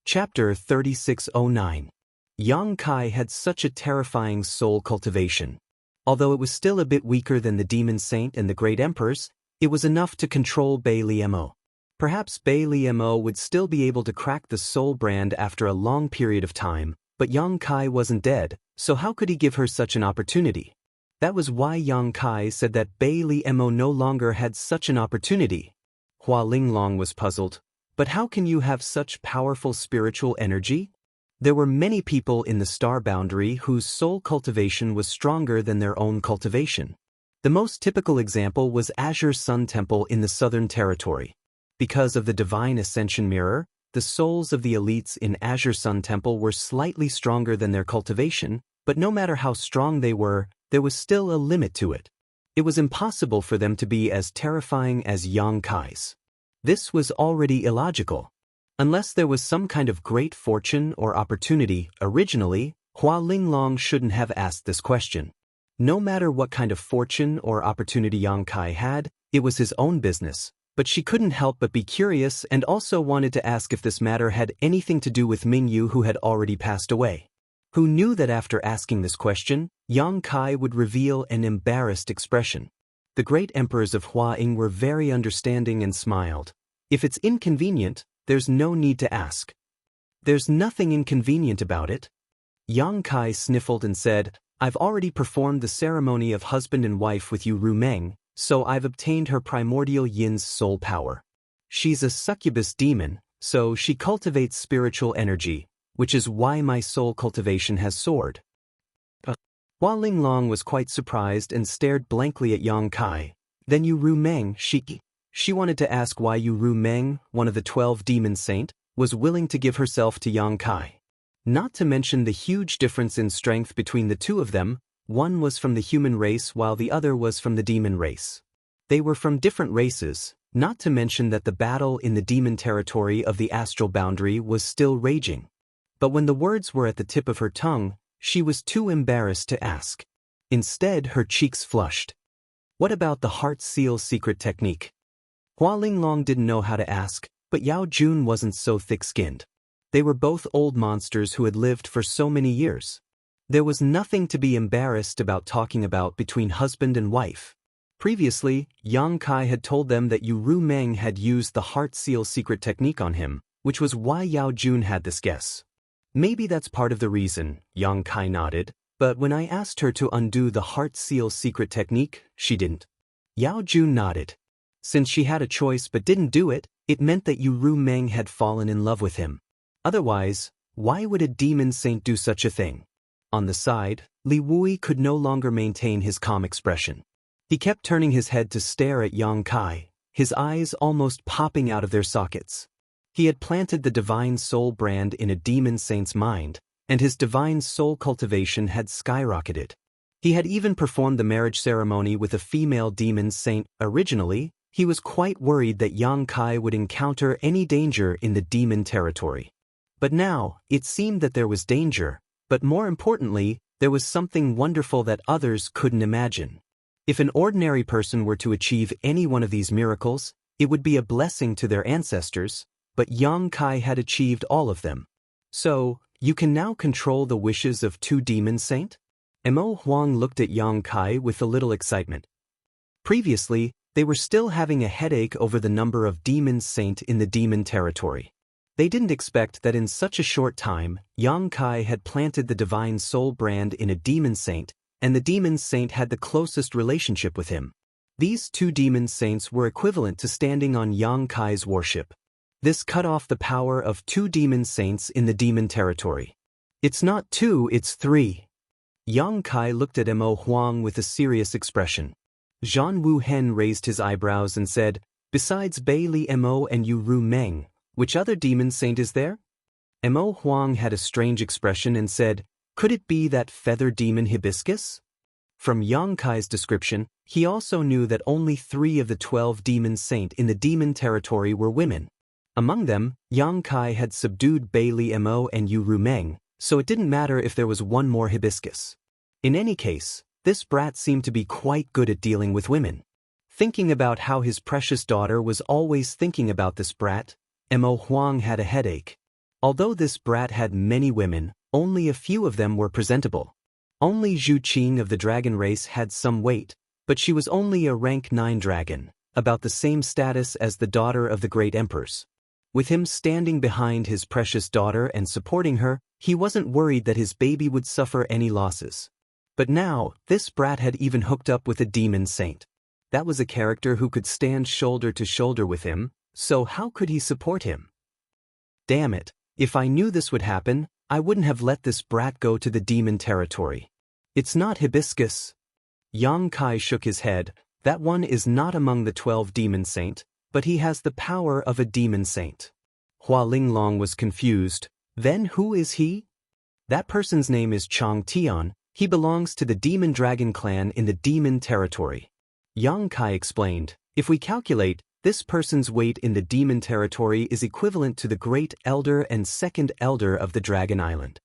Chapter 3609. Yang Kai had such a terrifying soul cultivation. Although it was still a bit weaker than the Demon Saint and the Great Emperor's, it was enough to control Bai Liemo. Perhaps Bai Liemo would still be able to crack the soul brand after a long period of time, but Yang Kai wasn't dead, so how could he give her such an opportunity? That was why Yang Kai said that Bai Liemo no longer had such an opportunity. Hua Linglong was puzzled. But how can you have such powerful spiritual energy? There were many people in the star boundary whose soul cultivation was stronger than their own cultivation. The most typical example was Azure Sun Temple in the Southern Territory. Because of the Divine Ascension Mirror, the souls of the elites in Azure Sun Temple were slightly stronger than their cultivation, but no matter how strong they were, there was still a limit to it. It was impossible for them to be as terrifying as Yang Kai's. This was already illogical. Unless there was some kind of great fortune or opportunity, originally, Hua Linglong shouldn't have asked this question. No matter what kind of fortune or opportunity Yang Kai had, it was his own business, but she couldn't help but be curious and also wanted to ask if this matter had anything to do with Mingyu, who had already passed away. Who knew that after asking this question, Yang Kai would reveal an embarrassed expression. The great emperors of Hua Ying were very understanding and smiled. If it's inconvenient, there's no need to ask. There's nothing inconvenient about it. Yang Kai sniffled and said, I've already performed the ceremony of husband and wife with Yu Rumeng, so I've obtained her primordial yin's soul power. She's a succubus demon, so she cultivates spiritual energy, which is why my soul cultivation has soared. Hua Linglong was quite surprised and stared blankly at Yang Kai. Then Yu Rumeng, she wanted to ask why Yu Rumeng, one of the 12 Demon Saint, was willing to give herself to Yang Kai. Not to mention the huge difference in strength between the two of them, one was from the human race while the other was from the demon race. They were from different races, not to mention that the battle in the demon territory of the astral boundary was still raging. But when the words were at the tip of her tongue, she was too embarrassed to ask. Instead, her cheeks flushed. What about the heart seal secret technique? Hua Linglong didn't know how to ask, but Yao Jun wasn't so thick-skinned. They were both old monsters who had lived for so many years. There was nothing to be embarrassed about talking about between husband and wife. Previously, Yang Kai had told them that Yu Rumeng had used the heart seal secret technique on him, which was why Yao Jun had this guess. Maybe that's part of the reason, Yang Kai nodded, but when I asked her to undo the heart seal secret technique, she didn't. Yao Jun nodded. Since she had a choice but didn't do it, it meant that Yu Rumeng had fallen in love with him. Otherwise, why would a demon saint do such a thing? On the side, Li Wui could no longer maintain his calm expression. He kept turning his head to stare at Yang Kai, his eyes almost popping out of their sockets. He had planted the divine soul brand in a demon saint's mind, and his divine soul cultivation had skyrocketed. He had even performed the marriage ceremony with a female demon saint. Originally, he was quite worried that Yang Kai would encounter any danger in the demon territory. But now, it seemed that there was danger, but more importantly, there was something wonderful that others couldn't imagine. If an ordinary person were to achieve any one of these miracles, it would be a blessing to their ancestors, but Yang Kai had achieved all of them. So, you can now control the wishes of 2 demon saint? Mo Huang looked at Yang Kai with a little excitement. Previously, they were still having a headache over the number of demon saint in the demon territory. They didn't expect that in such a short time, Yang Kai had planted the divine soul brand in a demon saint, and the demon saint had the closest relationship with him. These 2 demon saints were equivalent to standing on Yang Kai's warship. This cut off the power of 2 demon saints in the demon territory. It's not 2, it's 3. Yang Kai looked at Mo Huang with a serious expression. Zhan Wu Hen raised his eyebrows and said, Besides Bai Liemo and Yu Rumeng, which other demon saint is there? Mo Huang had a strange expression and said, Could it be that feather demon Hibiscus? From Yang Kai's description, he also knew that only 3 of the 12 demon saint in the demon territory were women. Among them, Yang Kai had subdued Bai Liemo and Yu Rumeng, so it didn't matter if there was one more hibiscus. In any case, this brat seemed to be quite good at dealing with women. Thinking about how his precious daughter was always thinking about this brat, Mo Huang had a headache. Although this brat had many women, only a few of them were presentable. Only Zhu Qing of the dragon race had some weight, but she was only a rank 9 dragon, about the same status as the daughter of the great emperors. With him standing behind his precious daughter and supporting her, he wasn't worried that his baby would suffer any losses. But now, this brat had even hooked up with a demon saint. That was a character who could stand shoulder to shoulder with him, so how could he support him? Damn it, if I knew this would happen, I wouldn't have let this brat go to the demon territory. It's not hibiscus. Yang Kai shook his head. That one is not among the 12 demon saint, but he has the power of a demon saint. Hua Linglong was confused. Then who is he? That person's name is Chang Tian. He belongs to the demon dragon clan in the demon territory. Yang Kai explained, if we calculate, this person's weight in the demon territory is equivalent to the great elder and second elder of the dragon island.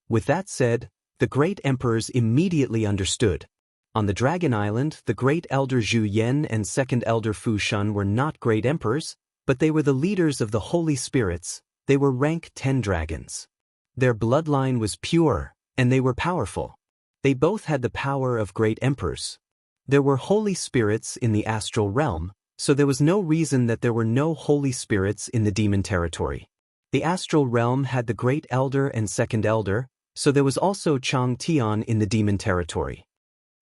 With that said, the great emperors immediately understood. On the dragon island, the great elder Zhu Yan and second elder Fu Shun were not great emperors, but they were the leaders of the holy spirits. They were rank 10 dragons. Their bloodline was pure, and they were powerful. They both had the power of great emperors. There were holy spirits in the astral realm, so there was no reason that there were no holy spirits in the demon territory. The astral realm had the great elder and second elder, so there was also Chang Tian in the demon territory.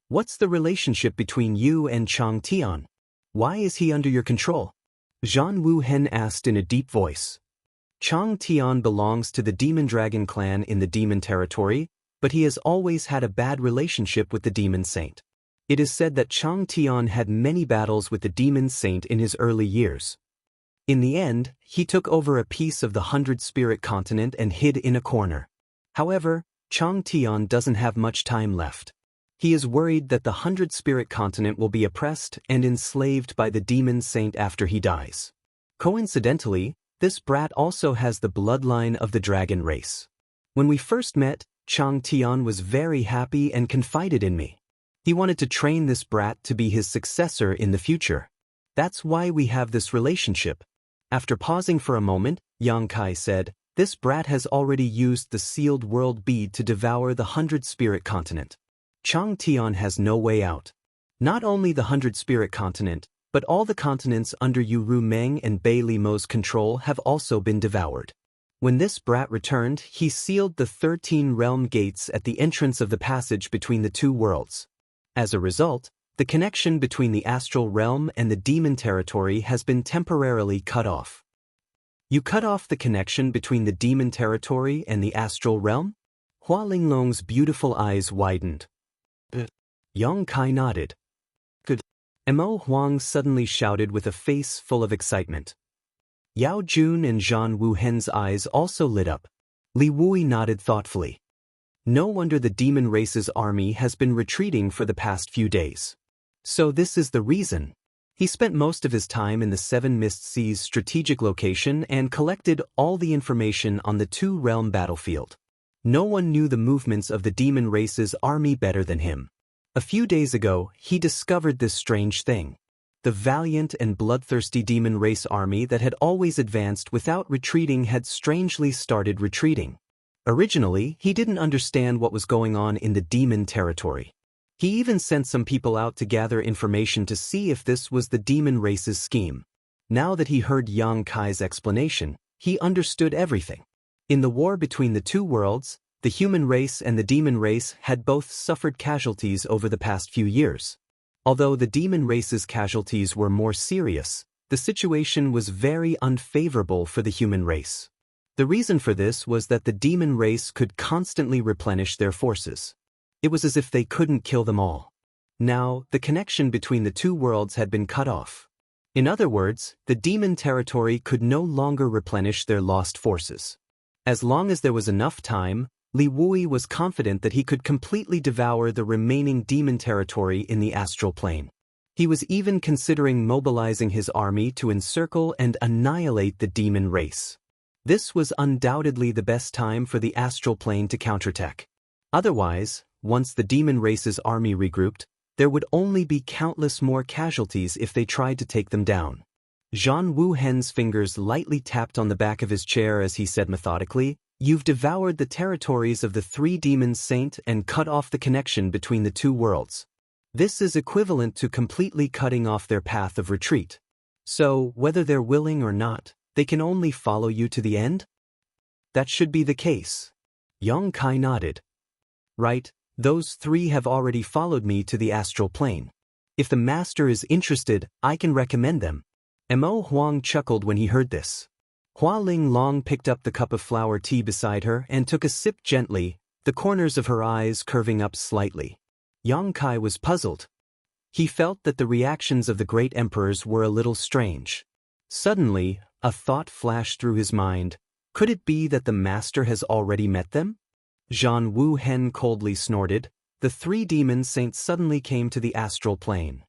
What's the relationship between you and Chang Tian? Why is he under your control? Zhan Wuhen asked in a deep voice. Chang Tian belongs to the demon dragon clan in the demon territory, but he has always had a bad relationship with the demon saint. It is said that Chang Tian had many battles with the demon saint in his early years. In the end, he took over a piece of the 100 Spirit continent and hid in a corner. However, Chang Tian doesn't have much time left. He is worried that the 100 Spirit continent will be oppressed and enslaved by the demon saint after he dies. Coincidentally, this brat also has the bloodline of the dragon race. When we first met, Chang Tian was very happy and confided in me. He wanted to train this brat to be his successor in the future. That's why we have this relationship. After pausing for a moment, Yang Kai said, this brat has already used the sealed world bead to devour the 100 Spirit continent. Chang Tian has no way out. Not only the 100 Spirit continent, but all the continents under Yu Ru Meng and Bei Li Mo's control have also been devoured. When this brat returned, he sealed the 13 realm gates at the entrance of the passage between the two worlds. As a result, the connection between the astral realm and the demon territory has been temporarily cut off. You cut off the connection between the demon territory and the astral realm? Hua Linglong's beautiful eyes widened. Yang Kai nodded. Good. Mo Huang suddenly shouted with a face full of excitement. Yao Jun and Zhan Wuhen's eyes also lit up. Li Wui nodded thoughtfully. No wonder the demon race's army has been retreating for the past few days. So this is the reason. He spent most of his time in the Seven Mist Sea's strategic location and collected all the information on the two-realm battlefield. No one knew the movements of the demon race's army better than him. A few days ago, he discovered this strange thing. The valiant and bloodthirsty demon race army that had always advanced without retreating had strangely started retreating. Originally, he didn't understand what was going on in the demon territory. He even sent some people out to gather information to see if this was the demon race's scheme. Now that he heard Yang Kai's explanation, he understood everything. In the war between the two worlds, the human race and the demon race had both suffered casualties over the past few years. Although the demon race's casualties were more serious, the situation was very unfavorable for the human race. The reason for this was that the demon race could constantly replenish their forces. It was as if they couldn't kill them all. Now, the connection between the two worlds had been cut off. In other words, the demon territory could no longer replenish their lost forces. As long as there was enough time, Li Wui was confident that he could completely devour the remaining demon territory in the astral plane. He was even considering mobilizing his army to encircle and annihilate the demon race. This was undoubtedly the best time for the astral plane to counterattack. Otherwise, once the demon race's army regrouped, there would only be countless more casualties if they tried to take them down. Zhan Wuhen's fingers lightly tapped on the back of his chair as he said methodically, "You've devoured the territories of the three demons saint and cut off the connection between the two worlds. This is equivalent to completely cutting off their path of retreat. So, whether they're willing or not, they can only follow you to the end?" "That should be the case." Yang Kai nodded. "Right, those three have already followed me to the astral plane. If the master is interested, I can recommend them." Mo Huang chuckled when he heard this. Hua Ling Long picked up the cup of flower tea beside her and took a sip gently, the corners of her eyes curving up slightly. Yang Kai was puzzled. He felt that the reactions of the great emperors were a little strange. Suddenly, a thought flashed through his mind. Could it be that the master has already met them? Zhan Wuhen coldly snorted. The three demon saints suddenly came to the astral plane.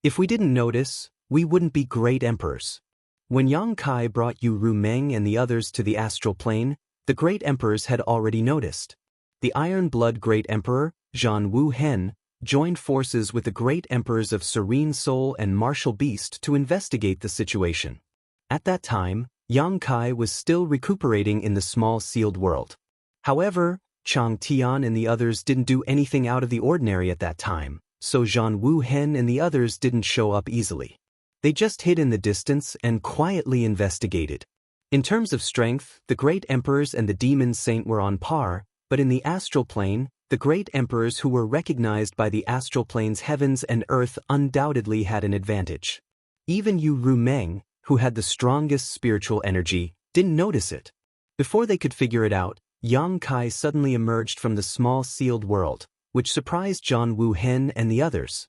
"If we didn't notice, we wouldn't be great emperors." When Yang Kai brought Yu Rumeng and the others to the astral plane, the great emperors had already noticed. The Iron Blood Great Emperor, Zhan Wuhen, joined forces with the great emperors of Serene Soul and Martial Beast to investigate the situation. At that time, Yang Kai was still recuperating in the small sealed world. However, Chang Tian and the others didn't do anything out of the ordinary at that time, so Zhan Wuhen and the others didn't show up easily. They just hid in the distance and quietly investigated. In terms of strength, the great emperors and the demon saint were on par, but in the astral plane, the great emperors who were recognized by the astral plane's heavens and earth undoubtedly had an advantage. Even Yu Rumeng, who had the strongest spiritual energy, didn't notice it. Before they could figure it out, Yang Kai suddenly emerged from the small sealed world, which surprised Zhan Wuhen and the others.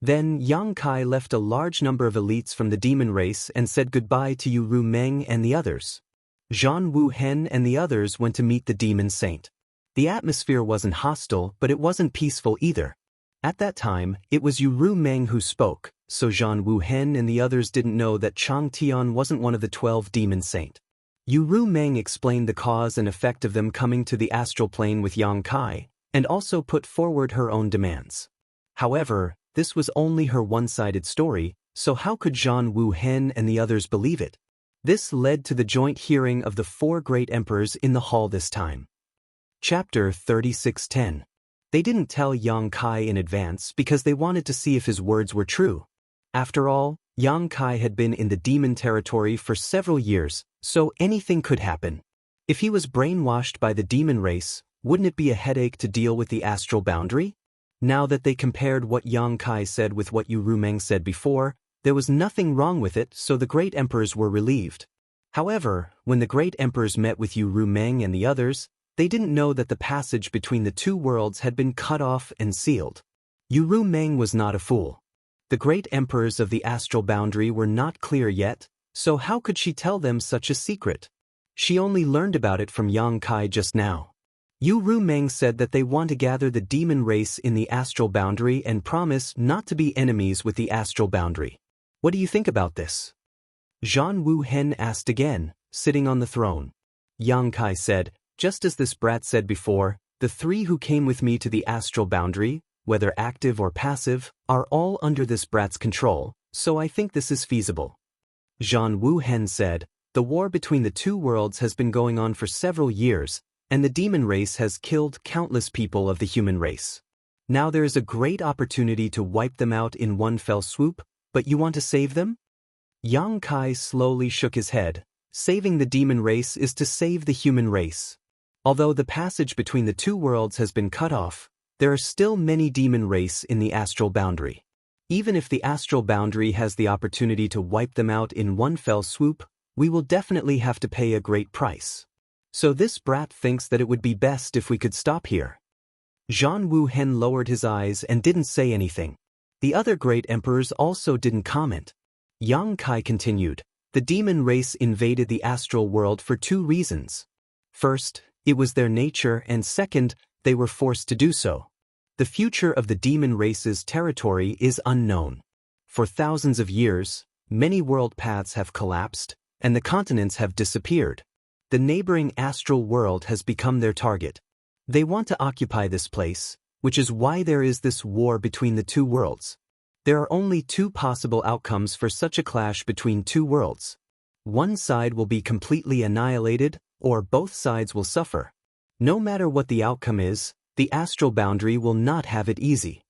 Then Yang Kai left a large number of elites from the demon race and said goodbye to Yu Rumeng and the others. Zhan Wuhen and the others went to meet the demon saint. The atmosphere wasn't hostile, but it wasn't peaceful either. At that time, it was Yu Rumeng who spoke, so Zhan Wuhen and the others didn't know that Chang Tian wasn't one of the 12 demon saint. Yu Rumeng explained the cause and effect of them coming to the astral plane with Yang Kai, and also put forward her own demands. However, this was only her one-sided story, so how could Zhan Wuhen and the others believe it? This led to the joint hearing of the four great emperors in the hall this time. Chapter 3610. They didn't tell Yang Kai in advance because they wanted to see if his words were true. After all, Yang Kai had been in the demon territory for several years, so anything could happen. If he was brainwashed by the demon race, wouldn't it be a headache to deal with the astral boundary? Now that they compared what Yang Kai said with what Yu Rumeng said before, there was nothing wrong with it, so the great emperors were relieved. However, when the great emperors met with Yu Rumeng and the others, they didn't know that the passage between the two worlds had been cut off and sealed. Yu Rumeng was not a fool. The great emperors of the astral boundary were not clear yet, so how could she tell them such a secret? She only learned about it from Yang Kai just now. Yu Rumeng said that they want to gather the demon race in the astral boundary and promise not to be enemies with the astral boundary. What do you think about this? Zhan Wuhen asked again, sitting on the throne. Yang Kai said, just as this brat said before, the three who came with me to the astral boundary, whether active or passive, are all under this brat's control, so I think this is feasible. Zhan Wuhen said, the war between the two worlds has been going on for several years, and the demon race has killed countless people of the human race. Now there is a great opportunity to wipe them out in one fell swoop, but you want to save them? Yang Kai slowly shook his head. Saving the demon race is to save the human race. Although the passage between the two worlds has been cut off, there are still many demon race in the astral boundary. Even if the astral boundary has the opportunity to wipe them out in one fell swoop, we will definitely have to pay a great price. So this brat thinks that it would be best if we could stop here. Zhan Wuhen lowered his eyes and didn't say anything. The other great emperors also didn't comment. Yang Kai continued, the demon race invaded the astral world for two reasons. First, it was their nature, and second, they were forced to do so. The future of the demon race's territory is unknown. For thousands of years, many world paths have collapsed, and the continents have disappeared. The neighboring astral world has become their target. They want to occupy this place, which is why there is this war between the two worlds. There are only two possible outcomes for such a clash between two worlds. One side will be completely annihilated, or both sides will suffer. No matter what the outcome is, the astral boundary will not have it easy.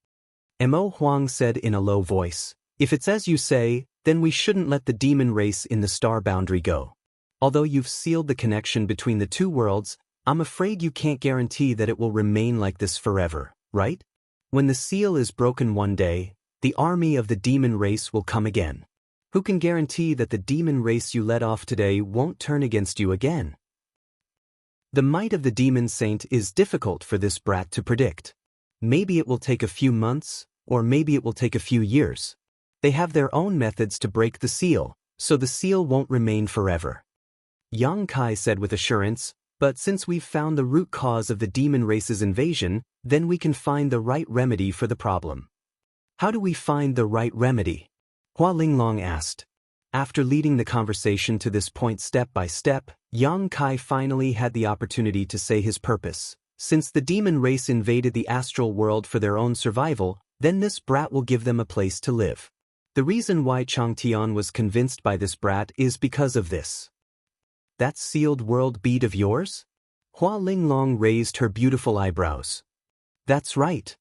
Mo Huang said in a low voice, "If it's as you say, then we shouldn't let the demon race in the star boundary go. Although you've sealed the connection between the two worlds, I'm afraid you can't guarantee that it will remain like this forever, right? When the seal is broken one day, the army of the demon race will come again. Who can guarantee that the demon race you let off today won't turn against you again?" The might of the demon saint is difficult for this brat to predict. Maybe it will take a few months, or maybe it will take a few years. They have their own methods to break the seal, so the seal won't remain forever. Yang Kai said with assurance, "But since we've found the root cause of the demon race's invasion, then we can find the right remedy for the problem." "How do we find the right remedy?" Hua Linglong asked. After leading the conversation to this point step by step, Yang Kai finally had the opportunity to say his purpose. Since the demon race invaded the astral world for their own survival, then this brat will give them a place to live. The reason why Chang Tian was convinced by this brat is because of this. "That sealed world bead of yours?" Hua Linglong raised her beautiful eyebrows. "That's right."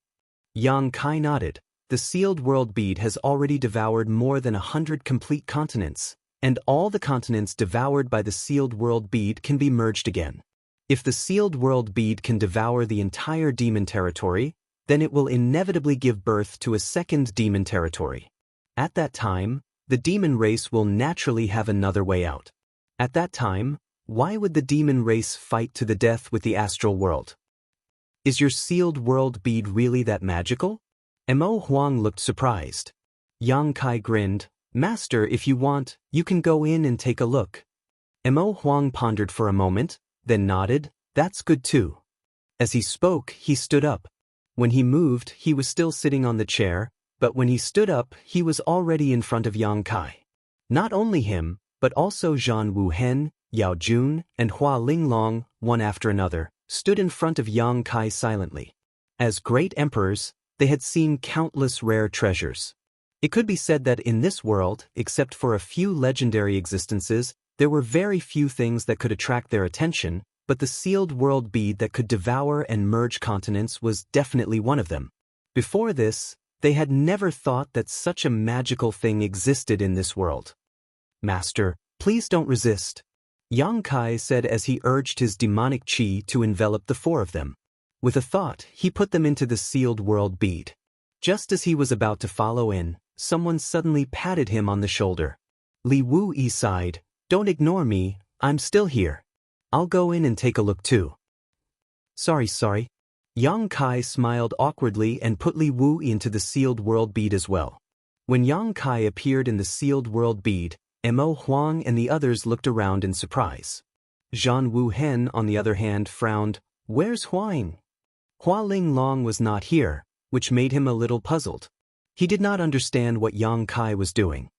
Yang Kai nodded. The sealed world bead has already devoured more than 100 complete continents, and all the continents devoured by the sealed world bead can be merged again. If the sealed world bead can devour the entire demon territory, then it will inevitably give birth to a second demon territory. At that time, the demon race will naturally have another way out. At that time, why would the demon race fight to the death with the astral world? "Is your sealed world bead really that magical?" Mo Huang looked surprised. Yang Kai grinned. "Master, if you want, you can go in and take a look." Mo Huang pondered for a moment, then nodded. "That's good too." As he spoke, he stood up. When he moved, he was still sitting on the chair, but when he stood up, he was already in front of Yang Kai. Not only him, but also Zhan Wuhen, Yao Jun, and Hua Linglong, one after another, stood in front of Yang Kai silently. As great emperors, they had seen countless rare treasures. It could be said that in this world, except for a few legendary existences, there were very few things that could attract their attention, but the sealed world bead that could devour and merge continents was definitely one of them. Before this, they had never thought that such a magical thing existed in this world. "Master, please don't resist," Yang Kai said as he urged his demonic chi to envelop the four of them. With a thought, he put them into the sealed world bead. Just as he was about to follow in, someone suddenly patted him on the shoulder. Li Wu sighed, "Don't ignore me, I'm still here. I'll go in and take a look too." Sorry. Yang Kai smiled awkwardly and put Li Wu into the sealed world bead as well. When Yang Kai appeared in the sealed world bead, Mo Huang and the others looked around in surprise. Zhan Wuhen, on the other hand, frowned. "Where's Huang?" Hua Linglong was not here, which made him a little puzzled. He did not understand what Yang Kai was doing.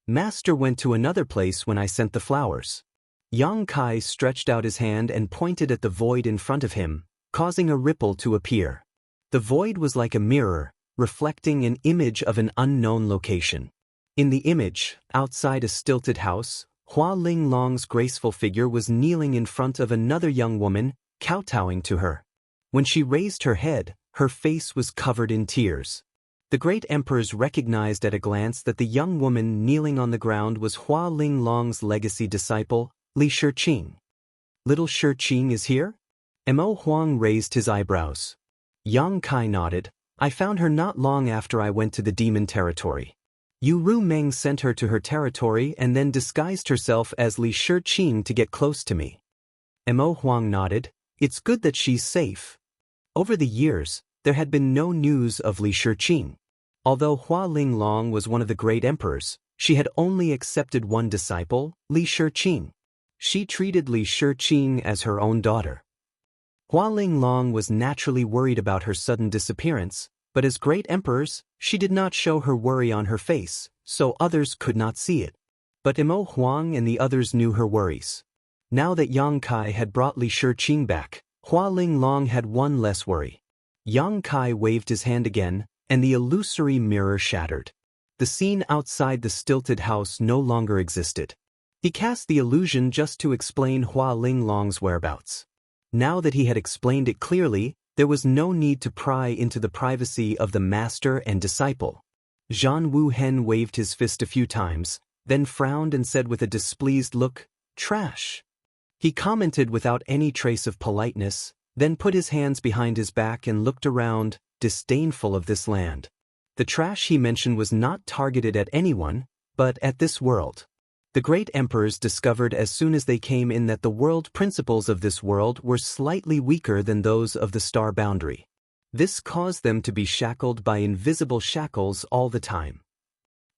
"Master went to another place when I sent the flowers." Yang Kai stretched out his hand and pointed at the void in front of him, causing a ripple to appear. The void was like a mirror, reflecting an image of an unknown location. In the image, outside a stilted house, Hua Linglong's graceful figure was kneeling in front of another young woman, kowtowing to her. When she raised her head, her face was covered in tears. The great emperors recognized at a glance that the young woman kneeling on the ground was Hua Linglong's legacy disciple, Li Shiqing. "Little Shiqing is here?" Mo Huang raised his eyebrows. Yang Kai nodded. "I found her not long after I went to the demon territory. Yu Ru Meng sent her to her territory and then disguised herself as Li Shiqing to get close to me." Mo Huang nodded. "It's good that she's safe." Over the years, there had been no news of Li Shiqing. Although Hua Linglong was one of the great emperors, she had only accepted one disciple, Li Shiqing. She treated Li Shiqing as her own daughter. Hua Linglong was naturally worried about her sudden disappearance, but as great emperors, she did not show her worry on her face, so others could not see it. But Mo Huang and the others knew her worries. Now that Yang Kai had brought Li Shiqing back, Hua Linglong had one less worry. Yang Kai waved his hand again, and the illusory mirror shattered. The scene outside the stilted house no longer existed. He cast the illusion just to explain Hua Linglong's whereabouts. Now that he had explained it clearly, there was no need to pry into the privacy of the master and disciple. Zhan Wuhen waved his fist a few times, then frowned and said with a displeased look, "Trash." He commented without any trace of politeness, then put his hands behind his back and looked around, disdainful of this land. The trash he mentioned was not targeted at anyone, but at this world. The great emperors discovered as soon as they came in that the world principles of this world were slightly weaker than those of the star boundary. This caused them to be shackled by invisible shackles all the time.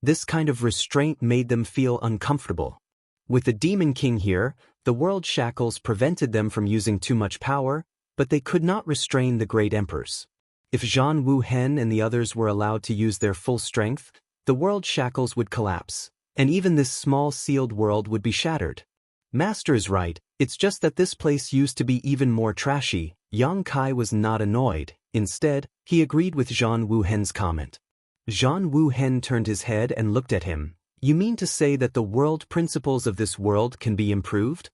This kind of restraint made them feel uncomfortable. With the Demon King here, the world shackles prevented them from using too much power, but they could not restrain the great emperors. If Zhan Wuhen and the others were allowed to use their full strength, the world shackles would collapse, and even this small sealed world would be shattered. Master is right, it's just that this place used to be even more trashy. Yang Kai was not annoyed. Instead, he agreed with Zhan Wuhen's comment. Zhan Wuhen turned his head and looked at him. "You mean to say that the world principles of this world can be improved?"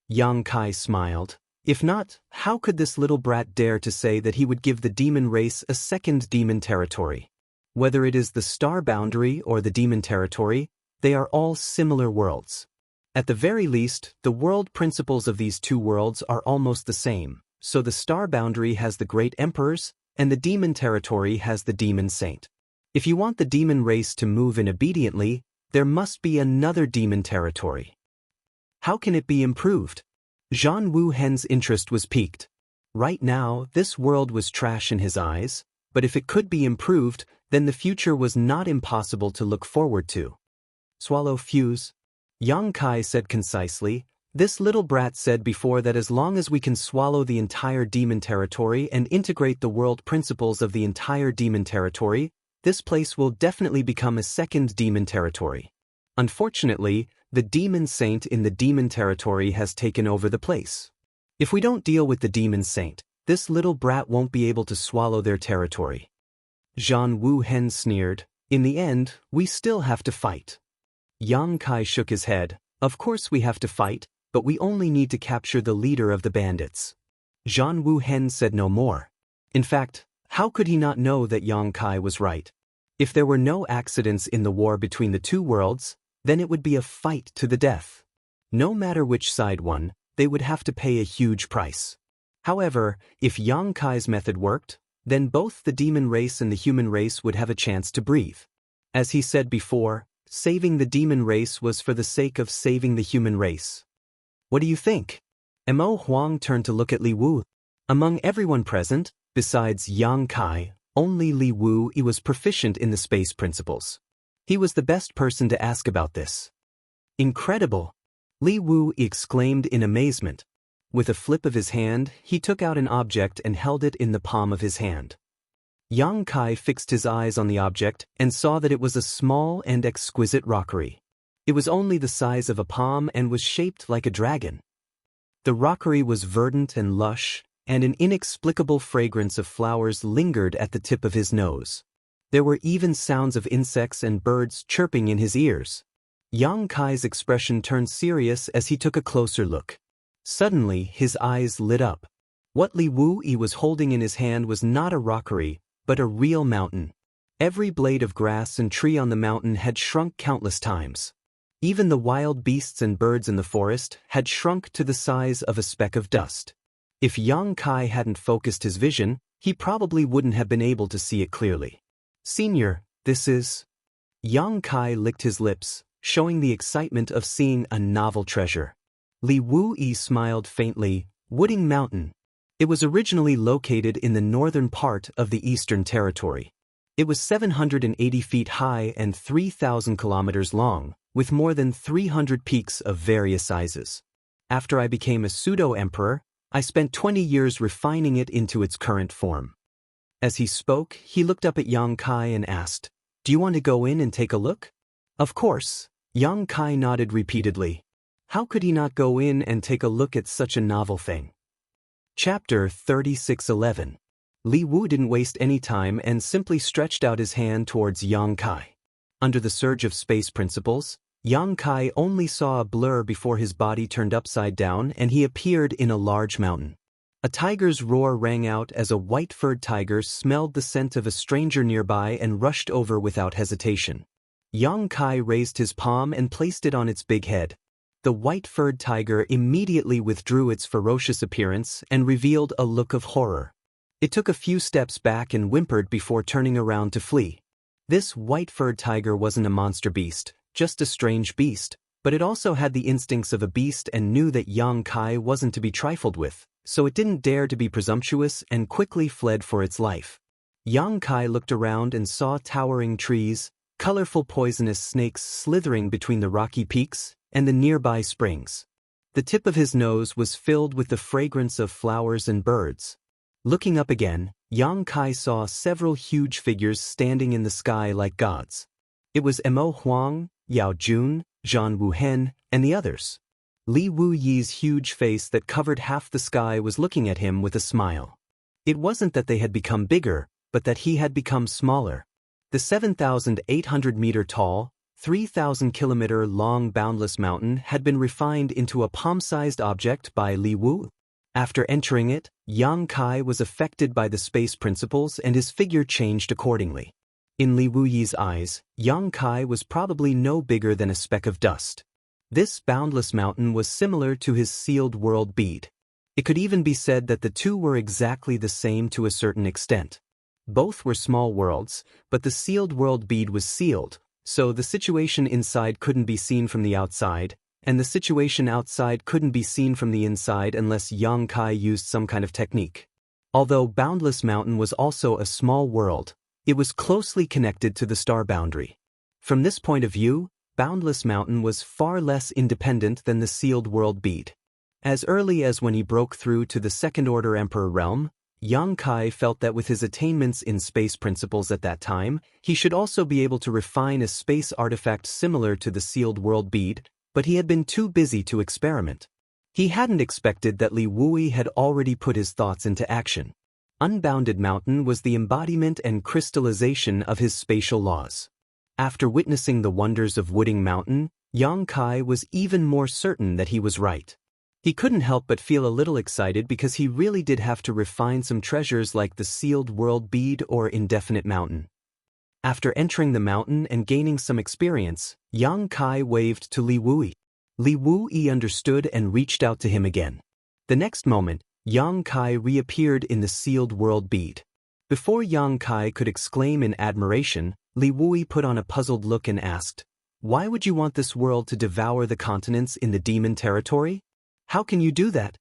Yang Kai smiled. "If not, how could this little brat dare to say that he would give the demon race a second demon territory? Whether it is the star boundary or the demon territory, they are all similar worlds. At the very least, the world principles of these two worlds are almost the same, so the star boundary has the great emperors, and the demon territory has the demon saint. If you want the demon race to move in obediently, there must be another demon territory. How can it be improved?" Zhan Wuhen's interest was piqued. Right now, this world was trash in his eyes, but if it could be improved, then the future was not impossible to look forward to. "Swallow fuse," Yang Kai said concisely. "This little brat said before that as long as we can swallow the entire demon territory and integrate the world principles of the entire demon territory, this place will definitely become a second demon territory. Unfortunately, the demon saint in the demon territory has taken over the place. If we don't deal with the demon saint, this little brat won't be able to swallow their territory." Zhan Wuhen sneered. "In the end, we still have to fight." Yang Kai shook his head. "Of course we have to fight, but we only need to capture the leader of the bandits." Zhan Wuhen said no more. In fact, how could he not know that Yang Kai was right? If there were no accidents in the war between the two worlds, then it would be a fight to the death. No matter which side won, they would have to pay a huge price. However, if Yang Kai's method worked, then both the demon race and the human race would have a chance to breathe. As he said before, saving the demon race was for the sake of saving the human race. "What do you think?" Mo Huang turned to look at Li Wu. Among everyone present, besides Yang Kai, only Li Wu was proficient in the space principles. He was the best person to ask about this. "Incredible!" Li Wu exclaimed in amazement. With a flip of his hand, he took out an object and held it in the palm of his hand. Yang Kai fixed his eyes on the object and saw that it was a small and exquisite rockery. It was only the size of a palm and was shaped like a dragon. The rockery was verdant and lush, and an inexplicable fragrance of flowers lingered at the tip of his nose. There were even sounds of insects and birds chirping in his ears. Yang Kai's expression turned serious as he took a closer look. Suddenly, his eyes lit up. What Li Wu was holding in his hand was not a rockery, but a real mountain. Every blade of grass and tree on the mountain had shrunk countless times. Even the wild beasts and birds in the forest had shrunk to the size of a speck of dust. If Yang Kai hadn't focused his vision, he probably wouldn't have been able to see it clearly. "Senior, this is..." Yang Kai licked his lips, showing the excitement of seeing a novel treasure. Li Wu smiled faintly. "Wooding Mountain." It was originally located in the northern part of the Eastern Territory. It was 780 feet high and 3,000 kilometers long, with more than 300 peaks of various sizes. After I became a pseudo-emperor, I spent 20 years refining it into its current form. As he spoke, he looked up at Yang Kai and asked, "Do you want to go in and take a look?" "Of course." Yang Kai nodded repeatedly. How could he not go in and take a look at such a novel thing? Chapter 36:11. Li Wu didn't waste any time and simply stretched out his hand towards Yang Kai. Under the surge of space principles, Yang Kai only saw a blur before his body turned upside down and he appeared in a large mountain. A tiger's roar rang out as a white-furred tiger smelled the scent of a stranger nearby and rushed over without hesitation. Yang Kai raised his palm and placed it on its big head. The white-furred tiger immediately withdrew its ferocious appearance and revealed a look of horror. It took a few steps back and whimpered before turning around to flee. This white-furred tiger wasn't a monster beast, just a strange beast, but it also had the instincts of a beast and knew that Yang Kai wasn't to be trifled with, so it didn't dare to be presumptuous and quickly fled for its life. Yang Kai looked around and saw towering trees, colorful poisonous snakes slithering between the rocky peaks, and the nearby springs. The tip of his nose was filled with the fragrance of flowers and birds. Looking up again, Yang Kai saw several huge figures standing in the sky like gods. It was Mo Huang, Yao Jun, Zhan Wuhen, and the others. Li Wuyi's huge face that covered half the sky was looking at him with a smile. It wasn't that they had become bigger, but that he had become smaller. The 7,800-meter-tall, 3,000-kilometer-long boundless mountain had been refined into a palm-sized object by Li Wu. After entering it, Yang Kai was affected by the space principles and his figure changed accordingly. In Li Wuyi's eyes, Yang Kai was probably no bigger than a speck of dust. This boundless mountain was similar to his sealed world bead. It could even be said that the two were exactly the same to a certain extent. Both were small worlds, but the sealed world bead was sealed, so the situation inside couldn't be seen from the outside, and the situation outside couldn't be seen from the inside unless Yang Kai used some kind of technique. Although Boundless Mountain was also a small world, it was closely connected to the star boundary. From this point of view, Boundless Mountain was far less independent than the sealed world bead. As early as when he broke through to the second-order Emperor realm, Yang Kai felt that with his attainments in space principles at that time, he should also be able to refine a space artifact similar to the sealed world bead, but he had been too busy to experiment. He hadn't expected that Li Wui had already put his thoughts into action. Unbounded Mountain was the embodiment and crystallization of his spatial laws. After witnessing the wonders of Wooding Mountain, Yang Kai was even more certain that he was right. He couldn't help but feel a little excited because he really did have to refine some treasures like the sealed world bead or indefinite mountain. After entering the mountain and gaining some experience, Yang Kai waved to Li Wui. Li Wui understood and reached out to him again. The next moment, Yang Kai reappeared in the sealed world bead. Before Yang Kai could exclaim in admiration, Li Wui put on a puzzled look and asked, "Why would you want this world to devour the continents in the demon territory? How can you do that?"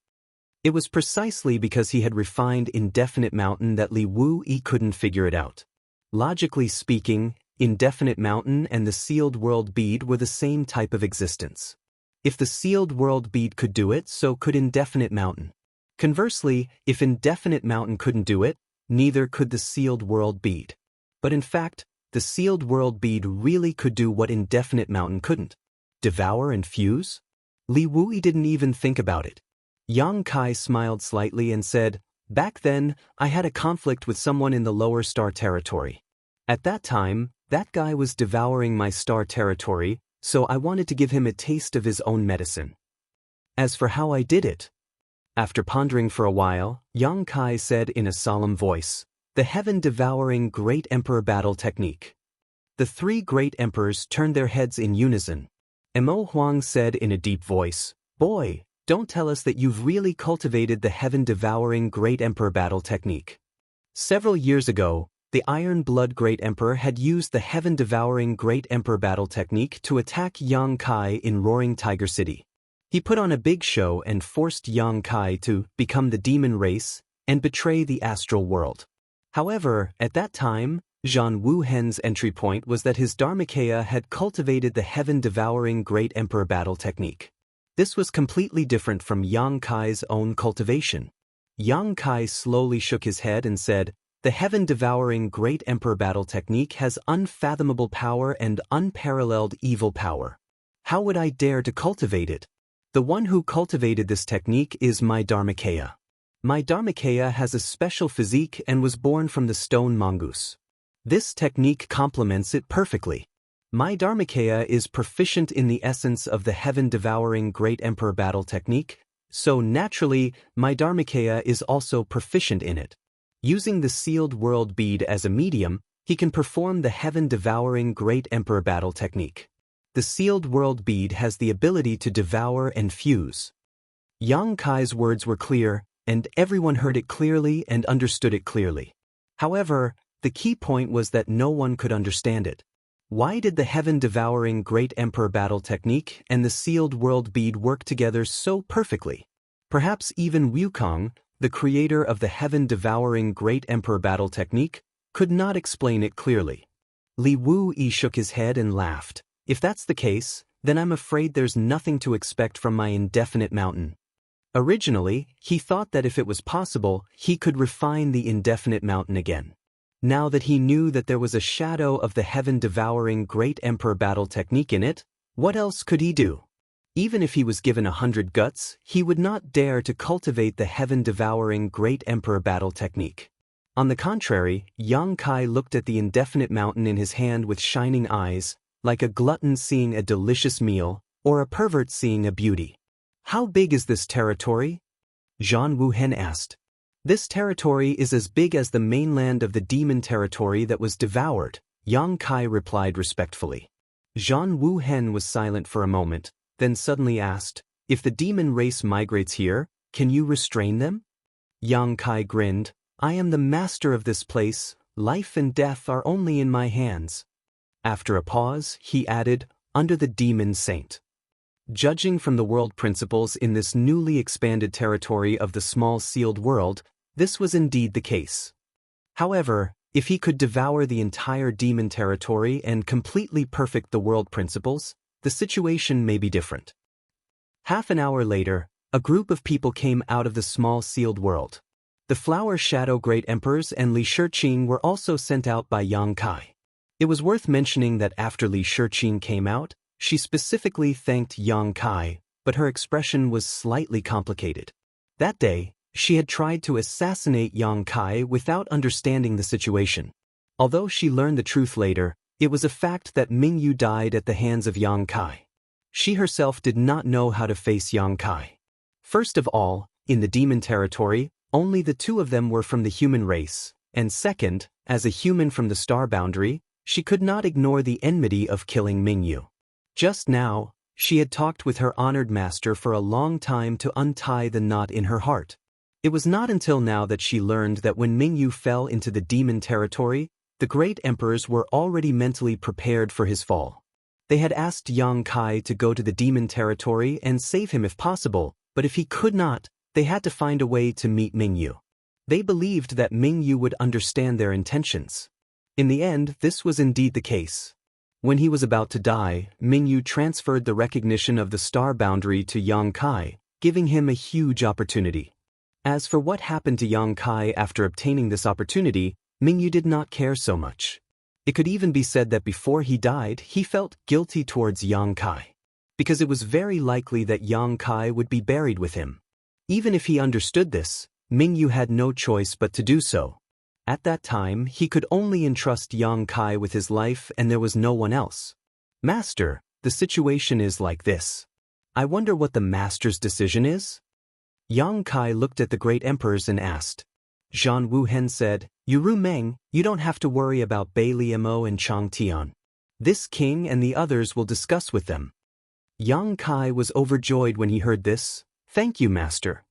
It was precisely because he had refined Indefinite Mountain that Li Wui couldn't figure it out. Logically speaking, Indefinite Mountain and the sealed world bead were the same type of existence. If the sealed world bead could do it, so could Indefinite Mountain. Conversely, if Indefinite Mountain couldn't do it, neither could the sealed world bead. But in fact, the sealed world bead really could do what Indefinite Mountain couldn't. Devour and fuse? Li Wui didn't even think about it. Yang Kai smiled slightly and said, "Back then, I had a conflict with someone in the lower star territory. At that time, that guy was devouring my star territory, so I wanted to give him a taste of his own medicine. As for how I did it..." After pondering for a while, Yang Kai said in a solemn voice, "The heaven-devouring Great Emperor battle technique." The three great emperors turned their heads in unison. Mo Huang said in a deep voice, "Boy, don't tell us that you've really cultivated the heaven-devouring Great Emperor battle technique." Several years ago, the Iron Blood Great Emperor had used the heaven-devouring Great Emperor battle technique to attack Yang Kai in Roaring Tiger City. He put on a big show and forced Yang Kai to become the demon race and betray the astral world. However, at that time, Zhan Wuhen's entry point was that his Dharmakaya had cultivated the heaven-devouring Great Emperor battle technique. This was completely different from Yang Kai's own cultivation. Yang Kai slowly shook his head and said, "The heaven-devouring Great Emperor battle technique has unfathomable power and unparalleled evil power. How would I dare to cultivate it? The one who cultivated this technique is my Dharmakaya. My Dharmakaya has a special physique and was born from the stone mongoose. This technique complements it perfectly. My Dharmakaya is proficient in the essence of the heaven-devouring Great Emperor battle technique, so naturally, my Dharmakaya is also proficient in it. Using the sealed world bead as a medium, he can perform the heaven-devouring Great Emperor battle technique. The sealed world bead has the ability to devour and fuse. Yang Kai's words were clear, and everyone heard it clearly and understood it clearly. However, the key point was that no one could understand it. Why did the heaven-devouring Great Emperor battle technique and the sealed world bead work together so perfectly? Perhaps even Wukong, the creator of the heaven-devouring Great Emperor battle technique, could not explain it clearly. Li Wu-yi shook his head and laughed. If that's the case, then I'm afraid there's nothing to expect from my indefinite mountain. Originally, he thought that if it was possible, he could refine the indefinite mountain again. Now that he knew that there was a shadow of the heaven-devouring Great Emperor battle technique in it, what else could he do? Even if he was given 100 guts, he would not dare to cultivate the heaven-devouring Great Emperor battle technique. On the contrary, Yang Kai looked at the indefinite mountain in his hand with shining eyes, like a glutton seeing a delicious meal, or a pervert seeing a beauty. How big is this territory? Zhan Wuhen asked. This territory is as big as the mainland of the demon territory that was devoured, Yang Kai replied respectfully. Zhan Wuhen was silent for a moment, then suddenly asked, if the demon race migrates here, can you restrain them? Yang Kai grinned, I am the master of this place, life and death are only in my hands. After a pause, he added, under the demon saint. Judging from the world principles in this newly expanded territory of the small sealed world, this was indeed the case. However, if he could devour the entire demon territory and completely perfect the world principles, the situation may be different. Half an hour later, a group of people came out of the small sealed world. The Flower Shadow Great Emperors and Li Shiqing were also sent out by Yang Kai. It was worth mentioning that after Li Shiqing came out, she specifically thanked Yang Kai, but her expression was slightly complicated. That day, she had tried to assassinate Yang Kai without understanding the situation. Although she learned the truth later, it was a fact that Mingyu died at the hands of Yang Kai. She herself did not know how to face Yang Kai. First of all, in the demon territory, only the two of them were from the human race, and second, as a human from the star boundary, she could not ignore the enmity of killing Mingyu. Just now, she had talked with her honored master for a long time to untie the knot in her heart. It was not until now that she learned that when Mingyu fell into the demon territory, the great emperors were already mentally prepared for his fall. They had asked Yang Kai to go to the demon territory and save him if possible, but if he could not, they had to find a way to meet Mingyu. They believed that Mingyu would understand their intentions. In the end, this was indeed the case. When he was about to die, Mingyu transferred the recognition of the star boundary to Yang Kai, giving him a huge opportunity. As for what happened to Yang Kai after obtaining this opportunity, Mingyu did not care so much. It could even be said that before he died, he felt guilty towards Yang Kai, because it was very likely that Yang Kai would be buried with him. Even if he understood this, Mingyu had no choice but to do so. At that time, he could only entrust Yang Kai with his life and there was no one else. Master, the situation is like this. I wonder what the master's decision is? Yang Kai looked at the great emperors and asked. Zhan Wuhen said, Ru Meng, you don't have to worry about Bai Liemo and Chang Tian. This king and the others will discuss with them. Yang Kai was overjoyed when he heard this. Thank you, master.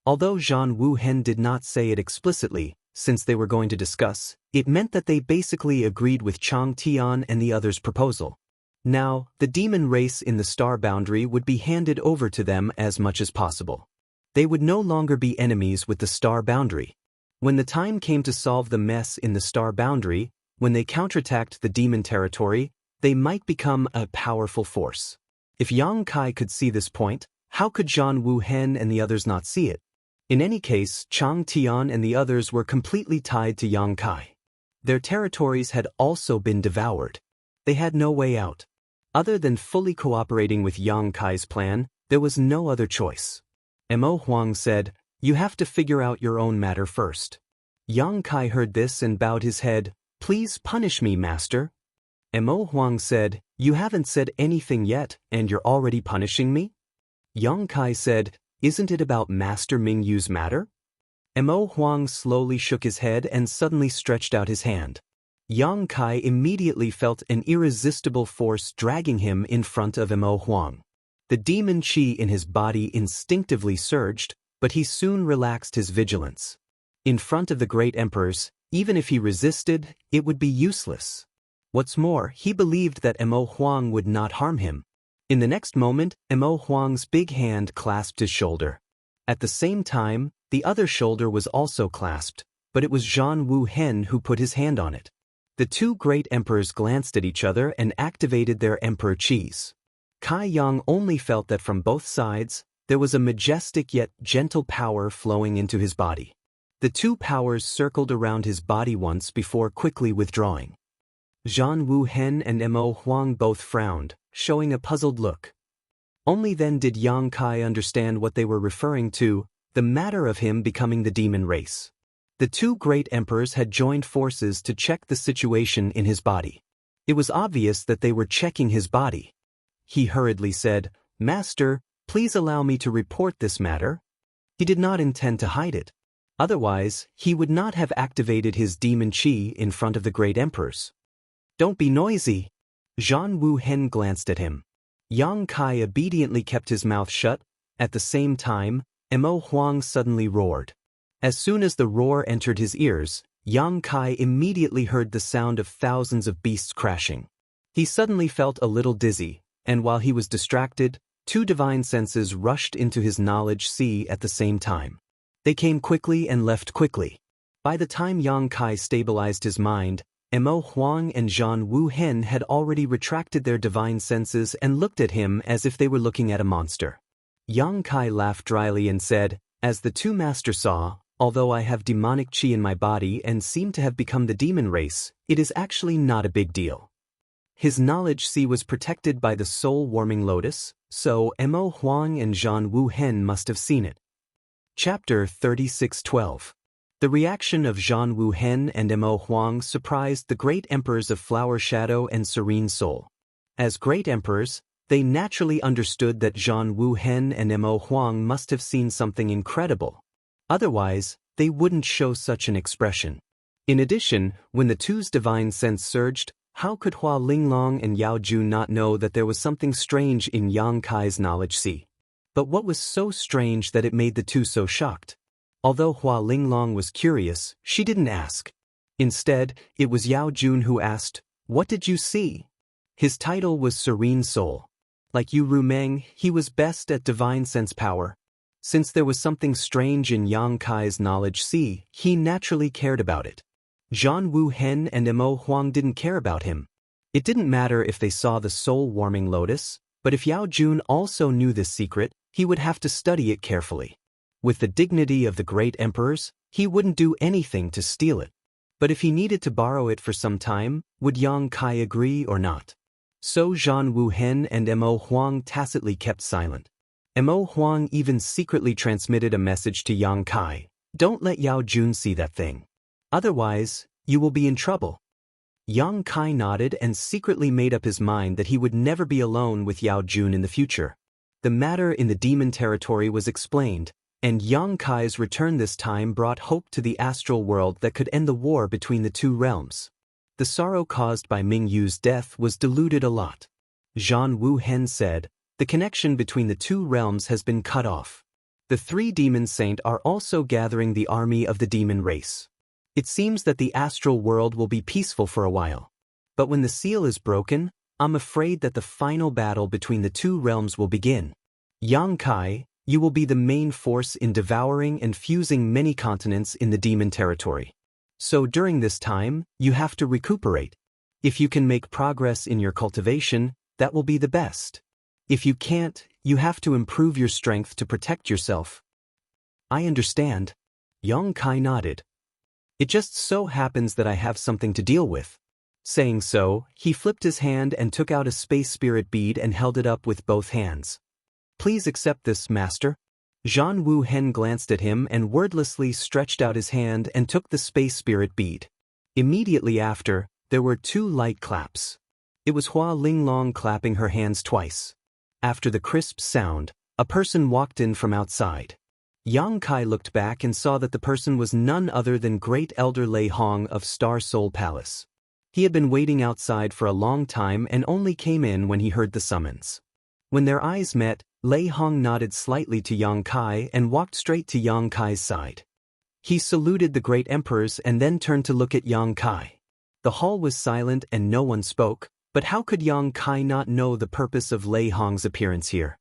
Although Zhan Wuhen did not say it explicitly, since they were going to discuss, it meant that they basically agreed with Chang Tian and the others' proposal. Now, the demon race in the star boundary would be handed over to them as much as possible. They would no longer be enemies with the star boundary. When the time came to solve the mess in the star boundary, when they counterattacked the demon territory, they might become a powerful force. If Yang Kai could see this point, how could Zhan Wuhen and the others not see it? In any case, Chang Tian and the others were completely tied to Yang Kai. Their territories had also been devoured. They had no way out. Other than fully cooperating with Yang Kai's plan, there was no other choice. Mo Huang said, You have to figure out your own matter first. Yang Kai heard this and bowed his head. Please punish me, master. Mo Huang said, "You haven't said anything yet, and you're already punishing me?" Yang Kai said, "Isn't it about Master Ming Yu's matter?" Mo Huang slowly shook his head and suddenly stretched out his hand. Yang Kai immediately felt an irresistible force dragging him in front of Mo Huang. The demon qi in his body instinctively surged, but he soon relaxed his vigilance. In front of the great emperors, even if he resisted, it would be useless. What's more, he believed that Mo Huang would not harm him. In the next moment, Mo Huang's big hand clasped his shoulder. At the same time, the other shoulder was also clasped, but it was Zhan Wu Hen who put his hand on it. The two great emperors glanced at each other and activated their emperor qis. Kai Yang only felt that from both sides, there was a majestic yet gentle power flowing into his body. The two powers circled around his body once before quickly withdrawing. Zhan Wu Hen and Mo Huang both frowned, showing a puzzled look. Only then did Yang Kai understand what they were referring to, the matter of him becoming the demon race. The two great emperors had joined forces to check the situation in his body. It was obvious that they were checking his body. He hurriedly said, "Master, please allow me to report this matter." He did not intend to hide it. Otherwise, he would not have activated his demon qi in front of the great emperors. "Don't be noisy." Zhan Wu Hen glanced at him. Yang Kai obediently kept his mouth shut. At the same time, Mo Huang suddenly roared. As soon as the roar entered his ears, Yang Kai immediately heard the sound of thousands of beasts crashing. He suddenly felt a little dizzy, and while he was distracted, two divine senses rushed into his knowledge sea at the same time. They came quickly and left quickly. By the time Yang Kai stabilized his mind, Mo Huang and Zhan Wu Hen had already retracted their divine senses and looked at him as if they were looking at a monster. Yang Kai laughed dryly and said, "As the two masters saw, although I have demonic qi in my body and seem to have become the demon race, it is actually not a big deal." His knowledge sea was protected by the soul-warming lotus, so Mo Huang and Zhan Wu Hen must have seen it. Chapter 36:12. The reaction of Zhan Wu Hen and Mo Huang surprised the great emperors of Flower Shadow and Serene Soul. As great emperors, they naturally understood that Zhan Wu Hen and Mo Huang must have seen something incredible. Otherwise, they wouldn't show such an expression. In addition, when the two's divine sense surged, how could Hua Linglong and Yao Jun not know that there was something strange in Yang Kai's knowledge sea? But what was so strange that it made the two so shocked? Although Hua Linglong was curious, she didn't ask. Instead, it was Yao Jun who asked, "What did you see?" His title was Serene Soul. Like Yu Rumeng, he was best at divine sense power. Since there was something strange in Yang Kai's knowledge sea, he naturally cared about it. Zhan Wu Hen and Mo Huang didn't care about him. It didn't matter if they saw the soul-warming lotus, but if Yao Jun also knew this secret, he would have to study it carefully. With the dignity of the great emperors, he wouldn't do anything to steal it. But if he needed to borrow it for some time, would Yang Kai agree or not? So Zhan Wu Hen and Mo Huang tacitly kept silent. Mo Huang even secretly transmitted a message to Yang Kai, "Don't let Yao Jun see that thing. Otherwise, you will be in trouble." Yang Kai nodded and secretly made up his mind that he would never be alone with Yao Jun in the future. The matter in the demon territory was explained, and Yang Kai's return this time brought hope to the astral world that could end the war between the two realms. The sorrow caused by Ming Yu's death was diluted a lot. Zhan Wu Hen said, "The connection between the two realms has been cut off. The three demon saints are also gathering the army of the demon race. It seems that the astral world will be peaceful for a while. But when the seal is broken, I'm afraid that the final battle between the two realms will begin. Yang Kai, you will be the main force in devouring and fusing many continents in the demon territory. So during this time, you have to recuperate. If you can make progress in your cultivation, that will be the best. If you can't, you have to improve your strength to protect yourself." "I understand." Yang Kai nodded. "It just so happens that I have something to deal with." Saying so, he flipped his hand and took out a space spirit bead and held it up with both hands. "Please accept this, Master." Zhan Wu Hen glanced at him and wordlessly stretched out his hand and took the space spirit bead. Immediately after, there were two light claps. It was Hua Linglong clapping her hands twice. After the crisp sound, a person walked in from outside. Yang Kai looked back and saw that the person was none other than Great Elder Lei Hong of Star Soul Palace. He had been waiting outside for a long time and only came in when he heard the summons. When their eyes met, Lei Hong nodded slightly to Yang Kai and walked straight to Yang Kai's side. He saluted the great emperors and then turned to look at Yang Kai. The hall was silent and no one spoke, but how could Yang Kai not know the purpose of Lei Hong's appearance here?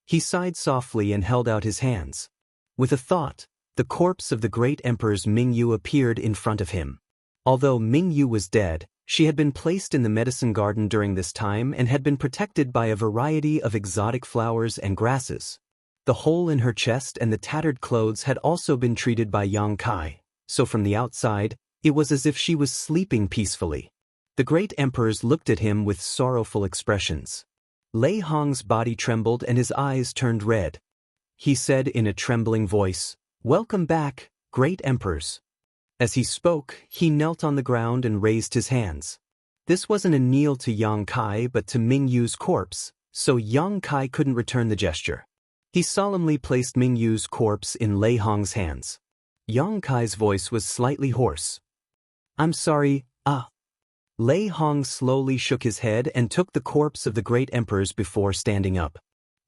He sighed softly and held out his hands. With a thought, the corpse of the great emperor's Mingyu appeared in front of him. Although Mingyu was dead, she had been placed in the medicine garden during this time and had been protected by a variety of exotic flowers and grasses. The hole in her chest and the tattered clothes had also been treated by Yang Kai, so from the outside, it was as if she was sleeping peacefully. The great emperors looked at him with sorrowful expressions. Lei Hong's body trembled and his eyes turned red. He said in a trembling voice, "Welcome back, great emperors." As he spoke, he knelt on the ground and raised his hands. This wasn't a kneel to Yang Kai but to Mingyu's corpse, so Yang Kai couldn't return the gesture. He solemnly placed Mingyu's corpse in Lei Hong's hands. Yang Kai's voice was slightly hoarse. "I'm sorry, Lei Hong slowly shook his head and took the corpse of the great emperors before standing up.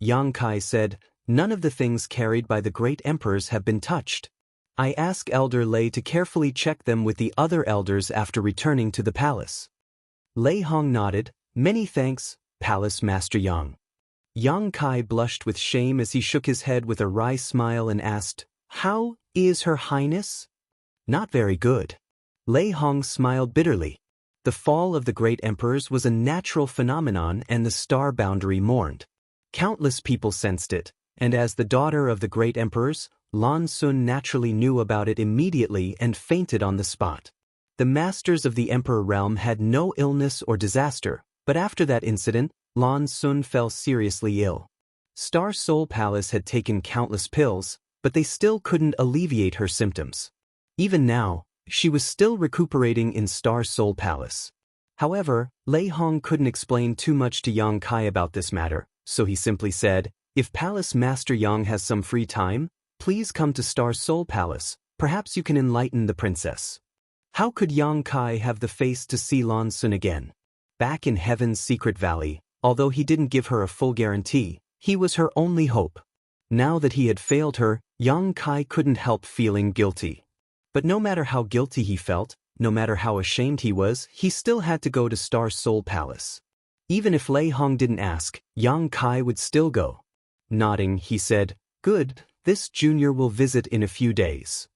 Yang Kai said, "None of the things carried by the great emperors have been touched. I ask Elder Lei to carefully check them with the other elders after returning to the palace." Lei Hong nodded, "Many thanks, Palace Master Yang." Yang Kai blushed with shame as he shook his head with a wry smile and asked, "How is Her Highness?" "Not very good." Lei Hong smiled bitterly. The fall of the great emperors was a natural phenomenon and the star boundary mourned. Countless people sensed it, and as the daughter of the great emperors, Lan Sun naturally knew about it immediately and fainted on the spot. The masters of the emperor realm had no illness or disaster, but after that incident, Lan Sun fell seriously ill. Star Soul Palace had taken countless pills, but they still couldn't alleviate her symptoms. Even now, she was still recuperating in Star Soul Palace. However, Lei Hong couldn't explain too much to Yang Kai about this matter, so he simply said, "If Palace Master Yang has some free time, please come to Star Soul Palace, perhaps you can enlighten the princess." How could Yang Kai have the face to see Lan Sun again? Back in Heaven's Secret Valley, although he didn't give her a full guarantee, he was her only hope. Now that he had failed her, Yang Kai couldn't help feeling guilty. But no matter how guilty he felt, no matter how ashamed he was, he still had to go to Star Soul Palace. Even if Lei Hong didn't ask, Yang Kai would still go. Nodding, he said, "Good, this junior will visit in a few days.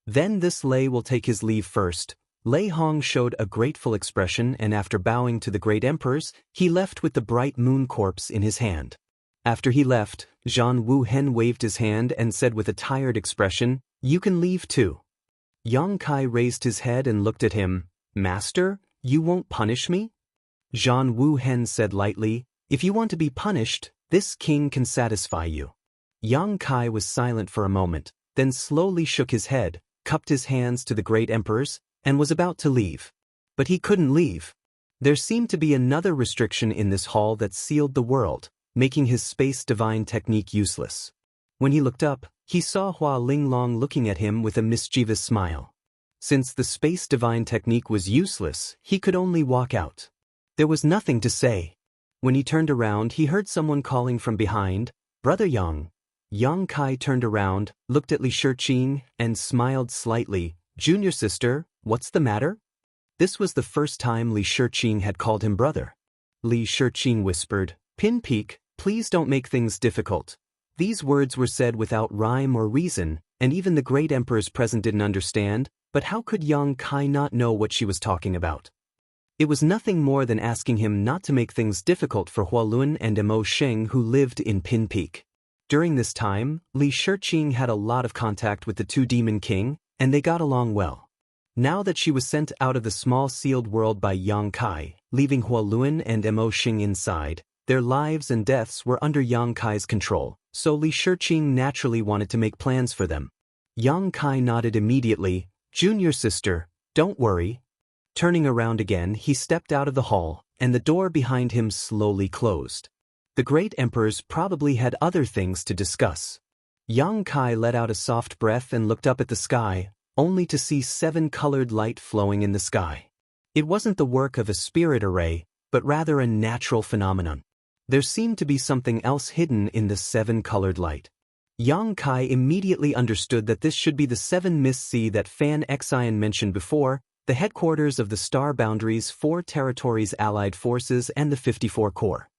Then this Lei will take his leave first." Lei Hong showed a grateful expression and after bowing to the great emperors, he left with the bright moon corpse in his hand. After he left, Zhan Wuhen waved his hand and said with a tired expression, "You can leave too." Yang Kai raised his head and looked at him. "Master, you won't punish me?" Zhan Wuhen said lightly, "If you want to be punished, this king can satisfy you." Yang Kai was silent for a moment, then slowly shook his head, cupped his hands to the great emperors, and was about to leave. But he couldn't leave. There seemed to be another restriction in this hall that sealed the world, making his space divine technique useless. When he looked up, he saw Hua Linglong looking at him with a mischievous smile. Since the space divine technique was useless, he could only walk out. There was nothing to say. When he turned around, he heard someone calling from behind, "Brother Yang." Yang Kai turned around, looked at Li Shiqing, and smiled slightly. "Junior sister, what's the matter?" This was the first time Li Shiqing had called him brother. Li Shiqing whispered, "Pin Peak, please don't make things difficult." These words were said without rhyme or reason, and even the great emperors present didn't understand, but how could Yang Kai not know what she was talking about? It was nothing more than asking him not to make things difficult for Hualun and Mo Sheng who lived in Pin Peak. During this time, Li Shiqing had a lot of contact with the two Demon King, and they got along well. Now that she was sent out of the small sealed world by Yang Kai, leaving Hualun and Mo Sheng inside, their lives and deaths were under Yang Kai's control, so Li Shiqing naturally wanted to make plans for them. Yang Kai nodded immediately, "Junior sister, don't worry." Turning around again, he stepped out of the hall, and the door behind him slowly closed. The great emperors probably had other things to discuss. Yang Kai let out a soft breath and looked up at the sky, only to see 7-colored light flowing in the sky. It wasn't the work of a spirit array, but rather a natural phenomenon. There seemed to be something else hidden in the 7-colored light. Yang Kai immediately understood that this should be the 7 Mist Sea that Fan Xian mentioned before, the headquarters of the Star Boundaries 4 Territories Allied Forces and the 54 Corps.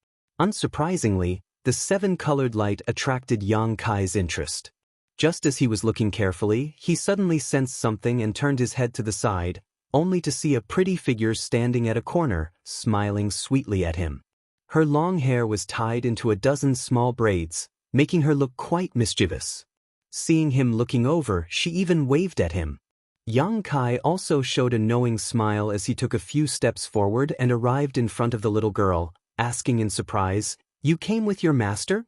Unsurprisingly, the 7-colored light attracted Yang Kai's interest. Just as he was looking carefully, he suddenly sensed something and turned his head to the side, only to see a pretty figure standing at a corner, smiling sweetly at him. Her long hair was tied into a dozen small braids, making her look quite mischievous. Seeing him looking over, she even waved at him. Yang Kai also showed a knowing smile as he took a few steps forward and arrived in front of the little girl, asking in surprise, "You came with your master?"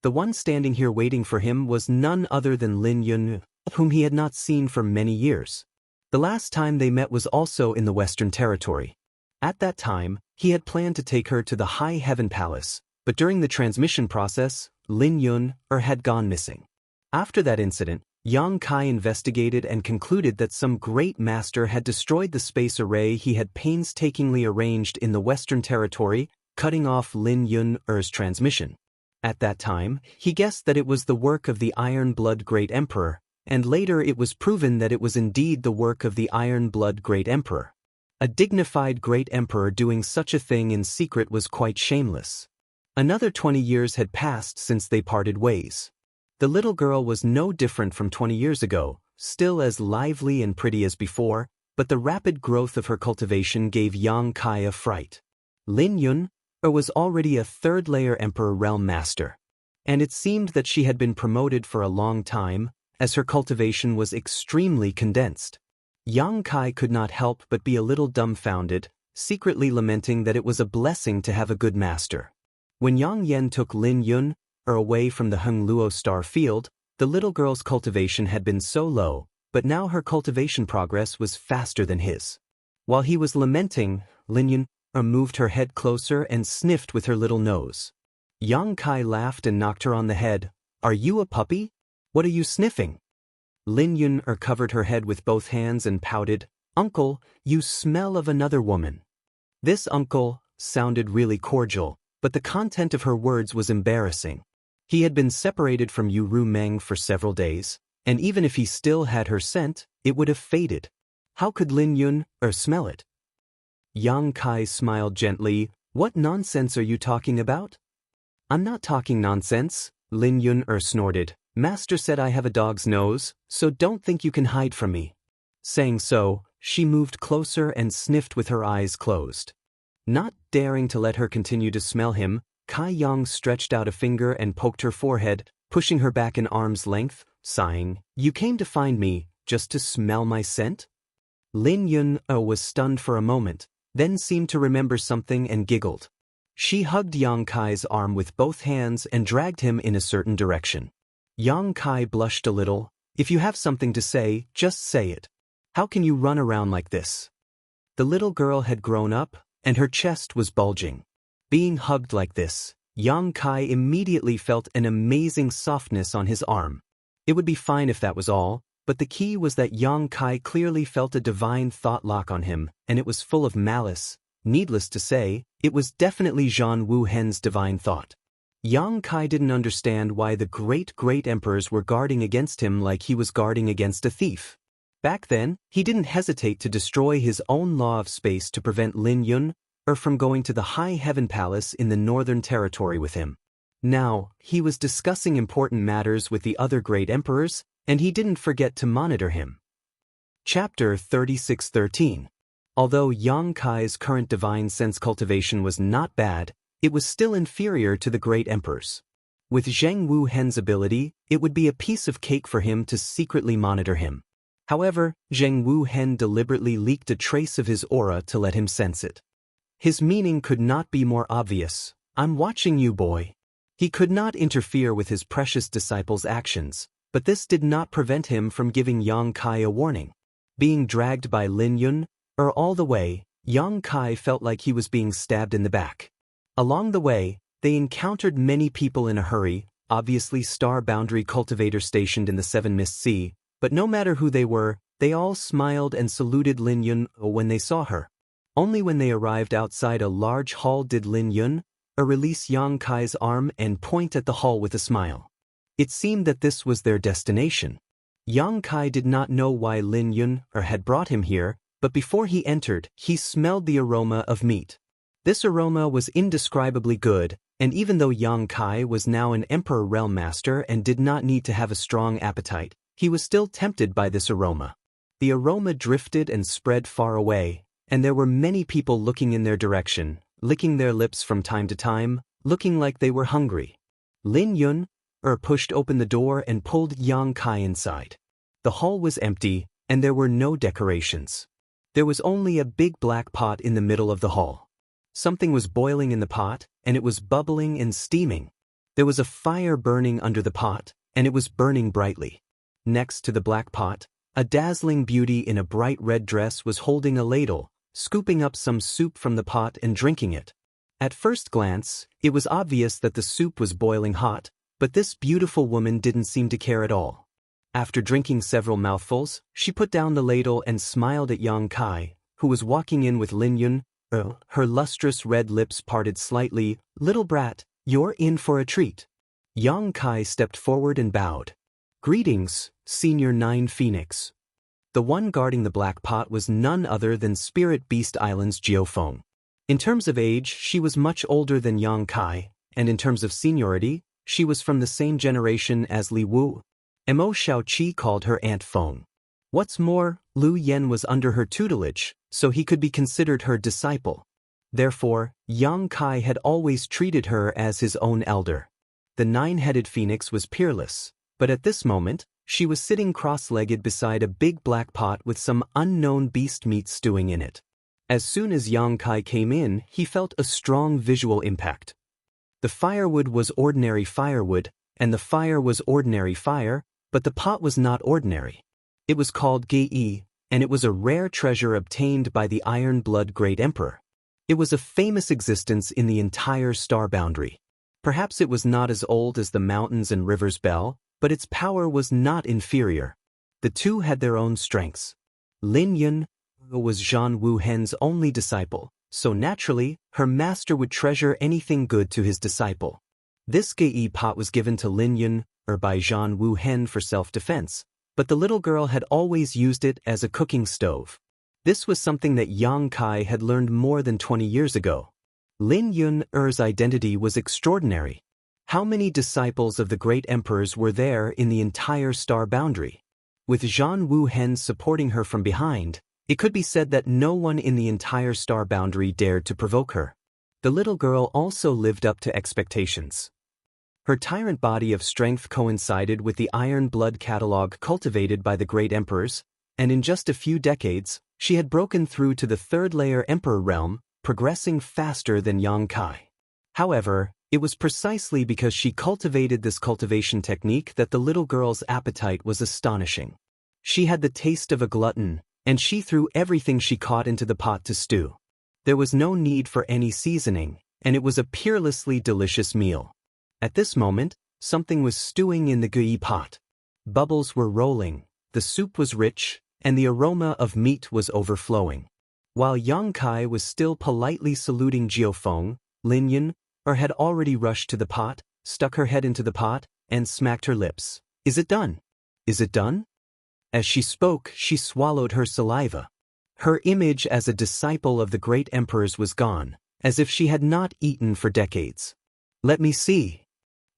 The one standing here waiting for him was none other than Lin Yun, whom he had not seen for many years. The last time they met was also in the Western Territory. At that time, he had planned to take her to the High Heaven Palace, but during the transmission process, Lin Yun had gone missing. After that incident, Yang Kai investigated and concluded that some great master had destroyed the space array he had painstakingly arranged in the Western Territory, cutting off Lin Yun's transmission. At that time, he guessed that it was the work of the Iron Blood Great Emperor, and later it was proven that it was indeed the work of the Iron Blood Great Emperor. A dignified great emperor doing such a thing in secret was quite shameless. Another 20 years had passed since they parted ways. The little girl was no different from 20 years ago, still as lively and pretty as before, but the rapid growth of her cultivation gave Yang Kai a fright. Lin Yun was already a 3rd-layer Emperor Realm Master, and it seemed that she had been promoted for a long time, as her cultivation was extremely condensed. Yang Kai could not help but be a little dumbfounded, secretly lamenting that it was a blessing to have a good master. When Yang Yen took Lin Yun away from the Heng Luo star field, the little girl's cultivation had been so low, but now her cultivation progress was faster than his. While he was lamenting, Lin Yun moved her head closer and sniffed with her little nose. Yang Kai laughed and knocked her on the head. "Are you a puppy? What are you sniffing?" Lin Yun covered her head with both hands and pouted, "Uncle, you smell of another woman." This uncle sounded really cordial, but the content of her words was embarrassing. He had been separated from Yu Ru Meng for several days, and even if he still had her scent, it would have faded. How could Lin Yun smell it? Yang Kai smiled gently. "What nonsense are you talking about?" "I'm not talking nonsense," Lin Yun snorted. "Master said I have a dog's nose, so don't think you can hide from me." Saying so, she moved closer and sniffed with her eyes closed. Not daring to let her continue to smell him, Kai Yang stretched out a finger and poked her forehead, pushing her back an arm's length, sighing, "You came to find me, just to smell my scent?" Lin Yun was stunned for a moment, then seemed to remember something and giggled. She hugged Yang Kai's arm with both hands and dragged him in a certain direction. Yang Kai blushed a little. "If you have something to say, just say it. How can you run around like this?" The little girl had grown up, and her chest was bulging. Being hugged like this, Yang Kai immediately felt an amazing softness on his arm. It would be fine if that was all, but the key was that Yang Kai clearly felt a divine thought lock on him, and it was full of malice. Needless to say, it was definitely Zhan Wu Hen's divine thought. Yang Kai didn't understand why the great emperors were guarding against him like he was guarding against a thief. Back then, he didn't hesitate to destroy his own law of space to prevent Lin Yun from going to the High Heaven Palace in the Northern Territory with him. Now, he was discussing important matters with the other great emperors, and he didn't forget to monitor him. Chapter 36:13. Although Yang Kai's current divine sense cultivation was not bad, it was still inferior to the great emperors. With Zheng Wu Hen's ability, it would be a piece of cake for him to secretly monitor him. However, Zheng Wu Hen deliberately leaked a trace of his aura to let him sense it. His meaning could not be more obvious. "I'm watching you, boy." He could not interfere with his precious disciple's actions, but this did not prevent him from giving Yang Kai a warning. Being dragged by Lin Yun all the way, Yang Kai felt like he was being stabbed in the back. Along the way, they encountered many people in a hurry, obviously Star Boundary cultivators stationed in the Seven Mist Sea, but no matter who they were, they all smiled and saluted Lin Yun when they saw her. Only when they arrived outside a large hall did Lin Yun release Yang Kai's arm and point at the hall with a smile. It seemed that this was their destination. Yang Kai did not know why Lin Yun had brought him here, but before he entered, he smelled the aroma of meat. This aroma was indescribably good, and even though Yang Kai was now an Emperor Realm Master and did not need to have a strong appetite, he was still tempted by this aroma. The aroma drifted and spread far away, and there were many people looking in their direction, licking their lips from time to time, looking like they were hungry. Lin Yun pushed open the door and pulled Yang Kai inside. The hall was empty, and there were no decorations. There was only a big black pot in the middle of the hall. Something was boiling in the pot, and it was bubbling and steaming. There was a fire burning under the pot, and it was burning brightly. Next to the black pot, a dazzling beauty in a bright red dress was holding a ladle, scooping up some soup from the pot and drinking it. At first glance, it was obvious that the soup was boiling hot, but this beautiful woman didn't seem to care at all. After drinking several mouthfuls, she put down the ladle and smiled at Yang Kai, who was walking in with Lin Yun. Her lustrous red lips parted slightly. "Little brat, you're in for a treat." Yang Kai stepped forward and bowed. "Greetings, Senior 9 Phoenix." The one guarding the black pot was none other than Spirit Beast Island's Jianghu. In terms of age, she was much older than Yang Kai, and in terms of seniority, she was from the same generation as Li Wu. Mo Shaoqi called her Aunt Feng. What's more, Lu Yen was under her tutelage, so he could be considered her disciple. Therefore, Yang Kai had always treated her as his own elder. The nine-headed phoenix was peerless, but at this moment, she was sitting cross-legged beside a big black pot with some unknown beast meat stewing in it. As soon as Yang Kai came in, he felt a strong visual impact. The firewood was ordinary firewood, and the fire was ordinary fire, but the pot was not ordinary. It was called Gei, and it was a rare treasure obtained by the Iron Blood Great Emperor. It was a famous existence in the entire Star Boundary. Perhaps it was not as old as the mountains and rivers Bell, but its power was not inferior. The two had their own strengths. Lin Yun was Zhan Wu Hen's only disciple, so naturally, her master would treasure anything good to his disciple. This Gei pot was given to Lin Yun by Zhan Wu Hen for self-defense, but the little girl had always used it as a cooking stove. This was something that Yang Kai had learned more than 20 years ago. Lin Yun's identity was extraordinary. How many disciples of the great emperors were there in the entire Star Boundary? With Zhan Wu Hen supporting her from behind, it could be said that no one in the entire Star Boundary dared to provoke her. The little girl also lived up to expectations. Her tyrant body of strength coincided with the iron blood catalog cultivated by the great emperors, and in just a few decades, she had broken through to the third-layer emperor realm, progressing faster than Yang Kai. However, it was precisely because she cultivated this cultivation technique that the little girl's appetite was astonishing. She had the taste of a glutton, and she threw everything she caught into the pot to stew. There was no need for any seasoning, and it was a peerlessly delicious meal. At this moment, something was stewing in the Gui pot. Bubbles were rolling, the soup was rich, and the aroma of meat was overflowing. While Yang Kai was still politely saluting Jianghu, Lin Yun had already rushed to the pot, stuck her head into the pot, and smacked her lips. "Is it done? Is it done?" As she spoke, she swallowed her saliva. Her image as a disciple of the great emperors was gone, as if she had not eaten for decades. "Let me see."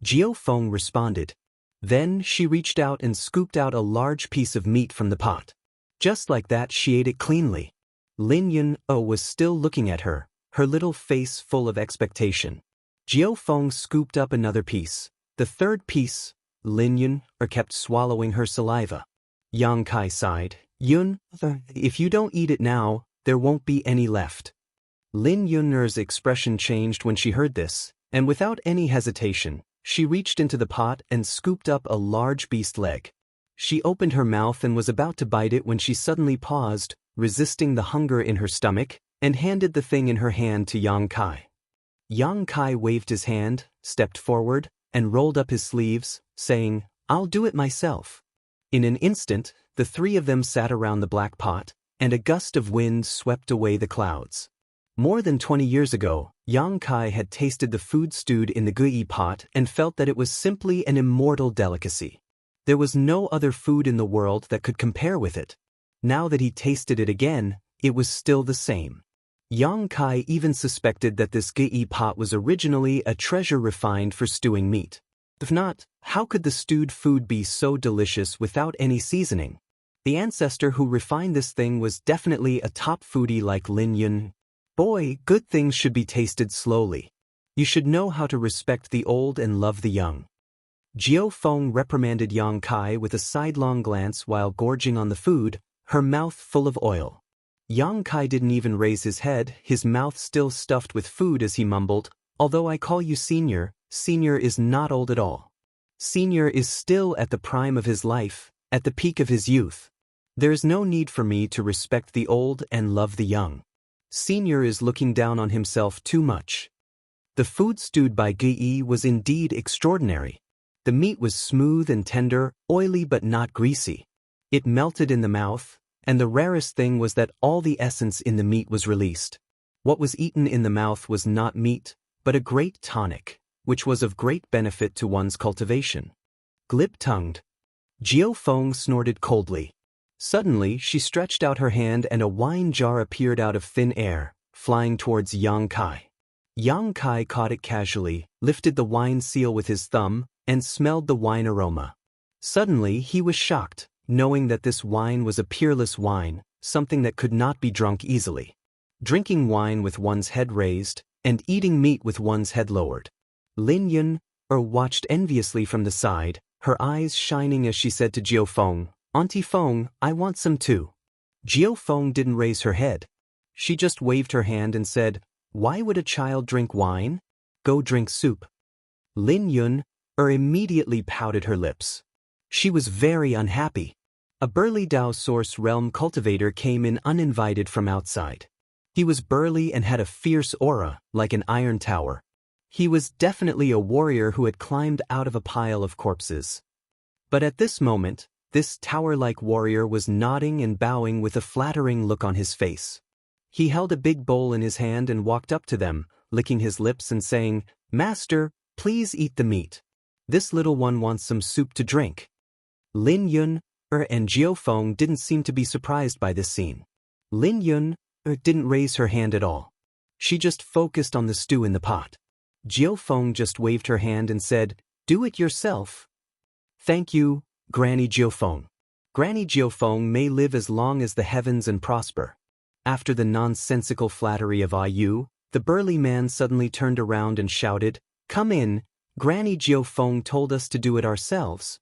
Jianghu responded. Then she reached out and scooped out a large piece of meat from the pot. Just like that, she ate it cleanly. Lin Yun was still looking at her, her little face full of expectation. Jianghu scooped up another piece. The third piece, Lin Yun kept swallowing her saliva. Yang Kai sighed. "Yun, if you don't eat it now, there won't be any left." Lin Yun's expression changed when she heard this, and without any hesitation, she reached into the pot and scooped up a large beast leg. She opened her mouth and was about to bite it when she suddenly paused, resisting the hunger in her stomach, and handed the thing in her hand to Yang Kai. Yang Kai waved his hand, stepped forward, and rolled up his sleeves, saying, "I'll do it myself." In an instant, the three of them sat around the black pot, and a gust of wind swept away the clouds. More than 20 years ago, Yang Kai had tasted the food stewed in the gui pot and felt that it was simply an immortal delicacy. There was no other food in the world that could compare with it. Now that he tasted it again, it was still the same. Yang Kai even suspected that this gui pot was originally a treasure refined for stewing meat. If not, how could the stewed food be so delicious without any seasoning? The ancestor who refined this thing was definitely a top foodie like Lin Yun. Boy, good things should be tasted slowly. You should know how to respect the old and love the young. Jiao Feng reprimanded Yang Kai with a sidelong glance while gorging on the food, her mouth full of oil. Yang Kai didn't even raise his head, his mouth still stuffed with food as he mumbled, "Although I call you senior, senior is not old at all. Senior is still at the prime of his life, at the peak of his youth. There is no need for me to respect the old and love the young. Senior is looking down on himself too much." The food stewed by Gui was indeed extraordinary. The meat was smooth and tender, oily but not greasy. It melted in the mouth, and the rarest thing was that all the essence in the meat was released. What was eaten in the mouth was not meat, but a great tonic, which was of great benefit to one's cultivation. Glib-tongued, Jiao Feng snorted coldly. Suddenly, she stretched out her hand and a wine jar appeared out of thin air, flying towards Yang Kai. Yang Kai caught it casually, lifted the wine seal with his thumb, and smelled the wine aroma. Suddenly, he was shocked, knowing that this wine was a peerless wine, something that could not be drunk easily. Drinking wine with one's head raised, and eating meat with one's head lowered. Lin Yun watched enviously from the side, her eyes shining as she said to Jiao Feng, "Auntie Feng, I want some too." Jiao Feng didn't raise her head. She just waved her hand and said, "Why would a child drink wine? Go drink soup." Lin Yun immediately pouted her lips. She was very unhappy. A burly Dao Source Realm cultivator came in uninvited from outside. He was burly and had a fierce aura, like an iron tower. He was definitely a warrior who had climbed out of a pile of corpses. But at this moment, this tower-like warrior was nodding and bowing with a flattering look on his face. He held a big bowl in his hand and walked up to them, licking his lips and saying, "Master, please eat the meat. This little one wants some soup to drink." Lin Yun and Jiao Feng didn't seem to be surprised by this scene. Lin Yun didn't raise her hand at all. She just focused on the stew in the pot. Jiao Feng just waved her hand and said, "Do it yourself." "Thank you, Granny Jiao Feng. Granny Jiao Feng may live as long as the heavens and prosper." After the nonsensical flattery of Yu, the burly man suddenly turned around and shouted, "Come in, Granny Jiao Feng told us to do it ourselves."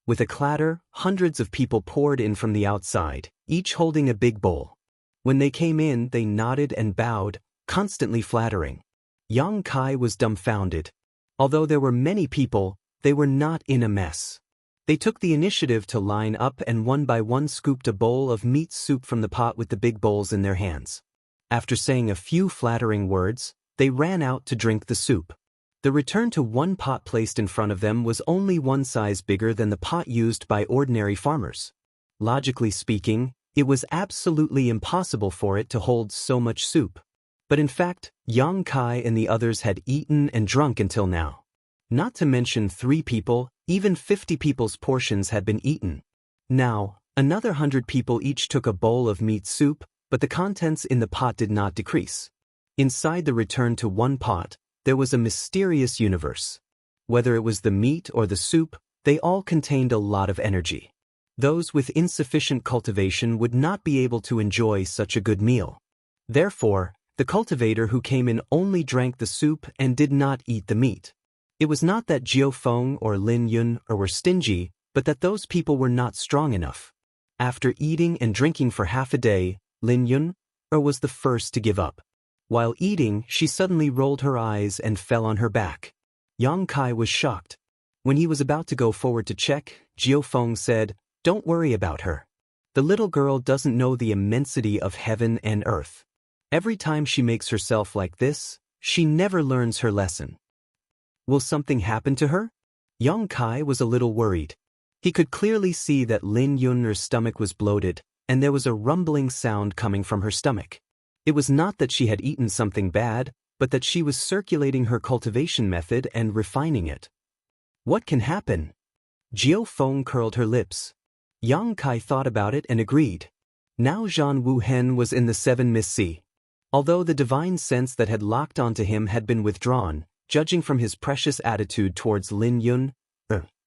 With a clatter, hundreds of people poured in from the outside, each holding a big bowl. When they came in, they nodded and bowed, constantly flattering. Yang Kai was dumbfounded. Although there were many people, they were not in a mess. They took the initiative to line up and one by one scooped a bowl of meat soup from the pot with the big bowls in their hands. After saying a few flattering words, they ran out to drink the soup. The return to one pot placed in front of them was only one size bigger than the pot used by ordinary farmers. Logically speaking, it was absolutely impossible for it to hold so much soup. But in fact, Yang Kai and the others had eaten and drunk until now. Not to mention 3 people, even 50 people's portions had been eaten. Now, another 100 people each took a bowl of meat soup, but the contents in the pot did not decrease. Inside the return to one pot, there was a mysterious universe. Whether it was the meat or the soup, they all contained a lot of energy. Those with insufficient cultivation would not be able to enjoy such a good meal. Therefore, the cultivator who came in only drank the soup and did not eat the meat. It was not that Jiao Feng or Lin Yun were stingy, but that those people were not strong enough. After eating and drinking for half a day, Lin Yun was the first to give up. While eating, she suddenly rolled her eyes and fell on her back. Yang Kai was shocked. When he was about to go forward to check, Jiao Feng said, "Don't worry about her. The little girl doesn't know the immensity of heaven and earth." Every time she makes herself like this, she never learns her lesson. Will something happen to her? Young Kai was a little worried. He could clearly see that Lin Yun's stomach was bloated, and there was a rumbling sound coming from her stomach. It was not that she had eaten something bad, but that she was circulating her cultivation method and refining it. What can happen? Jiao Feng curled her lips. Yang Kai thought about it and agreed. Now Zhan Wu Hen was in the seven Miss Sea. Although the divine sense that had locked onto him had been withdrawn, judging from his precious attitude towards Lin Yun,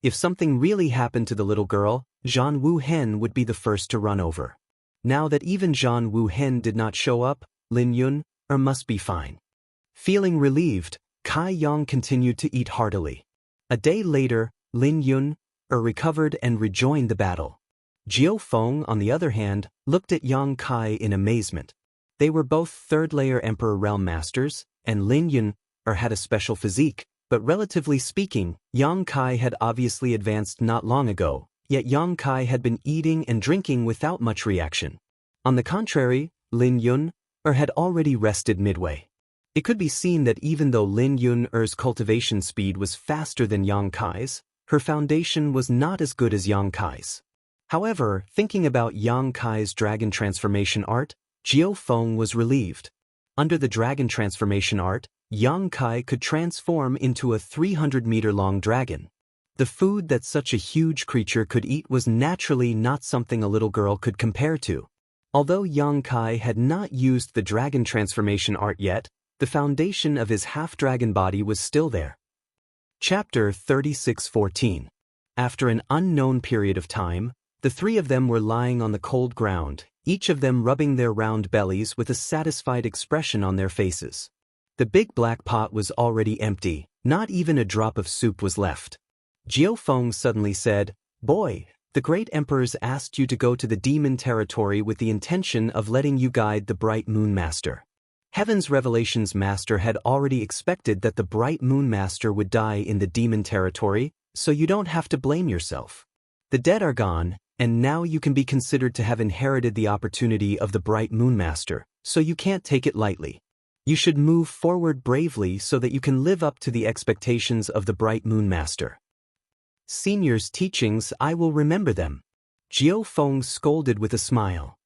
if something really happened to the little girl, Zhan Wu Hen would be the first to run over. Now that even Zhan Wu Hen did not show up, Lin Yun must be fine. Feeling relieved, Kai Yang continued to eat heartily. A day later, Lin Yun recovered and rejoined the battle. Jiao Feng, on the other hand, looked at Yang Kai in amazement. They were both third-layer Emperor Realm Masters, and Lin Yun had a special physique, but relatively speaking, Yang Kai had obviously advanced not long ago, yet Yang Kai had been eating and drinking without much reaction. On the contrary, Lin Yun had already rested midway. It could be seen that even though Lin Yun's cultivation speed was faster than Yang Kai's, her foundation was not as good as Yang Kai's. However, thinking about Yang Kai's dragon transformation art, Jiao Feng was relieved. Under the dragon transformation art, Yang Kai could transform into a 300-meter-long dragon. The food that such a huge creature could eat was naturally not something a little girl could compare to. Although Yang Kai had not used the dragon transformation art yet, the foundation of his half-dragon body was still there. Chapter 36:14. After an unknown period of time, the three of them were lying on the cold ground, each of them rubbing their round bellies with a satisfied expression on their faces. The big black pot was already empty, not even a drop of soup was left. Jiao Feng suddenly said, "Boy, the great emperors asked you to go to the demon territory with the intention of letting you guide the Bright Moon Master." Heaven's Revelations Master had already expected that the Bright Moon Master would die in the demon territory, so you don't have to blame yourself. The dead are gone, and now you can be considered to have inherited the opportunity of the Bright Moon Master, so you can't take it lightly. You should move forward bravely so that you can live up to the expectations of the Bright Moon Master. Senior's teachings, I will remember them. Jiao Feng scolded with a smile.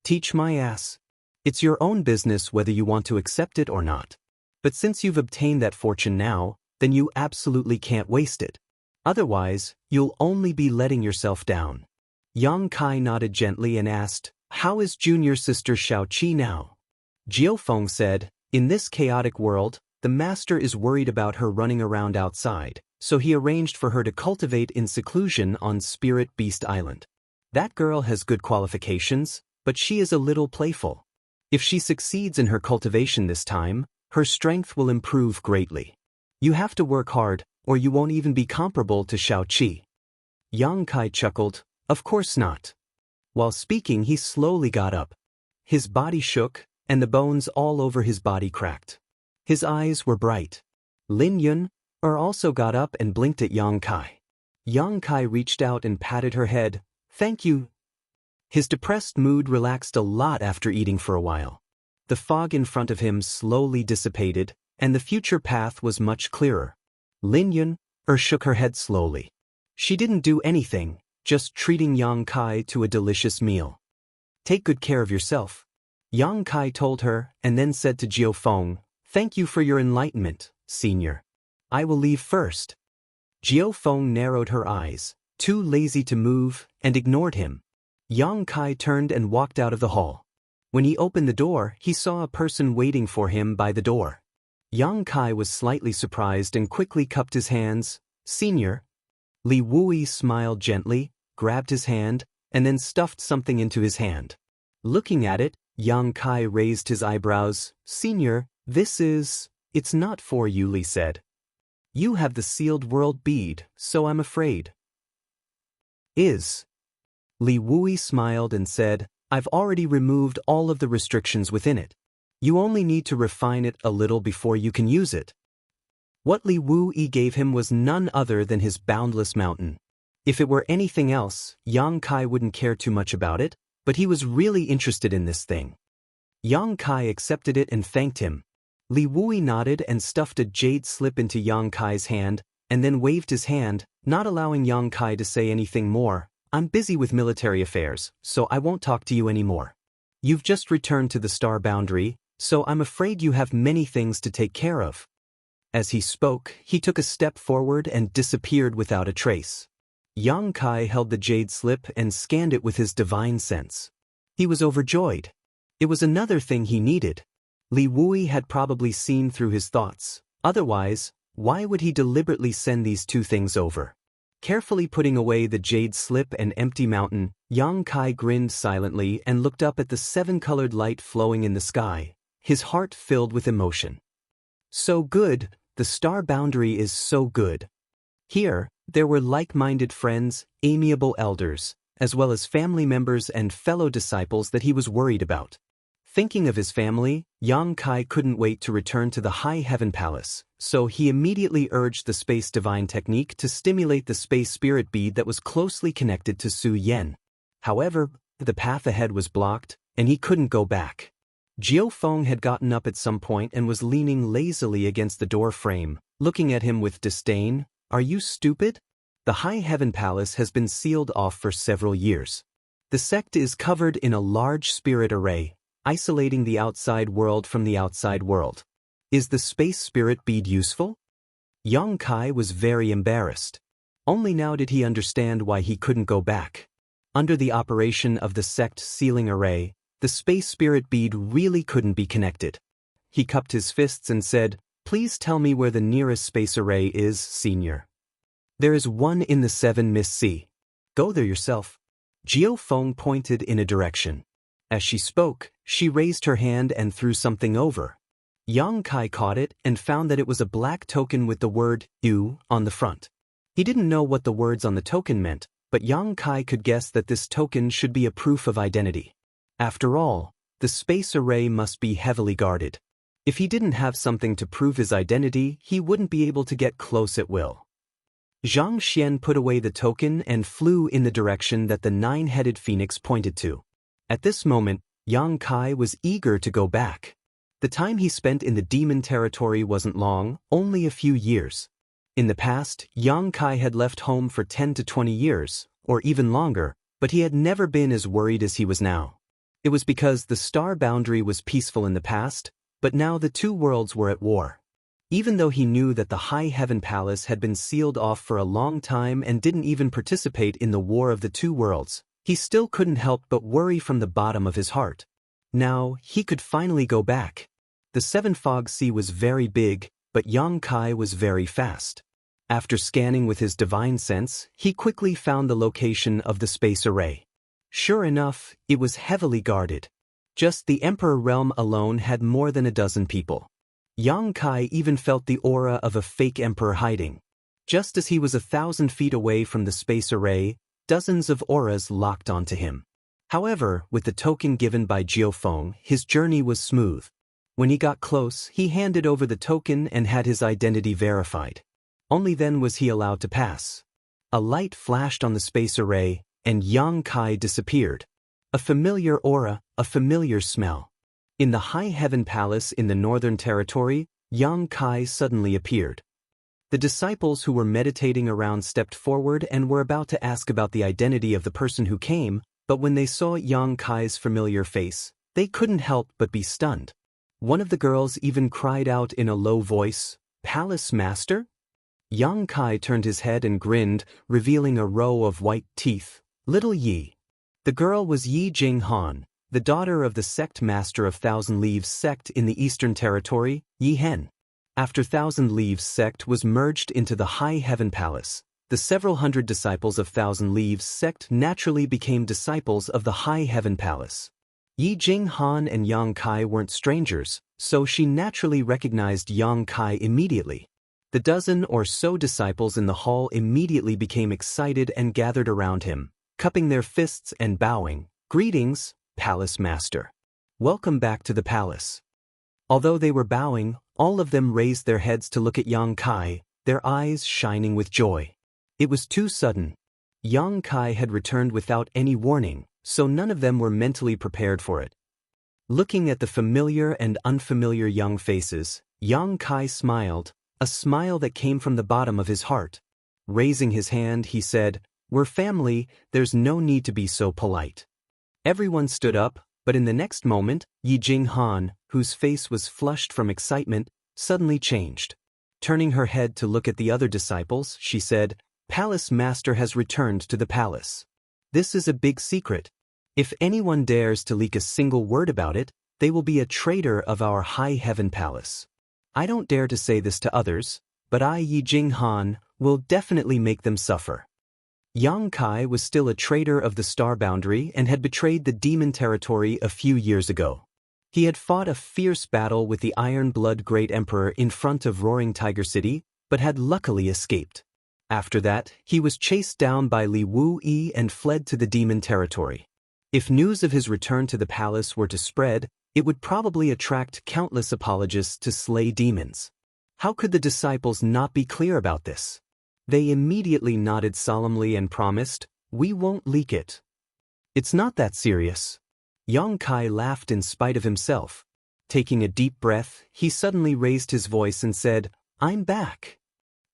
Teach my ass. It's your own business whether you want to accept it or not. But since you've obtained that fortune now, then you absolutely can't waste it. Otherwise, you'll only be letting yourself down. Yang Kai nodded gently and asked, "How is junior sister Xiaoqi now?" Jiao Feng said, "In this chaotic world, the master is worried about her running around outside, so he arranged for her to cultivate in seclusion on Spirit Beast Island. That girl has good qualifications, but she is a little playful. If she succeeds in her cultivation this time, her strength will improve greatly. You have to work hard, or you won't even be comparable to Xiaoqi." Yang Kai chuckled, "Of course not." While speaking, he slowly got up. His body shook, and the bones all over his body cracked. His eyes were bright. Lin Yun also got up and blinked at Yang Kai. Yang Kai reached out and patted her head. "Thank you." His depressed mood relaxed a lot after eating for a while. The fog in front of him slowly dissipated, and the future path was much clearer. Lin Yun shook her head slowly. She didn't do anything, just treating Yang Kai to a delicious meal. "Take good care of yourself," Yang Kai told her, and then said to Jiao Feng, "Thank you for your enlightenment, senior. I will leave first." Jiao Feng narrowed her eyes, too lazy to move, and ignored him. Yang Kai turned and walked out of the hall. When he opened the door, he saw a person waiting for him by the door. Yang Kai was slightly surprised and quickly cupped his hands. "Senior." Li Wui smiled gently, grabbed his hand, and then stuffed something into his hand. Looking at it, Yang Kai raised his eyebrows. "Senior, it's not for you," Li said. "You have the sealed world bead, so I'm afraid." Li Wui smiled and said, "I've already removed all of the restrictions within it. You only need to refine it a little before you can use it." What Li Wui gave him was none other than his boundless mountain. If it were anything else, Yang Kai wouldn't care too much about it, but he was really interested in this thing. Yang Kai accepted it and thanked him. Li Wui nodded and stuffed a jade slip into Yang Kai's hand, and then waved his hand, not allowing Yang Kai to say anything more. I'm busy with military affairs, so I won't talk to you anymore. You've just returned to the star boundary, so I'm afraid you have many things to take care of. As he spoke, he took a step forward and disappeared without a trace. Yang Kai held the jade slip and scanned it with his divine sense. He was overjoyed. It was another thing he needed. Li Wui had probably seen through his thoughts. Otherwise, why would he deliberately send these two things over? Carefully putting away the jade slip and empty mountain, Yang Kai grinned silently and looked up at the seven-colored light flowing in the sky, his heart filled with emotion. So good, the star boundary is so good. Here, there were like-minded friends, amiable elders, as well as family members and fellow disciples that he was worried about. Thinking of his family, Yang Kai couldn't wait to return to the High Heaven Palace, so he immediately urged the Space Divine Technique to stimulate the Space Spirit Bead that was closely connected to Su Yen. However, the path ahead was blocked, and he couldn't go back. Jiao Feng had gotten up at some point and was leaning lazily against the door frame, looking at him with disdain. Are you stupid? The High Heaven Palace has been sealed off for several years. The sect is covered in a large spirit array, isolating the outside world from the outside world. Is the space spirit bead useful? Yang Kai was very embarrassed. Only now did he understand why he couldn't go back. Under the operation of the sect sealing array, the space spirit bead really couldn't be connected. He cupped his fists and said, "Please tell me where the nearest space array is, Senior." "There is one in the 7 Miss Sea. Go there yourself." Jiao Feng pointed in a direction. As she spoke, she raised her hand and threw something over. Yang Kai caught it and found that it was a black token with the word "you" on the front. He didn't know what the words on the token meant, but Yang Kai could guess that this token should be a proof of identity. After all, the space array must be heavily guarded. If he didn't have something to prove his identity, he wouldn't be able to get close at will. Zhang Xian put away the token and flew in the direction that the 9-headed phoenix pointed to. At this moment, Yang Kai was eager to go back. The time he spent in the demon territory wasn't long, only a few years. In the past, Yang Kai had left home for 10 to 20 years, or even longer, but he had never been as worried as he was now. It was because the star boundary was peaceful in the past, but now the two worlds were at war. Even though he knew that the High Heaven Palace had been sealed off for a long time and didn't even participate in the war of the two worlds, he still couldn't help but worry from the bottom of his heart. Now, he could finally go back. The 7 Fog Sea was very big, but Yang Kai was very fast. After scanning with his divine sense, he quickly found the location of the space array. Sure enough, it was heavily guarded. Just the Emperor Realm alone had more than a dozen people. Yang Kai even felt the aura of a fake emperor hiding. Just as he was 1,000 feet away from the space array, dozens of auras locked onto him. However, with the token given by Jiao Feng, his journey was smooth. When he got close, he handed over the token and had his identity verified. Only then was he allowed to pass. A light flashed on the space array, and Yang Kai disappeared. A familiar aura, a familiar smell. In the High Heaven Palace in the Northern Territory, Yang Kai suddenly appeared. The disciples who were meditating around stepped forward and were about to ask about the identity of the person who came, but when they saw Yang Kai's familiar face, they couldn't help but be stunned. One of the girls even cried out in a low voice, "Palace Master?" Yang Kai turned his head and grinned, revealing a row of white teeth. "Little Yi." The girl was Yi Jinghan, the daughter of the sect master of Thousand Leaves sect in the Eastern Territory, Yi Hen. After Thousand Leaves sect was merged into the High Heaven Palace, the several hundred disciples of Thousand Leaves sect naturally became disciples of the High Heaven Palace. Yi Jinghan and Yang Kai weren't strangers, so she naturally recognized Yang Kai immediately. The dozen or so disciples in the hall immediately became excited and gathered around him, cupping their fists and bowing. "Greetings, Palace Master. Welcome back to the palace." Although they were bowing, all of them raised their heads to look at Yang Kai, their eyes shining with joy. It was too sudden. Yang Kai had returned without any warning, so none of them were mentally prepared for it. Looking at the familiar and unfamiliar young faces, Yang Kai smiled, a smile that came from the bottom of his heart. Raising his hand, he said, "We're family, there's no need to be so polite." Everyone stood up, but in the next moment, Yi Jinghan, whose face was flushed from excitement, suddenly changed. Turning her head to look at the other disciples, she said, "Palace Master has returned to the palace. This is a big secret. If anyone dares to leak a single word about it, they will be a traitor of our High Heaven Palace. I don't dare to say this to others, but I, Yi Jinghan, will definitely make them suffer." Yang Kai was still a traitor of the Star Boundary and had betrayed the demon territory a few years ago. He had fought a fierce battle with the Iron Blood Great Emperor in front of Roaring Tiger City, but had luckily escaped. After that, he was chased down by Li Wu-yi and fled to the demon territory. If news of his return to the palace were to spread, it would probably attract countless apologists to slay demons. How could the disciples not be clear about this? They immediately nodded solemnly and promised, "We won't leak it." "It's not that serious." Yang Kai laughed in spite of himself. Taking a deep breath, he suddenly raised his voice and said, "I'm back."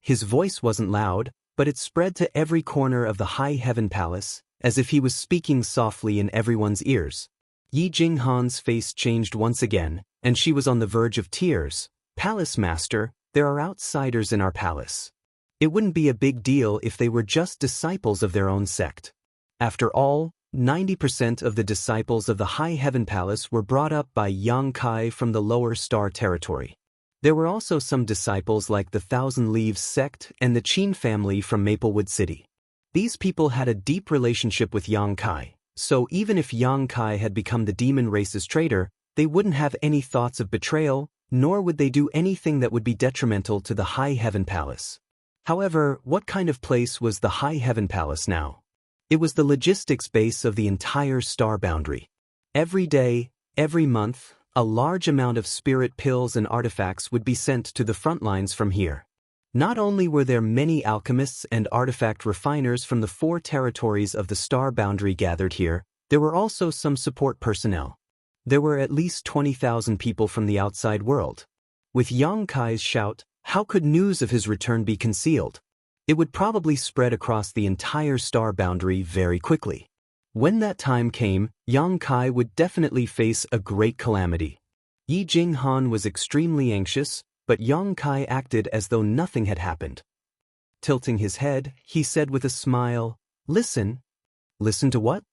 His voice wasn't loud, but it spread to every corner of the High Heaven Palace, as if he was speaking softly in everyone's ears. Yi Jinghan's face changed once again, and she was on the verge of tears. "Palace Master, there are outsiders in our palace. It wouldn't be a big deal if they were just disciples of their own sect. After all, 90% of the disciples of the High Heaven Palace were brought up by Yang Kai from the Lower Star Territory. There were also some disciples like the Thousand Leaves sect and the Qin family from Maplewood City. These people had a deep relationship with Yang Kai, so even if Yang Kai had become the demon race's traitor, they wouldn't have any thoughts of betrayal, nor would they do anything that would be detrimental to the High Heaven Palace. However, what kind of place was the High Heaven Palace now? It was the logistics base of the entire Star Boundary. Every day, every month, a large amount of spirit pills and artifacts would be sent to the front lines from here. Not only were there many alchemists and artifact refiners from the 4 territories of the Star Boundary gathered here, there were also some support personnel. There were at least 20,000 people from the outside world. With Yang Kai's shout, how could news of his return be concealed? It would probably spread across the entire Star Boundary very quickly. When that time came, Yang Kai would definitely face a great calamity. Yi Jinghan was extremely anxious, but Yang Kai acted as though nothing had happened. Tilting his head, he said with a smile, "Listen." "Listen to what?"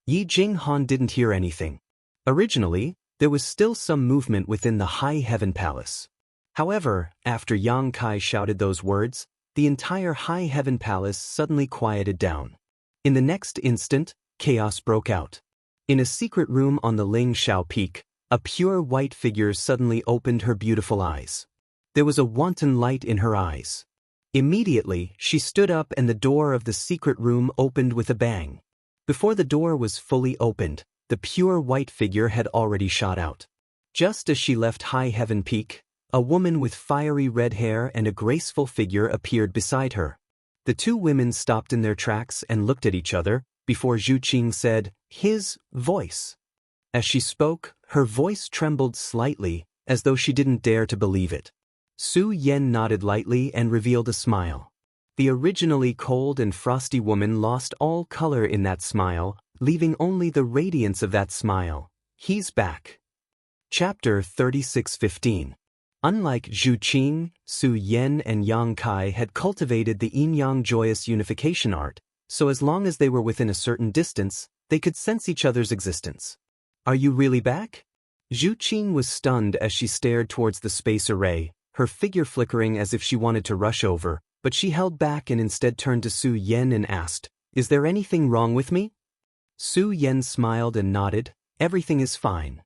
Yi Jinghan didn't hear anything. Originally, there was still some movement within the High Heaven Palace. However, after Yang Kai shouted those words, the entire High Heaven Palace suddenly quieted down. In the next instant, chaos broke out. In a secret room on the Ling Shao Peak, a pure white figure suddenly opened her beautiful eyes. There was a wanton light in her eyes. Immediately, she stood up and the door of the secret room opened with a bang. Before the door was fully opened, the pure white figure had already shot out. Just as she left High Heaven Peak, a woman with fiery red hair and a graceful figure appeared beside her. The two women stopped in their tracks and looked at each other, before Zhu Qing said, "His voice." As she spoke, her voice trembled slightly, as though she didn't dare to believe it. Su Yen nodded lightly and revealed a smile. The originally cold and frosty woman lost all color in that smile, leaving only the radiance of that smile. "He's back." Chapter 36:15. Unlike Zhu Qing, Su Yen and Yang Kai had cultivated the yin-yang joyous unification art, so as long as they were within a certain distance, they could sense each other's existence. "Are you really back?" Zhu Qing was stunned as she stared towards the space array, her figure flickering as if she wanted to rush over, but she held back and instead turned to Su Yen and asked, "Is there anything wrong with me?" Su Yen smiled and nodded, "Everything is fine."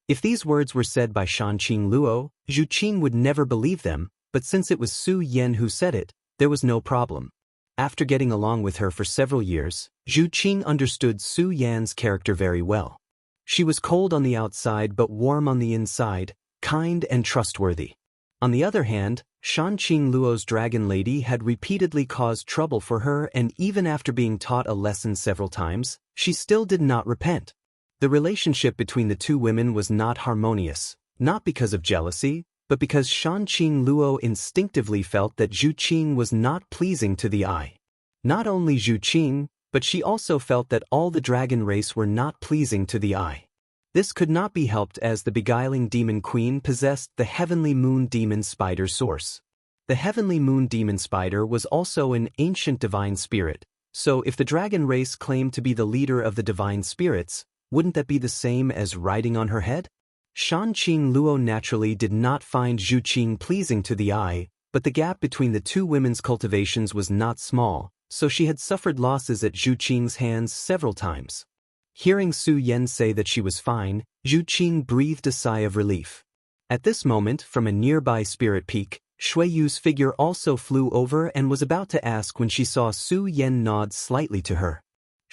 If these words were said by Shanqing Luo, Zhu Qing would never believe them, but since it was Su Yen who said it, there was no problem. After getting along with her for several years, Zhu Qing understood Su Yan's character very well. She was cold on the outside but warm on the inside, kind and trustworthy. On the other hand, Shanqing Luo's dragon lady had repeatedly caused trouble for her, and even after being taught a lesson several times, she still did not repent. The relationship between the two women was not harmonious, not because of jealousy, but because Shanqing Luo instinctively felt that Zhu Qing was not pleasing to the eye. Not only Zhu Qing, but she also felt that all the dragon race were not pleasing to the eye. This could not be helped as the beguiling demon queen possessed the heavenly moon demon spider source. The heavenly moon demon spider was also an ancient divine spirit, so if the dragon race claimed to be the leader of the divine spirits, wouldn't that be the same as riding on her head? Shanqing Luo naturally did not find Zhu Qing pleasing to the eye, but the gap between the two women's cultivations was not small, so she had suffered losses at Zhu Qing's hands several times. Hearing Su Yan say that she was fine, Zhu Qing breathed a sigh of relief. At this moment, from a nearby spirit peak, Shui Yu's figure also flew over and was about to ask when she saw Su Yan nod slightly to her.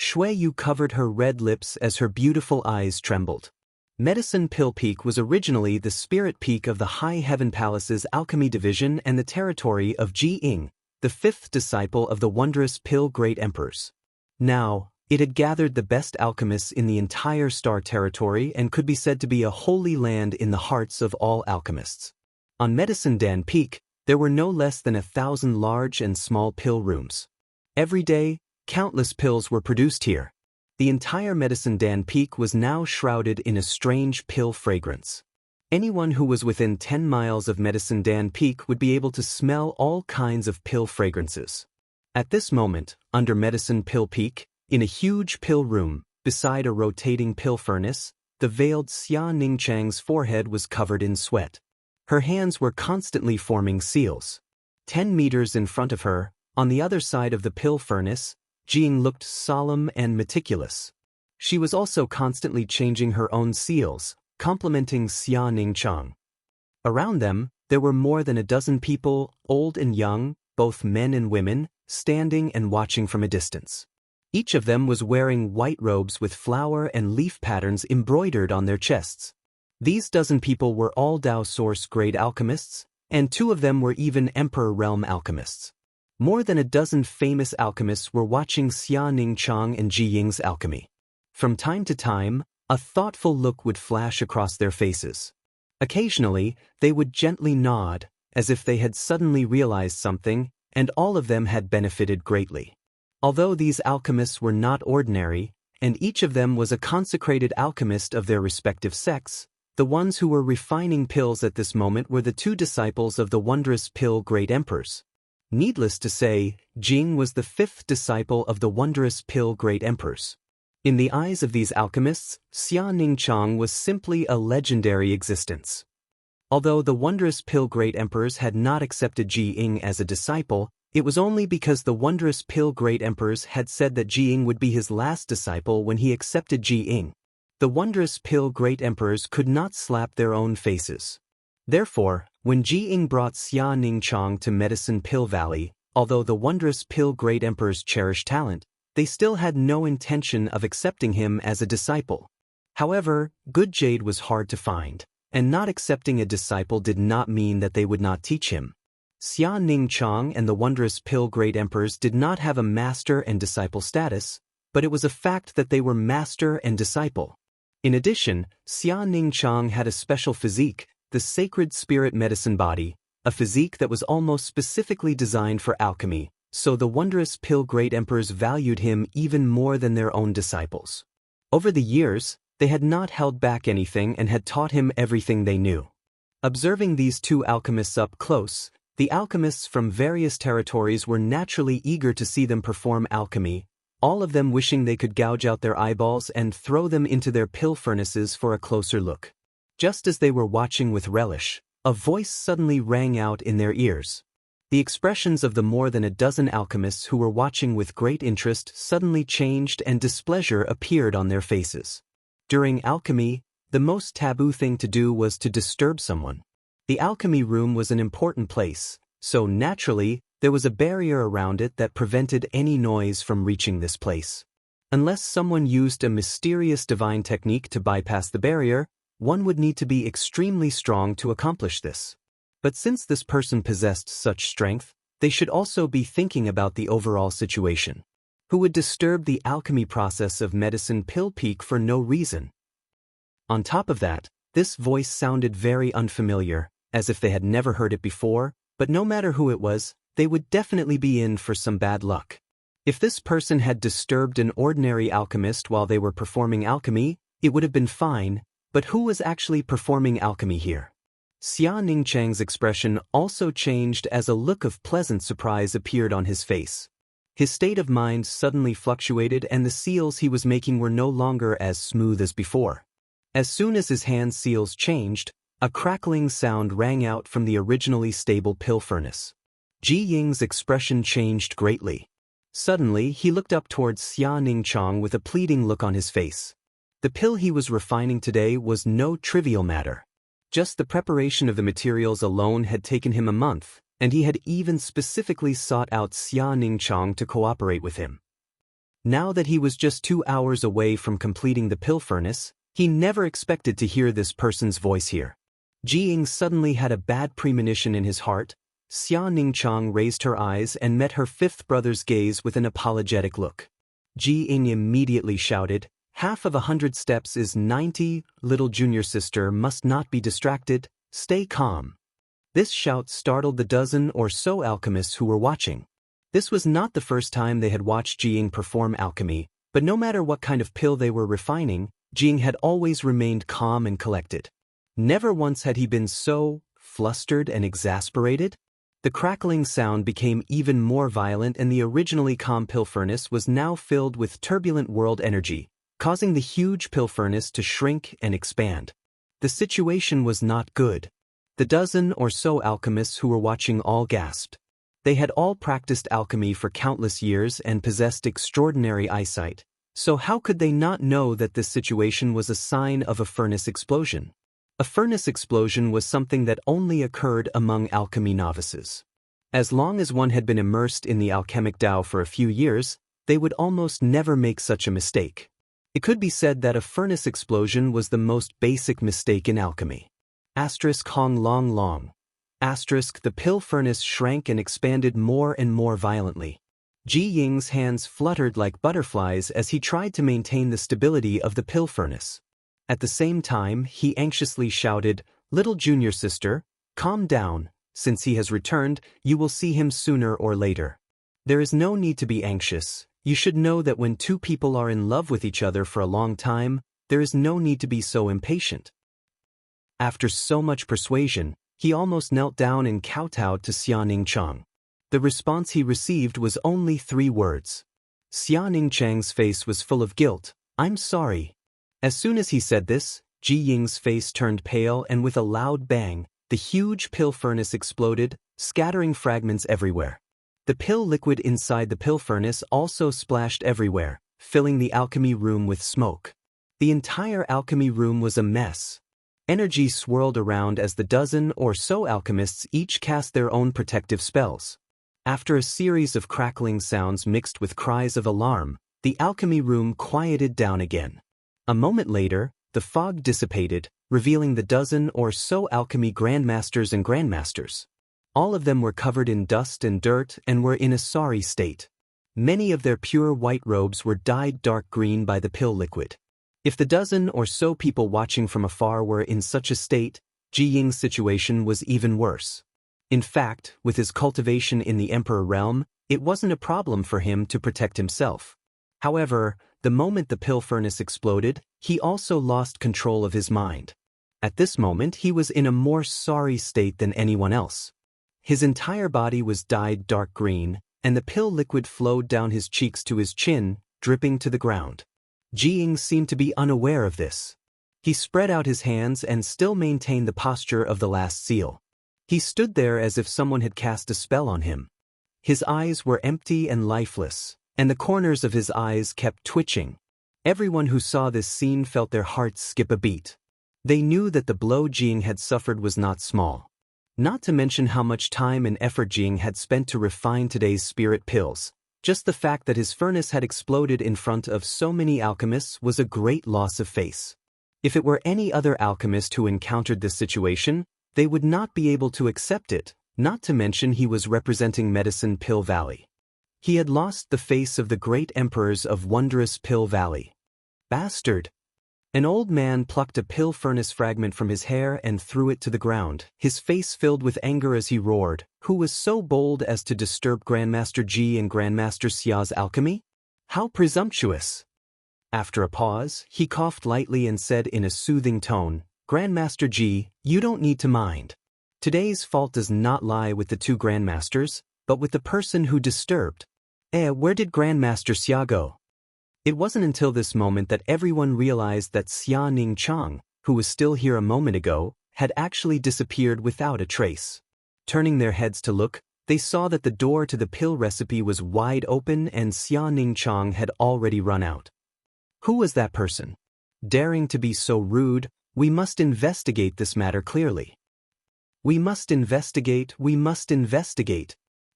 Shui Yu covered her red lips as her beautiful eyes trembled. Medicine Pill Peak was originally the spirit peak of the High Heaven Palace's alchemy division and the territory of Ji Ying, the fifth disciple of the wondrous Pill Great Emperors. Now, it had gathered the best alchemists in the entire star territory and could be said to be a holy land in the hearts of all alchemists. On Medicine Dan Peak, there were no less than 1,000 large and small pill rooms. Every day, countless pills were produced here. The entire Medicine Dan Peak was now shrouded in a strange pill fragrance. Anyone who was within 10 miles of Medicine Dan Peak would be able to smell all kinds of pill fragrances. At this moment, under Medicine Pill Peak, in a huge pill room, beside a rotating pill furnace, the veiled Xia Ningchang's forehead was covered in sweat. Her hands were constantly forming seals. 10 meters in front of her, on the other side of the pill furnace, Jing looked solemn and meticulous. She was also constantly changing her own seals, complimenting Xia Ningchang. Around them, there were more than a dozen people, old and young, both men and women, standing and watching from a distance. Each of them was wearing white robes with flower and leaf patterns embroidered on their chests. These dozen people were all Dao Source grade alchemists, and 2 of them were even Emperor Realm alchemists. More than a dozen famous alchemists were watching Xia Ningchang and Ji Ying's alchemy. From time to time, a thoughtful look would flash across their faces. Occasionally, they would gently nod, as if they had suddenly realized something, and all of them had benefited greatly. Although these alchemists were not ordinary, and each of them was a consecrated alchemist of their respective sects, the ones who were refining pills at this moment were the 2 disciples of the wondrous Pill Great Emperors. Needless to say, Jing was the 5th disciple of the wondrous Pill Great Emperors. In the eyes of these alchemists, Xia Ningchang was simply a legendary existence. Although the wondrous Pill Great Emperors had not accepted Ji Ying as a disciple, it was only because the wondrous Pill Great Emperors had said that Ji Ying would be his last disciple when he accepted Ji Ying. The wondrous Pill Great Emperors could not slap their own faces. Therefore, when Ji Ying brought Xia Ningchang to Medicine Pill Valley, although the wondrous Pill Great Emperors cherished talent, they still had no intention of accepting him as a disciple. However, good jade was hard to find, and not accepting a disciple did not mean that they would not teach him. Xia Ningchang and the wondrous Pill Great Emperors did not have a master and disciple status, but it was a fact that they were master and disciple. In addition, Xia Ningchang had a special physique, the sacred spirit medicine body, a physique that was almost specifically designed for alchemy, so the wondrous Pill Great Emperors valued him even more than their own disciples. Over the years, they had not held back anything and had taught him everything they knew. Observing these 2 alchemists up close, the alchemists from various territories were naturally eager to see them perform alchemy, all of them wishing they could gouge out their eyeballs and throw them into their pill furnaces for a closer look. Just as they were watching with relish, a voice suddenly rang out in their ears. The expressions of the more than a dozen alchemists who were watching with great interest suddenly changed and displeasure appeared on their faces. During alchemy, the most taboo thing to do was to disturb someone. The alchemy room was an important place, so naturally, there was a barrier around it that prevented any noise from reaching this place. Unless someone used a mysterious divine technique to bypass the barrier, one would need to be extremely strong to accomplish this. But since this person possessed such strength, they should also be thinking about the overall situation. Who would disturb the alchemy process of Medicine Pill Peak for no reason, On top of that, this voice sounded very unfamiliar, as if they had never heard it before, but no matter who it was, they would definitely be in for some bad luck. If this person had disturbed an ordinary alchemist while they were performing alchemy, it would have been fine, but who was actually performing alchemy here? Xia Ningchang's expression also changed as a look of pleasant surprise appeared on his face. His state of mind suddenly fluctuated and the seals he was making were no longer as smooth as before. As soon as his hand seals changed, a crackling sound rang out from the originally stable pill furnace. Ji Ying's expression changed greatly. Suddenly, he looked up towards Xia Ningchang with a pleading look on his face. The pill he was refining today was no trivial matter. Just the preparation of the materials alone had taken him a month, and he had even specifically sought out Xia Ningchang to cooperate with him. Now that he was just 2 hours away from completing the pill furnace, he never expected to hear this person's voice here. Ji Ying suddenly had a bad premonition in his heart. Xia Ningchang raised her eyes and met her fifth brother's gaze with an apologetic look. Ji Ying immediately shouted, "Half of 100 steps is 90, little junior sister must not be distracted, stay calm." This shout startled the dozen or so alchemists who were watching. This was not the first time they had watched Ji Ying perform alchemy, but no matter what kind of pill they were refining, Ji Ying had always remained calm and collected. Never once had he been so flustered and exasperated. The crackling sound became even more violent and the originally calm pill furnace was now filled with turbulent world energy, causing the huge pill furnace to shrink and expand. The situation was not good. The dozen or so alchemists who were watching all gasped. They had all practiced alchemy for countless years and possessed extraordinary eyesight, so how could they not know that this situation was a sign of a furnace explosion? A furnace explosion was something that only occurred among alchemy novices. As long as one had been immersed in the alchemic Tao for a few years, they would almost never make such a mistake. It could be said that a furnace explosion was the most basic mistake in alchemy. Hong long long. The pill furnace shrank and expanded more and more violently. Ji Ying's hands fluttered like butterflies as he tried to maintain the stability of the pill furnace. At the same time, he anxiously shouted, "Little junior sister, calm down. Since he has returned, you will see him sooner or later. There is no need to be anxious. You should know that when two people are in love with each other for a long time, there is no need to be so impatient." After so much persuasion, he almost knelt down and kowtowed to Xia Ningchang. The response he received was only 3 words. Xia Ningchang's face was full of guilt. "I'm sorry." As soon as he said this, Ji Ying's face turned pale and with a loud bang, the huge pill furnace exploded, scattering fragments everywhere. The pill liquid inside the pill furnace also splashed everywhere, filling the alchemy room with smoke. The entire alchemy room was a mess. Energy swirled around as the dozen or so alchemists each cast their own protective spells. After a series of crackling sounds mixed with cries of alarm, the alchemy room quieted down again. A moment later, the fog dissipated, revealing the dozen or so alchemy grandmasters and grandmasters. All of them were covered in dust and dirt and were in a sorry state. Many of their pure white robes were dyed dark green by the pill liquid. If the dozen or so people watching from afar were in such a state, Ji Ying's situation was even worse. In fact, with his cultivation in the Emperor realm, it wasn't a problem for him to protect himself. However, the moment the pill furnace exploded, he also lost control of his mind. At this moment he was in a more sorry state than anyone else. His entire body was dyed dark green, and the pill liquid flowed down his cheeks to his chin, dripping to the ground. Ji Ying seemed to be unaware of this. He spread out his hands and still maintained the posture of the last seal. He stood there as if someone had cast a spell on him. His eyes were empty and lifeless, and the corners of his eyes kept twitching. Everyone who saw this scene felt their hearts skip a beat. They knew that the blow Ji Ying had suffered was not small. Not to mention how much time and effort Ji Ying had spent to refine today's spirit pills. Just the fact that his furnace had exploded in front of so many alchemists was a great loss of face. If it were any other alchemist who encountered this situation, they would not be able to accept it, not to mention he was representing Medicine Pill Valley. He had lost the face of the great emperors of wondrous Pill Valley. Bastard! An old man plucked a pill furnace fragment from his hair and threw it to the ground, his face filled with anger as he roared, "Who was so bold as to disturb Grandmaster Ji and Grandmaster Xia's alchemy? How presumptuous!" After a pause, he coughed lightly and said in a soothing tone, "Grandmaster Ji, you don't need to mind. Today's fault does not lie with the two Grandmasters, but with the person who disturbed. Where did Grandmaster Xia go?" It wasn't until this moment that everyone realized that Xia Ningchang, who was still here a moment ago, had actually disappeared without a trace. Turning their heads to look, they saw that the door to the pill recipe was wide open and Xia Ningchang had already run out. Who was that person? Daring to be so rude, we must investigate this matter clearly. We must investigate.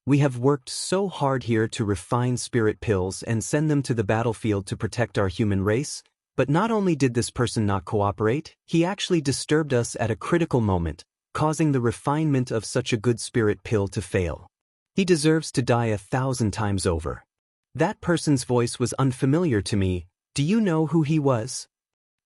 We have worked so hard here to refine spirit pills and send them to the battlefield to protect our human race, but not only did this person not cooperate, he actually disturbed us at a critical moment, causing the refinement of such a good spirit pill to fail. He deserves to die 1,000 times over. That person's voice was unfamiliar to me. Do you know who he was?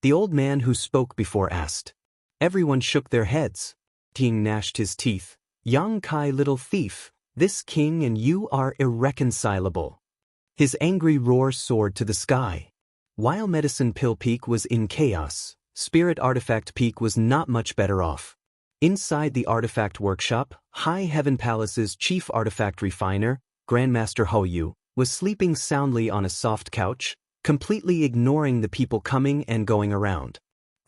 The old man who spoke before asked. Everyone shook their heads. Ting gnashed his teeth. "Yang Kai, little thief. This king and you are irreconcilable." His angry roar soared to the sky. While Medicine Pill Peak was in chaos, Spirit Artifact Peak was not much better off. Inside the Artifact Workshop, High Heaven Palace's chief artifact refiner, Grandmaster Hou, was sleeping soundly on a soft couch, completely ignoring the people coming and going around.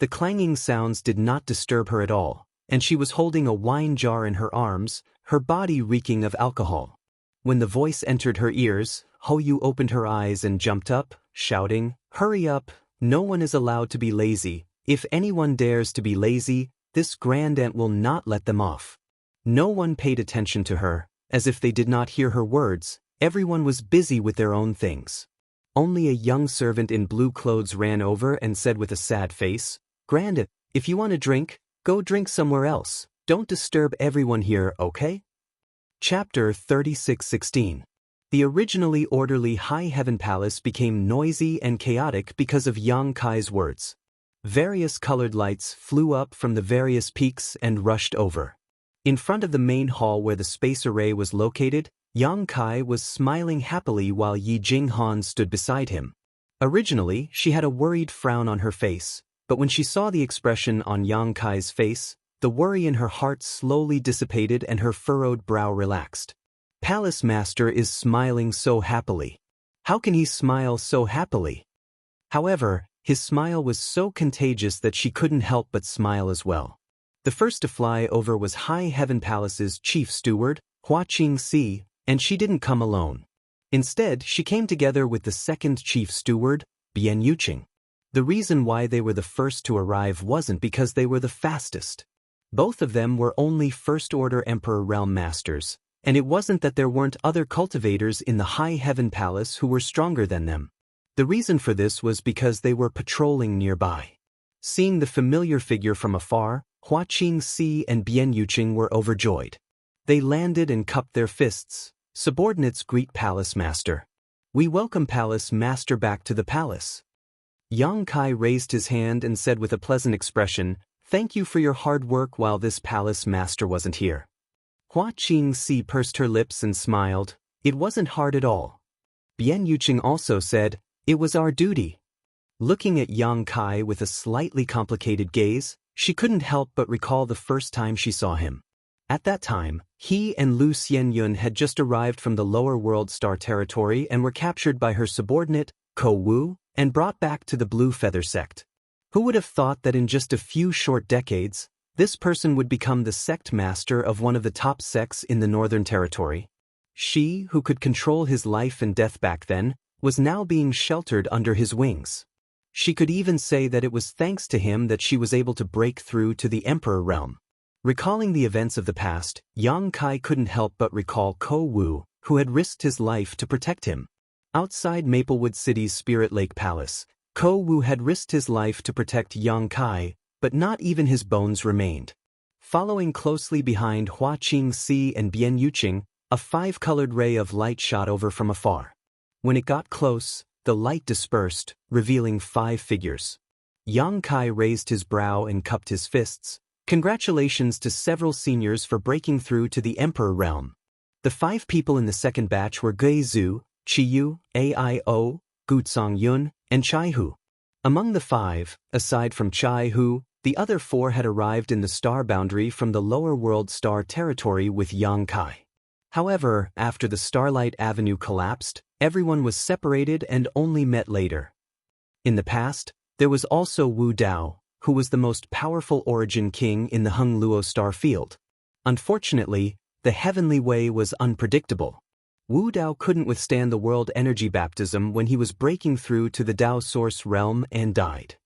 The clanging sounds did not disturb her at all, and she was holding a wine jar in her arms, her body reeking of alcohol. When the voice entered her ears, Hou opened her eyes and jumped up, shouting, "Hurry up, no one is allowed to be lazy. If anyone dares to be lazy, this grand aunt will not let them off." No one paid attention to her, as if they did not hear her words. Everyone was busy with their own things. Only a young servant in blue clothes ran over and said with a sad face, "Grand aunt, if you want a drink, go drink somewhere else. Don't disturb everyone here, okay?" Chapter 36:16. The originally orderly High Heaven Palace became noisy and chaotic because of Yang Kai's words. Various colored lights flew up from the various peaks and rushed over. In front of the main hall where the space array was located, Yang Kai was smiling happily while Yi Jinghan stood beside him. Originally, she had a worried frown on her face, but when she saw the expression on Yang Kai's face, the worry in her heart slowly dissipated and her furrowed brow relaxed. Palace Master is smiling so happily. How can he smile so happily? However, his smile was so contagious that she couldn't help but smile as well. The first to fly over was High Heaven Palace's chief steward, Hua Qingxi, and she didn't come alone. Instead, she came together with the second chief steward, Bian Yuqing. The reason why they were the first to arrive wasn't because they were the fastest. Both of them were only First-Order Emperor Realm Masters, and it wasn't that there weren't other cultivators in the High Heaven Palace who were stronger than them. The reason for this was because they were patrolling nearby. Seeing the familiar figure from afar, Hua Qingxi and Bian Yuqing were overjoyed. They landed and cupped their fists. Subordinates greet Palace Master. "We welcome Palace Master back to the palace." Yang Kai raised his hand and said with a pleasant expression, "Thank you for your hard work while this Palace Master wasn't here." Hua Qingxi pursed her lips and smiled. "It wasn't hard at all." Bian Yuqing also said, "It was our duty." Looking at Yang Kai with a slightly complicated gaze, she couldn't help but recall the first time she saw him. At that time, he and Lu Xianyun had just arrived from the lower world star territory and were captured by her subordinate, Ko Wu, and brought back to the Blue Feather sect. Who would have thought that in just a few short decades, this person would become the sect master of one of the top sects in the Northern Territory? She, who could control his life and death back then, was now being sheltered under his wings. She could even say that it was thanks to him that she was able to break through to the Emperor realm. Recalling the events of the past, Yang Kai couldn't help but recall Ko Wu, who had risked his life to protect him. Outside Maplewood City's Spirit Lake Palace, Ko Wu had risked his life to protect Yang Kai, but not even his bones remained. Following closely behind Hua Qingxi and Bian Yuqing, a five-colored ray of light shot over from afar. When it got close, the light dispersed, revealing 5 figures. Yang Kai raised his brow and cupped his fists. Congratulations to several seniors for breaking through to the Emperor realm. The 5 people in the second batch were Gui Zhu, Qiyu, Aio, Gutsong Yun, and Chai Hu. Among the 5, aside from Chai Hu, the other 4 had arrived in the star boundary from the lower world star territory with Yang Kai. However, after the Starlight Avenue collapsed, everyone was separated and only met later. In the past, there was also Wu Dao, who was the most powerful origin king in the Hung Luo star field. Unfortunately, the heavenly way was unpredictable. Wu Dao couldn't withstand the world energy baptism when he was breaking through to the Dao source realm and died.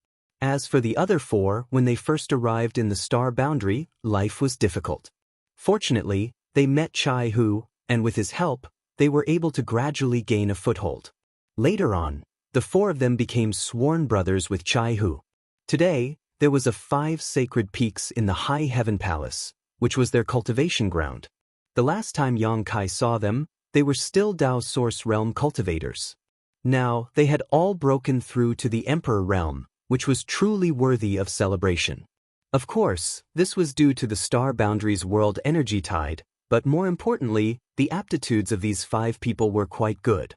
As for the other 4, when they first arrived in the star boundary, life was difficult. Fortunately, they met Chai Hu, and with his help, they were able to gradually gain a foothold. Later on, the 4 of them became sworn brothers with Chai Hu. Today, there was 5 sacred peaks in the High Heaven Palace, which was their cultivation ground. The last time Yang Kai saw them, they were still Dao Source Realm cultivators. Now, they had all broken through to the Emperor realm, which was truly worthy of celebration. Of course, this was due to the star boundary's world energy tide, but more importantly, the aptitudes of these 5 people were quite good.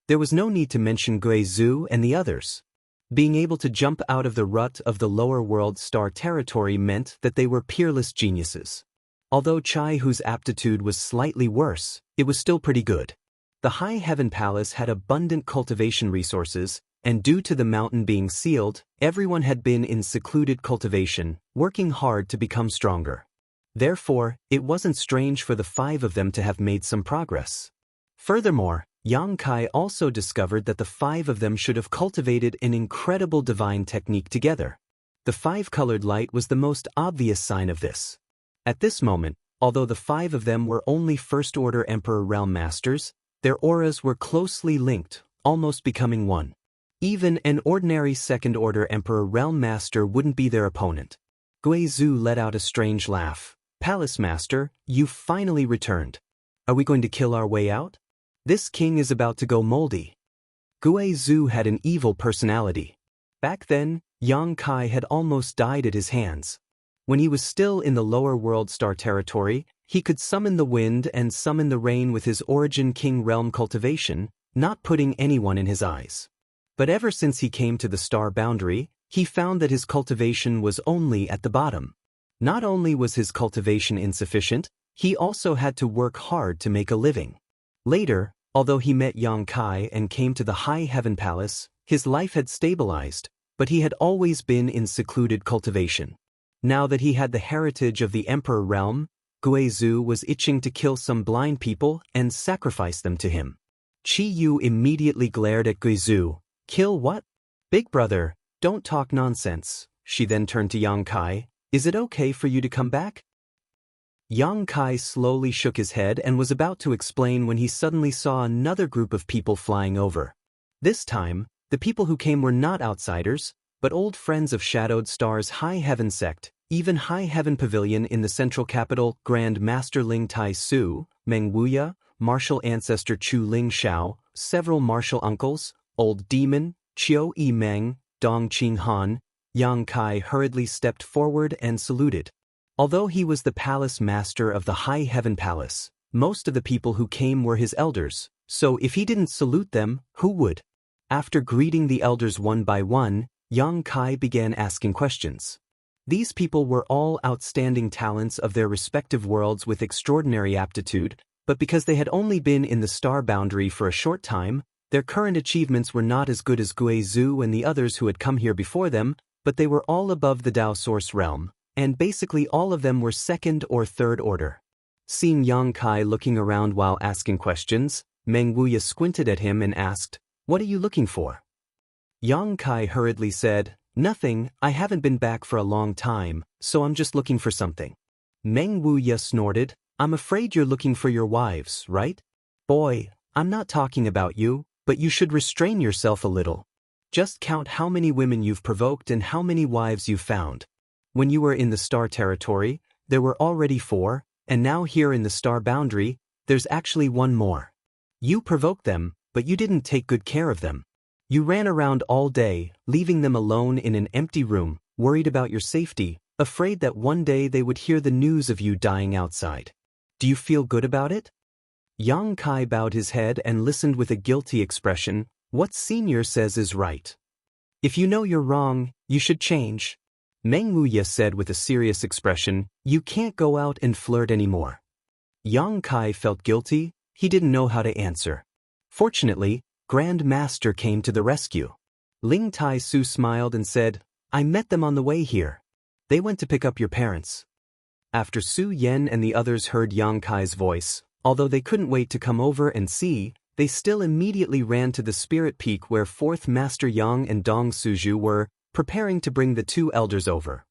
There was no need to mention Gui Zhu and the others. Being able to jump out of the rut of the lower world star territory meant that they were peerless geniuses. Although Chai Hu's aptitude was slightly worse, it was still pretty good. The High Heaven Palace had abundant cultivation resources, and due to the mountain being sealed, everyone had been in secluded cultivation, working hard to become stronger. Therefore, it wasn't strange for the 5 of them to have made some progress. Furthermore, Yang Kai also discovered that the 5 of them should have cultivated an incredible divine technique together. The 5-colored light was the most obvious sign of this. At this moment, although the 5 of them were only First-Order Emperor Realm Masters, their auras were closely linked, almost becoming one. Even an ordinary Second-Order Emperor Realm Master wouldn't be their opponent. Gui Zhu let out a strange laugh. Palace Master, you finally returned. Are we going to kill our way out? This king is about to go moldy. Gui Zhu had an evil personality. Back then, Yang Kai had almost died at his hands. When he was still in the lower world star territory, he could summon the wind and summon the rain with his origin king realm cultivation, not putting anyone in his eyes. But ever since he came to the star boundary, he found that his cultivation was only at the bottom. Not only was his cultivation insufficient, he also had to work hard to make a living. Later, although he met Yang Kai and came to the High Heaven Palace, his life had stabilized, but he had always been in secluded cultivation. Now that he had the heritage of the Emperor realm, Gui Zhu was itching to kill some blind people and sacrifice them to him. Qiyu immediately glared at Gui Zhu. Kill what? Big brother, don't talk nonsense. She then turned to Yang Kai. Is it okay for you to come back? Yang Kai slowly shook his head and was about to explain when he suddenly saw another group of people flying over. This time, the people who came were not outsiders, but old friends of Shadowed Star's High Heaven sect, even High Heaven Pavilion in the central capital, Grand Master Ling Tai Su, Meng Wuya, martial ancestor Chu Ling Xiao, several martial uncles, Old Demon, Chiu Yi Meng, Dong Qing Han. Yang Kai hurriedly stepped forward and saluted. Although he was the palace master of the High Heaven Palace, most of the people who came were his elders, so if he didn't salute them, who would? After greeting the elders one by one, Yang Kai began asking questions. These people were all outstanding talents of their respective worlds with extraordinary aptitude, but because they had only been in the star boundary for a short time, their current achievements were not as good as Gui Zhu and the others who had come here before them, but they were all above the Dao Source realm, and basically all of them were second or third order. Seeing Yang Kai looking around while asking questions, Meng Wuya squinted at him and asked, "What are you looking for?" Yang Kai hurriedly said, "Nothing, I haven't been back for a long time, so I'm just looking for something." Meng Wuya snorted, "I'm afraid you're looking for your wives, right? Boy, I'm not talking about you, but you should restrain yourself a little. Just count how many women you've provoked and how many wives you've found. When you were in the star territory, there were already 4, and now here in the star boundary, there's actually 1 more. You provoked them, but you didn't take good care of them. You ran around all day, leaving them alone in an empty room, worried about your safety, afraid that one day they would hear the news of you dying outside. Do you feel good about it? Yang Kai bowed his head and listened with a guilty expression. What senior says is right. If you know you're wrong, you should change. Meng Wuya said with a serious expression, you can't go out and flirt anymore. Yang Kai felt guilty. He didn't know how to answer. Fortunately, Grand Master came to the rescue. Ling Tai Su smiled and said, I met them on the way here. They went to pick up your parents. After Su Yen and the others heard Yang Kai's voice, although they couldn't wait to come over and see, they still immediately ran to the Spirit Peak where 4th Master Yang and Dong Suju were preparing to bring the two elders over.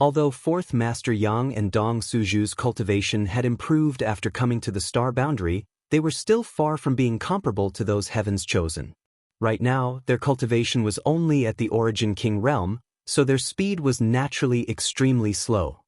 Although 4th Master Yang and Dong Suju's cultivation had improved after coming to the star boundary, they were still far from being comparable to those heavens chosen. Right now, their cultivation was only at the Origin King realm, so their speed was naturally extremely slow.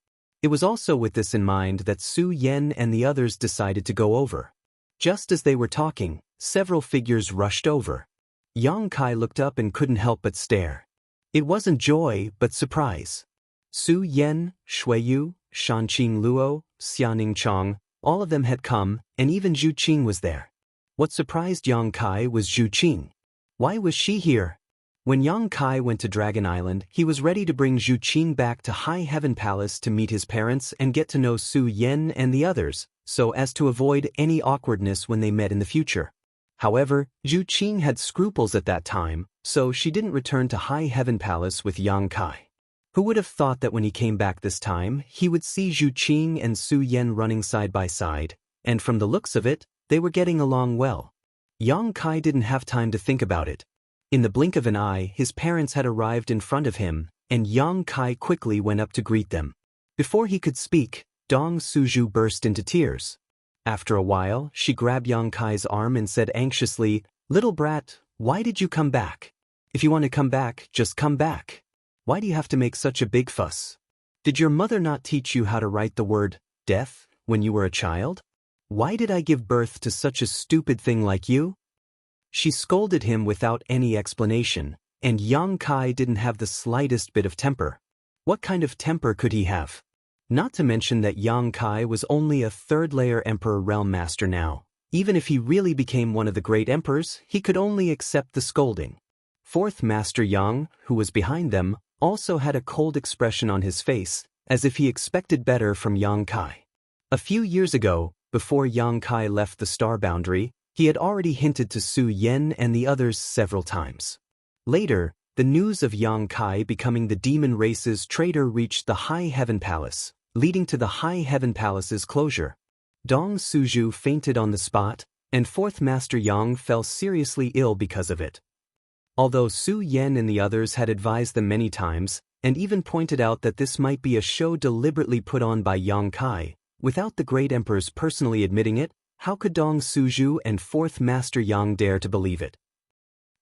It was also with this in mind that Su Yen and the others decided to go over. Just as they were talking, several figures rushed over. Yang Kai looked up and couldn't help but stare. It wasn't joy, but surprise. Su Yen, Shuiyu, Shanqing Luo, Xianing Chong, all of them had come, and even Zhu Qing was there. What surprised Yang Kai was Zhu Qing. Why was she here? When Yang Kai went to Dragon Island, he was ready to bring Zhu Qing back to High Heaven Palace to meet his parents and get to know Su Yen and the others, so as to avoid any awkwardness when they met in the future. However, Zhu Qing had scruples at that time, so she didn't return to High Heaven Palace with Yang Kai. Who would have thought that when he came back this time, he would see Zhu Qing and Su Yen running side by side, and from the looks of it, they were getting along well. Yang Kai didn't have time to think about it. In the blink of an eye, his parents had arrived in front of him, and Yang Kai quickly went up to greet them. Before he could speak, Dong Suju burst into tears. After a while, she grabbed Yang Kai's arm and said anxiously, Little brat, why did you come back? If you want to come back, just come back. Why do you have to make such a big fuss? Did your mother not teach you how to write the word, death, when you were a child? Why did I give birth to such a stupid thing like you? She scolded him without any explanation, and Yang Kai didn't have the slightest bit of temper. What kind of temper could he have? Not to mention that Yang Kai was only a third-layer Emperor Realm Master now. Even if he really became one of the great emperors, he could only accept the scolding. 4th Master Yang, who was behind them, also had a cold expression on his face, as if he expected better from Yang Kai. A few years ago, before Yang Kai left the star boundary, he had already hinted to Su Yen and the others several times. Later, the news of Yang Kai becoming the demon race's traitor reached the High Heaven Palace, leading to the High Heaven Palace's closure. Dong Suju fainted on the spot, and 4th Master Yang fell seriously ill because of it. Although Su Yen and the others had advised them many times, and even pointed out that this might be a show deliberately put on by Yang Kai, without the great emperors personally admitting it, how could Dong Suju and 4th Master Yang dare to believe it?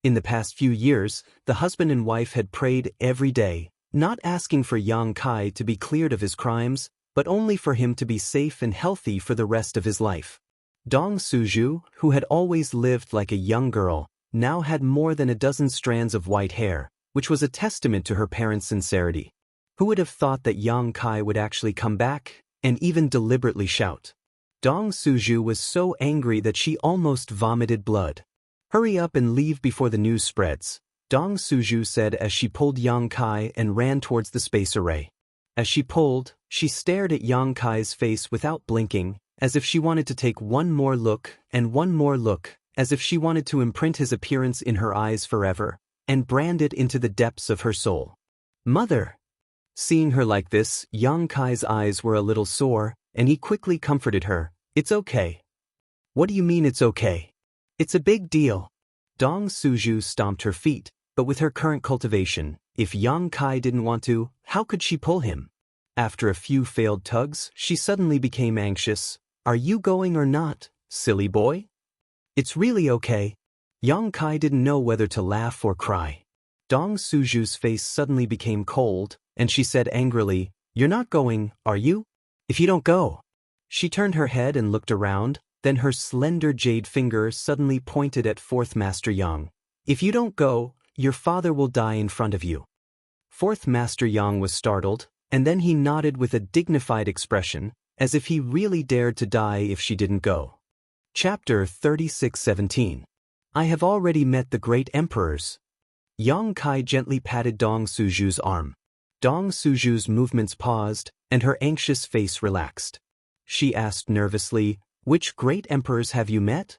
In the past few years, the husband and wife had prayed every day, not asking for Yang Kai to be cleared of his crimes, but only for him to be safe and healthy for the rest of his life. Dong Suju, who had always lived like a young girl, now had more than a dozen strands of white hair, which was a testament to her parents' sincerity. Who would have thought that Yang Kai would actually come back, and even deliberately shout? Dong Suju was so angry that she almost vomited blood. Hurry up and leave before the news spreads, Dong Suju said as she pulled Yang Kai and ran towards the space array. As she pulled, she stared at Yang Kai's face without blinking, as if she wanted to take one more look, and one more look, as if she wanted to imprint his appearance in her eyes forever, and brand it into the depths of her soul. Mother! Seeing her like this, Yang Kai's eyes were a little sore, and he quickly comforted her. It's okay. What do you mean it's okay? It's a big deal. Dong Suju stomped her feet, but with her current cultivation, if Yang Kai didn't want to, how could she pull him? After a few failed tugs, she suddenly became anxious. Are you going or not, silly boy? It's really okay. Yang Kai didn't know whether to laugh or cry. Dong Suju's face suddenly became cold, and she said angrily, You're not going, are you? If you don't go. She turned her head and looked around, then her slender jade finger suddenly pointed at 4th Master Yang. If you don't go, your father will die in front of you. Fourth Master Yang was startled, and then he nodded with a dignified expression, as if he really dared to die if she didn't go. Chapter 36:17. I have already met the great emperors. Yang Kai gently patted Dong Suju's arm. Dong Suju's movements paused, and her anxious face relaxed. She asked nervously, "Which great emperors have you met?"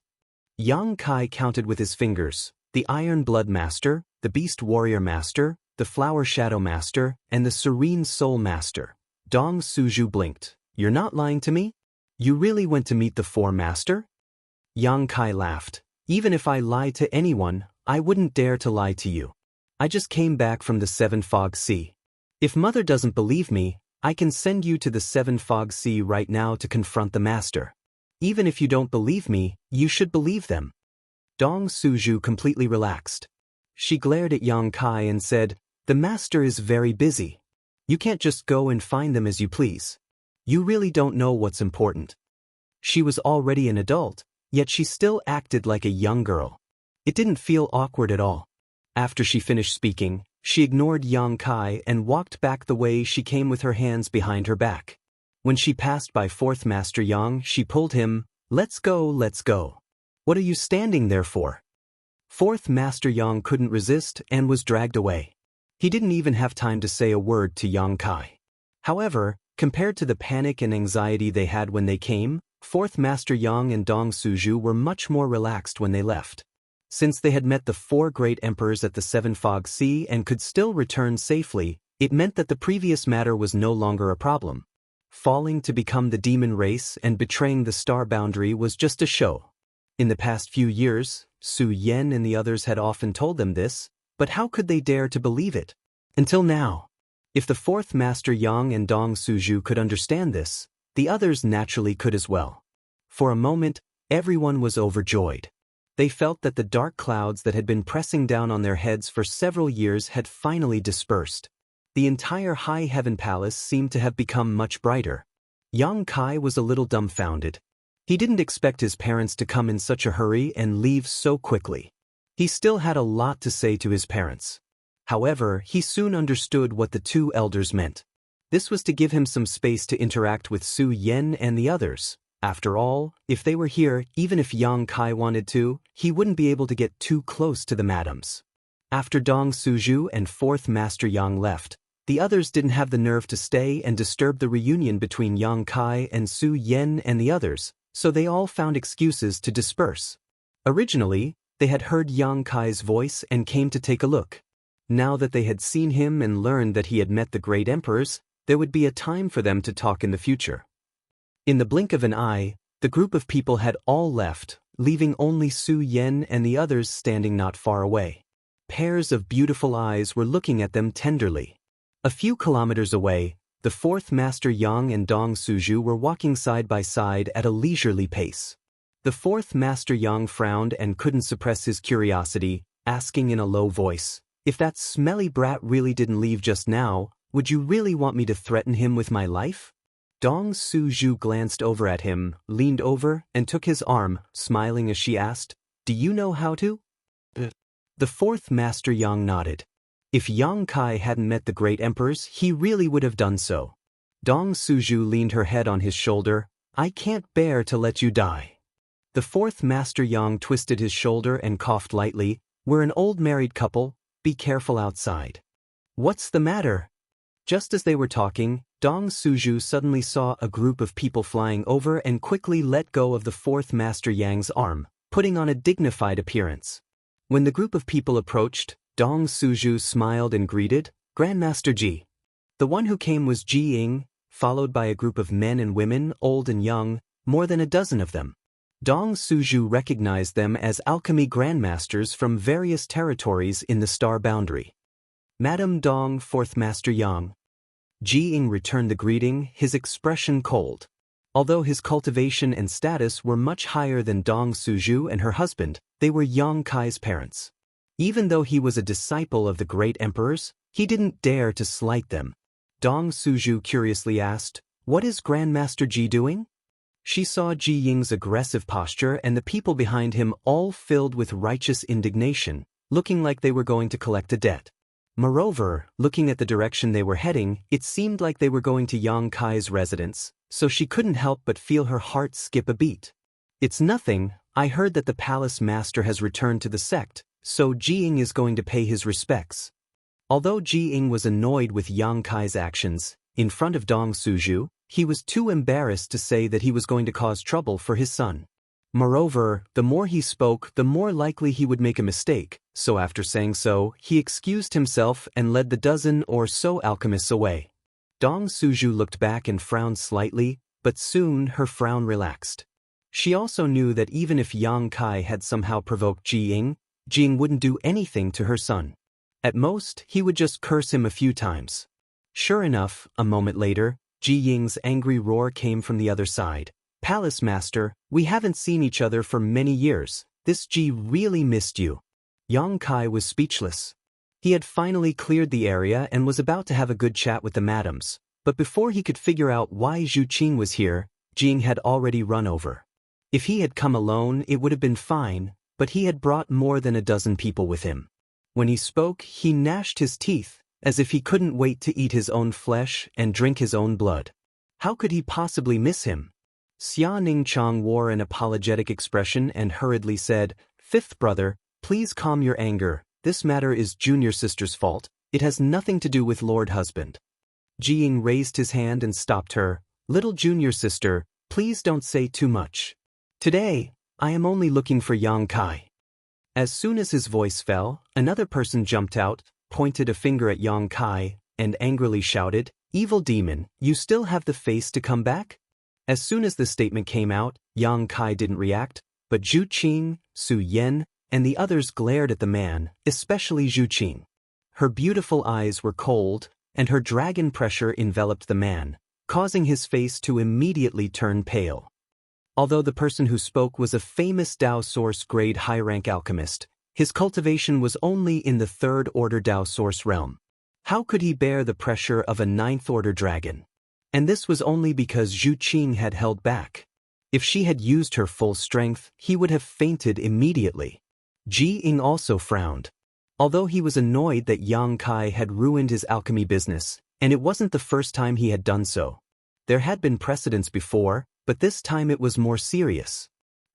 Yang Kai counted with his fingers: the Iron Blood Master, the Beast Warrior Master, the Flower Shadow Master, and the Serene Soul Master. Dong Suju blinked. "You're not lying to me? You really went to meet the Four Master?" Yang Kai laughed. "Even if I lied to anyone, I wouldn't dare to lie to you. I just came back from the Seven Fog Sea. If Mother doesn't believe me, I can send you to the Seven Fog Sea right now to confront the Master. Even if you don't believe me, you should believe them." Dong Suju completely relaxed. She glared at Yang Kai and said, "The Master is very busy. You can't just go and find them as you please. You really don't know what's important." She was already an adult, yet she still acted like a young girl. It didn't feel awkward at all. After she finished speaking, she ignored Yang Kai and walked back the way she came with her hands behind her back. When she passed by Fourth Master Yang, she pulled him. Let's go, let's go. What are you standing there for?" Fourth Master Yang couldn't resist and was dragged away. He didn't even have time to say a word to Yang Kai. However, compared to the panic and anxiety they had when they came, Fourth Master Yang and Dong Suju were much more relaxed when they left. Since they had met the four great emperors at the Seven Fog Sea and could still return safely, it meant that the previous matter was no longer a problem. Falling to become the demon race and betraying the star boundary was just a show. In the past few years, Su Yan and the others had often told them this, but how could they dare to believe it? Until now. If the Fourth Master Yang and Dong Suju could understand this, the others naturally could as well. For a moment, everyone was overjoyed. They felt that the dark clouds that had been pressing down on their heads for several years had finally dispersed. The entire High Heaven Palace seemed to have become much brighter. Yang Kai was a little dumbfounded. He didn't expect his parents to come in such a hurry and leave so quickly. He still had a lot to say to his parents. However, he soon understood what the two elders meant. This was to give him some space to interact with Su Yan and the others. After all, if they were here, even if Yang Kai wanted to, he wouldn't be able to get too close to the madams. After Dong Suju and Fourth Master Yang left, the others didn't have the nerve to stay and disturb the reunion between Yang Kai and Su Yan and the others, so they all found excuses to disperse. Originally, they had heard Yang Kai's voice and came to take a look. Now that they had seen him and learned that he had met the great emperors, there would be a time for them to talk in the future. In the blink of an eye, the group of people had all left, leaving only Su Yan and the others standing not far away. Pairs of beautiful eyes were looking at them tenderly. A few kilometers away, the Fourth Master Yang and Dong Suju were walking side by side at a leisurely pace. The Fourth Master Yang frowned and couldn't suppress his curiosity, asking in a low voice, "If that smelly brat really didn't leave just now, would you really want me to threaten him with my life?" Dong Suju glanced over at him, leaned over, and took his arm, smiling as she asked, "Do you know how to?" The Fourth Master Yang nodded. If Yang Kai hadn't met the great emperors, he really would have done so. Dong Suju leaned her head on his shoulder. "I can't bear to let you die." The Fourth Master Yang twisted his shoulder and coughed lightly. "We're an old married couple. Be careful outside." "What's the matter?" Just as they were talking, Dong Suju suddenly saw a group of people flying over and quickly let go of the Fourth Master Yang's arm, putting on a dignified appearance. When the group of people approached, Dong Suju smiled and greeted, "Grandmaster Ji." The one who came was Ji Ying, followed by a group of men and women, old and young, more than a dozen of them. Dong Suju recognized them as alchemy grandmasters from various territories in the star boundary. "Madam Dong, Fourth Master Yang." Ji Ying returned the greeting, his expression cold. Although his cultivation and status were much higher than Dong Suju and her husband, they were Yang Kai's parents. Even though he was a disciple of the great emperors, he didn't dare to slight them. Dong Suju curiously asked, "What is Grandmaster Ji doing?" She saw Ji Ying's aggressive posture and the people behind him all filled with righteous indignation, looking like they were going to collect a debt. Moreover, looking at the direction they were heading, it seemed like they were going to Yang Kai's residence, so she couldn't help but feel her heart skip a beat. It's nothing, I heard that the palace master has returned to the sect, so Jiang is going to pay his respects. Although Jiang was annoyed with Yang Kai's actions, in front of Dong Suju, he was too embarrassed to say that he was going to cause trouble for his son. Moreover, the more he spoke, the more likely he would make a mistake, so after saying so, he excused himself and led the dozen or so alchemists away. Dong Suju looked back and frowned slightly, but soon her frown relaxed. She also knew that even if Yang Kai had somehow provoked Jiang wouldn't do anything to her son. At most, he would just curse him a few times. Sure enough, a moment later, Jiang's angry roar came from the other side. Palace Master, we haven't seen each other for many years. This Ji really missed you. Yang Kai was speechless. He had finally cleared the area and was about to have a good chat with the madams, but before he could figure out why Zhu Qing was here, Jiang had already run over. If he had come alone, it would have been fine, but he had brought more than a dozen people with him. When he spoke, he gnashed his teeth, as if he couldn't wait to eat his own flesh and drink his own blood. How could he possibly miss him? Xia Ningchang wore an apologetic expression and hurriedly said, "Fifth brother, please calm your anger. This matter is junior sister's fault. It has nothing to do with Lord Husband." Jiang raised his hand and stopped her. "Little junior sister, please don't say too much. Today, I am only looking for Yang Kai." As soon as his voice fell, another person jumped out, pointed a finger at Yang Kai, and angrily shouted, "Evil demon, you still have the face to come back?" As soon as the statement came out, Yang Kai didn't react, but Zhu Qing, Su Yan, and the others glared at the man, especially Zhu Qing. Her beautiful eyes were cold, and her dragon pressure enveloped the man, causing his face to immediately turn pale. Although the person who spoke was a famous Dao Source grade high-rank alchemist, his cultivation was only in the third-order Dao Source realm. How could he bear the pressure of a ninth-order dragon? And this was only because Zhu Qing had held back. If she had used her full strength, he would have fainted immediately. Ji Ying also frowned. Although he was annoyed that Yang Kai had ruined his alchemy business, and it wasn't the first time he had done so. There had been precedents before, but this time it was more serious.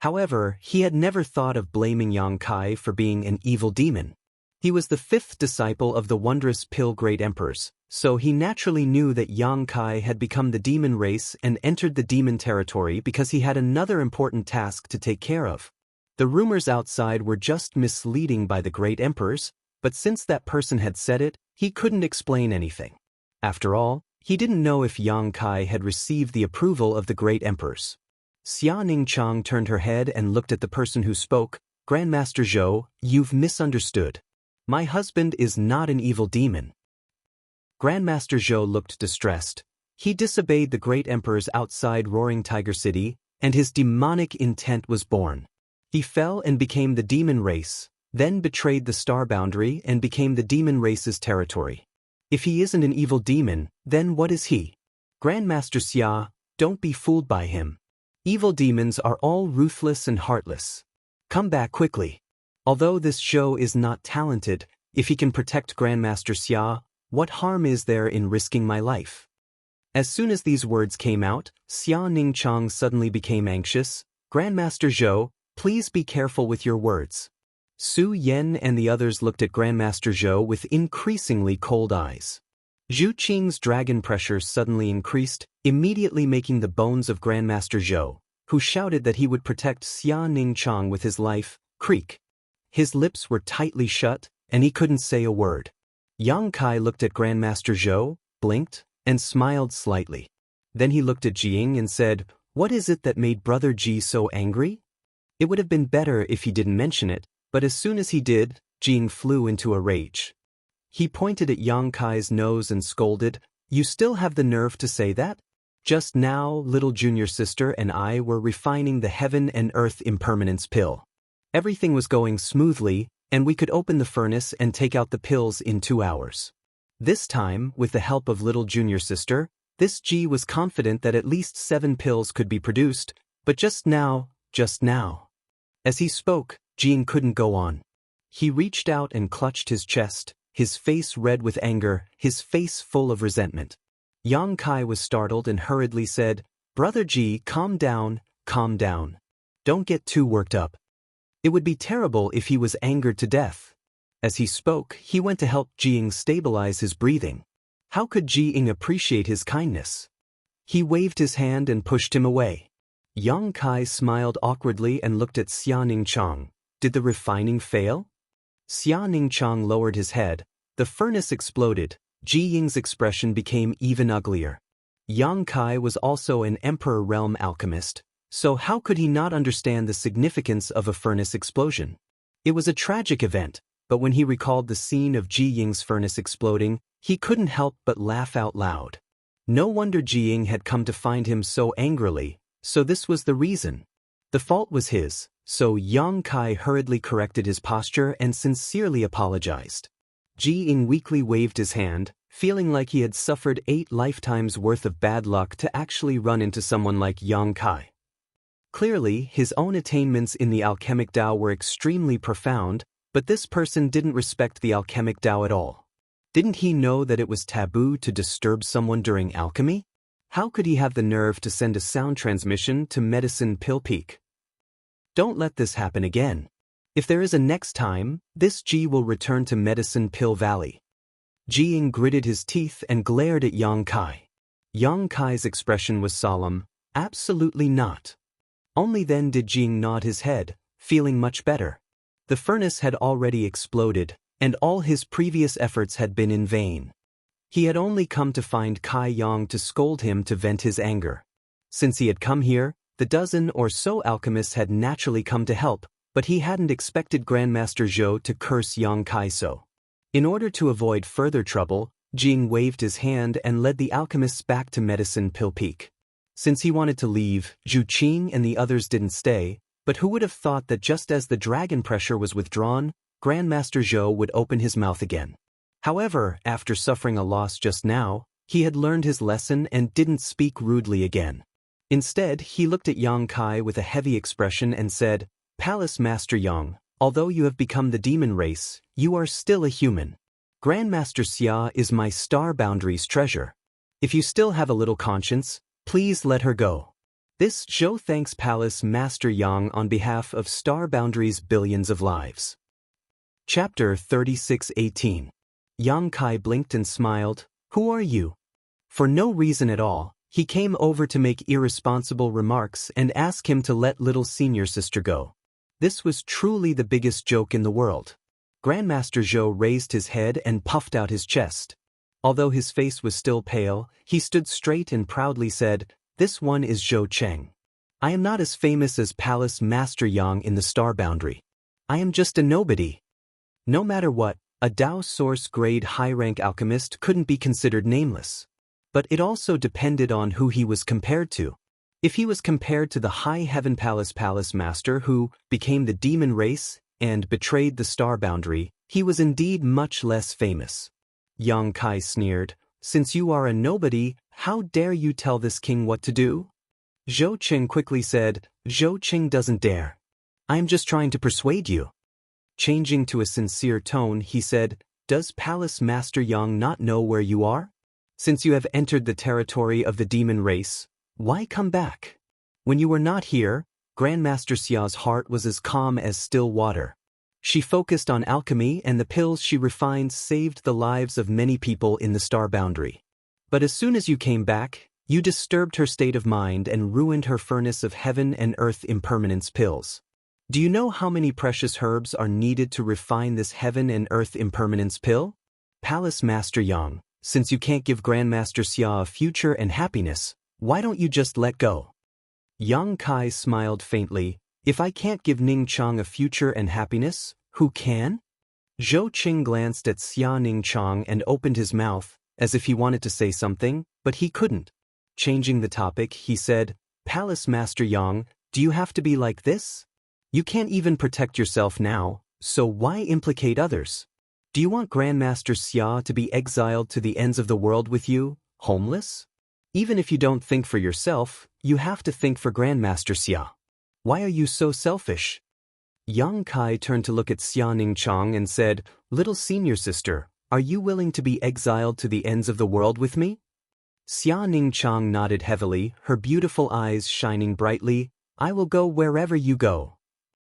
However, he had never thought of blaming Yang Kai for being an evil demon. He was the fifth disciple of the wondrous Pill Great Emperors, so he naturally knew that Yang Kai had become the demon race and entered the demon territory because he had another important task to take care of. The rumors outside were just misleading by the Great Emperors, but since that person had said it, he couldn't explain anything. After all, he didn't know if Yang Kai had received the approval of the Great Emperors. Xia Ningchang turned her head and looked at the person who spoke. "Grandmaster Zhou, you've misunderstood. My husband is not an evil demon." Grandmaster Zhou looked distressed. He disobeyed the Great Emperors outside Roaring Tiger City, and his demonic intent was born. He fell and became the demon race, then betrayed the star boundary and became the demon race's territory. If he isn't an evil demon, then what is he? Grandmaster Xia, don't be fooled by him. Evil demons are all ruthless and heartless. Come back quickly. Although this Zhou is not talented, if he can protect Grandmaster Xia, what harm is there in risking my life? As soon as these words came out, Xia Ningchang suddenly became anxious. "Grandmaster Zhou, please be careful with your words." Su Yan and the others looked at Grandmaster Zhou with increasingly cold eyes. Zhu Qing's dragon pressure suddenly increased, immediately making the bones of Grandmaster Zhou, who shouted that he would protect Xia Ningchang with his life, creak. His lips were tightly shut, and he couldn't say a word. Yang Kai looked at Grandmaster Zhou, blinked, and smiled slightly. Then he looked at Jiang and said, "What is it that made Brother Ji so angry?" It would have been better if he didn't mention it, but as soon as he did, Jiang flew into a rage. He pointed at Yang Kai's nose and scolded, "You still have the nerve to say that? Just now, little junior sister and I were refining the heaven and earth impermanence pill. Everything was going smoothly, and we could open the furnace and take out the pills in 2 hours. This time, with the help of little junior sister, this G was confident that at least 7 pills could be produced, but just now. As he spoke, Jean couldn't go on. He reached out and clutched his chest, his face red with anger, his face full of resentment. Yang Kai was startled and hurriedly said, "Brother Ji, calm down, calm down. Don't get too worked up. It would be terrible if he was angered to death." As he spoke, he went to help Jiying stabilize his breathing. How could Jiying appreciate his kindness? He waved his hand and pushed him away. Yang Kai smiled awkwardly and looked at Xia Ningchang. Did the refining fail? Xia Ningchang lowered his head. The furnace exploded. Jiying's expression became even uglier. Yang Kai was also an Emperor Realm alchemist, so how could he not understand the significance of a furnace explosion? It was a tragic event, but when he recalled the scene of Jiying's furnace exploding, he couldn't help but laugh out loud. No wonder Jiying had come to find him so angrily, so this was the reason. The fault was his, so Yang Kai hurriedly corrected his posture and sincerely apologized. Jiying weakly waved his hand, feeling like he had suffered 8 lifetimes worth of bad luck to actually run into someone like Yang Kai. Clearly, his own attainments in the alchemic Tao were extremely profound, but this person didn't respect the alchemic Tao at all. Didn't he know that it was taboo to disturb someone during alchemy? How could he have the nerve to send a sound transmission to Medicine Pill Peak? Don't let this happen again. If there is a next time, this Ji will return to Medicine Pill Valley. Jiying gritted his teeth and glared at Yang Kai. Yang Kai's expression was solemn. Absolutely not. Only then did Jiying nod his head, feeling much better. The furnace had already exploded, and all his previous efforts had been in vain. He had only come to find Kai Yang to scold him to vent his anger. Since he had come here, the dozen or so alchemists had naturally come to help, but he hadn't expected Grandmaster Zhou to curse Yang Kai so. In order to avoid further trouble, Jiying waved his hand and led the alchemists back to Medicine Pill Peak. Since he wanted to leave, Zhu Qing and the others didn't stay, but who would have thought that just as the dragon pressure was withdrawn, Grandmaster Zhou would open his mouth again. However, after suffering a loss just now, he had learned his lesson and didn't speak rudely again. Instead, he looked at Yang Kai with a heavy expression and said, "Palace Master Yang, although you have become the demon race, you are still a human. Grandmaster Xia is my Star Boundaries treasure. If you still have a little conscience, please let her go." This Zhou thanks Palace Master Yang on behalf of Star Boundaries' billions of lives. Chapter 36:18. Yang Kai blinked and smiled. "Who are you?" For no reason at all, he came over to make irresponsible remarks and ask him to let little senior sister go. This was truly the biggest joke in the world. Grandmaster Zhou raised his head and puffed out his chest. Although his face was still pale, he stood straight and proudly said, "This one is Zhou Cheng. I am not as famous as Palace Master Yang in the Star Boundary. I am just a nobody." No matter what, a Dao Source grade high-rank alchemist couldn't be considered nameless. But it also depended on who he was compared to. If he was compared to the High Heaven Palace Master who became the demon race and betrayed the Star Boundary, he was indeed much less famous. Yang Kai sneered, "Since you are a nobody, how dare you tell this king what to do?" Zhou Qing quickly said, "Zhou Qing doesn't dare. I am just trying to persuade you." Changing to a sincere tone, he said, "Does Palace Master Yang not know where you are? Since you have entered the territory of the demon race, why come back? When you were not here, Grandmaster Xia's heart was as calm as still water. She focused on alchemy, and the pills she refined saved the lives of many people in the Star Boundary. But as soon as you came back, you disturbed her state of mind and ruined her furnace of heaven and earth impermanence pills. Do you know how many precious herbs are needed to refine this heaven and earth impermanence pill? Palace Master Yang, since you can't give Grandmaster Xia a future and happiness, why don't you just let go?" Yang Kai smiled faintly. "If I can't give Ning Chang a future and happiness, who can?" Zhou Qing glanced at Xia Ning Chang and opened his mouth, as if he wanted to say something, but he couldn't. Changing the topic, he said, "Palace Master Yang, do you have to be like this? You can't even protect yourself now, so why implicate others? Do you want Grandmaster Xia to be exiled to the ends of the world with you, homeless? Even if you don't think for yourself, you have to think for Grandmaster Xia. Why are you so selfish?" Yang Kai turned to look at Xia Ningchang and said, "Little senior sister, are you willing to be exiled to the ends of the world with me?" Xia Ningchang nodded heavily, her beautiful eyes shining brightly. "I will go wherever you go."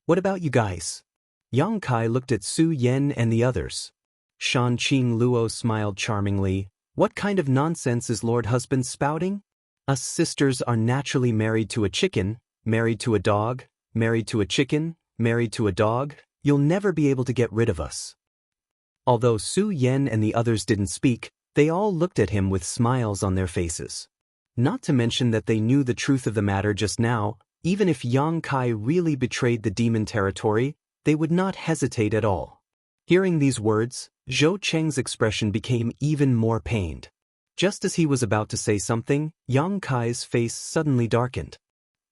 "What about you guys?" Yang Kai looked at Su Yan and the others. Shan Qing Luo smiled charmingly. "What kind of nonsense is Lord Husband spouting? Us sisters are naturally married to a chicken, married to a dog, married to a chicken, married to a dog. You'll never be able to get rid of us." Although Su Yan and the others didn't speak, they all looked at him with smiles on their faces. Not to mention that they knew the truth of the matter just now. Even if Yang Kai really betrayed the demon territory, they would not hesitate at all. Hearing these words, Zhou Cheng's expression became even more pained. Just as he was about to say something, Yang Kai's face suddenly darkened.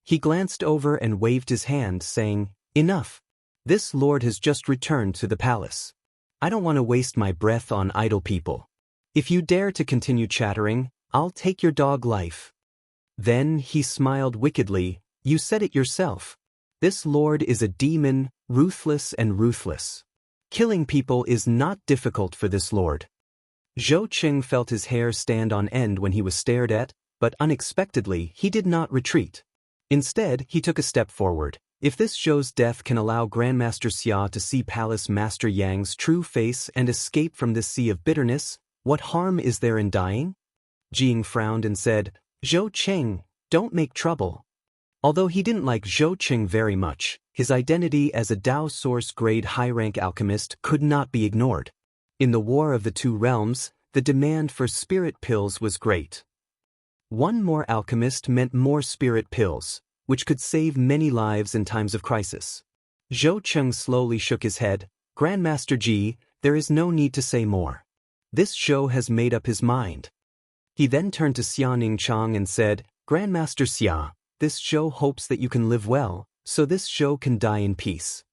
He glanced over and waved his hand, saying, "Enough. This lord has just returned to the palace. I don't want to waste my breath on idle people. If you dare to continue chattering, I'll take your dog life." Then he smiled wickedly. "You said it yourself. This lord is a demon, ruthless and ruthless. Killing people is not difficult for this lord." Zhou Qing felt his hair stand on end when he was stared at, but unexpectedly he did not retreat. Instead, he took a step forward. "If this Zhou's death can allow Grandmaster Xia to see Palace Master Yang's true face and escape from this sea of bitterness, what harm is there in dying?" Jing frowned and said, "Zhou Qing, don't make trouble." Although he didn't like Zhou Qing very much, his identity as a Dao Source grade high-rank alchemist could not be ignored. In the War of the Two Realms, the demand for spirit pills was great. One more alchemist meant more spirit pills, which could save many lives in times of crisis. Zhou Qing slowly shook his head. "Grandmaster Ji, there is no need to say more. This Zhou has made up his mind." He then turned to Xia Ningchang and said, "Grandmaster Xia, this Zhou hopes that you can live well, so this Zhou can die in peace."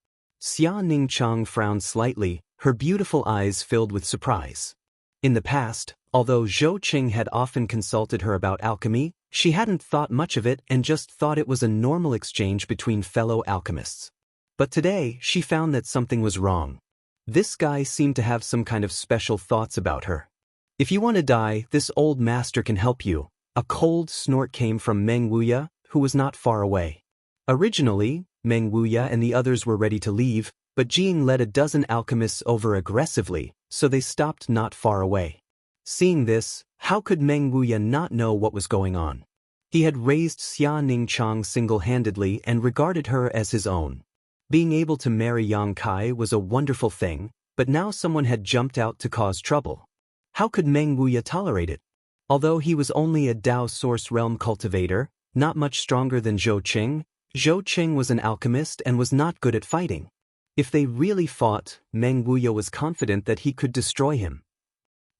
Xia Ningchang frowned slightly, her beautiful eyes filled with surprise. In the past, although Zhou Qing had often consulted her about alchemy, she hadn't thought much of it and just thought it was a normal exchange between fellow alchemists. But today, she found that something was wrong. This guy seemed to have some kind of special thoughts about her. "If you want to die, this old master can help you." A cold snort came from Meng Wuya, who was not far away. Originally, Meng Wuya and the others were ready to leave, but Jing led a dozen alchemists over aggressively, so they stopped not far away. Seeing this, how could Meng Wuya not know what was going on? He had raised Xia Ningchang single-handedly and regarded her as his own. Being able to marry Yang Kai was a wonderful thing, but now someone had jumped out to cause trouble. How could Meng Wuya tolerate it? Although he was only a Dao Source Realm cultivator, not much stronger than Zhou Qing was an alchemist and was not good at fighting. If they really fought, Meng Wuya was confident that he could destroy him.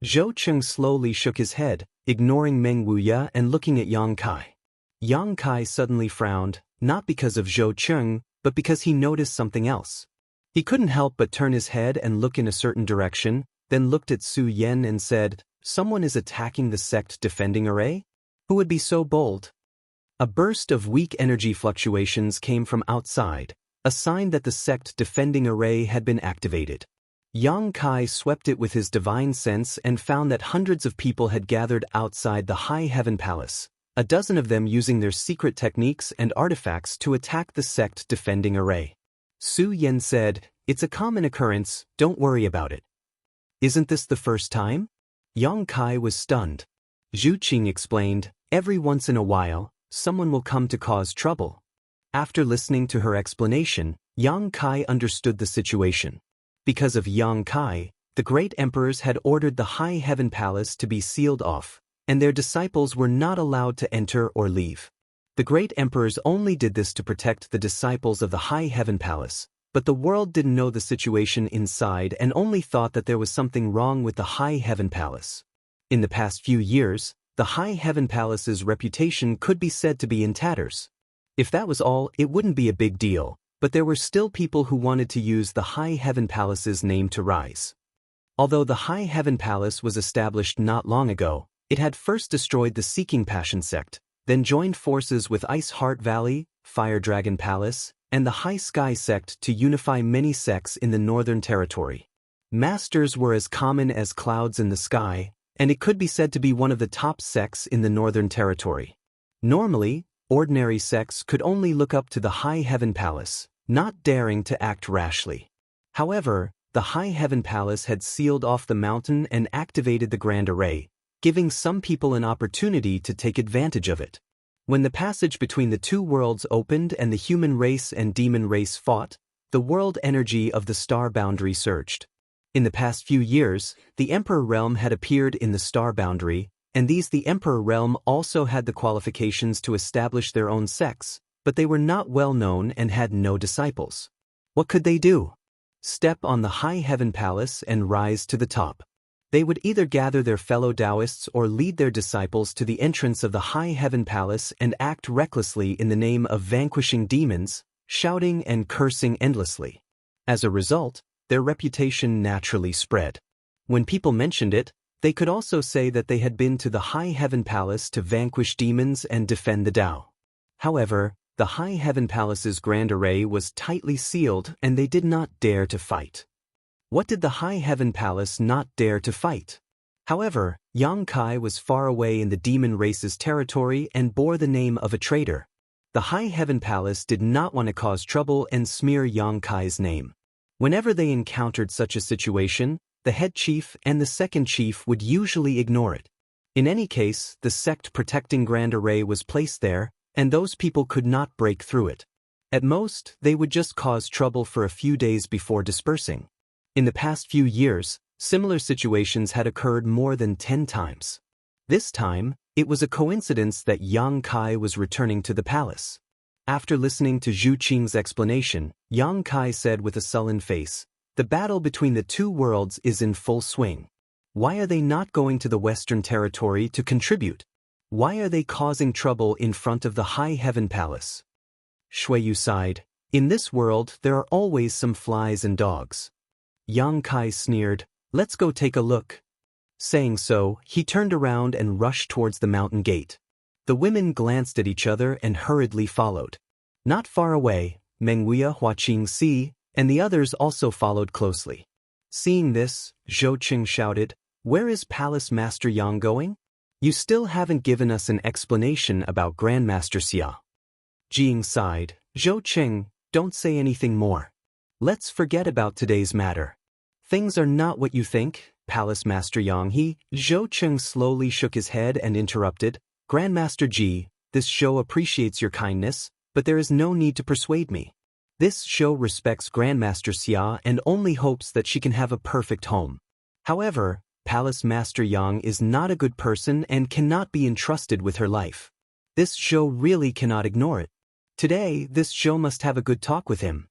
Zhou Qing slowly shook his head, ignoring Meng Wuya and looking at Yang Kai. Yang Kai suddenly frowned, not because of Zhou Qing, but because he noticed something else. He couldn't help but turn his head and look in a certain direction, then looked at Su Yan and said, "Someone is attacking the sect defending array? Who would be so bold?" A burst of weak energy fluctuations came from outside, a sign that the sect defending array had been activated. Yang Kai swept it with his divine sense and found that hundreds of people had gathered outside the High Heaven Palace, a dozen of them using their secret techniques and artifacts to attack the sect defending array. Su Yan said, "It's a common occurrence, don't worry about it." "Isn't this the first time?" Yang Kai was stunned. Zhu Qing explained, "Every once in a while, someone will come to cause trouble." After listening to her explanation, Yang Kai understood the situation. Because of Yang Kai, the great emperors had ordered the High Heaven Palace to be sealed off, and their disciples were not allowed to enter or leave. The great emperors only did this to protect the disciples of the High Heaven Palace, but the world didn't know the situation inside and only thought that there was something wrong with the High Heaven Palace. In the past few years, the High Heaven Palace's reputation could be said to be in tatters. If that was all, it wouldn't be a big deal, but there were still people who wanted to use the High Heaven Palace's name to rise. Although the High Heaven Palace was established not long ago, it had first destroyed the Seeking Passion sect, then joined forces with Ice Heart Valley, Fire Dragon Palace, and the High Sky sect to unify many sects in the Northern Territory. Masters were as common as clouds in the sky, and it could be said to be one of the top sects in the Northern Territory. Normally, ordinary sects could only look up to the High Heaven Palace, not daring to act rashly. However, the High Heaven Palace had sealed off the mountain and activated the Grand Array, giving some people an opportunity to take advantage of it. When the passage between the two worlds opened and the human race and demon race fought, the world energy of the star boundary surged. In the past few years, the Emperor Realm had appeared in the star boundary, and the Emperor Realm also had the qualifications to establish their own sects, but they were not well known and had no disciples. What could they do? Step on the High Heaven Palace and rise to the top. They would either gather their fellow Taoists or lead their disciples to the entrance of the High Heaven Palace and act recklessly in the name of vanquishing demons, shouting and cursing endlessly. As a result, their reputation naturally spread. When people mentioned it, they could also say that they had been to the High Heaven Palace to vanquish demons and defend the Tao. However, the High Heaven Palace's Grand Array was tightly sealed and they did not dare to fight. What did the High Heaven Palace not dare to fight? However, Yang Kai was far away in the demon race's territory and bore the name of a traitor. The High Heaven Palace did not want to cause trouble and smear Yang Kai's name. Whenever they encountered such a situation, the head chief and the second chief would usually ignore it. In any case, the sect protecting Grand Array was placed there, and those people could not break through it. At most, they would just cause trouble for a few days before dispersing. In the past few years, similar situations had occurred more than 10 times. This time, it was a coincidence that Yang Kai was returning to the palace. After listening to Zhu Qing's explanation, Yang Kai said with a sullen face, "The battle between the two worlds is in full swing. Why are they not going to the Western Territory to contribute? Why are they causing trouble in front of the High Heaven Palace?" Shuiyu sighed. "In this world there are always some flies and dogs." Yang Kai sneered, "Let's go take a look." Saying so, he turned around and rushed towards the mountain gate. The women glanced at each other and hurriedly followed. Not far away, Mengwia, Huaqing Si, and the others also followed closely. Seeing this, Zhou Qing shouted, "Where is Palace Master Yang going? You still haven't given us an explanation about Grandmaster Xia." Jing sighed, "Zhou Qing, don't say anything more. Let's forget about today's matter. Things are not what you think, Palace Master Yang." Zhou Qing slowly shook his head and interrupted, "Grandmaster Ji, this show appreciates your kindness, but there is no need to persuade me. This show respects Grandmaster Xia and only hopes that she can have a perfect home. However, Palace Master Yang is not a good person and cannot be entrusted with her life. This show really cannot ignore it. Today, this show must have a good talk with him."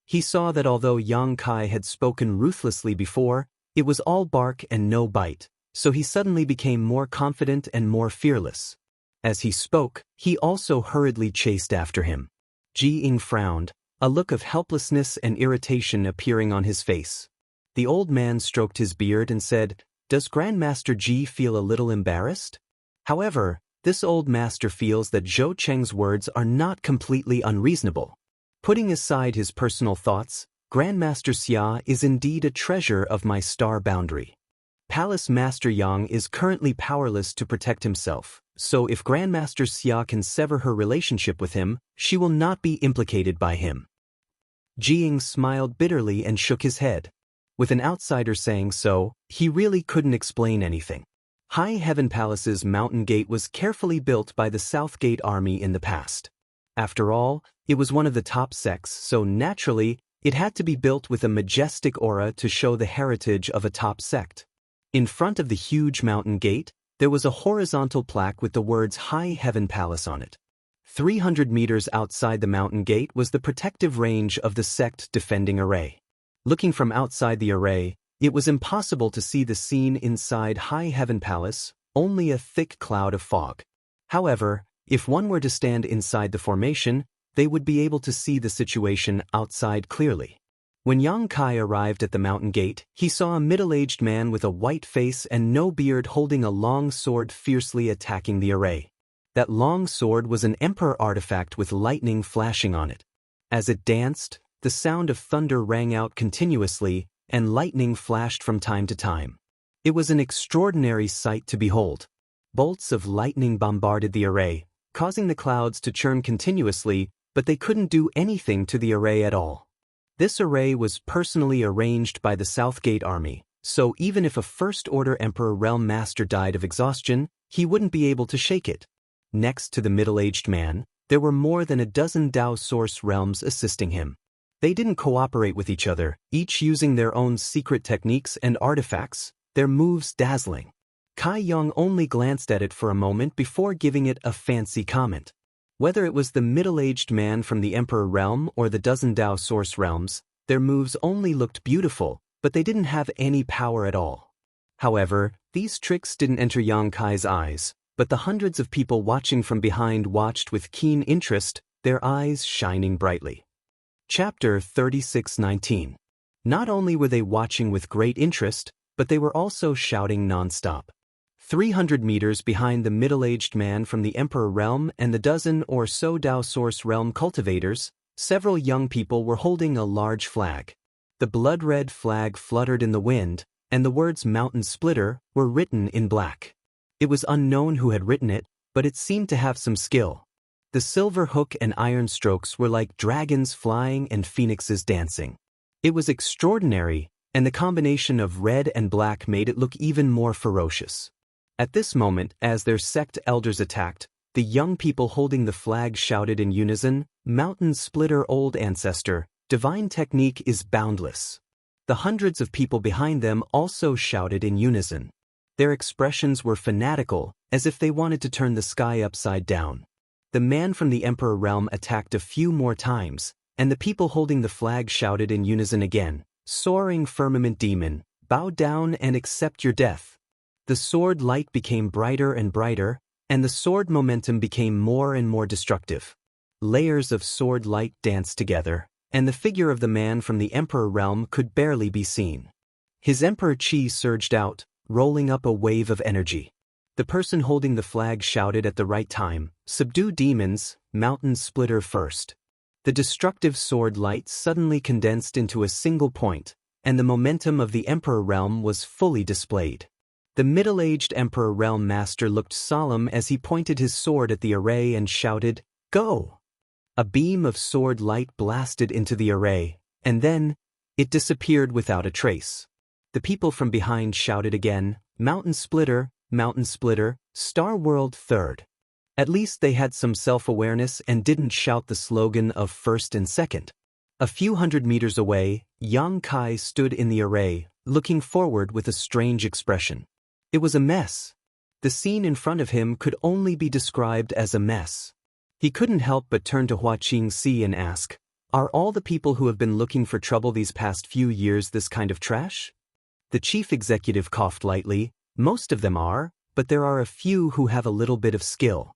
He saw that although Yang Kai had spoken ruthlessly before, it was all bark and no bite, so he suddenly became more confident and more fearless. As he spoke, he also hurriedly chased after him. Ji Ying frowned, a look of helplessness and irritation appearing on his face. The old man stroked his beard and said, "Does Grandmaster Ji feel a little embarrassed?" However, this old master feels that Zhou Cheng's words are not completely unreasonable. Putting aside his personal thoughts, Grandmaster Xia is indeed a treasure of my star boundary. Palace Master Yang is currently powerless to protect himself, so if Grandmaster Xia can sever her relationship with him, she will not be implicated by him. Ji Ying smiled bitterly and shook his head. With an outsider saying so, he really couldn't explain anything. High Heaven Palace's mountain gate was carefully built by the South Gate Army in the past. After all, it was one of the top sects, so naturally, it had to be built with a majestic aura to show the heritage of a top sect. In front of the huge mountain gate, there was a horizontal plaque with the words High Heaven Palace on it. 300 meters outside the mountain gate was the protective range of the sect defending array. Looking from outside the array, it was impossible to see the scene inside High Heaven Palace, only a thick cloud of fog. However, if one were to stand inside the formation, they would be able to see the situation outside clearly. When Yang Kai arrived at the mountain gate, he saw a middle-aged man with a white face and no beard holding a long sword fiercely attacking the array. That long sword was an emperor artifact with lightning flashing on it. As it danced, the sound of thunder rang out continuously, and lightning flashed from time to time. It was an extraordinary sight to behold. Bolts of lightning bombarded the array, causing the clouds to churn continuously, but they couldn't do anything to the array at all. This array was personally arranged by the Southgate Army, so even if a First-Order Emperor Realm Master died of exhaustion, he wouldn't be able to shake it. Next to the middle-aged man, there were more than a dozen Dao Source realms assisting him. They didn't cooperate with each other, each using their own secret techniques and artifacts, their moves dazzling. Kai Yong only glanced at it for a moment before giving it a fancy comment. Whether it was the middle-aged man from the Emperor Realm or the dozen Dao Source realms, their moves only looked beautiful, but they didn't have any power at all. However, these tricks didn't enter Yang Kai's eyes, but the hundreds of people watching from behind watched with keen interest, their eyes shining brightly. Chapter 36:19. Not only were they watching with great interest, but they were also shouting non-stop. 300 meters behind the middle-aged man from the Emperor Realm and the dozen or so Dao Source Realm cultivators, several young people were holding a large flag. The blood-red flag fluttered in the wind, and the words Mountain Splitter were written in black. It was unknown who had written it, but it seemed to have some skill. The silver hook and iron strokes were like dragons flying and phoenixes dancing. It was extraordinary, and the combination of red and black made it look even more ferocious. At this moment, as their sect elders attacked, the young people holding the flag shouted in unison, "Mountain Splitter Old Ancestor, divine technique is boundless." The hundreds of people behind them also shouted in unison. Their expressions were fanatical, as if they wanted to turn the sky upside down. The man from the Emperor Realm attacked a few more times, and the people holding the flag shouted in unison again, "Soaring Firmament Demon, bow down and accept your death." The sword light became brighter and brighter, and the sword momentum became more and more destructive. Layers of sword light danced together, and the figure of the man from the Emperor Realm could barely be seen. His Emperor Chi surged out, rolling up a wave of energy. The person holding the flag shouted at the right time, "Subdue demons, Mountain Splitter first." The destructive sword light suddenly condensed into a single point, and the momentum of the Emperor Realm was fully displayed. The middle-aged Emperor Realm Master looked solemn as he pointed his sword at the array and shouted, "Go!" A beam of sword light blasted into the array, and then, it disappeared without a trace. The people from behind shouted again, Mountain Splitter, Star World Third." At least they had some self-awareness and didn't shout the slogan of first and second. A few hundred meters away, Yang Kai stood in the array, looking forward with a strange expression. It was a mess. The scene in front of him could only be described as a mess. He couldn't help but turn to Hua Qingxi and ask, "Are all the people who have been looking for trouble these past few years this kind of trash?" The chief executive coughed lightly. "Most of them are, but there are a few who have a little bit of skill."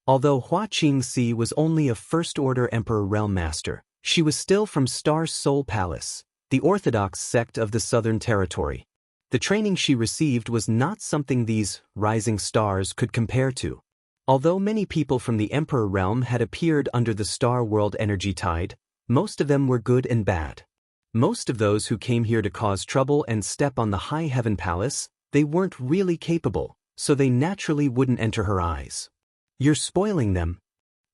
Although Hua Qingxi was only a First-Order Emperor Realm Master, she was still from Star Soul Palace, the Orthodox sect of the Southern Territory. The training she received was not something these rising stars could compare to. Although many people from the Emperor Realm had appeared under the Star World energy tide, most of them were good and bad. Most of those who came here to cause trouble and step on the High Heaven Palace, they weren't really capable, so they naturally wouldn't enter her eyes. "You're spoiling them."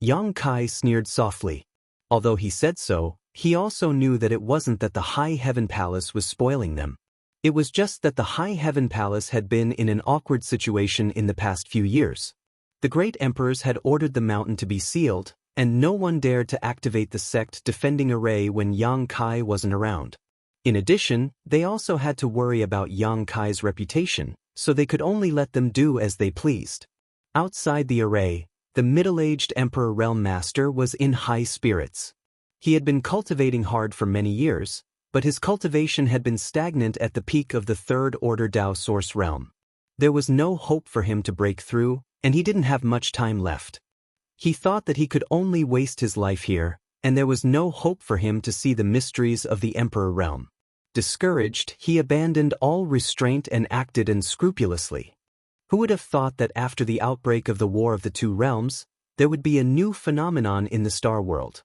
Yang Kai sneered softly. Although he said so, he also knew that it wasn't that the High Heaven Palace was spoiling them. It was just that the High Heaven Palace had been in an awkward situation in the past few years. The great emperors had ordered the mountain to be sealed, and no one dared to activate the sect defending array when Yang Kai wasn't around. In addition, they also had to worry about Yang Kai's reputation, so they could only let them do as they pleased. Outside the array, the middle-aged Emperor Realm Master was in high spirits. He had been cultivating hard for many years, but his cultivation had been stagnant at the peak of the Third Order Dao Source Realm. There was no hope for him to break through, and he didn't have much time left. He thought that he could only waste his life here, and there was no hope for him to see the mysteries of the Emperor Realm. Discouraged, he abandoned all restraint and acted unscrupulously. Who would have thought that after the outbreak of the War of the Two Realms, there would be a new phenomenon in the Star World?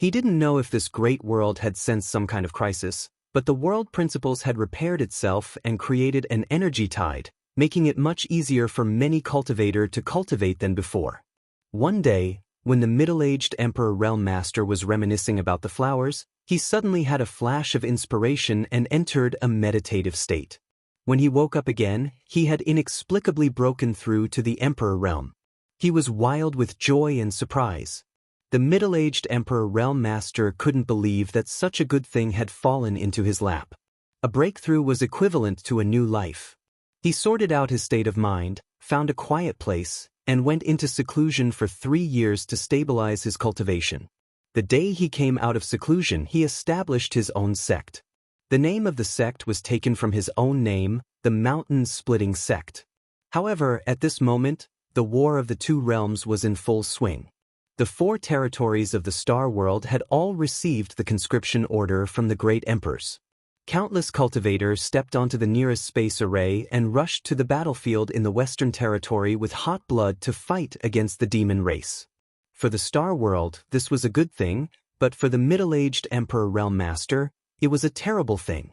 He didn't know if this great world had sensed some kind of crisis, but the world principles had repaired itself and created an energy tide, making it much easier for many cultivators to cultivate than before. One day, when the middle-aged Emperor Realm Master was reminiscing about the flowers, he suddenly had a flash of inspiration and entered a meditative state. When he woke up again, he had inexplicably broken through to the Emperor Realm. He was wild with joy and surprise. The middle-aged Emperor Realm Master couldn't believe that such a good thing had fallen into his lap. A breakthrough was equivalent to a new life. He sorted out his state of mind, found a quiet place, and went into seclusion for 3 years to stabilize his cultivation. The day he came out of seclusion, he established his own sect. The name of the sect was taken from his own name, the Mountain-Splitting Sect. However, at this moment, the war of the two realms was in full swing. The 4 territories of the Star World had all received the conscription order from the great emperors. Countless cultivators stepped onto the nearest space array and rushed to the battlefield in the Western Territory with hot blood to fight against the demon race. For the Star World, this was a good thing, but for the middle-aged Emperor Realm Master, it was a terrible thing.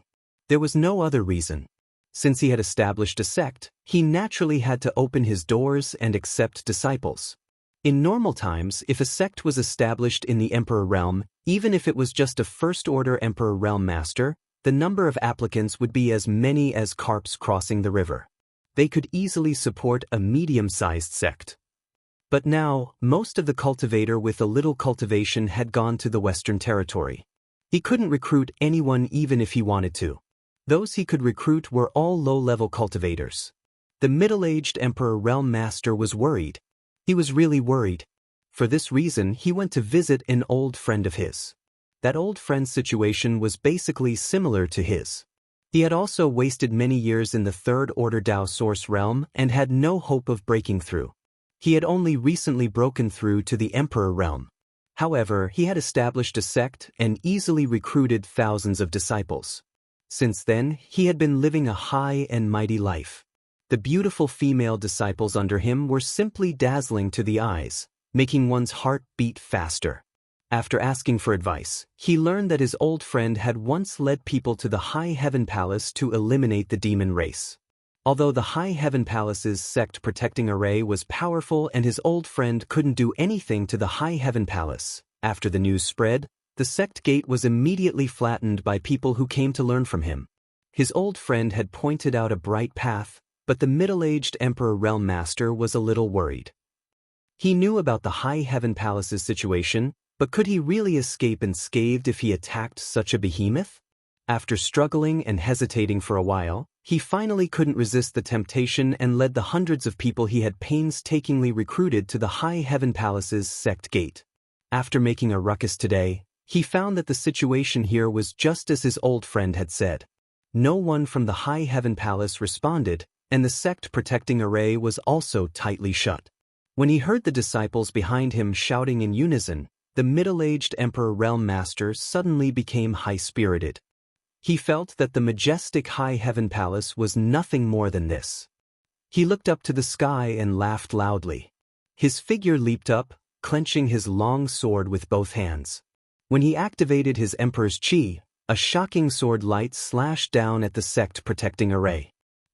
There was no other reason. Since he had established a sect, he naturally had to open his doors and accept disciples. In normal times, if a sect was established in the Emperor Realm, even if it was just a first-order Emperor Realm Master, the number of applicants would be as many as carps crossing the river. They could easily support a medium-sized sect. But now, most of the cultivator with a little cultivation had gone to the Western Territory. He couldn't recruit anyone even if he wanted to. Those he could recruit were all low-level cultivators. The middle-aged Emperor Realm Master was worried. He was really worried. For this reason, he went to visit an old friend of his. That old friend's situation was basically similar to his. He had also wasted many years in the third-order Dao Source realm and had no hope of breaking through. He had only recently broken through to the Emperor realm. However, he had established a sect and easily recruited thousands of disciples. Since then, he had been living a high and mighty life. The beautiful female disciples under him were simply dazzling to the eyes, making one's heart beat faster. After asking for advice, he learned that his old friend had once led people to the High Heaven Palace to eliminate the demon race. Although the High Heaven Palace's sect protecting array was powerful and his old friend couldn't do anything to the High Heaven Palace, after the news spread, the sect gate was immediately flattened by people who came to learn from him. His old friend had pointed out a bright path, but the middle-aged Emperor Realm Master was a little worried. He knew about the High Heaven Palace's situation, but could he really escape unscathed if he attacked such a behemoth? After struggling and hesitating for a while, he finally couldn't resist the temptation and led the hundreds of people he had painstakingly recruited to the High Heaven Palace's sect gate. After making a ruckus today, he found that the situation here was just as his old friend had said. No one from the High Heaven Palace responded, and the sect protecting array was also tightly shut. When he heard the disciples behind him shouting in unison, the middle-aged Emperor Realm Master suddenly became high-spirited. He felt that the majestic High Heaven Palace was nothing more than this. He looked up to the sky and laughed loudly. His figure leaped up, clenching his long sword with both hands. When he activated his Emperor's Chi, a shocking sword light slashed down at the sect protecting array.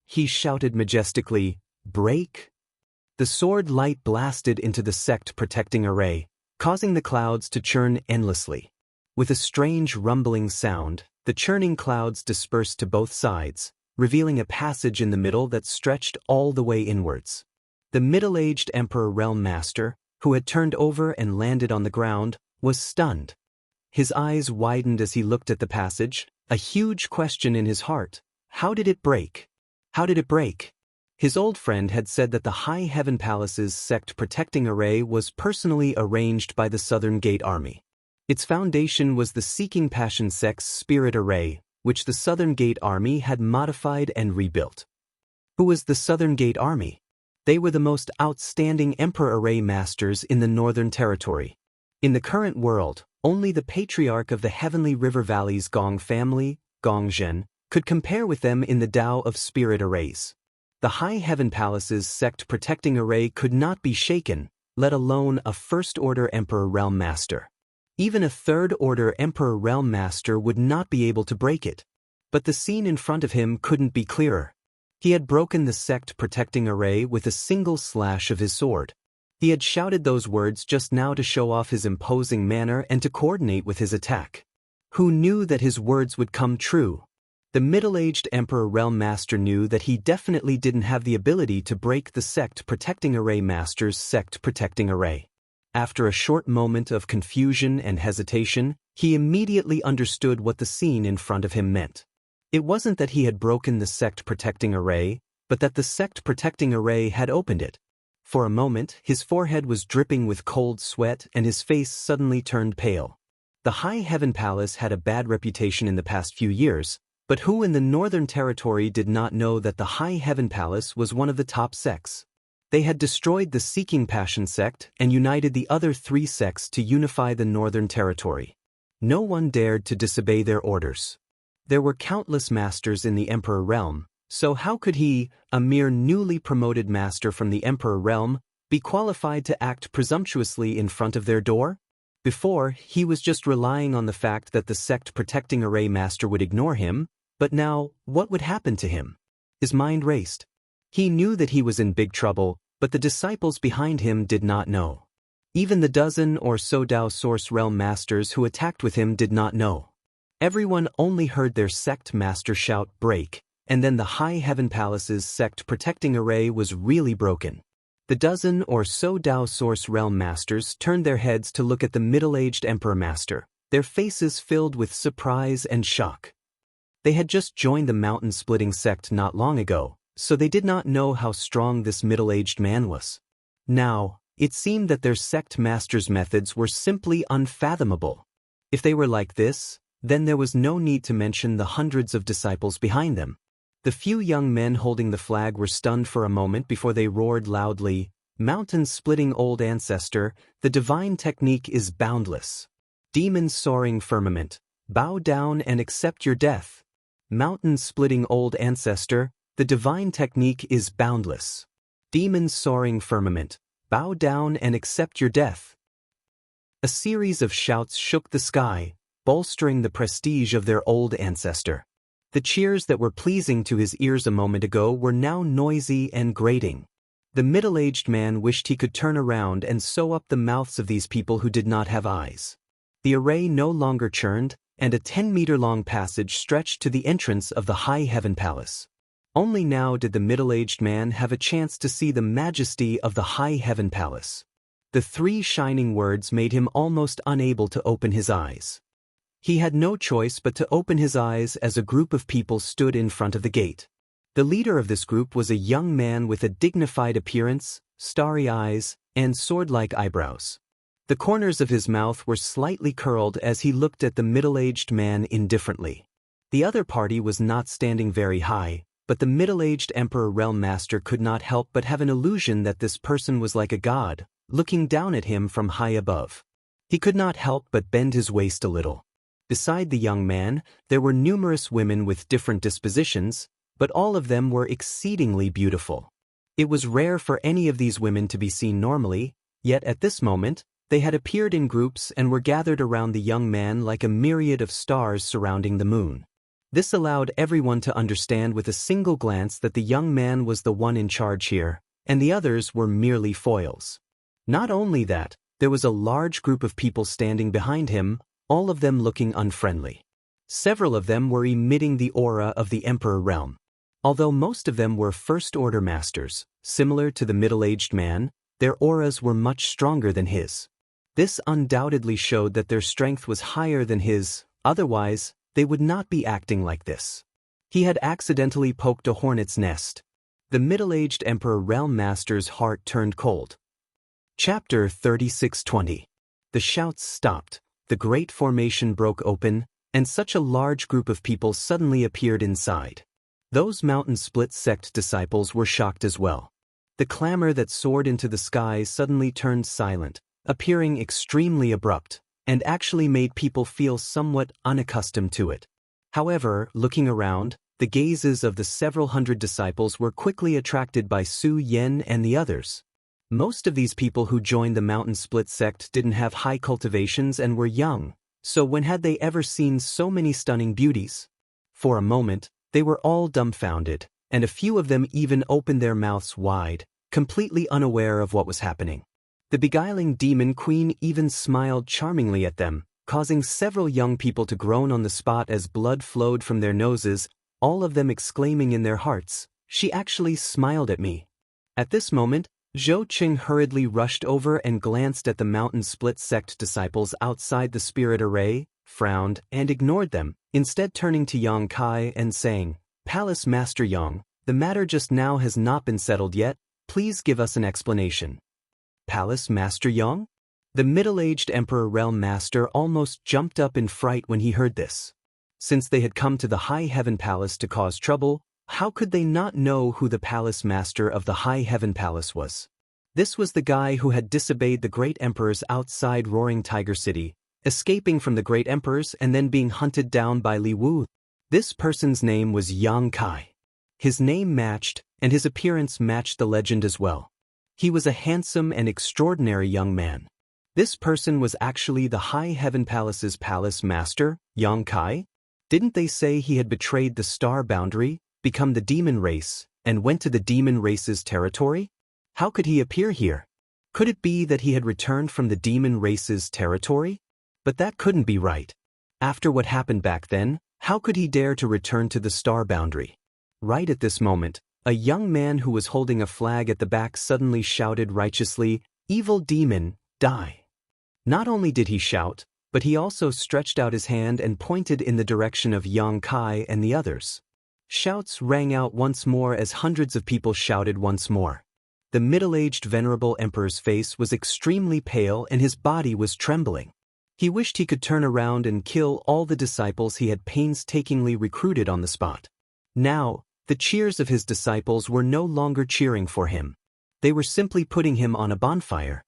He shouted majestically, "Break!" The sword light blasted into the sect protecting array, causing the clouds to churn endlessly. With a strange rumbling sound, the churning clouds dispersed to both sides, revealing a passage in the middle that stretched all the way inwards. The middle-aged Emperor Realm Master, who had turned over and landed on the ground, was stunned. His eyes widened as he looked at the passage, a huge question in his heart. How did it break? How did it break? His old friend had said that the High Heaven Palace's sect protecting array was personally arranged by the Southern Gate Army. Its foundation was the Seeking Passion Sect's Spirit Array, which the Southern Gate Army had modified and rebuilt. Who was the Southern Gate Army? They were the most outstanding Emperor Array masters in the Northern Territory. In the current world, only the Patriarch of the Heavenly River Valley's Gong family, Gongzhen, could compare with them in the Tao of Spirit Arrays. The High Heaven Palace's sect protecting array could not be shaken, let alone a first-order Emperor Realm Master. Even a third-order Emperor Realm Master would not be able to break it. But the scene in front of him couldn't be clearer. He had broken the sect protecting array with a single slash of his sword. He had shouted those words just now to show off his imposing manner and to coordinate with his attack. Who knew that his words would come true? The middle-aged Emperor Realm Master knew that he definitely didn't have the ability to break the Sect Protecting Array Master's Sect Protecting Array. After a short moment of confusion and hesitation, he immediately understood what the scene in front of him meant. It wasn't that he had broken the Sect Protecting Array, but that the Sect Protecting Array had opened it. For a moment, his forehead was dripping with cold sweat and his face suddenly turned pale. The High Heaven Palace had a bad reputation in the past few years, but who in the Northern Territory did not know that the High Heaven Palace was one of the top sects? They had destroyed the Seeking Passion sect and united the other 3 sects to unify the Northern Territory. No one dared to disobey their orders. There were countless masters in the Emperor Realm, so how could he, a mere newly promoted master from the Emperor Realm, be qualified to act presumptuously in front of their door? Before, he was just relying on the fact that the Sect Protecting Array Master would ignore him, but now, what would happen to him? His mind raced. He knew that he was in big trouble, but the disciples behind him did not know. Even the dozen or so Dao Source Realm Masters who attacked with him did not know. Everyone only heard their sect master shout break, and then the High Heaven Palace's Sect Protecting Array was really broken. The dozen or so Dao Source Realm Masters turned their heads to look at the middle-aged Emperor Master, their faces filled with surprise and shock. They had just joined the mountain-splitting sect not long ago, so they did not know how strong this middle-aged man was. Now, it seemed that their sect master's methods were simply unfathomable. If they were like this, then there was no need to mention the hundreds of disciples behind them. The few young men holding the flag were stunned for a moment before they roared loudly, "Mountain-splitting old ancestor, the divine technique is boundless. Demon-soaring firmament, bow down and accept your death. Mountain-splitting old ancestor, the divine technique is boundless. Demon-soaring firmament, bow down and accept your death." A series of shouts shook the sky, bolstering the prestige of their old ancestor. The cheers that were pleasing to his ears a moment ago were now noisy and grating. The middle-aged man wished he could turn around and sew up the mouths of these people who did not have eyes. The array no longer churned, and a 10-meter-long passage stretched to the entrance of the High Heaven Palace. Only now did the middle-aged man have a chance to see the majesty of the High Heaven Palace. The 3 shining words made him almost unable to open his eyes. He had no choice but to open his eyes as a group of people stood in front of the gate. The leader of this group was a young man with a dignified appearance, starry eyes, and sword-like eyebrows. The corners of his mouth were slightly curled as he looked at the middle-aged man indifferently. The other party was not standing very high, but the middle-aged Emperor Realm Master could not help but have an illusion that this person was like a god, looking down at him from high above. He could not help but bend his waist a little. Beside the young man, there were numerous women with different dispositions, but all of them were exceedingly beautiful. It was rare for any of these women to be seen normally, yet at this moment, they had appeared in groups and were gathered around the young man like a myriad of stars surrounding the moon. This allowed everyone to understand with a single glance that the young man was the one in charge here, and the others were merely foils. Not only that, there was a large group of people standing behind him, all of them looking unfriendly. Several of them were emitting the aura of the Emperor Realm. Although most of them were first-order masters, similar to the middle-aged man, their auras were much stronger than his. This undoubtedly showed that their strength was higher than his, otherwise, they would not be acting like this. He had accidentally poked a hornet's nest. The middle-aged Emperor Realm Master's heart turned cold. Chapter 3620. The shouts stopped, the great formation broke open, and such a large group of people suddenly appeared inside. Those mountain split sect disciples were shocked as well. The clamor that soared into the sky suddenly turned silent, appearing extremely abrupt, and actually made people feel somewhat unaccustomed to it. However, looking around, the gazes of the several hundred disciples were quickly attracted by Su Yen and the others. Most of these people who joined the Mountain Split sect didn't have high cultivations and were young, so when had they ever seen so many stunning beauties? For a moment, they were all dumbfounded, and a few of them even opened their mouths wide, completely unaware of what was happening. The beguiling demon queen even smiled charmingly at them, causing several young people to groan on the spot as blood flowed from their noses, all of them exclaiming in their hearts, "She actually smiled at me." At this moment, Zhou Qing hurriedly rushed over and glanced at the Mountain Split sect disciples outside the spirit array, frowned, and ignored them, instead turning to Yang Kai and saying, "Palace Master Yang, the matter just now has not been settled yet, please give us an explanation." Palace Master Yang? The middle-aged Emperor Realm Master almost jumped up in fright when he heard this. Since they had come to the High Heaven Palace to cause trouble, how could they not know who the Palace Master of the High Heaven Palace was? This was the guy who had disobeyed the Great Emperors outside Roaring Tiger City, escaping from the Great Emperors and then being hunted down by Li Wu. This person's name was Yang Kai. His name matched, and his appearance matched the legend as well. He was a handsome and extraordinary young man. This person was actually the High Heaven Palace's Palace Master, Yang Kai. Didn't they say he had betrayed the star boundary, become the demon race, and went to the demon race's territory? How could he appear here? Could it be that he had returned from the demon race's territory? But that couldn't be right. After what happened back then, how could he dare to return to the star boundary? Right at this moment, a young man who was holding a flag at the back suddenly shouted righteously, "Evil demon, die." Not only did he shout, but he also stretched out his hand and pointed in the direction of Yang Kai and the others. Shouts rang out once more as hundreds of people shouted once more. The middle-aged venerable emperor's face was extremely pale and his body was trembling. He wished he could turn around and kill all the disciples he had painstakingly recruited on the spot. Now, the cheers of his disciples were no longer cheering for him. They were simply putting him on a bonfire.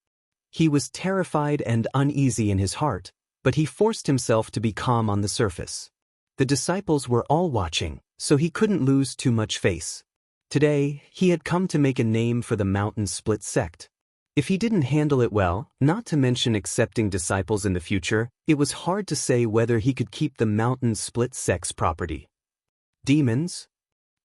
He was terrified and uneasy in his heart, but he forced himself to be calm on the surface. The disciples were all watching, so he couldn't lose too much face. Today, he had come to make a name for the Mountain Split sect. If he didn't handle it well, not to mention accepting disciples in the future, it was hard to say whether he could keep the Mountain Split sect's property. Demons?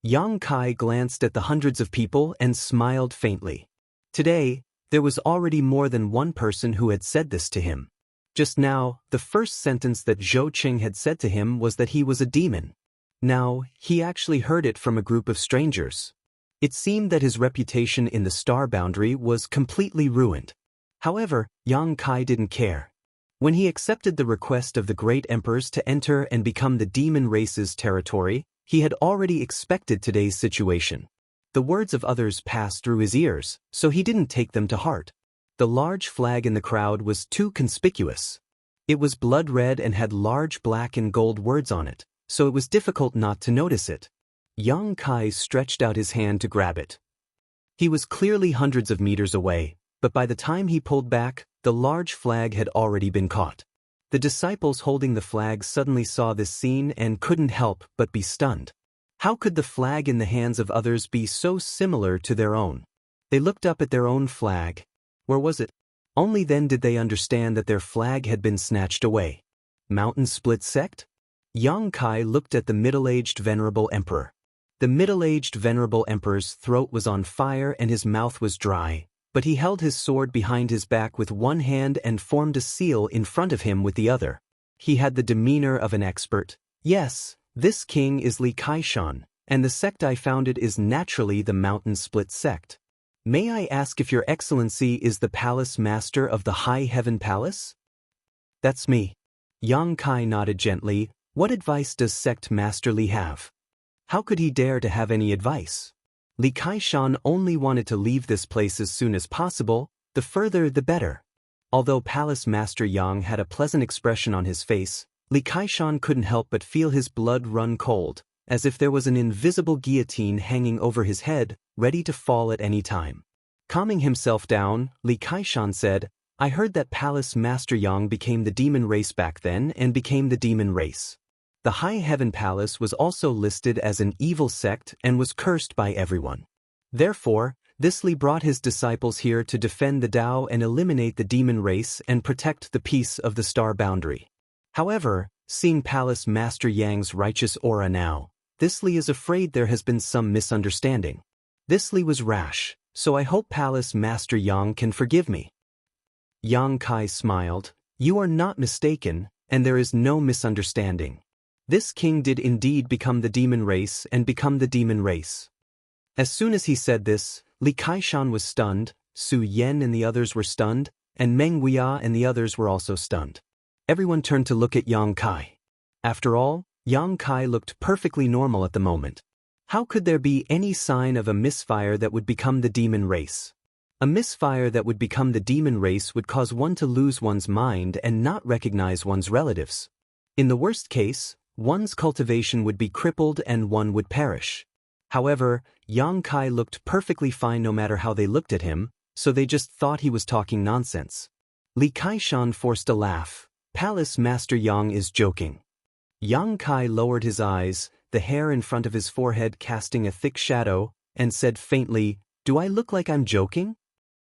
Yang Kai glanced at the hundreds of people and smiled faintly. Today, there was already more than one person who had said this to him. Just now, the first sentence that Zhou Qing had said to him was that he was a demon. Now, he actually heard it from a group of strangers. It seemed that his reputation in the star boundary was completely ruined. However, Yang Kai didn't care. When he accepted the request of the great emperors to enter and become the demon race's territory, he had already expected today's situation. The words of others passed through his ears, so he didn't take them to heart. The large flag in the crowd was too conspicuous. It was blood red and had large black and gold words on it, so it was difficult not to notice it. Yang Kai stretched out his hand to grab it. He was clearly hundreds of meters away, but by the time he pulled back, the large flag had already been caught. The disciples holding the flag suddenly saw this scene and couldn't help but be stunned. How could the flag in the hands of others be so similar to their own? They looked up at their own flag. Where was it? Only then did they understand that their flag had been snatched away. Mountain Split sect? Yang Kai looked at the middle-aged venerable emperor. The middle-aged venerable emperor's throat was on fire and his mouth was dry, but he held his sword behind his back with one hand and formed a seal in front of him with the other. He had the demeanor of an expert. "Yes, this king is Li Kaishan, and the sect I founded is naturally the Mountain Split sect. May I ask if your excellency is the palace master of the High Heaven Palace?" "That's me." Yang Kai nodded gently. "What advice does sect master Li have?" How could he dare to have any advice? Li Kaishan only wanted to leave this place as soon as possible, the further the better. Although Palace Master Yang had a pleasant expression on his face, Li Kaishan couldn't help but feel his blood run cold, as if there was an invisible guillotine hanging over his head, ready to fall at any time. Calming himself down, Li Kaishan said, "I heard that Palace Master Yang became the demon race back then and became the demon race. The High Heaven Palace was also listed as an evil sect and was cursed by everyone. Therefore, This Li brought his disciples here to defend the Tao and eliminate the demon race and protect the peace of the star boundary. However, seeing Palace Master Yang's righteous aura now, this Li is afraid there has been some misunderstanding. This Li was rash, so I hope Palace Master Yang can forgive me. Yang Kai smiled. You are not mistaken, and there is no misunderstanding. This king did indeed become the demon race and become the demon race. As soon as he said this, Li Kaishan was stunned, Su Yan and the others were stunned, and Meng Wuya and the others were also stunned. Everyone turned to look at Yang Kai. After all, Yang Kai looked perfectly normal at the moment. How could there be any sign of a misfire that would become the demon race? A misfire that would become the demon race would cause one to lose one's mind and not recognize one's relatives. In the worst case, one's cultivation would be crippled and one would perish. However, Yang Kai looked perfectly fine no matter how they looked at him, so they just thought he was talking nonsense. Li Kaishan forced a laugh. Palace Master Yang is joking. Yang Kai lowered his eyes, the hair in front of his forehead casting a thick shadow, and said faintly, "Do I look like I'm joking?"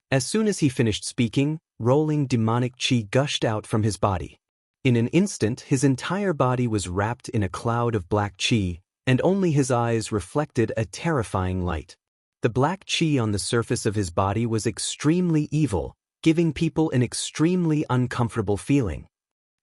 As soon as he finished speaking, rolling demonic chi gushed out from his body. In an instant his entire body was wrapped in a cloud of black chi, and only his eyes reflected a terrifying light. The black chi on the surface of his body was extremely evil, giving people an extremely uncomfortable feeling.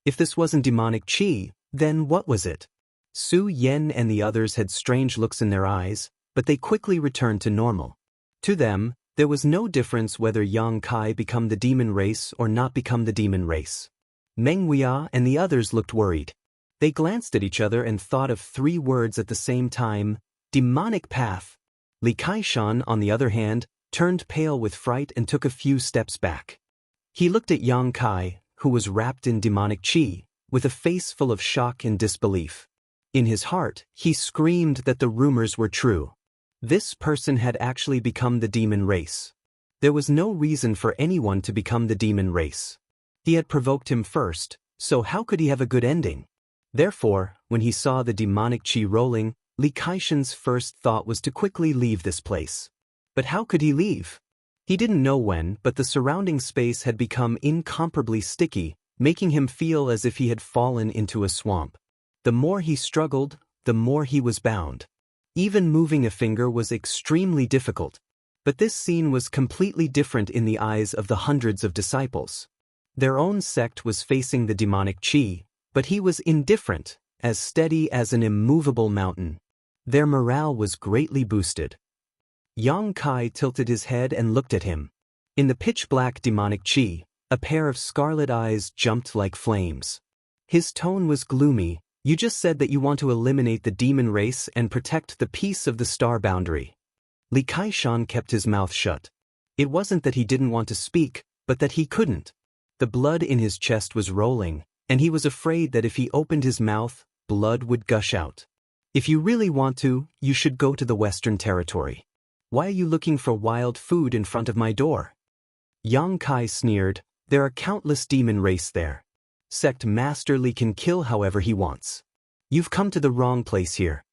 If this wasn't demonic chi, then what was it? Su Yan and the others had strange looks in their eyes, but they quickly returned to normal. To them, there was no difference whether Yang Kai become the demon race or not become the demon race. Meng Wuya and the others looked worried. They glanced at each other and thought of 3 words at the same time: demonic path. Li Kaishan, on the other hand, turned pale with fright and took a few steps back. He looked at Yang Kai, who was wrapped in demonic chi, with a face full of shock and disbelief. In his heart, he screamed that the rumors were true. This person had actually become the demon race. There was no reason for anyone to become the demon race. He had provoked him first, so how could he have a good ending? Therefore, when he saw the demonic chi rolling, Li Kaishan's first thought was to quickly leave this place. But how could he leave? He didn't know when, but the surrounding space had become incomparably sticky, making him feel as if he had fallen into a swamp. The more he struggled, the more he was bound. Even moving a finger was extremely difficult. But this scene was completely different in the eyes of the hundreds of disciples. Their own sect was facing the demonic chi, but he was indifferent, as steady as an immovable mountain. Their morale was greatly boosted. Yang Kai tilted his head and looked at him. In the pitch-black demonic chi, a pair of scarlet eyes jumped like flames. His tone was gloomy. You just said that you want to eliminate the demon race and protect the peace of the star boundary. Li Kaishan kept his mouth shut. It wasn't that he didn't want to speak, but that he couldn't. The blood in his chest was rolling, and he was afraid that if he opened his mouth, blood would gush out. If you really want to, you should go to the Western Territory. Why are you looking for wild food in front of my door? Yang Kai sneered. There are countless demon race there. Sect Master Li can kill however he wants. You've come to the wrong place here.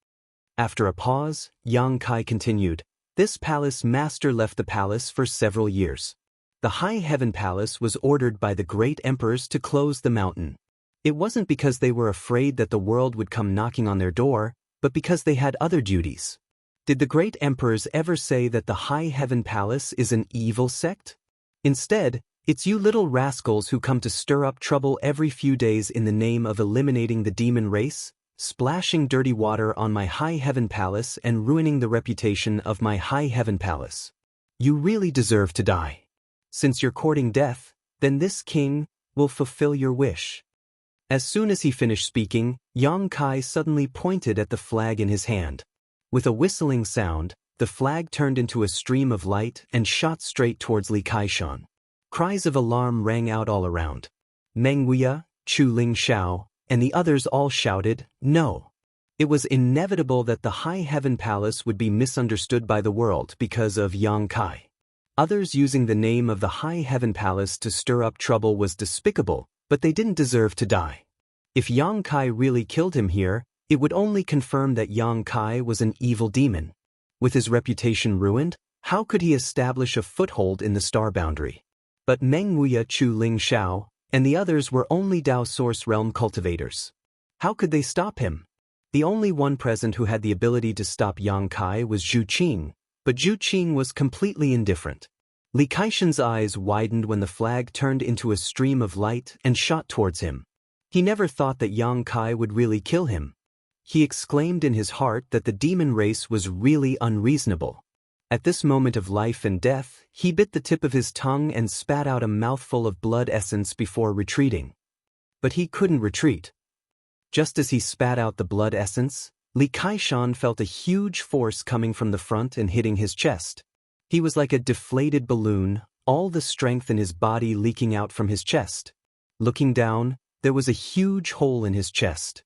After a pause, Yang Kai continued. This palace master left the palace for several years. The High Heaven Palace was ordered by the great emperors to close the mountain. It wasn't because they were afraid that the world would come knocking on their door, but because they had other duties. Did the great emperors ever say that the High Heaven Palace is an evil sect? Instead, it's you little rascals who come to stir up trouble every few days in the name of eliminating the demon race, splashing dirty water on my High Heaven Palace and ruining the reputation of my High Heaven Palace. You really deserve to die. Since you're courting death, then this king will fulfill your wish. As soon as he finished speaking, Yang Kai suddenly pointed at the flag in his hand. With a whistling sound, the flag turned into a stream of light and shot straight towards Li Kaishan. Cries of alarm rang out all around. Meng Wuya, Chu Ling Xiao, and the others all shouted, "No!" It was inevitable that the High Heaven Palace would be misunderstood by the world because of Yang Kai. Others using the name of the High Heaven Palace to stir up trouble was despicable, but they didn't deserve to die. If Yang Kai really killed him here, it would only confirm that Yang Kai was an evil demon. With his reputation ruined, How could he establish a foothold in the star boundary? But Meng Wuya Chu Ling Xiao and the others were only Dao Source Realm cultivators. How could they stop him? The only one present who had the ability to stop Yang Kai was Zhu Qing, but Zhu Qing was completely indifferent. Li Kaishan's eyes widened when the flag turned into a stream of light and shot towards him. He never thought that Yang Kai would really kill him. He exclaimed in his heart that the demon race was really unreasonable. At this moment of life and death, he bit the tip of his tongue and spat out a mouthful of blood essence before retreating. But he couldn't retreat. Just as he spat out the blood essence, Li Kaishan felt a huge force coming from the front and hitting his chest. He was like a deflated balloon, all the strength in his body leaking out from his chest. Looking down, there was a huge hole in his chest.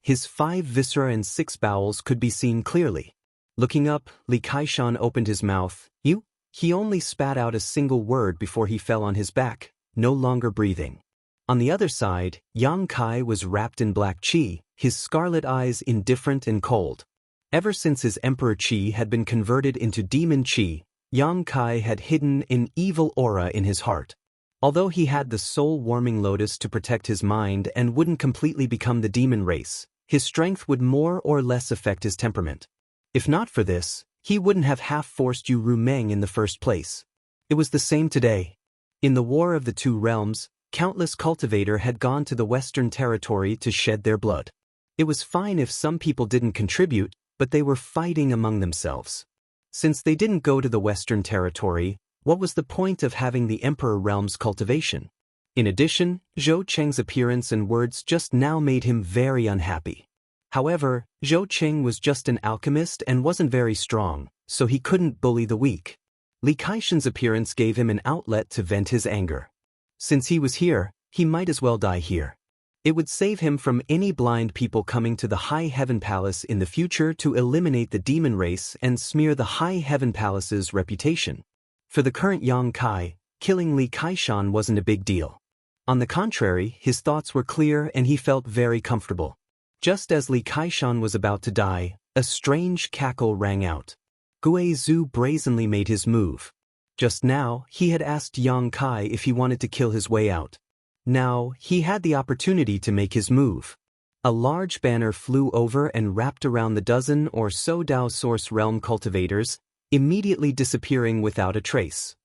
His 5 viscera and 6 bowels could be seen clearly. Looking up, Li Kaishan opened his mouth. He only spat out a single word before he fell on his back, no longer breathing. On the other side, Yang Kai was wrapped in black qi, his scarlet eyes indifferent and cold. Ever since his emperor qi had been converted into demon qi, Yang Kai had hidden an evil aura in his heart. Although he had the soul-warming lotus to protect his mind and wouldn't completely become the demon race, his strength would more or less affect his temperament. If not for this, he wouldn't have half-forced Yu Rumeng in the first place. It was the same today. In the War of the Two Realms, countless cultivator had gone to the Western Territory to shed their blood. It was fine if some people didn't contribute, but they were fighting among themselves. Since they didn't go to the Western Territory, what was the point of having the Emperor Realm's cultivation? In addition, Zhou Cheng's appearance and words just now made him very unhappy. However, Zhou Cheng was just an alchemist and wasn't very strong, so he couldn't bully the weak. Li Kaishan's appearance gave him an outlet to vent his anger. Since he was here, he might as well die here. It would save him from any blind people coming to the High Heaven Palace in the future to eliminate the demon race and smear the High Heaven Palace's reputation. For the current Yang Kai, killing Li Kaishan wasn't a big deal. On the contrary, his thoughts were clear and he felt very comfortable. Just as Li Kaishan was about to die, a strange cackle rang out. Gui Zhu brazenly made his move. Just now, he had asked Yang Kai if he wanted to kill his way out. Now, he had the opportunity to make his move. A large banner flew over and wrapped around the dozen or so Dao Source Realm cultivators, immediately disappearing without a trace.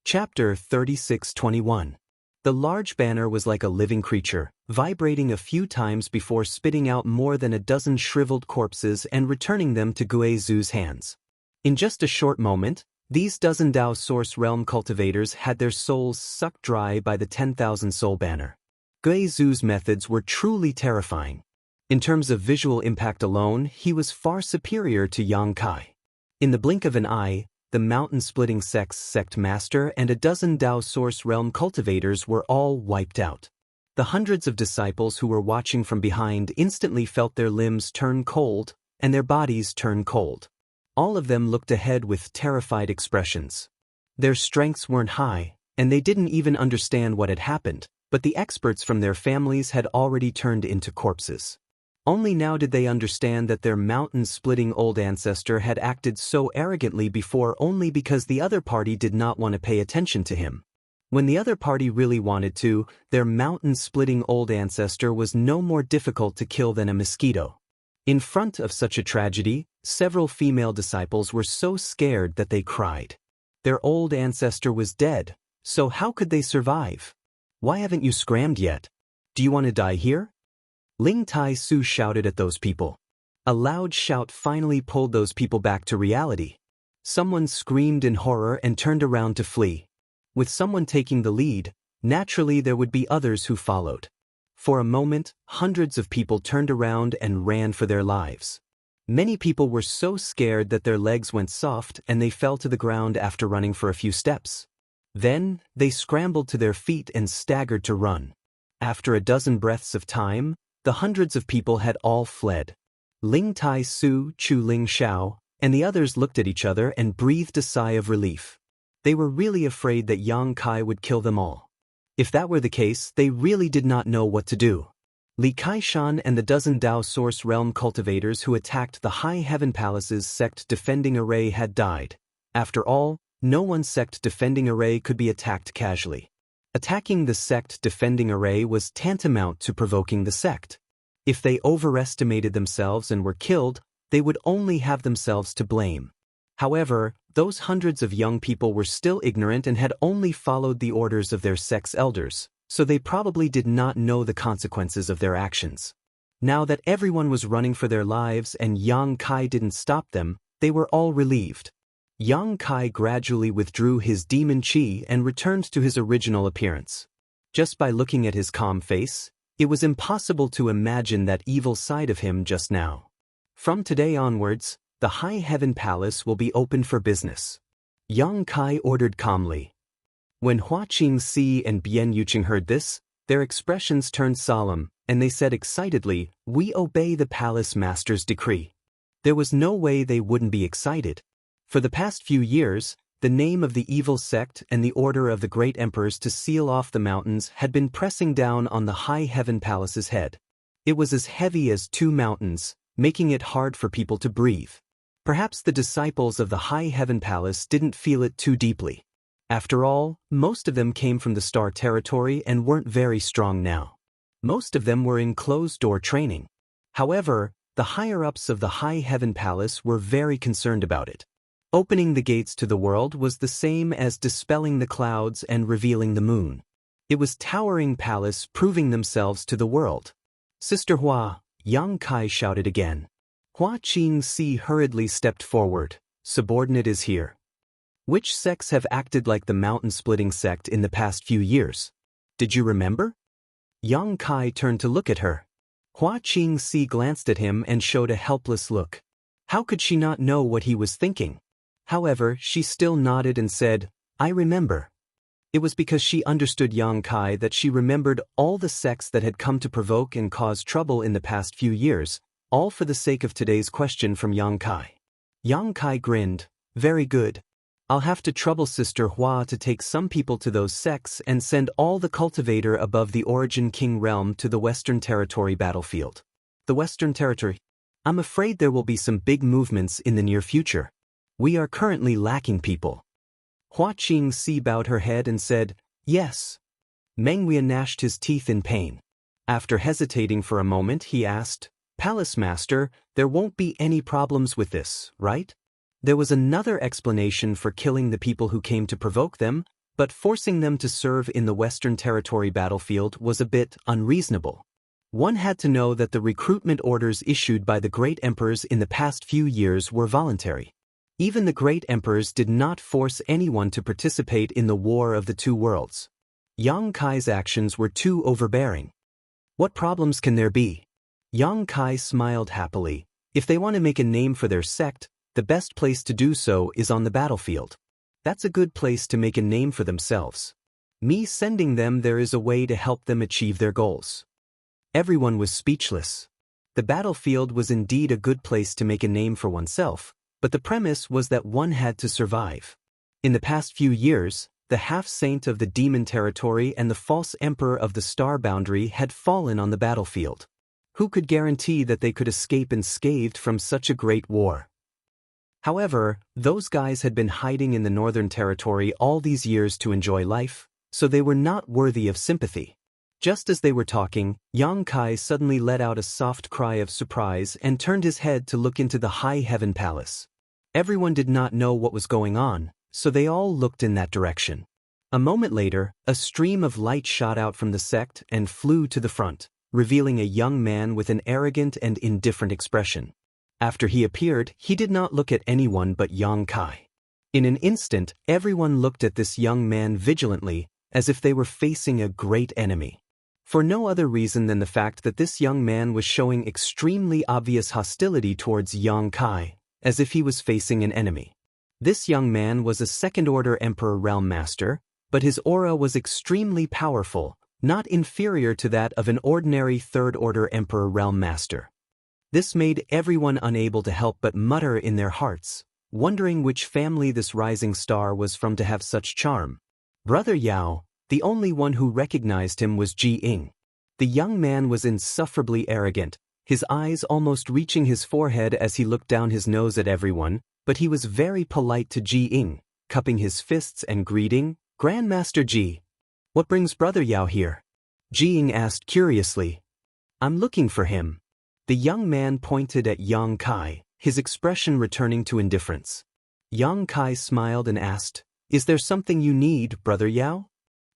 Chapter 3621. The large banner was like a living creature, vibrating a few times before spitting out more than a dozen shriveled corpses and returning them to Gui Zhu's hands. In just a short moment, these dozen Dao Source Realm cultivators had their souls sucked dry by the 10,000 soul banner. Gui Zhu's methods were truly terrifying. In terms of visual impact alone, he was far superior to Yang Kai. In the blink of an eye, the mountain-splitting sect master and a dozen Dao Source Realm cultivators were all wiped out. The hundreds of disciples who were watching from behind instantly felt their limbs turn cold and their bodies turn cold. All of them looked ahead with terrified expressions. Their strengths weren't high, and they didn't even understand what had happened, but the experts from their families had already turned into corpses. Only now did they understand that their mountain-splitting old ancestor had acted so arrogantly before only because the other party did not want to pay attention to him. When the other party really wanted to, their mountain-splitting old ancestor was no more difficult to kill than a mosquito. In front of such a tragedy, several female disciples were so scared that they cried. Their old ancestor was dead, so how could they survive? Why haven't you scrammed yet? Do you want to die here? Ling Tai Su shouted at those people. A loud shout finally pulled those people back to reality. Someone screamed in horror and turned around to flee. With someone taking the lead, naturally there would be others who followed. For a moment, hundreds of people turned around and ran for their lives. Many people were so scared that their legs went soft and they fell to the ground after running for a few steps. Then, they scrambled to their feet and staggered to run. After a dozen breaths of time, the hundreds of people had all fled. Ling Tai Su, Chu Ling Xiao, and the others looked at each other and breathed a sigh of relief. They were really afraid that Yang Kai would kill them all. If that were the case, they really did not know what to do. Li Kaishan and the dozen Dao Source Realm cultivators who attacked the High Heaven Palace's sect defending array had died. After all, no one sect defending array could be attacked casually. Attacking the sect defending array was tantamount to provoking the sect. If they overestimated themselves and were killed, they would only have themselves to blame. However, those hundreds of young people were still ignorant and had only followed the orders of their sect's elders, so they probably did not know the consequences of their actions. Now that everyone was running for their lives and Yang Kai didn't stop them, they were all relieved. Yang Kai gradually withdrew his demon chi and returned to his original appearance. Just by looking at his calm face, it was impossible to imagine that evil side of him just now. From today onwards, the High Heaven Palace will be open for business. Yang Kai ordered calmly. When Hua Qingxi and Bian Yuqing heard this, their expressions turned solemn, and they said excitedly, "We obey the palace master's decree." There was no way they wouldn't be excited. For the past few years, the name of the evil sect and the order of the great emperors to seal off the mountains had been pressing down on the High Heaven Palace's head. It was as heavy as 2 mountains, making it hard for people to breathe. Perhaps the disciples of the High Heaven Palace didn't feel it too deeply. After all, most of them came from the Star Territory and weren't very strong now. Most of them were in closed-door training. However, the higher-ups of the High Heaven Palace were very concerned about it. Opening the gates to the world was the same as dispelling the clouds and revealing the moon. It was towering palace proving themselves to the world. "Sister Hua," Yang Kai shouted again. Hua Qingxi hurriedly stepped forward. "Subordinate is here. Which sects have acted like the mountain-splitting sect in the past few years? Did you remember?" Yang Kai turned to look at her. Hua Qingxi glanced at him and showed a helpless look. How could she not know what he was thinking? However, she still nodded and said, "I remember." It was because she understood Yang Kai that she remembered all the sects that had come to provoke and cause trouble in the past few years, all for the sake of today's question from Yang Kai. Yang Kai grinned. "Very good. I'll have to trouble Sister Hua to take some people to those sects and send all the cultivator above the Origin King realm to the Western Territory battlefield." The Western Territory? I'm afraid there will be some big movements in the near future. We are currently lacking people. Hua Qingxi bowed her head and said, "Yes." Meng Wei gnashed his teeth in pain. After hesitating for a moment, he asked, "Palace Master, there won't be any problems with this, right?" There was another explanation for killing the people who came to provoke them, but forcing them to serve in the Western Territory battlefield was a bit unreasonable. One had to know that the recruitment orders issued by the great emperors in the past few years were voluntary. Even the great emperors did not force anyone to participate in the War of the Two Worlds. Yang Kai's actions were too overbearing. What problems can there be? Yang Kai smiled happily. If they want to make a name for their sect, the best place to do so is on the battlefield. That's a good place to make a name for themselves. Me sending them there is a way to help them achieve their goals. Everyone was speechless. The battlefield was indeed a good place to make a name for oneself, but the premise was that one had to survive. In the past few years, the half-saint of the demon territory and the false emperor of the star boundary had fallen on the battlefield. Who could guarantee that they could escape unscathed from such a great war? However, those guys had been hiding in the northern territory all these years to enjoy life, so they were not worthy of sympathy. Just as they were talking, Yang Kai suddenly let out a soft cry of surprise and turned his head to look into the High Heaven Palace. Everyone did not know what was going on, so they all looked in that direction. A moment later, a stream of light shot out from the sect and flew to the front, revealing a young man with an arrogant and indifferent expression. After he appeared, he did not look at anyone but Yang Kai. In an instant, everyone looked at this young man vigilantly, as if they were facing a great enemy. For no other reason than the fact that this young man was showing extremely obvious hostility towards Yang Kai, as if he was facing an enemy. This young man was a second-order Emperor Realm Master, but his aura was extremely powerful, not inferior to that of an ordinary third-order Emperor Realm Master. This made everyone unable to help but mutter in their hearts, wondering which family this rising star was from to have such charm. Brother Yao, the only one who recognized him, was Ji Ying. The young man was insufferably arrogant, his eyes almost reaching his forehead as he looked down his nose at everyone, but he was very polite to Ji Ying, cupping his fists and greeting, "Grandmaster Ji. What brings Brother Yao here?" Ji Ying asked curiously. "I'm looking for him." The young man pointed at Yang Kai, his expression returning to indifference. Yang Kai smiled and asked, "Is there something you need, Brother Yao?"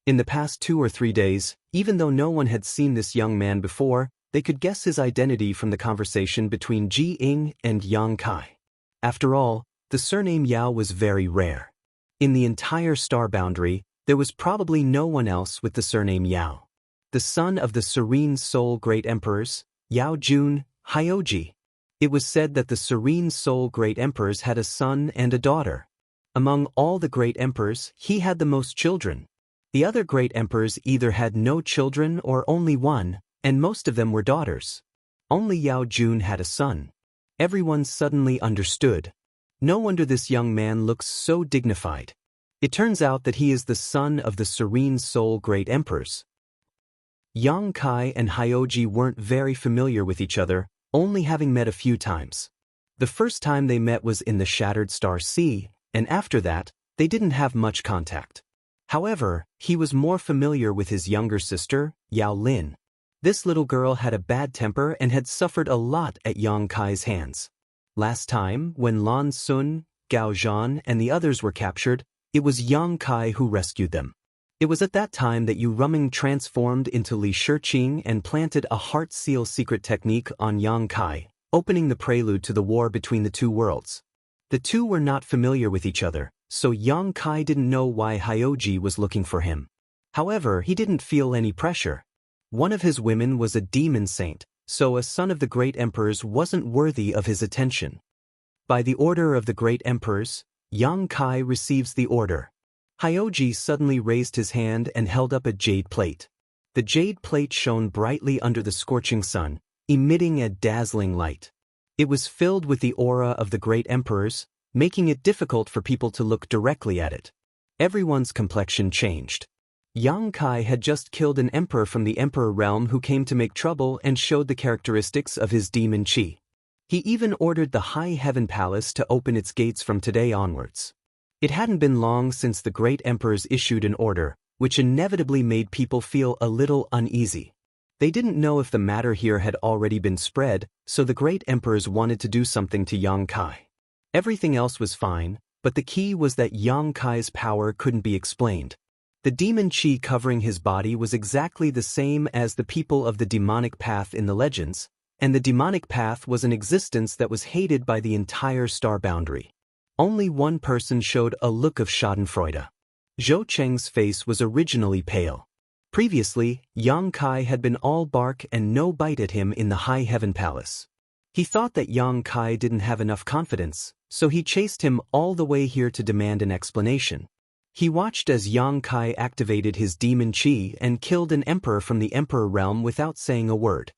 In the past 2 or 3 days, even though no one had seen this young man before, they could guess his identity from the conversation between Ji Ying and Yang Kai. After all, the surname Yao was very rare. In the entire star boundary, there was probably no one else with the surname Yao. The son of the Serene Soul Great Emperors, Yao Jun, Hyoji. It was said that the Serene Soul Great Emperors had a son and a daughter. Among all the great emperors, he had the most children. The other great emperors either had no children or only one, and most of them were daughters. Only Yao Jun had a son. Everyone suddenly understood. No wonder this young man looks so dignified. It turns out that he is the son of the Serene Soul Great Emperors. Yang Kai and Hyoji weren't very familiar with each other, only having met a few times. The first time they met was in the Shattered Star Sea, and after that, they didn't have much contact. However, he was more familiar with his younger sister, Yao Lin. This little girl had a bad temper and had suffered a lot at Yang Kai's hands. Last time, when Lan Sun, Gao Zhan, and the others were captured, it was Yang Kai who rescued them. It was at that time that Yu Ruming transformed into Li Shiqing and planted a heart seal secret technique on Yang Kai, opening the prelude to the war between the two worlds. The two were not familiar with each other, so Yang Kai didn't know why Hyoji was looking for him. However, he didn't feel any pressure. One of his women was a demon saint, so a son of the great emperors wasn't worthy of his attention. By the order of the great emperors, Yang Kai receives the order. Hyoji suddenly raised his hand and held up a jade plate. The jade plate shone brightly under the scorching sun, emitting a dazzling light. It was filled with the aura of the great emperors, making it difficult for people to look directly at it. Everyone's complexion changed. Yang Kai had just killed an emperor from the emperor realm who came to make trouble and showed the characteristics of his demon chi. He even ordered the High Heaven Palace to open its gates from today onwards. It hadn't been long since the great emperors issued an order, which inevitably made people feel a little uneasy. They didn't know if the matter here had already been spread, so the great emperors wanted to do something to Yang Kai. Everything else was fine, but the key was that Yang Kai's power couldn't be explained. The demon chi covering his body was exactly the same as the people of the demonic path in the legends, and the demonic path was an existence that was hated by the entire star boundary. Only one person showed a look of schadenfreude. Zhou Cheng's face was originally pale. Previously, Yang Kai had been all bark and no bite at him in the High Heaven Palace. He thought that Yang Kai didn't have enough confidence, so he chased him all the way here to demand an explanation. He watched as Yang Kai activated his demon chi and killed an emperor from the emperor realm without saying a word.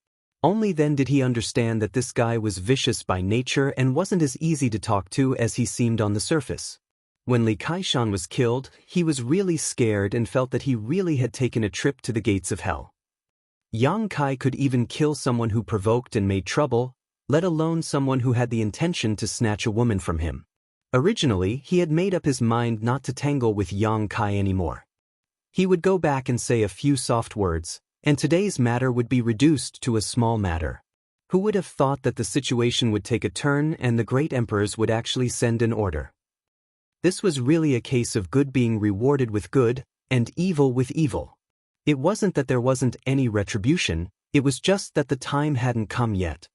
Only then did he understand that this guy was vicious by nature and wasn't as easy to talk to as he seemed on the surface. When Li Kaishan was killed, he was really scared and felt that he really had taken a trip to the gates of hell. Yang Kai could even kill someone who provoked and made trouble, let alone someone who had the intention to snatch a woman from him. Originally, he had made up his mind not to tangle with Yang Kai anymore. He would go back and say a few soft words, and today's matter would be reduced to a small matter. Who would have thought that the situation would take a turn and the great emperors would actually send an order? This was really a case of good being rewarded with good, and evil with evil. It wasn't that there wasn't any retribution, it was just that the time hadn't come yet.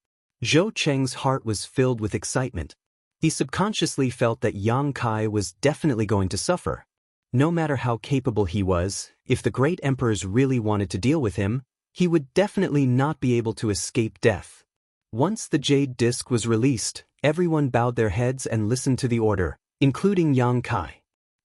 Zhou Cheng's heart was filled with excitement. He subconsciously felt that Yang Kai was definitely going to suffer. No matter how capable he was, if the great emperors really wanted to deal with him, he would definitely not be able to escape death. Once the jade disc was released, everyone bowed their heads and listened to the order, including Yang Kai.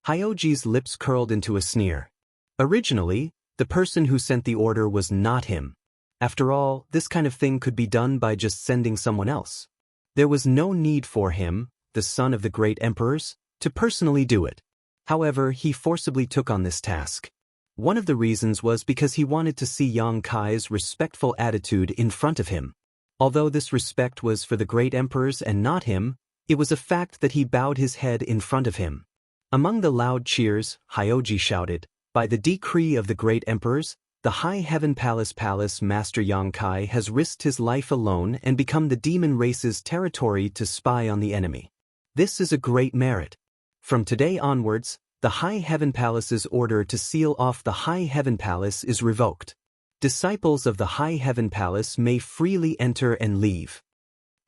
Hyoji's lips curled into a sneer. Originally, the person who sent the order was not him. After all, this kind of thing could be done by just sending someone else. There was no need for him, the son of the great emperors, to personally do it. However, he forcibly took on this task. One of the reasons was because he wanted to see Yang Kai's respectful attitude in front of him. Although this respect was for the great emperors and not him, It was a fact that he bowed his head in front of him. Among the loud cheers, Hyoji shouted, "By the decree of the great emperors, the High Heaven Palace Master Yang Kai has risked his life alone and become the demon race's territory to spy on the enemy. This is a great merit. From today onwards, the High Heaven Palace's order to seal off the High Heaven Palace is revoked. Disciples of the High Heaven Palace may freely enter and leave."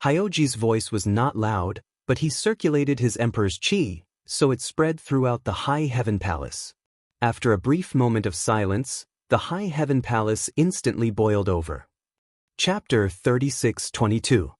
Hyoji's voice was not loud, but he circulated his emperor's chi, so it spread throughout the High Heaven Palace. After a brief moment of silence, the High Heaven Palace instantly boiled over. Chapter 36:22.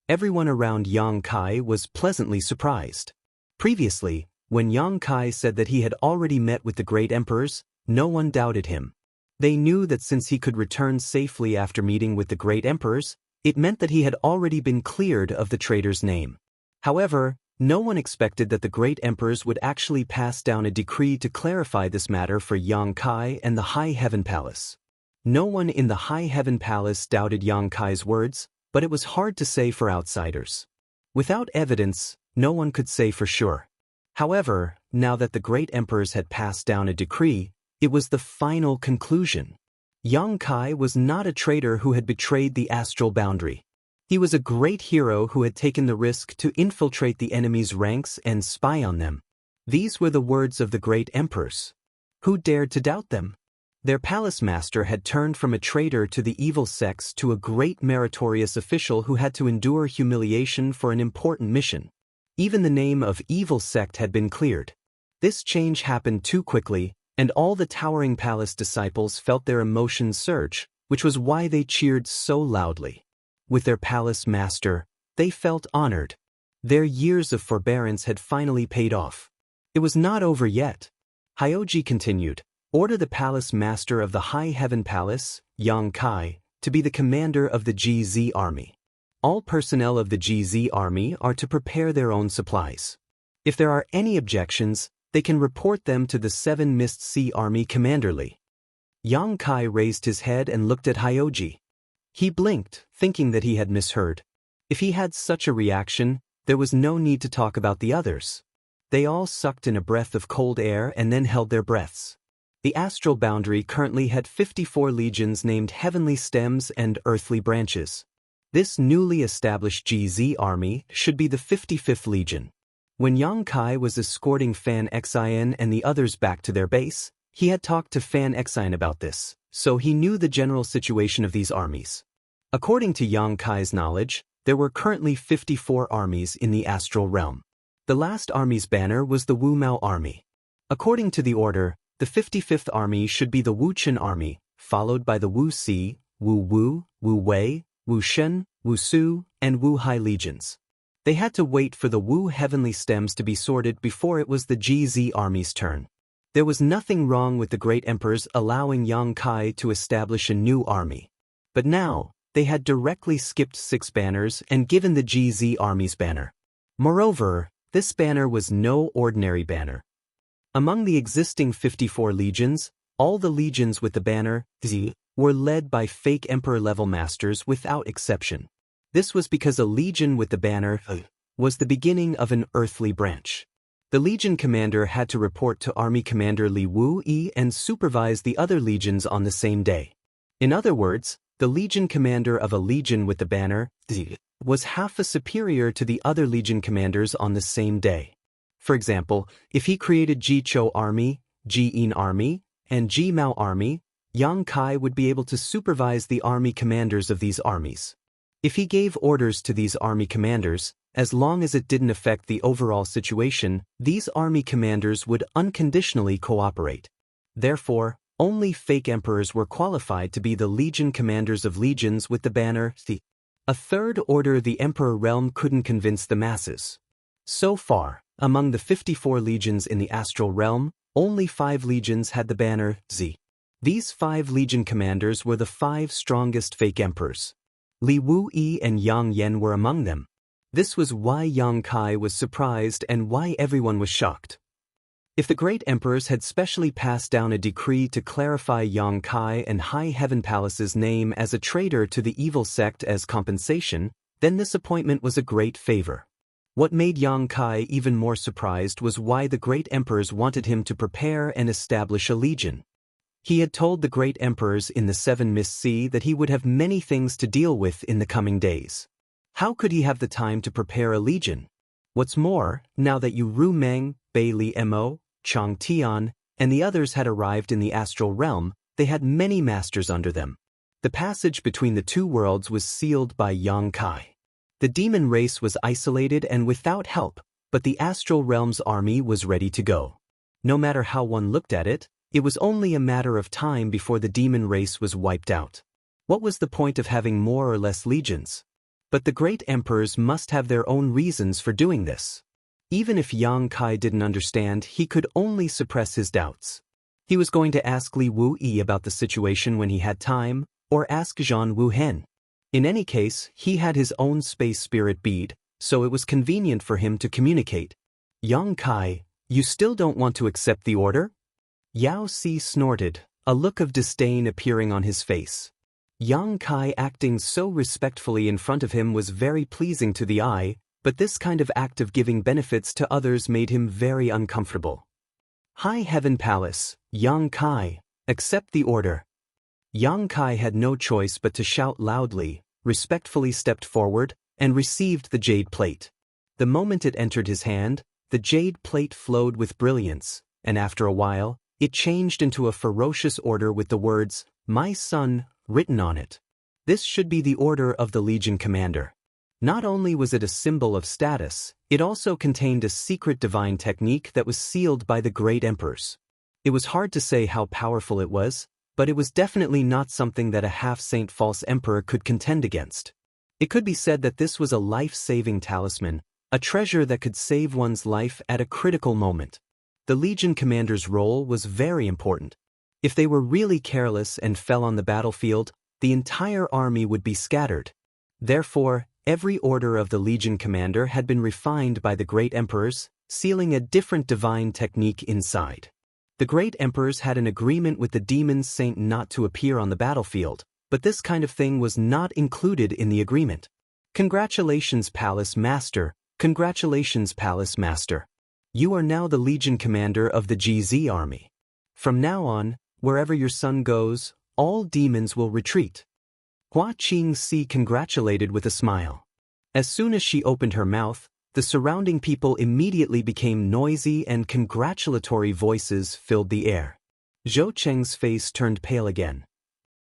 Everyone around Yang Kai was pleasantly surprised. Previously, when Yang Kai said that he had already met with the great emperors, no one doubted him. They knew that since he could return safely after meeting with the great emperors, it meant that he had already been cleared of the traitor's name. However, no one expected that the great emperors would actually pass down a decree to clarify this matter for Yang Kai and the High Heaven Palace. No one in the High Heaven Palace doubted Yang Kai's words, but it was hard to say for outsiders. Without evidence, no one could say for sure. However, now that the great emperors had passed down a decree, it was the final conclusion. Yang Kai was not a traitor who had betrayed the astral boundary. He was a great hero who had taken the risk to infiltrate the enemy's ranks and spy on them. These were the words of the great emperors. Who dared to doubt them? Their palace master had turned from a traitor to the evil sects to a great meritorious official who had to endure humiliation for an important mission. Even the name of evil sect had been cleared. This change happened too quickly, and all the towering palace disciples felt their emotions surge, which was why they cheered so loudly. With their palace master, they felt honored. Their years of forbearance had finally paid off. It was not over yet. Hyoji continued, "Order the palace master of the High Heaven Palace, Yang Kai, to be the commander of the GZ army. All personnel of the GZ army are to prepare their own supplies. If there are any objections, they can report them to the Seven Mist Sea Army commanderly." Yang Kai raised his head and looked at Hyoji. He blinked, thinking that he had misheard. If he had such a reaction, there was no need to talk about the others. They all sucked in a breath of cold air and then held their breaths. The astral boundary currently had 54 legions named Heavenly Stems and Earthly Branches. This newly established GZ army should be the 55th Legion. When Yang Kai was escorting Fan Xin and the others back to their base, he had talked to Fan Xin about this, so he knew the general situation of these armies. According to Yang Kai's knowledge, there were currently 54 armies in the astral realm. The last army's banner was the Wu Mao army. According to the order, the 55th army should be the Wu Chen army, followed by the Wu Si, Wu Wu, Wu Wei, Wu Shen, Wu Su, and Wu Hai legions. They had to wait for the Wu Heavenly Stems to be sorted before it was the GZ army's turn. There was nothing wrong with the great emperors allowing Yang Kai to establish a new army. But now, they had directly skipped 6 banners and given the GZ army's banner. Moreover, this banner was no ordinary banner. Among the existing 54 legions, all the legions with the banner Z were led by fake emperor-level masters without exception. This was because a legion with the banner was the beginning of an earthly branch. The legion commander had to report to Army Commander Li Wu Yi and supervise the other legions on the same day. In other words, the legion commander of a legion with the banner Z was half a superior to the other legion commanders on the same day. For example, if he created Ji Chou Army, Ji Yin Army, and Ji Mao Army, Yang Kai would be able to supervise the army commanders of these armies. If he gave orders to these army commanders, as long as it didn't affect the overall situation, these army commanders would unconditionally cooperate. Therefore, only fake emperors were qualified to be the legion commanders of legions with the banner Z. A third order the emperor realm couldn't convince the masses. So far, among the 54 legions in the astral realm, only 5 legions had the banner Z. These 5 legion commanders were the 5 strongest fake emperors. Li Wu Yi and Yang Yen were among them. This was why Yang Kai was surprised and why everyone was shocked. If the great emperors had specially passed down a decree to clarify Yang Kai and High Heaven Palace's name as a traitor to the evil sect as compensation, then this appointment was a great favor. What made Yang Kai even more surprised was why the great emperors wanted him to prepare and establish a legion. He had told the great emperors in the Seven Mist Sea that he would have many things to deal with in the coming days. How could he have the time to prepare a legion? What's more, now that Ru Meng, Bai Li Mo, Chang Tian, and the others had arrived in the astral realm, they had many masters under them. The passage between the two worlds was sealed by Yang Kai. The demon race was isolated and without help, but the astral realm's army was ready to go. No matter how one looked at it, it was only a matter of time before the demon race was wiped out. What was the point of having more or less legions? But the great emperors must have their own reasons for doing this. Even if Yang Kai didn't understand, he could only suppress his doubts. He was going to ask Li Wuyi about the situation when he had time, or ask Zhan Wuhen. In any case, he had his own space spirit bead, so it was convenient for him to communicate. Yang Kai, you still don't want to accept the order? Yao Si snorted, a look of disdain appearing on his face. Yang Kai acting so respectfully in front of him was very pleasing to the eye, but this kind of act of giving benefits to others made him very uncomfortable. High Heaven Palace, Yang Kai, accept the order. Yang Kai had no choice but to shout loudly, respectfully stepped forward, and received the jade plate. The moment it entered his hand, the jade plate flowed with brilliance, and after a while, it changed into a ferocious order with the words, "My son," written on it. This should be the order of the Legion commander. Not only was it a symbol of status, it also contained a secret divine technique that was sealed by the great emperors. It was hard to say how powerful it was, but it was definitely not something that a half-saint false emperor could contend against. It could be said that this was a life-saving talisman, a treasure that could save one's life at a critical moment. The Legion commander's role was very important. If they were really careless and fell on the battlefield, the entire army would be scattered. Therefore, every order of the Legion commander had been refined by the great emperors, sealing a different divine technique inside. The great emperors had an agreement with the demon saint not to appear on the battlefield, but this kind of thing was not included in the agreement. Congratulations, Palace Master. Congratulations, Palace Master. You are now the Legion commander of the GZ army. From now on, wherever your son goes, all demons will retreat. Hua Qingxi congratulated with a smile. As soon as she opened her mouth, the surrounding people immediately became noisy and congratulatory voices filled the air. Zhou Cheng's face turned pale again.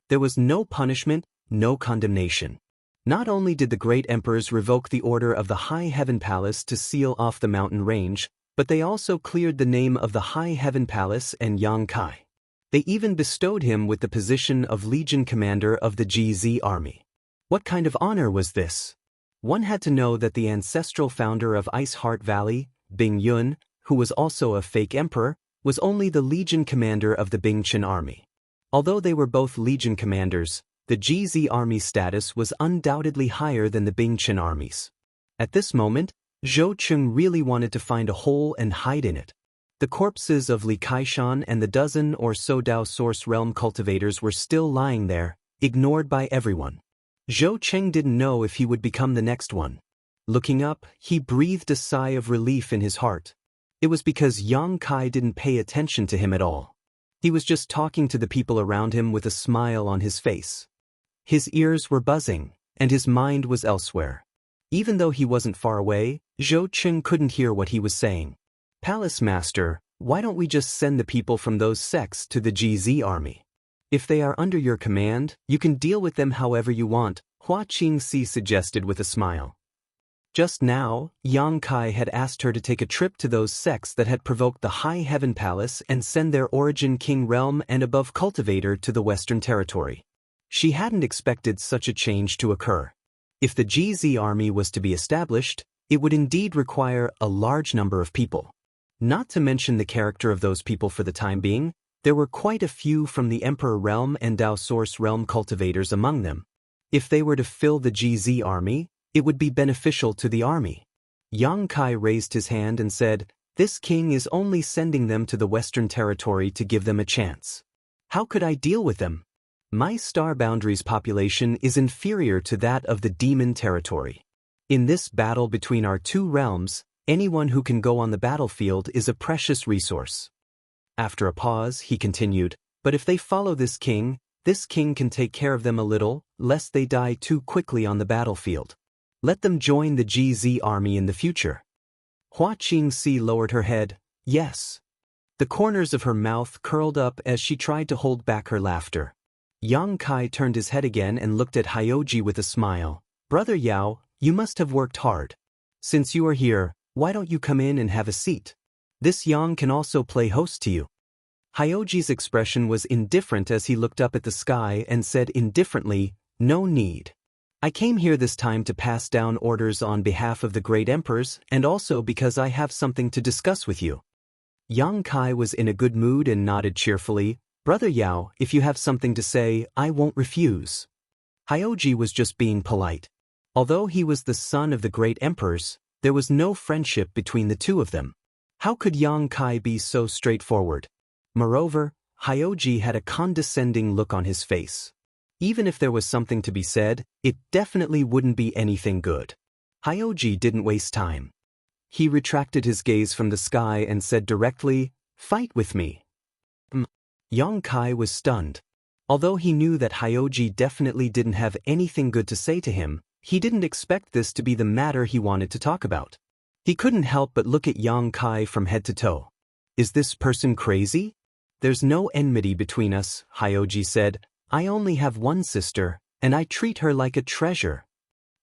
There was no punishment, no condemnation. Not only did the great emperors revoke the order of the High Heaven Palace to seal off the mountain range, but they also cleared the name of the High Heaven Palace and Yang Kai. They even bestowed him with the position of Legion Commander of the GZ Army. What kind of honor was this? One had to know that the ancestral founder of Ice Heart Valley, Bing Yun, who was also a fake emperor, was only the Legion Commander of the Bingchen Army. Although they were both Legion Commanders, the GZ Army's status was undoubtedly higher than the Bingchen Army's. At this moment, Zhou Cheng really wanted to find a hole and hide in it. The corpses of Li Kaishan and the dozen or so Dao Source Realm cultivators were still lying there, ignored by everyone. Zhou Cheng didn't know if he would become the next one. Looking up, he breathed a sigh of relief in his heart. It was because Yang Kai didn't pay attention to him at all. He was just talking to the people around him with a smile on his face. His ears were buzzing, and his mind was elsewhere. Even though he wasn't far away, Zhou Cheng couldn't hear what he was saying. Palace Master, why don't we just send the people from those sects to the GZ army? If they are under your command, you can deal with them however you want, Hua Qingxi suggested with a smile. Just now, Yang Kai had asked her to take a trip to those sects that had provoked the High Heaven Palace and send their Origin King Realm and above cultivator to the Western Territory. She hadn't expected such a change to occur. If the GZ army was to be established, it would indeed require a large number of people. Not to mention the character of those people for the time being, there were quite a few from the Emperor Realm and Dao Source Realm cultivators among them. If they were to fill the GZ army, it would be beneficial to the army. Yang Kai raised his hand and said, "This king is only sending them to the Western Territory to give them a chance. How could I deal with them? My Star Boundaries population is inferior to that of the Demon Territory. In this battle between our two realms, anyone who can go on the battlefield is a precious resource. After a pause, he continued, but if they follow this king can take care of them a little, lest they die too quickly on the battlefield. Let them join the GZ army in the future. Hua Qingxi lowered her head. Yes. The corners of her mouth curled up as she tried to hold back her laughter. Yang Kai turned his head again and looked at Hyoji with a smile. Brother Yao, you must have worked hard. Since you are here, why don't you come in and have a seat? This Yang can also play host to you. Hyoji's expression was indifferent as he looked up at the sky and said indifferently, no need. I came here this time to pass down orders on behalf of the great emperors and also because I have something to discuss with you. Yang Kai was in a good mood and nodded cheerfully. Brother Yao, if you have something to say, I won't refuse. Hyoji was just being polite. Although he was the son of the great emperors, there was no friendship between the two of them. How could Yang Kai be so straightforward? Moreover, Hyoji had a condescending look on his face. Even if there was something to be said, it definitely wouldn't be anything good. Hyoji didn't waste time. He retracted his gaze from the sky and said directly, fight with me. Yang Kai was stunned. Although he knew that Hyoji definitely didn't have anything good to say to him, he didn't expect this to be the matter he wanted to talk about. He couldn't help but look at Yang Kai from head to toe. Is this person crazy? There's no enmity between us, Hyoji said. I only have one sister, and I treat her like a treasure.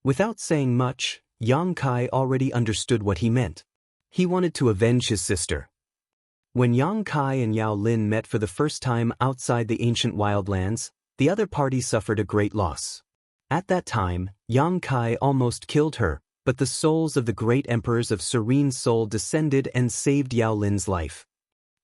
Without saying much, Yang Kai already understood what he meant. He wanted to avenge his sister. When Yang Kai and Yao Lin met for the first time outside the ancient wildlands, the other party suffered a great loss. At that time, Yang Kai almost killed her, but the souls of the great emperors of serene soul descended and saved Yao Lin's life.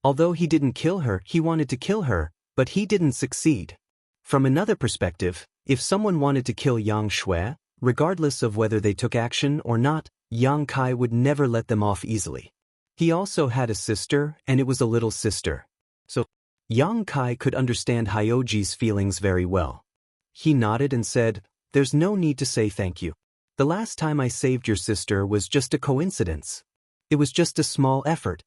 Although he didn't kill her, he wanted to kill her, but he didn't succeed. From another perspective, if someone wanted to kill Yang Shui, regardless of whether they took action or not, Yang Kai would never let them off easily. He also had a sister, and it was a little sister. So, Yang Kai could understand Hyoji's feelings very well. He nodded and said, there's no need to say thank you. The last time I saved your sister was just a coincidence. It was just a small effort.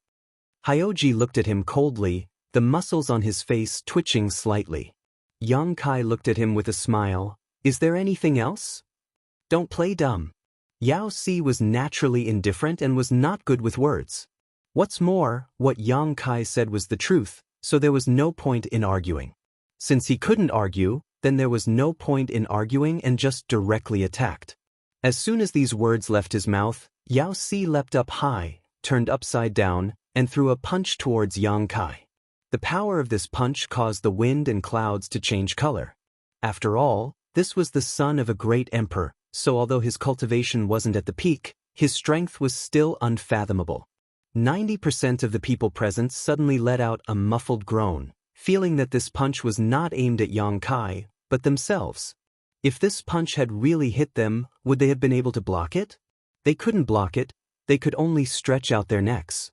Hyoji looked at him coldly, the muscles on his face twitching slightly. Yang Kai looked at him with a smile. Is there anything else? Don't play dumb. Yao Si was naturally indifferent and was not good with words. What's more, what Yang Kai said was the truth, so there was no point in arguing. Since he couldn't argue, then there was no point in arguing and just directly attacked. As soon as these words left his mouth, Yao Si leapt up high, turned upside down, and threw a punch towards Yang Kai. The power of this punch caused the wind and clouds to change color. After all, this was the son of a great emperor, so although his cultivation wasn't at the peak, his strength was still unfathomable. 90% of the people present suddenly let out a muffled groan, feeling that this punch was not aimed at Yang Kai, but themselves. If this punch had really hit them, would they have been able to block it? They couldn't block it, they could only stretch out their necks.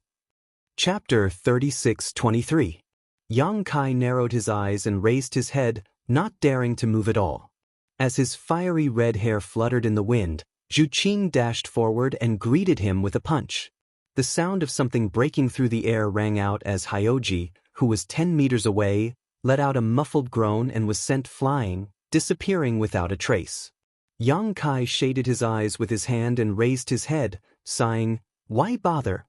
Chapter 36-23. Yang Kai narrowed his eyes and raised his head, not daring to move at all. As his fiery red hair fluttered in the wind, Zhu Qing dashed forward and greeted him with a punch. The sound of something breaking through the air rang out as Hyoji, who was 10 meters away, let out a muffled groan and was sent flying, disappearing without a trace. Yang Kai shaded his eyes with his hand and raised his head, sighing, why bother?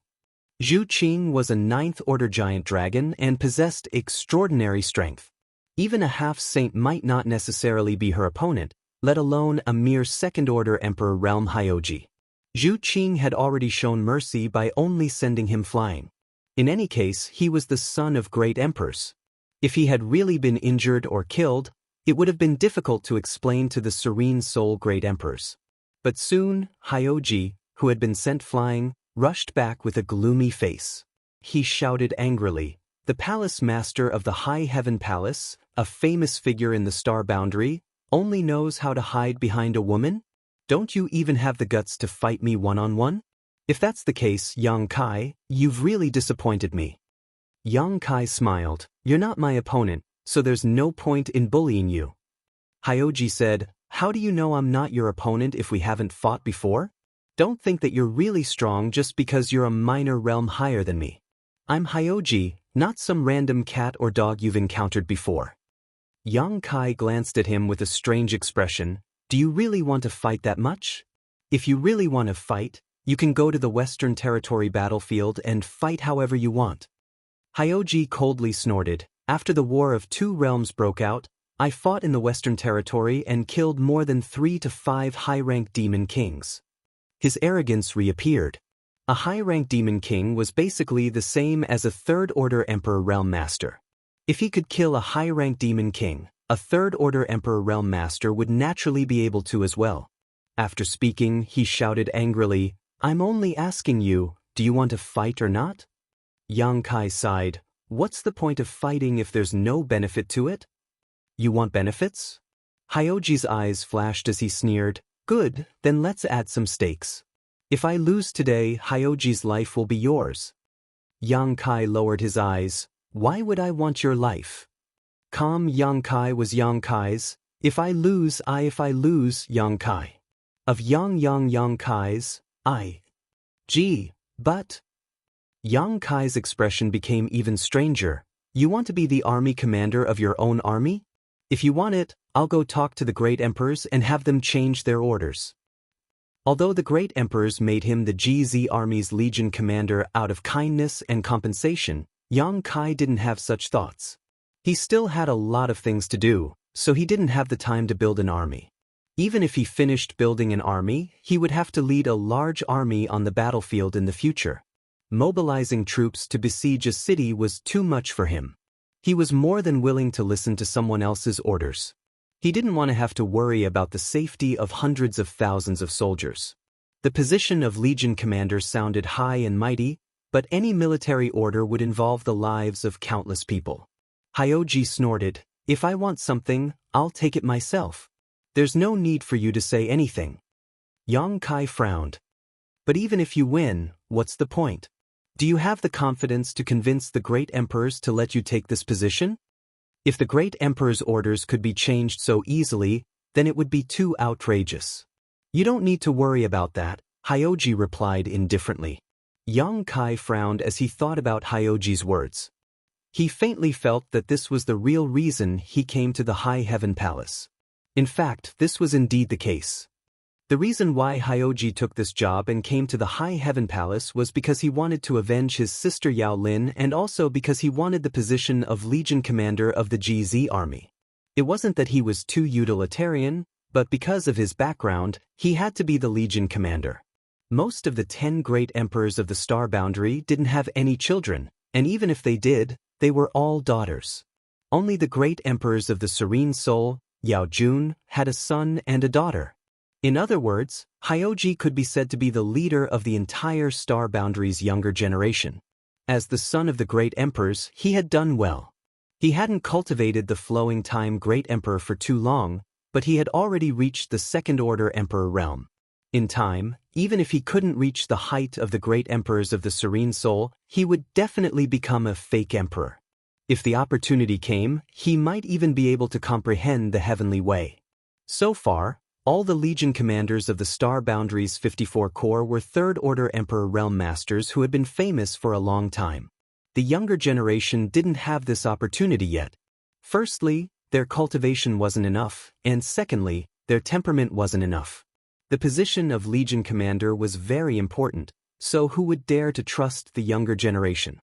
Zhu Qing was a 9th-order giant dragon and possessed extraordinary strength. Even a half-saint might not necessarily be her opponent, let alone a mere 2nd-order emperor realm Hyoji. Zhu Qing had already shown mercy by only sending him flying. In any case, he was the son of great emperors. If he had really been injured or killed, it would have been difficult to explain to the serene soul great emperors. But soon, Hyoji, who had been sent flying, rushed back with a gloomy face. He shouted angrily, the palace master of the High Heaven Palace, a famous figure in the star boundary, only knows how to hide behind a woman? Don't you even have the guts to fight me one-on-one? If that's the case, Yang Kai, you've really disappointed me. Yang Kai smiled, you're not my opponent, so there's no point in bullying you. Hyoji said, how do you know I'm not your opponent if we haven't fought before? Don't think that you're really strong just because you're a minor realm higher than me. I'm Hyoji, not some random cat or dog you've encountered before. Yang Kai glanced at him with a strange expression. Do you really want to fight that much? If you really want to fight, you can go to the Western Territory battlefield and fight however you want. Hyoji coldly snorted. After the War of Two Realms broke out, I fought in the Western Territory and killed more than 3 to 5 high-ranked demon kings. His arrogance reappeared. A high-ranked demon king was basically the same as a third-order Emperor Realm Master. If he could kill a high-ranked demon king, a third-order Emperor Realm Master would naturally be able to as well. After speaking, he shouted angrily, I'm only asking you, do you want to fight or not? Yang Kai sighed. What's the point of fighting if there's no benefit to it? You want benefits? Hyoji's eyes flashed as he sneered. Good, then let's add some stakes. If I lose today, Hyoji's life will be yours. Yang Kai lowered his eyes. Why would I want your life? Calm Yang Kai was Yang Kai's. If I lose, Yang Kai. Of Yang Kai's, Gee, but... Yang Kai's expression became even stranger. You want to be the army commander of your own army? If you want it, I'll go talk to the great emperors and have them change their orders. Although the great emperors made him the GZ army's legion commander out of kindness and compensation, Yang Kai didn't have such thoughts. He still had a lot of things to do, so he didn't have the time to build an army. Even if he finished building an army, he would have to lead a large army on the battlefield in the future. Mobilizing troops to besiege a city was too much for him. He was more than willing to listen to someone else's orders. He didn't want to have to worry about the safety of hundreds of thousands of soldiers. The position of Legion Commander sounded high and mighty, but any military order would involve the lives of countless people. Hyoji snorted, If I want something, I'll take it myself. There's no need for you to say anything. Yang Kai frowned. But even if you win, what's the point? Do you have the confidence to convince the great emperors to let you take this position? If the great emperor's orders could be changed so easily, then it would be too outrageous. You don't need to worry about that, Hyoji replied indifferently. Yang Kai frowned as he thought about Hyoji's words. He faintly felt that this was the real reason he came to the High Heaven Palace. In fact, this was indeed the case. The reason why Hyoji took this job and came to the High Heaven Palace was because he wanted to avenge his sister Yao Lin and also because he wanted the position of Legion Commander of the GZ Army. It wasn't that he was too utilitarian, but because of his background, he had to be the Legion Commander. Most of the 10 great emperors of the Star Boundary didn't have any children, and even if they did, they were all daughters. Only the great emperors of the Serene Soul, Yao Jun, had a son and a daughter. In other words, Hyoji could be said to be the leader of the entire Star Boundary's younger generation. As the son of the great emperors, he had done well. He hadn't cultivated the flowing time great emperor for too long, but he had already reached the second-order emperor realm. In time, even if he couldn't reach the height of the great emperors of the Serene Soul, he would definitely become a fake emperor. If the opportunity came, he might even be able to comprehend the heavenly way. So far, all the Legion commanders of the Star Boundary's 54 Corps were third-order Emperor Realm Masters who had been famous for a long time. The younger generation didn't have this opportunity yet. Firstly, their cultivation wasn't enough, and secondly, their temperament wasn't enough. The position of Legion Commander was very important, so who would dare to trust the younger generation?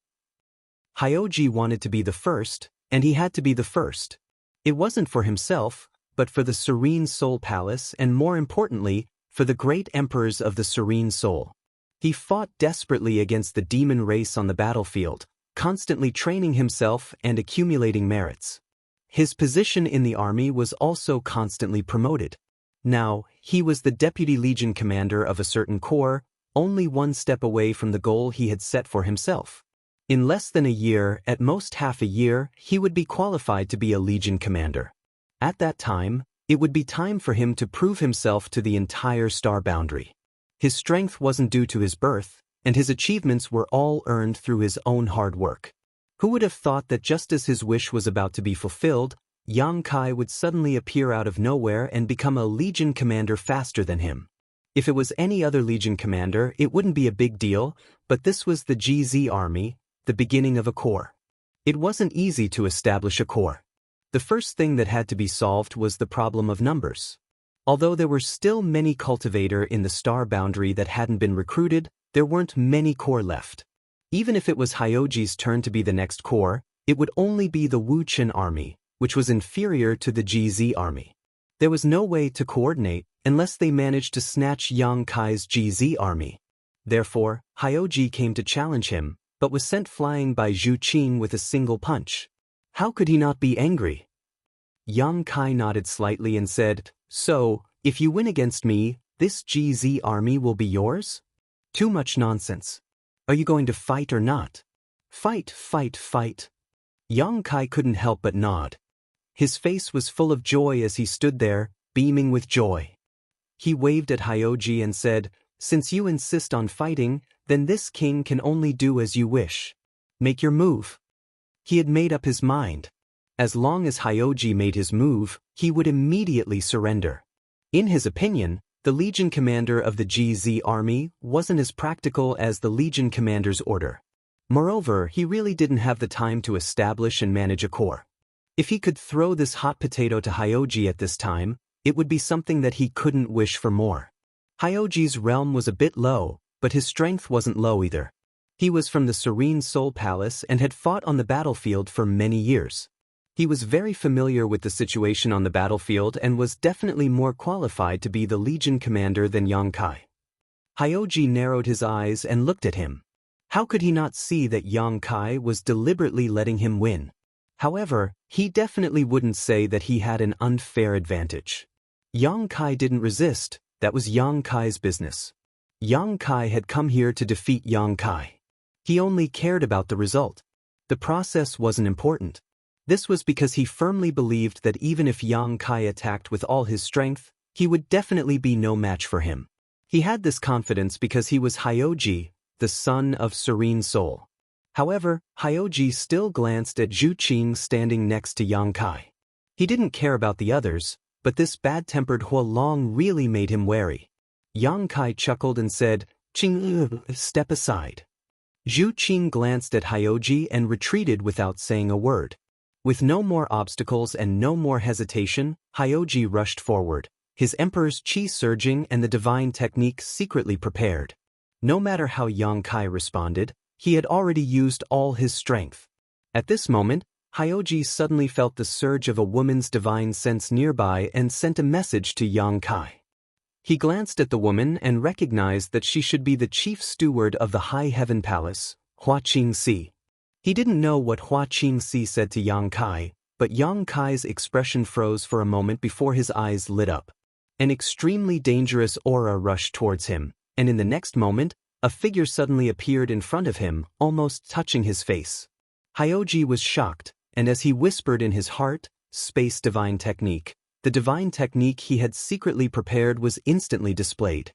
Hyoji wanted to be the first, and he had to be the first. It wasn't for himself, but for the Serene Soul Palace and more importantly, for the great emperors of the Serene Soul. He fought desperately against the demon race on the battlefield, constantly training himself and accumulating merits. His position in the army was also constantly promoted. Now, he was the Deputy Legion Commander of a certain corps, only one step away from the goal he had set for himself. In less than a year, at most half a year, he would be qualified to be a Legion Commander. At that time, it would be time for him to prove himself to the entire Star Boundary. His strength wasn't due to his birth, and his achievements were all earned through his own hard work. Who would have thought that just as his wish was about to be fulfilled, Yang Kai would suddenly appear out of nowhere and become a Legion Commander faster than him? If it was any other Legion commander, it wouldn't be a big deal, but this was the GZ army, the beginning of a corps. It wasn't easy to establish a corps. The first thing that had to be solved was the problem of numbers. Although there were still many cultivator in the star boundary that hadn't been recruited, there weren't many corps left. Even if it was Hyoji's turn to be the next corps, it would only be the Wuxian army, which was inferior to the GZ army. There was no way to coordinate unless they managed to snatch Yang Kai's GZ army. Therefore, Hyoji came to challenge him, but was sent flying by Zhu Qing with a single punch. How could he not be angry? Yang Kai nodded slightly and said, "So, if you win against me, this GZ army will be yours?" Too much nonsense. Are you going to fight or not? Fight, fight, fight. Yang Kai couldn't help but nod. His face was full of joy as he stood there, beaming with joy. He waved at Hyoji and said, "Since you insist on fighting, then this king can only do as you wish. Make your move." He had made up his mind. As long as Hyoji made his move, he would immediately surrender. In his opinion, the Legion commander of the GZ army wasn't as practical as the Legion commander's order. Moreover, he really didn't have the time to establish and manage a corps. If he could throw this hot potato to Hyoji at this time, it would be something that he couldn't wish for more. Hyoji's realm was a bit low, but his strength wasn't low either. He was from the Serene Soul Palace and had fought on the battlefield for many years. He was very familiar with the situation on the battlefield and was definitely more qualified to be the Legion commander than Yang Kai. Hyoji narrowed his eyes and looked at him. How could he not see that Yang Kai was deliberately letting him win? However, he definitely wouldn't say that he had an unfair advantage. Yang Kai didn't resist, that was Yang Kai's business. Yang Kai had come here to defeat Yang Kai. He only cared about the result. The process wasn't important. This was because he firmly believed that even if Yang Kai attacked with all his strength, he would definitely be no match for him. He had this confidence because he was Hyoji, the son of Serene Soul. However, Hyoji still glanced at Zhu Qing standing next to Yang Kai. He didn't care about the others, but this bad-tempered Huolong really made him wary. Yang Kai chuckled and said, "Qing, step aside." Zhu Qing glanced at Hyoji and retreated without saying a word. With no more obstacles and no more hesitation, Hyoji rushed forward, his emperor's chi surging and the divine technique secretly prepared. No matter how Yang Kai responded, he had already used all his strength. At this moment, Hyoji suddenly felt the surge of a woman's divine sense nearby and sent a message to Yang Kai. He glanced at the woman and recognized that she should be the chief steward of the High Heaven Palace, Hua Qingxi. He didn't know what Hua Qingxi said to Yang Kai, but Yang Kai's expression froze for a moment before his eyes lit up. An extremely dangerous aura rushed towards him, and in the next moment, a figure suddenly appeared in front of him, almost touching his face. Hyoji was shocked, and as he whispered in his heart, "Space Divine Technique," the divine technique he had secretly prepared was instantly displayed.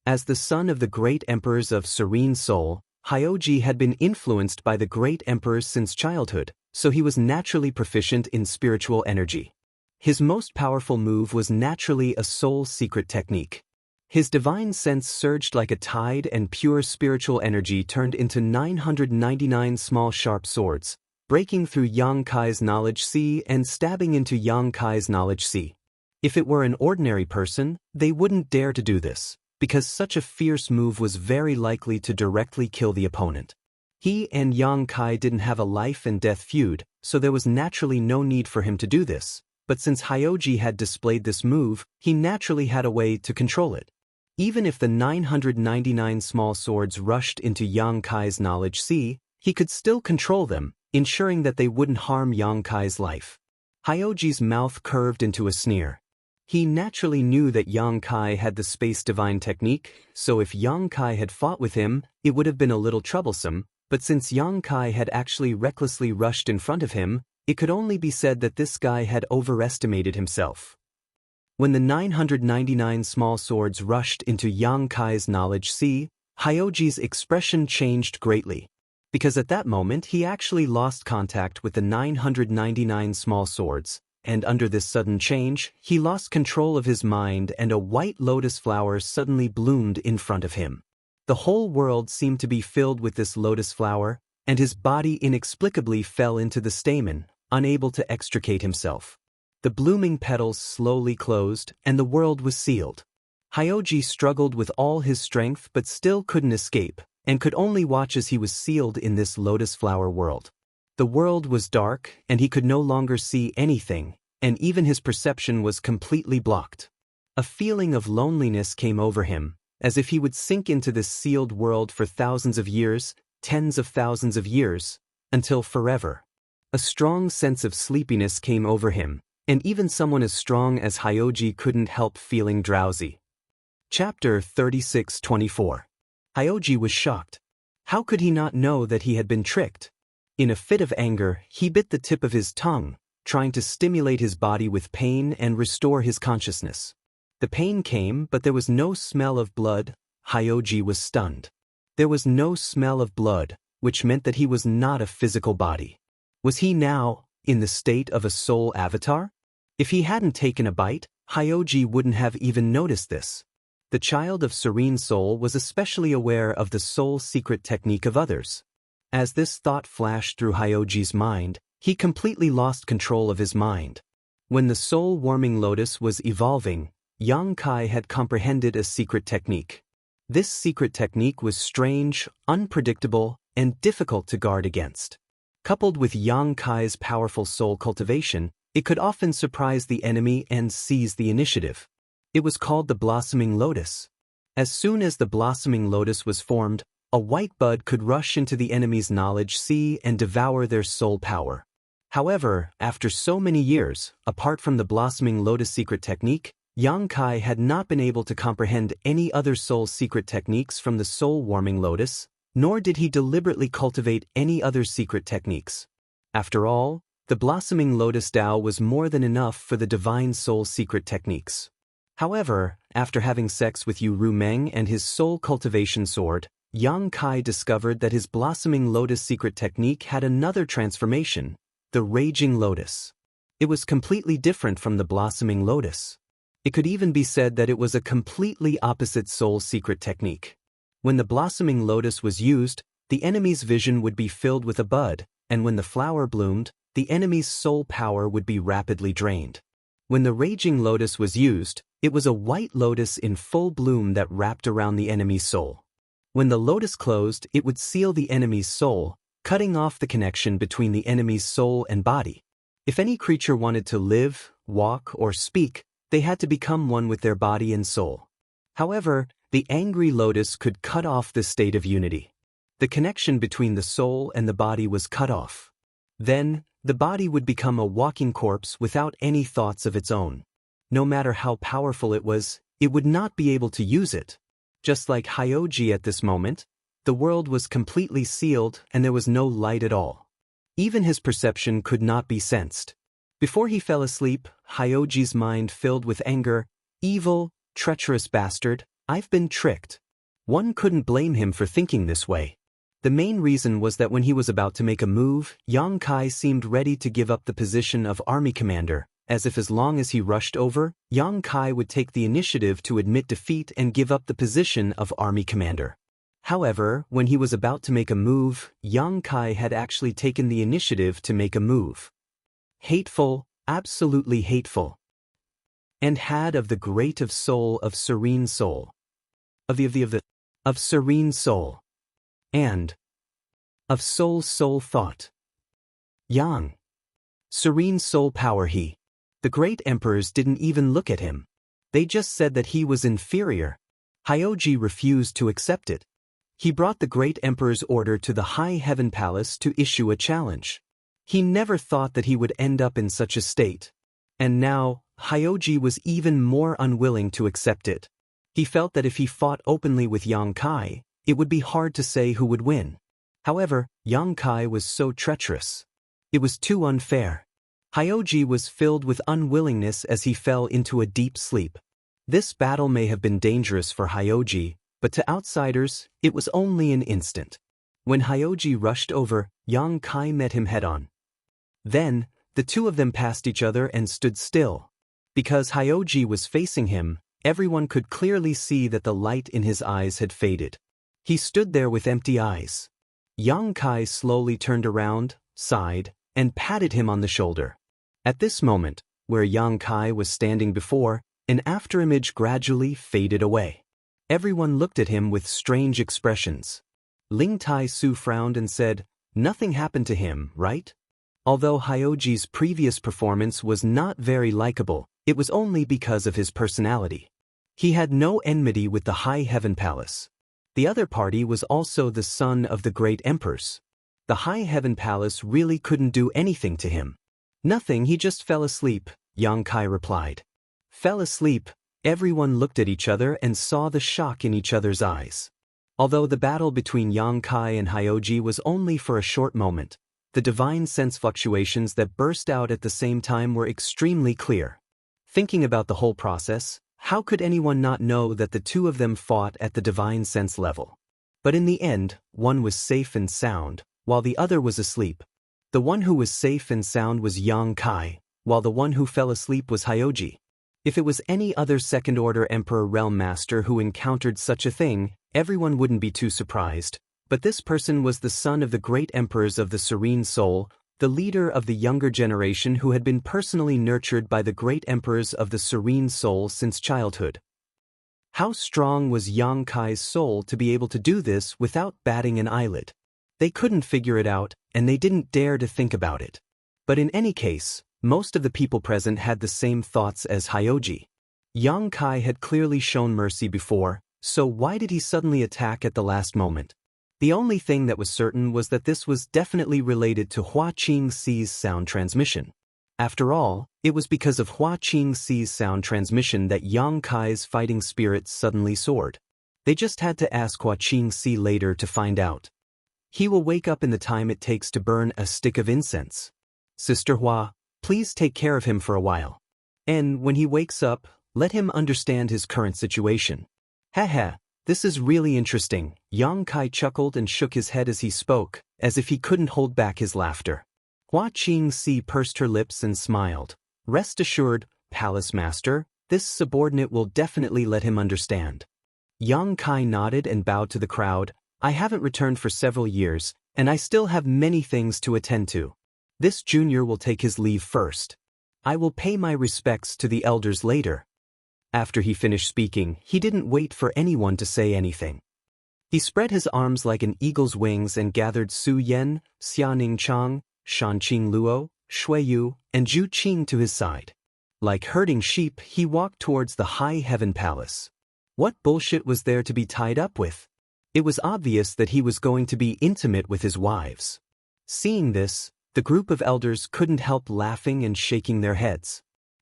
As the son of the great emperors of Serene Soul, Hyoji had been influenced by the great emperors since childhood, so he was naturally proficient in spiritual energy. His most powerful move was naturally a soul secret technique. His divine sense surged like a tide and pure spiritual energy turned into 999 small sharp swords, breaking through Yang Kai's knowledge sea and stabbing into Yang Kai's knowledge sea. If it were an ordinary person, they wouldn't dare to do this, because such a fierce move was very likely to directly kill the opponent. He and Yang Kai didn't have a life and death feud, so there was naturally no need for him to do this, but since Hyoji had displayed this move, he naturally had a way to control it. Even if the 999 small swords rushed into Yang Kai's knowledge sea, he could still control them, ensuring that they wouldn't harm Yang Kai's life. Hyoji's mouth curved into a sneer. He naturally knew that Yang Kai had the space divine technique, so if Yang Kai had fought with him, it would have been a little troublesome, but since Yang Kai had actually recklessly rushed in front of him, it could only be said that this guy had overestimated himself. When the 999 small swords rushed into Yang Kai's knowledge sea, Hyoji's expression changed greatly, because at that moment he actually lost contact with the 999 small swords, and under this sudden change, he lost control of his mind and a white lotus flower suddenly bloomed in front of him. The whole world seemed to be filled with this lotus flower, and his body inexplicably fell into the stamen, unable to extricate himself. The blooming petals slowly closed, and the world was sealed. Hyoji struggled with all his strength but still couldn't escape, and could only watch as he was sealed in this lotus flower world. The world was dark, and he could no longer see anything, and even his perception was completely blocked. A feeling of loneliness came over him, as if he would sink into this sealed world for thousands of years, tens of thousands of years, until forever. A strong sense of sleepiness came over him, and even someone as strong as Hyoji couldn't help feeling drowsy. Chapter 36-24. Hyoji was shocked. How could he not know that he had been tricked? In a fit of anger, he bit the tip of his tongue, trying to stimulate his body with pain and restore his consciousness. The pain came, but there was no smell of blood. Hyoji was stunned. There was no smell of blood, which meant that he was not a physical body. Was he now in the state of a soul avatar? If he hadn't taken a bite, Hyoji wouldn't have even noticed this. The child of serene soul was especially aware of the soul secret technique of others. As this thought flashed through Hyoji's mind, he completely lost control of his mind. When the soul-warming lotus was evolving, Yang Kai had comprehended a secret technique. This secret technique was strange, unpredictable, and difficult to guard against. Coupled with Yang Kai's powerful soul cultivation, it could often surprise the enemy and seize the initiative. It was called the blossoming lotus. As soon as the blossoming lotus was formed, a white bud could rush into the enemy's knowledge sea and devour their soul power. However, after so many years, apart from the blossoming lotus secret technique, Yang Kai had not been able to comprehend any other soul secret techniques from the soul-warming lotus, nor did he deliberately cultivate any other secret techniques. After all, the blossoming lotus Tao was more than enough for the divine soul secret techniques. However, after having sex with Yu Ru Meng and his soul cultivation sword, Yang Kai discovered that his blossoming lotus secret technique had another transformation, the raging lotus. It was completely different from the blossoming lotus. It could even be said that it was a completely opposite soul secret technique. When the blossoming lotus was used, the enemy's vision would be filled with a bud, and when the flower bloomed, the enemy's soul power would be rapidly drained. When the raging lotus was used, it was a white lotus in full bloom that wrapped around the enemy's soul. When the lotus closed, it would seal the enemy's soul, cutting off the connection between the enemy's soul and body. If any creature wanted to live, walk, or speak, they had to become one with their body and soul. However, the angry lotus could cut off this state of unity. The connection between the soul and the body was cut off. Then, the body would become a walking corpse without any thoughts of its own. No matter how powerful it would not be able to use it. Just like Hyoji at this moment, the world was completely sealed and there was no light at all. Even his perception could not be sensed. Before he fell asleep, Hyoji's mind filled with anger. Evil, treacherous bastard, I've been tricked. One couldn't blame him for thinking this way. The main reason was that when he was about to make a move, Yang Kai seemed ready to give up the position of army commander, as if as long as he rushed over, Yang Kai would take the initiative to admit defeat and give up the position of army commander. However, when he was about to make a move, Yang Kai had actually taken the initiative to make a move. Hateful, absolutely hateful. And had of the great of soul of serene soul. Of serene soul. And of soul thought. Yang. Serene soul power he. The great emperors didn't even look at him. They just said that he was inferior. Hyoji refused to accept it. He brought the great emperor's order to the high heaven palace to issue a challenge. He never thought that he would end up in such a state. And now, Hyoji was even more unwilling to accept it. He felt that if he fought openly with Yang Kai, it would be hard to say who would win. However, Yang Kai was so treacherous. It was too unfair. Hyoji was filled with unwillingness as he fell into a deep sleep. This battle may have been dangerous for Hyoji, but to outsiders, it was only an instant. When Hyoji rushed over, Yang Kai met him head-on. Then, the two of them passed each other and stood still. Because Hyoji was facing him, everyone could clearly see that the light in his eyes had faded. He stood there with empty eyes. Yang Kai slowly turned around, sighed, and patted him on the shoulder. At this moment, where Yang Kai was standing before, an afterimage gradually faded away. Everyone looked at him with strange expressions. Ling Tai Su frowned and said, "Nothing happened to him, right?" Although Hyoji's previous performance was not very likable, it was only because of his personality. He had no enmity with the High Heaven Palace. The other party was also the son of the great emperors. The High Heaven Palace really couldn't do anything to him. "Nothing, he just fell asleep," Yang Kai replied. Fell asleep? Everyone looked at each other and saw the shock in each other's eyes. Although the battle between Yang Kai and Hyoji was only for a short moment, the divine sense fluctuations that burst out at the same time were extremely clear. Thinking about the whole process, how could anyone not know that the two of them fought at the divine sense level? But in the end, one was safe and sound, while the other was asleep. The one who was safe and sound was Yang Kai, while the one who fell asleep was Hyoji. If it was any other second-order Emperor Realm Master who encountered such a thing, everyone wouldn't be too surprised, but this person was the son of the great emperors of the Serene Soul, the leader of the younger generation who had been personally nurtured by the great emperors of the Serene Soul since childhood. How strong was Yang Kai's soul to be able to do this without batting an eyelid? They couldn't figure it out, and they didn't dare to think about it. But in any case, most of the people present had the same thoughts as Hyoji. Yang Kai had clearly shown mercy before, so why did he suddenly attack at the last moment? The only thing that was certain was that this was definitely related to Hua Qingxi's sound transmission. After all, it was because of Hua Qingxi's sound transmission that Yang Kai's fighting spirit suddenly soared. They just had to ask Hua Qingxi later to find out. He will wake up in the time it takes to burn a stick of incense. Sister Hua, please take care of him for a while. And when he wakes up, let him understand his current situation. Haha, this is really interesting. Yang Kai chuckled and shook his head as he spoke, as if he couldn't hold back his laughter. Hua Qingxi pursed her lips and smiled. Rest assured, Palace Master, this subordinate will definitely let him understand. Yang Kai nodded and bowed to the crowd. I haven't returned for several years, and I still have many things to attend to. This junior will take his leave first. I will pay my respects to the elders later. After he finished speaking, he didn't wait for anyone to say anything. He spread his arms like an eagle's wings and gathered Su Yan, Xianing Chang, Shanqing Luo, Shui Yu, and Zhu Qing to his side. Like herding sheep, he walked towards the High Heaven Palace. What bullshit was there to be tied up with? It was obvious that he was going to be intimate with his wives. Seeing this, the group of elders couldn't help laughing and shaking their heads.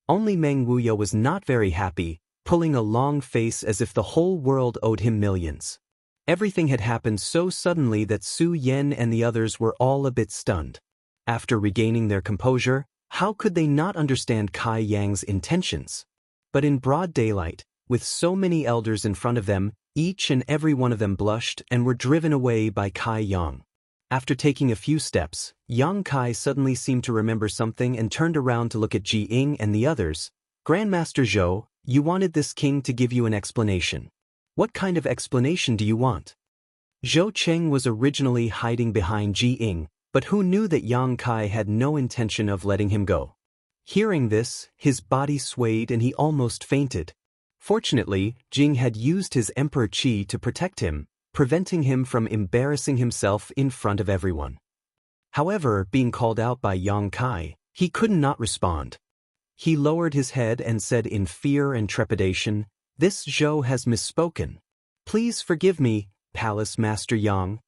Only Meng Wuya was not very happy, pulling a long face as if the whole world owed him millions. Everything had happened so suddenly that Su Yan and the others were all a bit stunned. After regaining their composure, how could they not understand Kai Yang's intentions? But in broad daylight, with so many elders in front of them, each and every one of them blushed and were driven away by Kai Yang. After taking a few steps, Yang Kai suddenly seemed to remember something and turned around to look at Ji Ying and the others. Grandmaster Zhou, you wanted this king to give you an explanation. What kind of explanation do you want? Zhou Cheng was originally hiding behind Ji Ying, but who knew that Yang Kai had no intention of letting him go? Hearing this, his body swayed and he almost fainted. Fortunately, Jing had used his Emperor Qi to protect him, preventing him from embarrassing himself in front of everyone. However, being called out by Yang Kai, he could not respond. He lowered his head and said in fear and trepidation, "This Zhou has misspoken. Please forgive me, Palace Master Yang."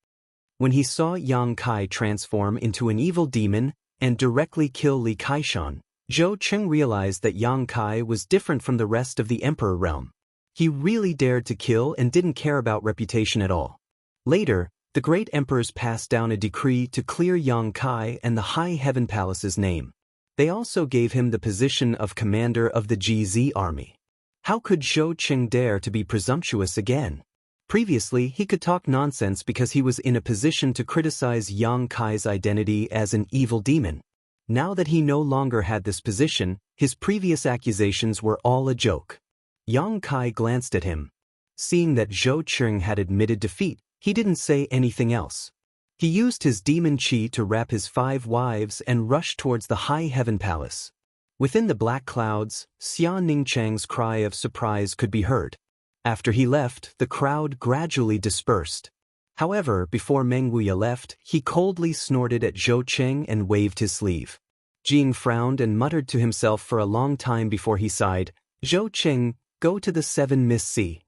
When he saw Yang Kai transform into an evil demon and directly kill Li Kaishan, Zhou Cheng realized that Yang Kai was different from the rest of the Emperor realm. He really dared to kill and didn't care about reputation at all. Later, the great emperors passed down a decree to clear Yang Kai and the High Heaven Palace's name. They also gave him the position of commander of the GZ army. How could Zhou Cheng dare to be presumptuous again? Previously, he could talk nonsense because he was in a position to criticize Yang Kai's identity as an evil demon. Now that he no longer had this position, his previous accusations were all a joke. Yang Kai glanced at him. Seeing that Zhou Qing had admitted defeat, he didn't say anything else. He used his demon qi to wrap his 5 wives and rushed towards the high heaven palace. Within the black clouds, Xia Ningchang's cry of surprise could be heard. After he left, the crowd gradually dispersed. However, before Meng Wuya left, he coldly snorted at Zhou Qing and waved his sleeve. Jing frowned and muttered to himself for a long time before he sighed, "Zhou Qing, go to the 7 Miss Sea.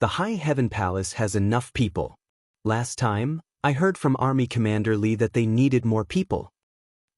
The High Heaven Palace has enough people. Last time, I heard from Army Commander Li that they needed more people."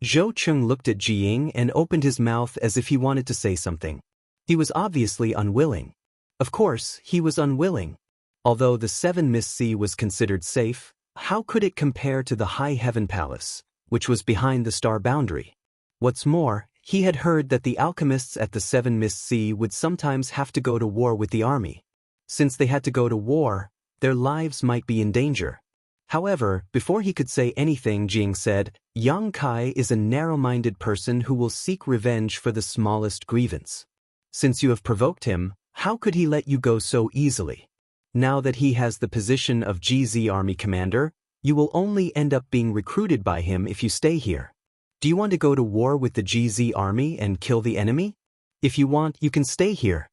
Zhou Qing looked at Jiying and opened his mouth as if he wanted to say something. He was obviously unwilling. Of course, he was unwilling. Although the 7 Miss Sea was considered safe, how could it compare to the High Heaven Palace, which was behind the star boundary? What's more, he had heard that the alchemists at the 7 Miss Sea would sometimes have to go to war with the army. Since they had to go to war, their lives might be in danger. However, before he could say anything, Jing said, "Yang Kai is a narrow-minded person who will seek revenge for the smallest grievance. Since you have provoked him, how could he let you go so easily? Now that he has the position of GZ Army Commander, you will only end up being recruited by him if you stay here. Do you want to go to war with the GZ Army and kill the enemy? If you want, you can stay here."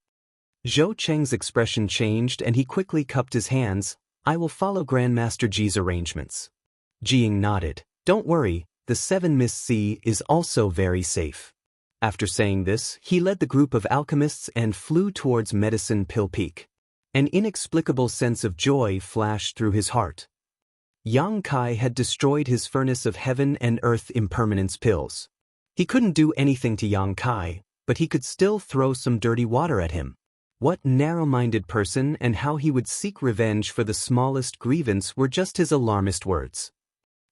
Zhou Cheng's expression changed and he quickly cupped his hands. "I will follow Grandmaster Ji's arrangements." Jiying nodded. "Don't worry, the 7 Miss Sea is also very safe." After saying this, he led the group of alchemists and flew towards Medicine Pill Peak. An inexplicable sense of joy flashed through his heart. Yang Kai had destroyed his furnace of heaven and earth impermanence pills. He couldn't do anything to Yang Kai, but he could still throw some dirty water at him. What narrow-minded person and how he would seek revenge for the smallest grievance were just his alarmist words.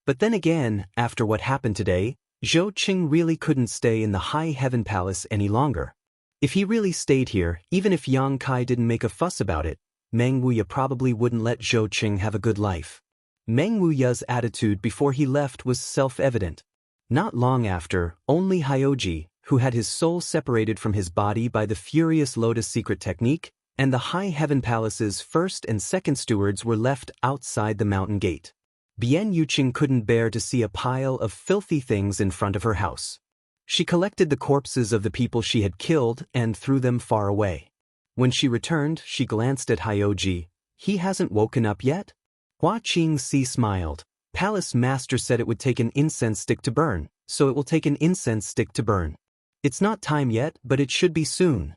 But then again, after what happened today, Zhou Qing really couldn't stay in the High Heaven Palace any longer. If he really stayed here, even if Yang Kai didn't make a fuss about it, Meng Wuya probably wouldn't let Zhou Qing have a good life. Meng Wuya's attitude before he left was self-evident. Not long after, only Hyoji, who had his soul separated from his body by the Furious Lotus secret technique, and the High Heaven Palace's first and second stewards were left outside the mountain gate. Bian Yuqing couldn't bear to see a pile of filthy things in front of her house. She collected the corpses of the people she had killed and threw them far away. When she returned, she glanced at Hyoji. "He hasn't woken up yet?" Hua Qingxi smiled. "Palace Master said it would take an incense stick to burn, so it will take an incense stick to burn. It's not time yet, but it should be soon."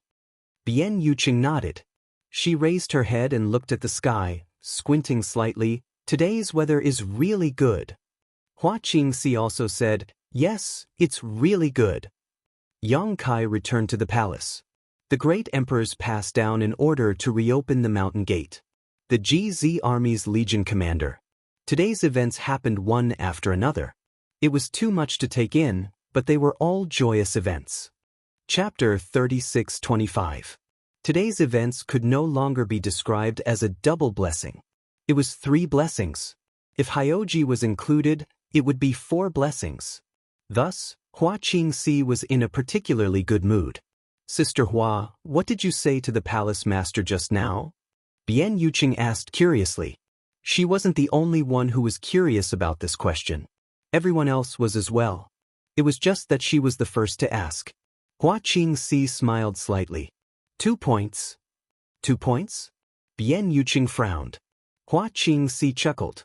Bian Yuqing nodded. She raised her head and looked at the sky, squinting slightly. "Today's weather is really good." Hua Qingxi also said, "Yes, it's really good." Yang Kai returned to the palace. The great emperors passed down in order to reopen the mountain gate. The GZ Army's Legion Commander. Today's events happened one after another. It was too much to take in, but they were all joyous events. Chapter 3625. Today's events could no longer be described as a double blessing. It was 3 blessings. If Hyoji was included, it would be 4 blessings. Thus, Hua Qingxi was in a particularly good mood. "Sister Hua, what did you say to the palace master just now?" Bian Yuqing asked curiously. She wasn't the only one who was curious about this question. Everyone else was as well. It was just that she was the first to ask. Hua Qingxi smiled slightly. 2 points. 2 points? Bian Yuqing frowned. Hua Qingxi chuckled.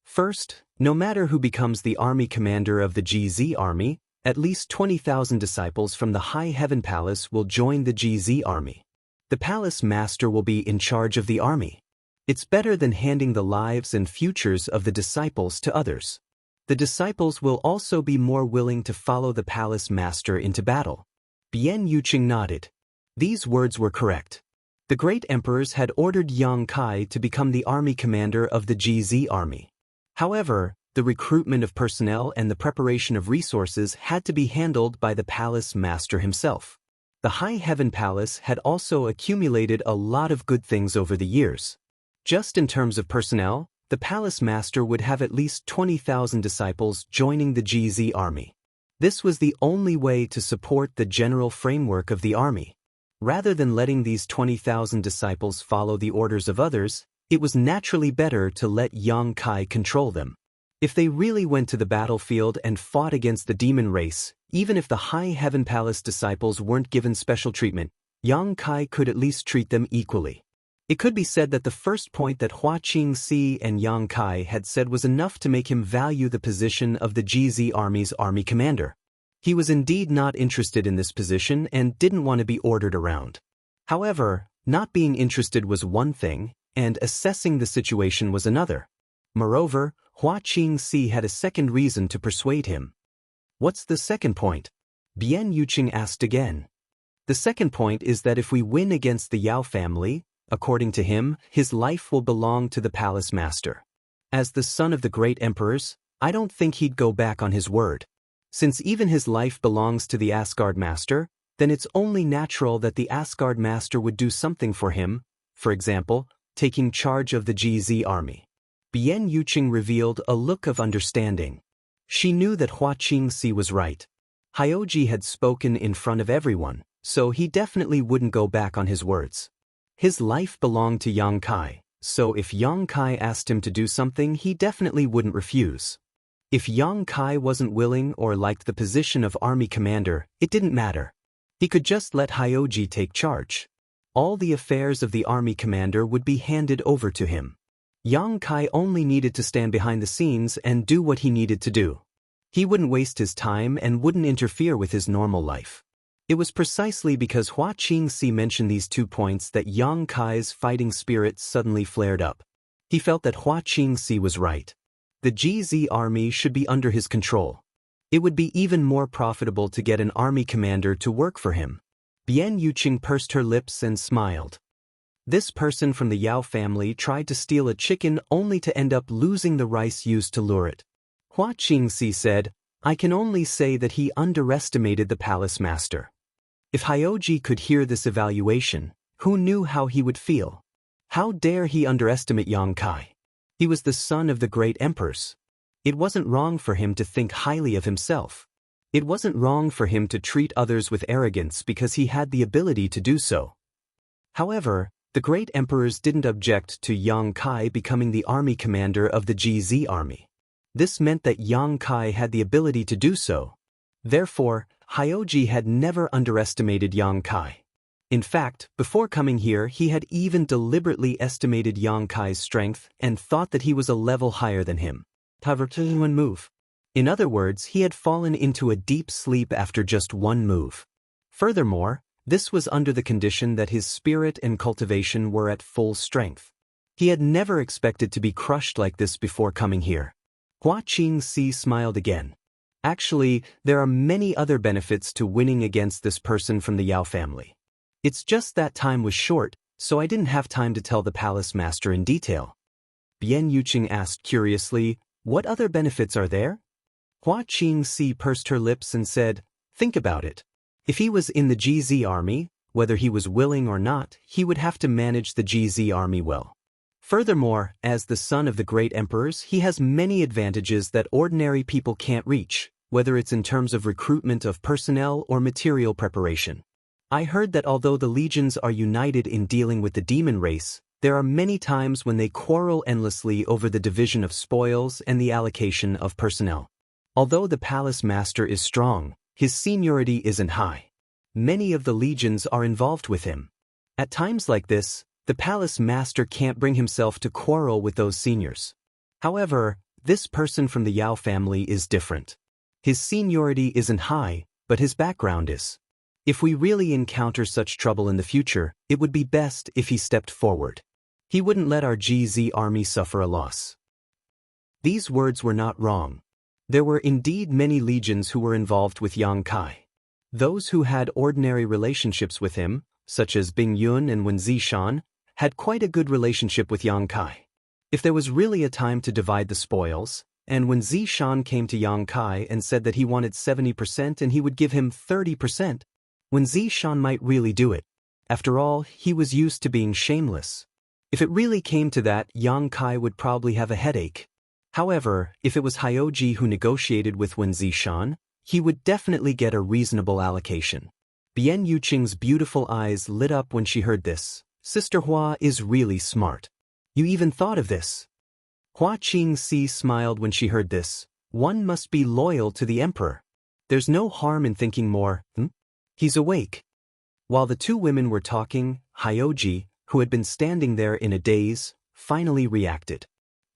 First, no matter who becomes the army commander of the GZ army, at least 20,000 disciples from the High Heaven Palace will join the GZ army. The palace master will be in charge of the army. It's better than handing the lives and futures of the disciples to others. The disciples will also be more willing to follow the palace master into battle. Bian Yuqing nodded. These words were correct. The great emperors had ordered Yang Kai to become the army commander of the GZ army. However, the recruitment of personnel and the preparation of resources had to be handled by the palace master himself. The High Heaven Palace had also accumulated a lot of good things over the years. Just in terms of personnel, the palace master would have at least 20,000 disciples joining the GZ army. This was the only way to support the general framework of the army. Rather than letting these 20,000 disciples follow the orders of others, it was naturally better to let Yang Kai control them. If they really went to the battlefield and fought against the demon race, even if the High Heaven Palace disciples weren't given special treatment, Yang Kai could at least treat them equally. It could be said that the first point that Hua Qingxi and Yang Kai had said was enough to make him value the position of the GZ Army's army commander. He was indeed not interested in this position and didn't want to be ordered around. However, not being interested was one thing, and assessing the situation was another. Moreover, Hua Qingxi had a second reason to persuade him. What's the second point? Bian Yuqing asked again. The second point is that if we win against the Yao family, according to him, his life will belong to the palace master. As the son of the great emperors, I don't think he'd go back on his word. Since even his life belongs to the Asgard master, then it's only natural that the Asgard master would do something for him, for example, taking charge of the GZ army. Bian Yuqing revealed a look of understanding. She knew that Hua Qingxi was right. Hyoji had spoken in front of everyone, so he definitely wouldn't go back on his words. His life belonged to Yang Kai, so if Yang Kai asked him to do something, he definitely wouldn't refuse. If Yang Kai wasn't willing or liked the position of army commander, it didn't matter. He could just let Hyoji take charge. All the affairs of the army commander would be handed over to him. Yang Kai only needed to stand behind the scenes and do what he needed to do. He wouldn't waste his time and wouldn't interfere with his normal life. It was precisely because Hua Qingxi mentioned these 2 points that Yang Kai's fighting spirit suddenly flared up. He felt that Hua Qingxi was right. The GZ army should be under his control. It would be even more profitable to get an army commander to work for him. Bian Yuqing pursed her lips and smiled. This person from the Yao family tried to steal a chicken only to end up losing the rice used to lure it. Hua Qingxi said, I can only say that he underestimated the palace master. If Hyoji could hear this evaluation, who knew how he would feel? How dare he underestimate Yang Kai? He was the son of the great emperors. It wasn't wrong for him to think highly of himself. It wasn't wrong for him to treat others with arrogance because he had the ability to do so. However, the great emperors didn't object to Yang Kai becoming the army commander of the GZ army. This meant that Yang Kai had the ability to do so. Therefore, Hyoji had never underestimated Yang Kai. In fact, before coming here, he had even deliberately estimated Yang Kai's strength and thought that he was a level higher than him. One move. In other words, he had fallen into a deep sleep after just one move. Furthermore, this was under the condition that his spirit and cultivation were at full strength. He had never expected to be crushed like this before coming here. Hua Qingxi smiled again. Actually, there are many other benefits to winning against this person from the Yao family. It's just that time was short, so I didn't have time to tell the palace master in detail. Bian Yuqing asked curiously, what other benefits are there? Hua Qingxi pursed her lips and said, think about it. If he was in the GZ army, whether he was willing or not, he would have to manage the GZ army well. Furthermore, as the son of the great emperors, he has many advantages that ordinary people can't reach, whether it's in terms of recruitment of personnel or material preparation. I heard that although the legions are united in dealing with the demon race, there are many times when they quarrel endlessly over the division of spoils and the allocation of personnel. Although the palace master is strong, his seniority isn't high. Many of the legions are involved with him. At times like this, the palace master can't bring himself to quarrel with those seniors. However, this person from the Yao family is different. His seniority isn't high, but his background is. If we really encounter such trouble in the future, it would be best if he stepped forward. He wouldn't let our GZ army suffer a loss. These words were not wrong. There were indeed many legions who were involved with Yang Kai. Those who had ordinary relationships with him, such as Bing Yun and Wen Zishan, had quite a good relationship with Yang Kai. If there was really a time to divide the spoils, and when Zishan came to Yang Kai and said that he wanted 70% and he would give him 30%, Wen Zishan might really do it. After all, he was used to being shameless. If it really came to that, Yang Kai would probably have a headache. However, if it was Hyoji who negotiated with Wen Zishan, he would definitely get a reasonable allocation. Bian Yuqing's beautiful eyes lit up when she heard this. Sister Hua is really smart. You even thought of this. Hua Qingxi smiled when she heard this. One must be loyal to the emperor. There's no harm in thinking more. He's awake. While the two women were talking, Hyoji, who had been standing there in a daze, finally reacted.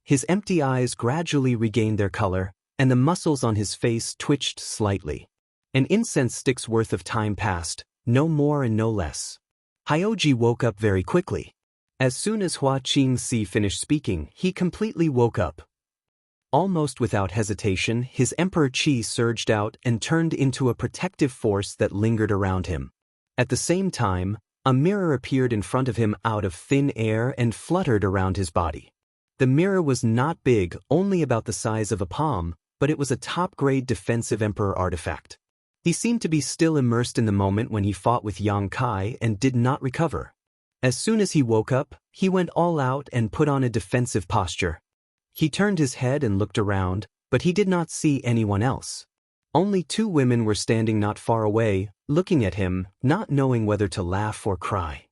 His empty eyes gradually regained their color, and the muscles on his face twitched slightly. An incense stick's worth of time passed, no more and no less. Hyoji woke up very quickly. As soon as Hua Qingxi finished speaking, he completely woke up. Almost without hesitation, his emperor qi surged out and turned into a protective force that lingered around him. At the same time, a mirror appeared in front of him out of thin air and fluttered around his body. The mirror was not big, only about the size of a palm, but it was a top-grade defensive emperor artifact. He seemed to be still immersed in the moment when he fought with Yang Kai and did not recover. As soon as he woke up, he went all out and put on a defensive posture. He turned his head and looked around, but he did not see anyone else. Only two women were standing not far away, looking at him, not knowing whether to laugh or cry.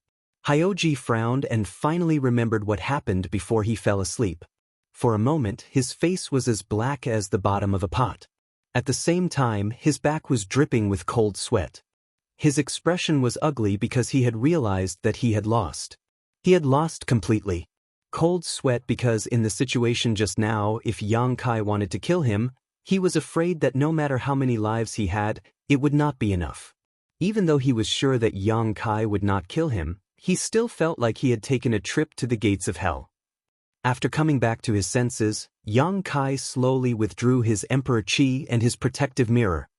Hyoji frowned and finally remembered what happened before he fell asleep. For a moment, his face was as black as the bottom of a pot. At the same time, his back was dripping with cold sweat. His expression was ugly because he had realized that he had lost. He had lost completely. Cold sweat because in the situation just now, if Yang Kai wanted to kill him, he was afraid that no matter how many lives he had, it would not be enough. Even though he was sure that Yang Kai would not kill him, he still felt like he had taken a trip to the gates of hell. After coming back to his senses, Yang Kai slowly withdrew his emperor qi and his protective mirror.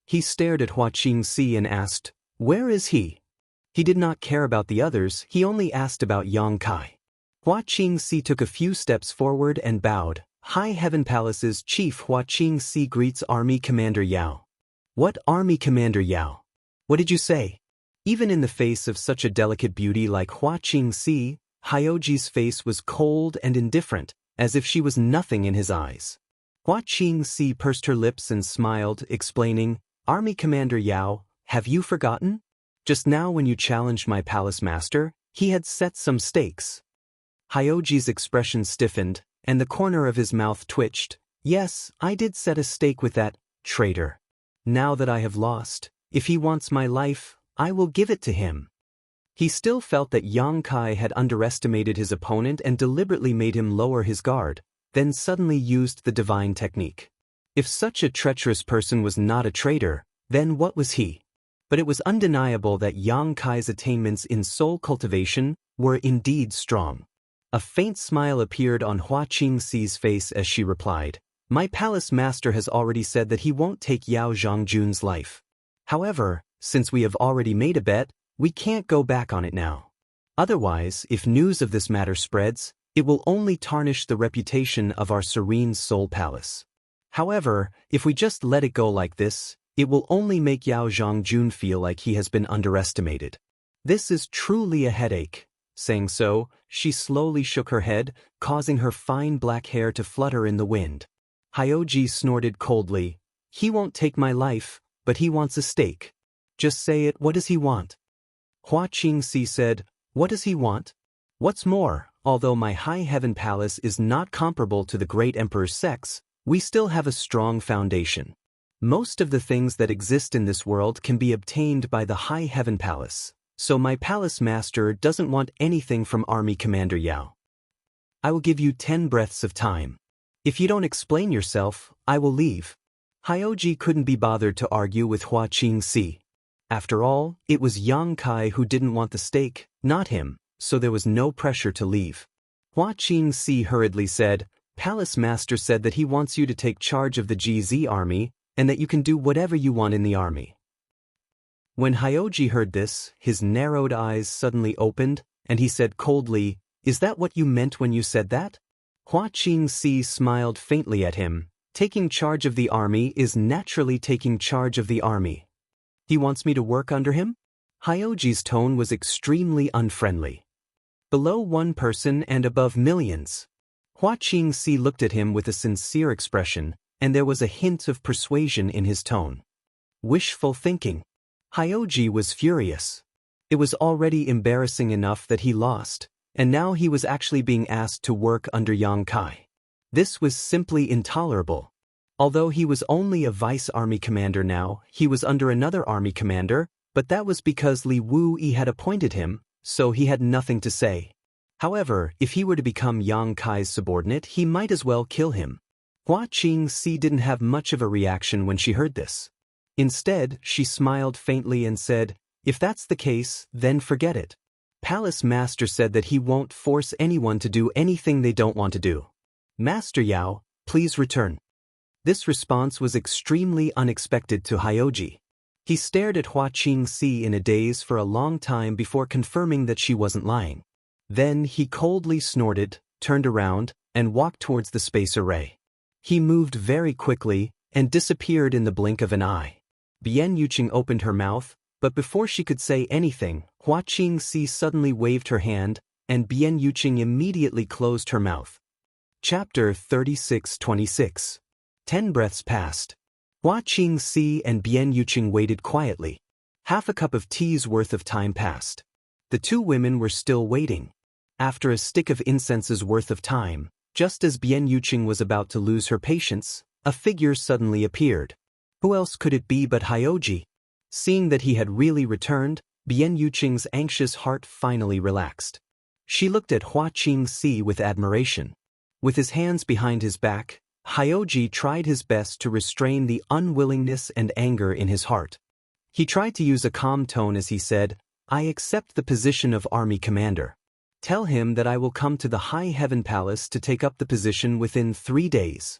He stared at Hua Qingxi and asked, "Where is he?" He did not care about the others, he only asked about Yang Kai. Hua Qingxi took a few steps forward and bowed. High Heaven Palace's Chief Hua Qingxi greets Army Commander Yao. What Army Commander Yao? What did you say? Even in the face of such a delicate beauty like Hua Qingxi, Hyoji's face was cold and indifferent, as if she was nothing in his eyes. Hua Qingxi pursed her lips and smiled, explaining, Army Commander Yao, have you forgotten? Just now when you challenged my palace master, he had set some stakes. Hyoji's expression stiffened, and the corner of his mouth twitched. Yes, I did set a stake with that traitor. Now that I have lost, if he wants my life, I will give it to him. He still felt that Yang Kai had underestimated his opponent and deliberately made him lower his guard, then suddenly used the divine technique. If such a treacherous person was not a traitor, then what was he? But it was undeniable that Yang Kai's attainments in soul cultivation were indeed strong. A faint smile appeared on Hua Qingxi's face as she replied, My palace master has already said that he won't take Yao Zhongjun's life. However, since we have already made a bet, we can't go back on it now. Otherwise, if news of this matter spreads, it will only tarnish the reputation of our serene soul palace. However, if we just let it go like this, it will only make Yao Zhongjun feel like he has been underestimated. This is truly a headache. Saying so, she slowly shook her head, causing her fine black hair to flutter in the wind. Hyoji snorted coldly. He won't take my life, but he wants a stake. Just say it, what does he want? Hua Qingxi said, What does he want? What's more, although my High Heaven Palace is not comparable to the great emperor's sex, we still have a strong foundation. Most of the things that exist in this world can be obtained by the High Heaven Palace. So my palace master doesn't want anything from Army Commander Yao. I will give you 10 breaths of time. If you don't explain yourself, I will leave. Hyoji couldn't be bothered to argue with Hua Qingxi. After all, it was Yang Kai who didn't want the stake, not him, so there was no pressure to leave. Hua Qingxi hurriedly said, Palace master said that he wants you to take charge of the GZ army, and that you can do whatever you want in the army. When Hyoji heard this, his narrowed eyes suddenly opened, and he said coldly, Is that what you meant when you said that? Hua Qingxi smiled faintly at him. Taking charge of the army is naturally taking charge of the army. He wants me to work under him? Hyoji's tone was extremely unfriendly. Below one person and above millions. Hua Qingxi looked at him with a sincere expression, and there was a hint of persuasion in his tone. Wishful thinking. Hyoji was furious. It was already embarrassing enough that he lost, and now he was actually being asked to work under Yang Kai. This was simply intolerable. Although he was only a vice army commander now, he was under another army commander, but that was because Li Wuyi had appointed him, so he had nothing to say. However, if he were to become Yang Kai's subordinate, he might as well kill him. Hua Qingxi didn't have much of a reaction when she heard this. Instead, she smiled faintly and said, "If that's the case, then forget it." Palace Master said that he won't force anyone to do anything they don't want to do. "Master Yao, please return." This response was extremely unexpected to Hyoji. He stared at Hua Qingxi in a daze for a long time before confirming that she wasn't lying. Then he coldly snorted, turned around, and walked towards the space array. He moved very quickly and disappeared in the blink of an eye. Bian Yuqing opened her mouth, but before she could say anything, Hua Qingxi suddenly waved her hand, and Bian Yuqing immediately closed her mouth. Chapter 36-26. 10 breaths passed. Hua Qingxi and Bian Yuqing waited quietly. Half a cup of tea's worth of time passed. The two women were still waiting. After a stick of incense's worth of time, just as Bian Yuqing was about to lose her patience, a figure suddenly appeared. Who else could it be but Hyoji? Seeing that he had really returned, Bian Yuqing's anxious heart finally relaxed. She looked at Hua Qingxi with admiration. With his hands behind his back, Hyoji tried his best to restrain the unwillingness and anger in his heart. He tried to use a calm tone as he said, "I accept the position of army commander. Tell him that I will come to the High Heaven Palace to take up the position within 3 days.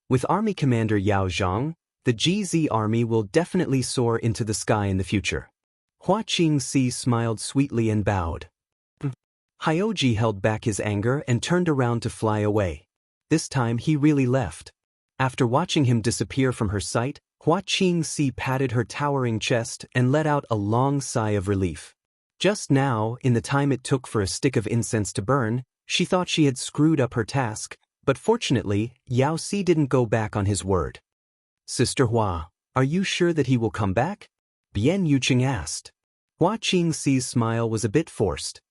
With Army Commander Yao Zhang, the GZ army will definitely soar into the sky in the future." Hua Qingxi smiled sweetly and bowed. Hyoji held back his anger and turned around to fly away. This time he really left. After watching him disappear from her sight, Hua Qingxi patted her towering chest and let out a long sigh of relief. Just now, in the time it took for a stick of incense to burn, she thought she had screwed up her task, but fortunately, Yao Si didn't go back on his word. "Sister Hua, are you sure that he will come back?" Bian Yuqing asked. Hua Qingxi's smile was a bit forced.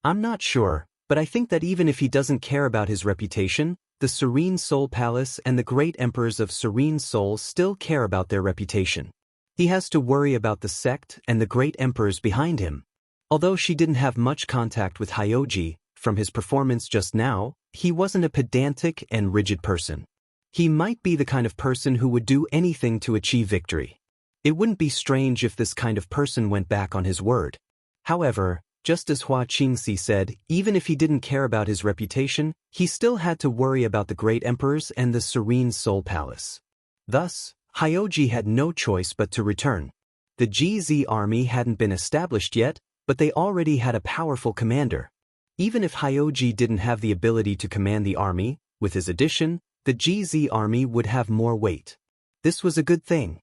"I'm not sure, but I think that even if he doesn't care about his reputation, the Serene Soul Palace and the great emperors of Serene Soul still care about their reputation. He has to worry about the sect and the great emperors behind him." Although she didn't have much contact with Hyoji, from his performance just now, he wasn't a pedantic and rigid person. He might be the kind of person who would do anything to achieve victory. It wouldn't be strange if this kind of person went back on his word. However, just as Hua Qingxi said, even if he didn't care about his reputation, he still had to worry about the great emperors and the Serene Soul Palace. Thus, Hyoji had no choice but to return. The GZ army hadn't been established yet, but they already had a powerful commander. Even if Hyoji didn't have the ability to command the army, with his addition, the GZ army would have more weight. This was a good thing.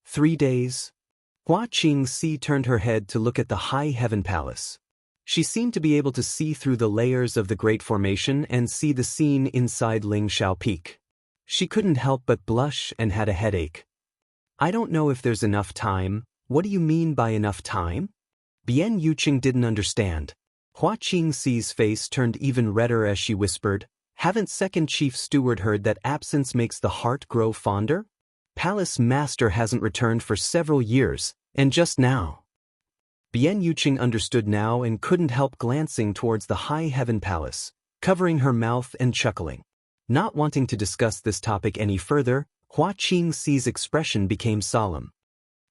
3 days. Hua Qingxi turned her head to look at the High Heaven Palace. She seemed to be able to see through the layers of the Great Formation and see the scene inside Lingshao Peak. She couldn't help but blush and had a headache. "I don't know if there's enough time." "What do you mean by enough time?" Bian Yuqing didn't understand. Hua Qingxi's face turned even redder as she whispered, "Haven't Second Chief Steward heard that absence makes the heart grow fonder? Palace Master hasn't returned for several years, and just now." Bian Yuqing understood now and couldn't help glancing towards the High Heaven Palace, covering her mouth and chuckling. Not wanting to discuss this topic any further, Hua Qingxi's expression became solemn.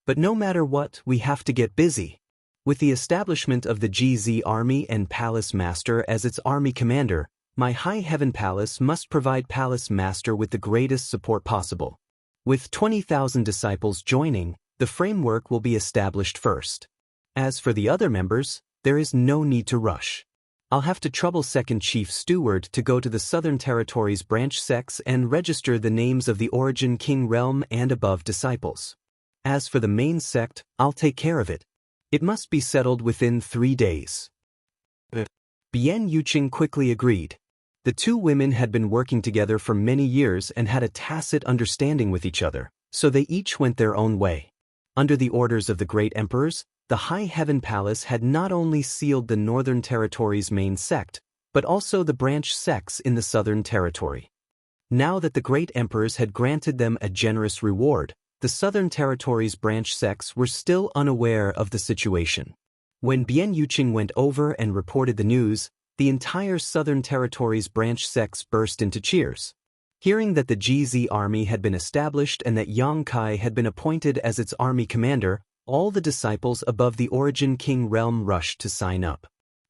"But no matter what, we have to get busy. With the establishment of the GZ army and Palace Master as its army commander, my High Heaven Palace must provide Palace Master with the greatest support possible. With 20,000 disciples joining, the framework will be established first. As for the other members, there is no need to rush. I'll have to trouble Second Chief Steward to go to the Southern Territories branch sects and register the names of the Origin King Realm and above disciples. As for the main sect, I'll take care of it. It must be settled within 3 days." Bian Yuqing quickly agreed. The two women had been working together for many years and had a tacit understanding with each other, so they each went their own way. Under the orders of the great emperors, the High Heaven Palace had not only sealed the Northern Territory's main sect, but also the branch sects in the Southern Territory. Now that the great emperors had granted them a generous reward, the Southern Territory's branch sects were still unaware of the situation. When Bian Yuqing went over and reported the news, the entire Southern Territory's branch sects burst into cheers. Hearing that the GZ army had been established and that Yang Kai had been appointed as its army commander, all the disciples above the Origin King realm rushed to sign up.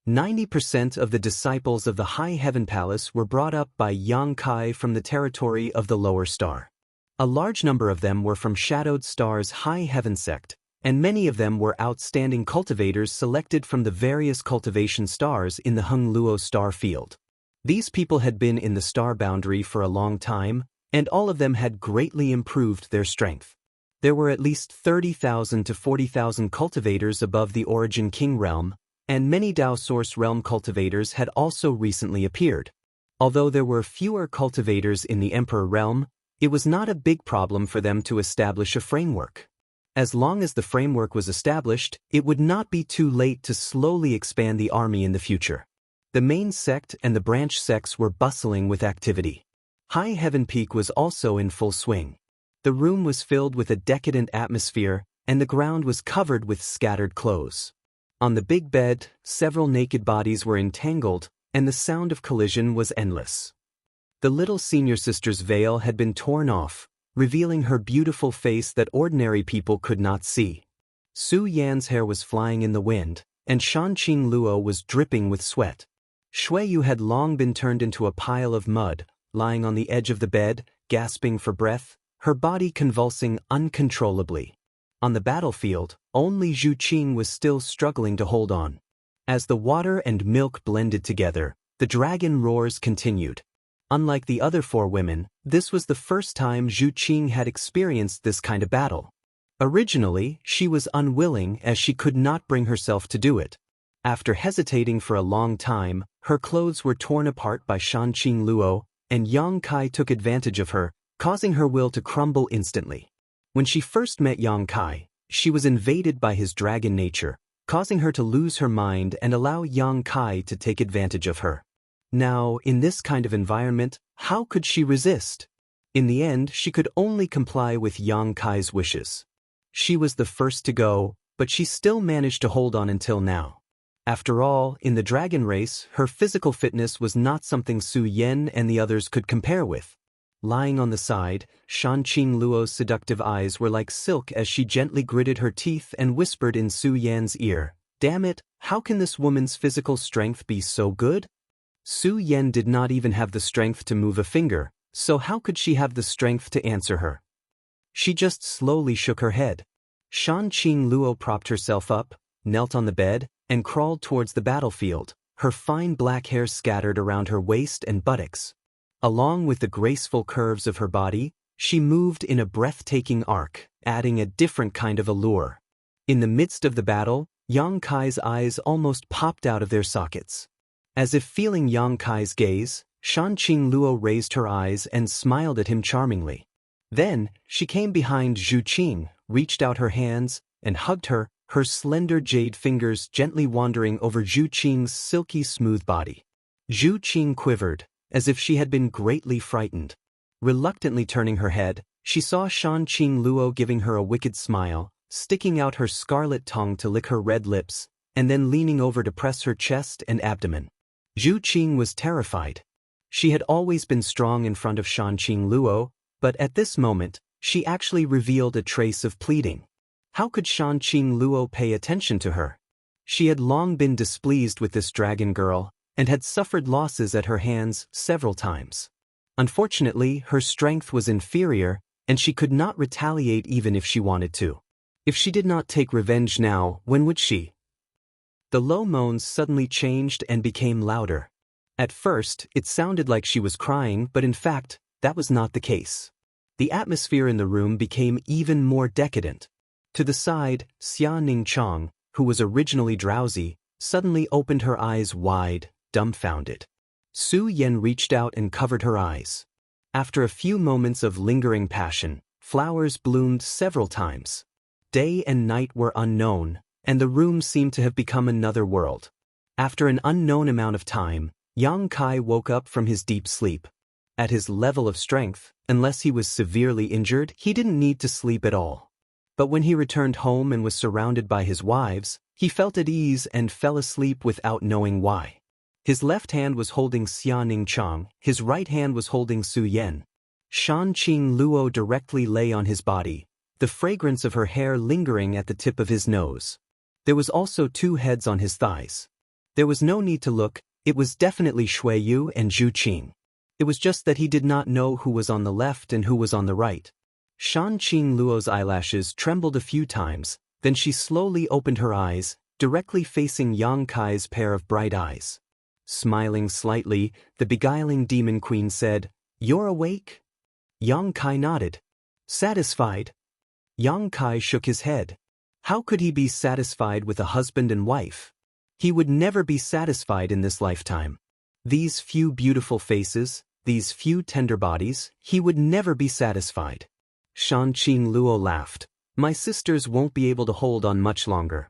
90% of the disciples of the High Heaven Palace were brought up by Yang Kai from the territory of the Lower Star. A large number of them were from Shadowed Star's High Heaven sect, and many of them were outstanding cultivators selected from the various cultivation stars in the Hung Luo star field. These people had been in the star boundary for a long time, and all of them had greatly improved their strength. There were at least 30,000 to 40,000 cultivators above the Origin King realm, and many Dao Source realm cultivators had also recently appeared. Although there were fewer cultivators in the Emperor realm, it was not a big problem for them to establish a framework. As long as the framework was established, it would not be too late to slowly expand the army in the future. The main sect and the branch sects were bustling with activity. High Heaven Peak was also in full swing. The room was filled with a decadent atmosphere, and the ground was covered with scattered clothes. On the big bed, several naked bodies were entangled, and the sound of collision was endless. The little senior sister's veil had been torn off, revealing her beautiful face that ordinary people could not see. Su Yan's hair was flying in the wind, and Shanqing Luo was dripping with sweat. Shui Yu had long been turned into a pile of mud, lying on the edge of the bed, gasping for breath, her body convulsing uncontrollably. On the battlefield, only Zhu Qing was still struggling to hold on. As the water and milk blended together, the dragon roars continued. Unlike the other four women, this was the first time Zhu Qing had experienced this kind of battle. Originally, she was unwilling as she could not bring herself to do it. After hesitating for a long time, her clothes were torn apart by Shanqing Luo, and Yang Kai took advantage of her, causing her will to crumble instantly. When she first met Yang Kai, she was invaded by his dragon nature, causing her to lose her mind and allow Yang Kai to take advantage of her. Now, in this kind of environment, how could she resist? In the end, she could only comply with Yang Kai's wishes. She was the first to go, but she still managed to hold on until now. After all, in the dragon race, her physical fitness was not something Su Yan and the others could compare with. Lying on the side, Shanqing Luo's seductive eyes were like silk as she gently gritted her teeth and whispered in Su Yan's ear, "Damn it, how can this woman's physical strength be so good?" Su Yan did not even have the strength to move a finger, so how could she have the strength to answer her? She just slowly shook her head. Shanqing Luo propped herself up, knelt on the bed, and crawled towards the battlefield, her fine black hair scattered around her waist and buttocks. Along with the graceful curves of her body, she moved in a breathtaking arc, adding a different kind of allure. In the midst of the battle, Yang Kai's eyes almost popped out of their sockets. As if feeling Yang Kai's gaze, Shanqing Luo raised her eyes and smiled at him charmingly. Then, she came behind Zhu Qing, reached out her hands, and hugged her, her slender jade fingers gently wandering over Zhu Qing's silky smooth body. Zhu Qing quivered, as if she had been greatly frightened. Reluctantly turning her head, she saw Shanqing Luo giving her a wicked smile, sticking out her scarlet tongue to lick her red lips, and then leaning over to press her chest and abdomen. Zhu Qing was terrified. She had always been strong in front of Shanqing Luo, but at this moment, she actually revealed a trace of pleading. How could Shanqing Luo pay attention to her? She had long been displeased with this dragon girl, and had suffered losses at her hands several times. Unfortunately, her strength was inferior, and she could not retaliate even if she wanted to. If she did not take revenge now, when would she? The low moans suddenly changed and became louder. At first, it sounded like she was crying, but in fact, that was not the case. The atmosphere in the room became even more decadent. To the side, Xia Ningchang, who was originally drowsy, suddenly opened her eyes wide, dumbfounded. Su Yan reached out and covered her eyes. After a few moments of lingering passion, flowers bloomed several times. Day and night were unknown, and the room seemed to have become another world. After an unknown amount of time, Yang Kai woke up from his deep sleep. At his level of strength, unless he was severely injured, he didn't need to sleep at all. But when he returned home and was surrounded by his wives, he felt at ease and fell asleep without knowing why. His left hand was holding Xia Ningchang, his right hand was holding Su Yan. Shanqing Luo directly lay on his body, the fragrance of her hair lingering at the tip of his nose. There was also 2 heads on his thighs. There was no need to look, it was definitely Shui Yu and Zhu Qing. It was just that he did not know who was on the left and who was on the right. Shanqing Luo's eyelashes trembled a few times, then she slowly opened her eyes, directly facing Yang Kai's pair of bright eyes. Smiling slightly, the beguiling demon queen said, "You're awake?" Yang Kai nodded. "Satisfied?" Yang Kai shook his head. How could he be satisfied with a husband and wife? He would never be satisfied in this lifetime. These few beautiful faces, these few tender bodies, he would never be satisfied. Shanqing Luo laughed. "My sisters won't be able to hold on much longer."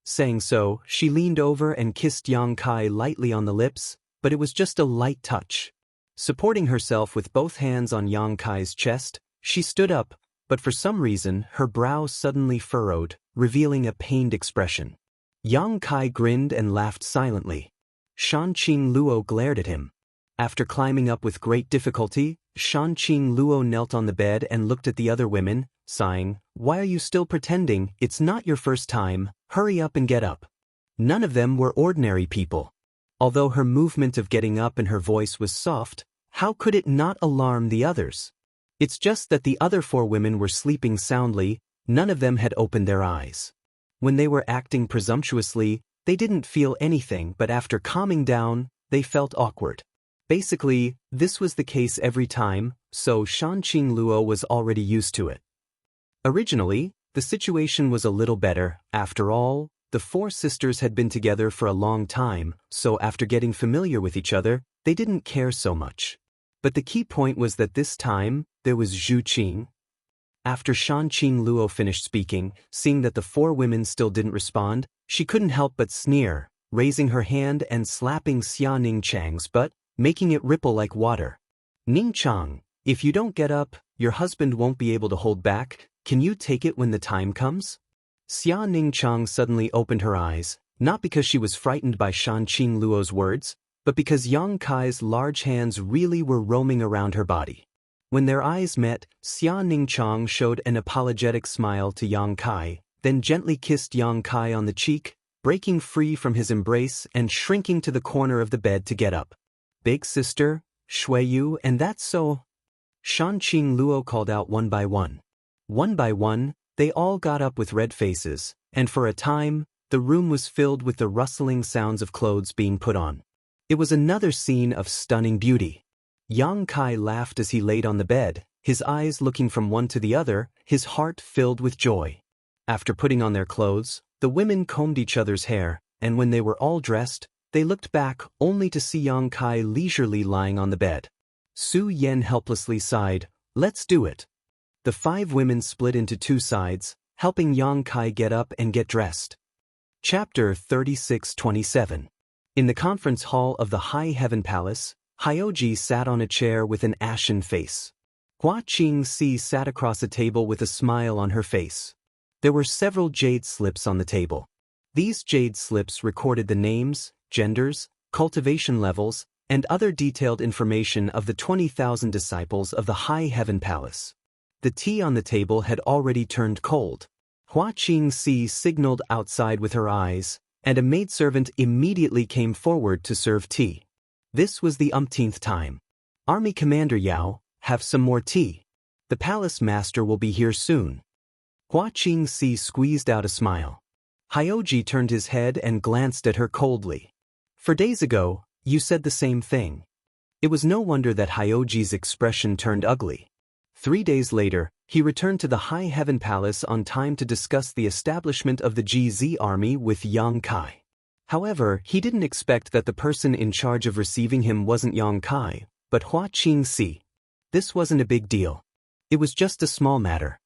Saying so, she leaned over and kissed Yang Kai lightly on the lips, but it was just a light touch. Supporting herself with both hands on Yang Kai's chest, she stood up, but for some reason her brow suddenly furrowed, revealing a pained expression. Yang Kai grinned and laughed silently. Shanqing Luo glared at him. After climbing up with great difficulty, Shanqing Luo knelt on the bed and looked at the other women, sighing, "Why are you still pretending? It's not your first time, hurry up and get up." None of them were ordinary people. Although her movement of getting up and her voice was soft, how could it not alarm the others? It's just that the other 4 women were sleeping soundly, none of them had opened their eyes. When they were acting presumptuously, they didn't feel anything, but after calming down, they felt awkward. Basically, this was the case every time, so Shanqing Luo was already used to it. Originally, the situation was a little better. After all, the 4 sisters had been together for a long time, so after getting familiar with each other, they didn't care so much. But the key point was that this time, there was Zhu Qing. After Shanqing Luo finished speaking, seeing that the 4 women still didn't respond, she couldn't help but sneer, raising her hand and slapping Xia Ningchang's butt, making it ripple like water. "Ningchang, if you don't get up, your husband won't be able to hold back. Can you take it when the time comes?" Xia Ningchang suddenly opened her eyes, not because she was frightened by Shanqing Luo's words, but because Yang Kai's large hands really were roaming around her body. When their eyes met, Xia Ningchang showed an apologetic smile to Yang Kai, then gently kissed Yang Kai on the cheek, breaking free from his embrace and shrinking to the corner of the bed to get up. "Big sister, Shui Yu, and that's so." Shanqing Luo called out one by one. One by one, they all got up with red faces, and for a time, the room was filled with the rustling sounds of clothes being put on. It was another scene of stunning beauty. Yang Kai laughed as he laid on the bed, his eyes looking from one to the other, his heart filled with joy. After putting on their clothes, the women combed each other's hair, and when they were all dressed, they looked back only to see Yang Kai leisurely lying on the bed. Su Yan helplessly sighed, "Let's do it." The 5 women split into 2 sides, helping Yang Kai get up and get dressed. Chapter 36-27. In the conference hall of the High Heaven Palace, Hyoji sat on a chair with an ashen face. Hua Qingxi sat across a table with a smile on her face. There were several jade slips on the table. These jade slips recorded the names, genders, cultivation levels, and other detailed information of the 20,000 disciples of the High Heaven Palace. The tea on the table had already turned cold. Hua Qingxi signaled outside with her eyes, and a maidservant immediately came forward to serve tea. This was the umpteenth time. "Army Commander Yao, have some more tea. The palace master will be here soon." Hua Qingxi squeezed out a smile. Hyoji turned his head and glanced at her coldly. "For days ago, you said the same thing." It was no wonder that Hyoji's expression turned ugly. 3 days later, he returned to the High Heaven Palace on time to discuss the establishment of the GZ army with Yang Kai. However, he didn't expect that the person in charge of receiving him wasn't Yang Kai, but Hua Qingxi. This wasn't a big deal. It was just a small matter.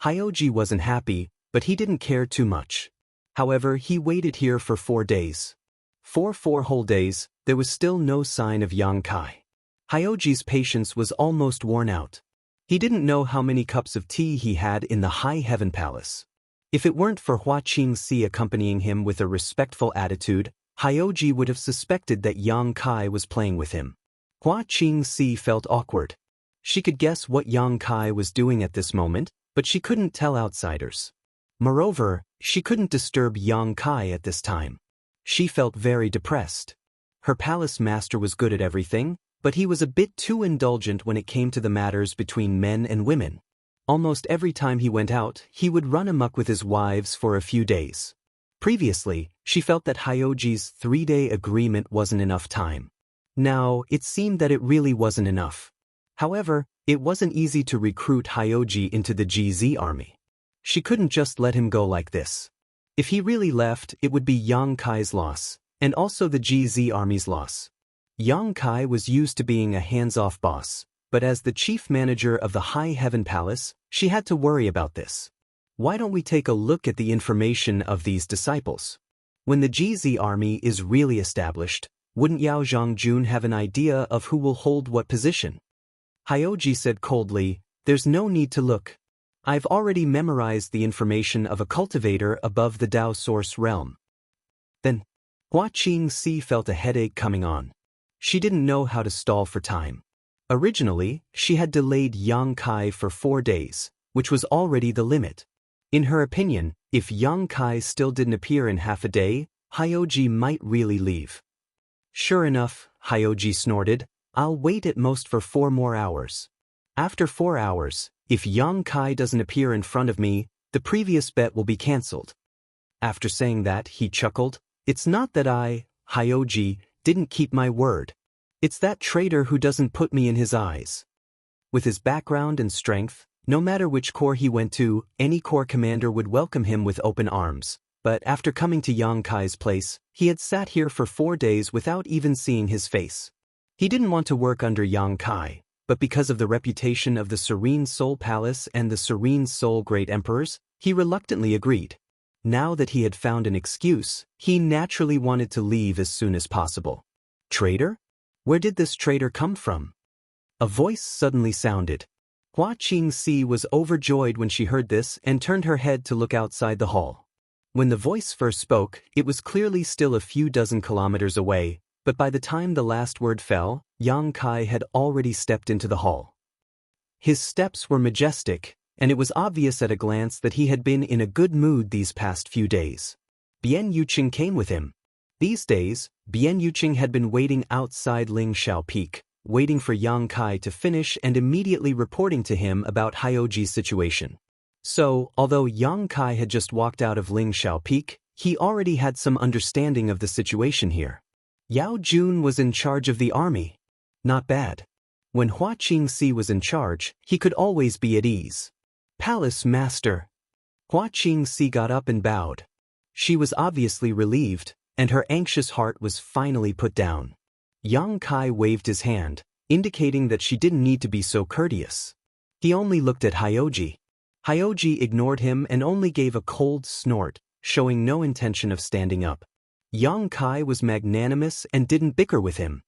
Hyoji wasn't happy, but he didn't care too much. However, he waited here for 4 days. For 4 whole days, there was still no sign of Yang Kai. Hyoji's patience was almost worn out. He didn't know how many cups of tea he had in the High Heaven Palace. If it weren't for Hua Qingxi accompanying him with a respectful attitude, Hyoji would have suspected that Yang Kai was playing with him. Hua Qingxi felt awkward. She could guess what Yang Kai was doing at this moment, but she couldn't tell outsiders. Moreover, she couldn't disturb Yang Kai at this time. She felt very depressed. Her palace master was good at everything, but he was a bit too indulgent when it came to the matters between men and women. Almost every time he went out, he would run amok with his wives for a few days. Previously, she felt that Hyoji's 3-day agreement wasn't enough time. Now, it seemed that it really wasn't enough. However, it wasn't easy to recruit Hyoji into the GZ army. She couldn't just let him go like this. If he really left, it would be Yang Kai's loss, and also the GZ army's loss. Yang Kai was used to being a hands-off boss, but as the chief manager of the High Heaven Palace, she had to worry about this. Why don't we take a look at the information of these disciples? When the GZ army is really established, wouldn't Yao Zhongjun have an idea of who will hold what position? Hyoji said coldly, "There's no need to look. I've already memorized the information of a cultivator above the Dao source realm." Then, Hua Qingxi felt a headache coming on. She didn't know how to stall for time. Originally, she had delayed Yang Kai for 4 days, which was already the limit. In her opinion, if Yang Kai still didn't appear in half a day, Hyoji might really leave. Sure enough, Hyoji snorted, "I'll wait at most for 4 more hours. After 4 hours, if Yang Kai doesn't appear in front of me, the previous bet will be cancelled." After saying that, he chuckled, "It's not that I, Hyoji, didn't keep my word. It's that traitor who doesn't put me in his eyes." With his background and strength, no matter which corps he went to, any corps commander would welcome him with open arms. But after coming to Yang Kai's place, he had sat here for 4 days without even seeing his face. He didn't want to work under Yang Kai, but because of the reputation of the Serene Soul Palace and the Serene Soul Great Emperors, he reluctantly agreed. Now that he had found an excuse, he naturally wanted to leave as soon as possible. Traitor? Where did this traitor come from? A voice suddenly sounded. Hua Qingxi was overjoyed when she heard this and turned her head to look outside the hall. When the voice first spoke, it was clearly still a few dozen kilometers away, but by the time the last word fell, Yang Kai had already stepped into the hall. His steps were majestic, and it was obvious at a glance that he had been in a good mood these past few days. Bian Yuqing came with him. These days, Bian Yuqing had been waiting outside Lingxiao Peak, waiting for Yang Kai to finish and immediately reporting to him about Hyoji's situation. So, although Yang Kai had just walked out of Lingxiao Peak, he already had some understanding of the situation here. Yao Jun was in charge of the army. Not bad. When Hua Qingxi was in charge, he could always be at ease. Palace Master. Hua Qingxi got up and bowed. She was obviously relieved, and her anxious heart was finally put down. Yang Kai waved his hand, indicating that she didn't need to be so courteous. He only looked at Hyoji. Hyoji ignored him and only gave a cold snort, showing no intention of standing up. Yang Kai was magnanimous and didn't bicker with him.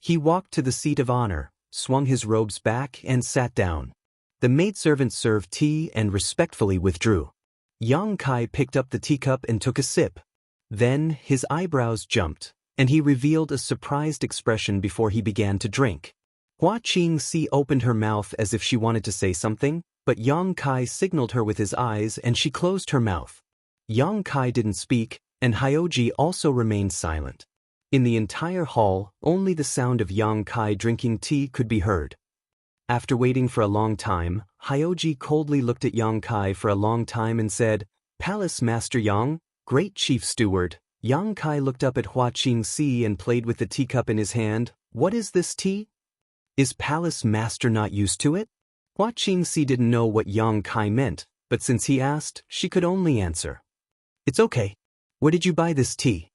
He walked to the seat of honor, swung his robes back and sat down. The maidservant served tea and respectfully withdrew. Yang Kai picked up the teacup and took a sip. Then, his eyebrows jumped, and he revealed a surprised expression before he began to drink. Hua Qingxi opened her mouth as if she wanted to say something, but Yang Kai signaled her with his eyes and she closed her mouth. Yang Kai didn't speak, and Hyoji also remained silent. In the entire hall, only the sound of Yang Kai drinking tea could be heard. After waiting for a long time, Hyoji coldly looked at Yang Kai for a long time and said, "Palace Master Yang, Great Chief Steward." Yang Kai looked up at Hua Qingxi and played with the teacup in his hand. "What is this tea? Is Palace Master not used to it?" Hua Qingxi didn't know what Yang Kai meant, but since he asked, she could only answer, "It's okay. Where did you buy this tea?"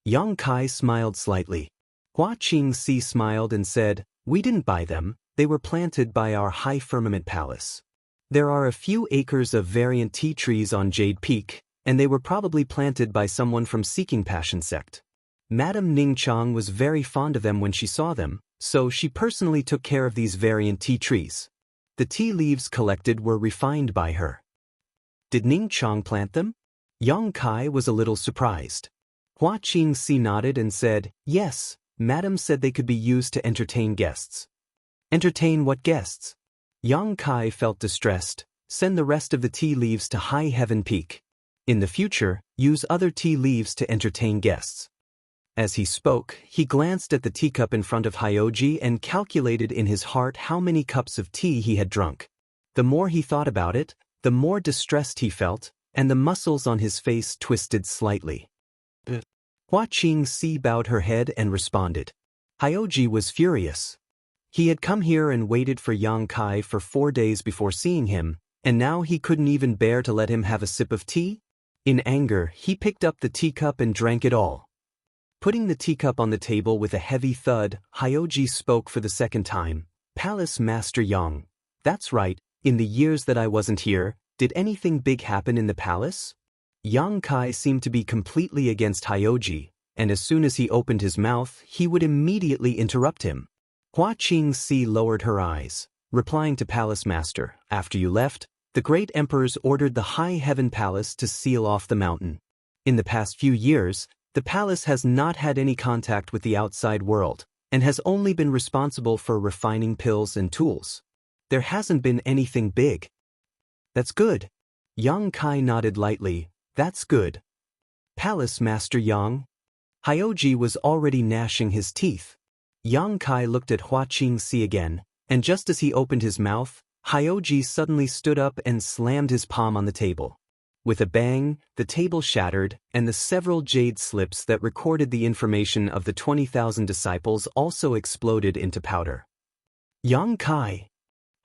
Yang Kai smiled slightly. Hua Qingxi smiled and said, "We didn't buy them, they were planted by our High Firmament Palace. There are a few acres of variant tea trees on Jade Peak, and they were probably planted by someone from Seeking Passion sect. Madame Ning Chang was very fond of them when she saw them, so she personally took care of these variant tea trees. The tea leaves collected were refined by her." "Did Ning Chang plant them?" Yang Kai was a little surprised. Hua Qingxi nodded and said, "Yes, Madam said they could be used to entertain guests." "Entertain what guests?" Yang Kai felt distressed. "Send the rest of the tea leaves to High Heaven Peak. In the future, use other tea leaves to entertain guests." As he spoke, he glanced at the teacup in front of Hyoji and calculated in his heart how many cups of tea he had drunk. The more he thought about it, the more distressed he felt, and the muscles on his face twisted slightly. Hua Qingxi bowed her head and responded. Hyoji was furious. He had come here and waited for Yang Kai for 4 days before seeing him, and now he couldn't even bear to let him have a sip of tea? In anger, he picked up the teacup and drank it all. Putting the teacup on the table with a heavy thud, Hyoji spoke for the second time. "Palace Master Yang. That's right, in the years that I wasn't here, did anything big happen in the palace?" Yang Kai seemed to be completely against Hyoji, and as soon as he opened his mouth, he would immediately interrupt him. Hua Qingxi lowered her eyes, replying to Palace Master, "After you left, the great emperors ordered the High Heaven Palace to seal off the mountain. In the past few years, the palace has not had any contact with the outside world, and has only been responsible for refining pills and tools. There hasn't been anything big." "That's good." Yang Kai nodded lightly. "That's good." "Palace Master Yang?" Hyoji was already gnashing his teeth. Yang Kai looked at Hua Qingxi again, and just as he opened his mouth, Hyoji suddenly stood up and slammed his palm on the table. With a bang, the table shattered, and the several jade slips that recorded the information of the 20,000 disciples also exploded into powder. "Yang Kai."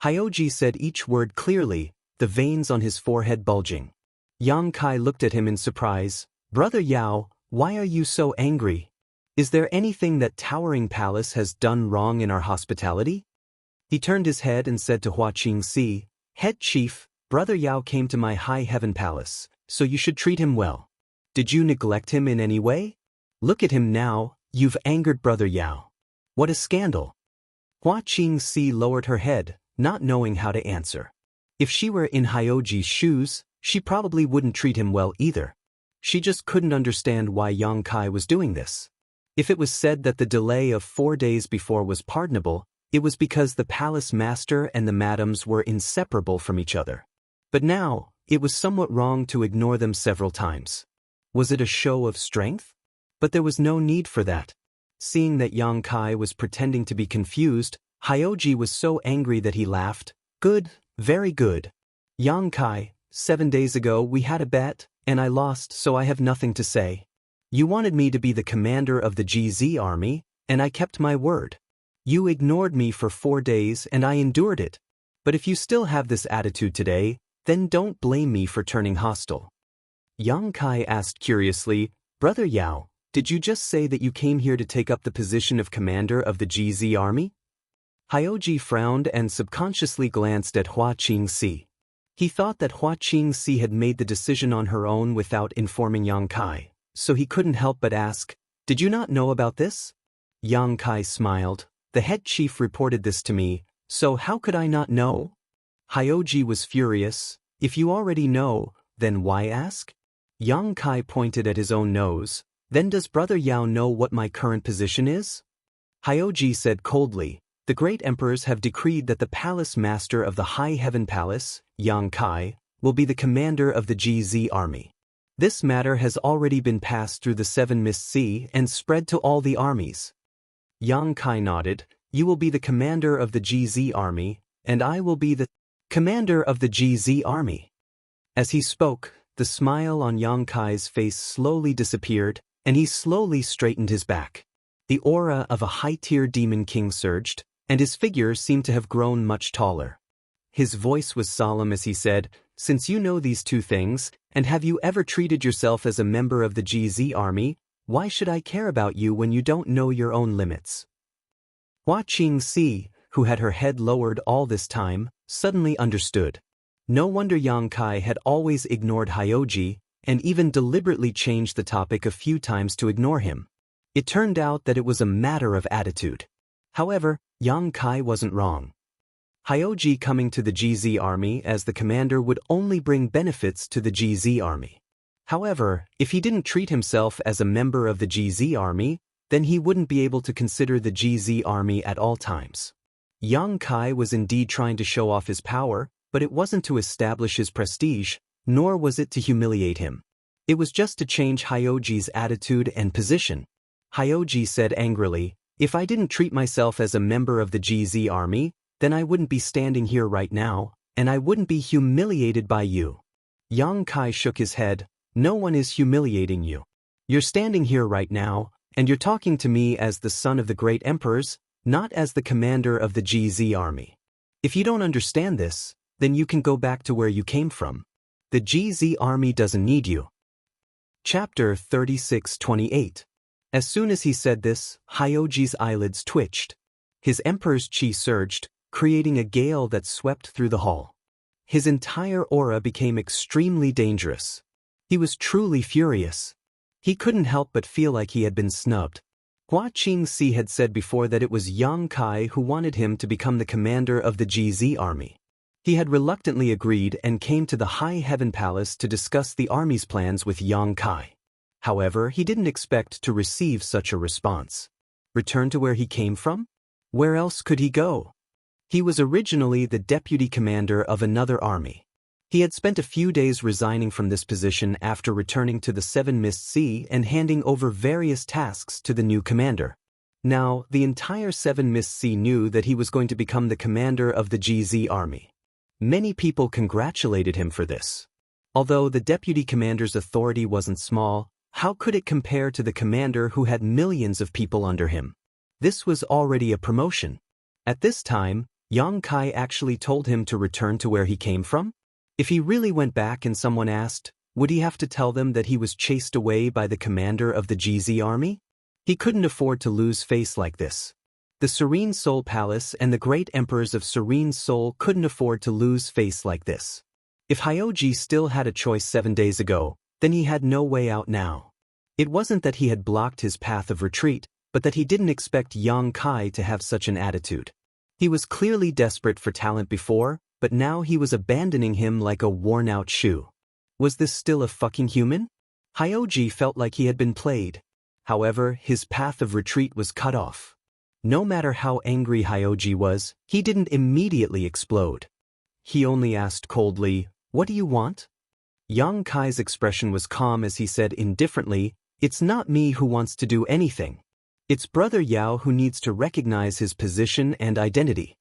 Hyoji said each word clearly, the veins on his forehead bulging. Yang Kai looked at him in surprise. "Brother Yao, why are you so angry? Is there anything that Towering Palace has done wrong in our hospitality?" He turned his head and said to Hua Qingxi, "Head Chief, Brother Yao came to my High Heaven Palace, so you should treat him well. Did you neglect him in any way? Look at him now, you've angered Brother Yao. What a scandal." Hua Qingxi lowered her head, not knowing how to answer. If she were in Hyoji's shoes, she probably wouldn't treat him well either. She just couldn't understand why Yang Kai was doing this. If it was said that the delay of 4 days before was pardonable, it was because the palace master and the madams were inseparable from each other. But now, it was somewhat wrong to ignore them several times. Was it a show of strength? But there was no need for that. Seeing that Yang Kai was pretending to be confused, Hyoji was so angry that he laughed. "Good, very good. Yang Kai, 7 days ago we had a bet, and I lost, so I have nothing to say. You wanted me to be the commander of the GZ army, and I kept my word. You ignored me for 4 days and I endured it. But if you still have this attitude today, then don't blame me for turning hostile." Yang Kai asked curiously, "Brother Yao, did you just say that you came here to take up the position of commander of the GZ army?" Hyoji frowned and subconsciously glanced at Hua Qingxi. He thought that Hua Qingxi had made the decision on her own without informing Yang Kai, so he couldn't help but ask, "Did you not know about this?" Yang Kai smiled. "The head chief reported this to me, so how could I not know?" Hyoji was furious. "If you already know, then why ask?" Yang Kai pointed at his own nose. "Then does Brother Yao know what my current position is?" Hyoji said coldly, "The great emperors have decreed that the palace master of the High Heaven Palace, Yang Kai, will be the commander of the GZ army. This matter has already been passed through the 7 Mist Sea and spread to all the armies." Yang Kai nodded. "You will be the commander of the GZ army, and I will be the commander of the GZ army." As he spoke, the smile on Yang Kai's face slowly disappeared, and he slowly straightened his back. The aura of a high-tier demon king surged, and his figure seemed to have grown much taller. His voice was solemn as he said, "Since you know these 2 things, and have you ever treated yourself as a member of the GZ army, Why should I care about you when you don't know your own limits? Hua Qingxi, who had her head lowered all this time, suddenly understood. No wonder Yang Kai had always ignored Hyoji, and even deliberately changed the topic a few times to ignore him. It turned out that it was a matter of attitude. However, Yang Kai wasn't wrong. Hyoji coming to the GZ army as the commander would only bring benefits to the GZ army. However, if he didn't treat himself as a member of the GZ army, then he wouldn't be able to consider the GZ army at all times. Yang Kai was indeed trying to show off his power, but it wasn't to establish his prestige, nor was it to humiliate him. It was just to change Hyoji's attitude and position. Hyoji said angrily, "If I didn't treat myself as a member of the GZ army, then I wouldn't be standing here right now, and I wouldn't be humiliated by you." Yang Kai shook his head. "No one is humiliating you. You're standing here right now, and you're talking to me as the son of the great emperors, not as the commander of the GZ army. If you don't understand this, then you can go back to where you came from. The GZ army doesn't need you." Chapter 36:28. As soon as he said this, Hyoji's eyelids twitched. His emperor's chi surged, creating a gale that swept through the hall. His entire aura became extremely dangerous. He was truly furious. He couldn't help but feel like he had been snubbed. Hua Qingxi had said before that it was Yang Kai who wanted him to become the commander of the GZ army. He had reluctantly agreed and came to the High Heaven Palace to discuss the army's plans with Yang Kai. However, he didn't expect to receive such a response. Return to where he came from? Where else could he go? He was originally the deputy commander of another army. He had spent a few days resigning from this position after returning to the Seven Mist Sea and handing over various tasks to the new commander. Now, the entire Seven Mist Sea knew that he was going to become the commander of the GZ army. Many people congratulated him for this. Although the deputy commander's authority wasn't small, how could it compare to the commander who had millions of people under him? This was already a promotion. At this time, Yang Kai actually told him to return to where he came from? If he really went back and someone asked, would he have to tell them that he was chased away by the commander of the GZ army? He couldn't afford to lose face like this. The Serene Soul Palace and the great emperors of Serene Soul couldn't afford to lose face like this. If Hyoji still had a choice 7 days ago, then he had no way out now. It wasn't that he had blocked his path of retreat, but that he didn't expect Yang Kai to have such an attitude. He was clearly desperate for talent before, but now he was abandoning him like a worn-out shoe. Was this still a fucking human? Hyoji felt like he had been played. However, his path of retreat was cut off. No matter how angry Hyoji was, he didn't immediately explode. He only asked coldly, "What do you want?" Yang Kai's expression was calm as he said indifferently, "It's not me who wants to do anything. It's Brother Yao who needs to recognize his position and identity."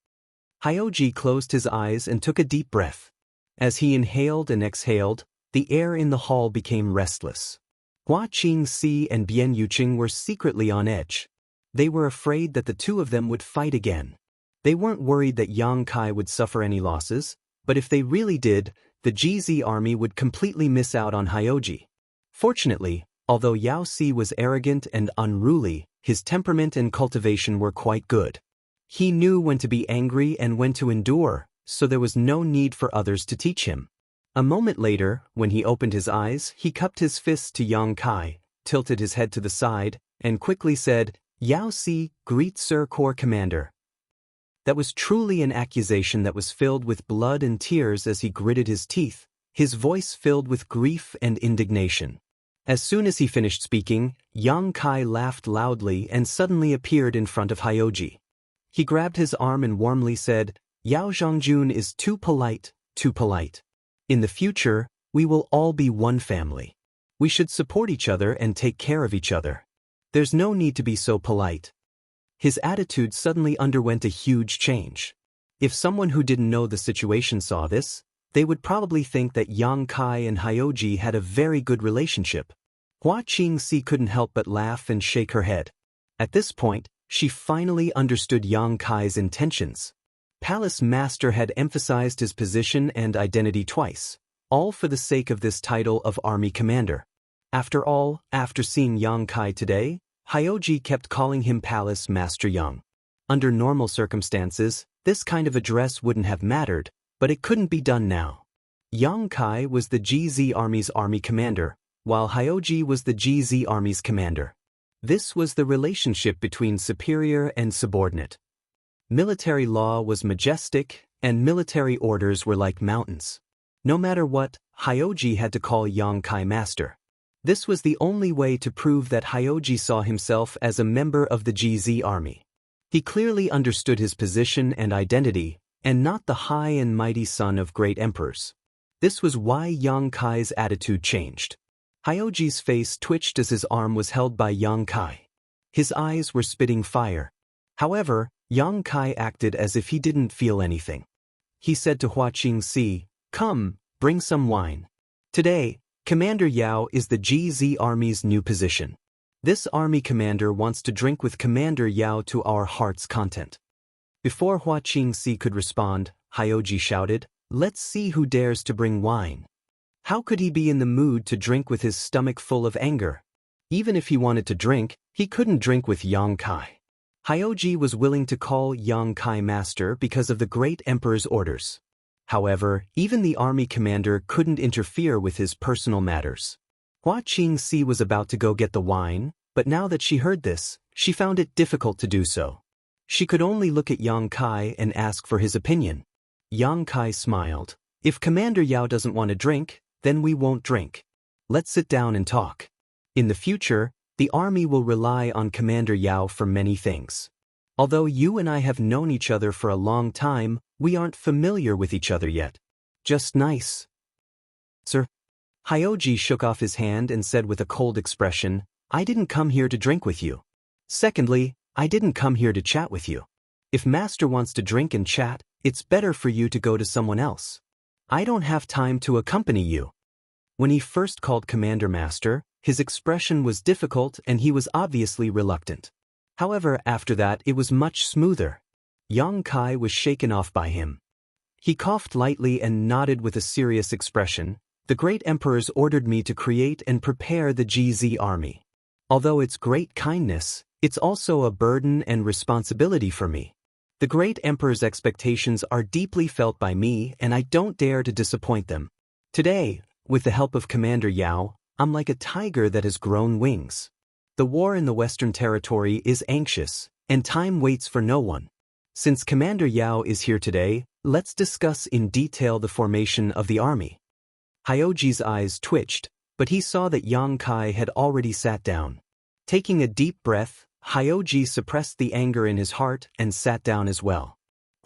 Hyoji closed his eyes and took a deep breath. As he inhaled and exhaled, the air in the hall became restless. Hua Qingxi and Bian Yuqing were secretly on edge. They were afraid that the two of them would fight again. They weren't worried that Yang Kai would suffer any losses, but if they really did, the GZ army would completely miss out on Hyoji. Fortunately, although Yao Si was arrogant and unruly, his temperament and cultivation were quite good. He knew when to be angry and when to endure, so there was no need for others to teach him. A moment later, when he opened his eyes, he cupped his fists to Yang Kai, tilted his head to the side, and quickly said, "Yao Si, greet Sir Corps Commander." That was truly an accusation that was filled with blood and tears as he gritted his teeth, his voice filled with grief and indignation. As soon as he finished speaking, Yang Kai laughed loudly and suddenly appeared in front of Hyoji. He grabbed his arm and warmly said, "Yao Zhangjun is too polite, too polite. In the future, we will all be one family. We should support each other and take care of each other. There's no need to be so polite." His attitude suddenly underwent a huge change. If someone who didn't know the situation saw this, they would probably think that Yang Kai and Hyoji had a very good relationship. Hua Qingxi couldn't help but laugh and shake her head. At this point, she finally understood Yang Kai's intentions. Palace Master had emphasized his position and identity twice, all for the sake of this title of army commander. After all, after seeing Yang Kai today, Hyoji kept calling him Palace Master Yang. Under normal circumstances, this kind of address wouldn't have mattered, but it couldn't be done now. Yang Kai was the GZ Army's army commander, while Hyoji was the GZ Army's commander. This was the relationship between superior and subordinate. Military law was majestic, and military orders were like mountains. No matter what, Hyoji had to call Yang Kai master. This was the only way to prove that Hyoji saw himself as a member of the GZ army. He clearly understood his position and identity, and not the high and mighty son of great emperors. This was why Yang Kai's attitude changed. Hyoji's face twitched as his arm was held by Yang Kai. His eyes were spitting fire. However, Yang Kai acted as if he didn't feel anything. He said to Hua Qingxi, "Come, bring some wine. Today, Commander Yao is the GZ Army's new position. This army commander wants to drink with Commander Yao to our heart's content." Before Hua Qingxi could respond, Hyoji shouted, "Let's see who dares to bring wine." How could he be in the mood to drink with his stomach full of anger? Even if he wanted to drink, he couldn't drink with Yang Kai. Hyoji was willing to call Yang Kai master because of the great emperor's orders. However, even the army commander couldn't interfere with his personal matters. Hua Qingxi was about to go get the wine, but now that she heard this, she found it difficult to do so. She could only look at Yang Kai and ask for his opinion. Yang Kai smiled. "If Commander Yao doesn't want to drink, then we won't drink. Let's sit down and talk. In the future, the army will rely on Commander Yao for many things. Although you and I have known each other for a long time, we aren't familiar with each other yet. Just nice." "Sir?" Hyoji shook off his hand and said with a cold expression, "I didn't come here to drink with you. Secondly, I didn't come here to chat with you. If Master wants to drink and chat, it's better for you to go to someone else. I don't have time to accompany you." When he first called Commander Master, his expression was difficult and he was obviously reluctant. However, after that it was much smoother. Yang Kai was shaken off by him. He coughed lightly and nodded with a serious expression. "The great emperors ordered me to create and prepare the GZ army. Although it's great kindness, it's also a burden and responsibility for me. The great emperor's expectations are deeply felt by me and I don't dare to disappoint them. Today, with the help of Commander Yao, I'm like a tiger that has grown wings. The war in the Western Territory is anxious, and time waits for no one. Since Commander Yao is here today, let's discuss in detail the formation of the army." Hyoji's eyes twitched, but he saw that Yang Kai had already sat down. Taking a deep breath, Hyoji suppressed the anger in his heart and sat down as well.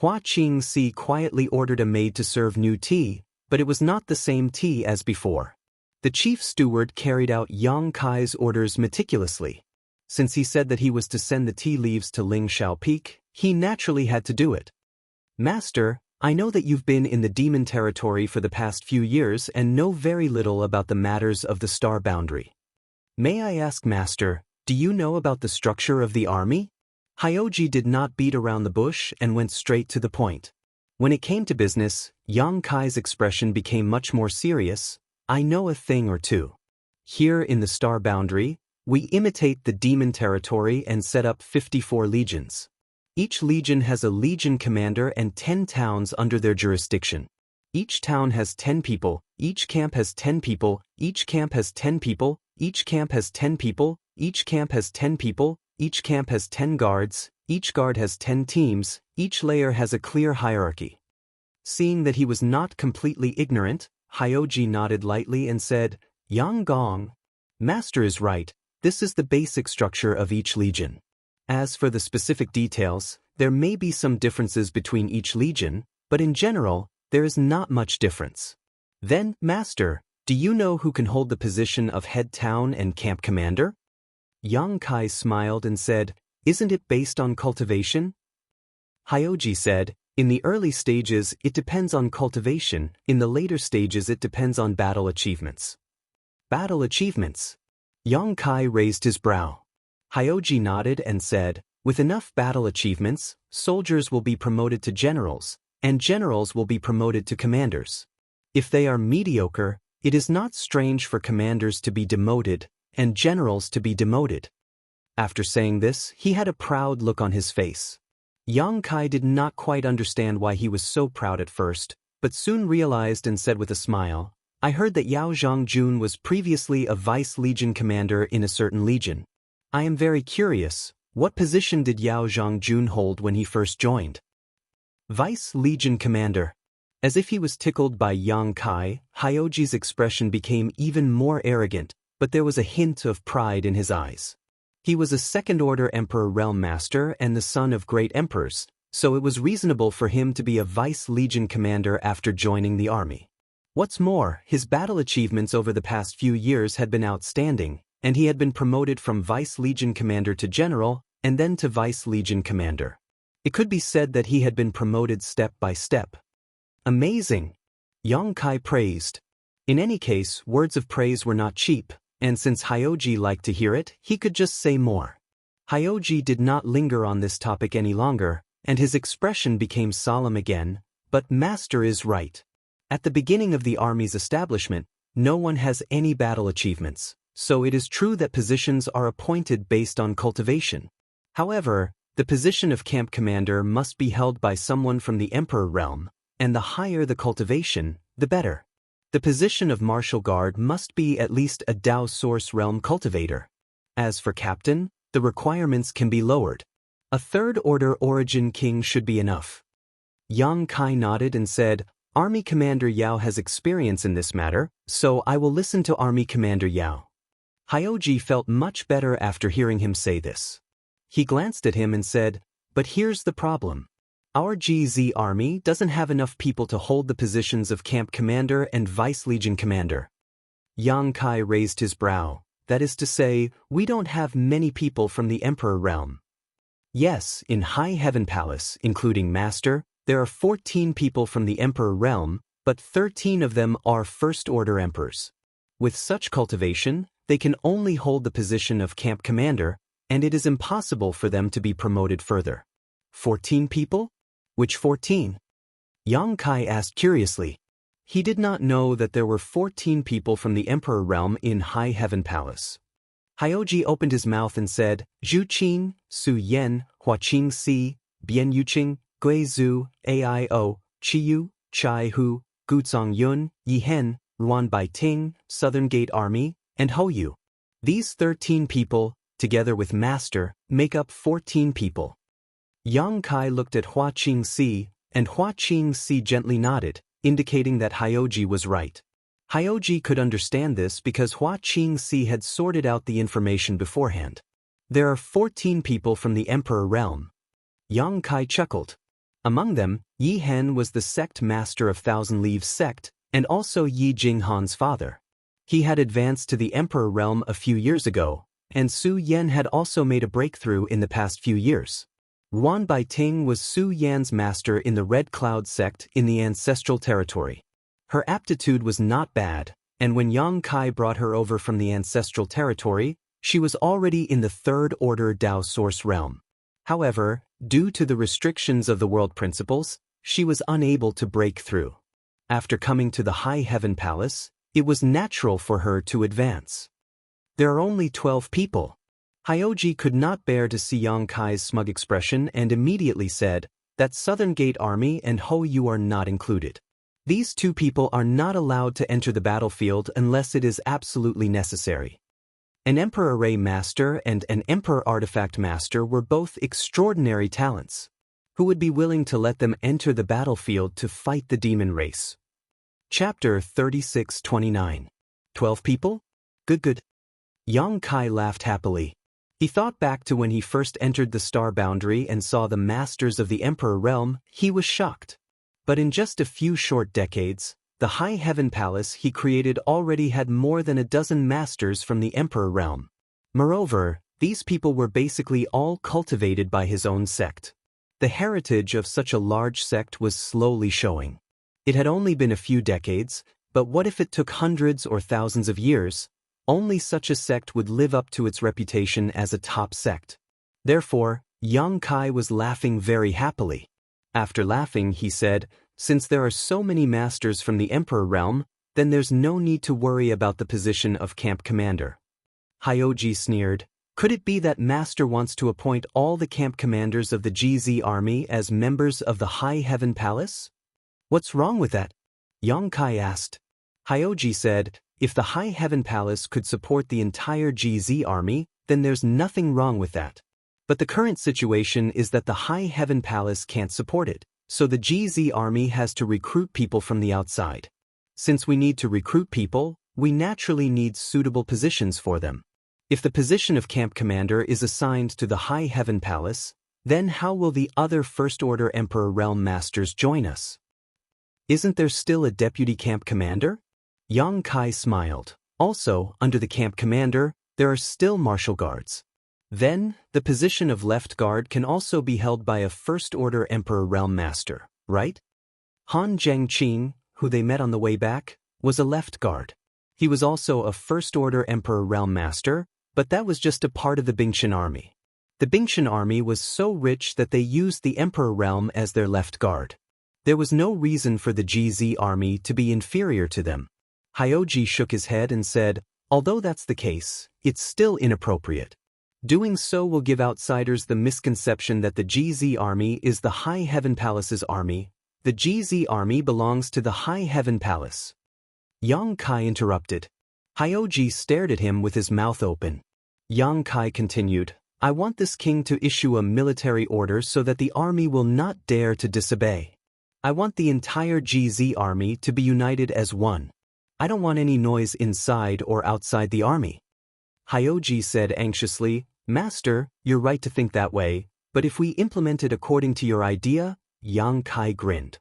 Hua Qingxi quietly ordered a maid to serve new tea, but it was not the same tea as before. The chief steward carried out Yang Kai's orders meticulously. Since he said that he was to send the tea leaves to Lingshao Peak, he naturally had to do it. "Master, I know that you've been in the demon territory for the past few years and know very little about the matters of the star boundary. May I ask, Master, do you know about the structure of the army?" Hyoji did not beat around the bush and went straight to the point. When it came to business, Yang Kai's expression became much more serious. "I know a thing or two. Here in the star boundary, we imitate the demon territory and set up 54 legions. Each legion has a legion commander and 10 towns under their jurisdiction. Each town has 10 people, each camp has 10 people, each camp has 10 people, each camp has 10 people, each camp has 10 people, each camp has 10 guards, each guard has 10 teams, each layer has a clear hierarchy." Seeing that he was not completely ignorant, Hyoji nodded lightly and said, "Yang Gong, Master is right, this is the basic structure of each legion. As for the specific details, there may be some differences between each legion, but in general, there is not much difference. Then, Master, do you know who can hold the position of head town and camp commander?" Yang Kai smiled and said, "Isn't it based on cultivation?" Hyoji said, "In the early stages, it depends on cultivation, in the later stages it depends on battle achievements." "Battle achievements?" Yang Kai raised his brow. Hyoji nodded and said, "With enough battle achievements, soldiers will be promoted to generals, and generals will be promoted to commanders. If they are mediocre, It is not strange for commanders to be demoted, and generals to be demoted. After saying this, he had a proud look on his face. Yang Kai did not quite understand why he was so proud at first, but soon realized and said with a smile, I heard that Yao Zhangjun was previously a vice legion commander in a certain legion. I am very curious, what position did Yao Zhangjun hold when he first joined? Vice legion commander. As if he was tickled by Yang Kai, Hyoji's expression became even more arrogant, but there was a hint of pride in his eyes. He was a second-order Emperor Realm Master and the son of great emperors, so it was reasonable for him to be a Vice Legion commander after joining the army. What's more, his battle achievements over the past few years had been outstanding, and he had been promoted from Vice Legion commander to general, and then to Vice Legion commander. It could be said that he had been promoted step by step. Amazing! Yang Kai praised. In any case, words of praise were not cheap, and since Hyoji liked to hear it, he could just say more. Hyoji did not linger on this topic any longer, and his expression became solemn again, but Master is right. At the beginning of the army's establishment, no one has any battle achievements, so it is true that positions are appointed based on cultivation. However, the position of camp commander must be held by someone from the Emperor realm, and the higher the cultivation, the better. The position of martial guard must be at least a Dao Source Realm cultivator. As for captain, the requirements can be lowered. A third-order origin king should be enough. Yang Kai nodded and said, Army Commander Yao has experience in this matter, so I will listen to Army Commander Yao. Hyoji felt much better after hearing him say this. He glanced at him and said, but here's the problem. Our GZ army doesn't have enough people to hold the positions of camp commander and vice legion commander. Yang Kai raised his brow. That is to say, we don't have many people from the Emperor realm. Yes, in High Heaven Palace, including Master, there are 14 people from the Emperor realm, but 13 of them are first-order emperors. With such cultivation, they can only hold the position of camp commander, and it is impossible for them to be promoted further. 14 people? Which 14? Yang Kai asked curiously. He did not know that there were 14 people from the Emperor realm in High Heaven Palace. Hyoji opened his mouth and said, Zhu Qin, Su Yen, Hua Qing Si, Bian Yuqing, Gui Zhu, Aio, Chiyu, Chai Hu, Guzong Yun, Yi Hen, Ruan Bai Ting, Southern Gate Army, and Hou Yu. These 13 people, together with Master, make up 14 people. Yang Kai looked at Hua Qing Si, and Hua Qing Si gently nodded, indicating that Hyoji was right. Hyoji could understand this because Hua Qing Si had sorted out the information beforehand. There are 14 people from the Emperor realm. Yang Kai chuckled. Among them, Yi Hen was the sect master of Thousand Leaves sect, and also Yi Jinghan's father. He had advanced to the Emperor realm a few years ago, and Su Yan had also made a breakthrough in the past few years. Ruan Bai Ting was Su Yan's master in the Red Cloud sect in the ancestral territory. Her aptitude was not bad, and when Yang Kai brought her over from the ancestral territory, she was already in the third-order Dao Source realm. However, due to the restrictions of the world principles, she was unable to break through. After coming to the High Heaven Palace, it was natural for her to advance. There are only 12 people. Hyoji could not bear to see Yang Kai's smug expression and immediately said, that Southern Gate Army and Hou Yu are not included. These two people are not allowed to enter the battlefield unless it is absolutely necessary. An Emperor Array Master and an Emperor Artifact Master were both extraordinary talents. Who would be willing to let them enter the battlefield to fight the demon race? Chapter 3629. 12 people? Good. Yang Kai laughed happily. He thought back to when he first entered the Star Boundary and saw the Masters of the Emperor Realm. He was shocked. But in just a few short decades, the High Heaven Palace he created already had more than a dozen Masters from the Emperor Realm. Moreover, these people were basically all cultivated by his own sect. The heritage of such a large sect was slowly showing. It had only been a few decades, but what if it took hundreds or thousands of years? Only such a sect would live up to its reputation as a top sect. Therefore, Yang Kai was laughing very happily. After laughing, he said, since there are so many masters from the Emperor Realm, then there's no need to worry about the position of camp commander. Hyoji sneered. Could it be that Master wants to appoint all the camp commanders of the GZ army as members of the High Heaven Palace? What's wrong with that? Yang Kai asked. Hyoji said, if the High Heaven Palace could support the entire GZ army, then there's nothing wrong with that. But the current situation is that the High Heaven Palace can't support it, so the GZ army has to recruit people from the outside. Since we need to recruit people, we naturally need suitable positions for them. If the position of camp commander is assigned to the High Heaven Palace, then how will the other First Order Emperor Realm Masters join us? Isn't there still a deputy camp commander? Yang Kai smiled. Also, under the camp commander, there are still martial guards. Then, the position of left guard can also be held by a First Order Emperor Realm Master, right? Han Zhengqing, who they met on the way back, was a left guard. He was also a First Order Emperor Realm Master, but that was just a part of the Bingtian army. The Bingtian army was so rich that they used the Emperor Realm as their left guard. There was no reason for the GZ army to be inferior to them. Hyoji shook his head and said, although that's the case, it's still inappropriate. Doing so will give outsiders the misconception that the GZ army is the High Heaven Palace's army. The GZ army belongs to the High Heaven Palace. Yang Kai interrupted. Hyoji stared at him with his mouth open. Yang Kai continued, I want this king to issue a military order so that the army will not dare to disobey. I want the entire GZ army to be united as one. I don't want any noise inside or outside the army. Hyoji said anxiously, Master, you're right to think that way, but if we implement it according to your idea, Yang Kai grinned.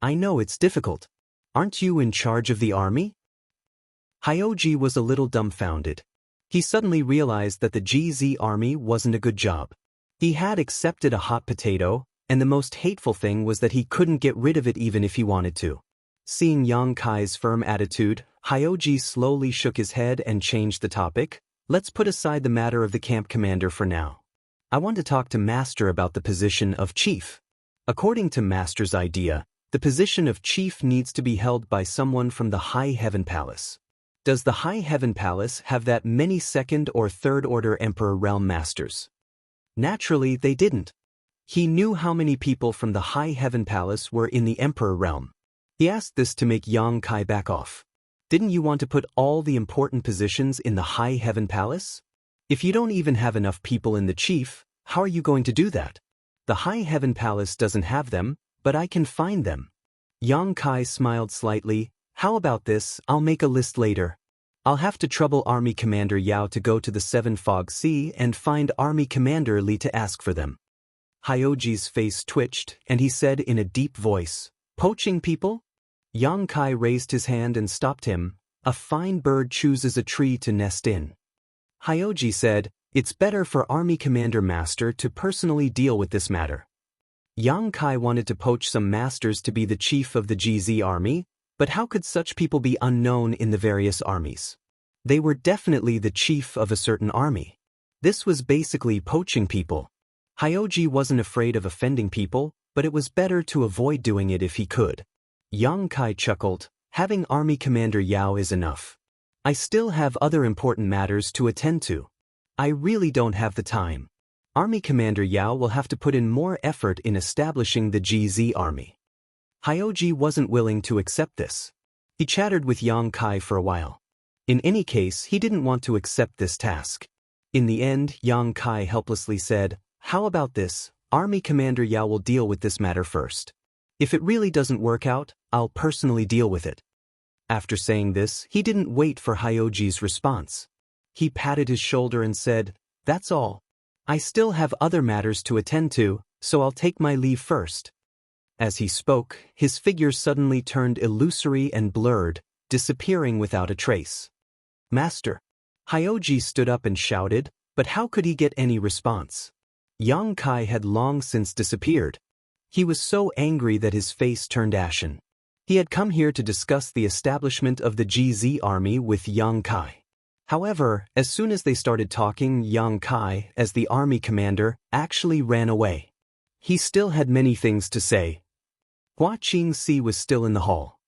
I know it's difficult. Aren't you in charge of the army? Hyoji was a little dumbfounded. He suddenly realized that the GZ army wasn't a good job. He had accepted a hot potato, and the most hateful thing was that he couldn't get rid of it even if he wanted to. Seeing Yang Kai's firm attitude, Hyoji slowly shook his head and changed the topic. Let's put aside the matter of the camp commander for now. I want to talk to Master about the position of chief. According to Master's idea, the position of chief needs to be held by someone from the High Heaven Palace. Does the High Heaven Palace have that many second or third order Emperor Realm Masters? Naturally, they didn't. He knew how many people from the High Heaven Palace were in the Emperor Realm. He asked this to make Yang Kai back off. Didn't you want to put all the important positions in the High Heaven Palace? If you don't even have enough people in the chief, how are you going to do that? The High Heaven Palace doesn't have them, but I can find them. Yang Kai smiled slightly. How about this? I'll make a list later. I'll have to trouble Army Commander Yao to go to the Seven Fog Sea and find Army Commander Li to ask for them. Hyoji's face twitched, and he said in a deep voice, Poaching people? Yang Kai raised his hand and stopped him. A fine bird chooses a tree to nest in. Hyoji said, it's better for Army Commander Master to personally deal with this matter. Yang Kai wanted to poach some masters to be the chief of the GZ army, but how could such people be unknown in the various armies? They were definitely the chief of a certain army. This was basically poaching people. Hyoji wasn't afraid of offending people, but it was better to avoid doing it if he could. Yang Kai chuckled, having Army Commander Yao is enough. I still have other important matters to attend to. I really don't have the time. Army Commander Yao will have to put in more effort in establishing the GZ army. Hyoji wasn't willing to accept this. He chattered with Yang Kai for a while. In any case, he didn't want to accept this task. In the end, Yang Kai helplessly said, How about this? Army Commander Yao will deal with this matter first. If it really doesn't work out, I'll personally deal with it. After saying this, he didn't wait for Hyoji's response. He patted his shoulder and said, That's all. I still have other matters to attend to, so I'll take my leave first. As he spoke, his figure suddenly turned illusory and blurred, disappearing without a trace. Master. Hyoji stood up and shouted, but how could he get any response? Yang Kai had long since disappeared. He was so angry that his face turned ashen. He had come here to discuss the establishment of the GZ army with Yang Kai. However, as soon as they started talking, Yang Kai, as the army commander, actually ran away. He still had many things to say. Hua Qingxi was still in the hall.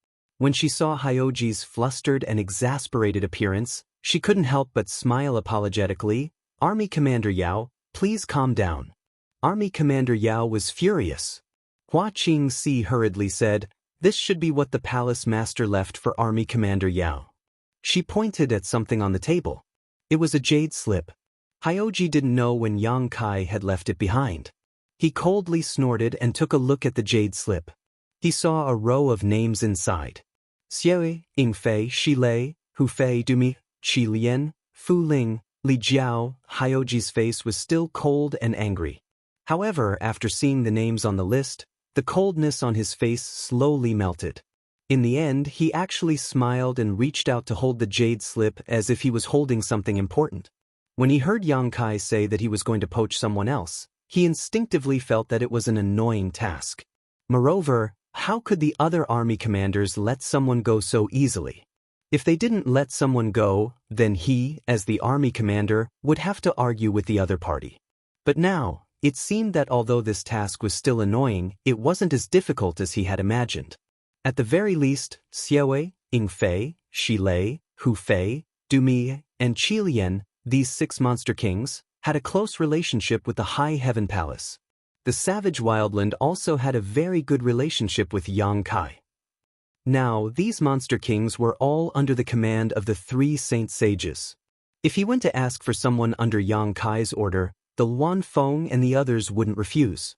When she saw Hyoji's flustered and exasperated appearance, she couldn't help but smile apologetically. "Army Commander Yao, please calm down." Army Commander Yao was furious. Hua Qingxi hurriedly said, "This should be what the palace master left for Army Commander Yao." She pointed at something on the table. It was a jade slip. Hyoji didn't know when Yang Kai had left it behind. He coldly snorted and took a look at the jade slip. He saw a row of names inside. Xiaowei, Yingfei, Shilei, Hufei, Dumi, Qi Lian, Fu Ling, Li Jiao. Hyoji's face was still cold and angry. However, after seeing the names on the list, the coldness on his face slowly melted. In the end, he actually smiled and reached out to hold the jade slip as if he was holding something important. When he heard Yang Kai say that he was going to poach someone else, he instinctively felt that it was an annoying task. Moreover, how could the other army commanders let someone go so easily? If they didn't let someone go, then he, as the army commander, would have to argue with the other party. But now, it seemed that although this task was still annoying, it wasn't as difficult as he had imagined. At the very least, Xiaowei, Yingfei, Shilei, Hufei, Dumi, and Qilian, these 6 monster kings, had a close relationship with the High Heaven Palace. The savage wildland also had a very good relationship with Yang Kai. Now, these monster kings were all under the command of the 3 saint sages. If he went to ask for someone under Yang Kai's order, the Wan Feng and the others wouldn't refuse.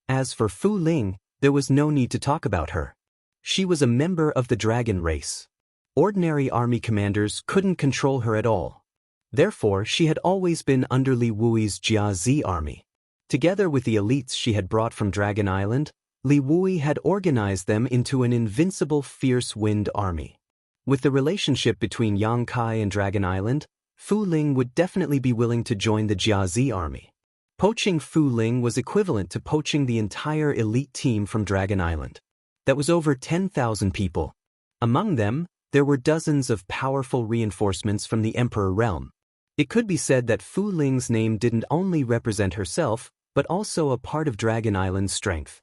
As for Fu Ling, there was no need to talk about her. She was a member of the dragon race. Ordinary army commanders couldn't control her at all. Therefore, she had always been under Li Wui's Jiazi army. Together with the elites she had brought from Dragon Island, Li Wui had organized them into an invincible fierce wind army. With the relationship between Yang Kai and Dragon Island, Fu Ling would definitely be willing to join the Jiazi army. Poaching Fu Ling was equivalent to poaching the entire elite team from Dragon Island. That was over 10,000 people. Among them, there were dozens of powerful reinforcements from the Emperor realm. It could be said that Fu Ling's name didn't only represent herself, but also a part of Dragon Island's strength.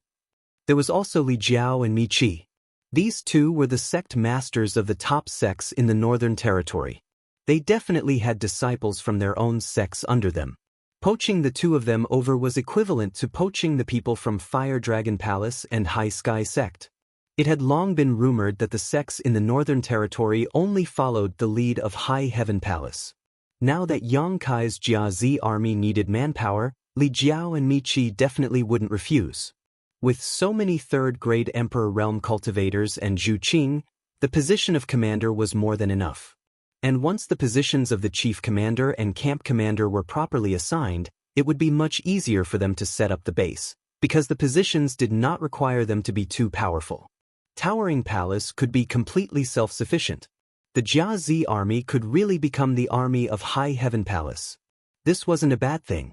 There was also Li Jiao and Mi Qi. These two were the sect masters of the top sects in the Northern Territory. They definitely had disciples from their own sects under them. Poaching the two of them over was equivalent to poaching the people from Fire Dragon Palace and High Sky Sect. It had long been rumored that the sects in the Northern Territory only followed the lead of High Heaven Palace. Now that Yang Kai's Jiazi army needed manpower, Li Jiao and Mi Qi definitely wouldn't refuse. With so many third-grade Emperor Realm cultivators and Zhu Qing, the position of commander was more than enough. And once the positions of the chief commander and camp commander were properly assigned, it would be much easier for them to set up the base, because the positions did not require them to be too powerful. Towering Palace could be completely self-sufficient. The Jiazi army could really become the army of High Heaven Palace. This wasn't a bad thing.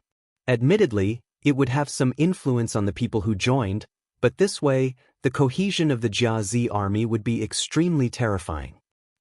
Admittedly, it would have some influence on the people who joined, but this way, the cohesion of the Jiazi army would be extremely terrifying.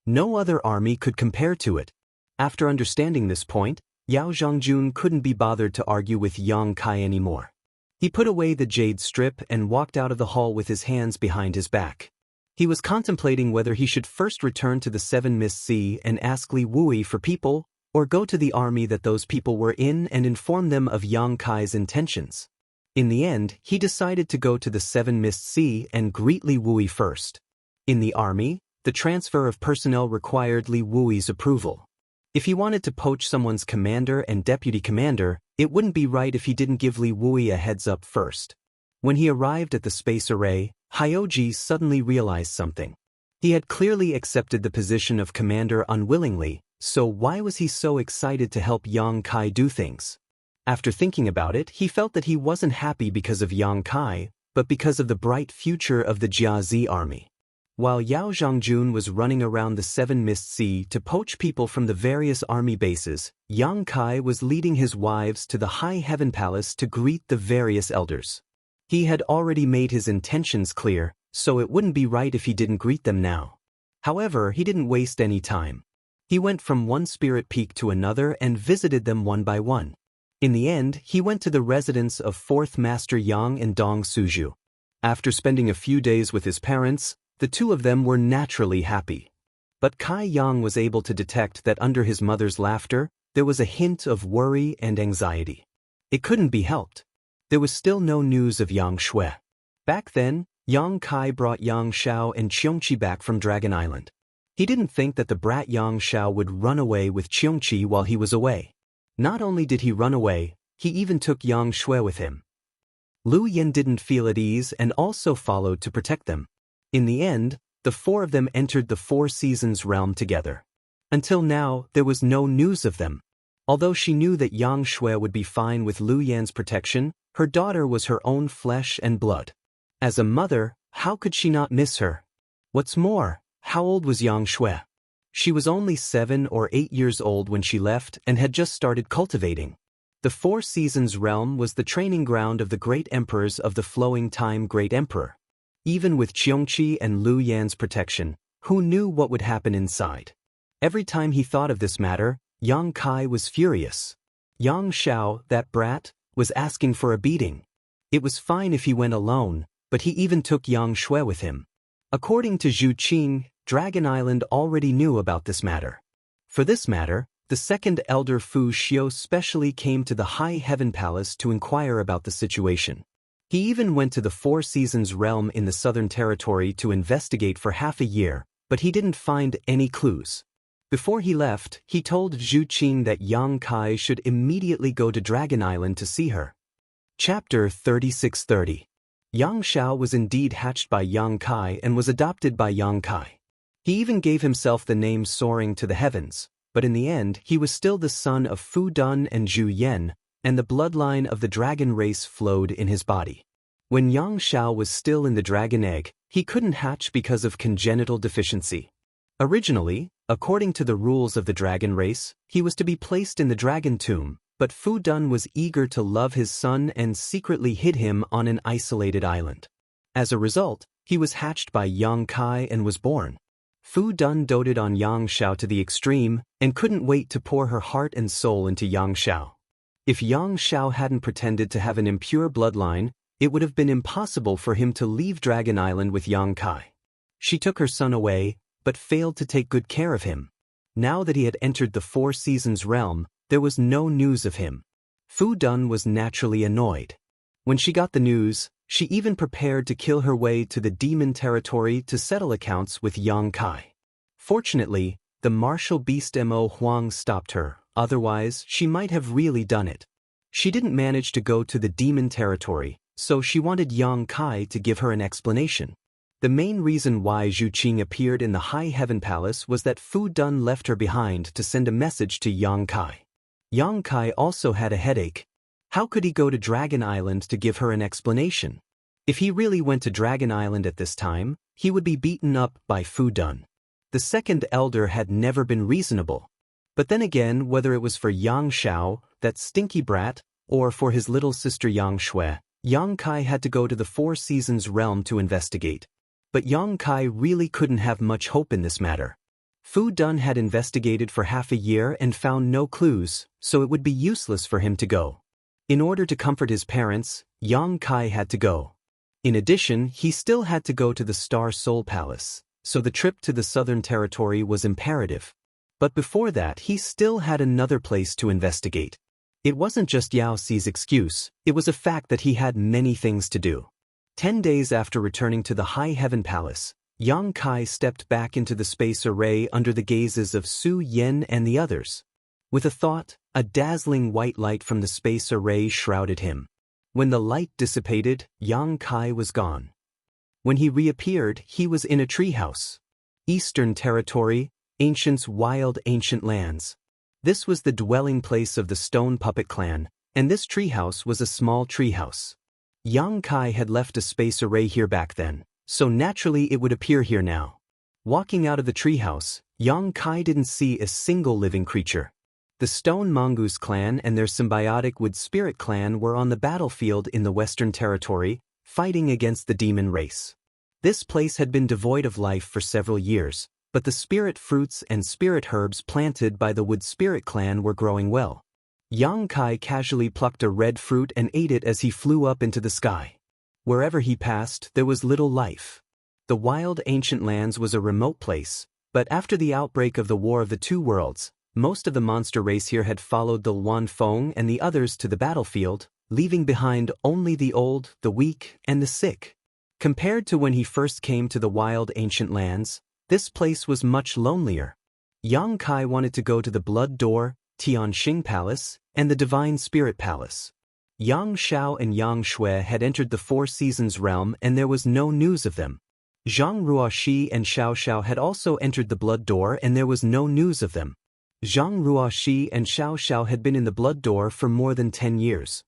No other army could compare to it. After understanding this point, Yao Zhangjun couldn't be bothered to argue with Yang Kai anymore. He put away the jade strip and walked out of the hall with his hands behind his back. He was contemplating whether he should first return to the Seven Mist Sea and ask Li Wui for people, or go to the army that those people were in and inform them of Yang Kai's intentions. In the end, he decided to go to the Seven Mist Sea and greet Li Wui first. In the army, the transfer of personnel required Li Wui's approval. If he wanted to poach someone's commander and deputy commander, it wouldn't be right if he didn't give Li Wui a heads up first. When he arrived at the space array, Hyoji suddenly realized something. He had clearly accepted the position of commander unwillingly, so why was he so excited to help Yang Kai do things? After thinking about it, he felt that he wasn't happy because of Yang Kai, but because of the bright future of the Jiazi army. While Yao Zhangjun was running around the Seven Mist Sea to poach people from the various army bases, Yang Kai was leading his wives to the High Heaven Palace to greet the various elders. He had already made his intentions clear, so it wouldn't be right if he didn't greet them now. However, he didn't waste any time. He went from one spirit peak to another and visited them one by one. In the end, he went to the residence of 4th Master Yang and Dong Suju. After spending a few days with his parents, The two of them were naturally happy. But Kai Yang was able to detect that under his mother's laughter, there was a hint of worry and anxiety. It couldn't be helped. There was still no news of Yang Shui. Back then, Yang Kai brought Yang Xiao and Qiongqi back from Dragon Island. He didn't think that the brat Yang Xiao would run away with Qiongqi while he was away. Not only did he run away, he even took Yang Shui with him. Lu Yen didn't feel at ease and also followed to protect them. In the end, the four of them entered the Four Seasons realm together. Until now, there was no news of them. Although she knew that Yang Shui would be fine with Lu Yan's protection, her daughter was her own flesh and blood. As a mother, how could she not miss her? What's more, how old was Yang Shui? She was only 7 or 8 years old when she left and had just started cultivating. The Four Seasons realm was the training ground of the great emperors of the flowing time Great Emperor. Even with Qiongqi and Lu Yan's protection, who knew what would happen inside? Every time he thought of this matter, Yang Kai was furious. Yang Xiao, that brat, was asking for a beating. It was fine if he went alone, but he even took Yang Shui with him. According to Zhu Qing, Dragon Island already knew about this matter. For this matter, the second elder Fu Xiu specially came to the High Heaven Palace to inquire about the situation. He even went to the Four Seasons realm in the Southern Territory to investigate for half a year, but he didn't find any clues. Before he left, he told Zhu Qing that Yang Kai should immediately go to Dragon Island to see her. Chapter 3630. Yang Xiao was indeed hatched by Yang Kai and was adopted by Yang Kai. He even gave himself the name Soaring to the Heavens, but in the end he was still the son of Fu Dun and Zhu Yen, and the bloodline of the dragon race flowed in his body. When Yang Xiao was still in the dragon egg, he couldn't hatch because of congenital deficiency. Originally, according to the rules of the dragon race, he was to be placed in the dragon tomb, but Fu Dun was eager to love his son and secretly hid him on an isolated island. As a result, he was hatched by Yang Kai and was born. Fu Dun doted on Yang Xiao to the extreme and couldn't wait to pour her heart and soul into Yang Xiao. If Yang Xiao hadn't pretended to have an impure bloodline, it would have been impossible for him to leave Dragon Island with Yang Kai. She took her son away, but failed to take good care of him. Now that he had entered the Four Seasons realm, there was no news of him. Fu Dun was naturally annoyed. When she got the news, she even prepared to kill her way to the demon territory to settle accounts with Yang Kai. Fortunately, the martial beast Mo Huang stopped her, otherwise she might have really done it. She didn't manage to go to the demon territory, so she wanted Yang Kai to give her an explanation. The main reason why Zhu Qing appeared in the High Heaven Palace was that Fu Dun left her behind to send a message to Yang Kai. Yang Kai also had a headache. How could he go to Dragon Island to give her an explanation? If he really went to Dragon Island at this time, he would be beaten up by Fu Dun. The second elder had never been reasonable. But then again, whether it was for Yang Xiao, that stinky brat, or for his little sister Yang Shui, Yang Kai had to go to the Four Seasons realm to investigate. But Yang Kai really couldn't have much hope in this matter. Fu Dun had investigated for half a year and found no clues, so it would be useless for him to go. In order to comfort his parents, Yang Kai had to go. In addition, he still had to go to the Star Soul Palace, so the trip to the Southern Territory was imperative. But before that, he still had another place to investigate. It wasn't just Yao Xi's excuse, it was a fact that he had many things to do. 10 days after returning to the High Heaven Palace, Yang Kai stepped back into the space array under the gazes of Su Yen and the others. With a thought, a dazzling white light from the space array shrouded him. When the light dissipated, Yang Kai was gone. When he reappeared, he was in a treehouse. Eastern Territory, Ancients' wild ancient lands. This was the dwelling place of the Stone Puppet Clan, and this treehouse was a small treehouse. Yang Kai had left a space array here back then, so naturally it would appear here now. Walking out of the treehouse, Yang Kai didn't see a single living creature. The Stone Mongoose clan and their symbiotic Wood Spirit clan were on the battlefield in the Western Territory, fighting against the demon race. This place had been devoid of life for several years, but the spirit fruits and spirit herbs planted by the Wood Spirit clan were growing well. Yang Kai casually plucked a red fruit and ate it as he flew up into the sky. Wherever he passed, there was little life. The wild ancient lands was a remote place, but after the outbreak of the War of the Two Worlds, most of the monster race here had followed the Luan Feng and the others to the battlefield, leaving behind only the old, the weak, and the sick. Compared to when he first came to the wild ancient lands, this place was much lonelier. Yang Kai wanted to go to the Blood Door, Tianxing Palace, and the Divine Spirit Palace. Yang Xiao and Yang Shui had entered the Four Seasons realm and there was no news of them. Zhang Ruoxi and Xiao Xiao had also entered the Blood Door and there was no news of them. Zhang Ruoxi and Xiao Xiao had been in the Blood Door for more than 10 years.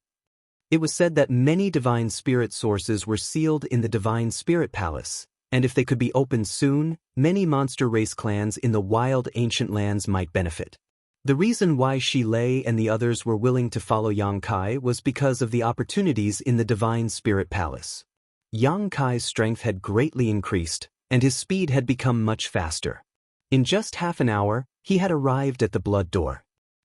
It was said that many divine spirit sources were sealed in the Divine Spirit Palace, and if they could be opened soon, many monster race clans in the wild ancient lands might benefit. The reason why Shi Lei and the others were willing to follow Yang Kai was because of the opportunities in the Divine Spirit Palace. Yang Kai's strength had greatly increased, and his speed had become much faster. In just half an hour, he had arrived at the Blood Door.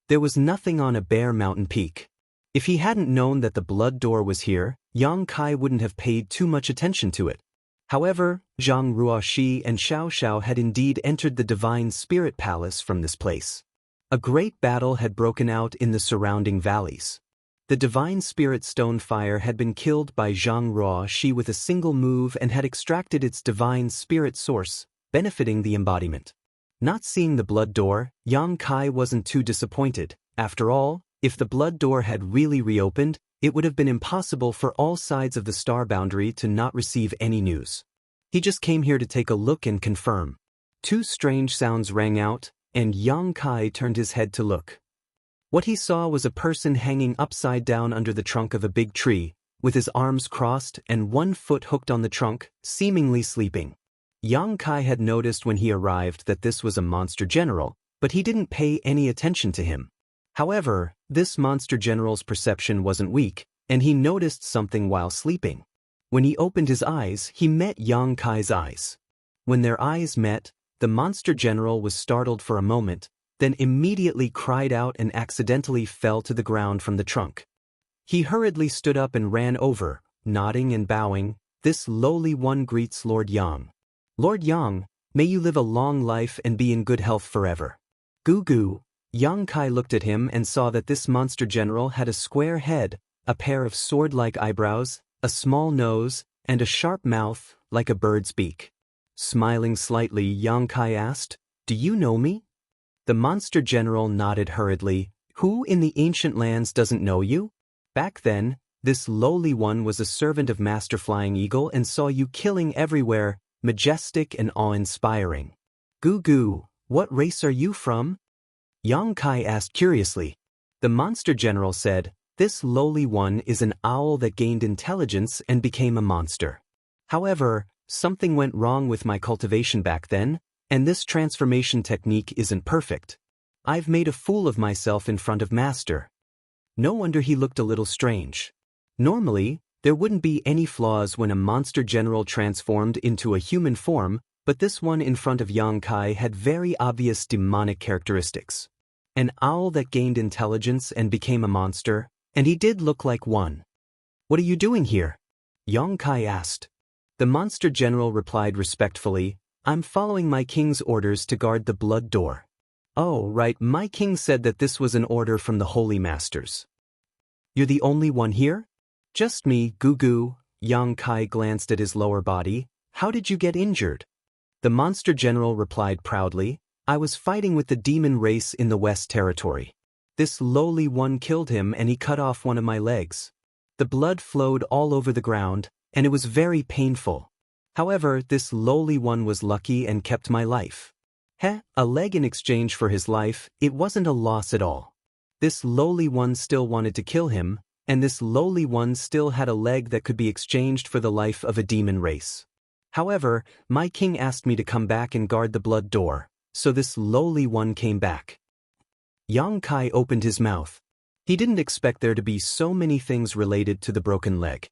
There was nothing on a bare mountain peak. If he hadn't known that the Blood Door was here, Yang Kai wouldn't have paid too much attention to it. However, Zhang Ruoxi and Xiao Xiao had indeed entered the Divine Spirit Palace from this place. A great battle had broken out in the surrounding valleys. The Divine Spirit Stone Fire had been killed by Zhang Ruoxi with a single move and had extracted its Divine Spirit source, benefiting the embodiment. Not seeing the Blood Door, Yang Kai wasn't too disappointed. After all, if the Blood Door had really reopened, it would have been impossible for all sides of the star boundary to not receive any news. He just came here to take a look and confirm. Two strange sounds rang out, and Yang Kai turned his head to look. What he saw was a person hanging upside down under the trunk of a big tree, with his arms crossed and one foot hooked on the trunk, seemingly sleeping. Yang Kai had noticed when he arrived that this was a monster general, but he didn't pay any attention to him. However, this monster general's perception wasn't weak, and he noticed something while sleeping. When he opened his eyes, he met Yang Kai's eyes. When their eyes met, the monster general was startled for a moment, then immediately cried out and accidentally fell to the ground from the trunk. He hurriedly stood up and ran over, nodding and bowing. This lowly one greets Lord Yang. Lord Yang, may you live a long life and be in good health forever. Goo goo. Yang Kai looked at him and saw that this monster general had a square head, a pair of sword-like eyebrows, a small nose, and a sharp mouth, like a bird's beak. Smiling slightly, Yang Kai asked, "Do you know me?" The monster general nodded hurriedly. "Who in the ancient lands doesn't know you? Back then, this lowly one was a servant of Master Flying Eagle and saw you killing everywhere, majestic and awe-inspiring." "Goo goo, what race are you from?" Yang Kai asked curiously. The monster general said, "This lowly one is an owl that gained intelligence and became a monster. However, something went wrong with my cultivation back then, and this transformation technique isn't perfect. I've made a fool of myself in front of Master." No wonder he looked a little strange. Normally, there wouldn't be any flaws when a monster general transformed into a human form, but this one in front of Yang Kai had very obvious demonic characteristics. An owl that gained intelligence and became a monster, and he did look like one. "What are you doing here?" Yang Kai asked. The monster general replied respectfully, "I'm following my king's orders to guard the Blood Door." "Oh, right, my king said that this was an order from the Holy Masters." "You're the only one here?" "Just me, Goo Goo." Yang Kai glanced at his lower body. "How did you get injured?" The monster general replied proudly, "I was fighting with the demon race in the West Territory. This lowly one killed him and he cut off one of my legs. The blood flowed all over the ground, and it was very painful. However, this lowly one was lucky and kept my life." A leg in exchange for his life, it wasn't a loss at all. This lowly one still wanted to kill him, and this lowly one still had a leg that could be exchanged for the life of a demon race. However, my king asked me to come back and guard the Blood Door, so this lowly one came back. Yang Kai opened his mouth. He didn't expect there to be so many things related to the broken leg.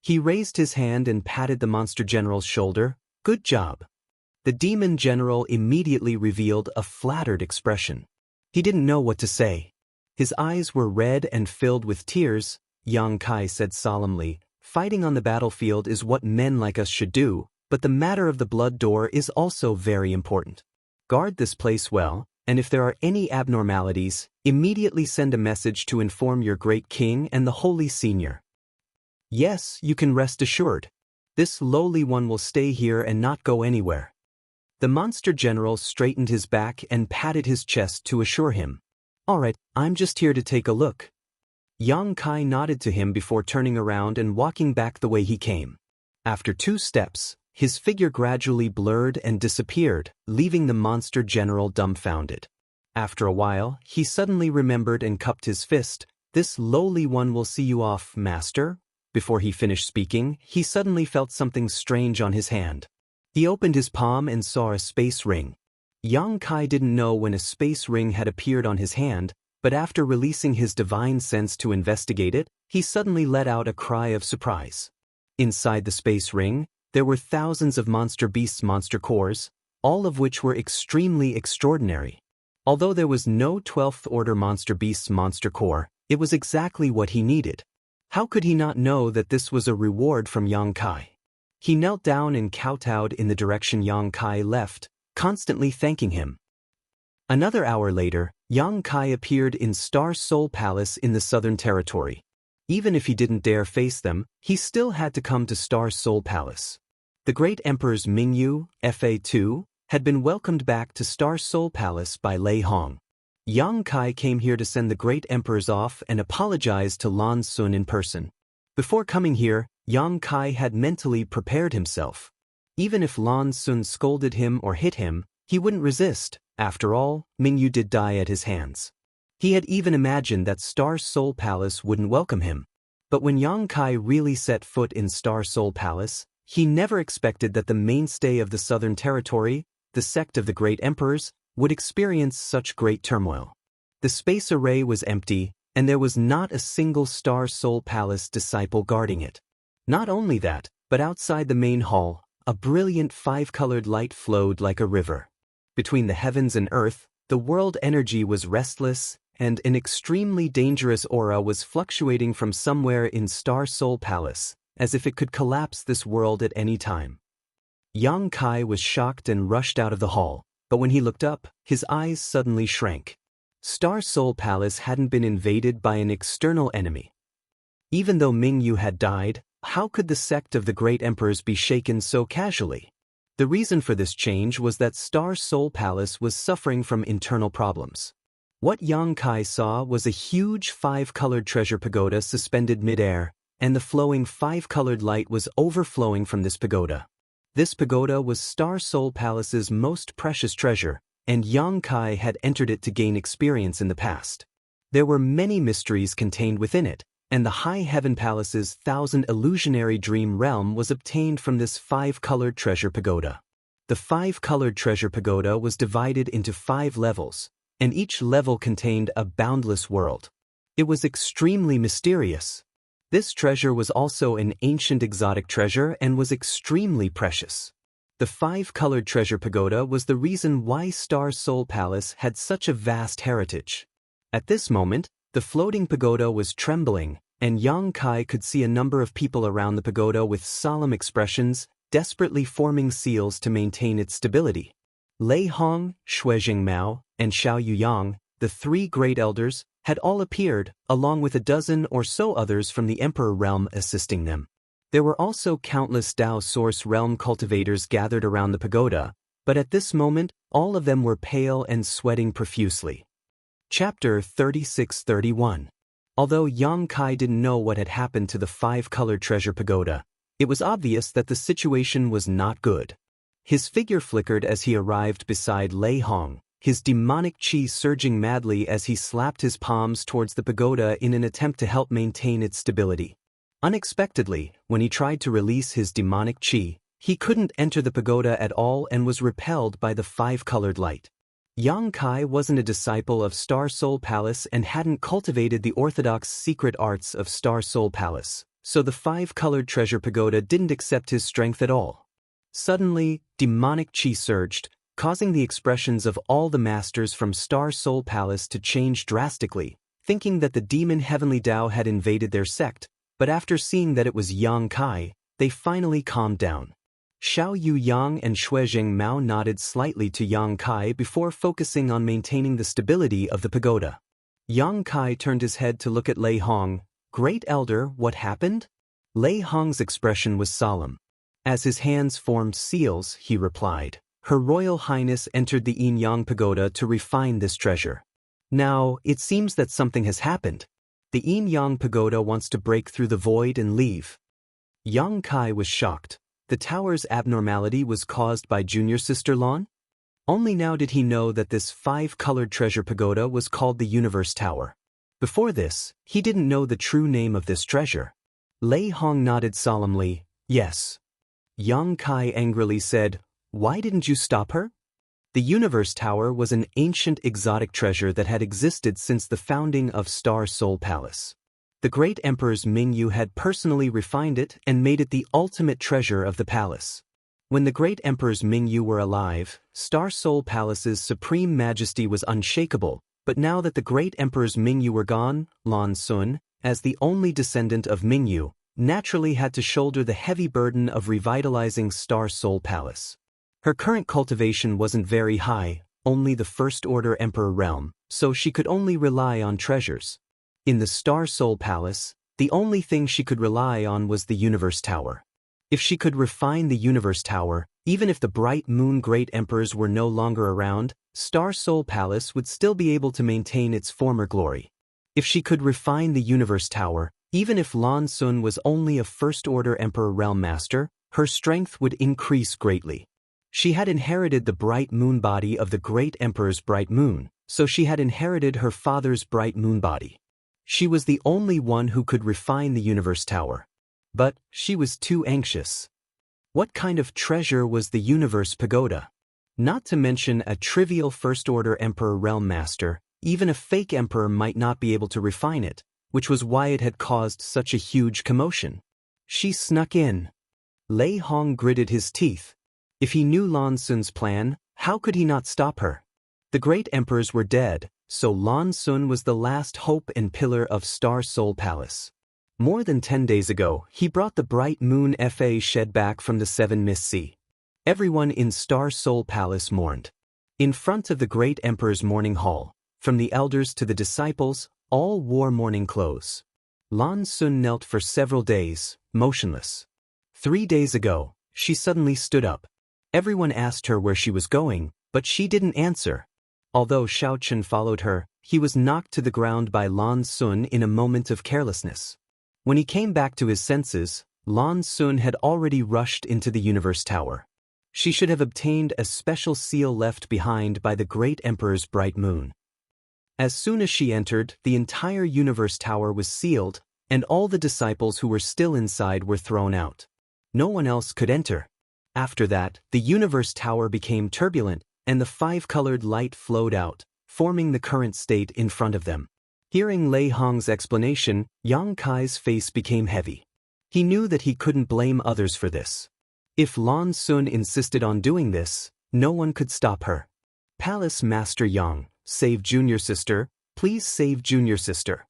He raised his hand and patted the monster general's shoulder. "Good job." The demon general immediately revealed a flattered expression. He didn't know what to say. His eyes were red and filled with tears. Yang Kai said solemnly, "Fighting on the battlefield is what men like us should do, But the matter of the blood door is also very important. Guard this place well, and if there are any abnormalities, immediately send a message to inform your great king and the holy senior. Yes, you can rest assured. This lowly one will stay here and not go anywhere. The monster general straightened his back and patted his chest to assure him. All right, I'm just here to take a look. Yang Kai nodded to him before turning around and walking back the way he came. After 2 steps, his figure gradually blurred and disappeared, leaving the monster general dumbfounded. After a while, he suddenly remembered and cupped his fist. This lowly one will see you off, master. Before he finished speaking, he suddenly felt something strange on his hand. He opened his palm and saw a space ring. Yang Kai didn't know when a space ring had appeared on his hand, but after releasing his divine sense to investigate it, he suddenly let out a cry of surprise. Inside the space ring, there were thousands of monster beasts monster cores, all of which were extremely extraordinary. Although there was no 12th order monster beasts monster core, it was exactly what he needed. How could he not know that this was a reward from Yang Kai? He knelt down and kowtowed in the direction Yang Kai left, constantly thanking him. Another hour later, Yang Kai appeared in Star Soul Palace in the Southern Territory. Even if he didn't dare face them, he still had to come to Star Soul Palace. The great emperors Mingyu, Fa2, had been welcomed back to Star Soul Palace by Lei Hong. Yang Kai came here to send the great emperors off and apologize to Lan Sun in person. Before coming here, Yang Kai had mentally prepared himself. Even if Lan Sun scolded him or hit him, he wouldn't resist. After all, Mingyu did die at his hands. He had even imagined that Star Soul Palace wouldn't welcome him. But when Yang Kai really set foot in Star Soul Palace, he never expected that the mainstay of the Southern Territory, the sect of the Great Emperors, would experience such great turmoil. The space array was empty, and there was not a single Star Soul Palace disciple guarding it. Not only that, but outside the main hall, a brilliant 5-colored light flowed like a river. Between the heavens and earth, the world energy was restless, and an extremely dangerous aura was fluctuating from somewhere in Star Soul Palace, as if it could collapse this world at any time. Yang Kai was shocked and rushed out of the hall, but when he looked up, his eyes suddenly shrank. Star Soul Palace hadn't been invaded by an external enemy. Even though Mingyu had died, how could the sect of the Great Emperors be shaken so casually? The reason for this change was that Star Soul Palace was suffering from internal problems. What Yang Kai saw was a huge 5-colored treasure pagoda suspended mid-air, and the flowing 5-colored light was overflowing from this pagoda. This pagoda was Star Soul Palace's most precious treasure, and Yang Kai had entered it to gain experience in the past. There were many mysteries contained within it, and the High Heaven Palace's 1,000 illusionary dream realm was obtained from this 5-colored treasure pagoda. The 5-colored treasure pagoda was divided into 5 levels, and each level contained a boundless world. It was extremely mysterious. This treasure was also an ancient exotic treasure and was extremely precious. The 5-colored treasure pagoda was the reason why Star Soul Palace had such a vast heritage. At this moment, the floating pagoda was trembling, and Yang Kai could see a number of people around the pagoda with solemn expressions, desperately forming seals to maintain its stability. Lei Hong, Shuizheng Mao, and Xiao Yuyang, the 3 great elders, had all appeared, along with a dozen or so others from the Emperor Realm assisting them. There were also countless Dao Source Realm cultivators gathered around the pagoda, but at this moment, all of them were pale and sweating profusely. Chapter 36-31. Although Yang Kai didn't know what had happened to the 5-colored treasure pagoda, it was obvious that the situation was not good. His figure flickered as he arrived beside Lei Hong, his demonic chi surging madly as he slapped his palms towards the pagoda in an attempt to help maintain its stability. Unexpectedly, when he tried to release his demonic chi, he couldn't enter the pagoda at all and was repelled by the 5-colored light. Yang Kai wasn't a disciple of Star Soul Palace and hadn't cultivated the orthodox secret arts of Star Soul Palace, so the 5-colored treasure pagoda didn't accept his strength at all. Suddenly, demonic chi surged, causing the expressions of all the masters from Star Soul Palace to change drastically, thinking that the demon Heavenly Tao had invaded their sect, but after seeing that it was Yang Kai, they finally calmed down. Xiao Yang and Shuizheng Mao nodded slightly to Yang Kai before focusing on maintaining the stability of the pagoda. Yang Kai turned his head to look at Lei Hong. "Great Elder, what happened?" Lei Hong's expression was solemn. As his hands formed seals, he replied, "Her Royal Highness entered the Yin Yang Pagoda to refine this treasure. Now, it seems that something has happened. The Yin Yang Pagoda wants to break through the void and leave." Yang Kai was shocked. The tower's abnormality was caused by junior sister Lan? Only now did he know that this 5-colored treasure pagoda was called the Universe Tower. Before this, he didn't know the true name of this treasure. Lei Hong nodded solemnly, "Yes." Yang Kai angrily said, "Why didn't you stop her?" The Universe Tower was an ancient exotic treasure that had existed since the founding of Star Soul Palace. The great emperors Mingyu had personally refined it and made it the ultimate treasure of the palace. When the great emperors Mingyu were alive, Star Soul Palace's supreme majesty was unshakable, but now that the great emperors Mingyu were gone, Lan Xun, as the only descendant of Mingyu, naturally had to shoulder the heavy burden of revitalizing Star Soul Palace. Her current cultivation wasn't very high, only the First Order Emperor realm, so she could only rely on treasures. In the Star Soul Palace, the only thing she could rely on was the Universe Tower. If she could refine the Universe Tower, even if the Bright Moon Great Emperors were no longer around, Star Soul Palace would still be able to maintain its former glory. If she could refine the Universe Tower, even if Lan Xun was only a First Order Emperor Realm Master, her strength would increase greatly. She had inherited the Bright Moon body of the Great Emperor's Bright Moon, so she had inherited her father's Bright Moon body. She was the only one who could refine the Universe Tower. But she was too anxious. What kind of treasure was the Universe Pagoda? Not to mention a trivial First Order Emperor Realm Master, even a fake emperor might not be able to refine it, which was why it had caused such a huge commotion. She snuck in. Lei Hong gritted his teeth. If he knew Lan Xun's plan, how could he not stop her? The great emperors were dead, so Lan Xun was the last hope and pillar of Star Soul Palace. More than 10 days ago, he brought the Bright Moon Fa shed back from the Seven Mist Sea. Everyone in Star Soul Palace mourned. In front of the great emperor's mourning hall, from the elders to the disciples, all wore mourning clothes. Lan Xun knelt for several days, motionless. 3 days ago, she suddenly stood up. Everyone asked her where she was going, but she didn't answer. Although Xiao Chen followed her, he was knocked to the ground by Lan Xun in a moment of carelessness. When he came back to his senses, Lan Xun had already rushed into the Universe Tower. She should have obtained a special seal left behind by the great emperor's bright moon. As soon as she entered, the entire Universe Tower was sealed, and all the disciples who were still inside were thrown out. No one else could enter. After that, the Universe Tower became turbulent, and the 5-colored light flowed out, forming the current state in front of them. Hearing Lei Hong's explanation, Yang Kai's face became heavy. He knew that he couldn't blame others for this. If Lan Xun insisted on doing this, no one could stop her. Palace Master Yang, save junior sister, please save junior sister.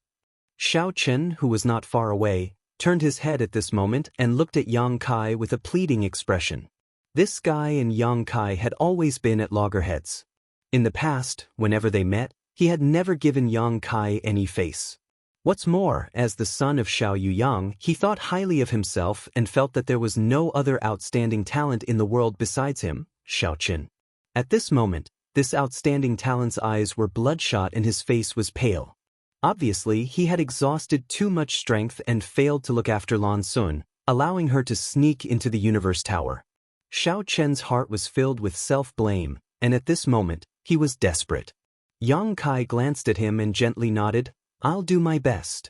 Xiao Chen, who was not far away, turned his head at this moment and looked at Yang Kai with a pleading expression. This guy and Yang Kai had always been at loggerheads. In the past, whenever they met, he had never given Yang Kai any face. What's more, as the son of Xiao Yang, he thought highly of himself and felt that there was no other outstanding talent in the world besides him, Xiao Chen. At this moment, this outstanding talent's eyes were bloodshot and his face was pale. Obviously, he had exhausted too much strength and failed to look after Lan Xun, allowing her to sneak into the Universe Tower. Xiao Chen's heart was filled with self-blame, and at this moment, he was desperate. Yang Kai glanced at him and gently nodded, "I'll do my best."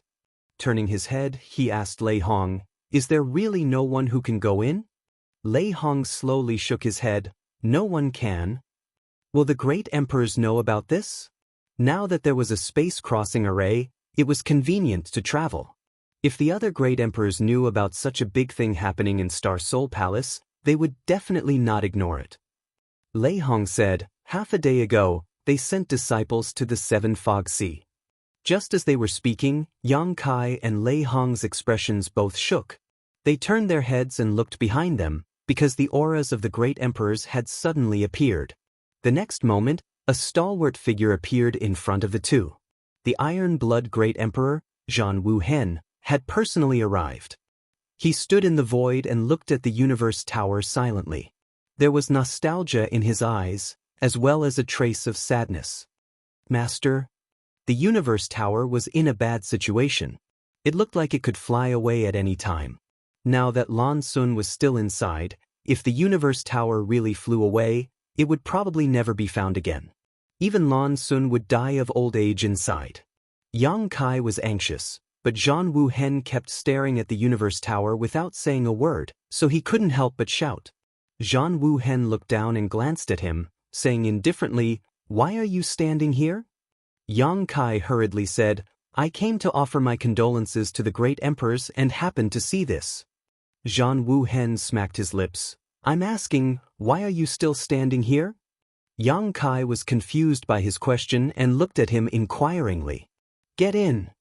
Turning his head, he asked Lei Hong, "Is there really no one who can go in?" Lei Hong slowly shook his head, "No one can." Will the great emperors know about this? Now that there was a space crossing array, it was convenient to travel. If the other great emperors knew about such a big thing happening in Star Soul Palace, they would definitely not ignore it. Lei Hong said, "Half a day ago, they sent disciples to the Seven Fog Sea." Just as they were speaking, Yang Kai and Lei Hong's expressions both shook. They turned their heads and looked behind them, because the auras of the great emperors had suddenly appeared. The next moment, a stalwart figure appeared in front of the two. The iron-blood great emperor, Jianghu Hen, had personally arrived. He stood in the void and looked at the universe tower silently. There was nostalgia in his eyes, as well as a trace of sadness. Master, the universe tower was in a bad situation. It looked like it could fly away at any time. Now that Lan Sun was still inside, if the universe tower really flew away, it would probably never be found again. Even Lan Sun would die of old age inside. Yang Kai was anxious, but Jianghu Hen kept staring at the universe tower without saying a word, so he couldn't help but shout. Jianghu Hen looked down and glanced at him, saying indifferently, "Why are you standing here?" Yang Kai hurriedly said, "I came to offer my condolences to the great emperors and happened to see this." Jianghu Hen smacked his lips. "I'm asking, why are you still standing here?" Yang Kai was confused by his question and looked at him inquiringly. "Get in,"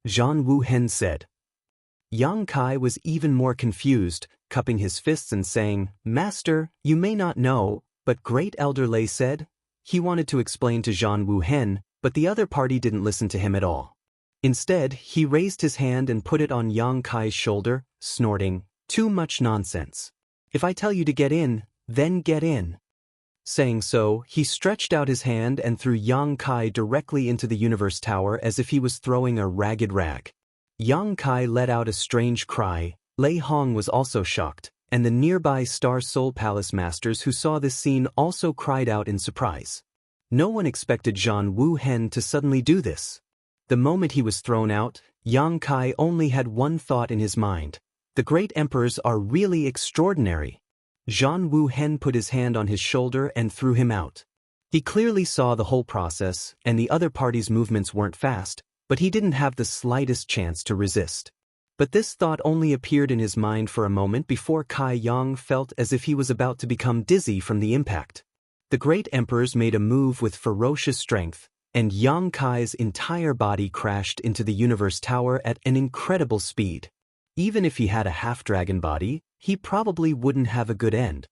Jianghu Hen said. Yang Kai was even more confused, cupping his fists and saying, "Master, you may not know, but Great Elder Lei said." He wanted to explain to Jianghu Hen, but the other party didn't listen to him at all. Instead, he raised his hand and put it on Yang Kai's shoulder, snorting, "Too much nonsense. If I tell you to get in, then get in." Saying so, he stretched out his hand and threw Yang Kai directly into the universe tower as if he was throwing a ragged rag. Yang Kai let out a strange cry. Lei Hong was also shocked, and the nearby Star Soul Palace masters who saw this scene also cried out in surprise. No one expected Jianghu Hen to suddenly do this. The moment he was thrown out, Yang Kai only had one thought in his mind. The great emperors are really extraordinary. Jianghu Hen put his hand on his shoulder and threw him out. He clearly saw the whole process, and the other party's movements weren't fast, but he didn't have the slightest chance to resist. But this thought only appeared in his mind for a moment before Kai Yang felt as if he was about to become dizzy from the impact. The great emperors made a move with ferocious strength, and Yang Kai's entire body crashed into the universe tower at an incredible speed. Even if he had a half-dragon body, he probably wouldn't have a good end.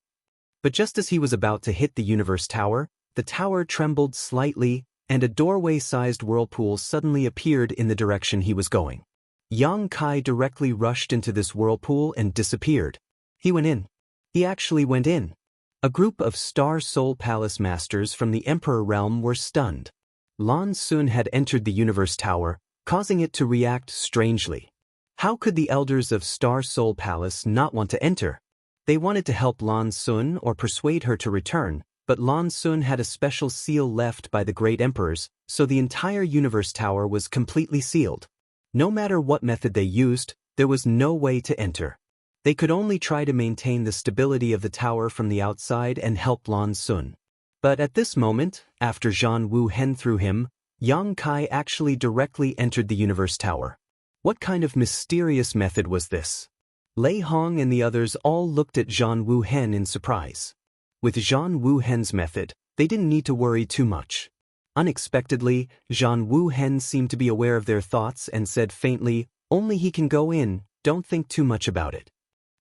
But just as he was about to hit the universe tower, the tower trembled slightly, and a doorway-sized whirlpool suddenly appeared in the direction he was going. Yang Kai directly rushed into this whirlpool and disappeared. He went in. He actually went in. A group of Star Soul Palace masters from the Emperor realm were stunned. Lan Sun had entered the universe tower, causing it to react strangely. How could the elders of Star Soul Palace not want to enter? They wanted to help Lan Sun or persuade her to return, but Lan Sun had a special seal left by the great emperors, so the entire universe tower was completely sealed. No matter what method they used, there was no way to enter. They could only try to maintain the stability of the tower from the outside and help Lan Sun. But at this moment, after Jianghu Hen threw him, Yang Kai actually directly entered the universe tower. What kind of mysterious method was this? Lei Hong and the others all looked at Jianghu Hen in surprise. With Jianghu Hen's method, they didn't need to worry too much. Unexpectedly, Jianghu Hen seemed to be aware of their thoughts and said faintly, "Only he can go in, don't think too much about it."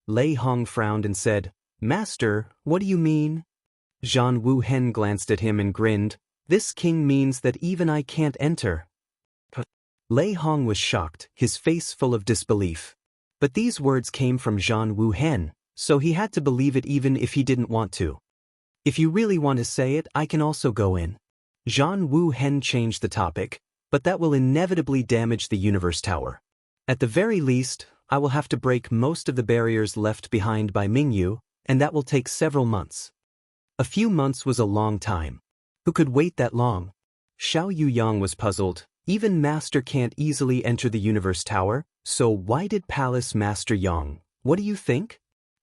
Lei Hong frowned and said, "Master, what do you mean?" Jianghu Hen glanced at him and grinned, "This king means that even I can't enter." Lei Hong was shocked, his face full of disbelief. But these words came from Jianghu Hen, so he had to believe it even if he didn't want to. "If you really want to say it, I can also go in." Jianghu Hen changed the topic, "But that will inevitably damage the universe tower. At the very least, I will have to break most of the barriers left behind by Mingyu, and that will take several months." A few months was a long time. Who could wait that long? Xiao Yuyang was puzzled. Even Master can't easily enter the universe tower, so why did Palace Master Yang? What do you think?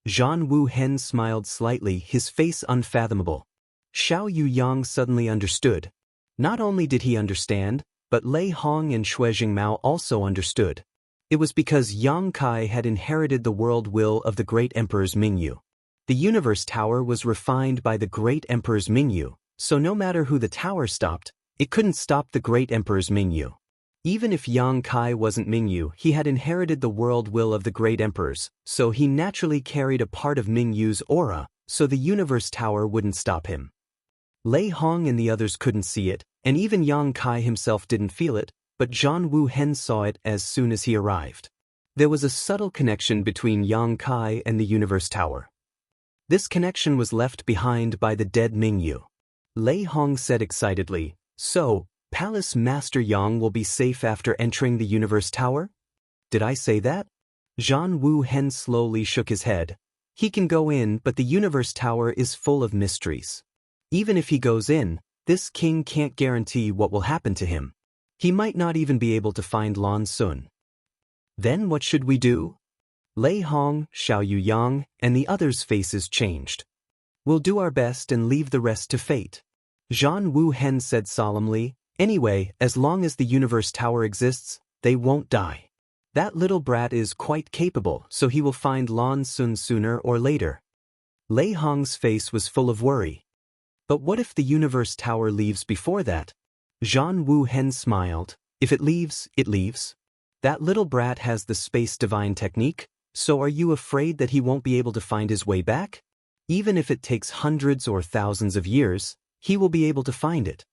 Jianghu Hen smiled slightly, his face unfathomable. Xiao Yuyang suddenly understood. Not only did he understand, but Lei Hong and Shui Jingmao also understood. It was because Yang Kai had inherited the world will of the great emperors Mingyu. The universe tower was refined by the great emperors Mingyu, so no matter who the tower stopped, it couldn't stop the great emperors Mingyu. Even if Yang Kai wasn't Mingyu, he had inherited the world will of the great emperors, so he naturally carried a part of Mingyu's aura, so the universe tower wouldn't stop him. Lei Hong and the others couldn't see it, and even Yang Kai himself didn't feel it, but Jianghu Hen saw it as soon as he arrived. There was a subtle connection between Yang Kai and the universe tower. This connection was left behind by the dead Mingyu. Lei Hong said excitedly, "So, Palace Master Yang will be safe after entering the universe tower?" "Did I say that?" Jianghu Hen slowly shook his head. "He can go in, but the universe tower is full of mysteries. Even if he goes in, this king can't guarantee what will happen to him. He might not even be able to find Lan Sun." "Then what should we do?" Lei Hong, Xiao Yuyang, and the others' faces changed. "We'll do our best and leave the rest to fate." Jianghu Hen said solemnly, "Anyway, as long as the universe tower exists, they won't die. That little brat is quite capable, so he will find Lan Sun sooner or later." Lei Hong's face was full of worry. "But what if the universe tower leaves before that?" Jianghu Hen smiled. "If it leaves, it leaves. That little brat has the space divine technique, so are you afraid that he won't be able to find his way back? Even if it takes hundreds or thousands of years, he will be able to find it."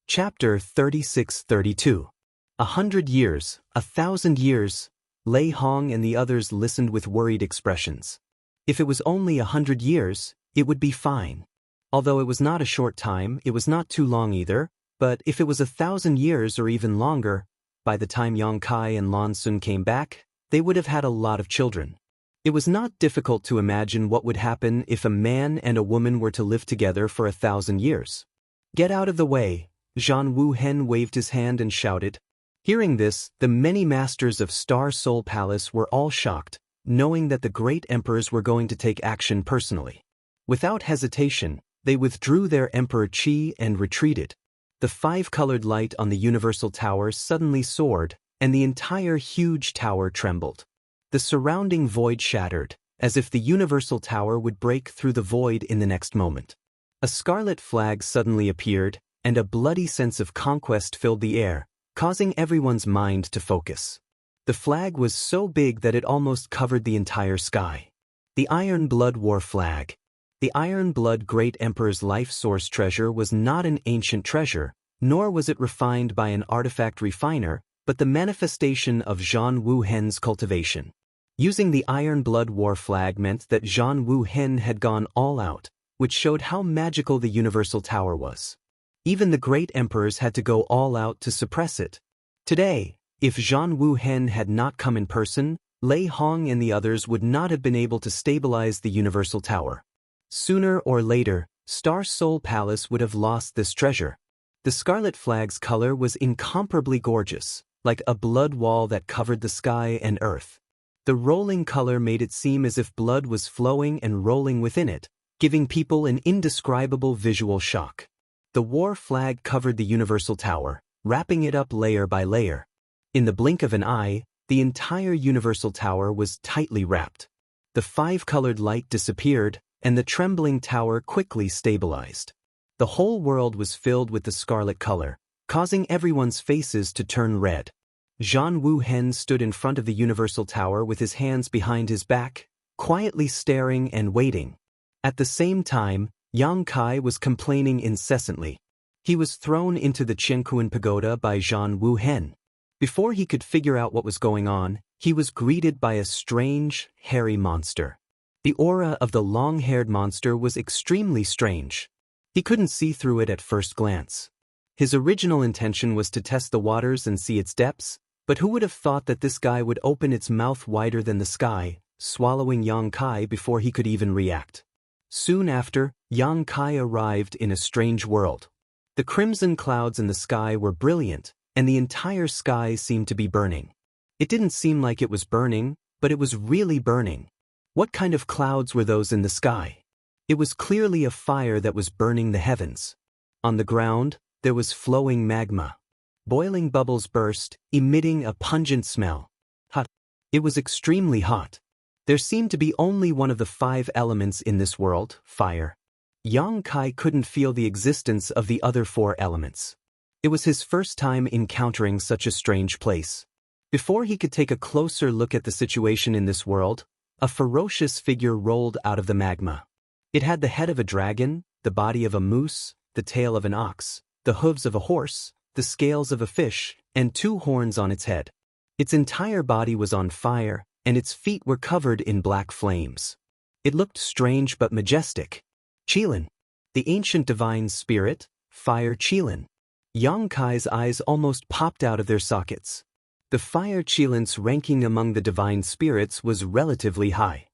Chapter 36-32. 100 years, 1,000 years. Lei Hong and the others listened with worried expressions. If it was only 100 years, it would be fine. Although it was not a short time, it was not too long either, but if it was 1,000 years or even longer, by the time Yang Kai and Lan Sun came back, they would have had a lot of children. It was not difficult to imagine what would happen if a man and a woman were to live together for 1,000 years. "Get out of the way," Jianghu Hen waved his hand and shouted. Hearing this, the many masters of Star Soul Palace were all shocked, knowing that the great emperors were going to take action personally. Without hesitation, they withdrew their emperor Qi and retreated. The five-colored light on the universal tower suddenly soared, and the entire huge tower trembled. The surrounding void shattered, as if the universal tower would break through the void in the next moment. A scarlet flag suddenly appeared, and a bloody sense of conquest filled the air, causing everyone's mind to focus. The flag was so big that it almost covered the entire sky. The Iron Blood War Flag. The Iron Blood Great Emperor's life source treasure was not an ancient treasure, nor was it refined by an artifact refiner, but the manifestation of Jianghu Hen's cultivation. Using the Iron Blood War Flag meant that Jianghu Hen had gone all out, which showed how magical the Universal Tower was. Even the great emperors had to go all out to suppress it. Today, if Jianghu Hen had not come in person, Lei Hong and the others would not have been able to stabilize the Universal Tower. Sooner or later, Star Soul Palace would have lost this treasure. The Scarlet Flag's color was incomparably gorgeous, like a blood wall that covered the sky and earth. The rolling color made it seem as if blood was flowing and rolling within it, giving people an indescribable visual shock. The war flag covered the Universal Tower, wrapping it up layer by layer. In the blink of an eye, the entire Universal Tower was tightly wrapped. The five-colored light disappeared, and the trembling tower quickly stabilized. The whole world was filled with the scarlet color, causing everyone's faces to turn red. Jianghu Hen stood in front of the Universal Tower with his hands behind his back, quietly staring and waiting. At the same time, Yang Kai was complaining incessantly. He was thrown into the Chengkuan Pagoda by Jianghu Hen. Before he could figure out what was going on, he was greeted by a strange, hairy monster. The aura of the long-haired monster was extremely strange. He couldn't see through it at first glance. His original intention was to test the waters and see its depths, but who would have thought that this guy would open its mouth wider than the sky, swallowing Yang Kai before he could even react. Soon after, Yang Kai arrived in a strange world. The crimson clouds in the sky were brilliant, and the entire sky seemed to be burning. It didn't seem like it was burning, but it was really burning. What kind of clouds were those in the sky? It was clearly a fire that was burning the heavens. On the ground, there was flowing magma. Boiling bubbles burst, emitting a pungent smell. Hot. It was extremely hot. There seemed to be only one of the 5 elements in this world, fire. Yang Kai couldn't feel the existence of the other 4 elements. It was his first time encountering such a strange place. Before he could take a closer look at the situation in this world, a ferocious figure rolled out of the magma. It had the head of a dragon, the body of a moose, the tail of an ox, the hooves of a horse, the scales of a fish, and 2 horns on its head. Its entire body was on fire, and its feet were covered in black flames. It looked strange but majestic. Qilin. The ancient divine spirit, Fire Qilin. Yang Kai's eyes almost popped out of their sockets. The Fire Qilin's ranking among the divine spirits was relatively high.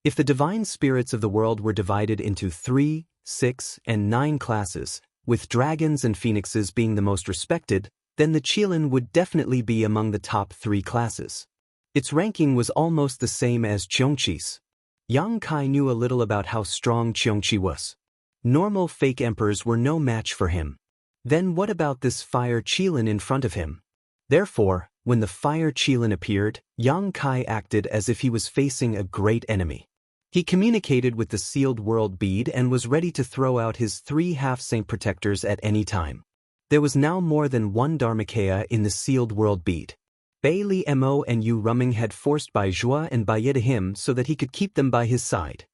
If the divine spirits of the world were divided into 3, 6, and 9 classes, with dragons and phoenixes being the most respected, then the Qilin would definitely be among the top 3 classes. Its ranking was almost the same as Qiongqi's. Yang Kai knew a little about how strong Qiongqi was. Normal fake emperors were no match for him. Then what about this Fire Qilin in front of him? Therefore, when the Fire Qilin appeared, Yang Kai acted as if he was facing a great enemy. He communicated with the sealed world bead and was ready to throw out his 3 half-saint protectors at any time. There was now more than 1 Dharmakaya in the sealed world bead. Bai Li Mo and Yu Ruming had forced Bai Zhua and Bai Ye to him so that he could keep them by his side.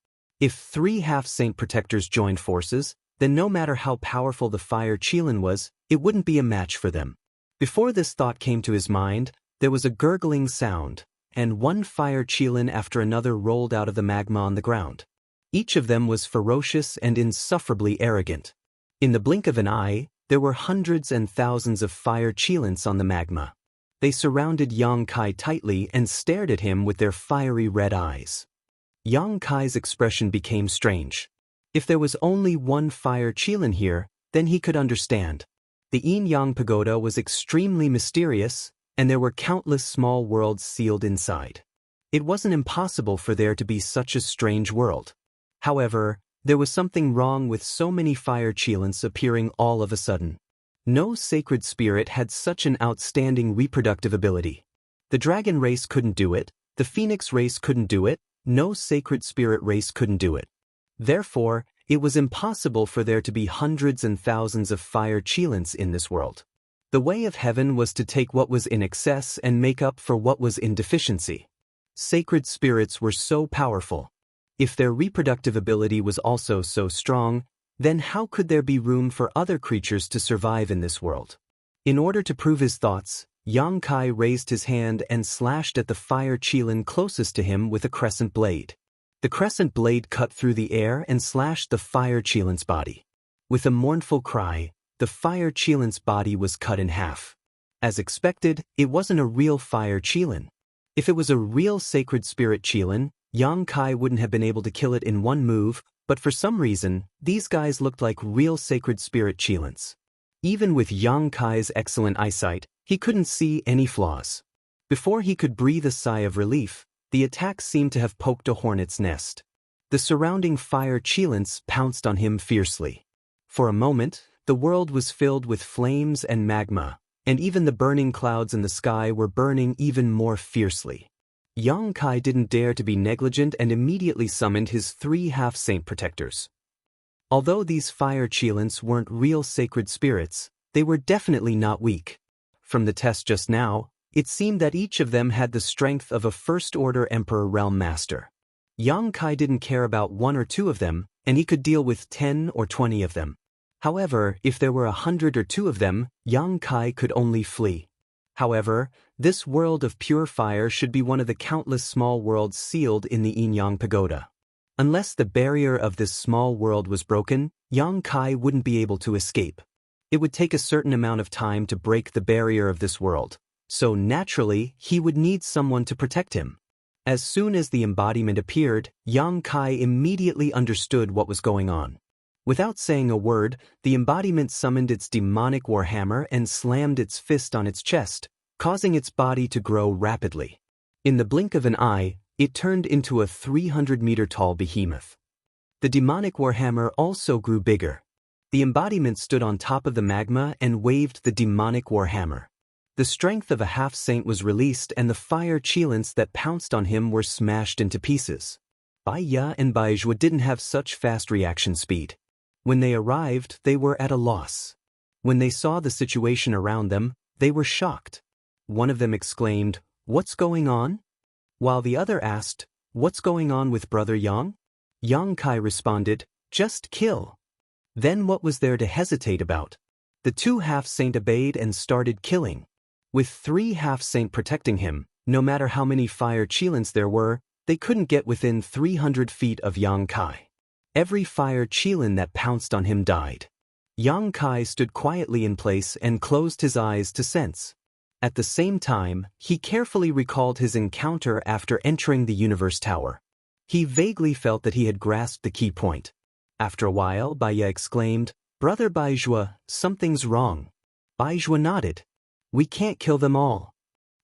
If 3 half-saint protectors joined forces, then no matter how powerful the Fire Qilin was, it wouldn't be a match for them. Before this thought came to his mind, there was a gurgling sound, and 1 Fire Qilin after another rolled out of the magma on the ground. Each of them was ferocious and insufferably arrogant. In the blink of an eye, there were hundreds and thousands of Fire Qilins on the magma. They surrounded Yang Kai tightly and stared at him with their fiery red eyes. Yang Kai's expression became strange. If there was only 1 Fire Qilin here, then he could understand. The Yin-Yang Pagoda was extremely mysterious, and there were countless small worlds sealed inside. It wasn't impossible for there to be such a strange world. However, there was something wrong with so many Fire Qilins appearing all of a sudden. No sacred spirit had such an outstanding reproductive ability. The dragon race couldn't do it, the phoenix race couldn't do it, no sacred spirit race couldn't do it. Therefore, it was impossible for there to be hundreds and thousands of Fire Qilins in this world. The way of heaven was to take what was in excess and make up for what was in deficiency. Sacred spirits were so powerful. If their reproductive ability was also so strong, then how could there be room for other creatures to survive in this world? In order to prove his thoughts, Yang Kai raised his hand and slashed at the Fire Qilin closest to him with a crescent blade. The crescent blade cut through the air and slashed the Fire Qilin's body. With a mournful cry, the Fire Qilin's body was cut in half. As expected, it wasn't a real Fire Qilin. If it was a real sacred spirit Qilin, Yang Kai wouldn't have been able to kill it in 1 move, but for some reason, these guys looked like real sacred spirit Qilins. Even with Yang Kai's excellent eyesight, he couldn't see any flaws. Before he could breathe a sigh of relief, the attack seemed to have poked a hornet's nest. The surrounding Fire Qilins pounced on him fiercely. For a moment, the world was filled with flames and magma, and even the burning clouds in the sky were burning even more fiercely. Yang Kai didn't dare to be negligent and immediately summoned his 3 half-saint protectors. Although these Fire Qilins weren't real sacred spirits, they were definitely not weak. From the test just now, it seemed that each of them had the strength of a First-Order Emperor Realm Master. Yang Kai didn't care about 1 or 2 of them, and he could deal with 10 or 20 of them. However, if there were 100 or 2 of them, Yang Kai could only flee. However, this world of pure fire should be one of the countless small worlds sealed in the Yin-Yang Pagoda. Unless the barrier of this small world was broken, Yang Kai wouldn't be able to escape. It would take a certain amount of time to break the barrier of this world, so naturally, he would need someone to protect him. As soon as the embodiment appeared, Yang Kai immediately understood what was going on. Without saying a word, the embodiment summoned its demonic warhammer and slammed its fist on its chest, causing its body to grow rapidly. In the blink of an eye, it turned into a 300-meter-tall behemoth. The demonic warhammer also grew bigger. The embodiment stood on top of the magma and waved the demonic warhammer. The strength of a half-saint was released and the Fire Qilins that pounced on him were smashed into pieces. Bai Ya and Bai Zhua didn't have such fast reaction speed. When they arrived, they were at a loss. When they saw the situation around them, they were shocked. One of them exclaimed, "What's going on?" While the other asked, "What's going on with Brother Yang?" Yang Kai responded, "Just kill." Then what was there to hesitate about? The two half-saint obeyed and started killing. With 3 half-saint protecting him, no matter how many fire Qilins there were, they couldn't get within 300 feet of Yang Kai. Every fire Qilin that pounced on him died. Yang Kai stood quietly in place and closed his eyes to sense. At the same time, he carefully recalled his encounter after entering the Universe Tower. He vaguely felt that he had grasped the key point. After a while, Baiya exclaimed, "Brother Baizhua, something's wrong." Baizhua nodded. "We can't kill them all."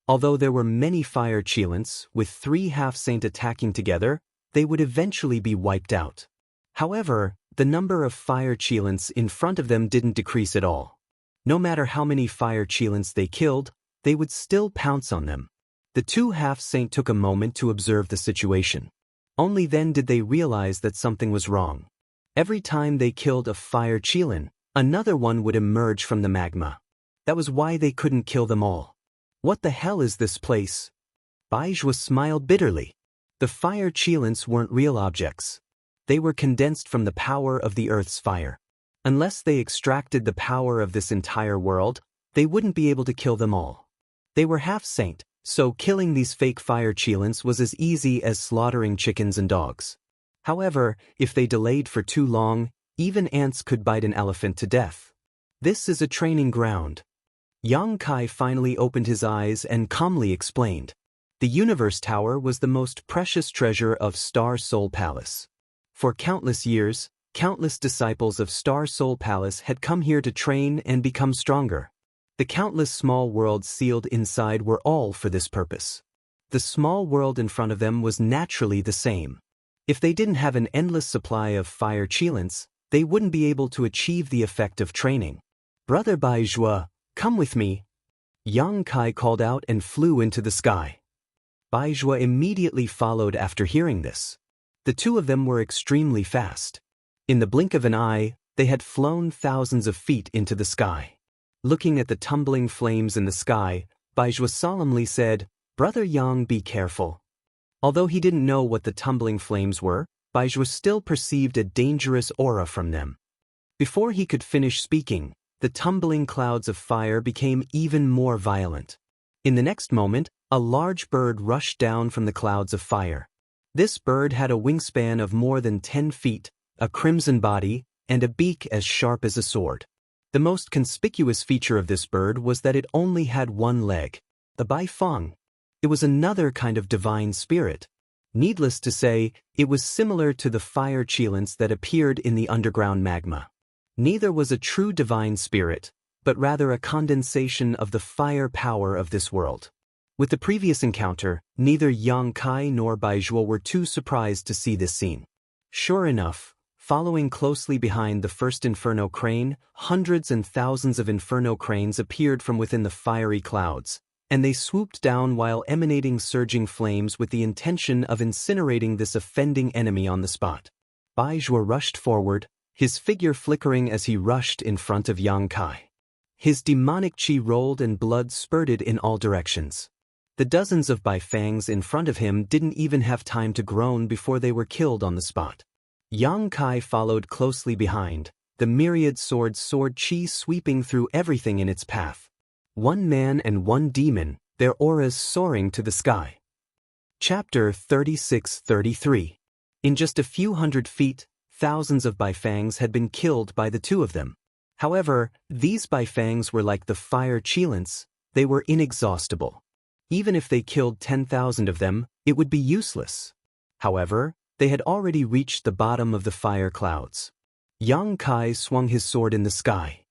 Although there were many fire Qilins, with 3 half-saint attacking together, they would eventually be wiped out. However, the number of fire Qilins in front of them didn't decrease at all. No matter how many fire Qilins they killed, they would still pounce on them. The 2 half-saint took a moment to observe the situation. Only then did they realize that something was wrong. Every time they killed a fire Qilin, another one would emerge from the magma. That was why they couldn't kill them all. What the hell is this place? Baizhua smiled bitterly. The fire Qilins weren't real objects. They were condensed from the power of the Earth's fire. Unless they extracted the power of this entire world, they wouldn't be able to kill them all. They were half-saint, so killing these fake fire Qilins was as easy as slaughtering chickens and dogs. However, if they delayed for too long, even ants could bite an elephant to death. This is a training ground. Yang Kai finally opened his eyes and calmly explained. The Universe Tower was the most precious treasure of Star Soul Palace. For countless years, countless disciples of Star Soul Palace had come here to train and become stronger. The countless small worlds sealed inside were all for this purpose. The small world in front of them was naturally the same. If they didn't have an endless supply of fire Qilins, they wouldn't be able to achieve the effect of training. "Brother Baizhua, come with me." Yang Kai called out and flew into the sky. Baizhua immediately followed after hearing this. The two of them were extremely fast. In the blink of an eye, they had flown thousands of feet into the sky. Looking at the tumbling flames in the sky, Baizhua solemnly said, "Brother Yang, be careful." Although he didn't know what the tumbling flames were, Baizhua still perceived a dangerous aura from them. Before he could finish speaking, the tumbling clouds of fire became even more violent. In the next moment, a large bird rushed down from the clouds of fire. This bird had a wingspan of more than 10 feet, a crimson body, and a beak as sharp as a sword. The most conspicuous feature of this bird was that it only had one leg, the Bai Feng. It was another kind of divine spirit. Needless to say, it was similar to the fire Qilins that appeared in the underground magma. Neither was a true divine spirit, but rather a condensation of the fire power of this world. With the previous encounter, neither Yang Kai nor Baizhua were too surprised to see this scene. Sure enough, following closely behind the first inferno crane, hundreds and thousands of inferno cranes appeared from within the fiery clouds, and they swooped down while emanating surging flames with the intention of incinerating this offending enemy on the spot. Baizhua rushed forward, his figure flickering as he rushed in front of Yang Kai. His demonic chi rolled and blood spurted in all directions. The dozens of Baifangs in front of him didn't even have time to groan before they were killed on the spot. Yang Kai followed closely behind, the myriad sword chi sweeping through everything in its path. One man and one demon, their auras soaring to the sky. Chapter 36-33. In just a few hundred feet, thousands of Baifangs had been killed by the two of them. However, these Baifangs were like the fire Qilins, they were inexhaustible. Even if they killed 10,000 of them, it would be useless. However, they had already reached the bottom of the fire clouds. Yang Kai swung his sword in the sky.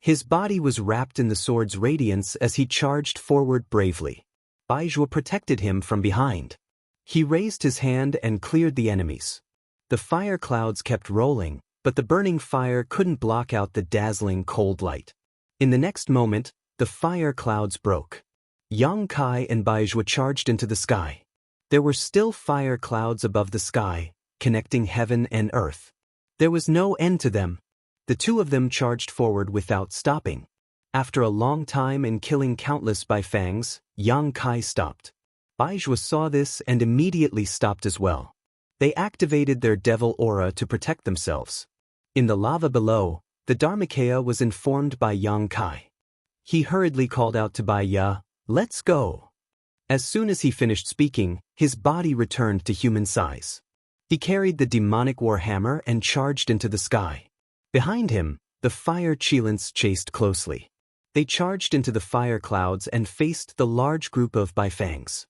His body was wrapped in the sword's radiance as he charged forward bravely. Baizhua protected him from behind. He raised his hand and cleared the enemies. The fire clouds kept rolling, but the burning fire couldn't block out the dazzling cold light. In the next moment, the fire clouds broke. Yang Kai and Baizhua charged into the sky. There were still fire clouds above the sky, connecting heaven and earth. There was no end to them. The two of them charged forward without stopping. After a long time and killing countless Baifangs, Yang Kai stopped. Baizhua saw this and immediately stopped as well. They activated their devil aura to protect themselves. In the lava below, the Dharmakaya was informed by Yang Kai. He hurriedly called out to Bai Ya, "Let's go." As soon as he finished speaking, his body returned to human size. He carried the demonic war hammer and charged into the sky. Behind him, the fire Qilins chased closely. They charged into the fire clouds and faced the large group of Baifangs.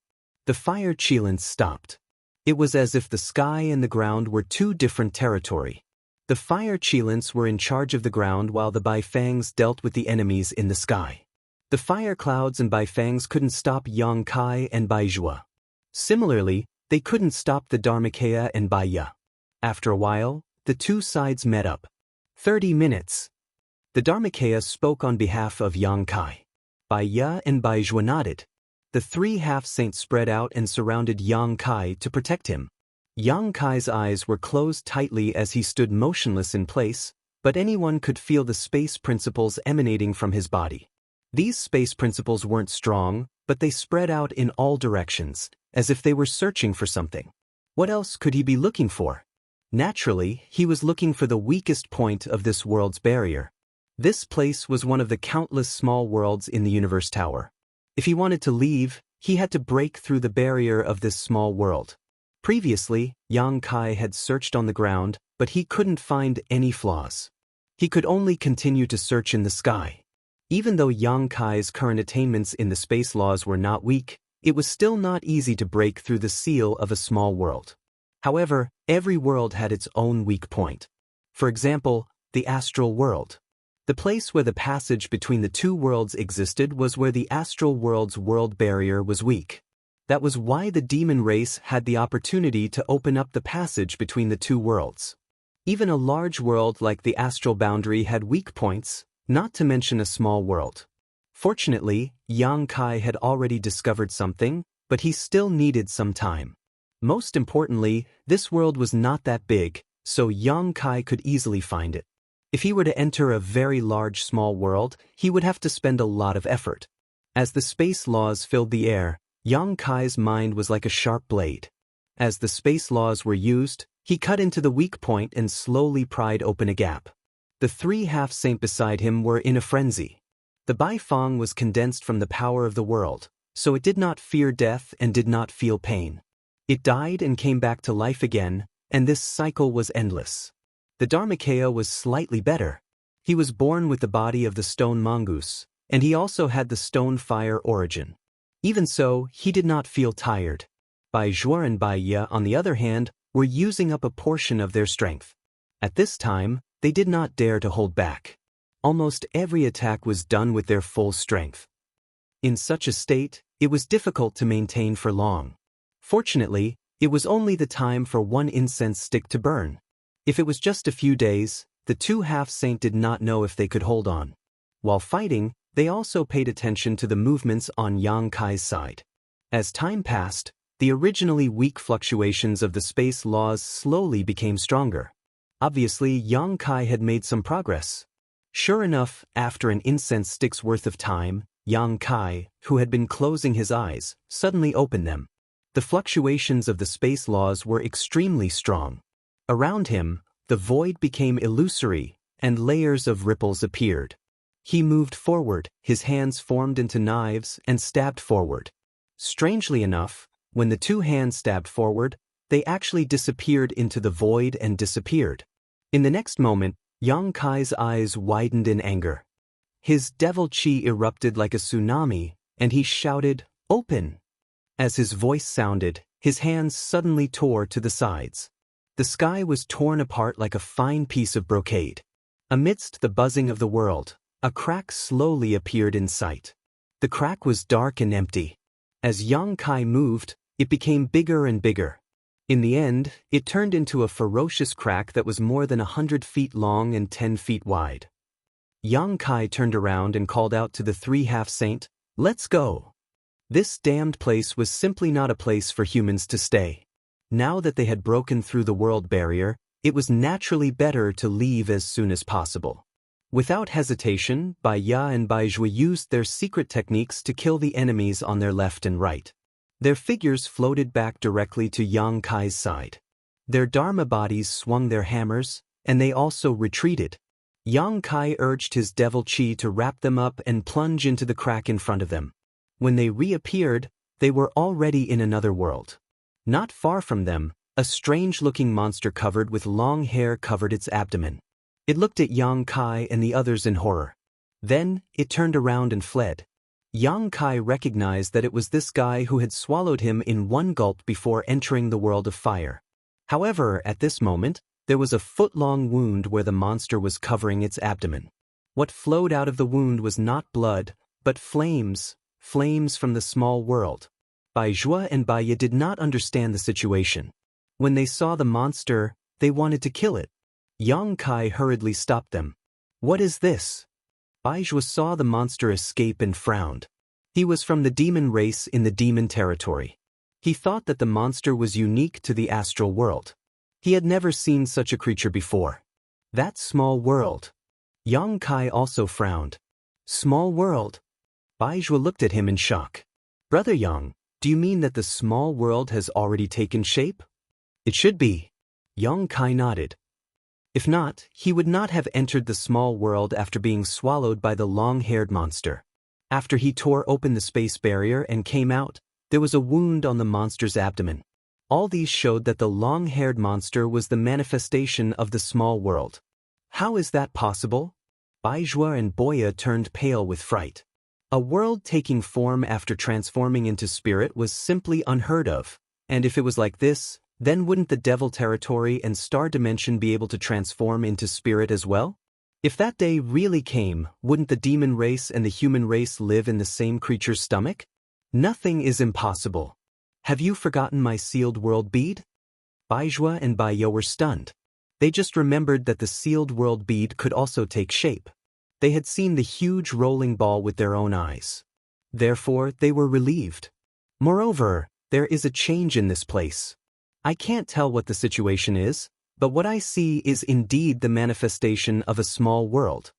The fire Qilins stopped. It was as if the sky and the ground were two different territory. The fire Qilins were in charge of the ground while the Baifangs dealt with the enemies in the sky. The fire clouds and Baifangs couldn't stop Yang Kai and Baizhua. Similarly, they couldn't stop the Dharmakaya and Bai Ya. After a while, the two sides met up. 30 minutes. The Dharmakaya spoke on behalf of Yang Kai. Bai Ya and Baizhua nodded. The three half-saints spread out and surrounded Yang Kai to protect him. Yang Kai's eyes were closed tightly as he stood motionless in place, but anyone could feel the space principles emanating from his body. These space principles weren't strong, but they spread out in all directions, as if they were searching for something. What else could he be looking for? Naturally, he was looking for the weakest point of this world's barrier. This place was one of the countless small worlds in the universe tower. If he wanted to leave, he had to break through the barrier of this small world. Previously, Yang Kai had searched on the ground, but he couldn't find any flaws. He could only continue to search in the sky. Even though Yang Kai's current attainments in the space laws were not weak, it was still not easy to break through the seal of a small world. However, every world had its own weak point. For example, the astral world. The place where the passage between the two worlds existed was where the astral world's world barrier was weak. That was why the demon race had the opportunity to open up the passage between the two worlds. Even a large world like the astral boundary had weak points, not to mention a small world. Fortunately, Yang Kai had already discovered something, but he still needed some time. Most importantly, this world was not that big, so Yang Kai could easily find it. If he were to enter a very large small world, he would have to spend a lot of effort. As the space laws filled the air, Yang Kai's mind was like a sharp blade. As the space laws were used, he cut into the weak point and slowly pried open a gap. The three half-saint beside him were in a frenzy. The Baifang was condensed from the power of the world, so it did not fear death and did not feel pain. It died and came back to life again, and this cycle was endless. The Dharmakaya was slightly better. He was born with the body of the stone mongoose, and he also had the stone fire origin. Even so, he did not feel tired. Baizhua and Bai Ya, on the other hand, were using up a portion of their strength. At this time, they did not dare to hold back. Almost every attack was done with their full strength. In such a state, it was difficult to maintain for long. Fortunately, it was only the time for one incense stick to burn. If it was just a few days, the two half-saint did not know if they could hold on. While fighting, they also paid attention to the movements on Yang Kai's side. As time passed, the originally weak fluctuations of the space laws slowly became stronger. Obviously, Yang Kai had made some progress. Sure enough, after an incense stick's worth of time, Yang Kai, who had been closing his eyes, suddenly opened them. The fluctuations of the space laws were extremely strong. Around him, the void became illusory, and layers of ripples appeared. He moved forward, his hands formed into knives and stabbed forward. Strangely enough, when the two hands stabbed forward, they actually disappeared into the void and disappeared. In the next moment, Yang Kai's eyes widened in anger. His devil chi erupted like a tsunami, and he shouted, "Open!" As his voice sounded, his hands suddenly tore to the sides. The sky was torn apart like a fine piece of brocade. Amidst the buzzing of the world, a crack slowly appeared in sight. The crack was dark and empty. As Yang Kai moved, it became bigger and bigger. In the end, it turned into a ferocious crack that was more than 100 feet long and 10 feet wide. Yang Kai turned around and called out to the three half-saint, "Let's go." This damned place was simply not a place for humans to stay. Now that they had broken through the world barrier, it was naturally better to leave as soon as possible. Without hesitation, Bai Ya and Bai Zhui used their secret techniques to kill the enemies on their left and right. Their figures floated back directly to Yang Kai's side. Their Dharma bodies swung their hammers, and they also retreated. Yang Kai urged his devil chi to wrap them up and plunge into the crack in front of them. When they reappeared, they were already in another world. Not far from them, a strange-looking monster covered with long hair covered its abdomen. It looked at Yang Kai and the others in horror. Then, it turned around and fled. Yang Kai recognized that it was this guy who had swallowed him in one gulp before entering the world of fire. However, at this moment, there was a foot-long wound where the monster was covering its abdomen. What flowed out of the wound was not blood, but flames from the small world. Bai Zhui and Bai Ye did not understand the situation. When they saw the monster, they wanted to kill it. Yang Kai hurriedly stopped them. "What is this?" Bai Zhui saw the monster escape and frowned. He was from the demon race in the demon territory. He thought that the monster was unique to the astral world. He had never seen such a creature before. That small world. Yang Kai also frowned. Small world? Bai Zhui looked at him in shock. "Brother Yang, do you mean that the small world has already taken shape?" "It should be." Yang Kai nodded. If not, he would not have entered the small world after being swallowed by the long-haired monster. After he tore open the space barrier and came out, there was a wound on the monster's abdomen. All these showed that the long-haired monster was the manifestation of the small world. How is that possible? Bai Zhui and Boya turned pale with fright. A world taking form after transforming into spirit was simply unheard of, and if it was like this, then wouldn't the devil territory and star dimension be able to transform into spirit as well? If that day really came, wouldn't the demon race and the human race live in the same creature's stomach? Nothing is impossible. Have you forgotten my sealed world bead? Bai Zhui and Bai Ye were stunned. They just remembered that the sealed world bead could also take shape. They had seen the huge rolling ball with their own eyes. Therefore, they were relieved. Moreover, there is a change in this place. I can't tell what the situation is, but what I see is indeed the manifestation of a small world.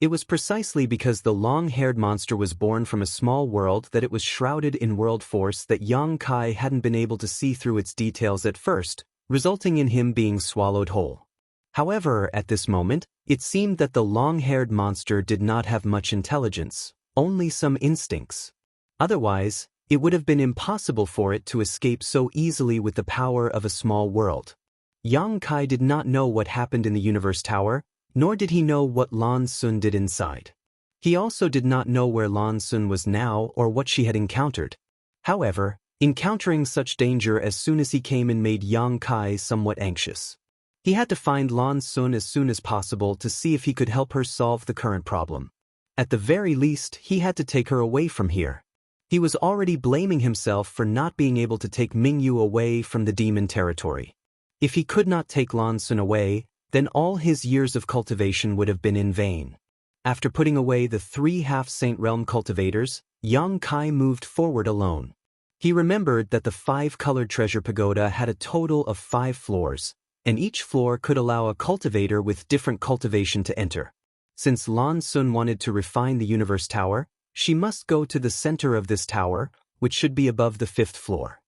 It was precisely because the long-haired monster was born from a small world that it was shrouded in world force that Yang Kai hadn't been able to see through its details at first, resulting in him being swallowed whole. However, at this moment, it seemed that the long-haired monster did not have much intelligence, only some instincts. Otherwise, it would have been impossible for it to escape so easily with the power of a small world. Yang Kai did not know what happened in the Universe Tower, nor did he know what Lan Sun did inside. He also did not know where Lan Sun was now or what she had encountered. However, encountering such danger as soon as he came in made Yang Kai somewhat anxious. He had to find Lan Sun as soon as possible to see if he could help her solve the current problem. At the very least, he had to take her away from here. He was already blaming himself for not being able to take Mingyu away from the demon territory. If he could not take Lan Sun away, then all his years of cultivation would have been in vain. After putting away the 3 half-saint realm cultivators, Yang Kai moved forward alone. He remembered that the 5-colored treasure pagoda had a total of 5 floors, and each floor could allow a cultivator with different cultivation to enter. Since Lan Sun wanted to refine the Universe Tower, she must go to the center of this tower, which should be above the 5th floor.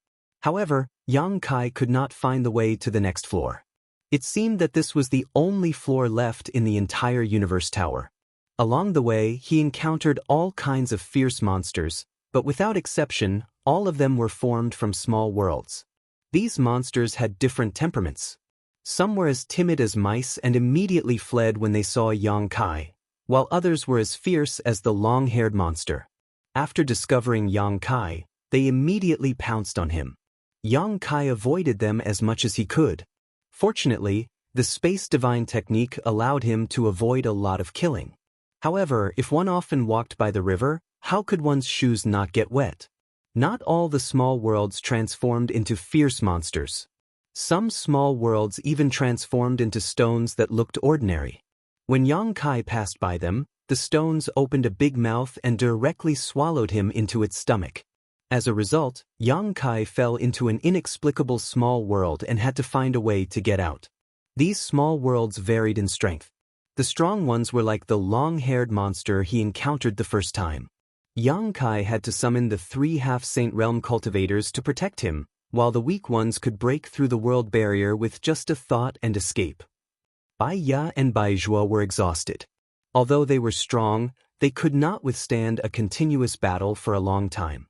However, Yang Kai could not find the way to the next floor. It seemed that this was the only floor left in the entire Universe Tower. Along the way, he encountered all kinds of fierce monsters, but without exception, all of them were formed from small worlds. These monsters had different temperaments. Some were as timid as mice and immediately fled when they saw Yang Kai, while others were as fierce as the long-haired monster. After discovering Yang Kai, they immediately pounced on him. Yang Kai avoided them as much as he could. Fortunately, the space divine technique allowed him to avoid a lot of killing. However, if one often walked by the river, how could one's shoes not get wet? Not all the small worlds transformed into fierce monsters. Some small worlds even transformed into stones that looked ordinary. When Yang Kai passed by them, the stones opened a big mouth and directly swallowed him into its stomach. As a result, Yang Kai fell into an inexplicable small world and had to find a way to get out. These small worlds varied in strength. The strong ones were like the long-haired monster he encountered the first time. Yang Kai had to summon the 3 half-saint realm cultivators to protect him, while the weak ones could break through the world barrier with just a thought and escape. Bai Ya and Bai Zhuo were exhausted. Although they were strong, they could not withstand a continuous battle for a long time.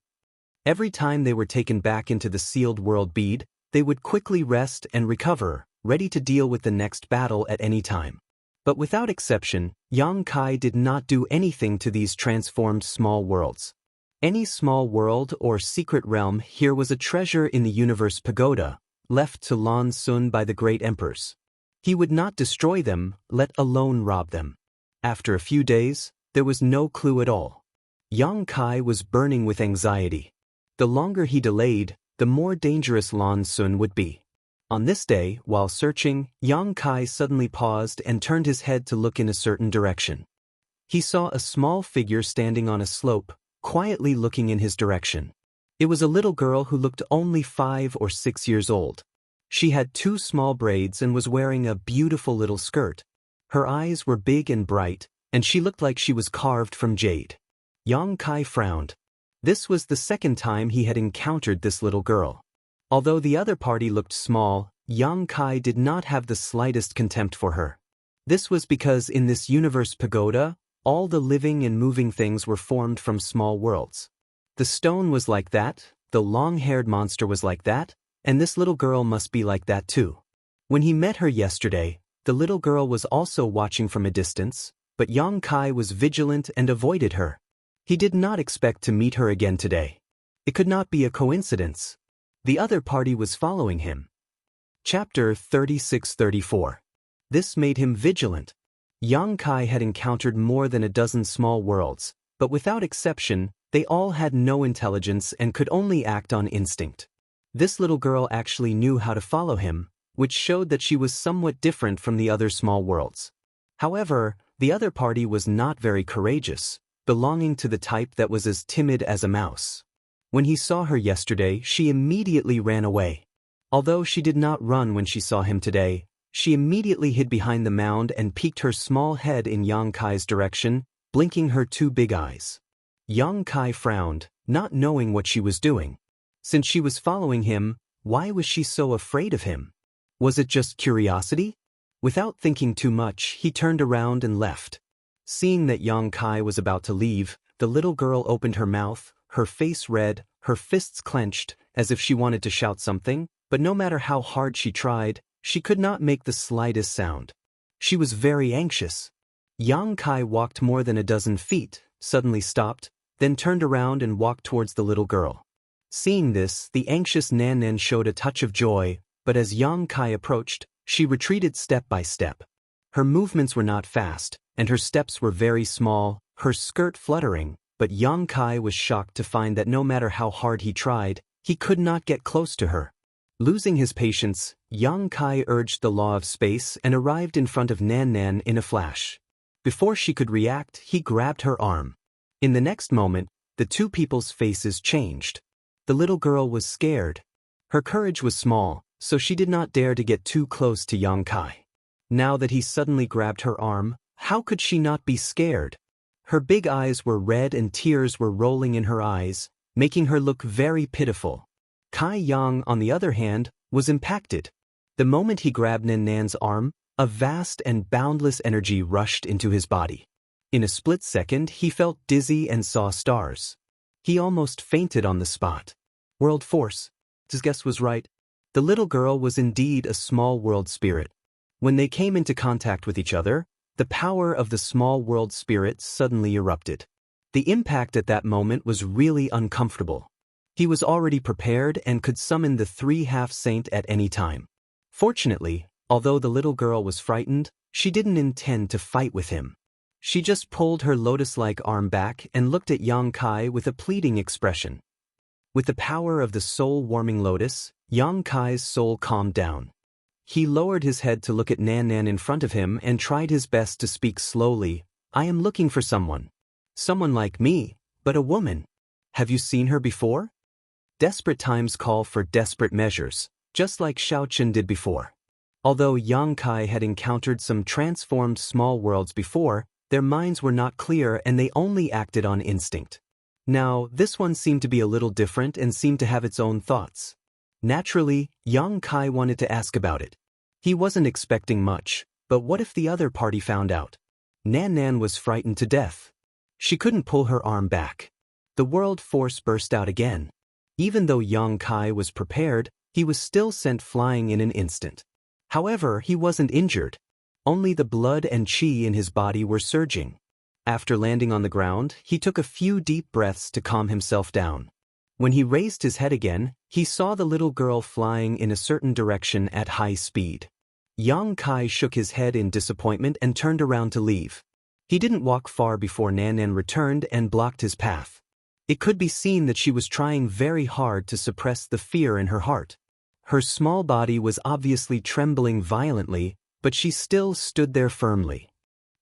Every time they were taken back into the sealed world bead, they would quickly rest and recover, ready to deal with the next battle at any time. But without exception, Yang Kai did not do anything to these transformed small worlds. Any small world or secret realm here was a treasure in the universe pagoda, left to Lan Sun by the great emperors. He would not destroy them, let alone rob them. After a few days, there was no clue at all. Yang Kai was burning with anxiety. The longer he delayed, the more dangerous Lan Sun would be. On this day, while searching, Yang Kai suddenly paused and turned his head to look in a certain direction. He saw a small figure standing on a slope, quietly looking in his direction. It was a little girl who looked only 5 or 6 years old. She had 2 small braids and was wearing a beautiful little skirt. Her eyes were big and bright, and she looked like she was carved from jade. Yang Kai frowned. This was the second time he had encountered this little girl. Although the other party looked small, Yang Kai did not have the slightest contempt for her. This was because in this universe pagoda, all the living and moving things were formed from small worlds. The stone was like that, the long-haired monster was like that, and this little girl must be like that too. When he met her yesterday, the little girl was also watching from a distance, but Yang Kai was vigilant and avoided her. He did not expect to meet her again today. It could not be a coincidence. The other party was following him. Chapter 36-34. This made him vigilant. Yang Kai had encountered more than a dozen small worlds, but without exception, they all had no intelligence and could only act on instinct. This little girl actually knew how to follow him, which showed that she was somewhat different from the other small worlds. However, the other party was not very courageous, belonging to the type that was as timid as a mouse. When he saw her yesterday, she immediately ran away. Although she did not run when she saw him today, she immediately hid behind the mound and peeked her small head in Yang Kai's direction, blinking her 2 big eyes. Yang Kai frowned, not knowing what she was doing. Since she was following him, why was she so afraid of him? Was it just curiosity? Without thinking too much, he turned around and left. Seeing that Yang Kai was about to leave, the little girl opened her mouth, her face red, her fists clenched, as if she wanted to shout something, but no matter how hard she tried, she could not make the slightest sound. She was very anxious. Yang Kai walked more than a dozen feet, suddenly stopped, then turned around and walked towards the little girl. Seeing this, the anxious Nan Nan showed a touch of joy, but as Yang Kai approached, she retreated step by step. Her movements were not fast, and her steps were very small, her skirt fluttering, but Yang Kai was shocked to find that no matter how hard he tried, he could not get close to her. Losing his patience, Yang Kai urged the law of space and arrived in front of Nan Nan in a flash. Before she could react, he grabbed her arm. In the next moment, the 2 people's faces changed. The little girl was scared. Her courage was small, so she did not dare to get too close to Yang Kai. Now that he suddenly grabbed her arm, how could she not be scared? Her big eyes were red and tears were rolling in her eyes, making her look very pitiful. Kai Yang, on the other hand, was impacted. The moment he grabbed Nan Nan's arm, a vast and boundless energy rushed into his body. In a split second, he felt dizzy and saw stars. He almost fainted on the spot. World force. His guess was right. The little girl was indeed a small world spirit. When they came into contact with each other, the power of the small world spirit suddenly erupted. The impact at that moment was really uncomfortable. He was already prepared and could summon the 3 half-saint at any time. Fortunately, although the little girl was frightened, she didn't intend to fight with him. She just pulled her lotus-like arm back and looked at Yang Kai with a pleading expression. With the power of the soul-warming lotus, Yang Kai's soul calmed down. He lowered his head to look at Nan Nan in front of him and tried his best to speak slowly. I am looking for someone. Someone like me, but a woman. Have you seen her before? Desperate times call for desperate measures, just like Xiao Chen did before. Although Yang Kai had encountered some transformed small worlds before, their minds were not clear and they only acted on instinct. Now, this one seemed to be a little different and seemed to have its own thoughts. Naturally, Yang Kai wanted to ask about it. He wasn't expecting much, but what if the other party found out? Nan Nan was frightened to death. She couldn't pull her arm back. The world force burst out again. Even though Yang Kai was prepared, he was still sent flying in an instant. However, he wasn't injured. Only the blood and qi in his body were surging. After landing on the ground, he took a few deep breaths to calm himself down. When he raised his head again, he saw the little girl flying in a certain direction at high speed. Yang Kai shook his head in disappointment and turned around to leave. He didn't walk far before Nan Nan returned and blocked his path. It could be seen that she was trying very hard to suppress the fear in her heart. Her small body was obviously trembling violently, but she still stood there firmly.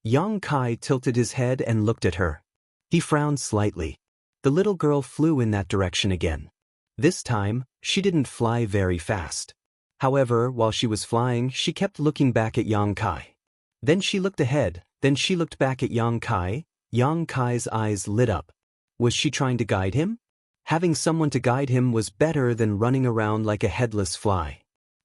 Yang Kai tilted his head and looked at her. He frowned slightly. The little girl flew in that direction again. This time, she didn't fly very fast. However, while she was flying, she kept looking back at Yang Kai. Then she looked ahead, then she looked back at Yang Kai. Yang Kai's eyes lit up. Was she trying to guide him? Having someone to guide him was better than running around like a headless fly.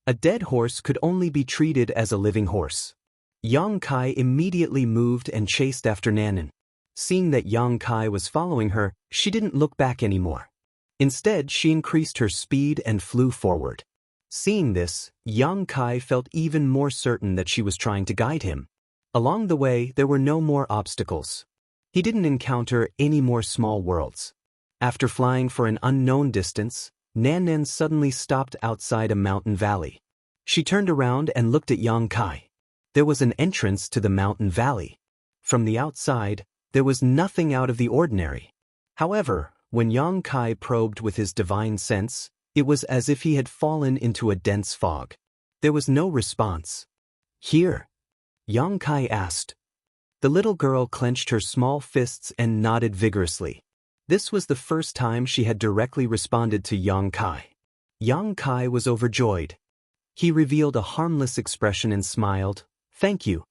A dead horse could only be treated as a living horse. Yang Kai immediately moved and chased after Nan Nan. Seeing that Yang Kai was following her, she didn't look back anymore. Instead, she increased her speed and flew forward. Seeing this, Yang Kai felt even more certain that she was trying to guide him. Along the way, there were no more obstacles. He didn't encounter any more small worlds. After flying for an unknown distance, Nan Nan suddenly stopped outside a mountain valley. She turned around and looked at Yang Kai. There was an entrance to the mountain valley. From the outside, there was nothing out of the ordinary. However, when Yang Kai probed with his divine sense, it was as if he had fallen into a dense fog. There was no response. "Here?" Yang Kai asked. The little girl clenched her small fists and nodded vigorously. This was the first time she had directly responded to Yang Kai. Yang Kai was overjoyed. He revealed a harmless expression and smiled. "Thank you."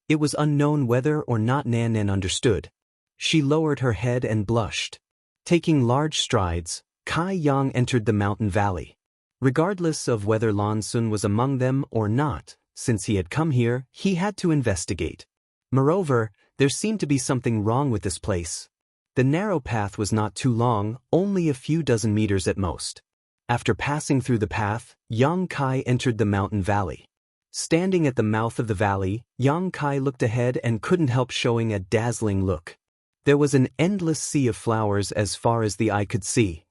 It was unknown whether or not Nan Nan understood. She lowered her head and blushed. Taking large strides, Kai Yang entered the mountain valley. Regardless of whether Lan Sun was among them or not, since he had come here, he had to investigate. Moreover, there seemed to be something wrong with this place. The narrow path was not too long, only a few dozen meters at most. After passing through the path, Yang Kai entered the mountain valley. Standing at the mouth of the valley, Yang Kai looked ahead and couldn't help showing a dazzling look. There was an endless sea of flowers as far as the eye could see.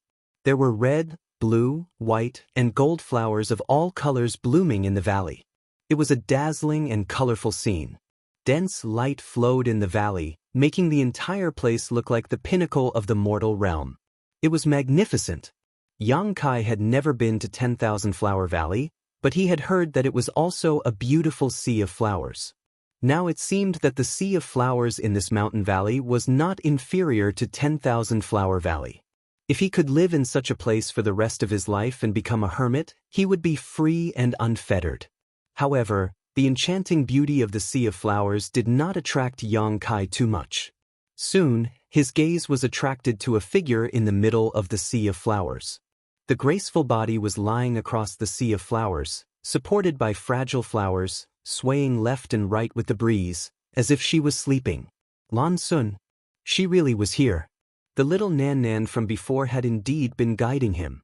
There were red, blue, white, and gold flowers of all colors blooming in the valley. It was a dazzling and colorful scene. Dense light flowed in the valley, making the entire place look like the pinnacle of the mortal realm. It was magnificent. Yang Kai had never been to 10,000 Flower Valley, but he had heard that it was also a beautiful sea of flowers. Now it seemed that the sea of flowers in this mountain valley was not inferior to 10,000 Flower Valley. If he could live in such a place for the rest of his life and become a hermit, he would be free and unfettered. However, the enchanting beauty of the sea of flowers did not attract Yang Kai too much. Soon, his gaze was attracted to a figure in the middle of the sea of flowers. The graceful body was lying across the sea of flowers, supported by fragile flowers, swaying left and right with the breeze, as if she was sleeping. Lan Sun. She really was here. The little Nan Nan from before had indeed been guiding him.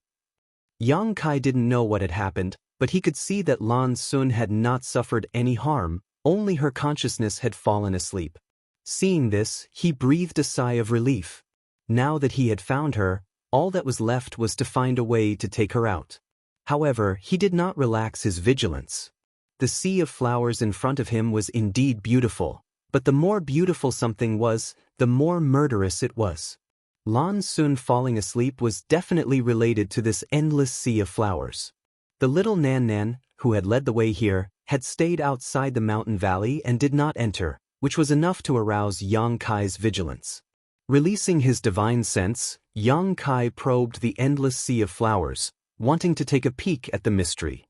Yang Kai didn't know what had happened, but he could see that Lan Sun had not suffered any harm, only her consciousness had fallen asleep. Seeing this, he breathed a sigh of relief. Now that he had found her, all that was left was to find a way to take her out. However, he did not relax his vigilance. The sea of flowers in front of him was indeed beautiful, but the more beautiful something was, the more murderous it was. Lan Sun falling asleep was definitely related to this endless sea of flowers. The little Nan Nan, who had led the way here, had stayed outside the mountain valley and did not enter, which was enough to arouse Yang Kai's vigilance. Releasing his divine sense, Yang Kai probed the endless sea of flowers, wanting to take a peek at the mystery.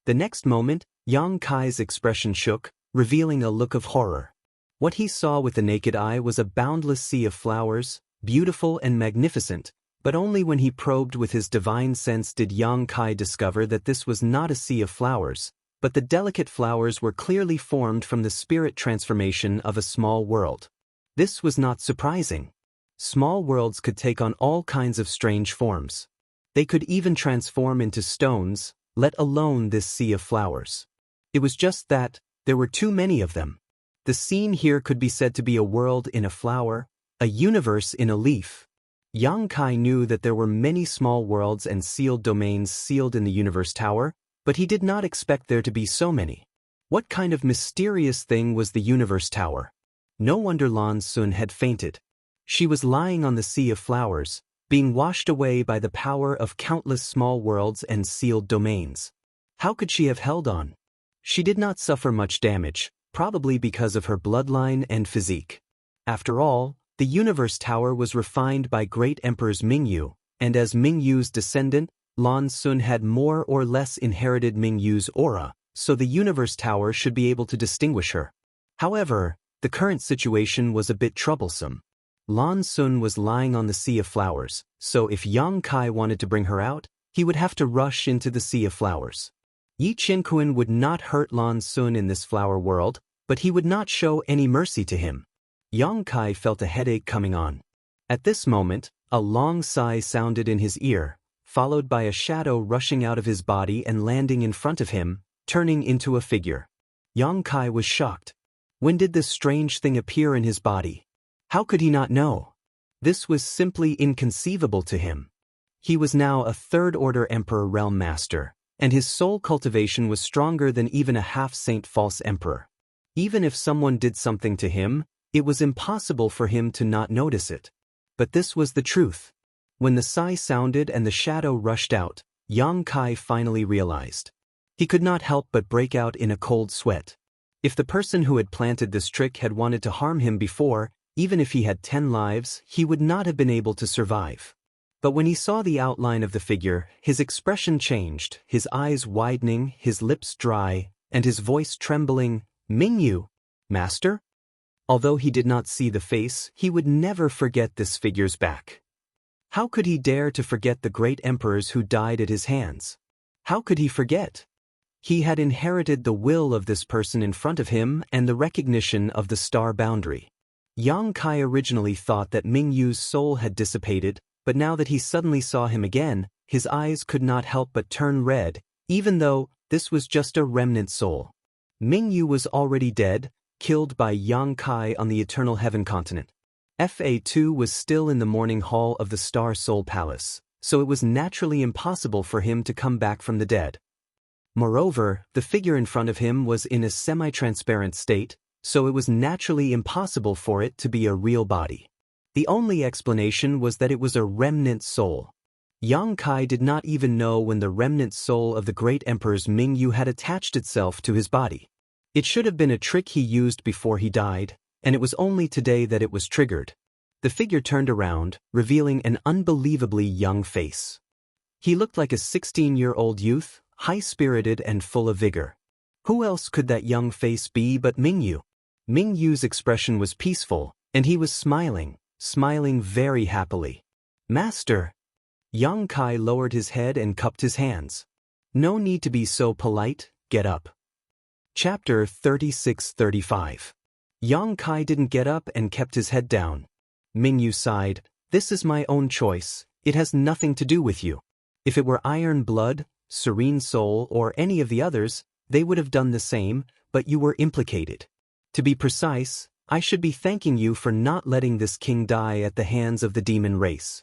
The next moment, Yang Kai's expression shook, revealing a look of horror. What he saw with the naked eye was a boundless sea of flowers, beautiful and magnificent, but only when he probed with his divine sense did Yang Kai discover that this was not a sea of flowers, but the delicate flowers were clearly formed from the spirit transformation of a small world. This was not surprising. Small worlds could take on all kinds of strange forms. They could even transform into stones, let alone this sea of flowers. It was just that there were too many of them. The scene here could be said to be a world in a flower, a universe in a leaf. Yang Kai knew that there were many small worlds and sealed domains sealed in the universe tower, but he did not expect there to be so many. What kind of mysterious thing was the universe tower? No wonder Lan Sun had fainted. She was lying on the sea of flowers, being washed away by the power of countless small worlds and sealed domains. How could she have held on? She did not suffer much damage, probably because of her bloodline and physique. After all, the universe tower was refined by great emperors Mingyu, and as Mingyu's descendant, Lan Sun had more or less inherited Mingyu's aura, so the universe tower should be able to distinguish her. However, the current situation was a bit troublesome. Lan Sun was lying on the sea of flowers, so if Yang Kai wanted to bring her out, he would have to rush into the sea of flowers. Yi Qinquan would not hurt Lan Sun in this flower world, but he would not show any mercy to him. Yang Kai felt a headache coming on. At this moment, a long sigh sounded in his ear, followed by a shadow rushing out of his body and landing in front of him, turning into a figure. Yang Kai was shocked. When did this strange thing appear in his body? How could he not know? This was simply inconceivable to him. He was now a third-order Emperor Realm Master, and his soul cultivation was stronger than even a half-saint false emperor. Even if someone did something to him, it was impossible for him to not notice it. But this was the truth. When the sigh sounded and the shadow rushed out, Yang Kai finally realized. He could not help but break out in a cold sweat. If the person who had planted this trick had wanted to harm him before, even if he had 10 lives, he would not have been able to survive. But when he saw the outline of the figure, his expression changed, his eyes widening, his lips dry, and his voice trembling. Mingyu, Master? Although he did not see the face, he would never forget this figure's back. How could he dare to forget the great emperors who died at his hands? How could he forget? He had inherited the will of this person in front of him and the recognition of the star boundary. Yang Kai originally thought that Mingyu's soul had dissipated, but now that he suddenly saw him again, his eyes could not help but turn red, even though this was just a remnant soul. Mingyu was already dead, killed by Yang Kai on the Eternal Heaven continent. Fa2 was still in the morning hall of the Star Soul Palace, so it was naturally impossible for him to come back from the dead. Moreover, the figure in front of him was in a semi-transparent state, so it was naturally impossible for it to be a real body. The only explanation was that it was a remnant soul. Yang Kai did not even know when the remnant soul of the great emperors Mingyu had attached itself to his body. It should have been a trick he used before he died, and it was only today that it was triggered. The figure turned around, revealing an unbelievably young face. He looked like a 16-year-old youth, high-spirited and full of vigor. Who else could that young face be but Mingyu? Mingyu's expression was peaceful, and he was smiling very happily. Master! Yang Kai lowered his head and cupped his hands. No need to be so polite, get up. Chapter 36-35. Yang Kai didn't get up and kept his head down. Mingyu sighed, this is my own choice, it has nothing to do with you. If it were Iron Blood, Serene Soul, or any of the others, they would have done the same, but you were implicated. To be precise, I should be thanking you for not letting this king die at the hands of the demon race.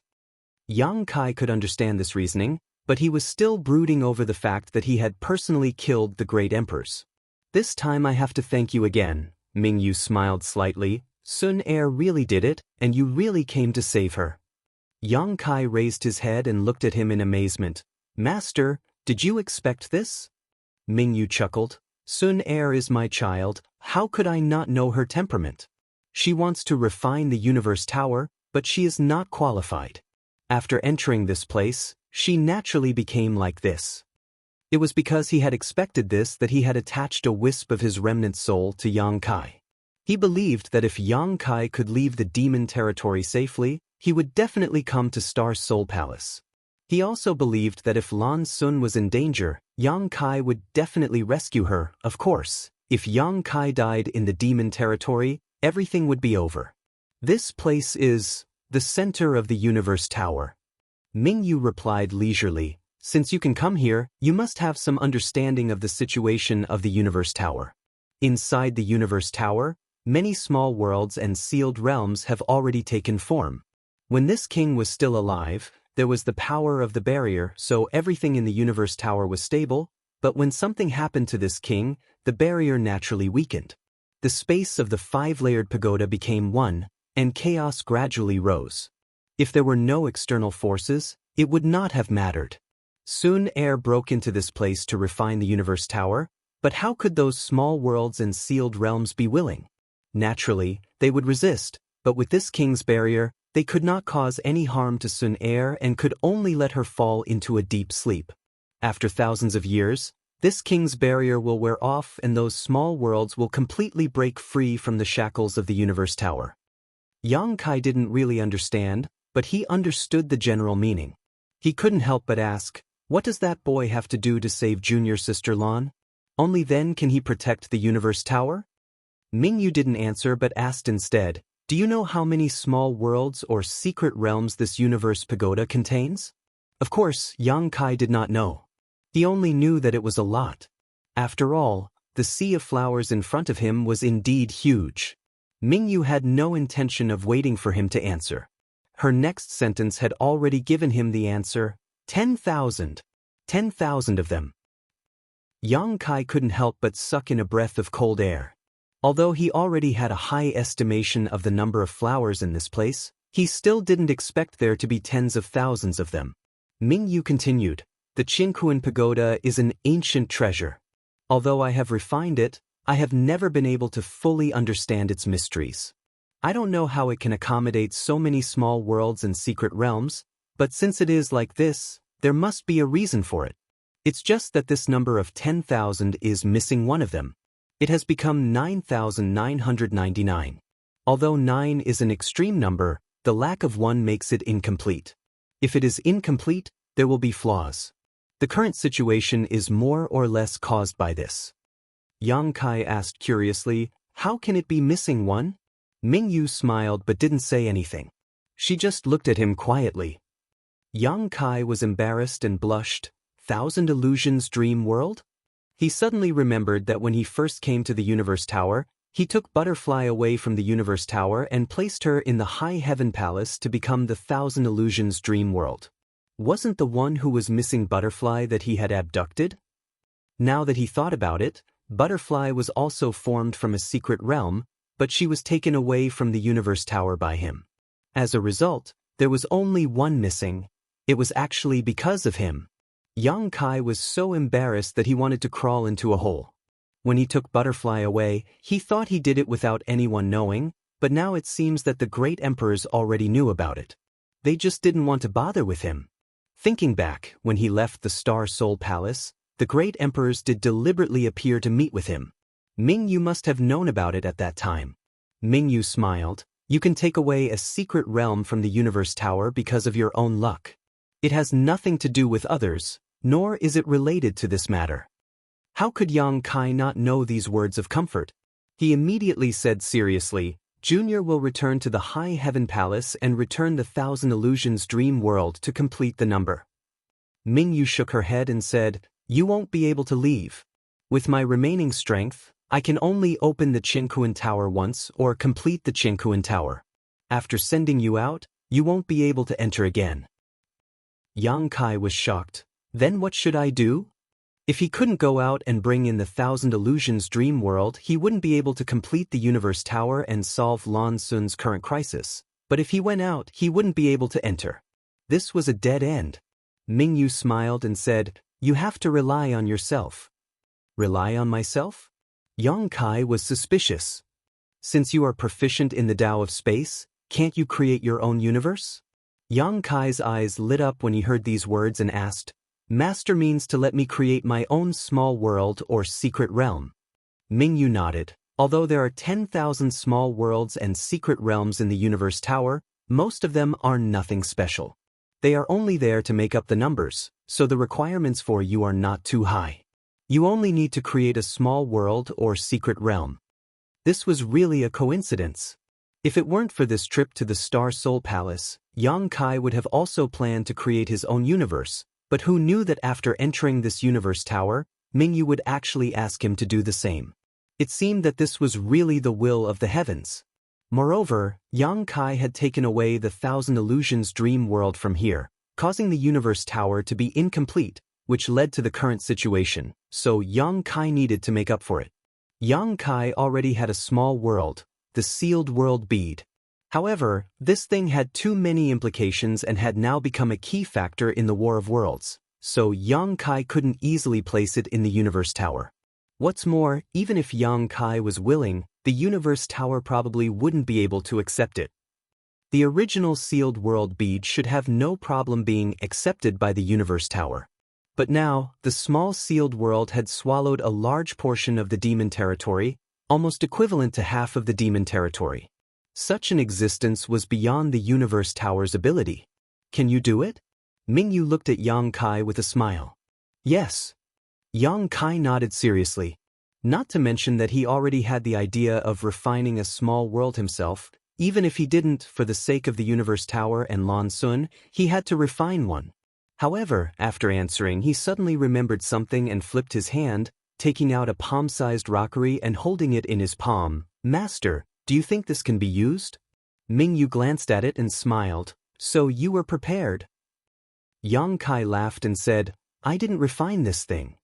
Yang Kai could understand this reasoning, but he was still brooding over the fact that he had personally killed the great emperors. This time I have to thank you again, Mingyu smiled slightly. Sun Er really did it, and you really came to save her. Yang Kai raised his head and looked at him in amazement. Master, did you expect this? Mingyu chuckled. Sun Er is my child, how could I not know her temperament? She wants to refine the universe tower, but she is not qualified. After entering this place, she naturally became like this. It was because he had expected this that he had attached a wisp of his remnant soul to Yang Kai. He believed that if Yang Kai could leave the demon territory safely, he would definitely come to Star Soul Palace. He also believed that if Lan Sun was in danger, Yang Kai would definitely rescue her. Of course, if Yang Kai died in the demon territory, everything would be over. This place is the center of the Universe Tower. Mingyu replied leisurely, since you can come here, you must have some understanding of the situation of the Universe Tower. Inside the Universe Tower, many small worlds and sealed realms have already taken form. When this king was still alive, there was the power of the barrier, so everything in the Universe Tower was stable, but when something happened to this king, the barrier naturally weakened. The space of the 5-layered pagoda became one, and chaos gradually rose. If there were no external forces, it would not have mattered. Soon air broke into this place to refine the Universe Tower, but how could those small worlds and sealed realms be willing? Naturally, they would resist, but with this king's barrier, they could not cause any harm to Sun Air and could only let her fall into a deep sleep. After thousands of years, this king's barrier will wear off and those small worlds will completely break free from the shackles of the Universe Tower. Yang Kai didn't really understand, but he understood the general meaning. He couldn't help but ask, what does that boy have to do to save junior sister Lan? Only then can he protect the Universe Tower? Mingyu didn't answer but asked instead, do you know how many small worlds or secret realms this Universe Pagoda contains? Of course, Yang Kai did not know. He only knew that it was a lot. After all, the sea of flowers in front of him was indeed huge. Mingyu had no intention of waiting for him to answer. Her next sentence had already given him the answer, 10,000. 10,000 of them. Yang Kai couldn't help but suck in a breath of cold air. Although he already had a high estimation of the number of flowers in this place, he still didn't expect there to be tens of thousands of them. Mingyu continued, the Qinkuan Pagoda is an ancient treasure. Although I have refined it, I have never been able to fully understand its mysteries. I don't know how it can accommodate so many small worlds and secret realms, but since it is like this, there must be a reason for it. It's just that this number of 10,000 is missing one of them. It has become 9,999. Although 9 is an extreme number, the lack of 1 makes it incomplete. If it is incomplete, there will be flaws. The current situation is more or less caused by this. Yang Kai asked curiously, how can it be missing 1? Mingyu smiled but didn't say anything. She just looked at him quietly. Yang Kai was embarrassed and blushed. 1,000 Illusions Dream World? He suddenly remembered that when he first came to the Universe Tower, he took Butterfly away from the Universe Tower and placed her in the High Heaven Palace to become the 1,000 Illusions Dream World. Wasn't the one who was missing Butterfly that he had abducted? Now that he thought about it, Butterfly was also formed from a secret realm, but she was taken away from the Universe Tower by him. As a result, there was only 1 missing. It was actually because of him. Yang Kai was so embarrassed that he wanted to crawl into a hole. When he took Butterfly away, he thought he did it without anyone knowing, but now it seems that the great emperors already knew about it. They just didn't want to bother with him. Thinking back, when he left the Star Soul Palace, the great emperors did deliberately appear to meet with him. Mingyu must have known about it at that time. Mingyu smiled, you can take away a secret realm from the Universe Tower because of your own luck. It has nothing to do with others, nor is it related to this matter. How could Yang Kai not know these words of comfort? He immediately said seriously, Junior will return to the High Heaven Palace and return the 1,000 Illusions Dream World to complete the number. Mingyu shook her head and said, you won't be able to leave. With my remaining strength, I can only open the Qinkuan Tower once or complete the Qinkuan Tower. After sending you out, you won't be able to enter again. Yang Kai was shocked. Then what should I do? If he couldn't go out and bring in the 1,000 Illusions Dream World, he wouldn't be able to complete the Universe Tower and solve Lan Sun's current crisis. But if he went out, he wouldn't be able to enter. This was a dead end. Mingyu smiled and said, you have to rely on yourself. Rely on myself? Yang Kai was suspicious. Since you are proficient in the Tao of space, can't you create your own universe? Yang Kai's eyes lit up when he heard these words and asked, Master means to let me create my own small world or secret realm. Mingyu nodded. Although there are 10,000 small worlds and secret realms in the Universe Tower, most of them are nothing special. They are only there to make up the numbers, so the requirements for you are not too high. You only need to create a small world or secret realm. This was really a coincidence. If it weren't for this trip to the Star Soul Palace, Yang Kai would have also planned to create his own universe, but who knew that after entering this Universe Tower, Mingyu would actually ask him to do the same. It seemed that this was really the will of the heavens. Moreover, Yang Kai had taken away the Thousand Illusions dream world from here, causing the Universe Tower to be incomplete, which led to the current situation, so Yang Kai needed to make up for it. Yang Kai already had a small world, the Sealed World Bead. However, this thing had too many implications and had now become a key factor in the War of Worlds, so Yang Kai couldn't easily place it in the Universe Tower. What's more, even if Yang Kai was willing, the Universe Tower probably wouldn't be able to accept it. The original Sealed World Bead should have no problem being accepted by the Universe Tower. But now, the small sealed world had swallowed a large portion of the demon territory, almost equivalent to half of the demon territory. Such an existence was beyond the Universe Tower's ability. Can you do it? Mingyu looked at Yang Kai with a smile. Yes. Yang Kai nodded seriously. Not to mention that he already had the idea of refining a small world himself. Even if he didn't, for the sake of the Universe Tower and Lan Sun, he had to refine one. However, after answering, he suddenly remembered something and flipped his hand, taking out a palm-sized rockery and holding it in his palm. Master, do you think this can be used? Mingyu glanced at it and smiled. So you were prepared? Yang Kai laughed and said, I didn't refine this thing.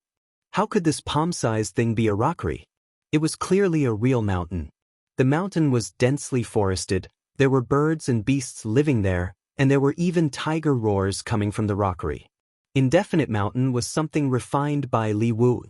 How could this palm-sized thing be a rockery? It was clearly a real mountain. The mountain was densely forested, there were birds and beasts living there, and there were even tiger roars coming from the rockery. Indefinite Mountain was something refined by Li Wu.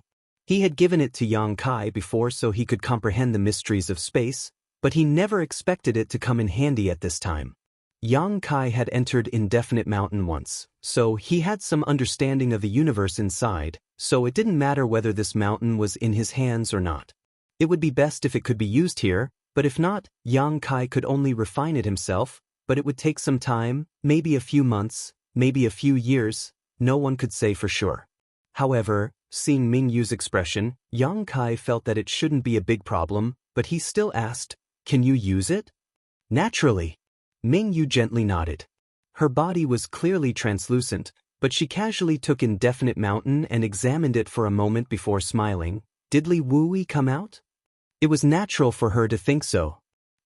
He had given it to Yang Kai before so he could comprehend the mysteries of space, but he never expected it to come in handy at this time. Yang Kai had entered Indefinite Mountain once, so he had some understanding of the universe inside, so it didn't matter whether this mountain was in his hands or not. It would be best if it could be used here, but if not, Yang Kai could only refine it himself, but it would take some time, maybe a few months, maybe a few years, no one could say for sure. However, seeing Mingyu's expression, Yang Kai felt that it shouldn't be a big problem, but he still asked, Can you use it? Naturally. Mingyu gently nodded. Her body was clearly translucent, but she casually took Indefinite Mountain and examined it for a moment before smiling. Did Li Wu come out? It was natural for her to think so.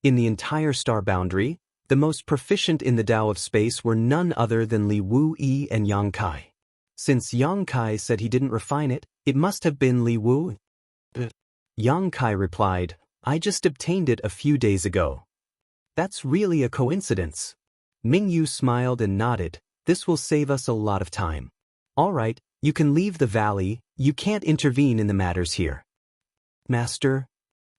In the entire star boundary, the most proficient in the Tao of space were none other than Li Wu and Yang Kai. Since Yang Kai said he didn't refine it, it must have been Li Wu. Yang Kai replied, I just obtained it a few days ago. That's really a coincidence. Mingyu smiled and nodded. This will save us a lot of time. All right, you can leave the valley, you can't intervene in the matters here. Master?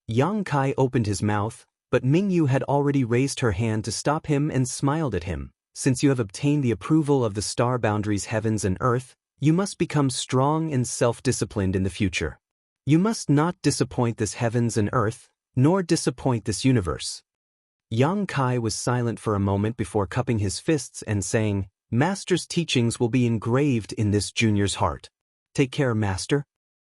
Yang Kai opened his mouth, but Mingyu had already raised her hand to stop him and smiled at him. Since you have obtained the approval of the star boundaries heavens and earth, you must become strong and self-disciplined in the future. You must not disappoint this heavens and earth, nor disappoint this universe. Yang Kai was silent for a moment before cupping his fists and saying, Master's teachings will be engraved in this junior's heart. Take care, Master.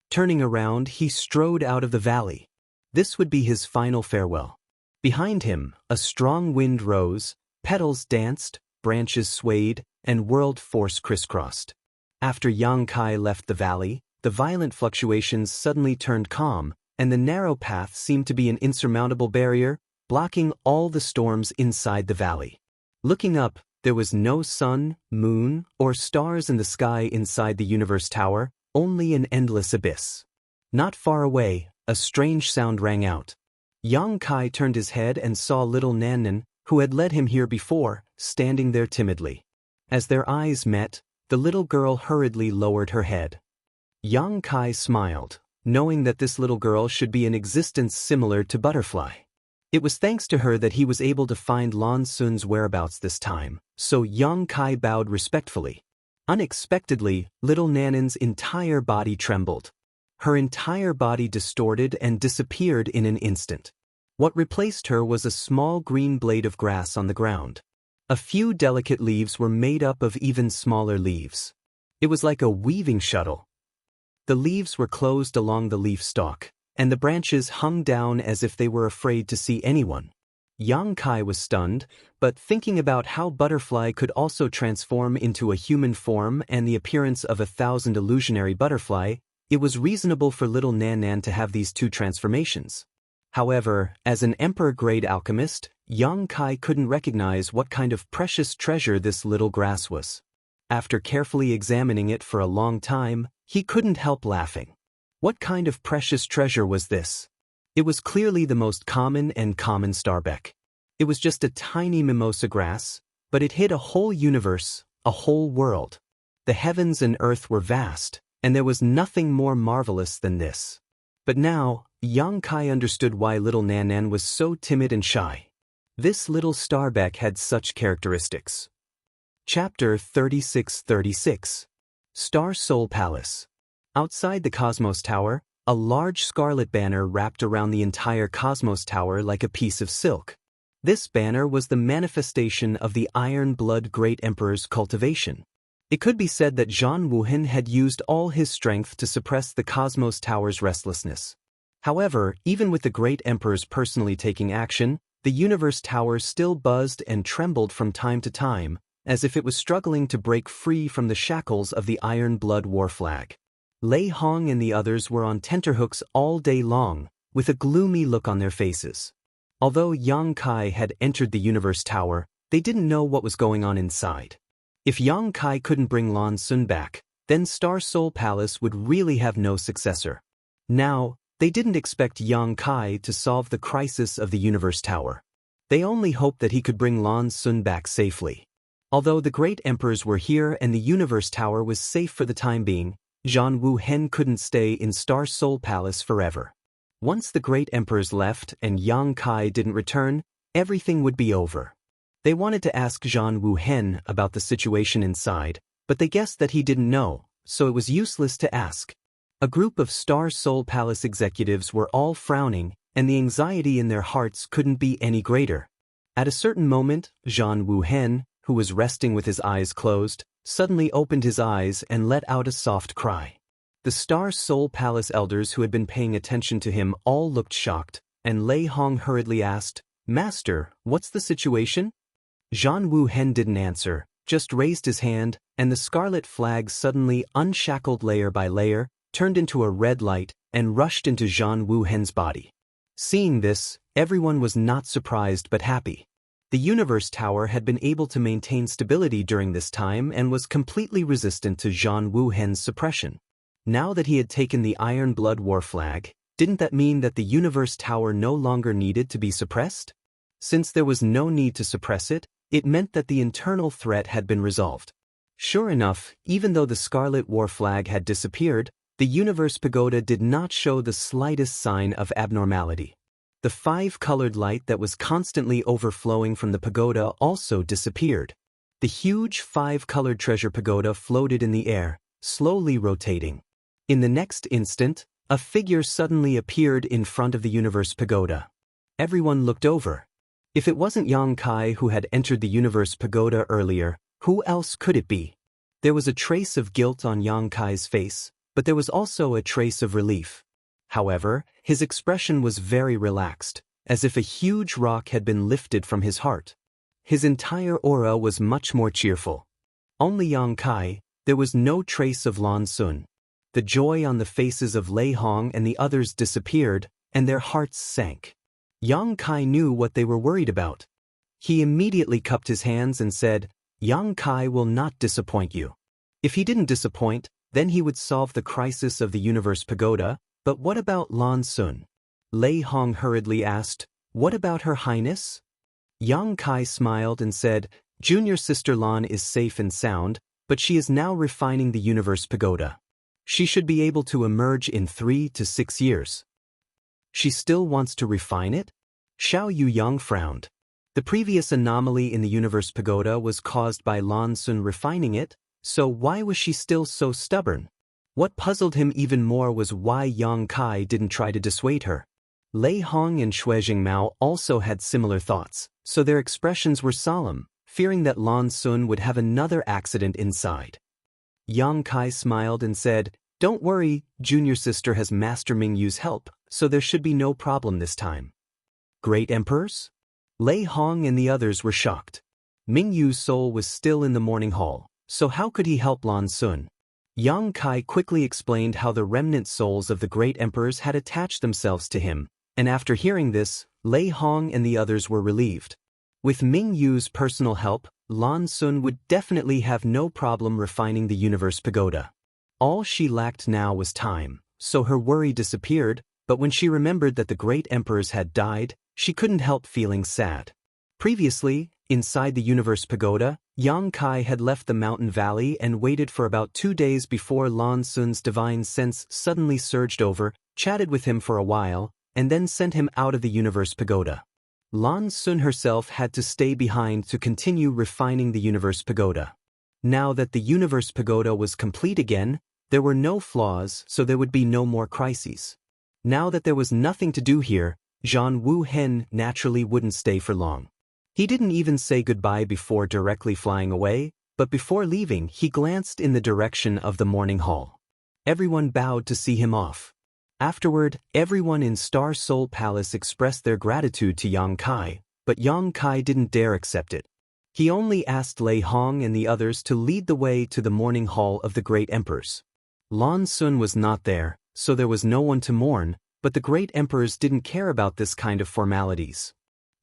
Turning around, he strode out of the valley. This would be his final farewell. Behind him, a strong wind rose, petals danced, branches swayed, and world force crisscrossed. After Yang Kai left the valley, the violent fluctuations suddenly turned calm, and the narrow path seemed to be an insurmountable barrier, blocking all the storms inside the valley. Looking up, there was no sun, moon, or stars in the sky inside the Universe Tower, only an endless abyss. Not far away, a strange sound rang out. Yang Kai turned his head and saw little Nannan, who had led him here before, standing there timidly. As their eyes met, the little girl hurriedly lowered her head. Yang Kai smiled, knowing that this little girl should be an existence similar to Butterfly. It was thanks to her that he was able to find Lan Sun's whereabouts this time, so Yang Kai bowed respectfully. Unexpectedly, little Nanan's entire body trembled. Her entire body distorted and disappeared in an instant. What replaced her was a small green blade of grass on the ground. A few delicate leaves were made up of even smaller leaves. It was like a weaving shuttle. The leaves were closed along the leaf stalk, and the branches hung down as if they were afraid to see anyone. Yang Kai was stunned, but thinking about how Butterfly could also transform into a human form and the appearance of 1,000 illusionary butterfly, it was reasonable for little Nanan to have these two transformations. However, as an emperor-grade alchemist, Yang Kai couldn't recognize what kind of precious treasure this little grass was. After carefully examining it for a long time, he couldn't help laughing. What kind of precious treasure was this? It was clearly the most common starbeck. It was just a tiny mimosa grass, but it hid a whole universe, a whole world. The heavens and earth were vast, and there was nothing more marvelous than this. But now, Yang Kai understood why little Nanan was so timid and shy. This little starbeck had such characteristics. Chapter 36:36. Star Soul Palace. Outside the Cosmos Tower, a large scarlet banner wrapped around the entire Cosmos Tower like a piece of silk. This banner was the manifestation of the Iron Blood Great Emperor's cultivation. It could be said that Jianghu had used all his strength to suppress the Cosmos Tower's restlessness. However, even with the Great Emperors personally taking action, the Universe Tower still buzzed and trembled from time to time, as if it was struggling to break free from the shackles of the Iron Blood War Flag. Lei Hong and the others were on tenterhooks all day long, with a gloomy look on their faces. Although Yang Kai had entered the Universe Tower, they didn't know what was going on inside. If Yang Kai couldn't bring Lan Sun back, then Star Soul Palace would really have no successor. Now, they didn't expect Yang Kai to solve the crisis of the Universe Tower. They only hoped that he could bring Lan Sun back safely. Although the Great Emperors were here and the Universe Tower was safe for the time being, Jianghu couldn't stay in Star Soul Palace forever. Once the Great Emperors left and Yang Kai didn't return, everything would be over. They wanted to ask Jianghu about the situation inside, but they guessed that he didn't know, so it was useless to ask. A group of Star Soul Palace executives were all frowning, and the anxiety in their hearts couldn't be any greater. At a certain moment, Jianghu, who was resting with his eyes closed, suddenly opened his eyes and let out a soft cry. The Star Soul Palace elders who had been paying attention to him all looked shocked, and Lei Hong hurriedly asked, "Master, what's the situation?" Jianghu didn't answer, just raised his hand, and the scarlet flag suddenly unshackled layer by layer, turned into a red light, and rushed into Jianghu body. Seeing this, everyone was not surprised but happy. The Universe Tower had been able to maintain stability during this time and was completely resistant to Jianghu suppression. Now that he had taken the Iron Blood War Flag, didn't that mean that the Universe Tower no longer needed to be suppressed? Since there was no need to suppress it, it meant that the internal threat had been resolved. Sure enough, even though the Scarlet War Flag had disappeared, the Universe Pagoda did not show the slightest sign of abnormality. The five-colored light that was constantly overflowing from the pagoda also disappeared. The huge five-colored treasure pagoda floated in the air, slowly rotating. In the next instant, a figure suddenly appeared in front of the Universe Pagoda. Everyone looked over. If it wasn't Yang Kai who had entered the Universe Pagoda earlier, who else could it be? There was a trace of guilt on Yang Kai's face, but there was also a trace of relief. However, his expression was very relaxed, as if a huge rock had been lifted from his heart. His entire aura was much more cheerful. Only Yang Kai, there was no trace of Lan Sun. The joy on the faces of Lei Hong and the others disappeared, and their hearts sank. Yang Kai knew what they were worried about. He immediately cupped his hands and said, "Yang Kai will not disappoint you." If he didn't disappoint, then he would solve the crisis of the Universe Pagoda. But what about Lan Sun? Lei Hong hurriedly asked, "What about Her Highness?" Yang Kai smiled and said, "Junior sister Lan is safe and sound, but she is now refining the Universe Pagoda. She should be able to emerge in 3 to 6 years. She still wants to refine it?" Xiao Yuyang frowned. The previous anomaly in the Universe Pagoda was caused by Lan Sun refining it, So why was she still so stubborn? What puzzled him even more was why Yang Kai didn't try to dissuade her. Lei Hong and Xue Jingmao also had similar thoughts, so their expressions were solemn, fearing that Lan Sun would have another accident inside. Yang Kai smiled and said, "Don't worry, junior sister has Master Mingyu's help, so there should be no problem this time." Great emperors? Lei Hong and the others were shocked. Mingyu's soul was still in the morning hall, so how could he help Lan Sun? Yang Kai quickly explained how the remnant souls of the great emperors had attached themselves to him, and after hearing this, Lei Hong and the others were relieved. With Mingyu's personal help, Lan Sun would definitely have no problem refining the universe pagoda. All she lacked now was time, so her worry disappeared, but when she remembered that the great emperors had died, she couldn't help feeling sad. Previously, inside the universe pagoda, Yang Kai had left the mountain valley and waited for about 2 days before Lan Sun's divine sense suddenly surged over, chatted with him for a while, and then sent him out of the universe pagoda. Lan Sun herself had to stay behind to continue refining the universe pagoda. Now that the universe pagoda was complete again, there were no flaws, so there would be no more crises. Now that there was nothing to do here, Zhan Wu Hen naturally wouldn't stay for long. He didn't even say goodbye before directly flying away, but before leaving he glanced in the direction of the morning hall. Everyone bowed to see him off. Afterward, everyone in Star Soul Palace expressed their gratitude to Yang Kai, but Yang Kai didn't dare accept it. He only asked Lei Hong and the others to lead the way to the morning hall of the great emperors. Lan Sun was not there, so there was no one to mourn, but the great emperors didn't care about this kind of formalities.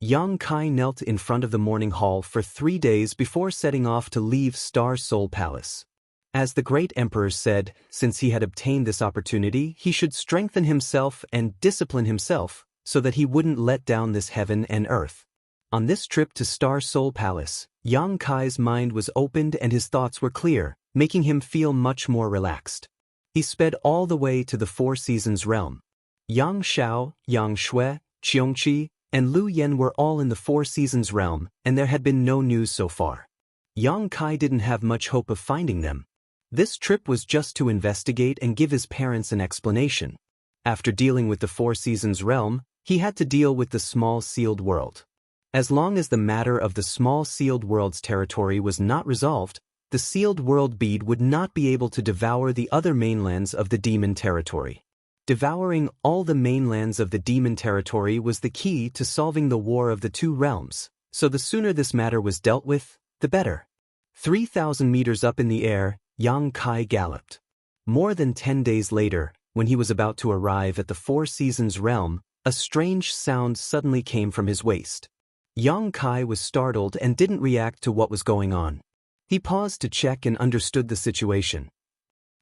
Yang Kai knelt in front of the morning hall for 3 days before setting off to leave Star Soul Palace. As the great emperor said, since he had obtained this opportunity, he should strengthen himself and discipline himself, so that he wouldn't let down this heaven and earth. On this trip to Star Soul Palace, Yang Kai's mind was opened and his thoughts were clear, making him feel much more relaxed. He sped all the way to the Four Seasons realm. Yang Xiao, Yang Shui, Qiongqi, and Lu Yen were all in the Four Seasons realm, and there had been no news so far. Yang Kai didn't have much hope of finding them. This trip was just to investigate and give his parents an explanation. After dealing with the Four Seasons realm, he had to deal with the Small Sealed World. As long as the matter of the Small Sealed World's territory was not resolved, the Sealed World bead would not be able to devour the other mainlands of the Demon Territory. Devouring all the mainlands of the Demon Territory was the key to solving the war of the two realms, so the sooner this matter was dealt with, the better. 3,000 meters up in the air, Yang Kai galloped. More than 10 days later, when he was about to arrive at the Four Seasons realm, a strange sound suddenly came from his waist. Yang Kai was startled and didn't react to what was going on. He paused to check and understood the situation.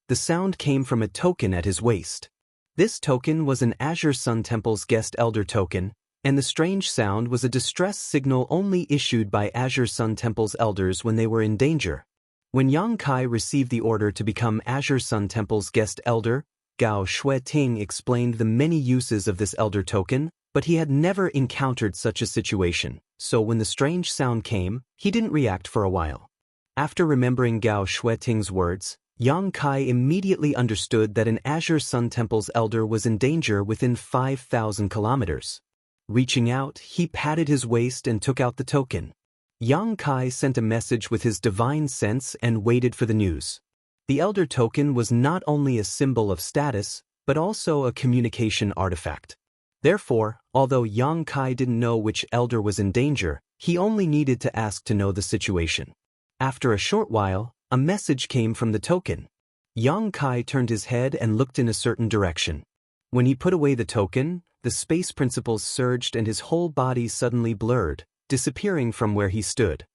The sound came from a token at his waist. This token was an Azure Sun Temple's guest elder token, and the strange sound was a distress signal only issued by Azure Sun Temple's elders when they were in danger. When Yang Kai received the order to become Azure Sun Temple's guest elder, Gao Shueting explained the many uses of this elder token, but he had never encountered such a situation, so when the strange sound came, he didn't react for a while. After remembering Gao Shueting's words, Yang Kai immediately understood that an Azure Sun Temple's elder was in danger within 5,000 kilometers. Reaching out, he patted his waist and took out the token. Yang Kai sent a message with his divine sense and waited for the news. The elder token was not only a symbol of status, but also a communication artifact. Therefore, although Yang Kai didn't know which elder was in danger, he only needed to ask to know the situation. After a short while, a message came from the token. Yang Kai turned his head and looked in a certain direction. When he put away the token, the space principles surged and his whole body suddenly blurred, disappearing from where he stood.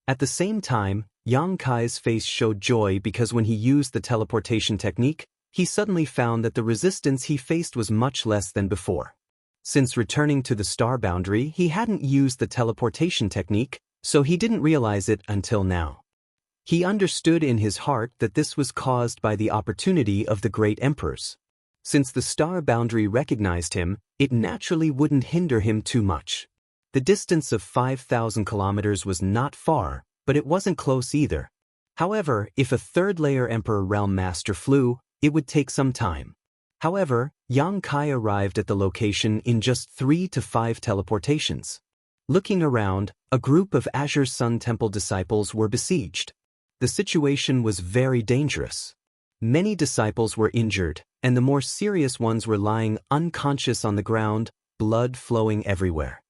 At the same time, Yang Kai's face showed joy because when he used the teleportation technique, he suddenly found that the resistance he faced was much less than before. Since returning to the star boundary, he hadn't used the teleportation technique, so he didn't realize it until now. He understood in his heart that this was caused by the opportunity of the great emperors. Since the star boundary recognized him, it naturally wouldn't hinder him too much. The distance of 5,000 kilometers was not far, but it wasn't close either. However, if a third-layer Emperor Realm Master flew, it would take some time. However, Yang Kai arrived at the location in just 3 to 5 teleportations. Looking around, a group of Azure Sun Temple disciples were besieged. The situation was very dangerous. Many disciples were injured, and the more serious ones were lying unconscious on the ground, blood flowing everywhere.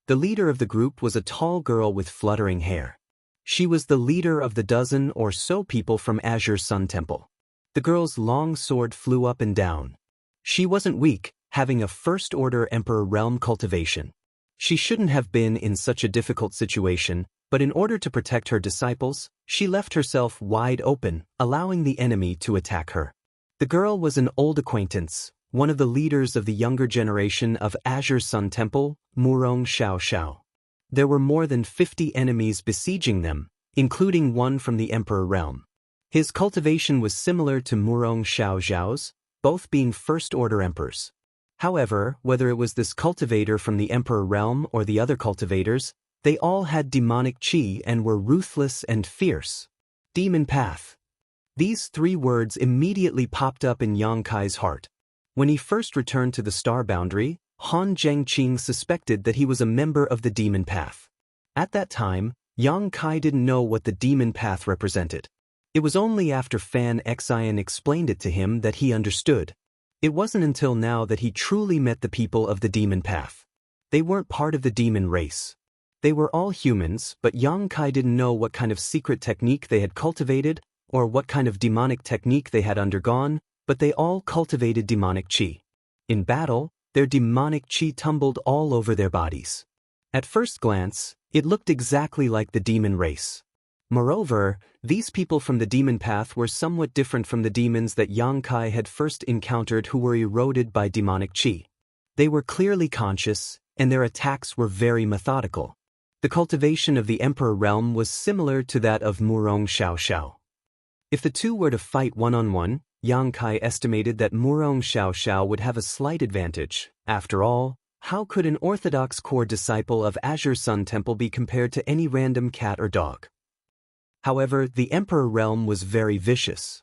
The leader of the group was a tall girl with fluttering hair. She was the leader of the dozen or so people from Azure Sun Temple. The girl's long sword flew up and down. She wasn't weak, having a first-order Emperor Realm cultivation. She shouldn't have been in such a difficult situation, but in order to protect her disciples, she left herself wide open, allowing the enemy to attack her. The girl was an old acquaintance, one of the leaders of the younger generation of Azure Sun Temple, Murong Xiao Xiao. There were more than 50 enemies besieging them, including one from the Emperor Realm. His cultivation was similar to Murong Xiao Xiao's, both being first-order emperors. However, whether it was this cultivator from the Emperor Realm or the other cultivators, they all had demonic chi and were ruthless and fierce. Demon Path. These 3 words immediately popped up in Yang Kai's heart. When he first returned to the star boundary, Han Zhengqing suspected that he was a member of the Demon Path. At that time, Yang Kai didn't know what the Demon Path represented. It was only after Fan Xian explained it to him that he understood. It wasn't until now that he truly met the people of the Demon Path. They weren't part of the demon race. They were all humans, but Yang Kai didn't know what kind of secret technique they had cultivated or what kind of demonic technique they had undergone, but they all cultivated demonic chi. In battle, their demonic chi tumbled all over their bodies. At first glance, it looked exactly like the demon race. Moreover, these people from the demon path were somewhat different from the demons that Yang Kai had first encountered who were eroded by demonic chi. They were clearly conscious, and their attacks were very methodical. The cultivation of the Emperor Realm was similar to that of Murong Xiao Xiao. If the two were to fight one-on-one, Yang Kai estimated that Murong Xiao Xiao would have a slight advantage. After all, how could an orthodox core disciple of Azure Sun Temple be compared to any random cat or dog? However, the Emperor Realm was very vicious.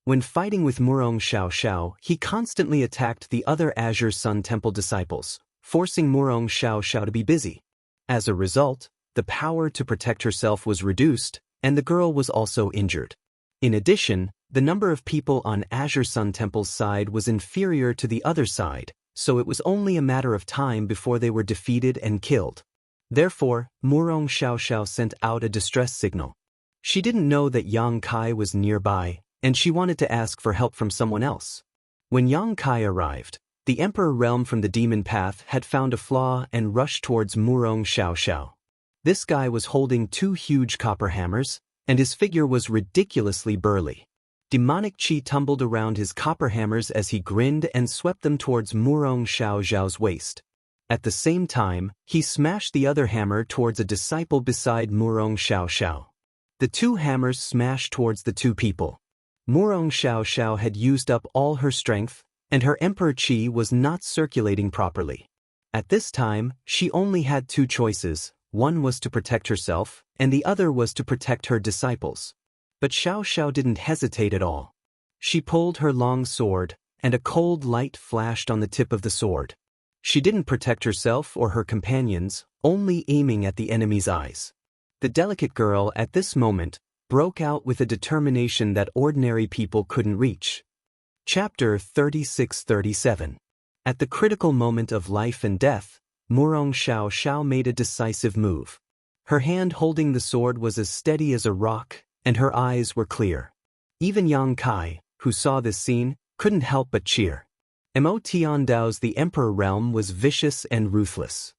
When fighting with Murong Xiao Xiao, he constantly attacked the other Azure Sun Temple disciples, forcing Murong Xiao Xiao to be busy. As a result, the power to protect herself was reduced, and the girl was also injured. In addition, the number of people on Azure Sun Temple's side was inferior to the other side, so it was only a matter of time before they were defeated and killed. Therefore, Murong Xiao Xiao sent out a distress signal. She didn't know that Yang Kai was nearby, and she wanted to ask for help from someone else. When Yang Kai arrived, the Emperor Realm from the Demon Path had found a flaw and rushed towards Murong Xiao Xiao. This guy was holding 2 huge copper hammers, and his figure was ridiculously burly. Demonic chi tumbled around his copper hammers as he grinned and swept them towards Murong Xiao Xiao's waist. At the same time, he smashed the other hammer towards a disciple beside Murong Xiao Xiao. The 2 hammers smashed towards the 2 people. Murong Xiao Xiao had used up all her strength, and her Emperor Chi was not circulating properly. At this time, she only had 2 choices. One was to protect herself, and the other was to protect her disciples. But Xiao Xiao didn't hesitate at all. She pulled her long sword, and a cold light flashed on the tip of the sword. She didn't protect herself or her companions, only aiming at the enemy's eyes. The delicate girl at this moment broke out with a determination that ordinary people couldn't reach. Chapter 36-37. At the critical moment of life and death, Murong Xiao Xiao made a decisive move. Her hand holding the sword was as steady as a rock, and her eyes were clear. Even Yang Kai, who saw this scene, couldn't help but cheer. Immortal Dao's the Emperor Realm was vicious and ruthless.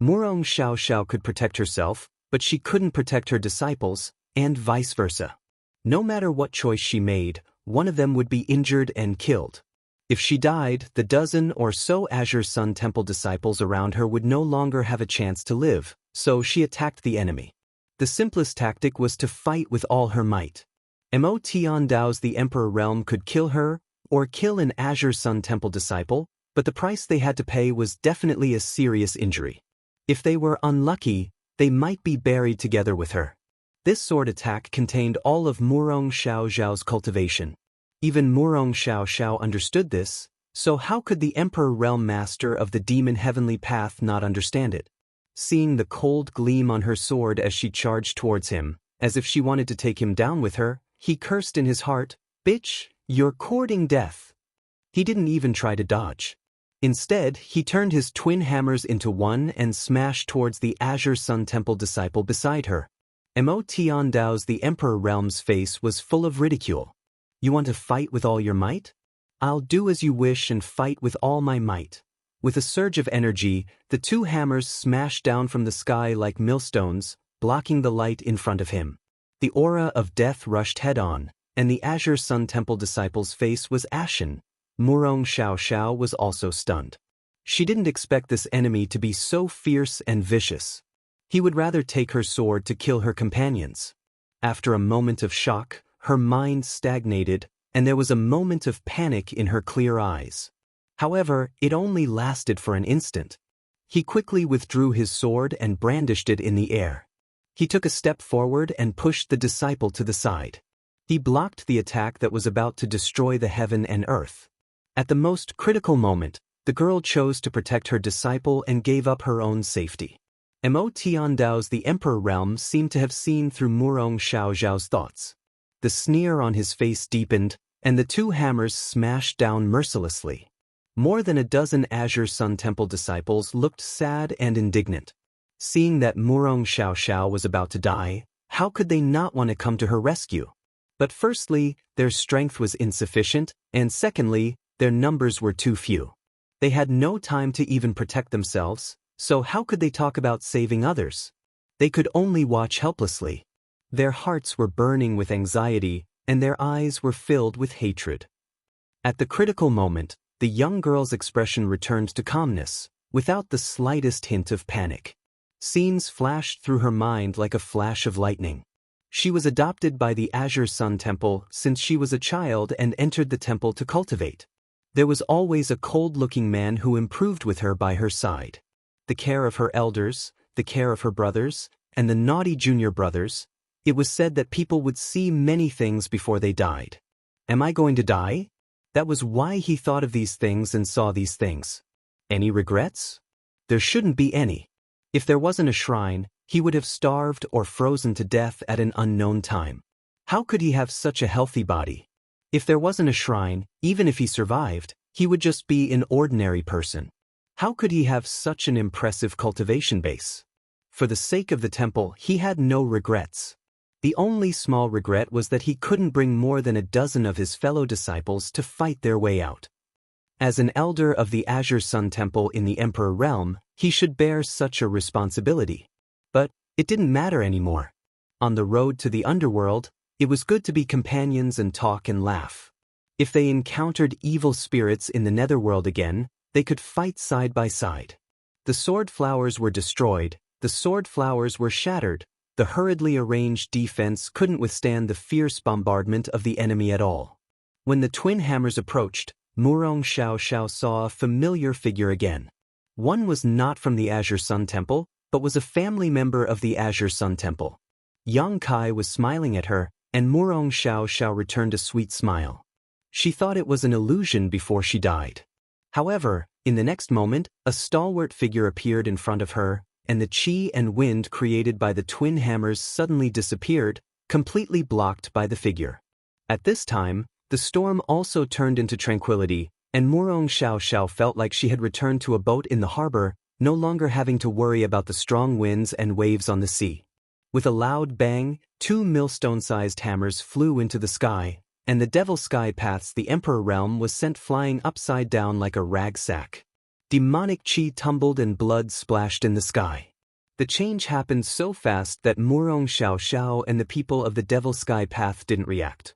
Murong Xiao Xiao could protect herself, but she couldn't protect her disciples, and vice versa. No matter what choice she made, one of them would be injured and killed. If she died, the dozen or so Azure Sun Temple disciples around her would no longer have a chance to live, so she attacked the enemy. The simplest tactic was to fight with all her might. Immortal Dao's the Emperor Realm could kill her, or kill an Azure Sun Temple disciple, but the price they had to pay was definitely a serious injury. If they were unlucky, they might be buried together with her. This sword attack contained all of Murong Xiao Xiao's cultivation. Even Murong Xiao Xiao understood this, so how could the Emperor Realm Master of the Demon Heavenly Path not understand it? Seeing the cold gleam on her sword as she charged towards him, as if she wanted to take him down with her, he cursed in his heart, "Bitch, you're courting death." He didn't even try to dodge. Instead, he turned his twin hammers into one and smashed towards the Azure Sun Temple disciple beside her. Mo Tiandao's the Emperor Realm's face was full of ridicule. "You want to fight with all your might? I'll do as you wish and fight with all my might." With a surge of energy, the two hammers smashed down from the sky like millstones, blocking the light in front of him. The aura of death rushed head-on, and the Azure Sun Temple disciple's face was ashen. Murong Xiao Xiao was also stunned. She didn't expect this enemy to be so fierce and vicious. He would rather take her sword to kill her companions. After a moment of shock, her mind stagnated, and there was a moment of panic in her clear eyes. However, it only lasted for an instant. He quickly withdrew his sword and brandished it in the air. He took a step forward and pushed the disciple to the side. He blocked the attack that was about to destroy the heaven and earth. At the most critical moment, the girl chose to protect her disciple and gave up her own safety. Mo Tiandao's the Emperor Realm seemed to have seen through Murong Xiao Xiao's thoughts. The sneer on his face deepened, and the two hammers smashed down mercilessly. More than a dozen Azure Sun Temple disciples looked sad and indignant. Seeing that Murong Xiao Xiao was about to die, how could they not want to come to her rescue? But firstly, their strength was insufficient, and secondly, their numbers were too few. They had no time to even protect themselves, so how could they talk about saving others? They could only watch helplessly. Their hearts were burning with anxiety, and their eyes were filled with hatred. At the critical moment, the young girl's expression returned to calmness, without the slightest hint of panic. Scenes flashed through her mind like a flash of lightning. She was adopted by the Azure Sun Temple since she was a child and entered the temple to cultivate. There was always a cold-looking man who improved with her by her side. The care of her elders, the care of her brothers, and the naughty junior brothers. It was said that people would see many things before they died. Am I going to die? That was why he thought of these things and saw these things. Any regrets? There shouldn't be any. If there wasn't a shrine, he would have starved or frozen to death at an unknown time. How could he have such a healthy body? If there wasn't a shrine, even if he survived, he would just be an ordinary person. How could he have such an impressive cultivation base? For the sake of the temple, he had no regrets. The only small regret was that he couldn't bring more than a dozen of his fellow disciples to fight their way out. As an elder of the Azure Sun Temple in the Emperor Realm, he should bear such a responsibility. But it didn't matter anymore. On the road to the underworld, it was good to be companions and talk and laugh. If they encountered evil spirits in the netherworld again, they could fight side by side. The sword flowers were destroyed, the sword flowers were shattered, the hurriedly arranged defense couldn't withstand the fierce bombardment of the enemy at all. When the twin hammers approached, Murong Xiao Xiao saw a familiar figure again. One was not from the Azure Sun Temple, but was a family member of the Azure Sun Temple. Yang Kai was smiling at her, and Murong Xiao Xiao returned a sweet smile. She thought it was an illusion before she died. However, in the next moment, a stalwart figure appeared in front of her, and the qi and wind created by the twin hammers suddenly disappeared, completely blocked by the figure. At this time, the storm also turned into tranquility, and Murong Xiao Xiao felt like she had returned to a boat in the harbor, no longer having to worry about the strong winds and waves on the sea. With a loud bang, two millstone-sized hammers flew into the sky, and the Devil Sky Path's the Emperor Realm was sent flying upside down like a rag sack. Demonic qi tumbled and blood splashed in the sky. The change happened so fast that Murong Xiao Xiao and the people of the Devil Sky Path didn't react.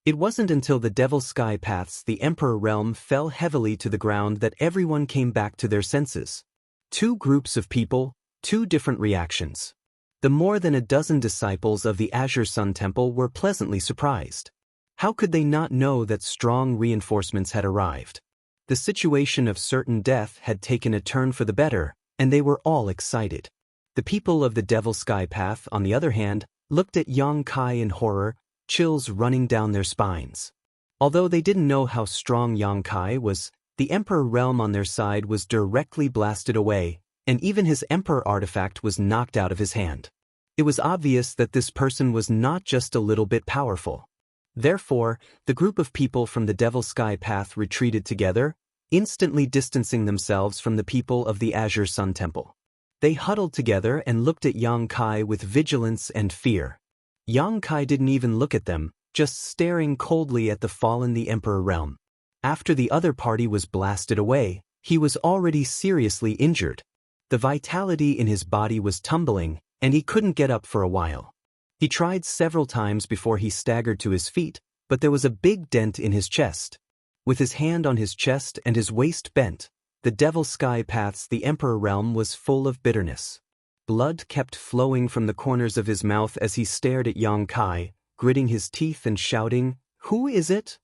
It wasn't until the Devil Sky Path's the Emperor Realm fell heavily to the ground that everyone came back to their senses. Two groups of people, two different reactions. The more than a dozen disciples of the Azure Sun Temple were pleasantly surprised. How could they not know that strong reinforcements had arrived? The situation of certain death had taken a turn for the better, and they were all excited. The people of the Devil Sky Path, on the other hand, looked at Yang Kai in horror, chills running down their spines. Although they didn't know how strong Yang Kai was, the Emperor realm on their side was directly blasted away, and even his Emperor artifact was knocked out of his hand. It was obvious that this person was not just a little bit powerful. Therefore, the group of people from the Devil Sky Path retreated together, instantly distancing themselves from the people of the Azure Sun Temple. They huddled together and looked at Yang Kai with vigilance and fear. Yang Kai didn't even look at them, just staring coldly at the fallen the Emperor realm. After the other party was blasted away, he was already seriously injured. The vitality in his body was tumbling, and he couldn't get up for a while. He tried several times before he staggered to his feet, but there was a big dent in his chest. With his hand on his chest and his waist bent, the Devil Sky Path's the Emperor realm was full of bitterness. Blood kept flowing from the corners of his mouth as he stared at Yang Kai, gritting his teeth and shouting, "Who is it?"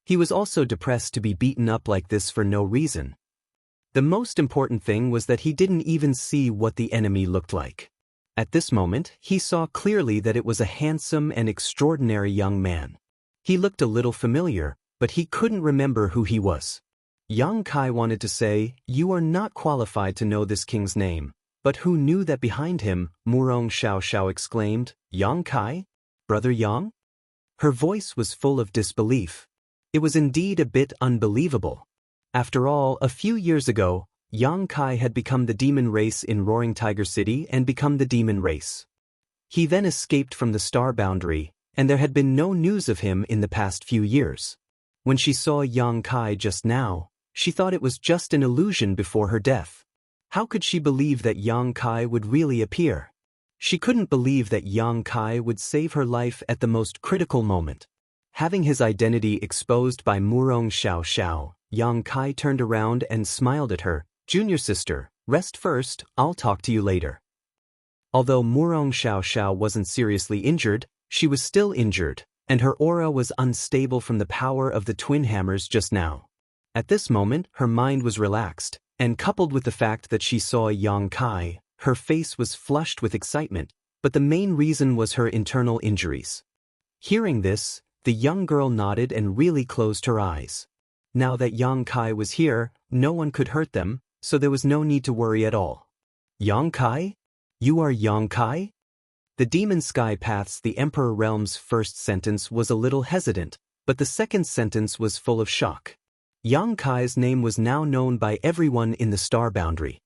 He was also depressed to be beaten up like this for no reason. The most important thing was that he didn't even see what the enemy looked like. At this moment, he saw clearly that it was a handsome and extraordinary young man. He looked a little familiar, but he couldn't remember who he was. Yang Kai wanted to say, "You are not qualified to know this king's name," but who knew that behind him, Murong Xiao exclaimed, "Yang Kai? Brother Yang?" Her voice was full of disbelief. It was indeed a bit unbelievable. After all, a few years ago, Yang Kai had become the demon race in Roaring Tiger City and become the demon race. He then escaped from the star boundary, and there had been no news of him in the past few years. When she saw Yang Kai just now, she thought it was just an illusion before her death. How could she believe that Yang Kai would really appear? She couldn't believe that Yang Kai would save her life at the most critical moment. Having his identity exposed by Murong Xiao, Yang Kai turned around and smiled at her. "Junior sister, rest first, I'll talk to you later." Although Murong Xiao wasn't seriously injured, she was still injured, and her aura was unstable from the power of the twin hammers just now. At this moment, her mind was relaxed, and coupled with the fact that she saw Yang Kai, her face was flushed with excitement, but the main reason was her internal injuries. Hearing this, the young girl nodded and really closed her eyes. Now that Yang Kai was here, no one could hurt them, so there was no need to worry at all. "Yang Kai? You are Yang Kai?" The Demon Sky Path's the Emperor Realm's first sentence was a little hesitant, but the second sentence was full of shock. Yang Kai's name was now known by everyone in the star boundary.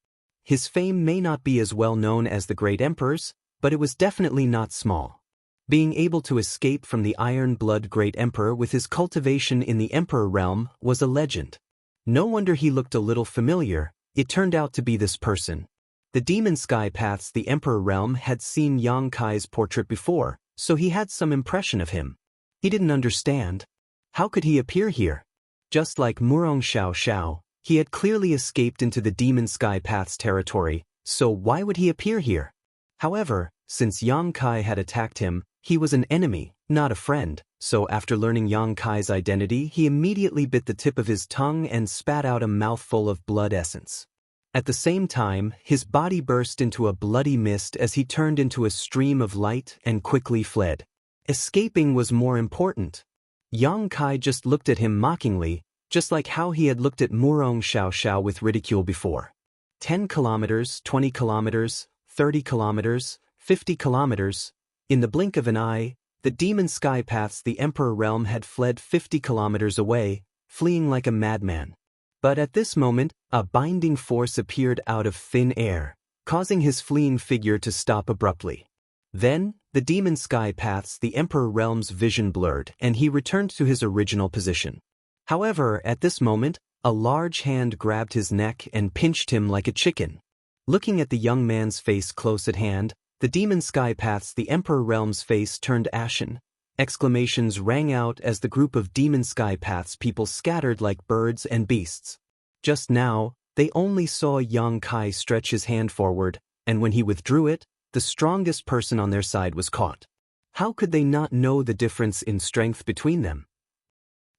His fame may not be as well known as the Great Emperor's, but it was definitely not small. Being able to escape from the Iron Blood Great Emperor with his cultivation in the Emperor Realm was a legend. No wonder he looked a little familiar. It turned out to be this person. The Demon Sky Path's the Emperor Realm had seen Yang Kai's portrait before, so he had some impression of him. He didn't understand. How could he appear here? Just like Murong Xiao, he had clearly escaped into the Demon Sky Path's territory, so why would he appear here? However, since Yang Kai had attacked him, he was an enemy, not a friend, so after learning Yang Kai's identity, he immediately bit the tip of his tongue and spat out a mouthful of blood essence. At the same time, his body burst into a bloody mist as he turned into a stream of light and quickly fled. Escaping was more important. Yang Kai just looked at him mockingly, just like how he had looked at Murong Xiao with ridicule before. 10 kilometers, 20 kilometers, 30 kilometers, 50 kilometers. In the blink of an eye, the Demon Sky Path's the Emperor Realm had fled 50 kilometers away, fleeing like a madman. But at this moment, a binding force appeared out of thin air, causing his fleeing figure to stop abruptly. Then, the Demon Sky Path's the Emperor Realm's vision blurred and he returned to his original position. However, at this moment, a large hand grabbed his neck and pinched him like a chicken. Looking at the young man's face close at hand, the Demon Sky Path's the Emperor Realm's face turned ashen. Exclamations rang out as the group of Demon Sky Path's people scattered like birds and beasts. Just now, they only saw Yang Kai stretch his hand forward, and when he withdrew it, the strongest person on their side was caught. How could they not know the difference in strength between them?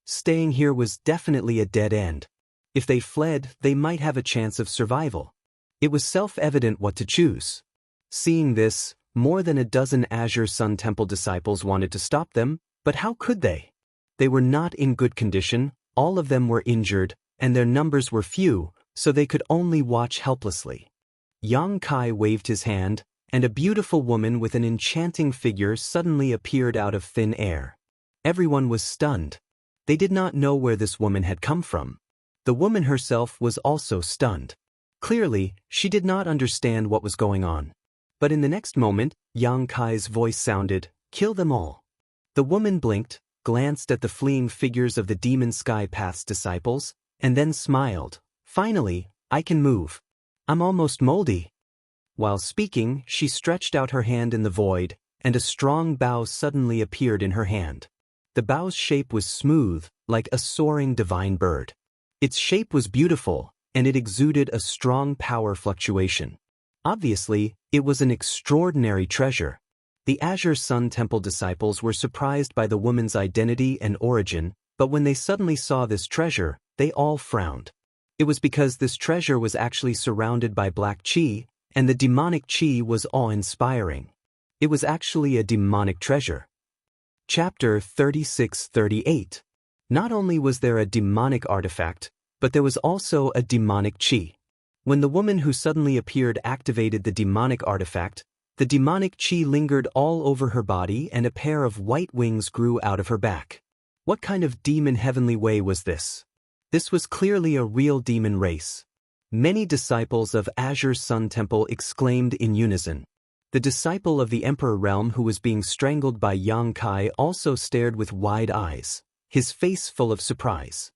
Staying here was definitely a dead end. If they fled, they might have a chance of survival. It was self-evident what to choose. Seeing this, More than a dozen Azure Sun Temple disciples wanted to stop them, but how could they? They were not in good condition, all of them were injured, and their numbers were few, so they could only watch helplessly. Yang Kai waved his hand, and a beautiful woman with an enchanting figure suddenly appeared out of thin air. Everyone was stunned. They did not know where this woman had come from. The woman herself was also stunned. Clearly, she did not understand what was going on. But in the next moment, Yang Kai's voice sounded, "Kill them all." The woman blinked, glanced at the fleeing figures of the Demon Sky Path's disciples, and then smiled. "Finally, I can move. I'm almost moldy." While speaking, she stretched out her hand in the void, and a strong bow suddenly appeared in her hand. The bow's shape was smooth, like a soaring divine bird. Its shape was beautiful, and it exuded a strong power fluctuation. Obviously, it was an extraordinary treasure. The Azure Sun Temple disciples were surprised by the woman's identity and origin, but when they suddenly saw this treasure, they all frowned. It was because this treasure was actually surrounded by black chi, and the demonic chi was awe-inspiring. It was actually a demonic treasure. Chapter 36-38. Not only was there a demonic artifact, but there was also a demonic chi. When the woman who suddenly appeared activated the demonic artifact, the demonic chi lingered all over her body and a pair of white wings grew out of her back. What kind of demon heavenly way was this? This was clearly a real demon race. Many disciples of Azure Sun Temple exclaimed in unison. The disciple of the Emperor Realm who was being strangled by Yang Kai also stared with wide eyes, his face full of surprise.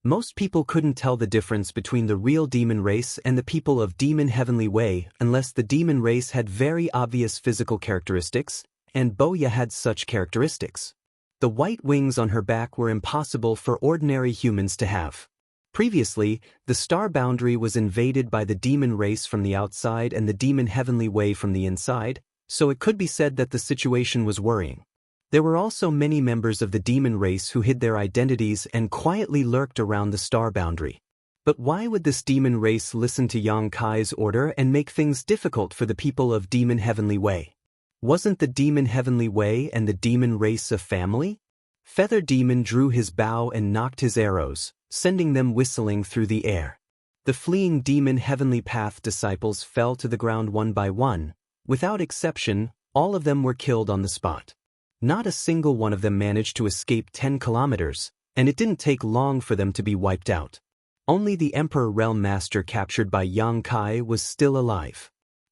Most people couldn't tell the difference between the real demon race and the people of Demon Heavenly Way unless the demon race had very obvious physical characteristics, and Boya had such characteristics. The white wings on her back were impossible for ordinary humans to have. Previously, the star boundary was invaded by the demon race from the outside and the Demon Heavenly Way from the inside, so it could be said that the situation was worrying. There were also many members of the demon race who hid their identities and quietly lurked around the star boundary. But why would this demon race listen to Yang Kai's order and make things difficult for the people of Demon Heavenly Way? Wasn't the Demon Heavenly Way and the demon race a family? Feather Demon drew his bow and knocked his arrows, sending them whistling through the air. The fleeing Demon Heavenly Path disciples fell to the ground one by one. Without exception, all of them were killed on the spot. Not a single one of them managed to escape 10 kilometers, and it didn't take long for them to be wiped out. Only the Emperor Realm Master captured by Yang Kai was still alive.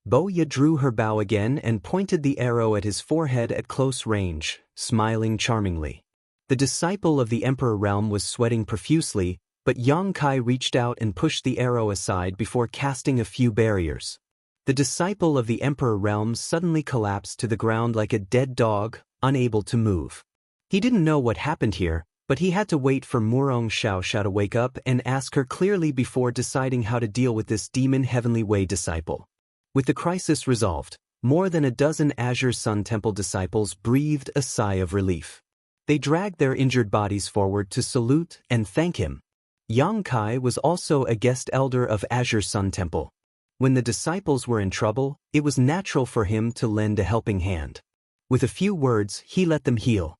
Boya drew her bow again and pointed the arrow at his forehead at close range, smiling charmingly. The disciple of the Emperor Realm was sweating profusely, but Yang Kai reached out and pushed the arrow aside before casting a few barriers. The disciple of the Emperor Realm suddenly collapsed to the ground like a dead dog, unable to move. He didn't know what happened here, but he had to wait for Murong Xiao to wake up and ask her clearly before deciding how to deal with this Demon Heavenly Way disciple. With the crisis resolved, more than a dozen Azure Sun Temple disciples breathed a sigh of relief. They dragged their injured bodies forward to salute and thank him. Yang Kai was also a guest elder of Azure Sun Temple. When the disciples were in trouble, it was natural for him to lend a helping hand. With a few words, he let them heal.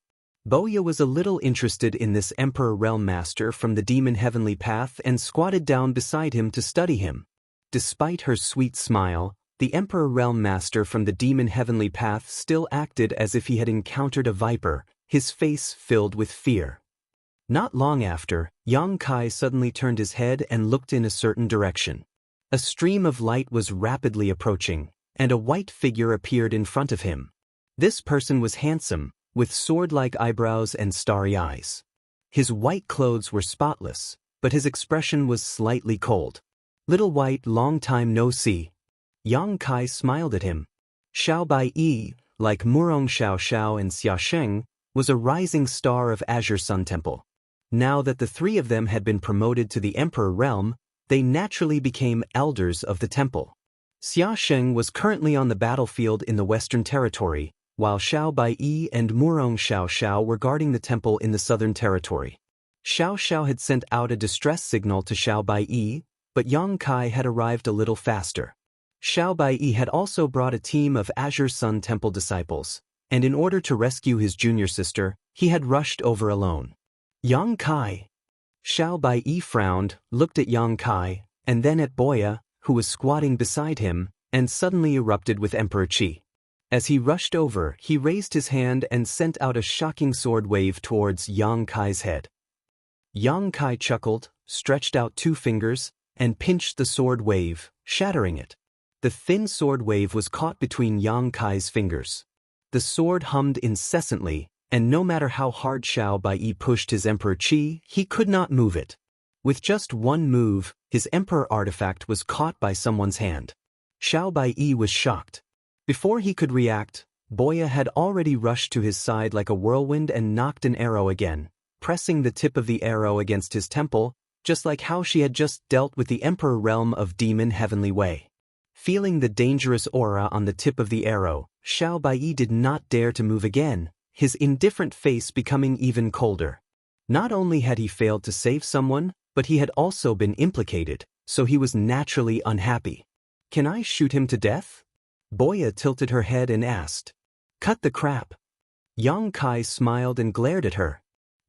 Boya was a little interested in this Emperor Realm Master from the Demon Heavenly Path and squatted down beside him to study him. Despite her sweet smile, the Emperor Realm Master from the Demon Heavenly Path still acted as if he had encountered a viper, his face filled with fear. Not long after, Yang Kai suddenly turned his head and looked in a certain direction. A stream of light was rapidly approaching, and a white figure appeared in front of him. This person was handsome, with sword-like eyebrows and starry eyes. His white clothes were spotless, but his expression was slightly cold. "Little White, long time no see." Yang Kai smiled at him. Xiao Bai-yi, like Murong Xiao and Xia Sheng, was a rising star of Azure Sun Temple. Now that the three of them had been promoted to the Emperor Realm, they naturally became elders of the temple. Xia Sheng was currently on the battlefield in the Western Territory, while Xiao Bai-yi and Murong Xiao were guarding the temple in the Southern Territory. Xiao had sent out a distress signal to Xiao Bai-yi, but Yang Kai had arrived a little faster. Xiao Baiyi had also brought a team of Azure Sun Temple disciples, and in order to rescue his junior sister, he had rushed over alone. Yang Kai. Xiao Baiyi frowned, looked at Yang Kai, and then at Boya, who was squatting beside him, and suddenly erupted with Emperor Qi. As he rushed over, he raised his hand and sent out a shocking sword wave towards Yang Kai's head. Yang Kai chuckled, stretched out 2 fingers, and pinched the sword wave, shattering it. The thin sword wave was caught between Yang Kai's fingers. The sword hummed incessantly, and no matter how hard Xiao Baiyi pushed his Emperor Qi, he could not move it. With just one move, his Emperor artifact was caught by someone's hand. Xiao Baiyi was shocked. Before he could react, Boya had already rushed to his side like a whirlwind and knocked an arrow again, pressing the tip of the arrow against his temple, just like how she had just dealt with the Emperor realm of Demon Heavenly Way. Feeling the dangerous aura on the tip of the arrow, Xiao Baiyi did not dare to move again, his indifferent face becoming even colder. Not only had he failed to save someone, but he had also been implicated, so he was naturally unhappy. "Can I shoot him to death?" Boya tilted her head and asked. "Cut the crap." Yang Kai smiled and glared at her.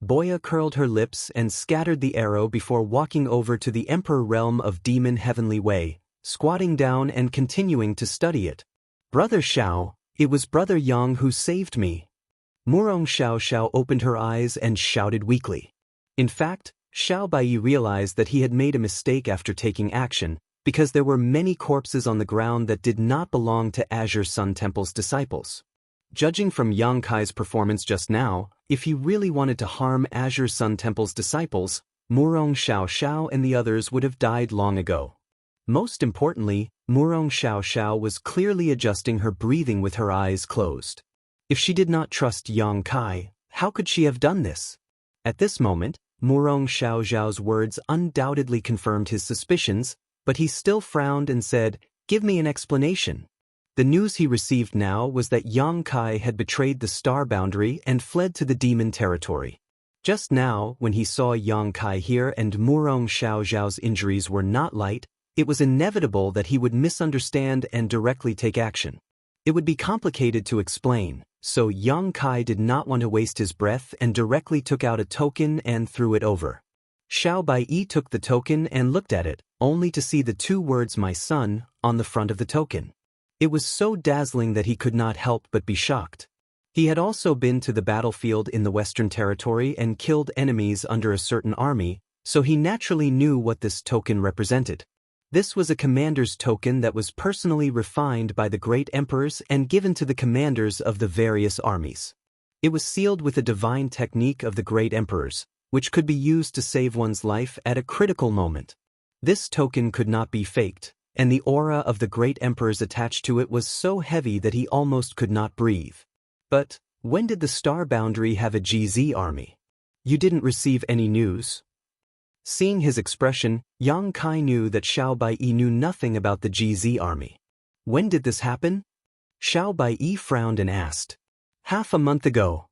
Boya curled her lips and scattered the arrow before walking over to the Emperor realm of Demon Heavenly Way, squatting down and continuing to study it. "Brother Xiao, it was Brother Yang who saved me." Murong Xiao opened her eyes and shouted weakly. In fact, Xiao Baiyi realized that he had made a mistake after taking action, because there were many corpses on the ground that did not belong to Azure Sun Temple's disciples. Judging from Yang Kai's performance just now, if he really wanted to harm Azure Sun Temple's disciples, Murong Xiao and the others would have died long ago. Most importantly, Murong Xiao was clearly adjusting her breathing with her eyes closed. If she did not trust Yang Kai, how could she have done this? At this moment, Murong Xiao's words undoubtedly confirmed his suspicions, but he still frowned and said, "Give me an explanation." The news he received now was that Yang Kai had betrayed the star boundary and fled to the demon territory. Just now, when he saw Yang Kai here and Murong Xiao's injuries were not light, it was inevitable that he would misunderstand and directly take action. It would be complicated to explain, so Yang Kai did not want to waste his breath and directly took out a token and threw it over. Xiao Baiyi took the token and looked at it, only to see the 2 words "my son" on the front of the token. It was so dazzling that he could not help but be shocked. He had also been to the battlefield in the Western Territory and killed enemies under a certain army, so he naturally knew what this token represented. This was a commander's token that was personally refined by the great emperors and given to the commanders of the various armies. It was sealed with a divine technique of the great emperors, which could be used to save one's life at a critical moment. This token could not be faked, and the aura of the great emperors attached to it was so heavy that he almost could not breathe. But when did the star boundary have a GZ army? You didn't receive any news? Seeing his expression, Yang Kai knew that Xiao Baiyi knew nothing about the GZ army. When did this happen? Xiao Baiyi frowned and asked. "Half a month ago."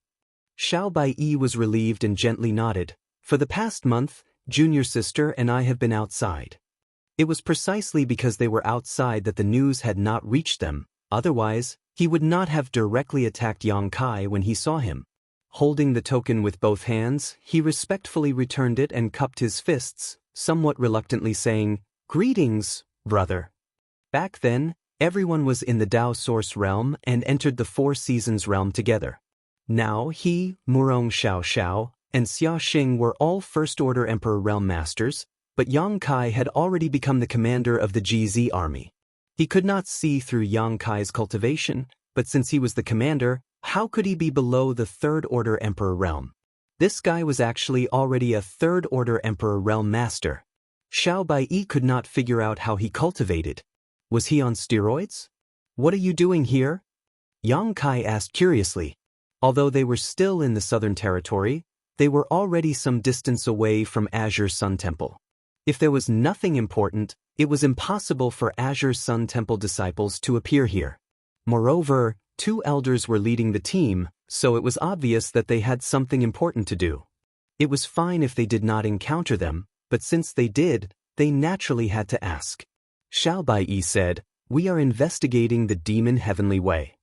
Xiao Baiyi was relieved and gently nodded. "For the past month, junior sister and I have been outside." It was precisely because they were outside that the news had not reached them, otherwise, he would not have directly attacked Yang Kai when he saw him. Holding the token with both hands, he respectfully returned it and cupped his fists, somewhat reluctantly saying, "Greetings, brother." Back then, everyone was in the Dao Source realm and entered the 4 Seasons realm together. Now he, Murong Xiao, and Xia Xing were all First-Order Emperor Realm Masters, but Yang Kai had already become the commander of the GZ army. He could not see through Yang Kai's cultivation, but since he was the commander, how could he be below the Third-Order Emperor Realm? This guy was actually already a Third-Order Emperor Realm Master. Xiao Baiyi could not figure out how he cultivated. Was he on steroids? "What are you doing here?" Yang Kai asked curiously. Although they were still in the Southern Territory, they were already some distance away from Azure Sun Temple. If there was nothing important, it was impossible for Azure Sun Temple disciples to appear here. Moreover, 2 elders were leading the team, so it was obvious that they had something important to do. It was fine if they did not encounter them, but since they did, they naturally had to ask. Xiao Baiyi said, We are investigating the demon heavenly way.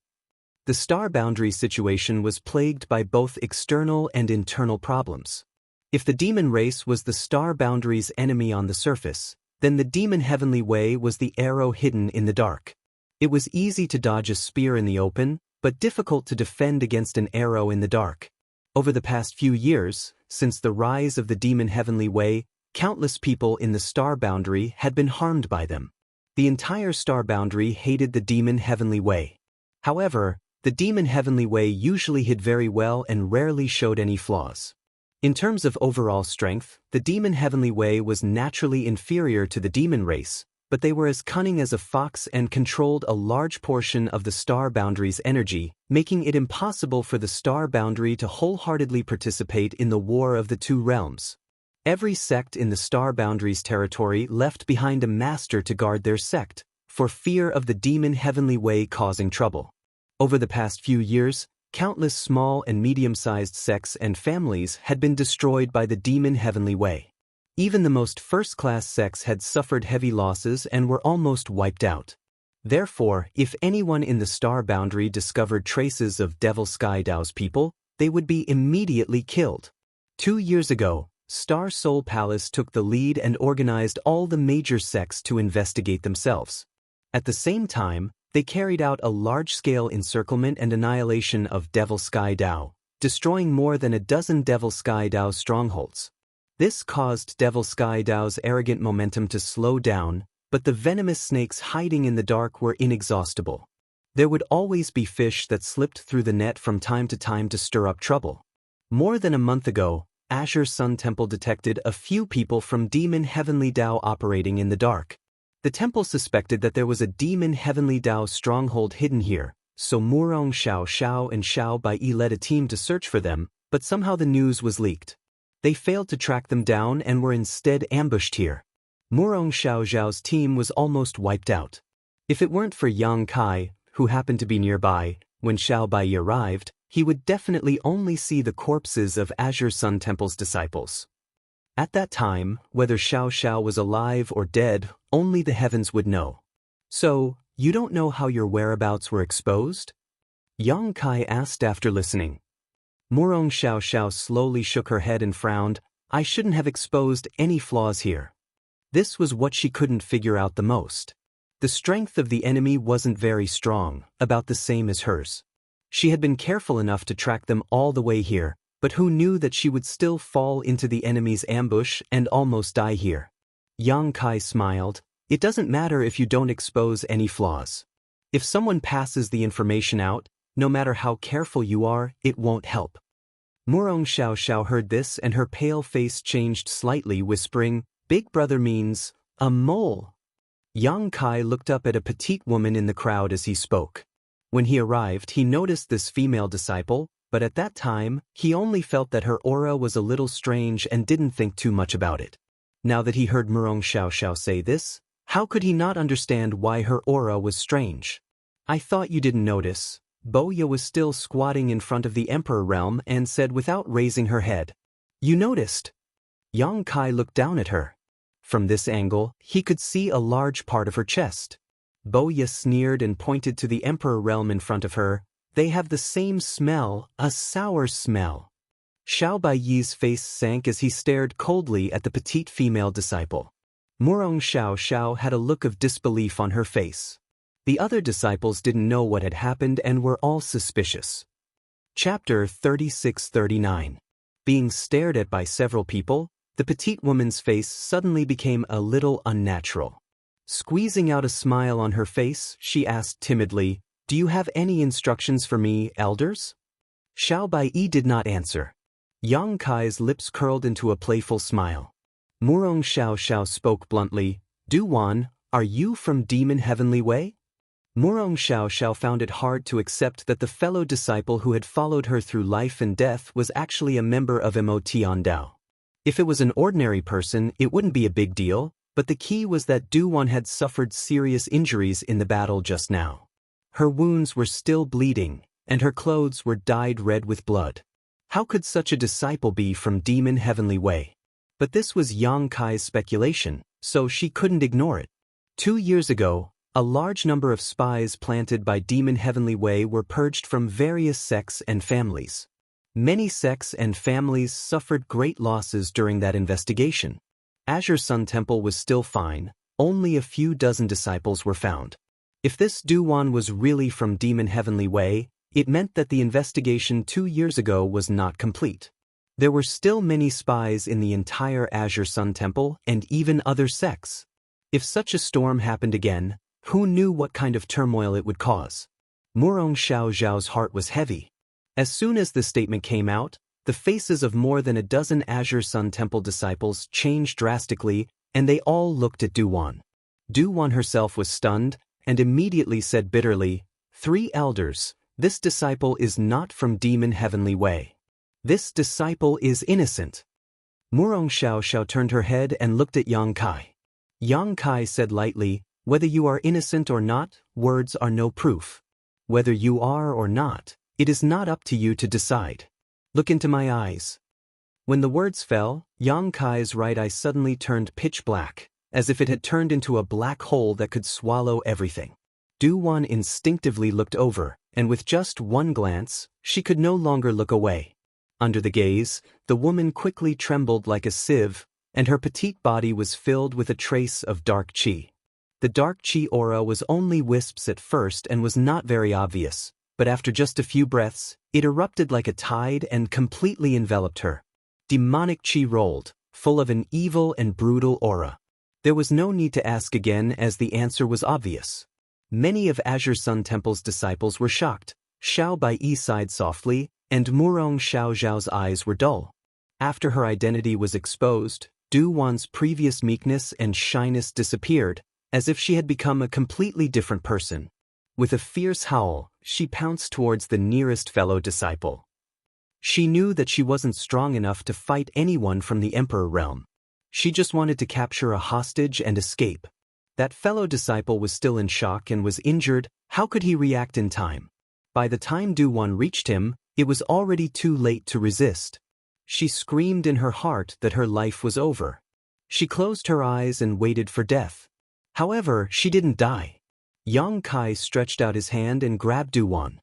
The star boundary situation was plagued by both external and internal problems. If the demon race was the star boundary's enemy on the surface, then the demon heavenly way was the arrow hidden in the dark. It was easy to dodge a spear in the open, but difficult to defend against an arrow in the dark. Over the past few years, since the rise of the demon heavenly way, countless people in the star boundary had been harmed by them. The entire star boundary hated the demon heavenly way. However, the demon heavenly way usually hid very well and rarely showed any flaws. In terms of overall strength, the demon heavenly way was naturally inferior to the demon race, but they were as cunning as a fox and controlled a large portion of the star boundary's energy, making it impossible for the star boundary to wholeheartedly participate in the war of the two realms. Every sect in the star boundary's territory left behind a master to guard their sect, for fear of the demon heavenly way causing trouble. Over the past few years, countless small and medium-sized sects and families had been destroyed by the demon heavenly way. Even the most first-class sects had suffered heavy losses and were almost wiped out. Therefore, if anyone in the star boundary discovered traces of Devil Sky Dao's people, they would be immediately killed. 2 years ago, Star Soul Palace took the lead and organized all the major sects to investigate themselves. At the same time, they carried out a large-scale encirclement and annihilation of Devil Sky Dao, destroying more than a dozen Devil Sky Dao strongholds. This caused Devil Sky Dao's arrogant momentum to slow down, but the venomous snakes hiding in the dark were inexhaustible. There would always be fish that slipped through the net from time to stir up trouble. More than a month ago, Azure Sun Temple detected a few people from Demon Heavenly Dao operating in the dark. The temple suspected that there was a Demon Heavenly Dao stronghold hidden here, so Murong Xiao Xiao and Xiao Bai Yi led a team to search for them, but somehow the news was leaked. They failed to track them down and were instead ambushed here. Murong Xiao Xiao's team was almost wiped out. If it weren't for Yang Kai, who happened to be nearby, when Xiao Bai Yi arrived, he would definitely only see the corpses of Azure Sun Temple's disciples. At that time, whether Xiao Xiao was alive or dead, only the heavens would know. So, you don't know how your whereabouts were exposed? Yang Kai asked after listening. Murong Xiao Xiao slowly shook her head and frowned. I shouldn't have exposed any flaws here. This was what she couldn't figure out the most. The strength of the enemy wasn't very strong, about the same as hers. She had been careful enough to track them all the way here, but who knew that she would still fall into the enemy's ambush and almost die here? Yang Kai smiled. It doesn't matter if you don't expose any flaws. If someone passes the information out, no matter how careful you are, it won't help. Murong Xiao Xiao heard this and her pale face changed slightly, whispering, Big Brother means a mole. Yang Kai looked up at a petite woman in the crowd as he spoke. When he arrived, he noticed this female disciple, but at that time, he only felt that her aura was a little strange and didn't think too much about it. Now that he heard Murong Xiao Xiao say this, how could he not understand why her aura was strange? I thought you didn't notice. Boya was still squatting in front of the Emperor realm and said without raising her head. You noticed? Yang Kai looked down at her. From this angle, he could see a large part of her chest. Boya sneered and pointed to the Emperor realm in front of her. They have the same smell, a sour smell. Xiao Bai Yi's face sank as he stared coldly at the petite female disciple. Murong Xiao Xiao had a look of disbelief on her face. The other disciples didn't know what had happened and were all suspicious. Chapter 36-39. Being stared at by several people, the petite woman's face suddenly became a little unnatural. Squeezing out a smile on her face, she asked timidly, Do you have any instructions for me, elders? Xiao Bai Yi did not answer. Yang Kai's lips curled into a playful smile. Murong Xiao Xiao spoke bluntly, Duwan, are you from Demon Heavenly Way? Murong Xiao Xiao found it hard to accept that the fellow disciple who had followed her through life and death was actually a member of Immortal Dao. If it was an ordinary person, it wouldn't be a big deal, but the key was that Duwan had suffered serious injuries in the battle just now. Her wounds were still bleeding, and her clothes were dyed red with blood. How could such a disciple be from Demon Heavenly Way? But this was Yang Kai's speculation, so she couldn't ignore it. 2 years ago, A large number of spies planted by Demon Heavenly Way were purged from various sects and families. Many sects and families suffered great losses during that investigation. Azure Sun Temple was still fine, only a few dozen disciples were found. If this Duwan was really from Demon Heavenly Way, it meant that the investigation 2 years ago was not complete. There were still many spies in the entire Azure Sun Temple and even other sects. If such a storm happened again, who knew what kind of turmoil it would cause? Murong Xiaoxiao's heart was heavy. As soon as the statement came out, the faces of more than a dozen Azure Sun Temple disciples changed drastically, and they all looked at Duwan. Duwan herself was stunned, and immediately said bitterly, "3 elders, this disciple is not from Demon Heavenly Way. This disciple is innocent." Murong Xiaoxiao turned her head and looked at Yang Kai. Yang Kai said lightly, "Whether you are innocent or not, words are no proof. Whether you are or not, it is not up to you to decide. Look into my eyes." When the words fell, Yang Kai's right eye suddenly turned pitch black, as if it had turned into a black hole that could swallow everything. Duwan instinctively looked over, and with just one glance, she could no longer look away. Under the gaze, the woman quickly trembled like a sieve, and her petite body was filled with a trace of dark qi. The dark qi aura was only wisps at first and was not very obvious, but after just a few breaths, it erupted like a tide and completely enveloped her. Demonic qi rolled, full of an evil and brutal aura. There was no need to ask again as the answer was obvious. Many of Azure Sun Temple's disciples were shocked. Xiao Baiyi sighed softly, and Murong Xiaoxiao's eyes were dull. After her identity was exposed, Duwan's previous meekness and shyness disappeared, as if she had become a completely different person. With a fierce howl, she pounced towards the nearest fellow disciple. She knew that she wasn't strong enough to fight anyone from the Emperor realm. She just wanted to capture a hostage and escape. That fellow disciple was still in shock and was injured. How could he react in time? By the time Duwan reached him, it was already too late to resist. She screamed in her heart that her life was over. She closed her eyes and waited for death. However, she didn't die. Yang Kai stretched out his hand and grabbed Duwan.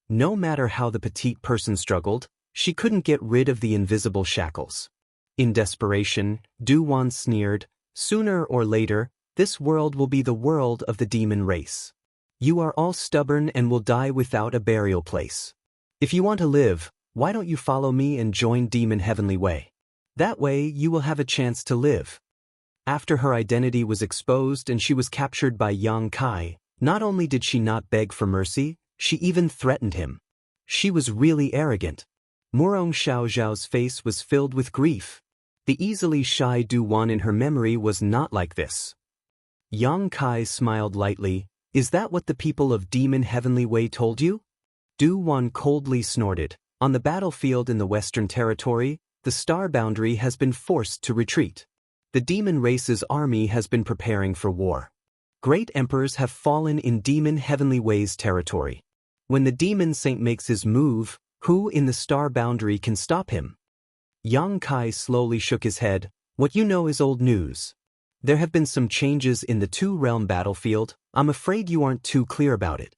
No matter how the petite person struggled, she couldn't get rid of the invisible shackles. In desperation, Duwan sneered, "Sooner or later, this world will be the world of the demon race. You are all stubborn and will die without a burial place. If you want to live, why don't you follow me and join Demon Heavenly Way? That way you will have a chance to live." After her identity was exposed and she was captured by Yang Kai, not only did she not beg for mercy, she even threatened him. She was really arrogant. Murong Xiaoxiao's face was filled with grief. The easily shy Duwan in her memory was not like this. Yang Kai smiled lightly. "Is that what the people of Demon Heavenly Way told you?" Duwan coldly snorted. "On the battlefield in the Western Territory, the star boundary has been forced to retreat. The demon race's army has been preparing for war. Great emperors have fallen in Demon Heavenly Way's territory. When the demon saint makes his move, who in the star boundary can stop him?" Yang Kai slowly shook his head. "What you know is old news. There have been some changes in the two-realm battlefield. I'm afraid you aren't too clear about it."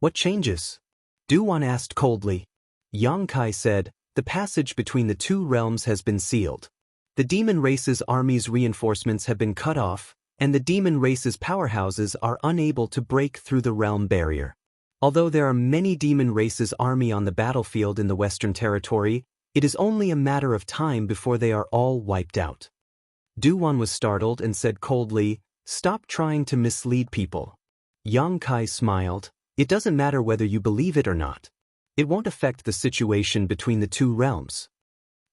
"What changes?" Duwan asked coldly. Yang Kai said, "The passage between the two realms has been sealed. The demon race's army's reinforcements have been cut off, and the demon race's powerhouses are unable to break through the realm barrier. Although there are many demon race's army on the battlefield in the Western Territory, it is only a matter of time before they are all wiped out." Duwan was startled and said coldly, "Stop trying to mislead people." Yang Kai smiled. "It doesn't matter whether you believe it or not. It won't affect the situation between the two realms."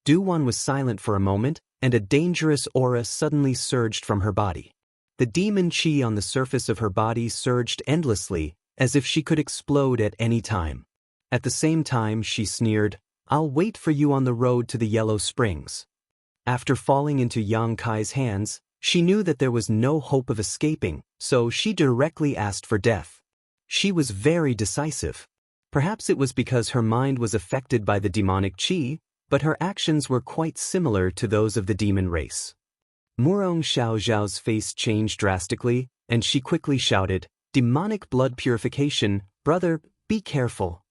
Duwan was silent for a moment, and a dangerous aura suddenly surged from her body. The demon qi on the surface of her body surged endlessly, as if she could explode at any time. At the same time, she sneered, "I'll wait for you on the road to the Yellow Springs." After falling into Yang Kai's hands, she knew that there was no hope of escaping, so she directly asked for death. She was very decisive. Perhaps it was because her mind was affected by the demonic qi, but her actions were quite similar to those of the demon race. Murong Xiaoxiao's face changed drastically, and she quickly shouted, "Demonic blood purification, brother, be careful."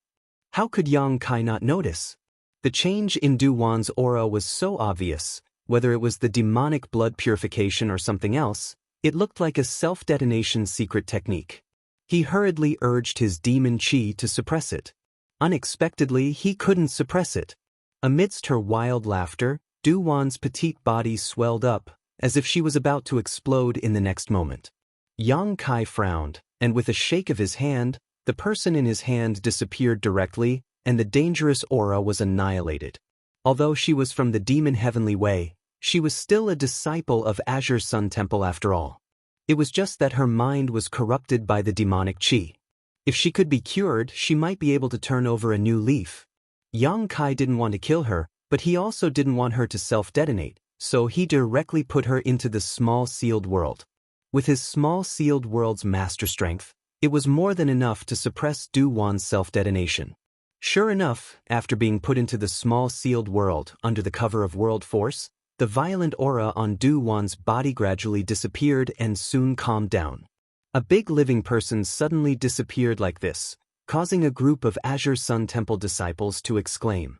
How could Yang Kai not notice? The change in Du Wan's aura was so obvious. Whether it was the demonic blood purification or something else, it looked like a self-detonation secret technique. He hurriedly urged his demon qi to suppress it. Unexpectedly, he couldn't suppress it. Amidst her wild laughter, Du Wan's petite body swelled up, as if she was about to explode in the next moment. Yang Kai frowned, and with a shake of his hand, the person in his hand disappeared directly, and the dangerous aura was annihilated. Although she was from the demon heavenly way, she was still a disciple of Azure Sun Temple after all. It was just that her mind was corrupted by the demonic qi. If she could be cured, she might be able to turn over a new leaf. Yang Kai didn't want to kill her, but he also didn't want her to self-detonate, so he directly put her into the small sealed world. With his small sealed world's master strength, it was more than enough to suppress Du Wan's self-detonation. Sure enough, after being put into the small sealed world under the cover of world force, the violent aura on Du Wan's body gradually disappeared and soon calmed down. A big living person suddenly disappeared like this, causing a group of Azure Sun Temple disciples to exclaim.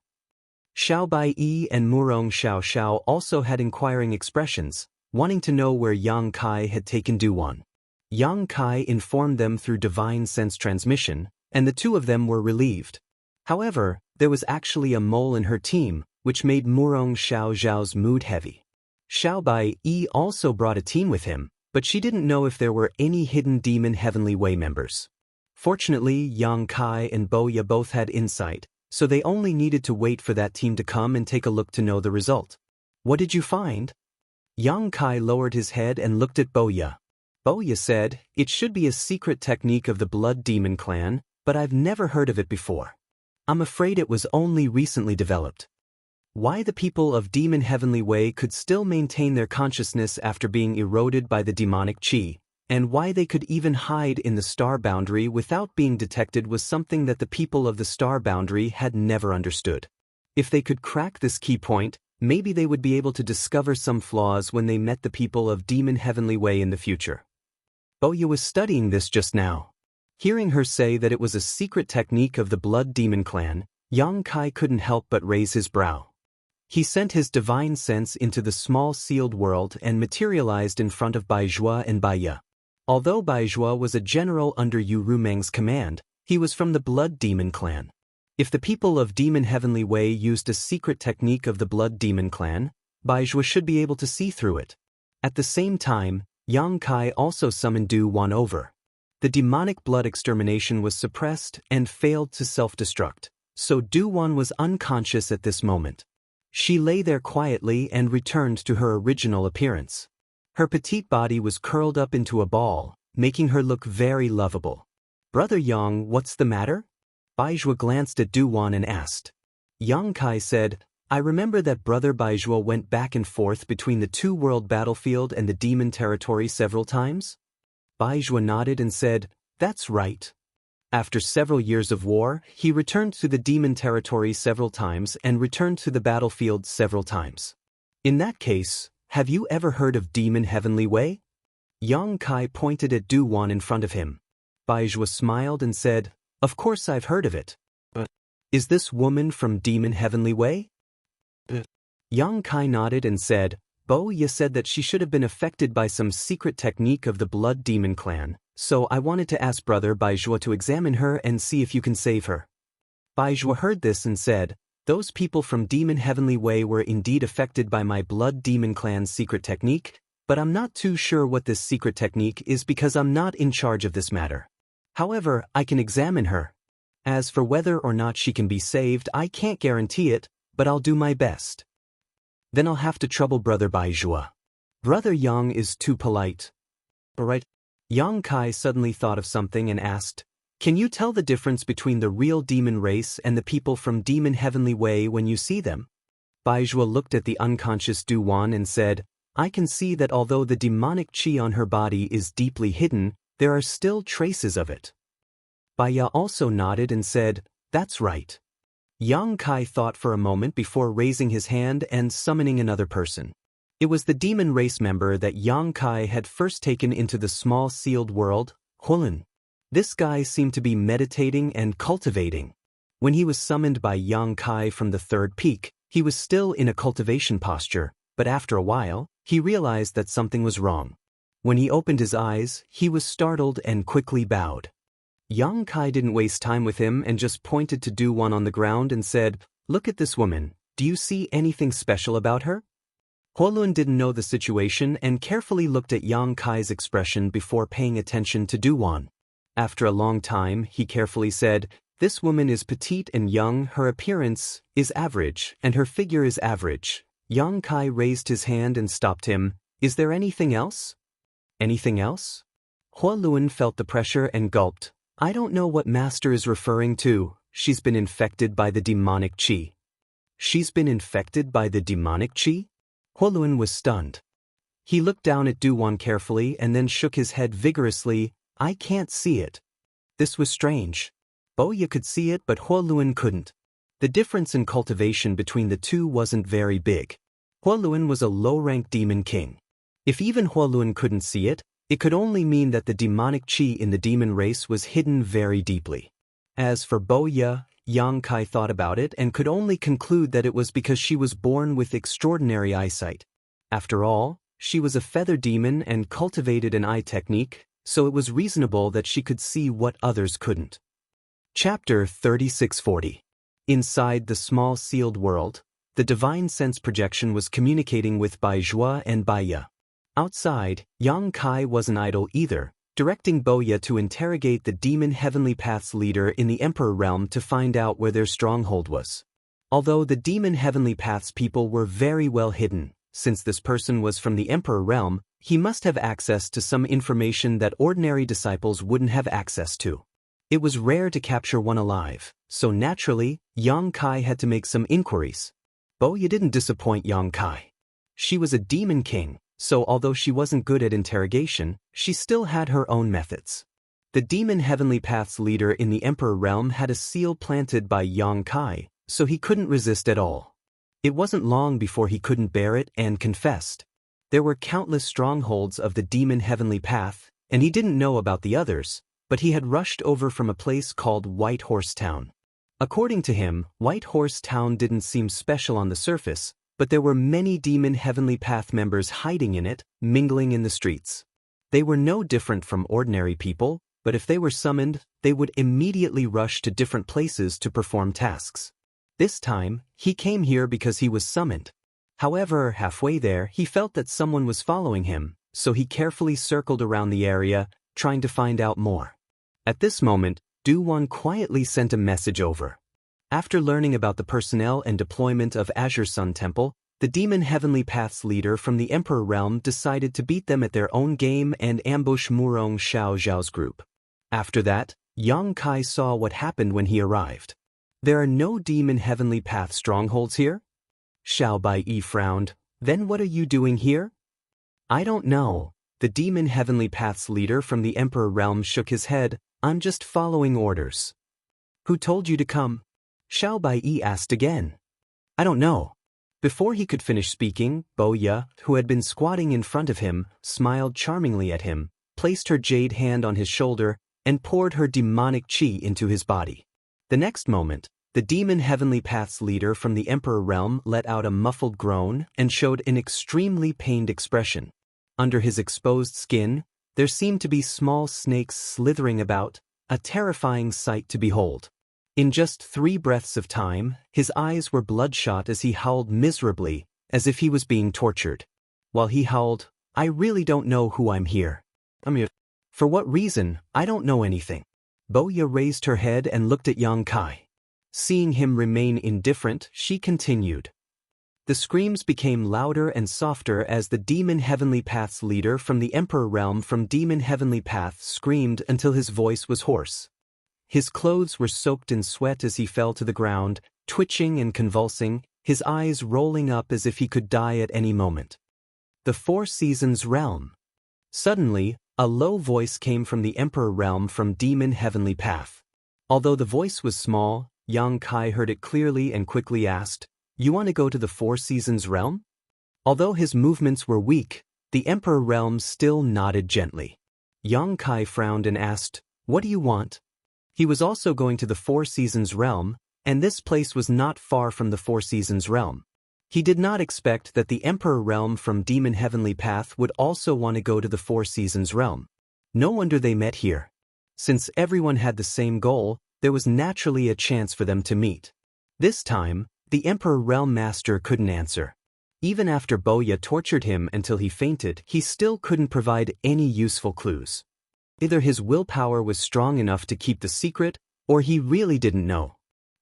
Xiao Bai Yi and Murong Xiao Xiao also had inquiring expressions, wanting to know where Yang Kai had taken Du Wan. Yang Kai informed them through divine sense transmission, and the two of them were relieved. However, there was actually a mole in her team, which made Murong Xiao Xiao's mood heavy. Xiao Bai Yi also brought a team with him, but she didn't know if there were any hidden demon heavenly way members. Fortunately, Yang Kai and Bo Ya both had insight, so they only needed to wait for that team to come and take a look to know the result. What did you find? Yang Kai lowered his head and looked at Bo Ya. Bo Ya said, "It should be a secret technique of the Blood Demon clan, but I've never heard of it before. I'm afraid it was only recently developed." Why the people of Demon Heavenly Way could still maintain their consciousness after being eroded by the demonic qi, and why they could even hide in the star boundary without being detected was something that the people of the star boundary had never understood. If they could crack this key point, maybe they would be able to discover some flaws when they met the people of Demon Heavenly Way in the future. Boya was studying this just now. Hearing her say that it was a secret technique of the Blood Demon clan, Yang Kai couldn't help but raise his brow. He sent his divine sense into the small sealed world and materialized in front of Bai Zhuo and Bai Ya. Although Bai Zhuo was a general under Yu Rumeng's command, he was from the Blood Demon clan. If the people of Demon Heavenly Way used a secret technique of the Blood Demon clan, Bai Zhuo should be able to see through it. At the same time, Yang Kai also summoned Du Wan over. The demonic blood extermination was suppressed and failed to self-destruct, so Du Wan was unconscious at this moment. She lay there quietly and returned to her original appearance. Her petite body was curled up into a ball, making her look very lovable. "Brother Yang, what's the matter?" Bai Zhuo glanced at Du Wan and asked. Yang Kai said, "I remember that Brother Bai Zhuo went back and forth between the two-world battlefield and the demon territory several times?" Bai Zhuo nodded and said, "That's right. After several years of war, he returned to the demon territory several times and returned to the battlefield several times. In that case, have you ever heard of Demon Heavenly Way?" Yang Kai pointed at Du Wan in front of him. Bai Zhuo smiled and said, "Of course I've heard of it. But is this woman from Demon Heavenly Way?" Yang Kai nodded and said, "Bo Ya said that she should have been affected by some secret technique of the Blood Demon clan, so I wanted to ask Brother Bai Zhuo to examine her and see if you can save her." Bai Zhuo heard this and said, "Those people from Demon Heavenly Way were indeed affected by my Blood Demon clan's secret technique, but I'm not too sure what this secret technique is because I'm not in charge of this matter. However, I can examine her. As for whether or not she can be saved, I can't guarantee it, but I'll do my best. Then I'll have to trouble Brother Bai Zhuo. Brother Yang is too polite." "Alright." Yang Kai suddenly thought of something and asked, "Can you tell the difference between the real demon race and the people from Demon Heavenly Way when you see them?" Bai Zhuo looked at the unconscious Du Wan and said, "I can see that although the demonic qi on her body is deeply hidden, there are still traces of it." Bai Ya also nodded and said, "That's right." Yang Kai thought for a moment before raising his hand and summoning another person. It was the demon race member that Yang Kai had first taken into the small sealed world, Hulun. This guy seemed to be meditating and cultivating. When he was summoned by Yang Kai from the third peak, he was still in a cultivation posture, but after a while, he realized that something was wrong. When he opened his eyes, he was startled and quickly bowed. Yang Kai didn't waste time with him and just pointed to Do One on the ground and said, "Look at this woman, do you see anything special about her?" Huolun didn't know the situation and carefully looked at Yang Kai's expression before paying attention to Do One. After a long time, he carefully said, "This woman is petite and young, her appearance is average, and her figure is average." Yang Kai raised his hand and stopped him. "Is there anything else?" "Anything else?" Huolun felt the pressure and gulped. "I don't know what Master is referring to. She's been infected by the demonic qi." "She's been infected by the demonic qi?" Huolun was stunned. He looked down at Du-Wan carefully and then shook his head vigorously. "I can't see it." This was strange. Boya could see it but Huolun couldn't. The difference in cultivation between the two wasn't very big. Huolun was a low-rank demon king. If even Huolun couldn't see it, it could only mean that the demonic qi in the demon race was hidden very deeply. As for Boya, Yang Kai thought about it and could only conclude that it was because she was born with extraordinary eyesight. After all, she was a feather demon and cultivated an eye technique, so it was reasonable that she could see what others couldn't. Chapter 3640. Inside the small sealed world, the divine sense projection was communicating with Baizhua and Baiya. Outside, Yang Kai wasn't idle either, directing Boya to interrogate the demon heavenly path's leader in the Emperor realm to find out where their stronghold was. Although the demon heavenly path's people were very well hidden, since this person was from the Emperor realm, he must have access to some information that ordinary disciples wouldn't have access to. It was rare to capture one alive, so naturally, Yang Kai had to make some inquiries. Boya didn't disappoint Yang Kai. She was a demon king, so although she wasn't good at interrogation, she still had her own methods. The demon heavenly path's leader in the Emperor realm had a seal planted by Yang Kai, so he couldn't resist at all. It wasn't long before he couldn't bear it and confessed. There were countless strongholds of the demon heavenly path, and he didn't know about the others, but he had rushed over from a place called White Horse Town. According to him, White Horse Town didn't seem special on the surface, but there were many demon heavenly path members hiding in it, mingling in the streets. They were no different from ordinary people, but if they were summoned, they would immediately rush to different places to perform tasks. This time, he came here because he was summoned. However, halfway there, he felt that someone was following him, so he carefully circled around the area, trying to find out more. At this moment, Du-Wan quietly sent a message over. After learning about the personnel and deployment of Azure Sun Temple, the demon heavenly path's leader from the Emperor realm decided to beat them at their own game and ambush Murong Xiao Zhao's group. After that, Yang Kai saw what happened when he arrived. "There are no demon heavenly path strongholds here?" Xiao Baiyi frowned. "Then what are you doing here?" "I don't know." The demon heavenly path's leader from the Emperor realm shook his head. "I'm just following orders." "Who told you to come?" Xiao Baiyi asked again. "I don't know." Before he could finish speaking, Boya, who had been squatting in front of him, smiled charmingly at him, placed her jade hand on his shoulder, and poured her demonic qi into his body. The next moment, the demon heavenly path's leader from the Emperor realm let out a muffled groan and showed an extremely pained expression. Under his exposed skin, there seemed to be small snakes slithering about, a terrifying sight to behold. In just 3 breaths of time, his eyes were bloodshot as he howled miserably, as if he was being tortured. While he howled, "I really don't know who I'm here. I'm here. For what reason, I don't know anything." Boya raised her head and looked at Yang Kai. Seeing him remain indifferent, she continued. The screams became louder and softer as the demon heavenly path's leader from the Emperor realm from demon heavenly path screamed until his voice was hoarse. His clothes were soaked in sweat as he fell to the ground, twitching and convulsing, his eyes rolling up as if he could die at any moment. The 4 Seasons realm. Suddenly, a low voice came from the Emperor realm from demon heavenly path. Although the voice was small, Yang Kai heard it clearly and quickly asked, "You want to go to the 4 Seasons realm?" Although his movements were weak, the Emperor realm still nodded gently. Yang Kai frowned and asked, "What do you want?" He was also going to the Four Seasons realm, and this place was not far from the Four Seasons realm. He did not expect that the Emperor realm from Demon Heavenly Path would also want to go to the Four Seasons realm. No wonder they met here. Since everyone had the same goal, there was naturally a chance for them to meet. This time, the Emperor Realm Master couldn't answer. Even after Boya tortured him until he fainted, he still couldn't provide any useful clues. Either his willpower was strong enough to keep the secret, or he really didn't know.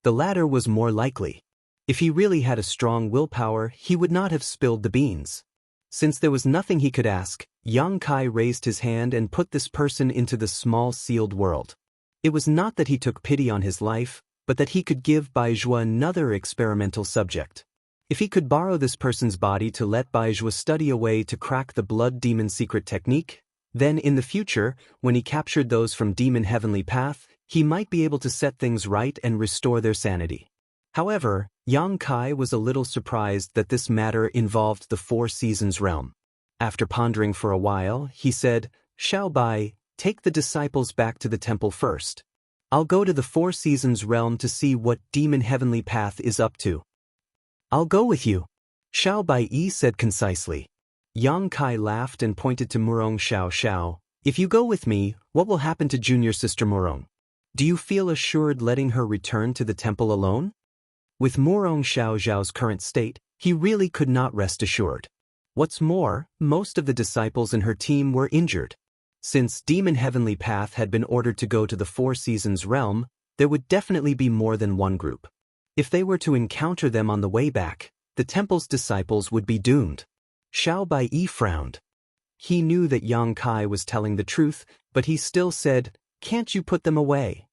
The latter was more likely. If he really had a strong willpower, he would not have spilled the beans. Since there was nothing he could ask, Yang Kai raised his hand and put this person into the small sealed world. It was not that he took pity on his life, but that he could give Baizhua another experimental subject. If he could borrow this person's body to let Baizhua study a way to crack the blood demon secret technique, then in the future, when he captured those from Demon Heavenly Path, he might be able to set things right and restore their sanity. However, Yang Kai was a little surprised that this matter involved the Four Seasons realm. After pondering for a while, he said, "Xiao Bai, take the disciples back to the temple first. I'll go to the Four Seasons realm to see what Demon Heavenly Path is up to." "I'll go with you," Xiao Bai said concisely. Yang Kai laughed and pointed to Murong Xiao Xiao. "If you go with me, what will happen to junior sister Murong? Do you feel assured letting her return to the temple alone?" With Murong Xiao Xiao's current state, he really could not rest assured. What's more, most of the disciples in her team were injured. Since Demon Heavenly Path had been ordered to go to the Four Seasons realm, there would definitely be more than one group. If they were to encounter them on the way back, the temple's disciples would be doomed. Xiao Bai frowned. He knew that Yang Kai was telling the truth, but he still said, "Can't you put them away?"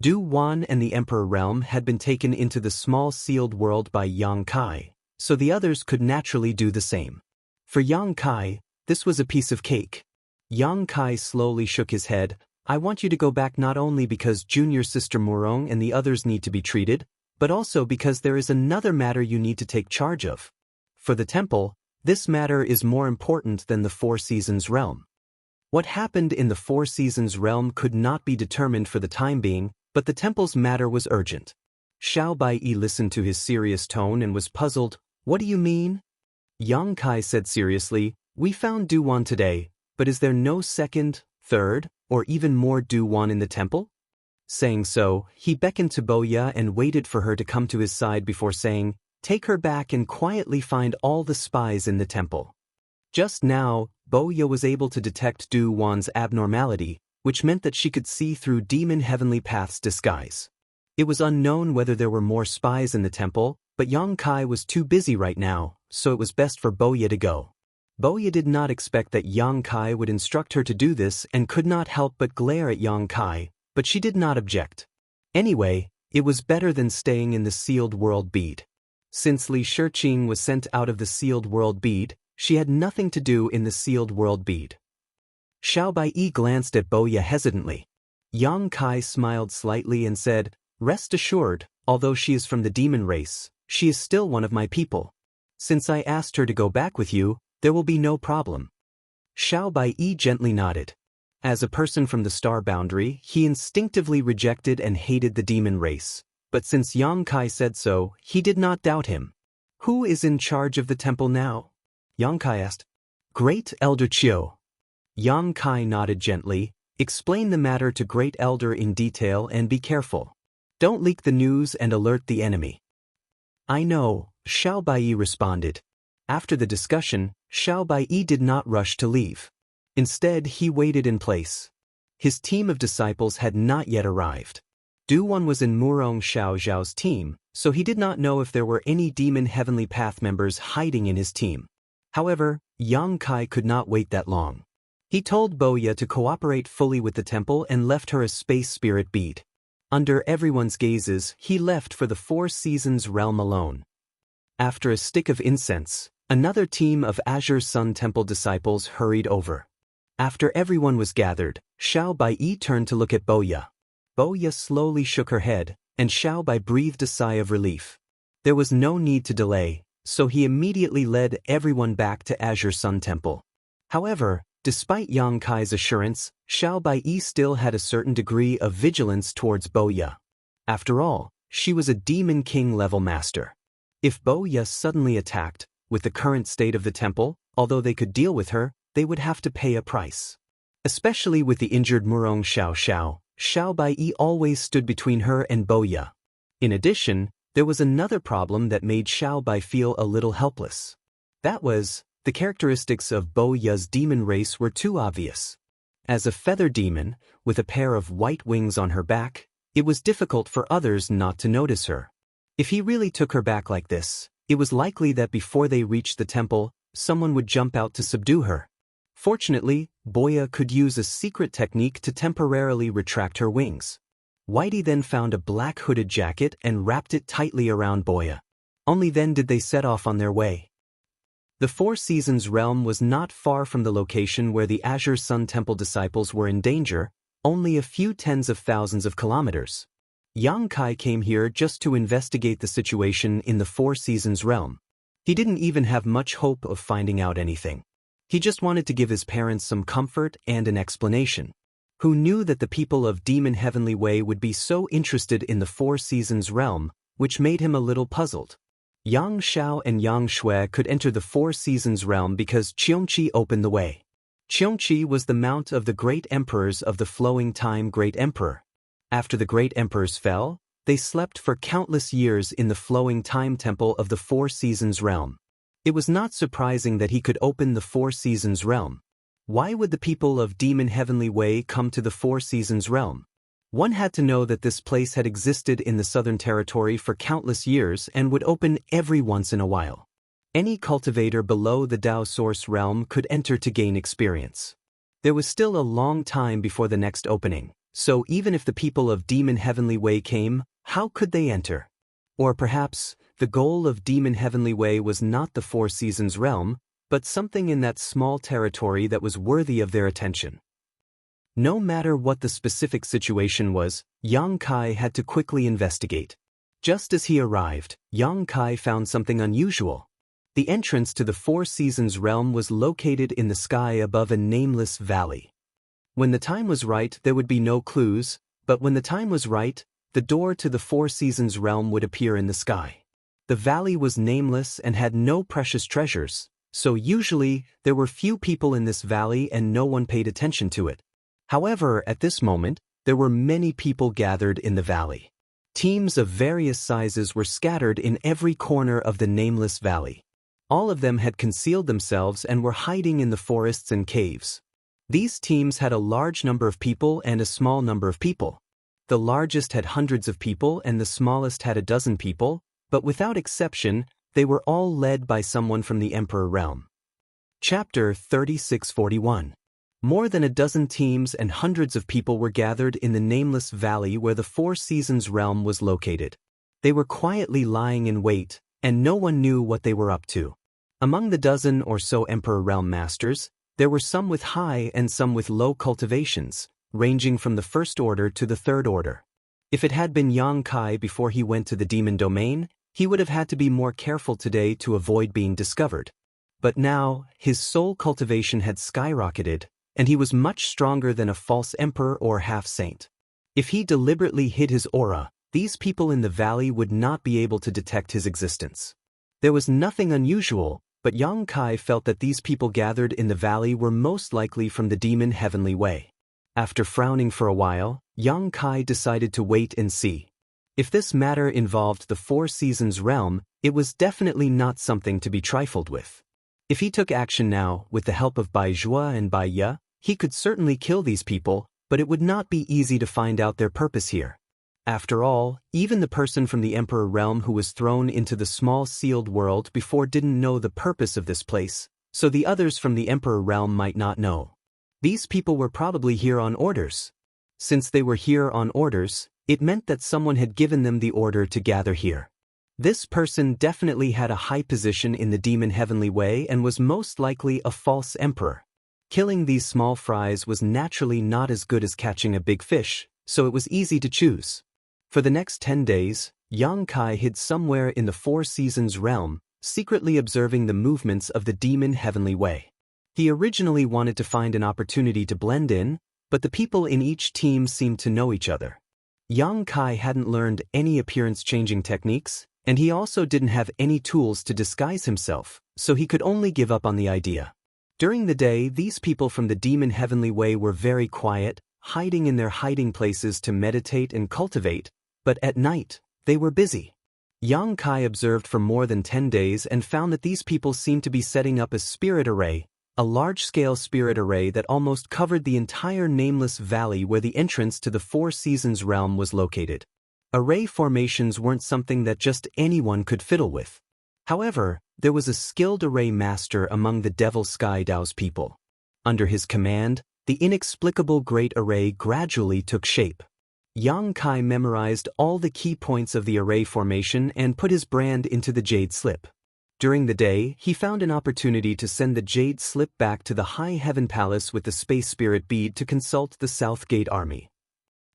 Du Wan and the Emperor Realm had been taken into the small sealed world by Yang Kai, so the others could naturally do the same. For Yang Kai, this was a piece of cake. Yang Kai slowly shook his head. "I want you to go back not only because junior sister Murong and the others need to be treated, but also because there is another matter you need to take charge of. For the temple, this matter is more important than the Four Seasons realm." What happened in the Four Seasons realm could not be determined for the time being, but the temple's matter was urgent. Xiao Bai listened to his serious tone and was puzzled. "What do you mean?" Yang Kai said seriously, "We found Du Wan today, but is there no second, third, or even more Du Wan in the temple?" Saying so, he beckoned to Boya and waited for her to come to his side before saying, "Take her back and quietly find all the spies in the temple." Just now, Boya was able to detect Du Wan's abnormality, which meant that she could see through Demon Heavenly Path's disguise. It was unknown whether there were more spies in the temple, but Yang Kai was too busy right now, so it was best for Boya to go. Boya did not expect that Yang Kai would instruct her to do this and could not help but glare at Yang Kai, but she did not object. Anyway, it was better than staying in the sealed world bead. Since Li Shiqing was sent out of the sealed world bead, she had nothing to do in the sealed world bead. Xiao Bai glanced at Boya hesitantly. Yang Kai smiled slightly and said, "Rest assured, although she is from the demon race, she is still one of my people. Since I asked her to go back with you, there will be no problem." Xiao Bai gently nodded. As a person from the star boundary, he instinctively rejected and hated the demon race, but since Yang Kai said so, he did not doubt him. "Who is in charge of the temple now?" Yang Kai asked. "Great Elder Chiu." Yang Kai nodded gently. "Explain the matter to Great Elder in detail and be careful. Don't leak the news and alert the enemy." "I know," Xiao Bai responded. After the discussion, Xiao Bai did not rush to leave. Instead, he waited in place. His team of disciples had not yet arrived. Du Wan was in Murong Xiao Xiao's team, so he did not know if there were any Demon Heavenly Path members hiding in his team. However, Yang Kai could not wait that long. He told Boya to cooperate fully with the temple and left her a space spirit bead. Under everyone's gazes, he left for the Four Seasons realm alone. After a stick of incense, another team of Azure Sun Temple disciples hurried over. After everyone was gathered, Xiao Bai turned to look at Boya. Boya slowly shook her head, and Xiao Bai breathed a sigh of relief. There was no need to delay. so he immediately led everyone back to Azure Sun Temple. However, despite Yang Kai's assurance, Xiao Baiyi still had a certain degree of vigilance towards Bo Ye. After all, she was a Demon King level master. If Bo Ye suddenly attacked, with the current state of the temple, although they could deal with her, they would have to pay a price. Especially with the injured Murong Xiao Baiyi always stood between her and Bo Ye. In addition, there was another problem that made Xiao Bai feel a little helpless. That was, the characteristics of Bo Ye's demon race were too obvious. As a feather demon, with a pair of white wings on her back, it was difficult for others not to notice her. If he really took her back like this, it was likely that before they reached the temple, someone would jump out to subdue her. Fortunately, Bo Ye could use a secret technique to temporarily retract her wings. Whitey then found a black hooded jacket and wrapped it tightly around Bo Ye. Only then did they set off on their way. The Four Seasons realm was not far from the location where the Azure Sun Temple disciples were in danger, only a few tens of thousands of kilometers. Yang Kai came here just to investigate the situation in the Four Seasons realm. He didn't even have much hope of finding out anything. He just wanted to give his parents some comfort and an explanation. Who knew that the people of Demon Heavenly Way would be so interested in the Four Seasons realm, which made him a little puzzled. Yang Xiao and Yang Shui could enter the Four Seasons realm because Qiongqi opened the way. Qiongqi was the mount of the great emperors of the Flowing Time Great Emperor. After the great emperors fell, they slept for countless years in the Flowing Time Temple of the Four Seasons realm. It was not surprising that he could open the Four Seasons realm. Why would the people of Demon Heavenly Way come to the Four Seasons realm? One had to know that this place had existed in the Southern Territory for countless years and would open every once in a while. Any cultivator below the Dao Source realm could enter to gain experience. There was still a long time before the next opening, so even if the people of Demon Heavenly Way came, how could they enter? Or perhaps, the goal of Demon Heavenly Way was not the Four Seasons realm, but something in that small territory that was worthy of their attention. No matter what the specific situation was, Yang Kai had to quickly investigate. Just as he arrived, Yang Kai found something unusual. The entrance to the Four Seasons realm was located in the sky above a nameless valley. When the time was right, there would be no clues, but when the time was right, the door to the Four Seasons realm would appear in the sky. The valley was nameless and had no precious treasures, so usually there were few people in this valley and no one paid attention to it. However, at this moment, there were many people gathered in the valley. Teams of various sizes were scattered in every corner of the nameless valley. All of them had concealed themselves and were hiding in the forests and caves. These teams had a large number of people and a small number of people. The largest had hundreds of people and the smallest had a dozen people, but without exception, they were all led by someone from the Emperor realm. Chapter 3641. More than a dozen teams and hundreds of people were gathered in the nameless valley where the Four Seasons realm was located. They were quietly lying in wait, and no one knew what they were up to. Among the dozen or so Emperor realm masters, there were some with high and some with low cultivations, ranging from the first order to the third order. If it had been Yang Kai before he went to the demon domain, he would have had to be more careful today to avoid being discovered. But now, his soul cultivation had skyrocketed, and he was much stronger than a false emperor or half-saint. If he deliberately hid his aura, these people in the valley would not be able to detect his existence. There was nothing unusual, but Yang Kai felt that these people gathered in the valley were most likely from the Demon Heavenly Way. After frowning for a while, Yang Kai decided to wait and see. If this matter involved the Four Seasons realm, it was definitely not something to be trifled with. If he took action now, with the help of Bai Zhua and Bai Ye, he could certainly kill these people, but it would not be easy to find out their purpose here. After all, even the person from the Emperor realm who was thrown into the small sealed world before didn't know the purpose of this place, so the others from the Emperor realm might not know. These people were probably here on orders. Since they were here on orders, it meant that someone had given them the order to gather here. This person definitely had a high position in the Demon Heavenly Way and was most likely a false emperor. Killing these small fries was naturally not as good as catching a big fish, so it was easy to choose. For the next 10 days, Yang Kai hid somewhere in the Four Seasons realm, secretly observing the movements of the demon heavenly way. He originally wanted to find an opportunity to blend in, but the people in each team seemed to know each other. Yang Kai hadn't learned any appearance-changing techniques, and he also didn't have any tools to disguise himself, so he could only give up on the idea. During the day, these people from the demon heavenly way were very quiet, hiding in their hiding places to meditate and cultivate, but at night, they were busy. Yang Kai observed for more than 10 days and found that these people seemed to be setting up a spirit array, a large-scale spirit array that almost covered the entire nameless valley where the entrance to the Four Seasons realm was located. Array formations weren't something that just anyone could fiddle with. However, there was a skilled array master among the Devil Sky Dao's people. Under his command, the inexplicable great array gradually took shape. Yang Kai memorized all the key points of the array formation and put his brand into the jade slip. During the day, he found an opportunity to send the jade slip back to the High Heaven Palace with the Space Spirit bead to consult the South Gate army.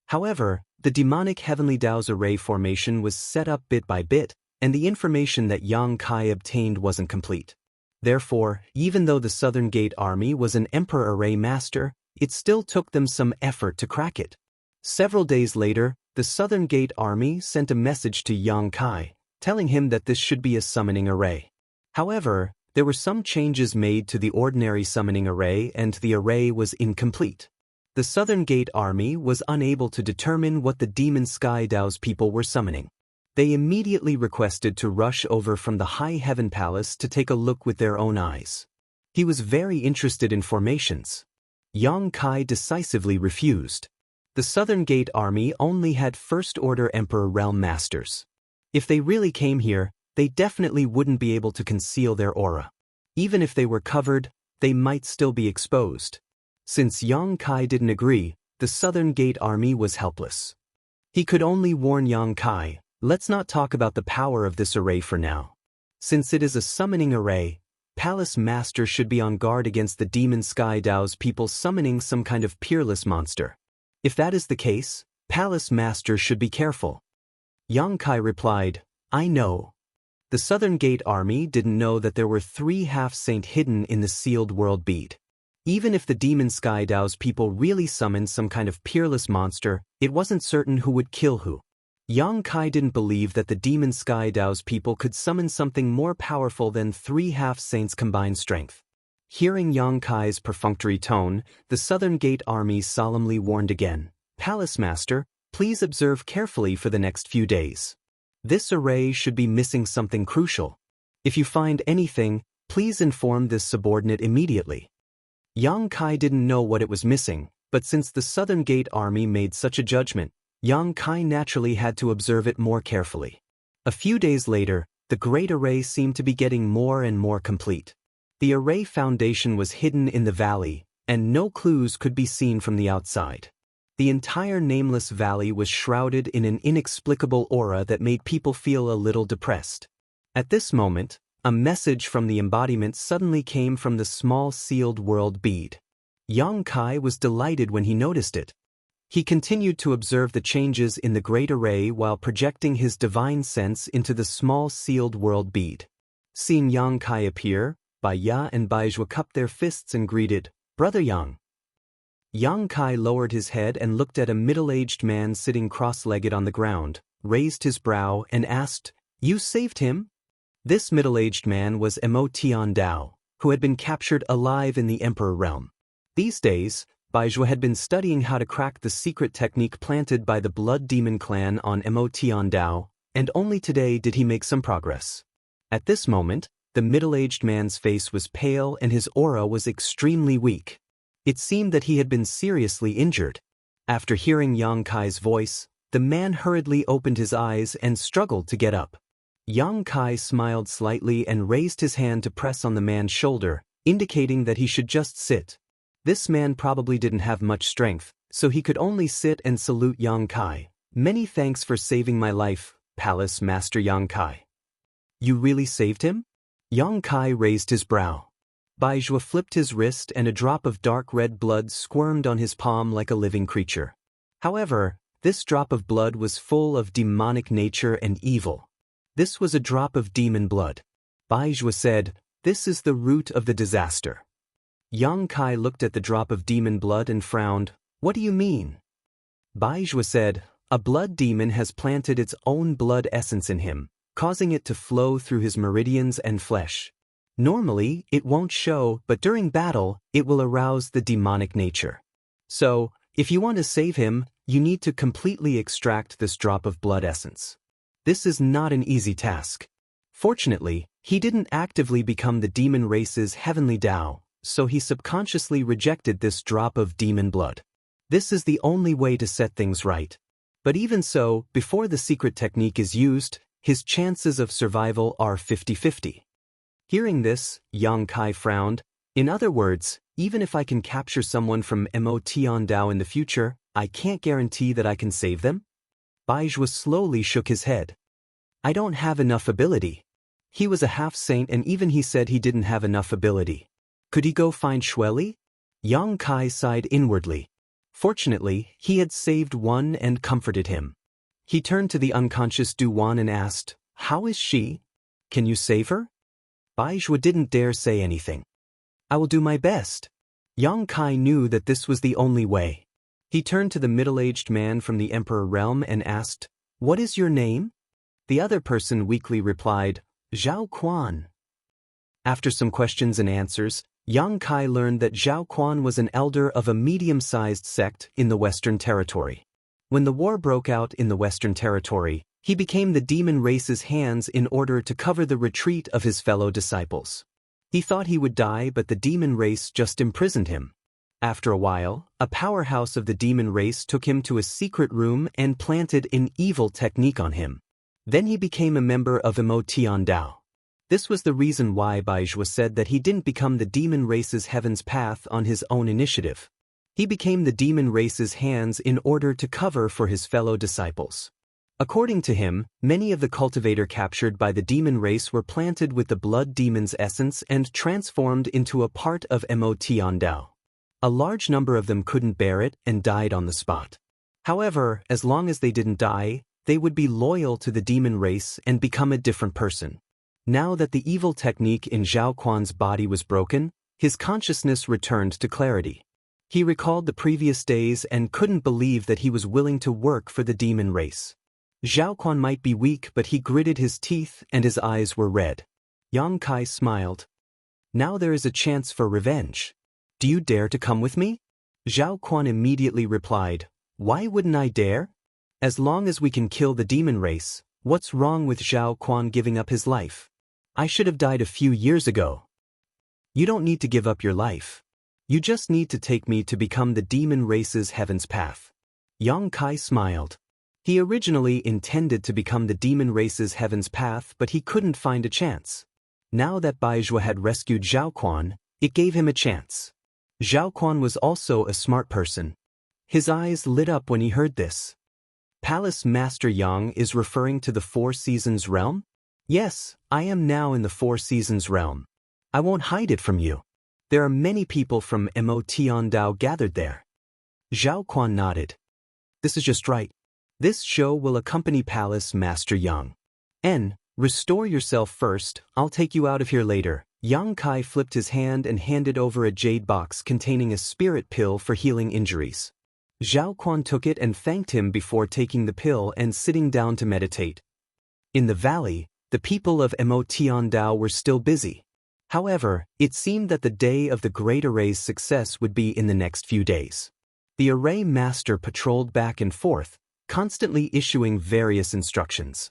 However, the demonic Heavenly Dao's array formation was set up bit by bit, and the information that Yang Kai obtained wasn't complete. Therefore, even though the Southern Gate army was an Emperor array master, it still took them some effort to crack it. Several days later, the Southern Gate army sent a message to Yang Kai, telling him that this should be a summoning array. However, there were some changes made to the ordinary summoning array and the array was incomplete. The Southern Gate army was unable to determine what the Demon Sky Dao's people were summoning. They immediately requested to rush over from the High Heaven Palace to take a look with their own eyes. He was very interested in formations. Yang Kai decisively refused. The Southern Gate army only had First Order Emperor Realm Masters. If they really came here, they definitely wouldn't be able to conceal their aura. Even if they were covered, they might still be exposed. Since Yang Kai didn't agree, the Southern Gate army was helpless. He could only warn Yang Kai, let's not talk about the power of this array for now. Since it is a summoning array, Palace Master should be on guard against the Demon Sky Dao's people summoning some kind of peerless monster. If that is the case, Palace Master should be careful. Yang Kai replied, I know. The Southern Gate army didn't know that there were 3 half-saint hidden in the sealed world bead. Even if the Demon Sky Dao's people really summoned some kind of peerless monster, it wasn't certain who would kill who. Yang Kai didn't believe that the Demon Sky Dao's people could summon something more powerful than 3 half-saints' combined strength. Hearing Yang Kai's perfunctory tone, the Southern Gate army solemnly warned again, Palace Master, please observe carefully for the next few days. This array should be missing something crucial. If you find anything, please inform this subordinate immediately. Yang Kai didn't know what it was missing, but since the Southern Gate army made such a judgment, Yang Kai naturally had to observe it more carefully. A few days later, the great array seemed to be getting more and more complete. The array foundation was hidden in the valley, and no clues could be seen from the outside. The entire nameless valley was shrouded in an inexplicable aura that made people feel a little depressed. At this moment, a message from the embodiment suddenly came from the small sealed world bead. Yang Kai was delighted when he noticed it. He continued to observe the changes in the great array while projecting his divine sense into the small sealed world bead. Seeing Yang Kai appear, Bai Ya and Bai Zhua cupped their fists and greeted, Brother Yang. Yang Kai lowered his head and looked at a middle-aged man sitting cross-legged on the ground, raised his brow and asked, You saved him? This middle-aged man was Immortal Dao, who had been captured alive in the Emperor realm. These days, Bai Zhua had been studying how to crack the secret technique planted by the Blood Demon clan on Immortal Dao, and only today did he make some progress. At this moment, the middle-aged man's face was pale and his aura was extremely weak. It seemed that he had been seriously injured. After hearing Yang Kai's voice, the man hurriedly opened his eyes and struggled to get up. Yang Kai smiled slightly and raised his hand to press on the man's shoulder, indicating that he should just sit. This man probably didn't have much strength, so he could only sit and salute Yang Kai. Many thanks for saving my life, Palace Master Yang Kai. You really saved him? Yang Kai raised his brow. Bai Zhua flipped his wrist and a drop of dark red blood squirmed on his palm like a living creature. However, this drop of blood was full of demonic nature and evil. This was a drop of demon blood. Baizhua said, "This is the root of the disaster." Yang Kai looked at the drop of demon blood and frowned. "What do you mean?" Baizhua said, "A blood demon has planted its own blood essence in him, causing it to flow through his meridians and flesh. Normally, it won't show, but during battle, it will arouse the demonic nature. So, if you want to save him, you need to completely extract this drop of blood essence. This is not an easy task. Fortunately, he didn't actively become the demon race's heavenly Tao, so he subconsciously rejected this drop of demon blood. This is the only way to set things right. But even so, before the secret technique is used, his chances of survival are 50-50. Hearing this, Yang Kai frowned. In other words, even if I can capture someone from Immortal Dao in the future, I can't guarantee that I can save them? Baizhua slowly shook his head. I don't have enough ability. He was a half-saint and even he said he didn't have enough ability. Could he go find Shueli? Yang Kai sighed inwardly. Fortunately, he had saved one and comforted him. He turned to the unconscious Duan and asked, "How is she? Can you save her?" Baizhua didn't dare say anything. "I will do my best." Yang Kai knew that this was the only way. He turned to the middle-aged man from the Emperor realm and asked, "What is your name?" The other person weakly replied, "Zhao Quan." After some questions and answers, Yang Kai learned that Zhao Quan was an elder of a medium-sized sect in the Western Territory. When the war broke out in the Western Territory, he became the demon race's hands in order to cover the retreat of his fellow disciples. He thought he would die, but the demon race just imprisoned him. After a while, a powerhouse of the demon race took him to a secret room and planted an evil technique on him. Then he became a member of Immortal Dao. This was the reason why Baizhua said that he didn't become the demon race's heaven's path on his own initiative. He became the demon race's hands in order to cover for his fellow disciples. According to him, many of the cultivator captured by the demon race were planted with the blood demon's essence and transformed into a part of Immortal Dao. A large number of them couldn't bear it and died on the spot. However, as long as they didn't die, they would be loyal to the demon race and become a different person. Now that the evil technique in Zhao Quan's body was broken, his consciousness returned to clarity. He recalled the previous days and couldn't believe that he was willing to work for the demon race. Zhao Quan might be weak, but he gritted his teeth and his eyes were red. Yang Kai smiled. Now there is a chance for revenge. Do you dare to come with me? Zhao Quan immediately replied, "Why wouldn't I dare? As long as we can kill the demon race, what's wrong with Zhao Quan giving up his life? I should have died a few years ago." "You don't need to give up your life. You just need to take me to become the demon race's heaven's path." Yang Kai smiled. He originally intended to become the demon race's heaven's path, but he couldn't find a chance. Now that Baizhua had rescued Zhao Quan, it gave him a chance. Zhao Quan was also a smart person. His eyes lit up when he heard this. Palace Master Yang is referring to the Four Seasons realm? Yes, I am now in the Four Seasons realm. I won't hide it from you. There are many people from Immortal Dao gathered there. Zhao Quan nodded. This is just right. This show will accompany Palace Master Yang. Restore yourself first, I'll take you out of here later. Yang Kai flipped his hand and handed over a jade box containing a spirit pill for healing injuries. Zhao Quan took it and thanked him before taking the pill and sitting down to meditate. In the valley, the people of Immortal Dao were still busy. However, it seemed that the day of the Great Array's success would be in the next few days. The Array Master patrolled back and forth, constantly issuing various instructions.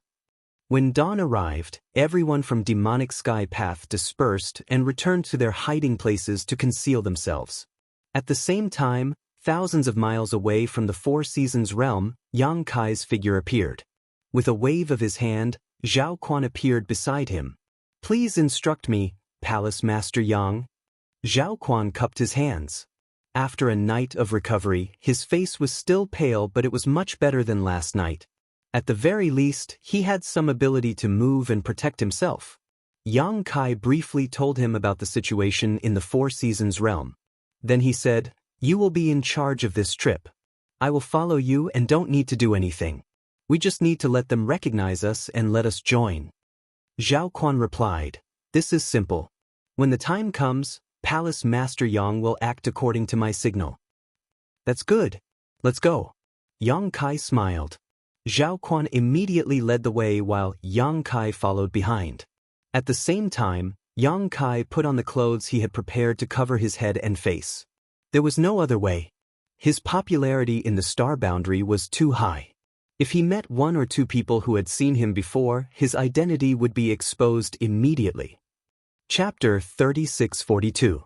When dawn arrived, everyone from Demonic Sky Path dispersed and returned to their hiding places to conceal themselves. At the same time, thousands of miles away from the Four Seasons realm, Yang Kai's figure appeared. With a wave of his hand, Zhao Quan appeared beside him. "Please instruct me, Palace Master Yang." Zhao Quan cupped his hands. After a night of recovery, his face was still pale, but it was much better than last night. At the very least, he had some ability to move and protect himself. Yang Kai briefly told him about the situation in the Four Seasons realm. Then he said, "You will be in charge of this trip. I will follow you and don't need to do anything. We just need to let them recognize us and let us join." Zhao Quan replied, This is simple. When the time comes, Palace Master Yang will act according to my signal. That's good. Let's go. Yang Kai smiled. Zhao Quan immediately led the way while Yang Kai followed behind. At the same time, Yang Kai put on the clothes he had prepared to cover his head and face. There was no other way. His popularity in the star boundary was too high. If he met one or two people who had seen him before, his identity would be exposed immediately. Chapter 3642.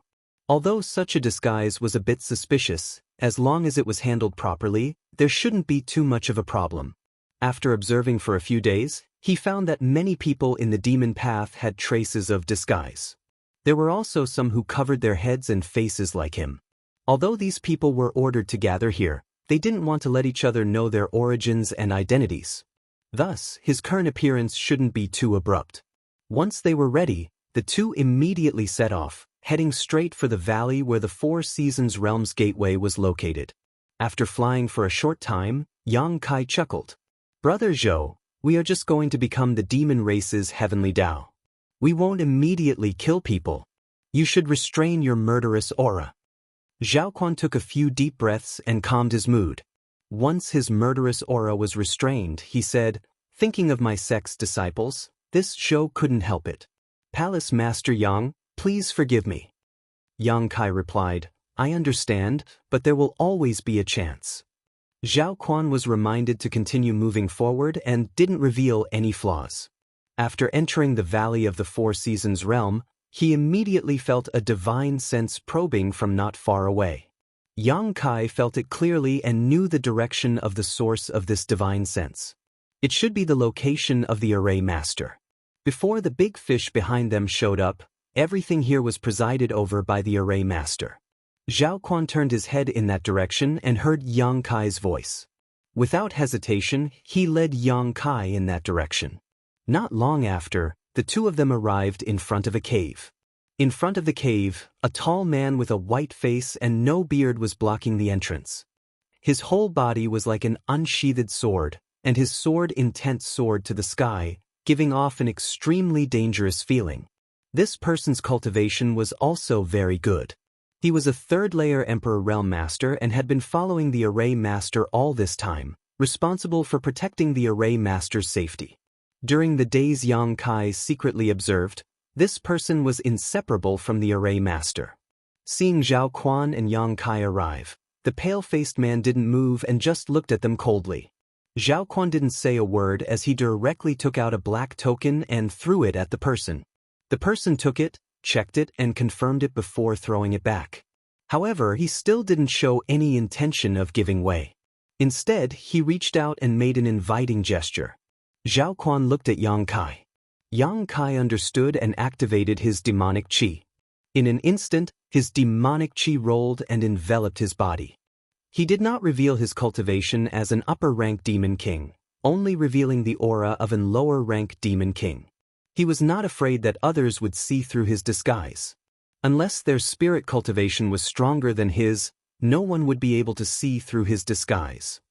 Although such a disguise was a bit suspicious, as long as it was handled properly, there shouldn't be too much of a problem. After observing for a few days, he found that many people in the demon path had traces of disguise. There were also some who covered their heads and faces like him. Although these people were ordered to gather here, they didn't want to let each other know their origins and identities. Thus, his current appearance shouldn't be too abrupt. Once they were ready, the two immediately set off, heading straight for the valley where the Four Seasons Realms Gateway was located. After flying for a short time, Yang Kai chuckled. Brother Zhou, we are just going to become the demon race's heavenly Tao. We won't immediately kill people. You should restrain your murderous aura. Zhao Quan took a few deep breaths and calmed his mood. Once his murderous aura was restrained, he said, thinking of my sect's disciples, this show couldn't help it. Palace Master Yang, please forgive me. Yang Kai replied, I understand, but there will always be a chance. Zhao Quan was reminded to continue moving forward and didn't reveal any flaws. After entering the Valley of the Four Seasons realm, he immediately felt a divine sense probing from not far away. Yang Kai felt it clearly and knew the direction of the source of this divine sense. It should be the location of the Array Master. Before the big fish behind them showed up, everything here was presided over by the Array Master. Zhao Quan turned his head in that direction and heard Yang Kai's voice. Without hesitation, he led Yang Kai in that direction. Not long after, the two of them arrived in front of a cave. In front of the cave, a tall man with a white face and no beard was blocking the entrance. His whole body was like an unsheathed sword, and his sword intent soared to the sky, giving off an extremely dangerous feeling. This person's cultivation was also very good. He was a third-layer Emperor Realm Master and had been following the Array Master all this time, responsible for protecting the Array Master's safety. During the days Yang Kai secretly observed, this person was inseparable from the Array Master. Seeing Zhao Quan and Yang Kai arrive, the pale-faced man didn't move and just looked at them coldly. Zhao Quan didn't say a word as he directly took out a black token and threw it at the person. The person took it, checked it, and confirmed it before throwing it back. However, he still didn't show any intention of giving way. Instead, he reached out and made an inviting gesture. Zhao Quan looked at Yang Kai. Yang Kai understood and activated his demonic qi. In an instant, his demonic qi rolled and enveloped his body. He did not reveal his cultivation as an upper-rank demon king, only revealing the aura of an lower-rank demon king. He was not afraid that others would see through his disguise. Unless their spirit cultivation was stronger than his, no one would be able to see through his disguise.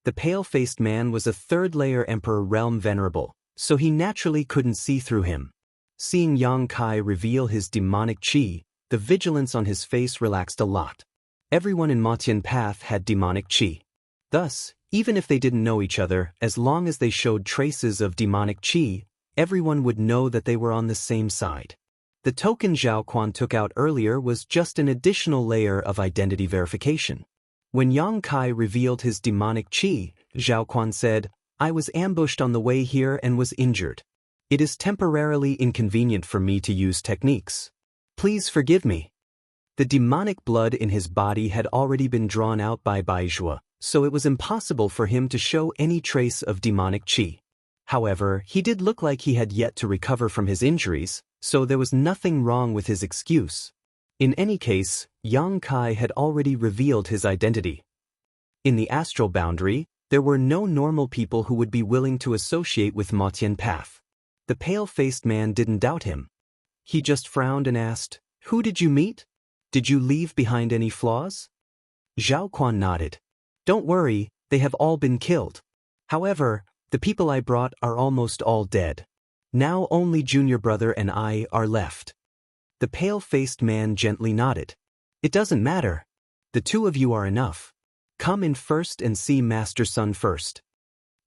The pale-faced man was a third-layer Emperor Realm Venerable, so he naturally couldn't see through him. Seeing Yang Kai reveal his demonic qi, the vigilance on his face relaxed a lot. Everyone in Matian Path had demonic qi. Thus, even if they didn't know each other, as long as they showed traces of demonic qi, everyone would know that they were on the same side. The token Zhao Quan took out earlier was just an additional layer of identity verification. When Yang Kai revealed his demonic qi, Zhao Quan said, I was ambushed on the way here and was injured. It is temporarily inconvenient for me to use techniques. Please forgive me. The demonic blood in his body had already been drawn out by Baizhua, so it was impossible for him to show any trace of demonic qi. However, he did look like he had yet to recover from his injuries, so there was nothing wrong with his excuse. In any case, Yang Kai had already revealed his identity. In the astral boundary, there were no normal people who would be willing to associate with Matian Path. The pale-faced man didn't doubt him. He just frowned and asked, Who did you meet? Did you leave behind any flaws? Zhao Quan nodded. Don't worry, they have all been killed. However, the people I brought are almost all dead. Now only junior brother and I are left. The pale-faced man gently nodded. It doesn't matter. The two of you are enough. Come in first and see Master Sun first.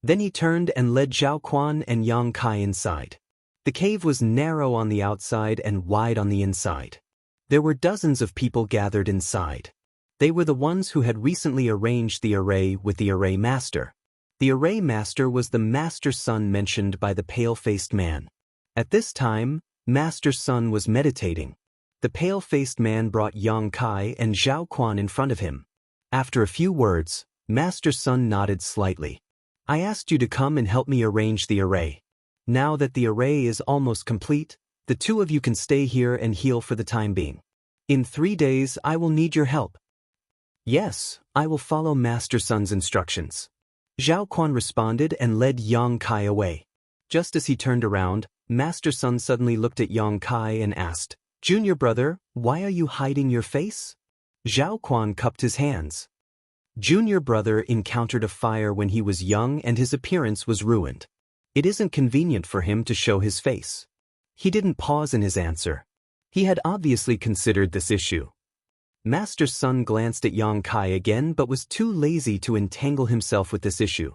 Then he turned and led Zhao Quan and Yang Kai inside. The cave was narrow on the outside and wide on the inside. There were dozens of people gathered inside. They were the ones who had recently arranged the array with the array master. The array master was the Master Sun mentioned by the pale-faced man. At this time, Master Sun was meditating. The pale-faced man brought Yang Kai and Zhao Quan in front of him. After a few words, Master Sun nodded slightly. I asked you to come and help me arrange the array. Now that the array is almost complete, the two of you can stay here and heal for the time being. In 3 days I will need your help. Yes, I will follow Master Sun's instructions. Zhao Quan responded and led Yang Kai away. Just as he turned around, Master Sun suddenly looked at Yang Kai and asked, Junior brother, why are you hiding your face? Zhao Quan cupped his hands. Junior brother encountered a fire when he was young and his appearance was ruined. It isn't convenient for him to show his face. He didn't pause in his answer. He had obviously considered this issue. Master Sun glanced at Yang Kai again but was too lazy to entangle himself with this issue.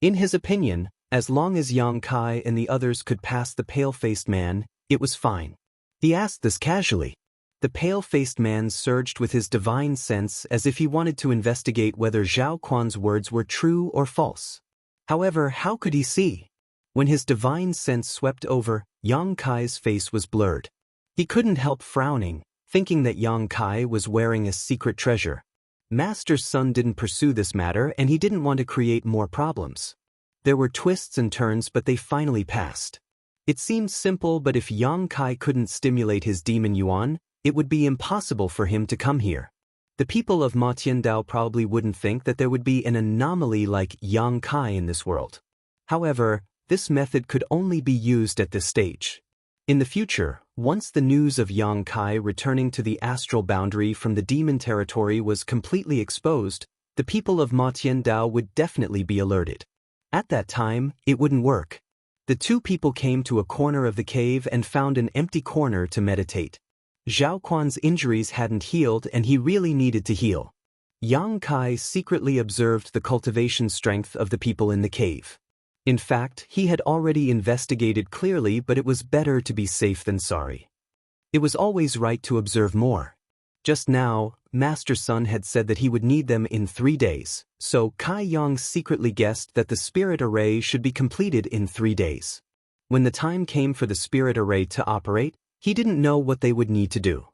In his opinion, as long as Yang Kai and the others could pass the pale-faced man, it was fine. He asked this casually. The pale-faced man surged with his divine sense as if he wanted to investigate whether Zhao Quan's words were true or false. However, how could he see? When his divine sense swept over, Yang Kai's face was blurred. He couldn't help frowning, thinking that Yang Kai was wearing a secret treasure. Master Sun didn't pursue this matter and he didn't want to create more problems. There were twists and turns but they finally passed. It seemed simple, but if Yang Kai couldn't stimulate his demon yuan, it would be impossible for him to come here. The people of Ma Tiandao probably wouldn't think that there would be an anomaly like Yang Kai in this world. However, this method could only be used at this stage. In the future, once the news of Yang Kai returning to the astral boundary from the demon territory was completely exposed, the people of Ma Tiandao would definitely be alerted. At that time, it wouldn't work. The two people came to a corner of the cave and found an empty corner to meditate. Zhao Quan's injuries hadn't healed and he really needed to heal. Yang Kai secretly observed the cultivation strength of the people in the cave. In fact, he had already investigated clearly, but it was better to be safe than sorry. It was always right to observe more. Just now, Master Sun had said that he would need them in 3 days, so Kai Yang secretly guessed that the spirit array should be completed in 3 days. When the time came for the spirit array to operate, he didn't know what they would need to do.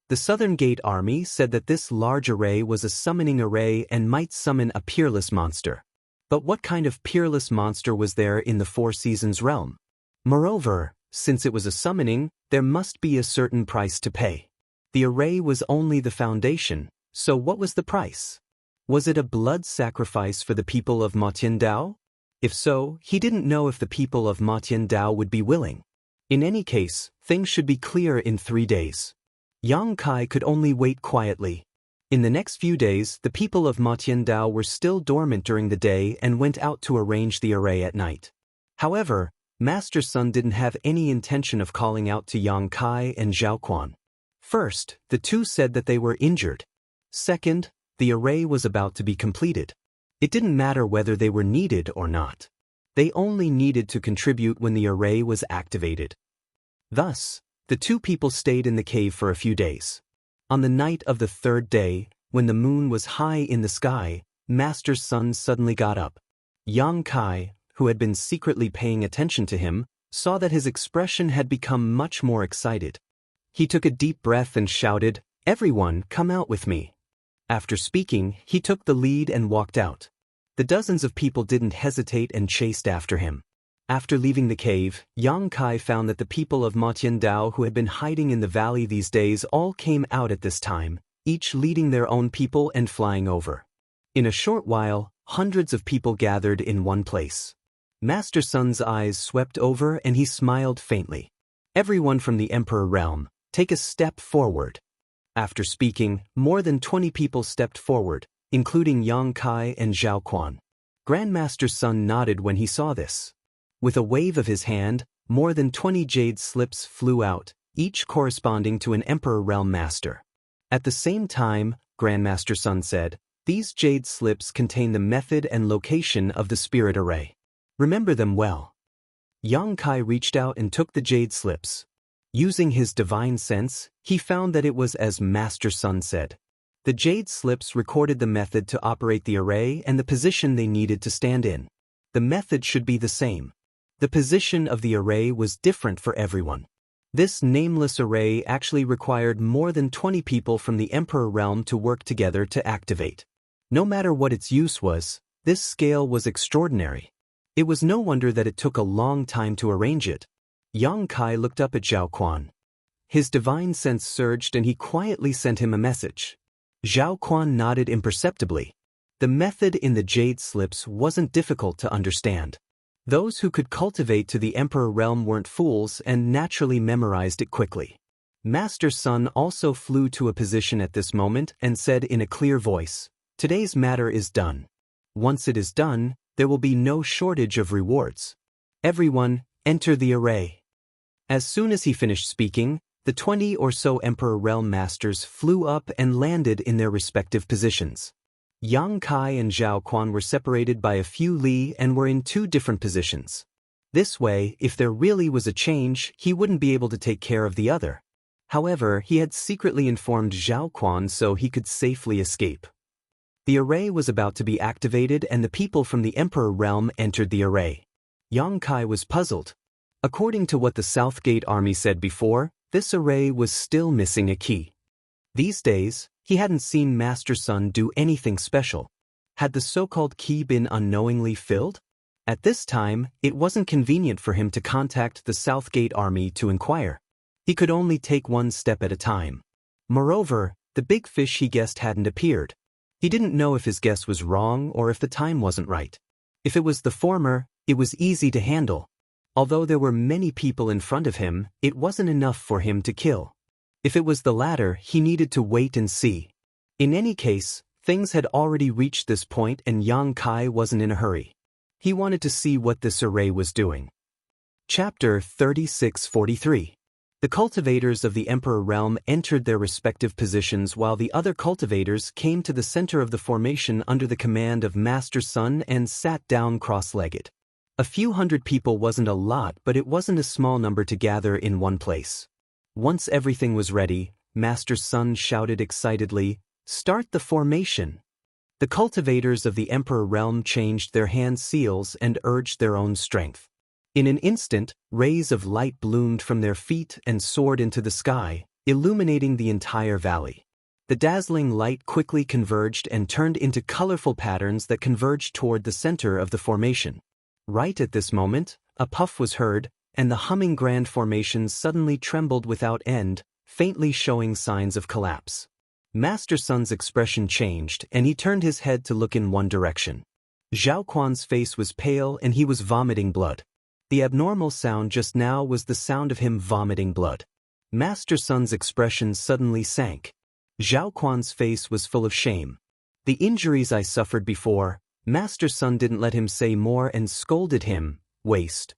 The Southern Gate Army said that this large array was a summoning array and might summon a peerless monster. But what kind of peerless monster was there in the Four Seasons realm? Moreover, since it was a summoning, there must be a certain price to pay. The array was only the foundation, so what was the price? Was it a blood sacrifice for the people of Ma Tiandao? If so, he didn't know if the people of Ma Tiandao would be willing. In any case, things should be clear in 3 days. Yang Kai could only wait quietly. In the next few days, the people of Ma Tiandao were still dormant during the day and went out to arrange the array at night. However, Master Sun didn't have any intention of calling out to Yang Kai and Zhao Quan. First, the two said that they were injured. Second, the array was about to be completed. It didn't matter whether they were needed or not. They only needed to contribute when the array was activated. Thus, the two people stayed in the cave for a few days. On the night of the 3rd day, when the moon was high in the sky, Master Sun suddenly got up. Yang Kai, who had been secretly paying attention to him, saw that his expression had become much more excited. He took a deep breath and shouted, "Everyone, come out with me." After speaking, he took the lead and walked out. The dozens of people didn't hesitate and chased after him. After leaving the cave, Yang Kai found that the people of Ma Tiandao who had been hiding in the valley these days all came out at this time, each leading their own people and flying over. In a short while, hundreds of people gathered in one place. Master Sun's eyes swept over and he smiled faintly. "Everyone from the Emperor realm, take a step forward." After speaking, more than 20 people stepped forward, including Yang Kai and Zhao Quan. Grandmaster Sun nodded when he saw this. With a wave of his hand, more than 20 jade slips flew out, each corresponding to an Emperor Realm Master. At the same time, Grandmaster Sun said, "These jade slips contain the method and location of the spirit array. Remember them well." Yang Kai reached out and took the jade slips. Using his divine sense, he found that it was as Master Sun said. The jade slips recorded the method to operate the array and the position they needed to stand in. The method should be the same. The position of the array was different for everyone. This nameless array actually required more than 20 people from the Emperor realm to work together to activate. No matter what its use was, this scale was extraordinary. It was no wonder that it took a long time to arrange it. Yang Kai looked up at Zhao Quan. His divine sense surged and he quietly sent him a message. Zhao Quan nodded imperceptibly. The method in the jade slips wasn't difficult to understand. Those who could cultivate to the Emperor realm weren't fools and naturally memorized it quickly. Master Sun also flew to a position at this moment and said in a clear voice, "Today's matter is done. Once it is done, there will be no shortage of rewards. Everyone, enter the array." As soon as he finished speaking, the 20 or so Emperor Realm Masters flew up and landed in their respective positions. Yang Kai and Zhao Quan were separated by a few li and were in two different positions. This way, if there really was a change, he wouldn't be able to take care of the other. However, he had secretly informed Zhao Quan so he could safely escape. The array was about to be activated and the people from the Emperor realm entered the array. Yang Kai was puzzled. According to what the Southgate army said before, this array was still missing a key. These days, he hadn't seen Master Sun do anything special. Had the so-called key been unknowingly filled? At this time, it wasn't convenient for him to contact the Southgate army to inquire. He could only take one step at a time. Moreover, the big fish he guessed hadn't appeared. He didn't know if his guess was wrong or if the time wasn't right. If it was the former, it was easy to handle. Although there were many people in front of him, it wasn't enough for him to kill. If it was the latter, he needed to wait and see. In any case, things had already reached this point and Yang Kai wasn't in a hurry. He wanted to see what this array was doing. Chapter 3643. The cultivators of the Emperor realm entered their respective positions while the other cultivators came to the center of the formation under the command of Master Sun and sat down cross-legged. A few hundred people wasn't a lot, but it wasn't a small number to gather in one place. Once everything was ready, Master Sun shouted excitedly, "Start the formation!" The cultivators of the Emperor realm changed their hand seals and urged their own strength. In an instant, rays of light bloomed from their feet and soared into the sky, illuminating the entire valley. The dazzling light quickly converged and turned into colorful patterns that converged toward the center of the formation. Right at this moment, a puff was heard, and the humming grand formation suddenly trembled without end, faintly showing signs of collapse. Master Sun's expression changed, and he turned his head to look in one direction. Zhao Quan's face was pale and he was vomiting blood. The abnormal sound just now was the sound of him vomiting blood. Master Sun's expression suddenly sank. Zhao Quan's face was full of shame. "The injuries I suffered before," Master Sun didn't let him say more and scolded him, "Waste."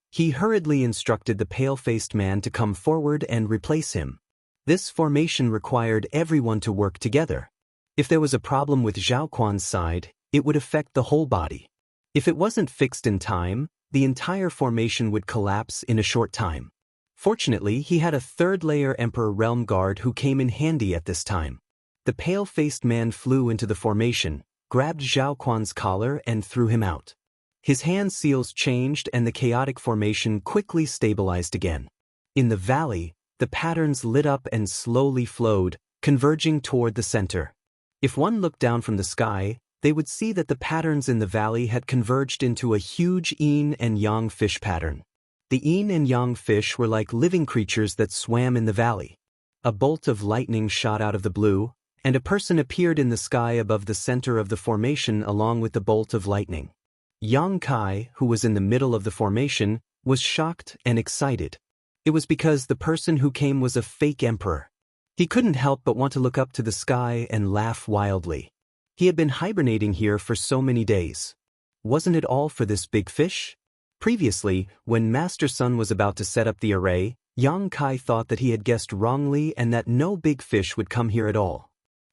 He hurriedly instructed the pale-faced man to come forward and replace him. This formation required everyone to work together. If there was a problem with Zhao Quan's side, it would affect the whole body. If it wasn't fixed in time, the entire formation would collapse in a short time. Fortunately, he had a third-layer Emperor Realm Guard who came in handy at this time. The pale-faced man flew into the formation, grabbed Zhao Quan's collar and threw him out. His hand seals changed and the chaotic formation quickly stabilized again. In the valley, the patterns lit up and slowly flowed, converging toward the center. If one looked down from the sky, they would see that the patterns in the valley had converged into a huge yin and yang fish pattern. The yin and yang fish were like living creatures that swam in the valley. A bolt of lightning shot out of the blue, and a person appeared in the sky above the center of the formation along with the bolt of lightning. Yang Kai, who was in the middle of the formation, was shocked and excited. It was because the person who came was a fake emperor. He couldn't help but want to look up to the sky and laugh wildly. He had been hibernating here for so many days. Wasn't it all for this big fish? Previously, when Master Sun was about to set up the array, Yang Kai thought that he had guessed wrongly and that no big fish would come here at all.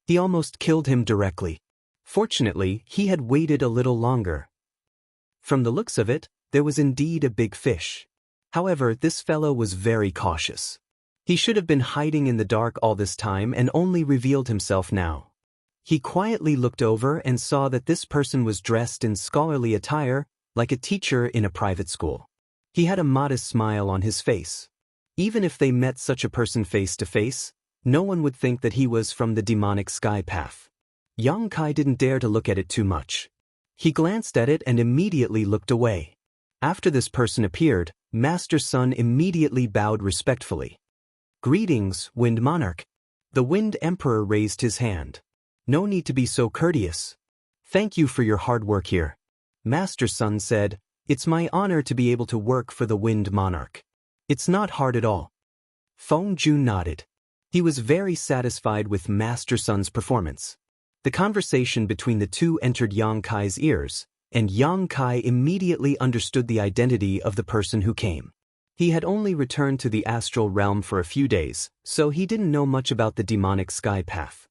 He almost killed him directly. Fortunately, he had waited a little longer. From the looks of it, there was indeed a big fish. However, this fellow was very cautious. He should have been hiding in the dark all this time and only revealed himself now. He quietly looked over and saw that this person was dressed in scholarly attire, like a teacher in a private school. He had a modest smile on his face. Even if they met such a person face to face, no one would think that he was from the demonic sky path. Yang Kai didn't dare to look at it too much. He glanced at it and immediately looked away. After this person appeared, Master Sun immediately bowed respectfully. "Greetings, Wind Monarch." The Wind Emperor raised his hand. "No need to be so courteous. Thank you for your hard work here." Master Sun said, "It's my honor to be able to work for the Wind Monarch. It's not hard at all." Feng Jun nodded. He was very satisfied with Master Sun's performance. The conversation between the two entered Yang Kai's ears, and Yang Kai immediately understood the identity of the person who came. He had only returned to the astral realm for a few days, so he didn't know much about the demonic sky path.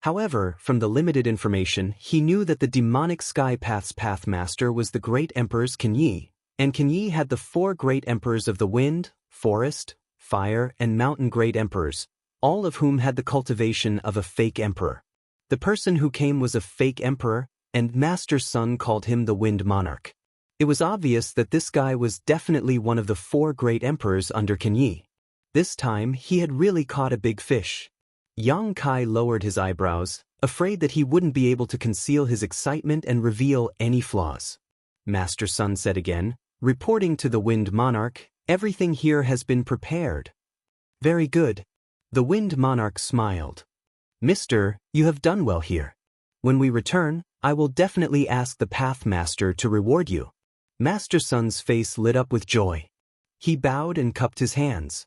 However, from the limited information, he knew that the demonic sky path's pathmaster was the great emperors Kenyi, and Kenyi had the 4 great emperors of the wind, forest, fire, and mountain great emperors, all of whom had the cultivation of a fake emperor. The person who came was a fake emperor, and Master Sun called him the Wind Monarch. It was obvious that this guy was definitely one of the 4 great emperors under Kenyi. This time, he had really caught a big fish. Yang Kai lowered his eyebrows, afraid that he wouldn't be able to conceal his excitement and reveal any flaws. Master Sun said again, reporting to the Wind Monarch, "Everything here has been prepared." "Very good." The Wind Monarch smiled. "Mister, you have done well here. When we return, I will definitely ask the Pathmaster to reward you." Master Sun's face lit up with joy. He bowed and cupped his hands.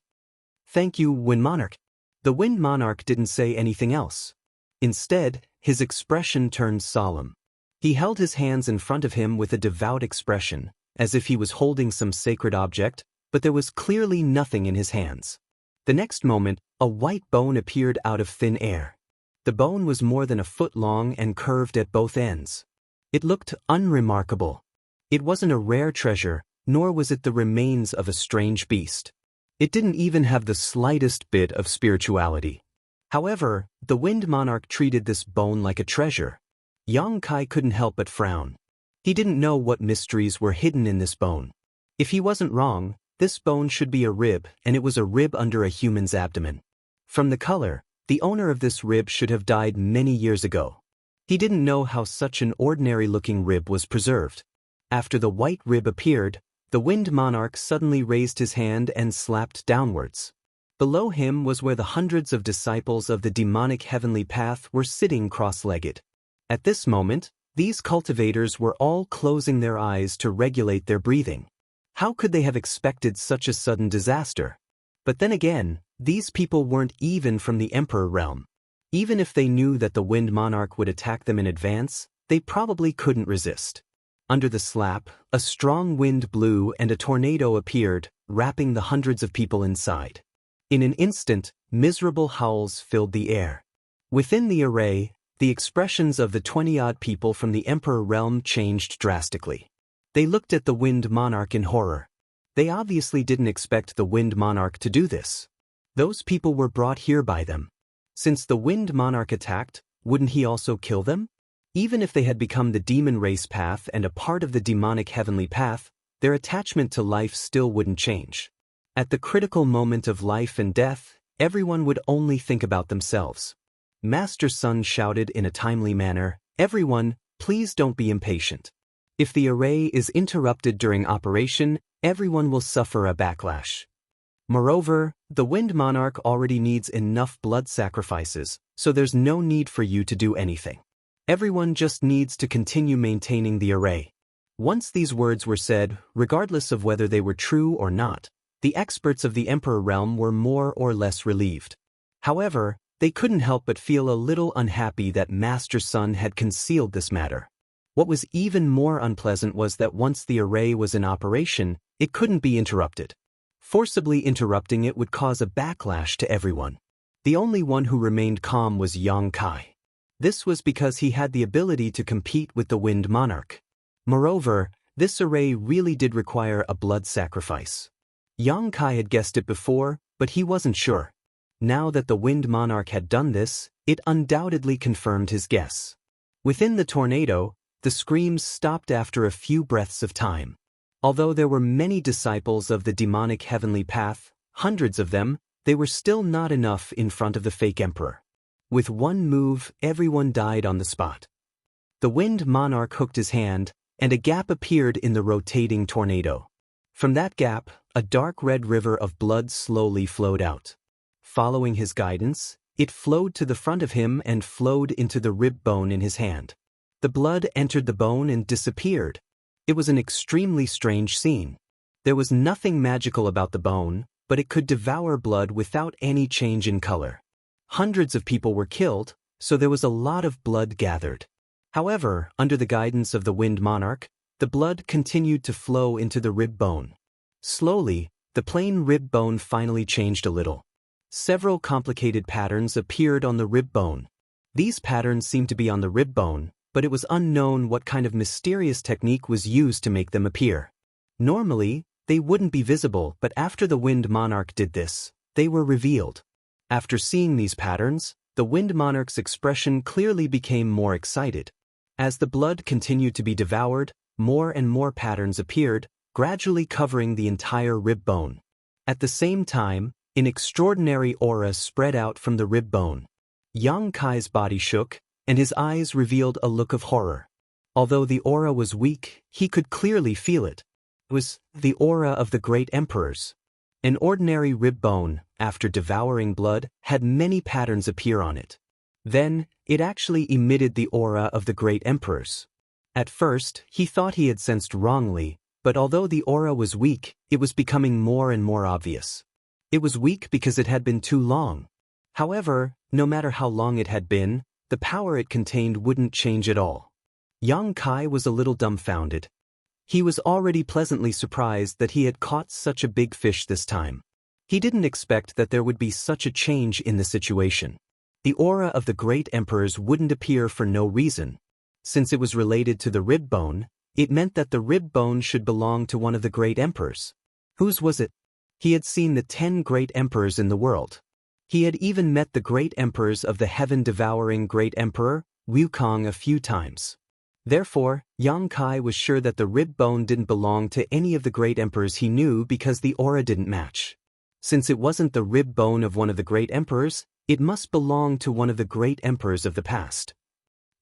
"Thank you, Wind Monarch." The Wind Monarch didn't say anything else. Instead, his expression turned solemn. He held his hands in front of him with a devout expression, as if he was holding some sacred object, but there was clearly nothing in his hands. The next moment, a white bone appeared out of thin air. The bone was more than a foot long and curved at both ends. It looked unremarkable. It wasn't a rare treasure, nor was it the remains of a strange beast. It didn't even have the slightest bit of spirituality. However, the Wind Monarch treated this bone like a treasure. Yang Kai couldn't help but frown. He didn't know what mysteries were hidden in this bone. If he wasn't wrong, this bone should be a rib, and it was a rib under a human's abdomen. From the color, the owner of this rib should have died many years ago. He didn't know how such an ordinary-looking rib was preserved. After the white rib appeared, the Wind Monarch suddenly raised his hand and slapped downwards. Below him was where the hundreds of disciples of the demonic heavenly path were sitting cross-legged. At this moment, these cultivators were all closing their eyes to regulate their breathing. How could they have expected such a sudden disaster? But then again, these people weren't even from the Emperor realm. Even if they knew that the Wind Monarch would attack them in advance, they probably couldn't resist. Under the slap, a strong wind blew and a tornado appeared, wrapping the hundreds of people inside. In an instant, miserable howls filled the air. Within the array, the expressions of the 20-odd people from the Emperor realm changed drastically. They looked at the Wind Monarch in horror. They obviously didn't expect the Wind Monarch to do this. Those people were brought here by them. Since the Wind Monarch attacked, wouldn't he also kill them? Even if they had become the demon race path and a part of the demonic heavenly path, their attachment to life still wouldn't change. At the critical moment of life and death, everyone would only think about themselves. Master Sun shouted in a timely manner, "Everyone, please don't be impatient. If the array is interrupted during operation, everyone will suffer a backlash. Moreover, the Wind Monarch already needs enough blood sacrifices, so there's no need for you to do anything. Everyone just needs to continue maintaining the array." Once these words were said, regardless of whether they were true or not, the experts of the Emperor realm were more or less relieved. However, they couldn't help but feel a little unhappy that Master Sun had concealed this matter. What was even more unpleasant was that once the array was in operation, it couldn't be interrupted. Forcibly interrupting it would cause a backlash to everyone. The only one who remained calm was Yang Kai. This was because he had the ability to compete with the Wind Monarch. Moreover, this array really did require a blood sacrifice. Yang Kai had guessed it before, but he wasn't sure. Now that the Wind Monarch had done this, it undoubtedly confirmed his guess. Within the tornado, the screams stopped after a few breaths of time. Although there were many disciples of the demonic heavenly path, hundreds of them, they were still not enough in front of the fake emperor. With one move, everyone died on the spot. The Wind Monarch hooked his hand, and a gap appeared in the rotating tornado. From that gap, a dark red river of blood slowly flowed out. Following his guidance, it flowed to the front of him and flowed into the rib bone in his hand. The blood entered the bone and disappeared. It was an extremely strange scene. There was nothing magical about the bone, but it could devour blood without any change in color. Hundreds of people were killed, so there was a lot of blood gathered. However, under the guidance of the Wind Monarch, the blood continued to flow into the rib bone. Slowly, the plain rib bone finally changed a little. Several complicated patterns appeared on the rib bone. These patterns seemed to be on the rib bone, but it was unknown what kind of mysterious technique was used to make them appear. Normally, they wouldn't be visible, but after the Wind Monarch did this, they were revealed. After seeing these patterns, the Wind Monarch's expression clearly became more excited. As the blood continued to be devoured, more and more patterns appeared, gradually covering the entire rib bone. At the same time, an extraordinary aura spread out from the rib bone. Yang Kai's body shook, and his eyes revealed a look of horror. Although the aura was weak, he could clearly feel it. It was the aura of the great emperors. An ordinary rib bone, after devouring blood, had many patterns appear on it. Then, it actually emitted the aura of the great emperors. At first, he thought he had sensed wrongly, but although the aura was weak, it was becoming more and more obvious. It was weak because it had been too long. However, no matter how long it had been, the power it contained wouldn't change at all. Yang Kai was a little dumbfounded. He was already pleasantly surprised that he had caught such a big fish this time. He didn't expect that there would be such a change in the situation. The aura of the great emperors wouldn't appear for no reason. Since it was related to the rib bone, it meant that the rib bone should belong to one of the great emperors. Whose was it? He had seen the 10 great emperors in the world. He had even met the great emperors of the heaven-devouring great emperor, Wukong, a few times. Therefore, Yang Kai was sure that the rib bone didn't belong to any of the great emperors he knew because the aura didn't match. Since it wasn't the rib bone of one of the great emperors, it must belong to one of the great emperors of the past.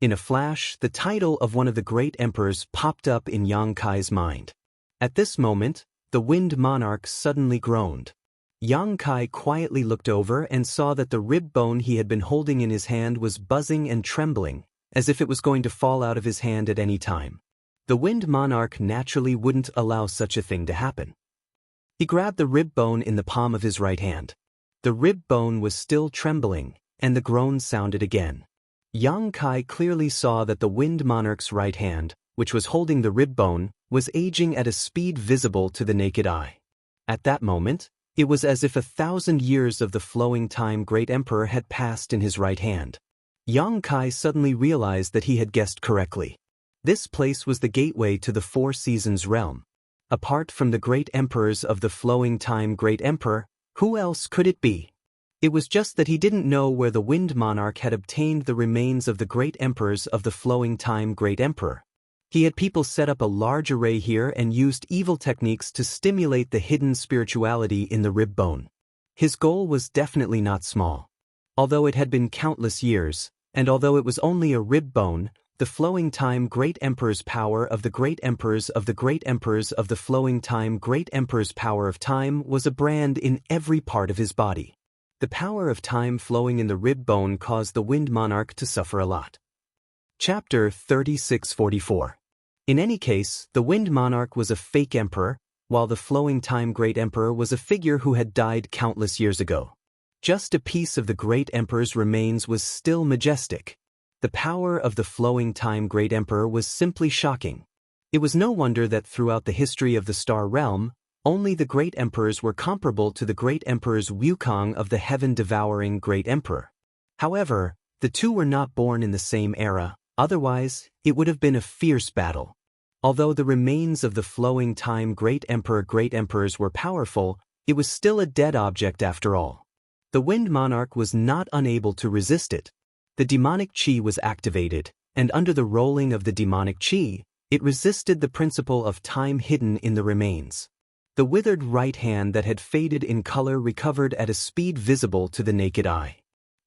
In a flash, the title of one of the great emperors popped up in Yang Kai's mind. At this moment, the Wind Monarch suddenly groaned. Yang Kai quietly looked over and saw that the rib bone he had been holding in his hand was buzzing and trembling, as if it was going to fall out of his hand at any time. The Wind Monarch naturally wouldn't allow such a thing to happen. He grabbed the rib bone in the palm of his right hand. The rib bone was still trembling, and the groan sounded again. Yang Kai clearly saw that the Wind Monarch's right hand, which was holding the rib bone, was aging at a speed visible to the naked eye. At that moment, it was as if 1,000 years of the flowing time great emperor had passed in his right hand. Yang Kai suddenly realized that he had guessed correctly. This place was the gateway to the Four Seasons realm. Apart from the great emperors of the flowing time great emperor, who else could it be? It was just that he didn't know where the Wind Monarch had obtained the remains of the great emperors of the flowing time great emperor. He had people set up a large array here and used evil techniques to stimulate the hidden spirituality in the rib bone. His goal was definitely not small. Although it had been countless years, and although it was only a rib bone, the flowing time great emperor's power of the great emperors of the great emperors of the flowing time great emperor's power of time was a brand in every part of his body. The power of time flowing in the rib bone caused the Wind Monarch to suffer a lot. Chapter 3644. In any case, the Wind Monarch was a fake emperor, while the flowing time great emperor was a figure who had died countless years ago. Just a piece of the great emperor's remains was still majestic. The power of the flowing time Great Emperor was simply shocking. It was no wonder that throughout the history of the Star Realm, only the Great Emperors were comparable to the Great Emperor's Wukong of the heaven-devouring Great Emperor. However, the two were not born in the same era, otherwise, it would have been a fierce battle. Although the remains of the flowing time Great Emperors were powerful, it was still a dead object after all. The Wind Monarch was not unable to resist it. The demonic chi was activated, and under the rolling of the demonic chi, it resisted the principle of time hidden in the remains. The withered right hand that had faded in color recovered at a speed visible to the naked eye.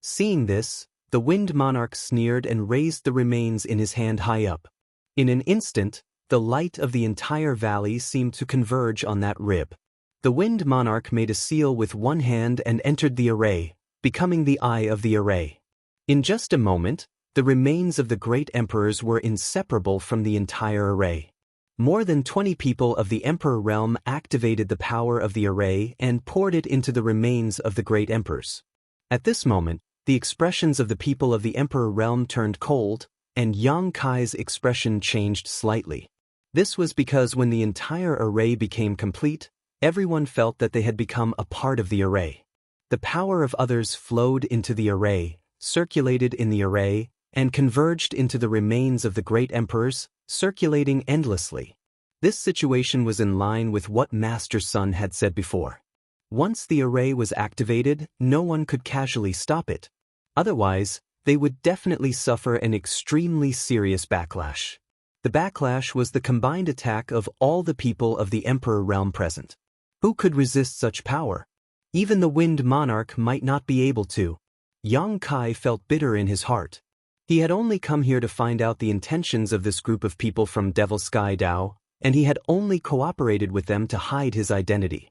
Seeing this, the Wind Monarch sneered and raised the remains in his hand high up. In an instant, the light of the entire valley seemed to converge on that rib. The Wind Monarch made a seal with one hand and entered the array, becoming the eye of the array. In just a moment, the remains of the Great Emperors were inseparable from the entire array. More than 20 people of the Emperor realm activated the power of the array and poured it into the remains of the Great Emperors. At this moment, the expressions of the people of the Emperor realm turned cold, and Yang Kai's expression changed slightly. This was because when the entire array became complete, everyone felt that they had become a part of the array. The power of others flowed into the array, circulated in the array, and converged into the remains of the Great Emperors, circulating endlessly. This situation was in line with what Master Sun had said before. Once the array was activated, no one could casually stop it. Otherwise, they would definitely suffer an extremely serious backlash. The backlash was the combined attack of all the people of the Emperor realm present. Who could resist such power? Even the Wind Monarch might not be able to. Yang Kai felt bitter in his heart. He had only come here to find out the intentions of this group of people from Devil Sky Dao, and he had only cooperated with them to hide his identity.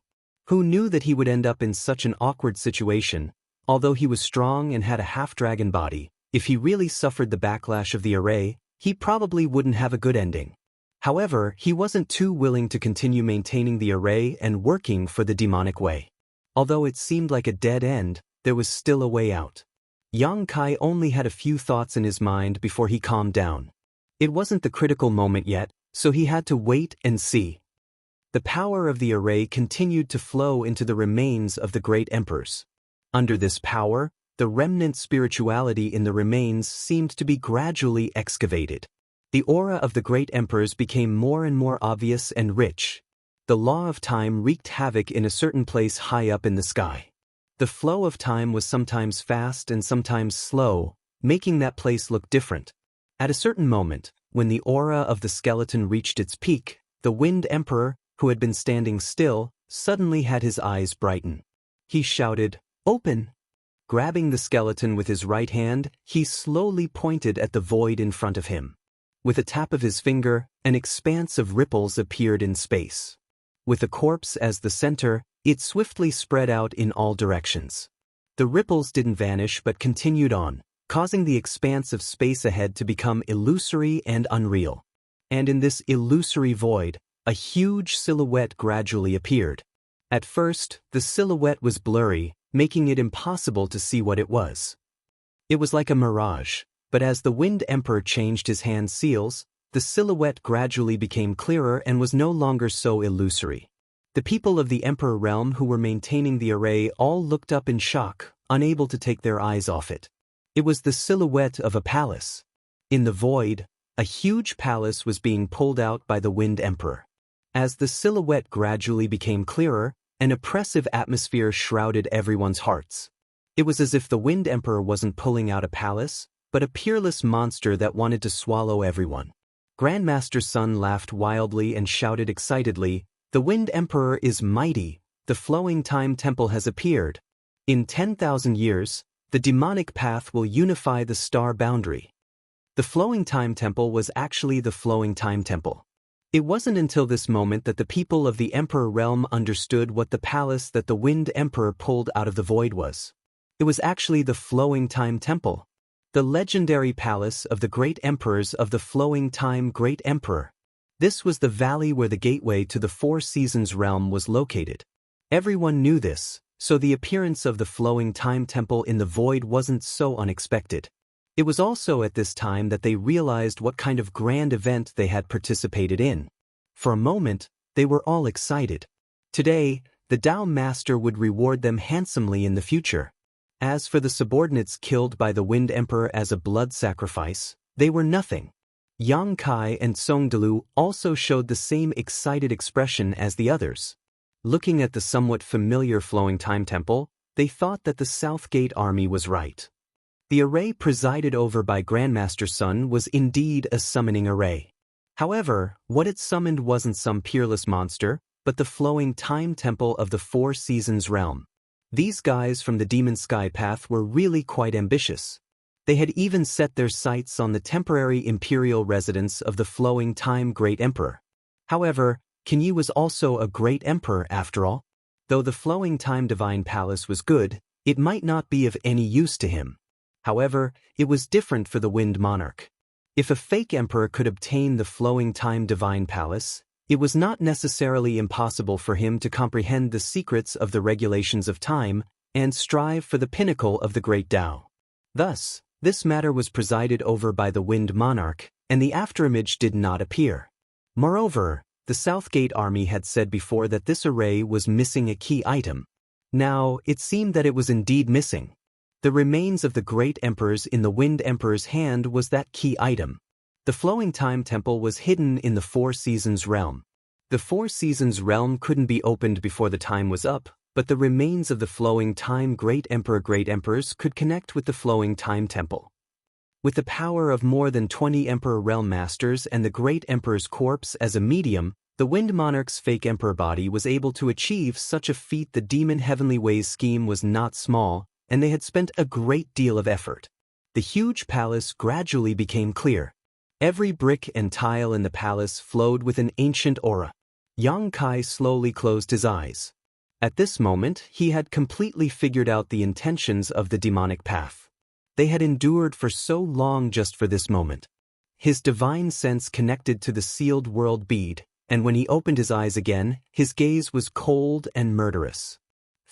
Who knew that he would end up in such an awkward situation? Although he was strong and had a half-dragon body, if he really suffered the backlash of the array, he probably wouldn't have a good ending. However, he wasn't too willing to continue maintaining the array and working for the demonic way. Although it seemed like a dead end, there was still a way out. Yang Kai only had a few thoughts in his mind before he calmed down. It wasn't the critical moment yet, so he had to wait and see. The power of the array continued to flow into the remains of the Great Emperors. Under this power, the remnant spirituality in the remains seemed to be gradually excavated. The aura of the Great Emperors became more and more obvious and rich. The law of time wreaked havoc in a certain place high up in the sky. The flow of time was sometimes fast and sometimes slow, making that place look different. At a certain moment, when the aura of the skeleton reached its peak, the Wind Emperor, who had been standing still, suddenly had his eyes brighten. He shouted, "Open!" Grabbing the skeleton with his right hand, he slowly pointed at the void in front of him. With a tap of his finger, an expanse of ripples appeared in space. With the corpse as the center, it swiftly spread out in all directions. The ripples didn't vanish but continued on, causing the expanse of space ahead to become illusory and unreal. And in this illusory void, a huge silhouette gradually appeared. At first, the silhouette was blurry, making it impossible to see what it was. It was like a mirage, but as the Wind Emperor changed his hand seals, the silhouette gradually became clearer and was no longer so illusory. The people of the Emperor realm who were maintaining the array all looked up in shock, unable to take their eyes off it. It was the silhouette of a palace. In the void, a huge palace was being pulled out by the Wind Emperor. As the silhouette gradually became clearer, an oppressive atmosphere shrouded everyone's hearts. It was as if the Wind Emperor wasn't pulling out a palace, but a peerless monster that wanted to swallow everyone. Grandmaster Sun laughed wildly and shouted excitedly, "The Wind Emperor is mighty, the flowing time temple has appeared. In 10,000 years, the demonic path will unify the star boundary." The flowing time temple was actually the flowing time temple. It wasn't until this moment that the people of the Emperor realm understood what the palace that the Wind Emperor pulled out of the void was. It was actually the flowing time temple. The legendary palace of the great emperors of the flowing time Great Emperor. This was the valley where the gateway to the Four Seasons realm was located. Everyone knew this, so the appearance of the flowing time temple in the void wasn't so unexpected. It was also at this time that they realized what kind of grand event they had participated in. For a moment, they were all excited. Today, the Tao Master would reward them handsomely in the future. As for the subordinates killed by the Wind Emperor as a blood sacrifice, they were nothing. Yang Kai and Song Delu also showed the same excited expression as the others. Looking at the somewhat familiar flowing time temple, they thought that the South Gate army was right. The array presided over by Grandmaster Sun was indeed a summoning array. However, what it summoned wasn't some peerless monster, but the flowing time temple of the Four Seasons realm. These guys from the Demon Sky Path were really quite ambitious. They had even set their sights on the temporary imperial residence of the flowing time Great Emperor. However, Kinyi was also a great emperor after all. Though the flowing time divine palace was good, it might not be of any use to him. However, it was different for the Wind Monarch. If a fake emperor could obtain the flowing time divine palace, it was not necessarily impossible for him to comprehend the secrets of the regulations of time and strive for the pinnacle of the great Tao. Thus, this matter was presided over by the Wind Monarch, and the afterimage did not appear. Moreover, the Southgate army had said before that this array was missing a key item. Now, it seemed that it was indeed missing. The remains of the great emperors in the Wind Emperor's hand was that key item. The flowing time temple was hidden in the Four Seasons realm. The Four Seasons realm couldn't be opened before the time was up, but the remains of the flowing time great emperors could connect with the flowing time temple. With the power of more than 20 emperor realm masters and the great emperor's corpse as a medium, the Wind Monarch's fake emperor body was able to achieve such a feat. The Demon Heavenly Ways scheme was not small, and they had spent a great deal of effort. The huge palace gradually became clear. Every brick and tile in the palace flowed with an ancient aura. Yang Kai slowly closed his eyes. At this moment, he had completely figured out the intentions of the demonic path. They had endured for so long just for this moment. His divine sense connected to the sealed world bead, and when he opened his eyes again, his gaze was cold and murderous.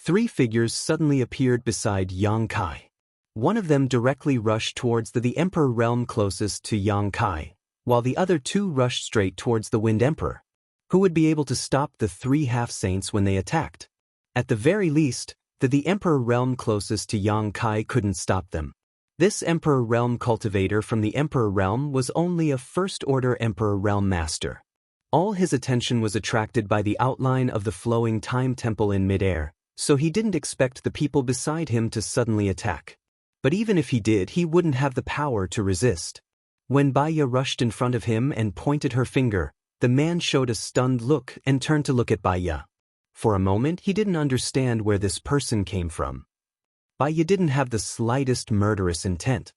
Three figures suddenly appeared beside Yang Kai. One of them directly rushed towards the Emperor realm closest to Yang Kai, while the other two rushed straight towards the Wind Emperor. Who would be able to stop the three half-saints when they attacked? At the very least, the Emperor realm closest to Yang Kai couldn't stop them. This Emperor realm cultivator from the Emperor realm was only a first-order Emperor realm master. All his attention was attracted by the outline of the flowing time temple in midair, so he didn't expect the people beside him to suddenly attack. But even if he did, he wouldn't have the power to resist. When Baya rushed in front of him and pointed her finger, the man showed a stunned look and turned to look at Baya. For a moment, he didn't understand where this person came from. Baya didn't have the slightest murderous intent.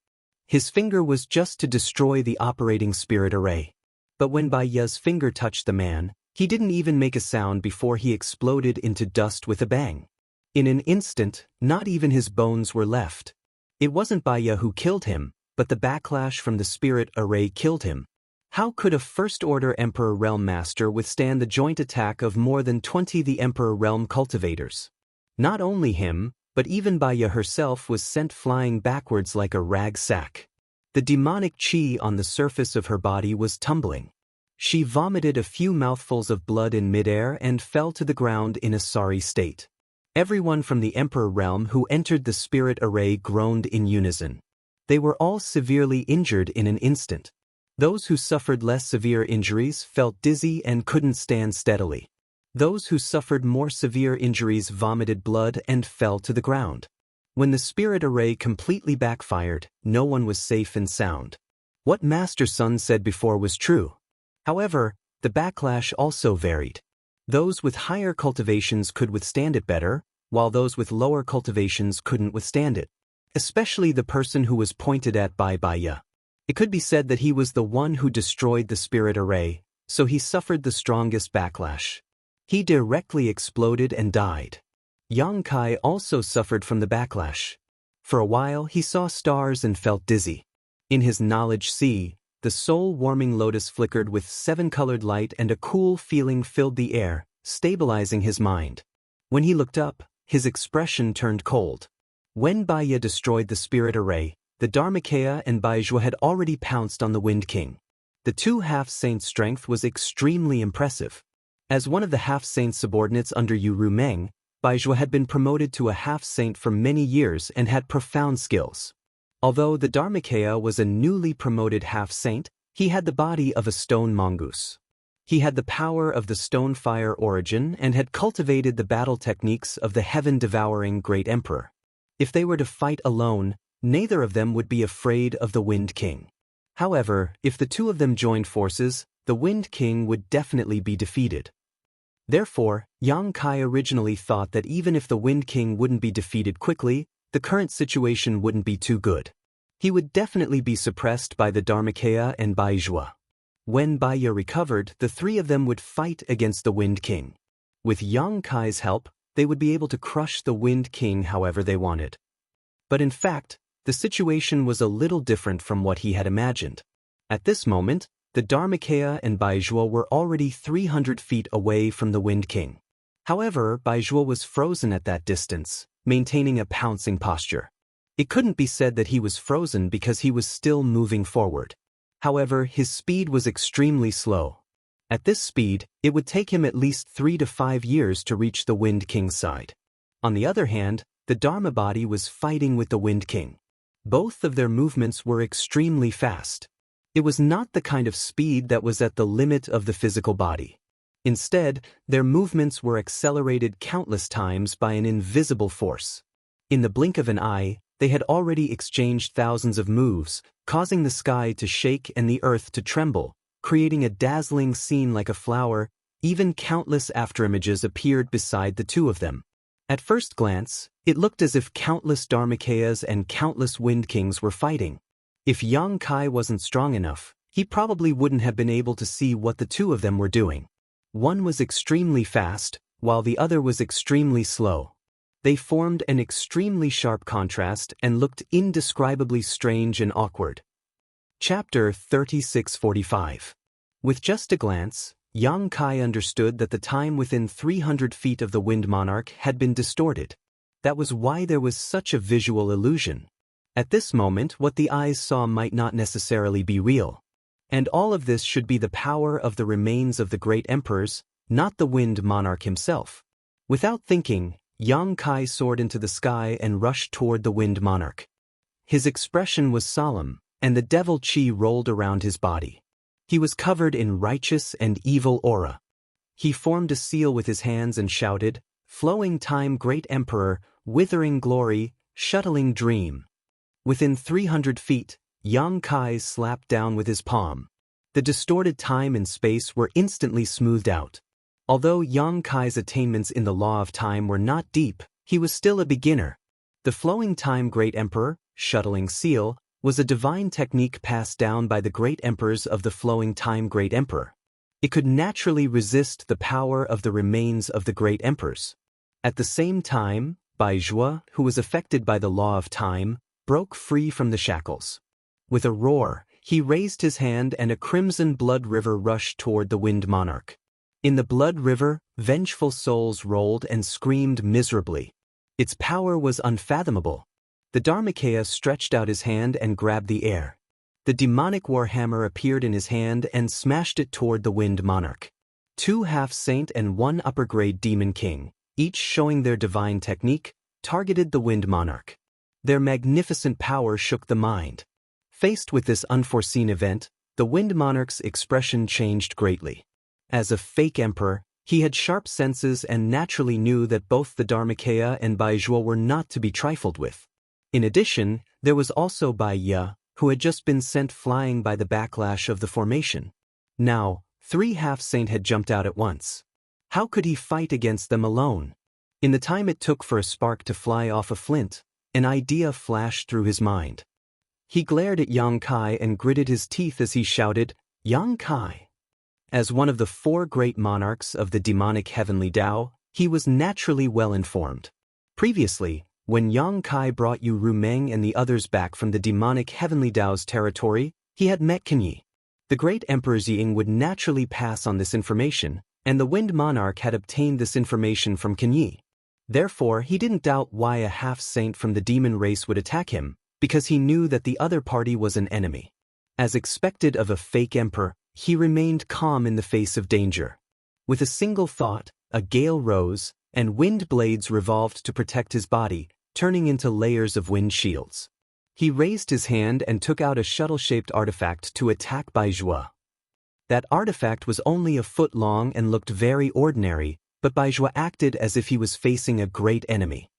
His finger was just to destroy the operating spirit array. But when Baya's finger touched the man, he didn't even make a sound before he exploded into dust with a bang. In an instant, not even his bones were left. It wasn't Baya who killed him, but the backlash from the spirit array killed him. How could a first-order Emperor Realm Master withstand the joint attack of more than 20 the Emperor Realm cultivators? Not only him, but even Baya herself was sent flying backwards like a rag sack. The demonic chi on the surface of her body was tumbling. She vomited a few mouthfuls of blood in midair and fell to the ground in a sorry state. Everyone from the Emperor Realm who entered the spirit array groaned in unison. They were all severely injured in an instant. Those who suffered less severe injuries felt dizzy and couldn't stand steadily. Those who suffered more severe injuries vomited blood and fell to the ground. When the spirit array completely backfired, no one was safe and sound. What Master Sun said before was true. However, the backlash also varied. Those with higher cultivations could withstand it better, while those with lower cultivations couldn't withstand it. Especially the person who was pointed at by Baya. It could be said that he was the one who destroyed the spirit array, so he suffered the strongest backlash. He directly exploded and died. Yang Kai also suffered from the backlash. For a while he saw stars and felt dizzy. In his knowledge sea, the soul-warming lotus flickered with 7-colored light and a cool feeling filled the air, stabilizing his mind. When he looked up, his expression turned cold. When Baya destroyed the spirit array, the Dharmakaya and Baizhua had already pounced on the Wind King. The two half-saints' strength was extremely impressive. As one of the half-saint's subordinates under Yu Rumeng, Baizhua had been promoted to a half-saint for many years and had profound skills. Although the Dharmakaya was a newly promoted half-saint, he had the body of a stone mongoose. He had the power of the stone fire origin and had cultivated the battle techniques of the heaven-devouring Great Emperor. If they were to fight alone, neither of them would be afraid of the Wind King. However, if the two of them joined forces, the Wind King would definitely be defeated. Therefore, Yang Kai originally thought that even if the Wind King wouldn't be defeated quickly, the current situation wouldn't be too good. He would definitely be suppressed by the Dharmakaya and Baizhua. When Baiya recovered, the three of them would fight against the Wind King. With Yang Kai's help, they would be able to crush the Wind King however they wanted. But in fact, the situation was a little different from what he had imagined. At this moment, the Dharmakaya and Baizhua were already 300 feet away from the Wind King. However, Baizhua was frozen at that distance, maintaining a pouncing posture. It couldn't be said that he was frozen because he was still moving forward. However, his speed was extremely slow. At this speed, it would take him at least 3 to 5 years to reach the Wind King's side. On the other hand, the Dharma body was fighting with the Wind King. Both of their movements were extremely fast. It was not the kind of speed that was at the limit of the physical body. Instead, their movements were accelerated countless times by an invisible force. In the blink of an eye, they had already exchanged thousands of moves, causing the sky to shake and the earth to tremble, creating a dazzling scene like a flower. Even countless afterimages appeared beside the two of them. At first glance, it looked as if countless Dharmakayas and countless Wind Kings were fighting. If Yang Kai wasn't strong enough, he probably wouldn't have been able to see what the two of them were doing. One was extremely fast, while the other was extremely slow. They formed an extremely sharp contrast and looked indescribably strange and awkward. Chapter 3645. With just a glance, Yang Kai understood that the time within 300 feet of the Wind Monarch had been distorted. That was why there was such a visual illusion. At this moment, what the eyes saw might not necessarily be real. And all of this should be the power of the remains of the great emperors, not the Wind Monarch himself. Without thinking, Yang Kai soared into the sky and rushed toward the Wind Monarch. His expression was solemn, and the devil chi rolled around his body. He was covered in righteous and evil aura. He formed a seal with his hands and shouted, "Flowing time, great emperor, withering glory, shuttling dream." Within 300 feet, Yang Kai slapped down with his palm. The distorted time and space were instantly smoothed out. Although Yang Kai's attainments in the law of time were not deep, he was still a beginner. The flowing time great emperor, shuttling seal, was a divine technique passed down by the great emperors of the flowing time great emperor. It could naturally resist the power of the remains of the great emperors. At the same time, Baizhua, who was affected by the law of time, broke free from the shackles. With a roar, he raised his hand and a crimson blood river rushed toward the Wind Monarch. In the blood river, vengeful souls rolled and screamed miserably. Its power was unfathomable. The Dharmakaya stretched out his hand and grabbed the air. The demonic warhammer appeared in his hand and smashed it toward the Wind Monarch. 2 half-saint and 1 upper-grade demon king, each showing their divine technique, targeted the Wind Monarch. Their magnificent power shook the mind. Faced with this unforeseen event, the Wind Monarch's expression changed greatly. As a fake emperor, he had sharp senses and naturally knew that both the Dharmakaya and Baizhua were not to be trifled with. In addition, there was also Baiya, who had just been sent flying by the backlash of the formation. Now, 3 half-saint had jumped out at once. How could he fight against them alone? In the time it took for a spark to fly off a flint, an idea flashed through his mind. He glared at Yang Kai and gritted his teeth as he shouted, "Yang Kai!" As one of the 4 great monarchs of the demonic heavenly Tao, he was naturally well informed. Previously, when Yang Kai brought Yu Rumeng and the others back from the demonic heavenly Tao's territory, he had met Kenyi. The great Emperor Ying would naturally pass on this information, and the Wind Monarch had obtained this information from Kenyi. Therefore, he didn't doubt why a half-saint from the demon race would attack him, because he knew that the other party was an enemy. As expected of a fake emperor, he remained calm in the face of danger. With a single thought, a gale rose, and wind blades revolved to protect his body, turning into layers of wind shields. He raised his hand and took out a shuttle-shaped artifact to attack Baizhua. That artifact was only a foot long and looked very ordinary, but Baizhua acted as if he was facing a great enemy.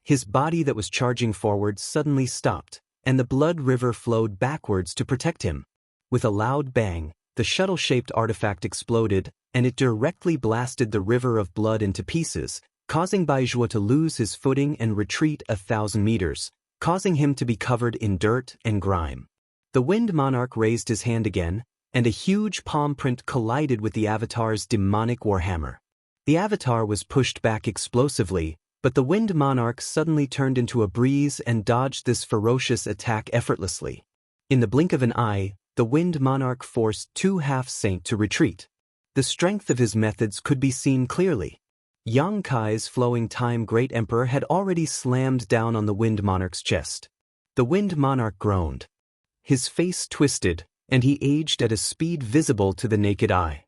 His body that was charging forward suddenly stopped, and the blood river flowed backwards to protect him. With a loud bang, the shuttle-shaped artifact exploded, and it directly blasted the river of blood into pieces, causing Baizhua to lose his footing and retreat 1,000 meters, causing him to be covered in dirt and grime. The Wind Monarch raised his hand again, and a huge palm print collided with the Avatar's demonic warhammer. The Avatar was pushed back explosively, but the Wind Monarch suddenly turned into a breeze and dodged this ferocious attack effortlessly. In the blink of an eye, the Wind Monarch forced 2 half-saint to retreat. The strength of his methods could be seen clearly. Yang Kai's flowing time Great Emperor had already slammed down on the Wind Monarch's chest. The Wind Monarch groaned. His face twisted, and he aged at a speed visible to the naked eye.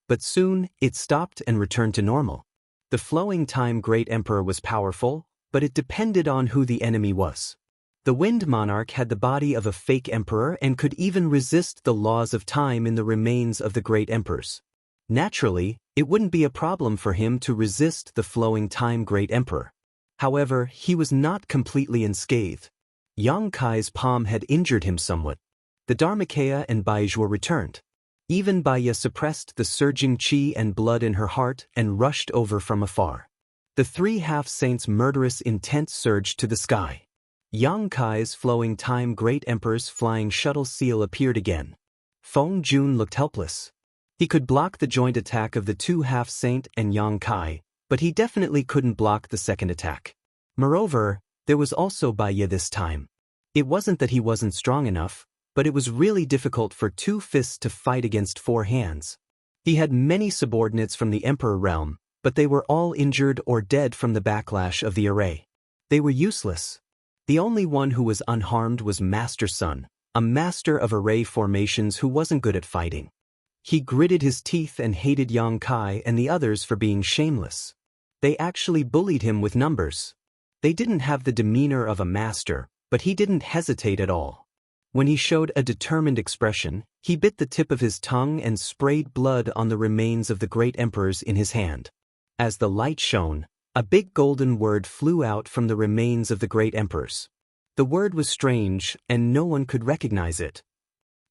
But soon, it stopped and returned to normal. The flowing time Great Emperor was powerful, but it depended on who the enemy was. The Wind Monarch had the body of a fake emperor and could even resist the laws of time in the remains of the great emperors. Naturally, it wouldn't be a problem for him to resist the flowing time Great Emperor. However, he was not completely unscathed. Yang Kai's palm had injured him somewhat. The Dharmakaya and Baizhua returned. Even Baya suppressed the surging qi and blood in her heart and rushed over from afar. The 3 half-saints' murderous intent surged to the sky. Yang Kai's flowing time Great Emperor's flying shuttle seal appeared again. Feng Jun looked helpless. He could block the joint attack of the 2 half-saint and Yang Kai, but he definitely couldn't block the second attack. Moreover, there was also Baya this time. It wasn't that he wasn't strong enough, but it was really difficult for 2 fists to fight against 4 hands. He had many subordinates from the Emperor realm, but they were all injured or dead from the backlash of the array. They were useless. The only one who was unharmed was Master Sun, a master of array formations who wasn't good at fighting. He gritted his teeth and hated Yang Kai and the others for being shameless. They actually bullied him with numbers. They didn't have the demeanor of a master, but he didn't hesitate at all. When he showed a determined expression, he bit the tip of his tongue and sprayed blood on the remains of the great emperors in his hand. As the light shone, a big golden word flew out from the remains of the great emperors. The word was strange, and no one could recognize it.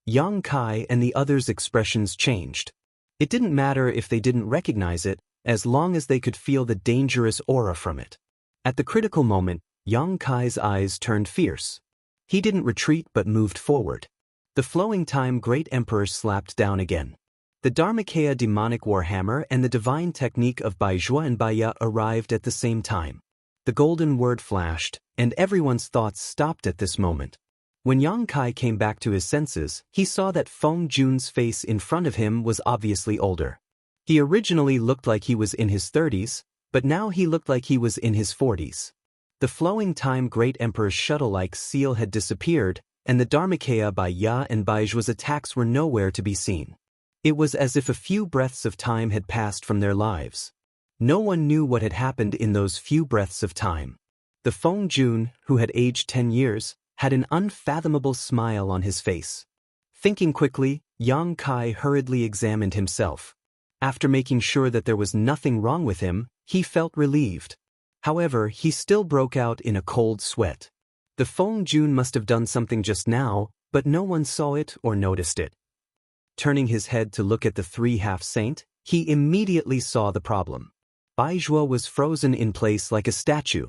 Yang Kai and the others' expressions changed. It didn't matter if they didn't recognize it, as long as they could feel the dangerous aura from it. At the critical moment, Yang Kai's eyes turned fierce. He didn't retreat but moved forward. The flowing time Great Emperor slapped down again. The Dharmakaya demonic warhammer and the divine technique of Baizhua and Baya arrived at the same time. The golden word flashed, and everyone's thoughts stopped at this moment. When Yang Kai came back to his senses, he saw that Feng Jun's face in front of him was obviously older. He originally looked like he was in his 30s, but now he looked like he was in his 40s. The flowing time Great Emperor's shuttle-like seal had disappeared, and the Dharmakaya by Ya and Baizhua's attacks were nowhere to be seen. It was as if a few breaths of time had passed from their lives. No one knew what had happened in those few breaths of time. The Feng Jun, who had aged 10 years, had an unfathomable smile on his face. Thinking quickly, Yang Kai hurriedly examined himself. After making sure that there was nothing wrong with him, he felt relieved. However, he still broke out in a cold sweat. The Feng Jun must have done something just now, but no one saw it or noticed it. Turning his head to look at the 3 half-saint, he immediately saw the problem. Baizhua was frozen in place like a statue.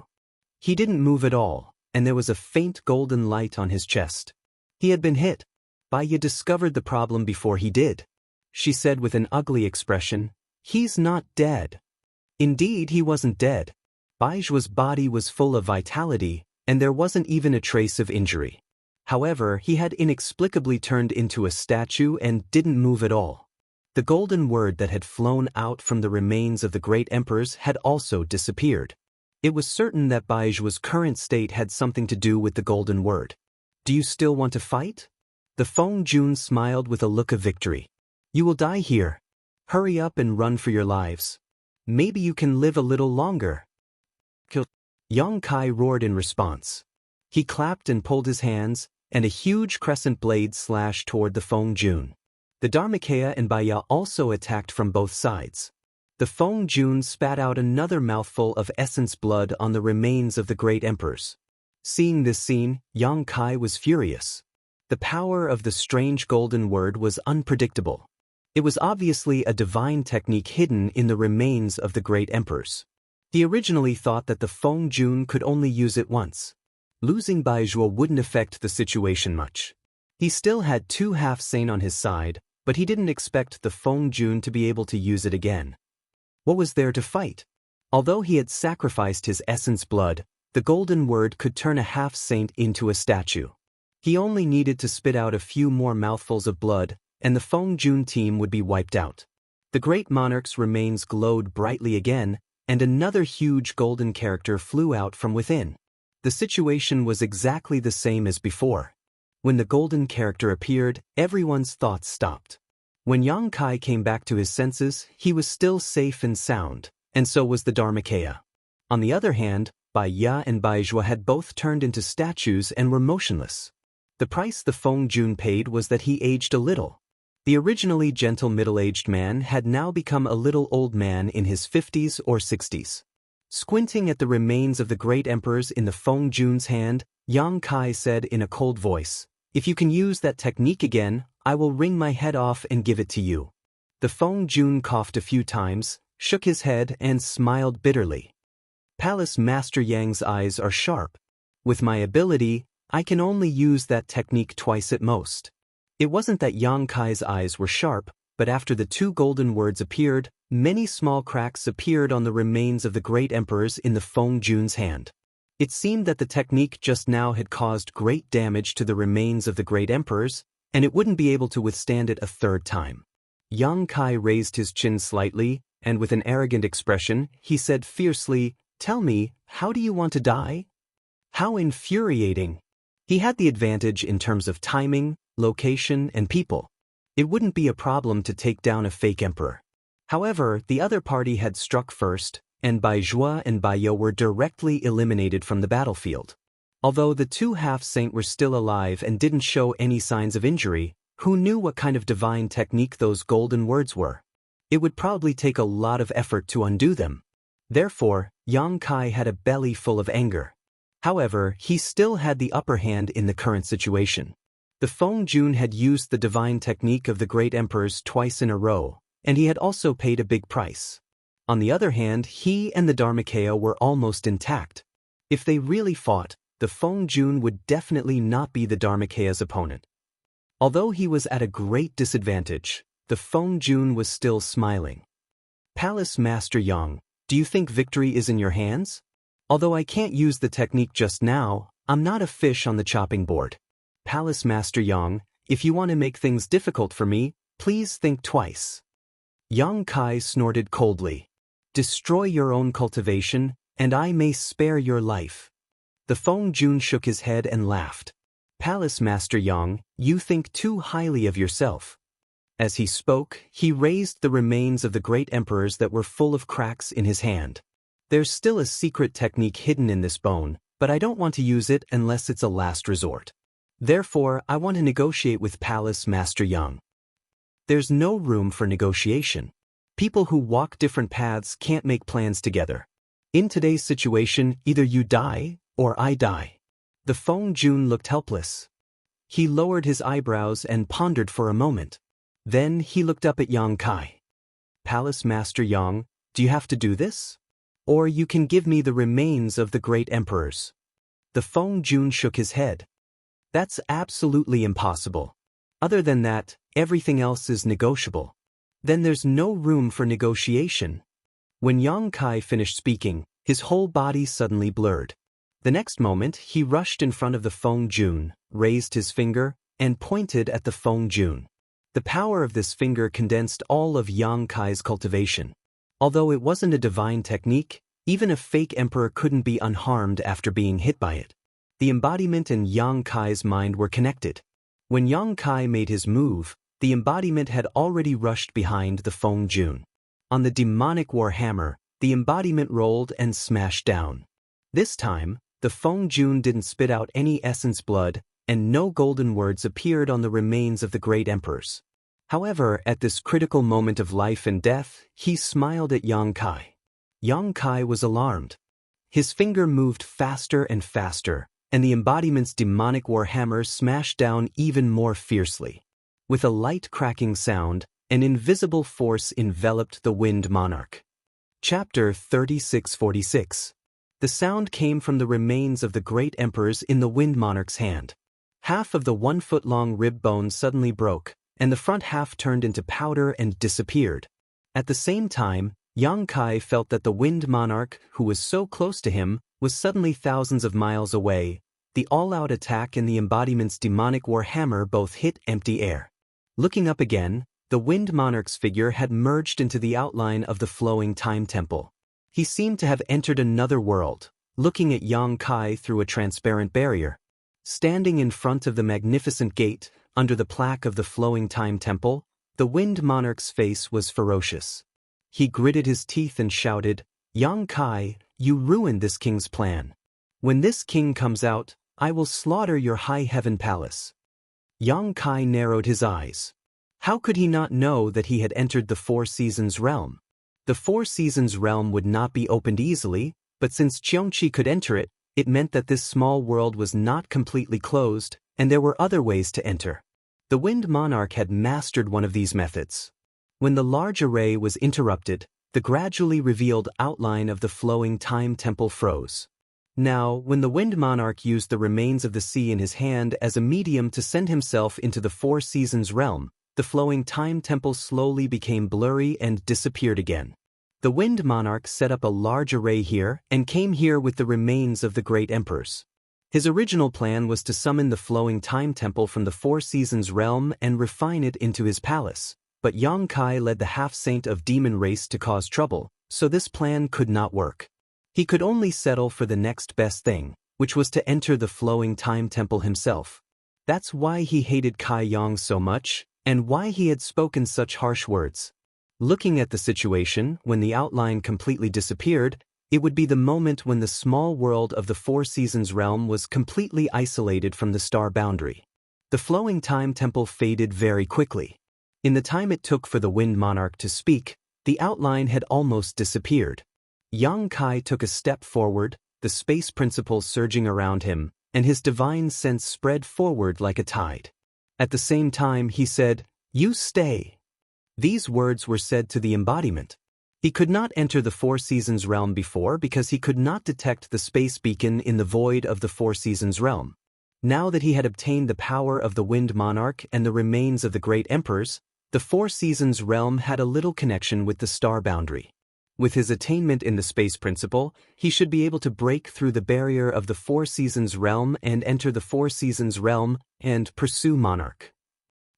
He didn't move at all, and there was a faint golden light on his chest. He had been hit. Baya discovered the problem before he did. She said with an ugly expression, "He's not dead." Indeed, he wasn't dead. Baizhua's body was full of vitality, and there wasn't even a trace of injury. However, he had inexplicably turned into a statue and didn't move at all. The golden word that had flown out from the remains of the great emperors had also disappeared. It was certain that Baizhua's current state had something to do with the golden word. Do you still want to fight? The Feng Jun smiled with a look of victory. You will die here. Hurry up and run for your lives. Maybe you can live a little longer. Yang Kai roared in response. He clapped and pulled his hands, and a huge crescent blade slashed toward the Feng Jun. The Dharmakaya and Baya also attacked from both sides. The Feng Jun spat out another mouthful of essence blood on the remains of the great emperors. Seeing this scene, Yang Kai was furious. The power of the strange golden word was unpredictable. It was obviously a divine technique hidden in the remains of the great emperors. He originally thought that the Feng Jun could only use it once. Losing Baizhuo wouldn't affect the situation much. He still had 2 half-saint on his side, but he didn't expect the Feng Jun to be able to use it again. What was there to fight? Although he had sacrificed his essence blood, the golden word could turn a half-saint into a statue. He only needed to spit out a few more mouthfuls of blood, and the Feng Jun team would be wiped out. The great monarch's remains glowed brightly again, and another huge golden character flew out from within. The situation was exactly the same as before. When the golden character appeared, everyone's thoughts stopped. When Yang Kai came back to his senses, he was still safe and sound, and so was the Dharmakaya. On the other hand, Bai Ya and Baizhuo had both turned into statues and were motionless. The price the Feng Jun paid was that he aged a little. The originally gentle middle-aged man had now become a little old man in his 50s or 60s. Squinting at the remains of the great emperors in the Feng Jun's hand, Yang Kai said in a cold voice, "If you can use that technique again, I will wring my head off and give it to you." The Feng Jun coughed a few times, shook his head and smiled bitterly. Palace Master Yang's eyes are sharp. With my ability, I can only use that technique twice at most. It wasn't that Yang Kai's eyes were sharp, but after the 2 golden words appeared, many small cracks appeared on the remains of the great emperors in the Feng Jun's hand. It seemed that the technique just now had caused great damage to the remains of the great emperors, and it wouldn't be able to withstand it a third time. Yang Kai raised his chin slightly, and with an arrogant expression, he said fiercely, "Tell me, how do you want to die?" How infuriating! He had the advantage in terms of timing, location, and people. It wouldn't be a problem to take down a fake emperor. However, the other party had struck first, and Baizhuo and Baiyo were directly eliminated from the battlefield. Although the 2 half-saint were still alive and didn't show any signs of injury, who knew what kind of divine technique those golden words were? It would probably take a lot of effort to undo them. Therefore, Yang Kai had a belly full of anger. However, he still had the upper hand in the current situation. The Feng Jun had used the divine technique of the great emperors twice in a row, and he had also paid a big price. On the other hand, he and the Dharmakaya were almost intact. If they really fought, the Feng Jun would definitely not be the Dharmakaya's opponent. Although he was at a great disadvantage, the Feng Jun was still smiling. "Palace Master Yang, do you think victory is in your hands? Although I can't use the technique just now, I'm not a fish on the chopping board. Palace Master Yang, if you want to make things difficult for me, please think twice." Yang Kai snorted coldly. "Destroy your own cultivation, and I may spare your life." The Feng Jun shook his head and laughed. "Palace Master Yang, you think too highly of yourself." As he spoke, he raised the remains of the great emperors that were full of cracks in his hand. "There's still a secret technique hidden in this bone, but I don't want to use it unless it's a last resort. Therefore, I want to negotiate with Palace Master Yang." There's no room for negotiation. People who walk different paths can't make plans together. In today's situation, either you die, or I die. The Feng Jun looked helpless. He lowered his eyebrows and pondered for a moment. Then he looked up at Yang Kai. "Palace Master Yang, do you have to do this? Or you can give me the remains of the great emperors." The Feng Jun shook his head. "That's absolutely impossible. Other than that, everything else is negotiable." "Then there's no room for negotiation." When Yang Kai finished speaking, his whole body suddenly blurred. The next moment, he rushed in front of the Feng Jun, raised his finger, and pointed at the Feng Jun. The power of this finger condensed all of Yang Kai's cultivation. Although it wasn't a divine technique, even a fake emperor couldn't be unharmed after being hit by it. The embodiment and Yang Kai's mind were connected. When Yang Kai made his move, the embodiment had already rushed behind the Feng Jun. On the demonic war hammer, the embodiment rolled and smashed down. This time, the Feng Jun didn't spit out any essence blood, and no golden words appeared on the remains of the great emperors. However, at this critical moment of life and death, he smiled at Yang Kai. Yang Kai was alarmed. His finger moved faster and faster, and the embodiment's demonic war hammer smashed down even more fiercely. With a light cracking sound, an invisible force enveloped the Wind Monarch. Chapter 3646. The sound came from the remains of the great emperors in the Wind Monarch's hand. Half of the 1-foot-long rib bone suddenly broke, and the front half turned into powder and disappeared. At the same time, Yang Kai felt that the Wind Monarch, who was so close to him, was suddenly thousands of miles away. The all-out attack and the embodiment's demonic war hammer both hit empty air. Looking up again, the Wind Monarch's figure had merged into the outline of the flowing time temple. He seemed to have entered another world, looking at Yang Kai through a transparent barrier. Standing in front of the magnificent gate, under the plaque of the flowing time temple, the Wind Monarch's face was ferocious. He gritted his teeth and shouted, "Yang Kai, you ruined this king's plan. When this king comes out, I will slaughter your high heaven palace." Yang Kai narrowed his eyes. How could he not know that he had entered the Four Seasons realm? The Four Seasons realm would not be opened easily, but since Jianghu could enter it, it meant that this small world was not completely closed, and there were other ways to enter. The Wind Monarch had mastered one of these methods. When the large array was interrupted, the gradually revealed outline of the flowing time temple froze. Now, when the Wind Monarch used the remains of the sea in his hand as a medium to send himself into the Four Seasons realm, the flowing time temple slowly became blurry and disappeared again. The Wind Monarch set up a large array here and came here with the remains of the great emperors. His original plan was to summon the flowing time temple from the Four Seasons realm and refine it into his palace, but Yang Kai led the half-saint of demon race to cause trouble, so this plan could not work. He could only settle for the next best thing, which was to enter the flowing time temple himself. That's why he hated Kai Yang so much, and why he had spoken such harsh words. Looking at the situation, when the outline completely disappeared, it would be the moment when the small world of the Four Seasons realm was completely isolated from the star boundary. The flowing time temple faded very quickly. In the time it took for the Wind Monarch to speak, the outline had almost disappeared. Yang Kai took a step forward, the space principle surging around him, and his divine sense spread forward like a tide. At the same time he said, "You stay." These words were said to the embodiment. He could not enter the Four Seasons realm before because he could not detect the space beacon in the void of the Four Seasons realm. Now that he had obtained the power of the Wind Monarch and the remains of the great emperors, the Four Seasons realm had a little connection with the star boundary. With his attainment in the space principle, he should be able to break through the barrier of the Four Seasons realm and enter the Four Seasons realm and pursue Monarch.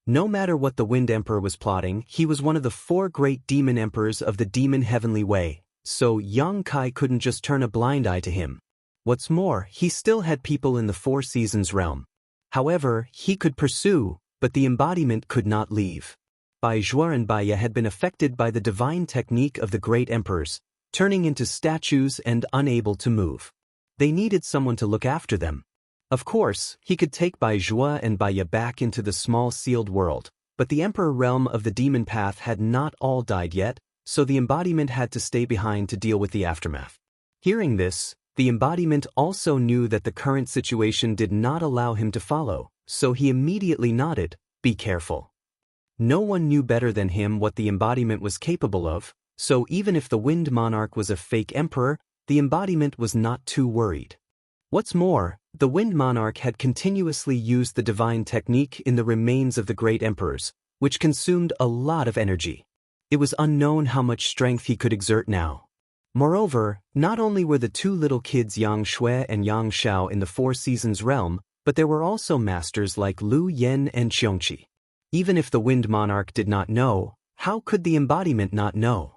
No matter what the Wind Emperor was plotting, he was one of the four great demon emperors of the demon heavenly way, so Yang Kai couldn't just turn a blind eye to him. What's more, he still had people in the Four Seasons realm. However, he could pursue, but the embodiment could not leave. Bai Zhuo and Bai Ye had been affected by the divine technique of the great emperors, turning into statues and unable to move. They needed someone to look after them. Of course, he could take Bai Zhuo and Bai Ye back into the small sealed world, but the emperor realm of the demon path had not all died yet, so the embodiment had to stay behind to deal with the aftermath. Hearing this, the embodiment also knew that the current situation did not allow him to follow, so he immediately nodded, "Be careful." No one knew better than him what the embodiment was capable of, so even if the Wind Monarch was a fake emperor, the embodiment was not too worried. What's more, the Wind Monarch had continuously used the divine technique in the remains of the great emperors, which consumed a lot of energy. It was unknown how much strength he could exert now. Moreover, not only were the two little kids Yang Shui and Yang Shao in the Four Seasons realm, but there were also masters like Lu Yen and Xiongqi. Even if the Wind Monarch did not know, how could the embodiment not know?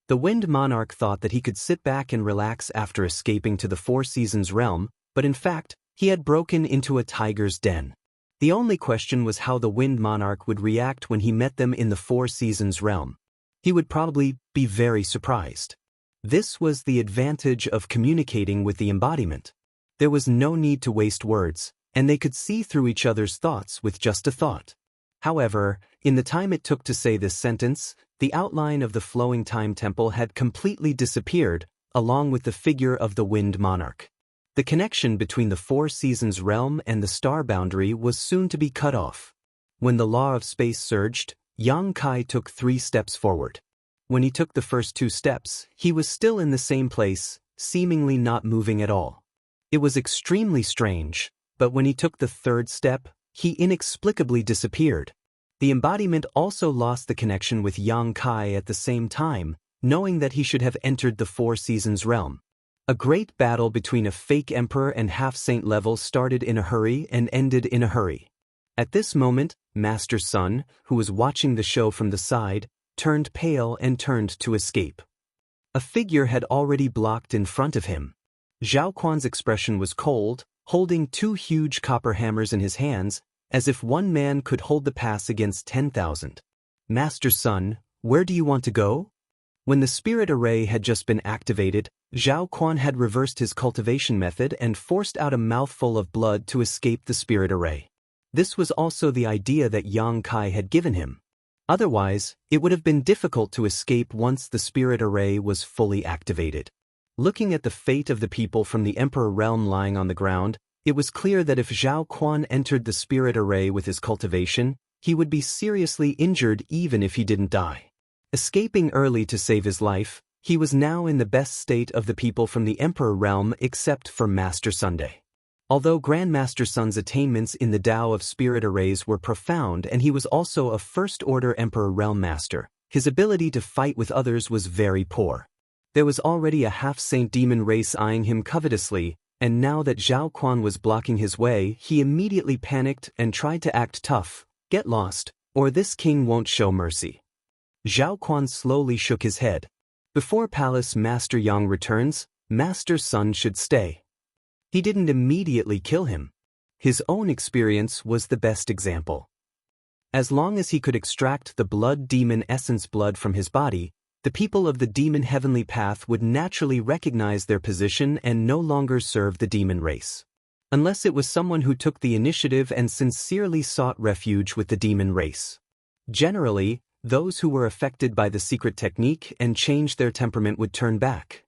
The Wind Monarch thought that he could sit back and relax after escaping to the Four Seasons realm, but in fact, He had broken into a tiger's den. The only question was how the Wind Monarch would react when he met them in the Four Seasons realm. He would probably be very surprised. This was the advantage of communicating with the embodiment. There was no need to waste words, and they could see through each other's thoughts with just a thought. However, in the time it took to say this sentence, the outline of the flowing time temple had completely disappeared, along with the figure of the Wind Monarch. The connection between the Four Seasons realm and the star boundary was soon to be cut off. When the law of space surged, Yang Kai took 3 steps forward. When he took the first 2 steps, he was still in the same place, seemingly not moving at all. It was extremely strange, but when he took the 3rd step, he inexplicably disappeared. The embodiment also lost the connection with Yang Kai at the same time, knowing that he should have entered the Four Seasons realm. A great battle between a fake emperor and half-saint level started in a hurry and ended in a hurry. At this moment, Master Sun, who was watching the show from the side, turned pale and turned to escape. A figure had already blocked in front of him. Zhao Quan's expression was cold, holding 2 huge copper hammers in his hands, as if one man could hold the pass against 10,000. Master Sun, where do you want to go? When the spirit array had just been activated, Zhao Quan had reversed his cultivation method and forced out a mouthful of blood to escape the spirit array. This was also the idea that Yang Kai had given him. Otherwise, it would have been difficult to escape once the spirit array was fully activated. Looking at the fate of the people from the Emperor realm lying on the ground, it was clear that if Zhao Quan entered the spirit array with his cultivation, he would be seriously injured even if he didn't die. Escaping early to save his life, he was now in the best state of the people from the Emperor realm except for Master Sunday. Although Grandmaster Sun's attainments in the Tao of spirit arrays were profound and he was also a first-order Emperor realm master, his ability to fight with others was very poor. There was already a half-saint demon race eyeing him covetously, and now that Zhao Quan was blocking his way, he immediately panicked and tried to act tough. Get lost, or this king won't show mercy. Zhao Quan slowly shook his head. Before Palace Master Yang returns, Master Sun should stay. He didn't immediately kill him. His own experience was the best example. As long as he could extract the blood demon essence blood from his body, the people of the demon heavenly path would naturally recognize their position and no longer serve the demon race. Unless it was someone who took the initiative and sincerely sought refuge with the demon race. Generally, those who were affected by the secret technique and changed their temperament would turn back.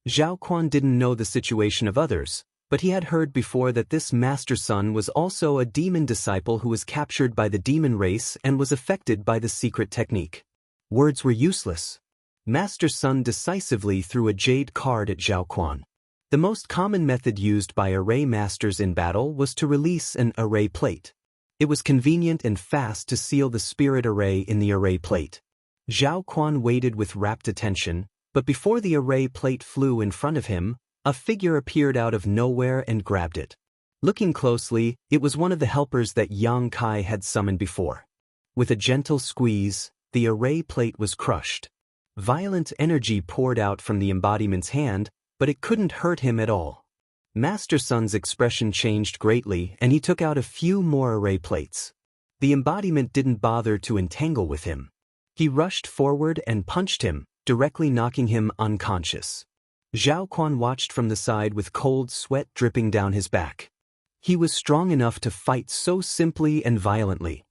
Zhao Quan didn't know the situation of others, but he had heard before that this Master Sun was also a demon disciple who was captured by the demon race and was affected by the secret technique. Words were useless. Master Sun decisively threw a jade card at Zhao Quan. The most common method used by array masters in battle was to release an array plate. It was convenient and fast to seal the spirit array in the array plate. Zhao Quan waited with rapt attention, but before the array plate flew in front of him, a figure appeared out of nowhere and grabbed it. Looking closely, it was one of the helpers that Yang Kai had summoned before. With a gentle squeeze, the array plate was crushed. Violent energy poured out from the embodiment's hand, but it couldn't hurt him at all. Master Sun's expression changed greatly and he took out a few more array plates. The embodiment didn't bother to entangle with him. He rushed forward and punched him, directly knocking him unconscious. Zhao Quan watched from the side with cold sweat dripping down his back. He was strong enough to fight so simply and violently.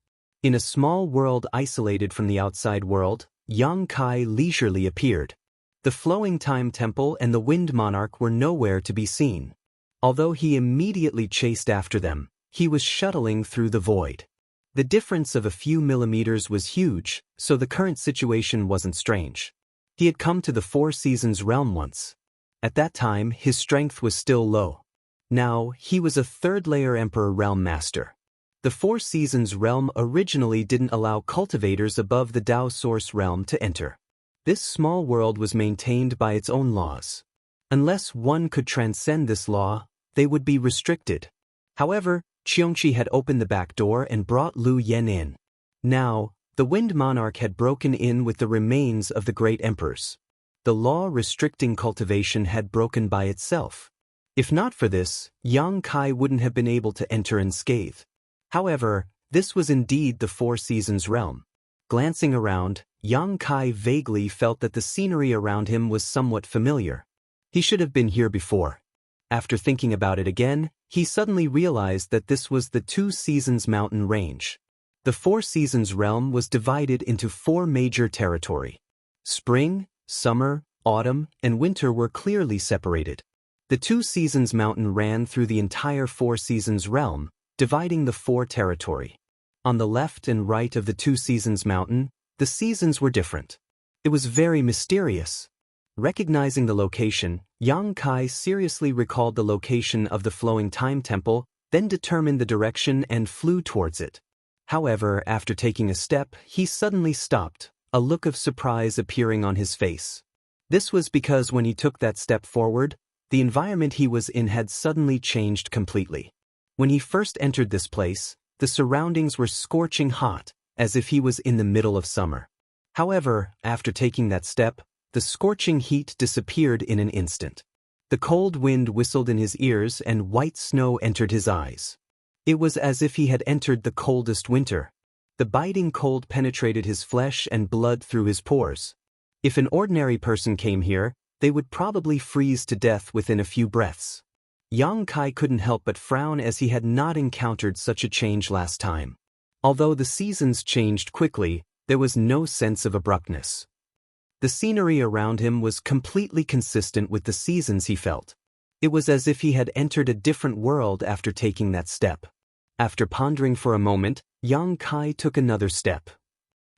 In a small world isolated from the outside world, Yang Kai leisurely appeared. The flowing time temple and the wind monarch were nowhere to be seen. Although he immediately chased after them, he was shuttling through the void. The difference of a few millimeters was huge, so the current situation wasn't strange. He had come to the Four Seasons realm once. At that time, his strength was still low. Now, he was a third-layer Emperor realm master. The Four Seasons realm originally didn't allow cultivators above the Tao Source realm to enter. This small world was maintained by its own laws. Unless one could transcend this law, they would be restricted. However, Qiongqi had opened the back door and brought Lu Yen in. Now, the Wind Monarch had broken in with the remains of the great emperors. The law restricting cultivation had broken by itself. If not for this, Yang Kai wouldn't have been able to enter unscathed. However, this was indeed the Four Seasons realm. Glancing around, Yang Kai vaguely felt that the scenery around him was somewhat familiar. He should have been here before. After thinking about it again, he suddenly realized that this was the Two Seasons mountain range. The Four Seasons realm was divided into four major territory. Spring, summer, autumn, and winter were clearly separated. The Two Seasons mountain ran through the entire Four Seasons realm, dividing the four territory. On the left and right of the Two Seasons mountain, the seasons were different. It was very mysterious. Recognizing the location, Yang Kai seriously recalled the location of the flowing time temple, then determined the direction and flew towards it. However, after taking a step, he suddenly stopped, a look of surprise appearing on his face. This was because when he took that step forward, the environment he was in had suddenly changed completely. When he first entered this place, the surroundings were scorching hot, as if he was in the middle of summer. However, after taking that step, the scorching heat disappeared in an instant. The cold wind whistled in his ears and white snow entered his eyes. It was as if he had entered the coldest winter. The biting cold penetrated his flesh and blood through his pores. If an ordinary person came here, they would probably freeze to death within a few breaths. Yang Kai couldn't help but frown as he had not encountered such a change last time. Although the seasons changed quickly, there was no sense of abruptness. The scenery around him was completely consistent with the seasons he felt. It was as if he had entered a different world after taking that step. After pondering for a moment, Yang Kai took another step.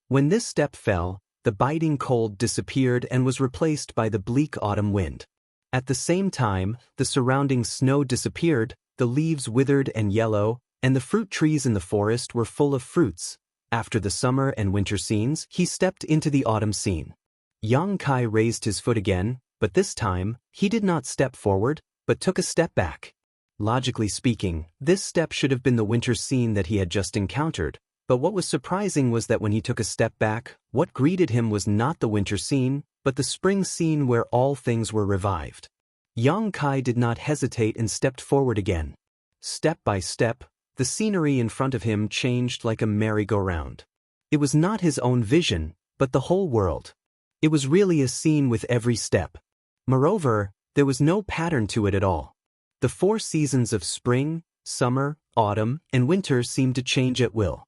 When this step fell, the biting cold disappeared and was replaced by the bleak autumn wind. At the same time, the surrounding snow disappeared, the leaves withered and yellow, and the fruit trees in the forest were full of fruits. After the summer and winter scenes, he stepped into the autumn scene. Yang Kai raised his foot again, but this time, he did not step forward, but took a step back. Logically speaking, this step should have been the winter scene that he had just encountered, but what was surprising was that when he took a step back, what greeted him was not the winter scene, but the spring scene where all things were revived. Yang Kai did not hesitate and stepped forward again. Step by step, the scenery in front of him changed like a merry-go-round. It was not his own vision, but the whole world. It was really a scene with every step. Moreover, there was no pattern to it at all. The four seasons of spring, summer, autumn, and winter seemed to change at will.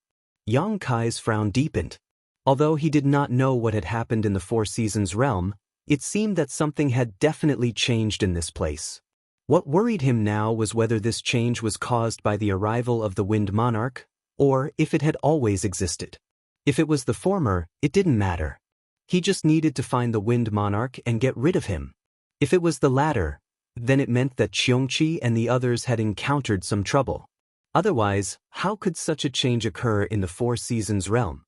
Yang Kai's frown deepened. Although he did not know what had happened in the Four Seasons realm, it seemed that something had definitely changed in this place. What worried him now was whether this change was caused by the arrival of the Wind Monarch, or if it had always existed. If it was the former, it didn't matter. He just needed to find the Wind Monarch and get rid of him. If it was the latter, then it meant that Qiongqi and the others had encountered some trouble. Otherwise, how could such a change occur in the Four Seasons realm?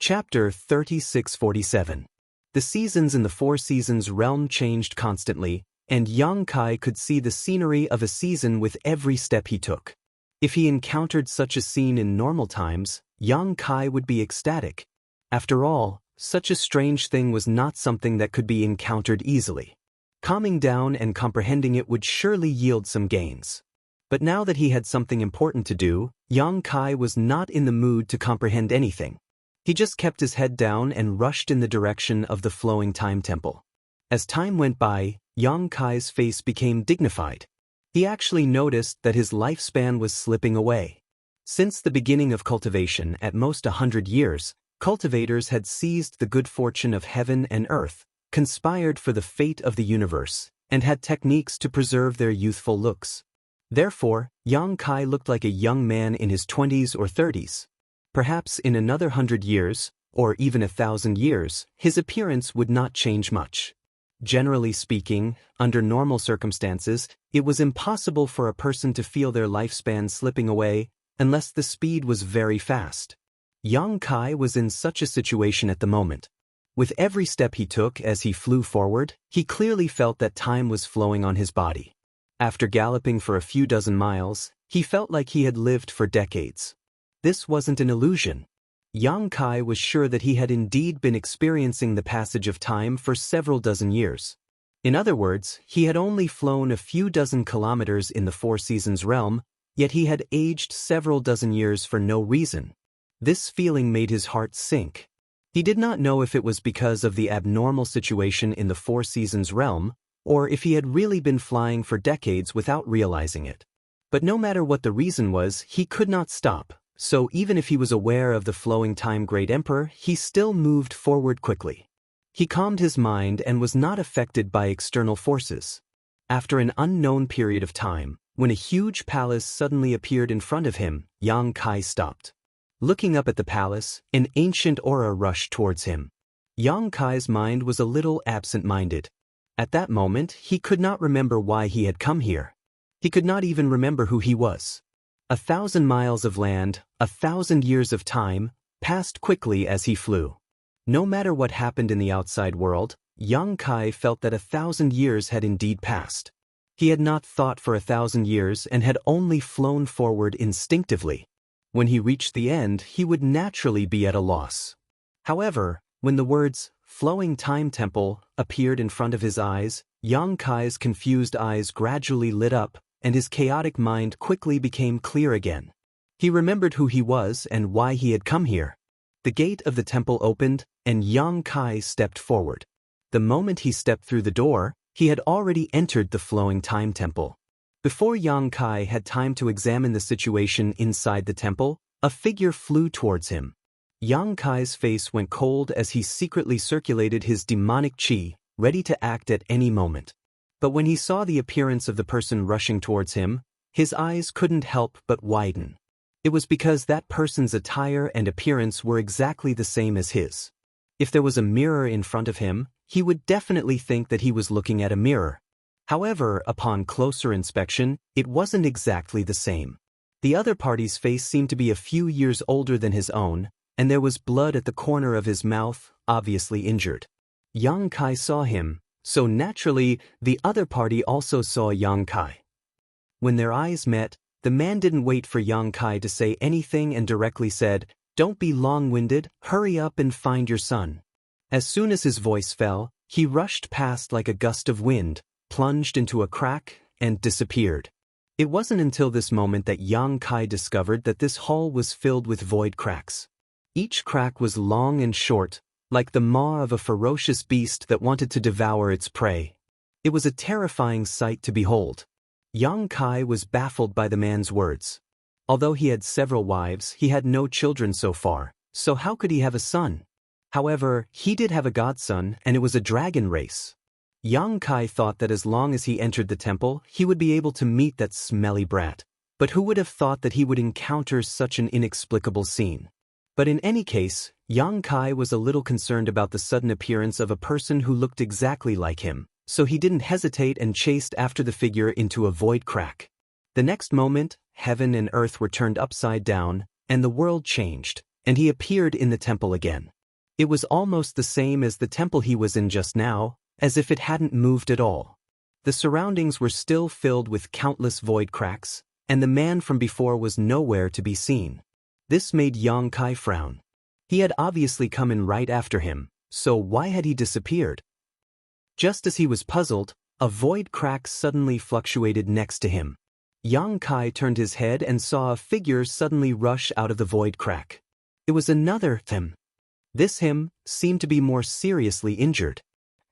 Chapter 3647. The seasons in the Four Seasons realm changed constantly, and Yang Kai could see the scenery of a season with every step he took. If he encountered such a scene in normal times, Yang Kai would be ecstatic. After all, such a strange thing was not something that could be encountered easily. Calming down and comprehending it would surely yield some gains. But now that he had something important to do, Yang Kai was not in the mood to comprehend anything. He just kept his head down and rushed in the direction of the flowing time temple. As time went by, Yang Kai's face became dignified. He actually noticed that his lifespan was slipping away. Since the beginning of cultivation at most 100 years, cultivators had seized the good fortune of heaven and earth, conspired for the fate of the universe, and had techniques to preserve their youthful looks. Therefore, Yang Kai looked like a young man in his 20s or 30s. Perhaps in another 100 years, or even 1,000 years, his appearance would not change much. Generally speaking, under normal circumstances, it was impossible for a person to feel their lifespan slipping away unless the speed was very fast. Yang Kai was in such a situation at the moment. With every step he took as he flew forward, he clearly felt that time was flowing on his body. After galloping for a few dozen miles, he felt like he had lived for decades. This wasn't an illusion. Yang Kai was sure that he had indeed been experiencing the passage of time for several dozen years. In other words, he had only flown a few dozen kilometers in the Four Seasons realm, yet he had aged several dozen years for no reason. This feeling made his heart sink. He did not know if it was because of the abnormal situation in the Four Seasons realm, or if he had really been flying for decades without realizing it. But no matter what the reason was, he could not stop, so even if he was aware of the flowing time Great Emperor, he still moved forward quickly. He calmed his mind and was not affected by external forces. After an unknown period of time, when a huge palace suddenly appeared in front of him, Yang Kai stopped. Looking up at the palace, an ancient aura rushed towards him. Yang Kai's mind was a little absent-minded. At that moment, he could not remember why he had come here. He could not even remember who he was. 1,000 miles of land, 1,000 years of time, passed quickly as he flew. No matter what happened in the outside world, Yang Kai felt that 1,000 years had indeed passed. He had not thought for 1,000 years and had only flown forward instinctively. When he reached the end, he would naturally be at a loss. However, when the words, "Flowing Time Temple," appeared in front of his eyes, Yang Kai's confused eyes gradually lit up, and his chaotic mind quickly became clear again. He remembered who he was and why he had come here. The gate of the temple opened, and Yang Kai stepped forward. The moment he stepped through the door, he had already entered the Flowing Time Temple. Before Yang Kai had time to examine the situation inside the temple, a figure flew towards him. Yang Kai's face went cold as he secretly circulated his demonic qi, ready to act at any moment. But when he saw the appearance of the person rushing towards him, his eyes couldn't help but widen. It was because that person's attire and appearance were exactly the same as his. If there was a mirror in front of him, he would definitely think that he was looking at a mirror. However, upon closer inspection, it wasn't exactly the same. The other party's face seemed to be a few years older than his own, and there was blood at the corner of his mouth, obviously injured. Yang Kai saw him, so naturally, the other party also saw Yang Kai. When their eyes met, the man didn't wait for Yang Kai to say anything and directly said, "Don't be long-winded, hurry up and find your son." As soon as his voice fell, he rushed past like a gust of wind, plunged into a crack, and disappeared. It wasn't until this moment that Yang Kai discovered that this hall was filled with void cracks. Each crack was long and short, like the maw of a ferocious beast that wanted to devour its prey. It was a terrifying sight to behold. Yang Kai was baffled by the man's words. Although he had several wives, he had no children so far, so how could he have a son? However, he did have a godson, and it was a dragon race. Yang Kai thought that as long as he entered the temple, he would be able to meet that smelly brat. But who would have thought that he would encounter such an inexplicable scene? But in any case, Yang Kai was a little concerned about the sudden appearance of a person who looked exactly like him, so he didn't hesitate and chased after the figure into a void crack. The next moment, heaven and earth were turned upside down, and the world changed, and he appeared in the temple again. It was almost the same as the temple he was in just now, as if it hadn't moved at all. The surroundings were still filled with countless void cracks, and the man from before was nowhere to be seen. This made Yang Kai frown. He had obviously come in right after him, so why had he disappeared? Just as he was puzzled, a void crack suddenly fluctuated next to him. Yang Kai turned his head and saw a figure suddenly rush out of the void crack. It was another him. This him seemed to be more seriously injured.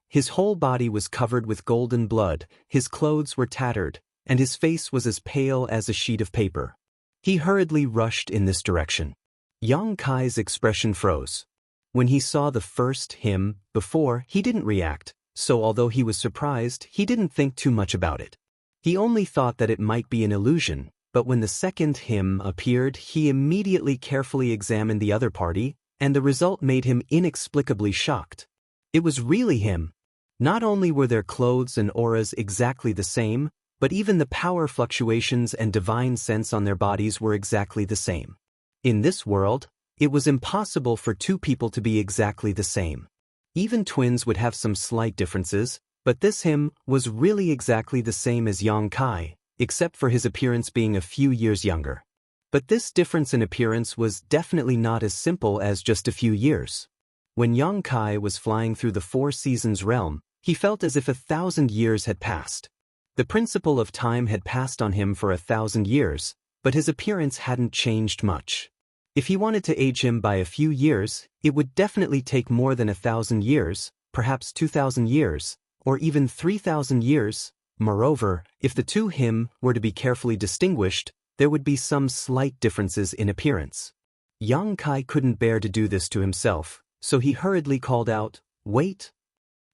His whole body was covered with golden blood, his clothes were tattered, and his face was as pale as a sheet of paper. He hurriedly rushed in this direction. Yang Kai's expression froze. When he saw the first him before, he didn't react, so although he was surprised, he didn't think too much about it. He only thought that it might be an illusion, but when the second him appeared, he immediately carefully examined the other party, and the result made him inexplicably shocked. It was really him. Not only were their clothes and auras exactly the same, but even the power fluctuations and divine sense on their bodies were exactly the same. In this world, it was impossible for two people to be exactly the same. Even twins would have some slight differences, but this him was really exactly the same as Yang Kai, except for his appearance being a few years younger. But this difference in appearance was definitely not as simple as just a few years. When Yang Kai was flying through the Four Seasons realm, He felt as if 1,000 years had passed. The principle of time had passed on him for 1,000 years, but his appearance hadn't changed much. If he wanted to age him by a few years, it would definitely take more than 1,000 years, perhaps 2,000 years, or even 3,000 years. Moreover, if the two him were to be carefully distinguished, there would be some slight differences in appearance. Yang Kai couldn't bear to do this to himself, so he hurriedly called out, "Wait!"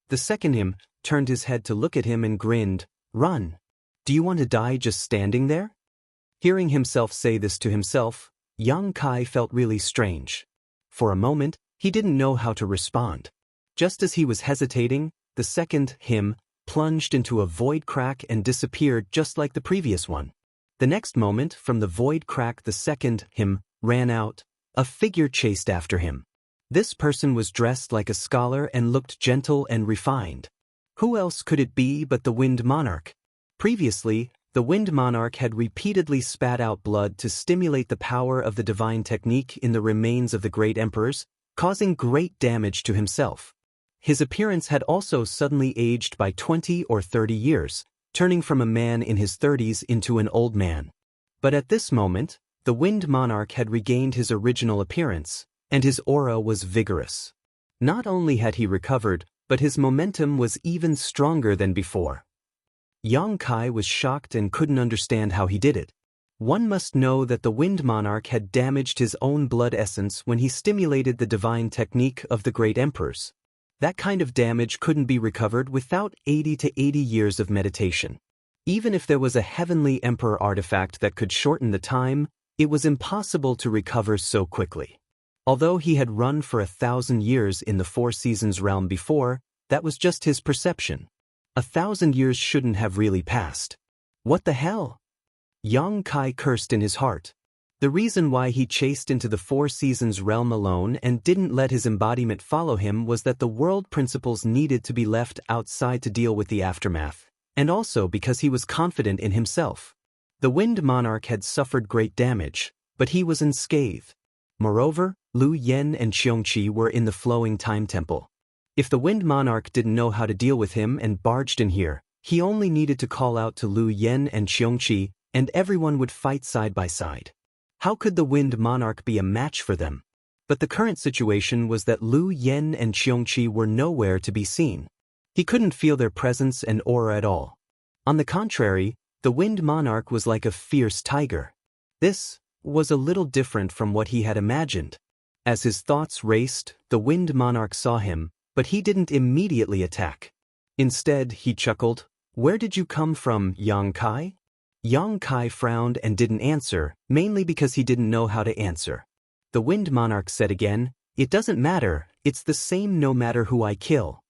The second him turned his head to look at him and grinned, "Run! Do you want to die just standing there?" Hearing himself say this to himself, Yang Kai felt really strange. For a moment, he didn't know how to respond. Just as he was hesitating, the second him plunged into a void crack and disappeared just like the previous one. The next moment, from the void crack the second him ran out. A figure chased after him. This person was dressed like a scholar and looked gentle and refined. Who else could it be but the Wind Monarch? Previously, the Wind Monarch had repeatedly spat out blood to stimulate the power of the divine technique in the remains of the great emperors, causing great damage to himself. His appearance had also suddenly aged by 20 or 30 years, turning from a man in his 30s into an old man. But at this moment, the Wind Monarch had regained his original appearance, and his aura was vigorous. Not only had he recovered, but his momentum was even stronger than before. Yang Kai was shocked and couldn't understand how he did it. One must know that the Wind Monarch had damaged his own blood essence when he stimulated the divine technique of the great emperors. That kind of damage couldn't be recovered without 80 to 80 years of meditation. Even if there was a heavenly emperor artifact that could shorten the time, it was impossible to recover so quickly. Although he had run for 1,000 years in the Four Seasons realm before, that was just his perception. 1,000 years shouldn't have really passed. What the hell? Yang Kai cursed in his heart. The reason why he chased into the Four Seasons realm alone and didn't let his embodiment follow him was that the world principles needed to be left outside to deal with the aftermath, and also because he was confident in himself. The Wind Monarch had suffered great damage, but he was unscathed. Moreover, Lu Yen and Xiongqi were in the flowing time temple. If the Wind Monarch didn't know how to deal with him and barged in here, he only needed to call out to Lu Yen and Xiongqi, and everyone would fight side by side. How could the Wind Monarch be a match for them? But the current situation was that Lu Yen and Xiongqi were nowhere to be seen. He couldn't feel their presence and aura at all. On the contrary, the Wind Monarch was like a fierce tiger. This was a little different from what he had imagined. As his thoughts raced, the Wind Monarch saw him, but he didn't immediately attack. Instead, he chuckled, "Where did you come from, Yang Kai?" Yang Kai frowned and didn't answer, mainly because he didn't know how to answer. The Wind Monarch said again, "It doesn't matter, it's the same no matter who I kill."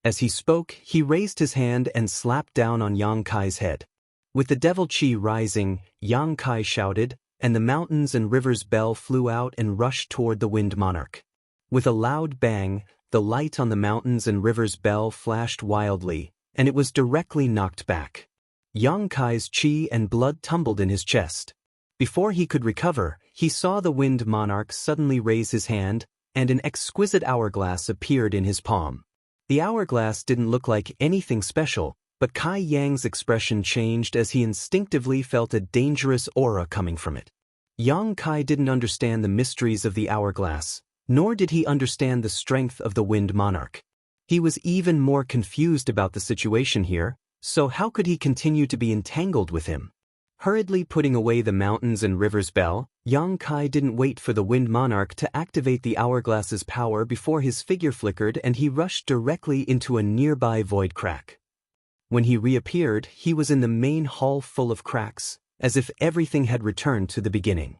As he spoke, he raised his hand and slapped down on Yang Kai's head. With the devil chi rising, Yang Kai shouted, and the mountains and rivers bell flew out and rushed toward the Wind Monarch. With a loud bang, the light on the mountains and rivers bell flashed wildly, and it was directly knocked back. Yang Kai's chi and blood tumbled in his chest. Before he could recover, he saw the Wind Monarch suddenly raise his hand, and an exquisite hourglass appeared in his palm. The hourglass didn't look like anything special, but Kai Yang's expression changed as he instinctively felt a dangerous aura coming from it. Yang Kai didn't understand the mysteries of the hourglass, nor did he understand the strength of the Wind Monarch. He was even more confused about the situation here, so how could he continue to be entangled with him? Hurriedly putting away the mountains and rivers bell, Yang Kai didn't wait for the Wind Monarch to activate the hourglass's power before his figure flickered and he rushed directly into a nearby void crack. When he reappeared, he was in the main hall full of cracks, as if everything had returned to the beginning.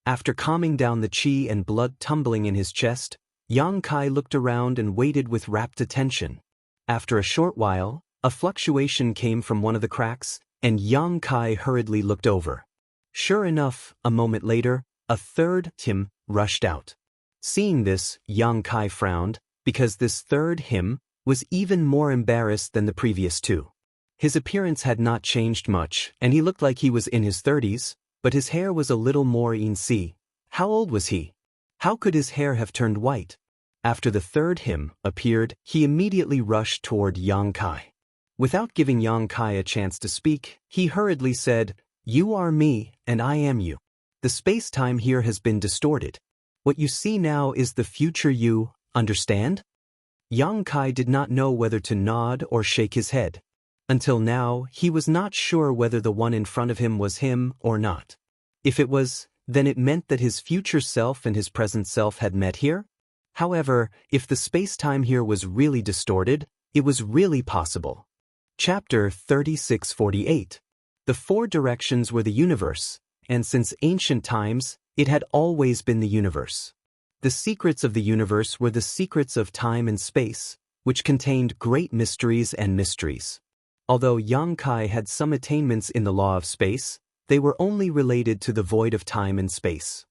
After calming down the chi and blood tumbling in his chest, Yang Kai looked around and waited with rapt attention. After a short while, a fluctuation came from one of the cracks, and Yang Kai hurriedly looked over. Sure enough, a moment later, a third him rushed out. Seeing this, Yang Kai frowned, because this third him was even more embarrassed than the previous two. His appearance had not changed much, and he looked like he was in his 30s, but his hair was a little more in. How old was he? How could his hair have turned white? After the third hymn appeared, he immediately rushed toward Yang Kai. Without giving Yang Kai a chance to speak, he hurriedly said, "You are me, and I am you. The space-time here has been distorted. What you see now is the future you, understand?" Yang Kai did not know whether to nod or shake his head. Until now, he was not sure whether the one in front of him was him or not. If it was, then it meant that his future self and his present self had met here? However, if the space-time here was really distorted, it was really possible. Chapter 3648. The four directions were the universe, and since ancient times, it had always been the universe. The secrets of the universe were the secrets of time and space, which contained great mysteries and mysteries. Although Yang Kai had some attainments in the law of space, they were only related to the void of time and space.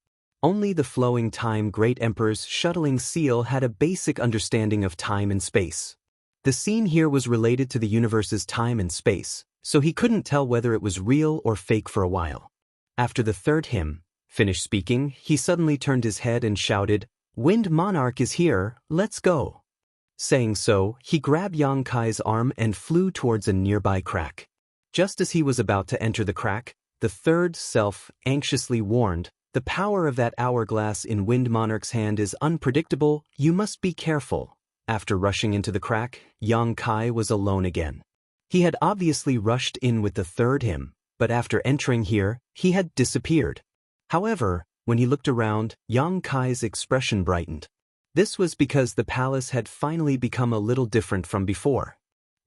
Only the flowing time Great Emperor's shuttling seal had a basic understanding of time and space. The scene here was related to the universe's time and space, so he couldn't tell whether it was real or fake for a while. After the third hymn finished speaking, he suddenly turned his head and shouted, "Wind Monarch is here, let's go." Saying so, he grabbed Yang Kai's arm and flew towards a nearby crack. Just as he was about to enter the crack, the third self anxiously warned, "The power of that hourglass in Wind Monarch's hand is unpredictable, you must be careful." After rushing into the crack, Yang Kai was alone again. He had obviously rushed in with the third hymn, but after entering here, he had disappeared. However, when he looked around, Yang Kai's expression brightened. This was because the palace had finally become a little different from before.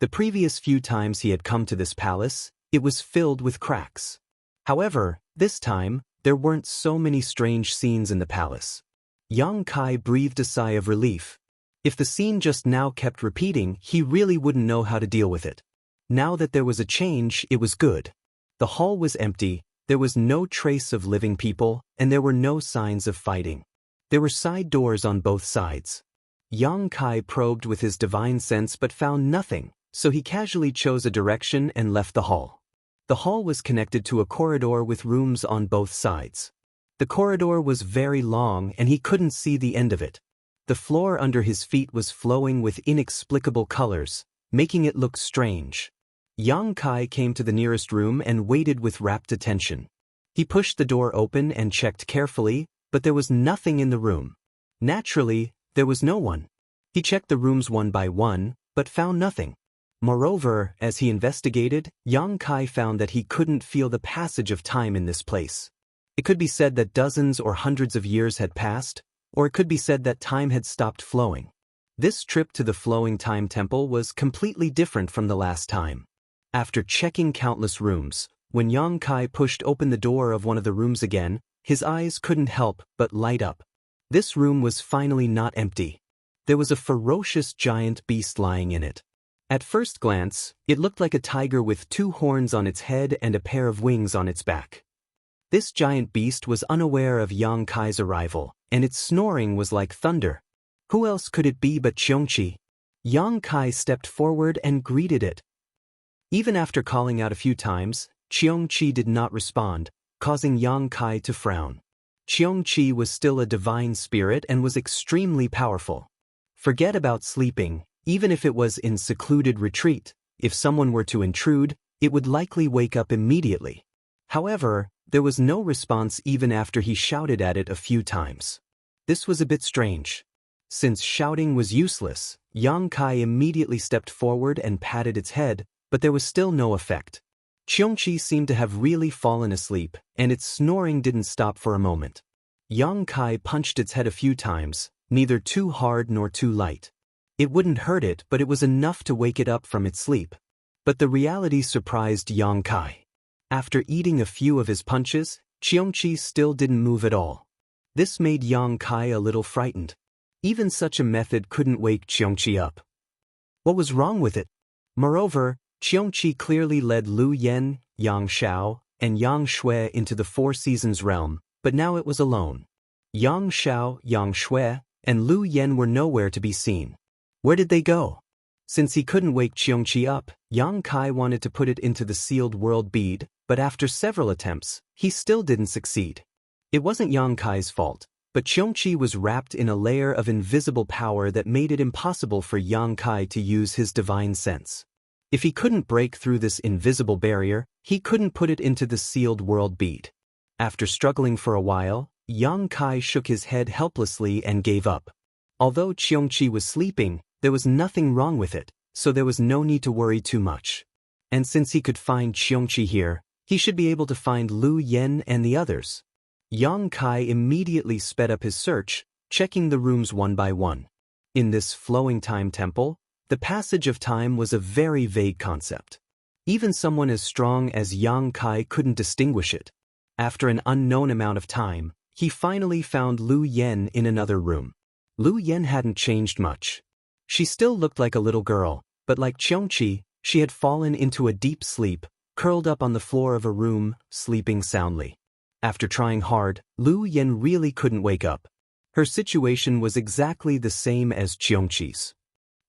The previous few times he had come to this palace, it was filled with cracks. However, this time, there weren't so many strange scenes in the palace. Yang Kai breathed a sigh of relief. If the scene just now kept repeating, he really wouldn't know how to deal with it. Now that there was a change, it was good. The hall was empty, there was no trace of living people, and there were no signs of fighting. There were side doors on both sides. Yang Kai probed with his divine sense but found nothing, so he casually chose a direction and left the hall. The hall was connected to a corridor with rooms on both sides. The corridor was very long and he couldn't see the end of it. The floor under his feet was flowing with inexplicable colors, making it look strange. Yang Kai came to the nearest room and waited with rapt attention. He pushed the door open and checked carefully, but there was nothing in the room. Naturally, there was no one. He checked the rooms one by one, but found nothing. Moreover, as he investigated, Yang Kai found that he couldn't feel the passage of time in this place. It could be said that dozens or hundreds of years had passed, or it could be said that time had stopped flowing. This trip to the flowing time temple was completely different from the last time. After checking countless rooms, when Yang Kai pushed open the door of one of the rooms again, his eyes couldn't help but light up. This room was finally not empty. There was a ferocious giant beast lying in it. At first glance, it looked like a tiger with two horns on its head and a pair of wings on its back. This giant beast was unaware of Yang Kai's arrival, and its snoring was like thunder. Who else could it be but Qiongqi? Yang Kai stepped forward and greeted it. Even after calling out a few times, Qiongqi did not respond, causing Yang Kai to frown. Qiongqi was still a divine spirit and was extremely powerful. Forget about sleeping, even if it was in secluded retreat, if someone were to intrude, it would likely wake up immediately. However, there was no response even after he shouted at it a few times. This was a bit strange. Since shouting was useless, Yang Kai immediately stepped forward and patted its head, but there was still no effect. Qiongqi seemed to have really fallen asleep, and its snoring didn't stop for a moment. Yang Kai punched its head a few times, neither too hard nor too light. It wouldn't hurt it, but it was enough to wake it up from its sleep. But the reality surprised Yang Kai. After eating a few of his punches, Qiongqi still didn't move at all. This made Yang Kai a little frightened. Even such a method couldn't wake Qiongqi up. What was wrong with it? Moreover, Qiongqi clearly led Lu Yen, Yang Shao, and Yang Shui into the Four Seasons realm, but now it was alone. Yang Shao, Yang Shui, and Lu Yen were nowhere to be seen. Where did they go? Since he couldn't wake Qiongqi up, Yang Kai wanted to put it into the sealed world bead, but after several attempts, he still didn't succeed. It wasn't Yang Kai's fault. But Qiongqi was wrapped in a layer of invisible power that made it impossible for Yang Kai to use his divine sense. If he couldn't break through this invisible barrier, he couldn't put it into the sealed world bead. After struggling for a while, Yang Kai shook his head helplessly and gave up. Although Qiongqi was sleeping, there was nothing wrong with it, so there was no need to worry too much. And since he could find Qiongqi here, he should be able to find Lu Yen and the others. Yang Kai immediately sped up his search, checking the rooms one by one. In this flowing time temple, the passage of time was a very vague concept. Even someone as strong as Yang Kai couldn't distinguish it. After an unknown amount of time, he finally found Lu Yen in another room. Lu Yen hadn't changed much. She still looked like a little girl, but like Qiongqi, she had fallen into a deep sleep, curled up on the floor of a room, sleeping soundly. After trying hard, Lu Yen really couldn't wake up. Her situation was exactly the same as Qiongqi's.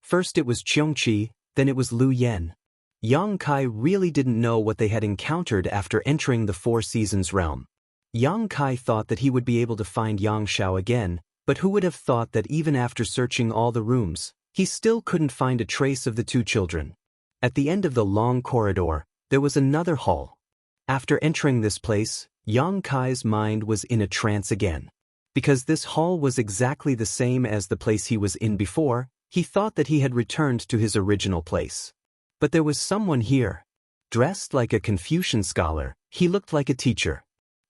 First it was Qiongqi, then it was Lu Yen. Yang Kai really didn't know what they had encountered after entering the Four Seasons realm. Yang Kai thought that he would be able to find Yang Xiao again, but who would have thought that even after searching all the rooms, he still couldn't find a trace of the two children. At the end of the long corridor, there was another hall. After entering this place, Yang Kai's mind was in a trance again. Because this hall was exactly the same as the place he was in before, he thought that he had returned to his original place. But there was someone here. Dressed like a Confucian scholar, he looked like a teacher.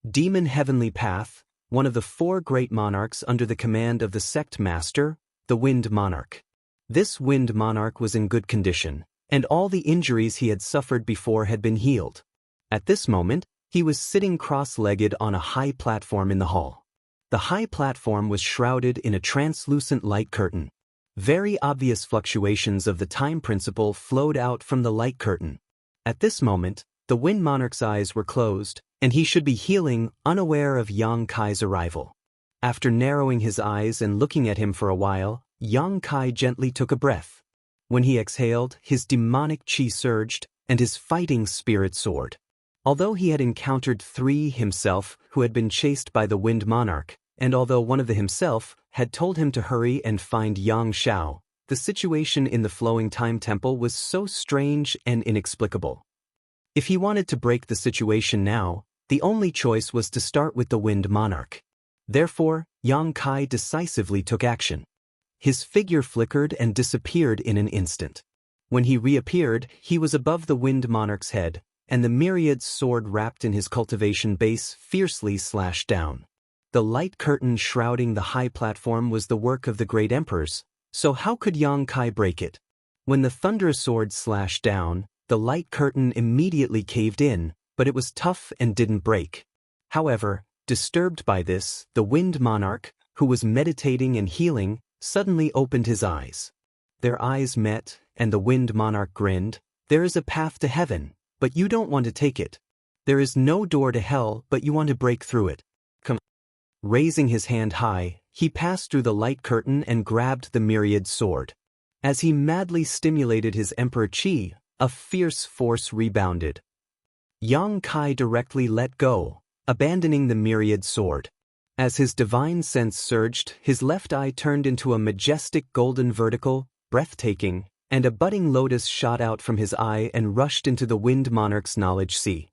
Demon Heavenly Path, one of the four great monarchs under the command of the sect master, the Wind Monarch. This Wind Monarch was in good condition, and all the injuries he had suffered before had been healed. At this moment, he was sitting cross-legged on a high platform in the hall. The high platform was shrouded in a translucent light curtain. Very obvious fluctuations of the time principle flowed out from the light curtain. At this moment, the Wind Monarch's eyes were closed, and he should be healing, unaware of Yang Kai's arrival. After narrowing his eyes and looking at him for a while, Yang Kai gently took a breath. When he exhaled, his demonic qi surged, and his fighting spirit soared. Although he had encountered three himself who had been chased by the Wind Monarch, and although one of the himself had told him to hurry and find Yang Xiao, the situation in the flowing time temple was so strange and inexplicable. If he wanted to break the situation now, the only choice was to start with the Wind Monarch. Therefore, Yang Kai decisively took action. His figure flickered and disappeared in an instant. When he reappeared, he was above the Wind Monarch's head, and the myriad sword wrapped in his cultivation base fiercely slashed down. The light curtain shrouding the high platform was the work of the great emperors, so how could Yang Kai break it? When the thunderous sword slashed down, the light curtain immediately caved in, but it was tough and didn't break. However, disturbed by this, the Wind Monarch, who was meditating and healing, suddenly opened his eyes. Their eyes met, and the Wind Monarch grinned. "There is a path to heaven, but you don't want to take it. There is no door to hell, but you want to break through it. Come." Raising his hand high, he passed through the light curtain and grabbed the myriad sword. As he madly stimulated his emperor qi, a fierce force rebounded. Yang Kai directly let go, abandoning the myriad sword. As his divine sense surged, his left eye turned into a majestic golden vertical, breathtaking, and a budding lotus shot out from his eye and rushed into the Wind Monarch's knowledge sea.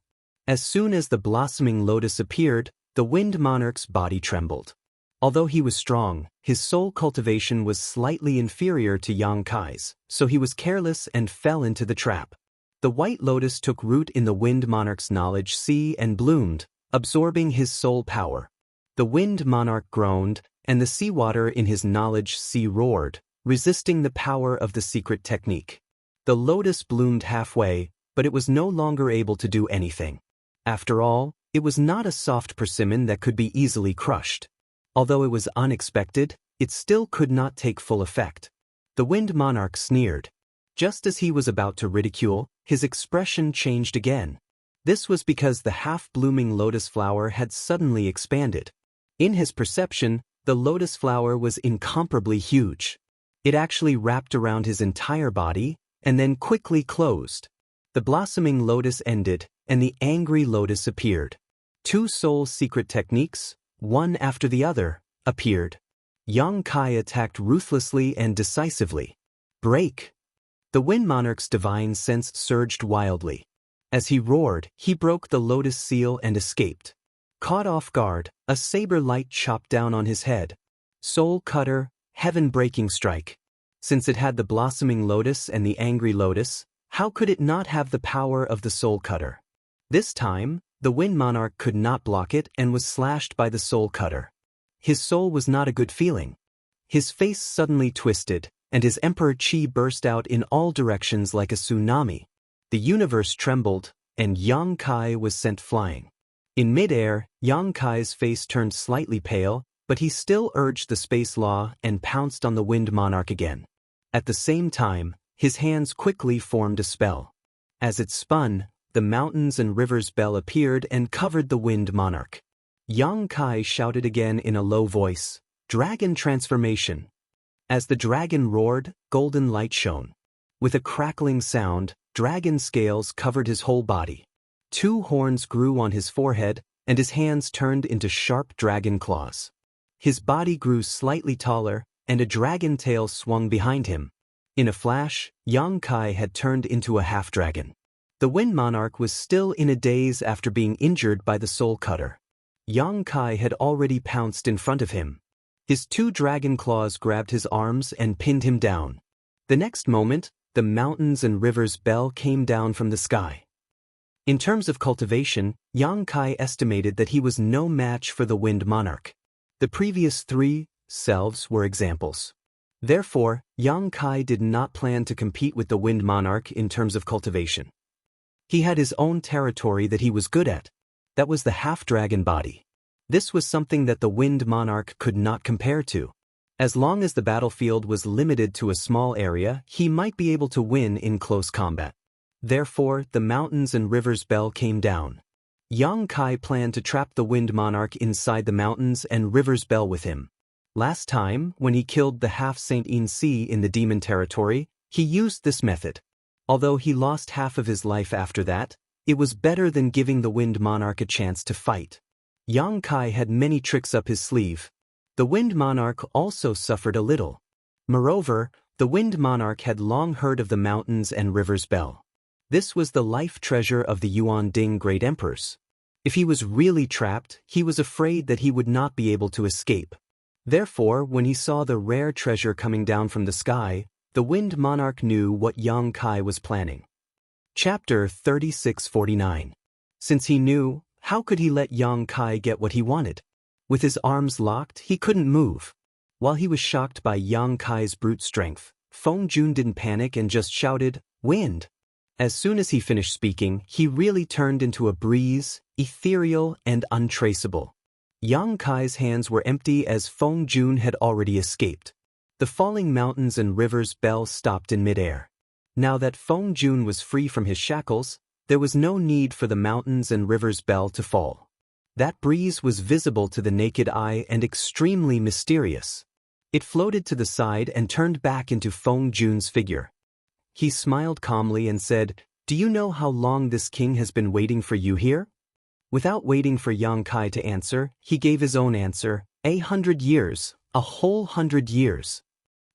As soon as the blossoming lotus appeared, the Wind Monarch's body trembled. Although he was strong, his soul cultivation was slightly inferior to Yang Kai's, so he was careless and fell into the trap. The white lotus took root in the Wind Monarch's knowledge sea and bloomed, absorbing his soul power. The Wind Monarch groaned, and the seawater in his knowledge sea roared, resisting the power of the secret technique. The lotus bloomed halfway, but it was no longer able to do anything. After all, it was not a soft persimmon that could be easily crushed. Although it was unexpected, it still could not take full effect. The Wind Monarch sneered. Just as he was about to ridicule, his expression changed again. This was because the half-blooming lotus flower had suddenly expanded. In his perception, the lotus flower was incomparably huge. It actually wrapped around his entire body, and then quickly closed. The blossoming lotus ended, and the angry lotus appeared. Two soul secret techniques, one after the other, appeared. Yang Kai attacked ruthlessly and decisively. Break! The Wind Monarch's divine sense surged wildly. As he roared, he broke the lotus seal and escaped. Caught off guard, a saber light chopped down on his head. Soul Cutter, heaven-breaking strike. Since it had the blossoming lotus and the angry lotus, how could it not have the power of the Soul Cutter? This time, the Wind Monarch could not block it and was slashed by the Soul Cutter. His soul was not a good feeling. His face suddenly twisted, and his Emperor Qi burst out in all directions like a tsunami. The universe trembled, and Yang Kai was sent flying. In midair, Yang Kai's face turned slightly pale, but he still urged the space law and pounced on the Wind Monarch again. At the same time, his hands quickly formed a spell. As it spun, the mountains and rivers bell appeared and covered the Wind Monarch. Yang Kai shouted again in a low voice, "Dragon transformation!" As the dragon roared, golden light shone. With a crackling sound, dragon scales covered his whole body. 2 horns grew on his forehead, and his hands turned into sharp dragon claws. His body grew slightly taller, and a dragon tail swung behind him. In a flash, Yang Kai had turned into a half-dragon. The Wind Monarch was still in a daze after being injured by the Soul Cutter. Yang Kai had already pounced in front of him. His 2 dragon claws grabbed his arms and pinned him down. The next moment, the mountains and rivers bell came down from the sky. In terms of cultivation, Yang Kai estimated that he was no match for the Wind Monarch. The previous 3 selves were examples. Therefore, Yang Kai did not plan to compete with the Wind Monarch in terms of cultivation. He had his own territory that he was good at. That was the half-dragon body. This was something that the Wind Monarch could not compare to. As long as the battlefield was limited to a small area, he might be able to win in close combat. Therefore, the mountains and rivers bell came down. Yang Kai planned to trap the Wind Monarch inside the mountains and rivers bell with him. Last time, when he killed the half-Saint Yin Si in the demon territory, he used this method. Although he lost half of his life after that, it was better than giving the Wind Monarch a chance to fight. Yang Kai had many tricks up his sleeve. The Wind Monarch also suffered a little. Moreover, the Wind Monarch had long heard of the mountains and rivers bell. This was the life treasure of the Yuan Ding Great Emperors. If he was really trapped, he was afraid that he would not be able to escape. Therefore, when he saw the rare treasure coming down from the sky, the Wind Monarch knew what Yang Kai was planning. Chapter 3649. Since he knew, how could he let Yang Kai get what he wanted? With his arms locked, he couldn't move. While he was shocked by Yang Kai's brute strength, Feng Jun didn't panic and just shouted, "Wind!" As soon as he finished speaking, he really turned into a breeze, ethereal and untraceable. Yang Kai's hands were empty as Feng Jun had already escaped. The falling mountains and rivers bell stopped in midair. Now that Feng Jun was free from his shackles, there was no need for the mountains and rivers bell to fall. That breeze was visible to the naked eye and extremely mysterious. It floated to the side and turned back into Feng Jun's figure. He smiled calmly and said, "Do you know how long this king has been waiting for you here?" Without waiting for Yang Kai to answer, he gave his own answer, 100 years, a whole 100 years.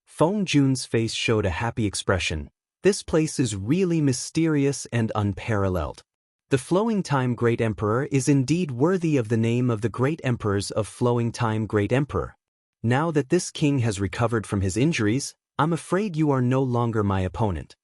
Feng Jun's face showed a happy expression. This place is really mysterious and unparalleled. The Flowing Time Great Emperor is indeed worthy of the name of the Great Emperors of Flowing Time Great Emperor. Now that this king has recovered from his injuries, I'm afraid you are no longer my opponent.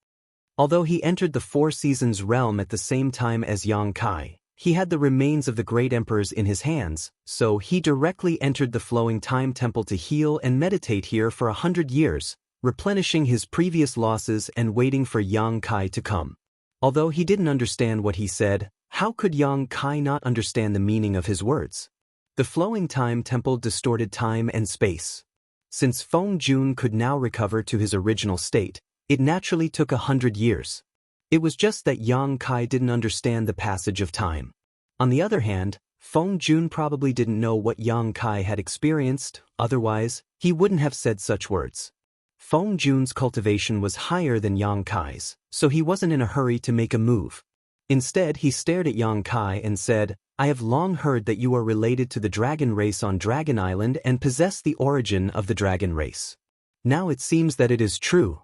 Although he entered the Four Seasons realm at the same time as Yang Kai, he had the remains of the Great Emperors in his hands, so he directly entered the Flowing Time Temple to heal and meditate here for 100 years, replenishing his previous losses and waiting for Yang Kai to come. Although he didn't understand what he said, how could Yang Kai not understand the meaning of his words? The Flowing Time Temple distorted time and space. Since Feng Jun could now recover to his original state, it naturally took 100 years. It was just that Yang Kai didn't understand the passage of time. On the other hand, Feng Jun probably didn't know what Yang Kai had experienced, otherwise, he wouldn't have said such words. Feng Jun's cultivation was higher than Yang Kai's, so he wasn't in a hurry to make a move. Instead, he stared at Yang Kai and said, I have long heard that you are related to the dragon race on Dragon Island and possess the origin of the dragon race. Now it seems that it is true.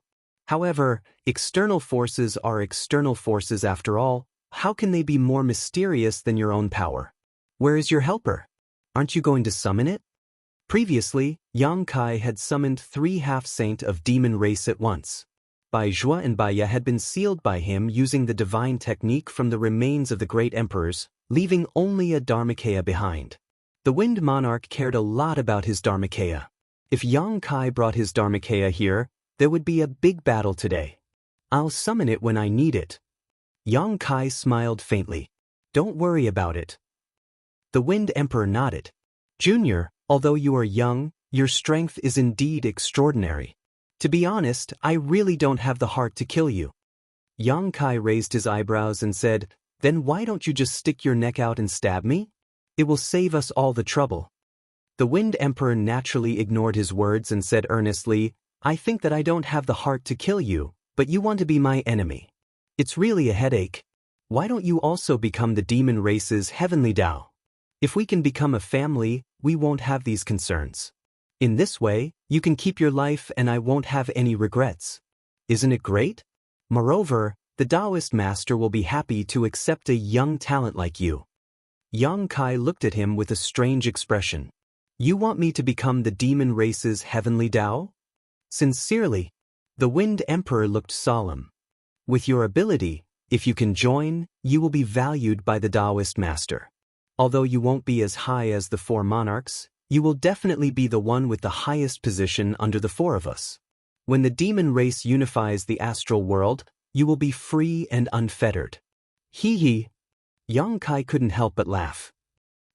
However, external forces are external forces after all. How can they be more mysterious than your own power? Where is your helper? Aren't you going to summon it? Previously, Yang Kai had summoned 3 half-saint of demon race at once. Bai Zhuo and Bai Ya had been sealed by him using the divine technique from the remains of the great emperors, leaving only a Dharmakaya behind. The Wind Monarch cared a lot about his Dharmakaya. If Yang Kai brought his Dharmakaya here, there would be a big battle today. I'll summon it when I need it. Yang Kai smiled faintly. Don't worry about it. The Wind Emperor nodded. Junior, although you are young, your strength is indeed extraordinary. To be honest, I really don't have the heart to kill you. Yang Kai raised his eyebrows and said, Then why don't you just stick your neck out and stab me? It will save us all the trouble. The Wind Emperor naturally ignored his words and said earnestly, I think that I don't have the heart to kill you, but you want to be my enemy. It's really a headache. Why don't you also become the demon race's heavenly Tao? If we can become a family, we won't have these concerns. In this way, you can keep your life and I won't have any regrets. Isn't it great? Moreover, the Taoist master will be happy to accept a young talent like you. Yang Kai looked at him with a strange expression. You want me to become the demon race's heavenly Tao? Sincerely. The Wind Emperor looked solemn. With your ability, if you can join, you will be valued by the Taoist master. Although you won't be as high as the 4 monarchs, you will definitely be the one with the highest position under the 4 of us. When the demon race unifies the astral world, you will be free and unfettered. Hee hee. Yang Kai couldn't help but laugh.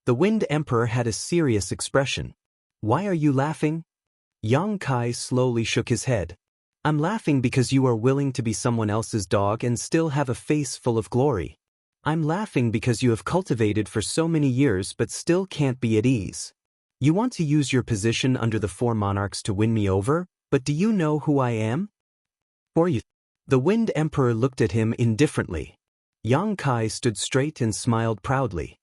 The Wind Emperor had a serious expression. Why are you laughing? Yang Kai slowly shook his head. I'm laughing because you are willing to be someone else's dog and still have a face full of glory. I'm laughing because you have cultivated for so many years but still can't be at ease. You want to use your position under the 4 monarchs to win me over, but do you know who I am? For you. The Wind Emperor looked at him indifferently. Yang Kai stood straight and smiled proudly.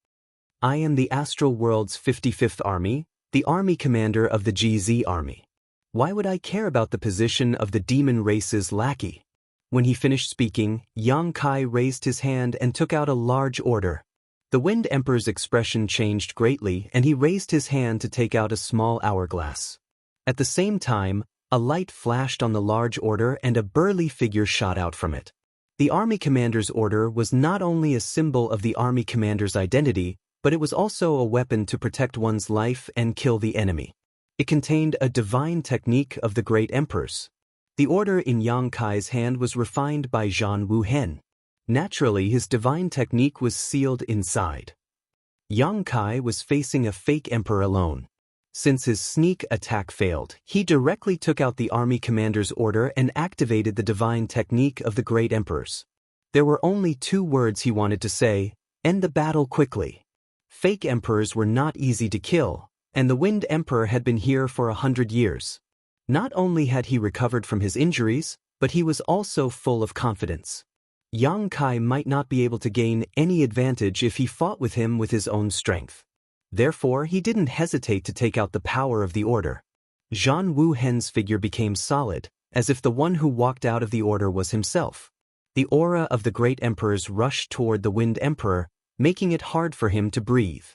I am the astral world's 55th army, the army commander of the GZ army. Why would I care about the position of the demon race's lackey? When he finished speaking, Yang Kai raised his hand and took out a large order. The Wind Emperor's expression changed greatly and he raised his hand to take out a small hourglass. At the same time, a light flashed on the large order and a burly figure shot out from it. The army commander's order was not only a symbol of the army commander's identity, but it was also a weapon to protect one's life and kill the enemy. It contained a divine technique of the great emperors. The order in Yang Kai's hand was refined by Jianghu Hen. Naturally, his divine technique was sealed inside. Yang Kai was facing a fake emperor alone. Since his sneak attack failed, he directly took out the army commander's order and activated the divine technique of the great emperors. There were only 2 words he wanted to say: end the battle quickly. Fake emperors were not easy to kill, and the Wind Emperor had been here for 100 years. Not only had he recovered from his injuries, but he was also full of confidence. Yang Kai might not be able to gain any advantage if he fought with him with his own strength. Therefore, he didn't hesitate to take out the power of the order. Jianghu Hen's figure became solid, as if the one who walked out of the order was himself. The aura of the great emperors rushed toward the Wind Emperor, making it hard for him to breathe.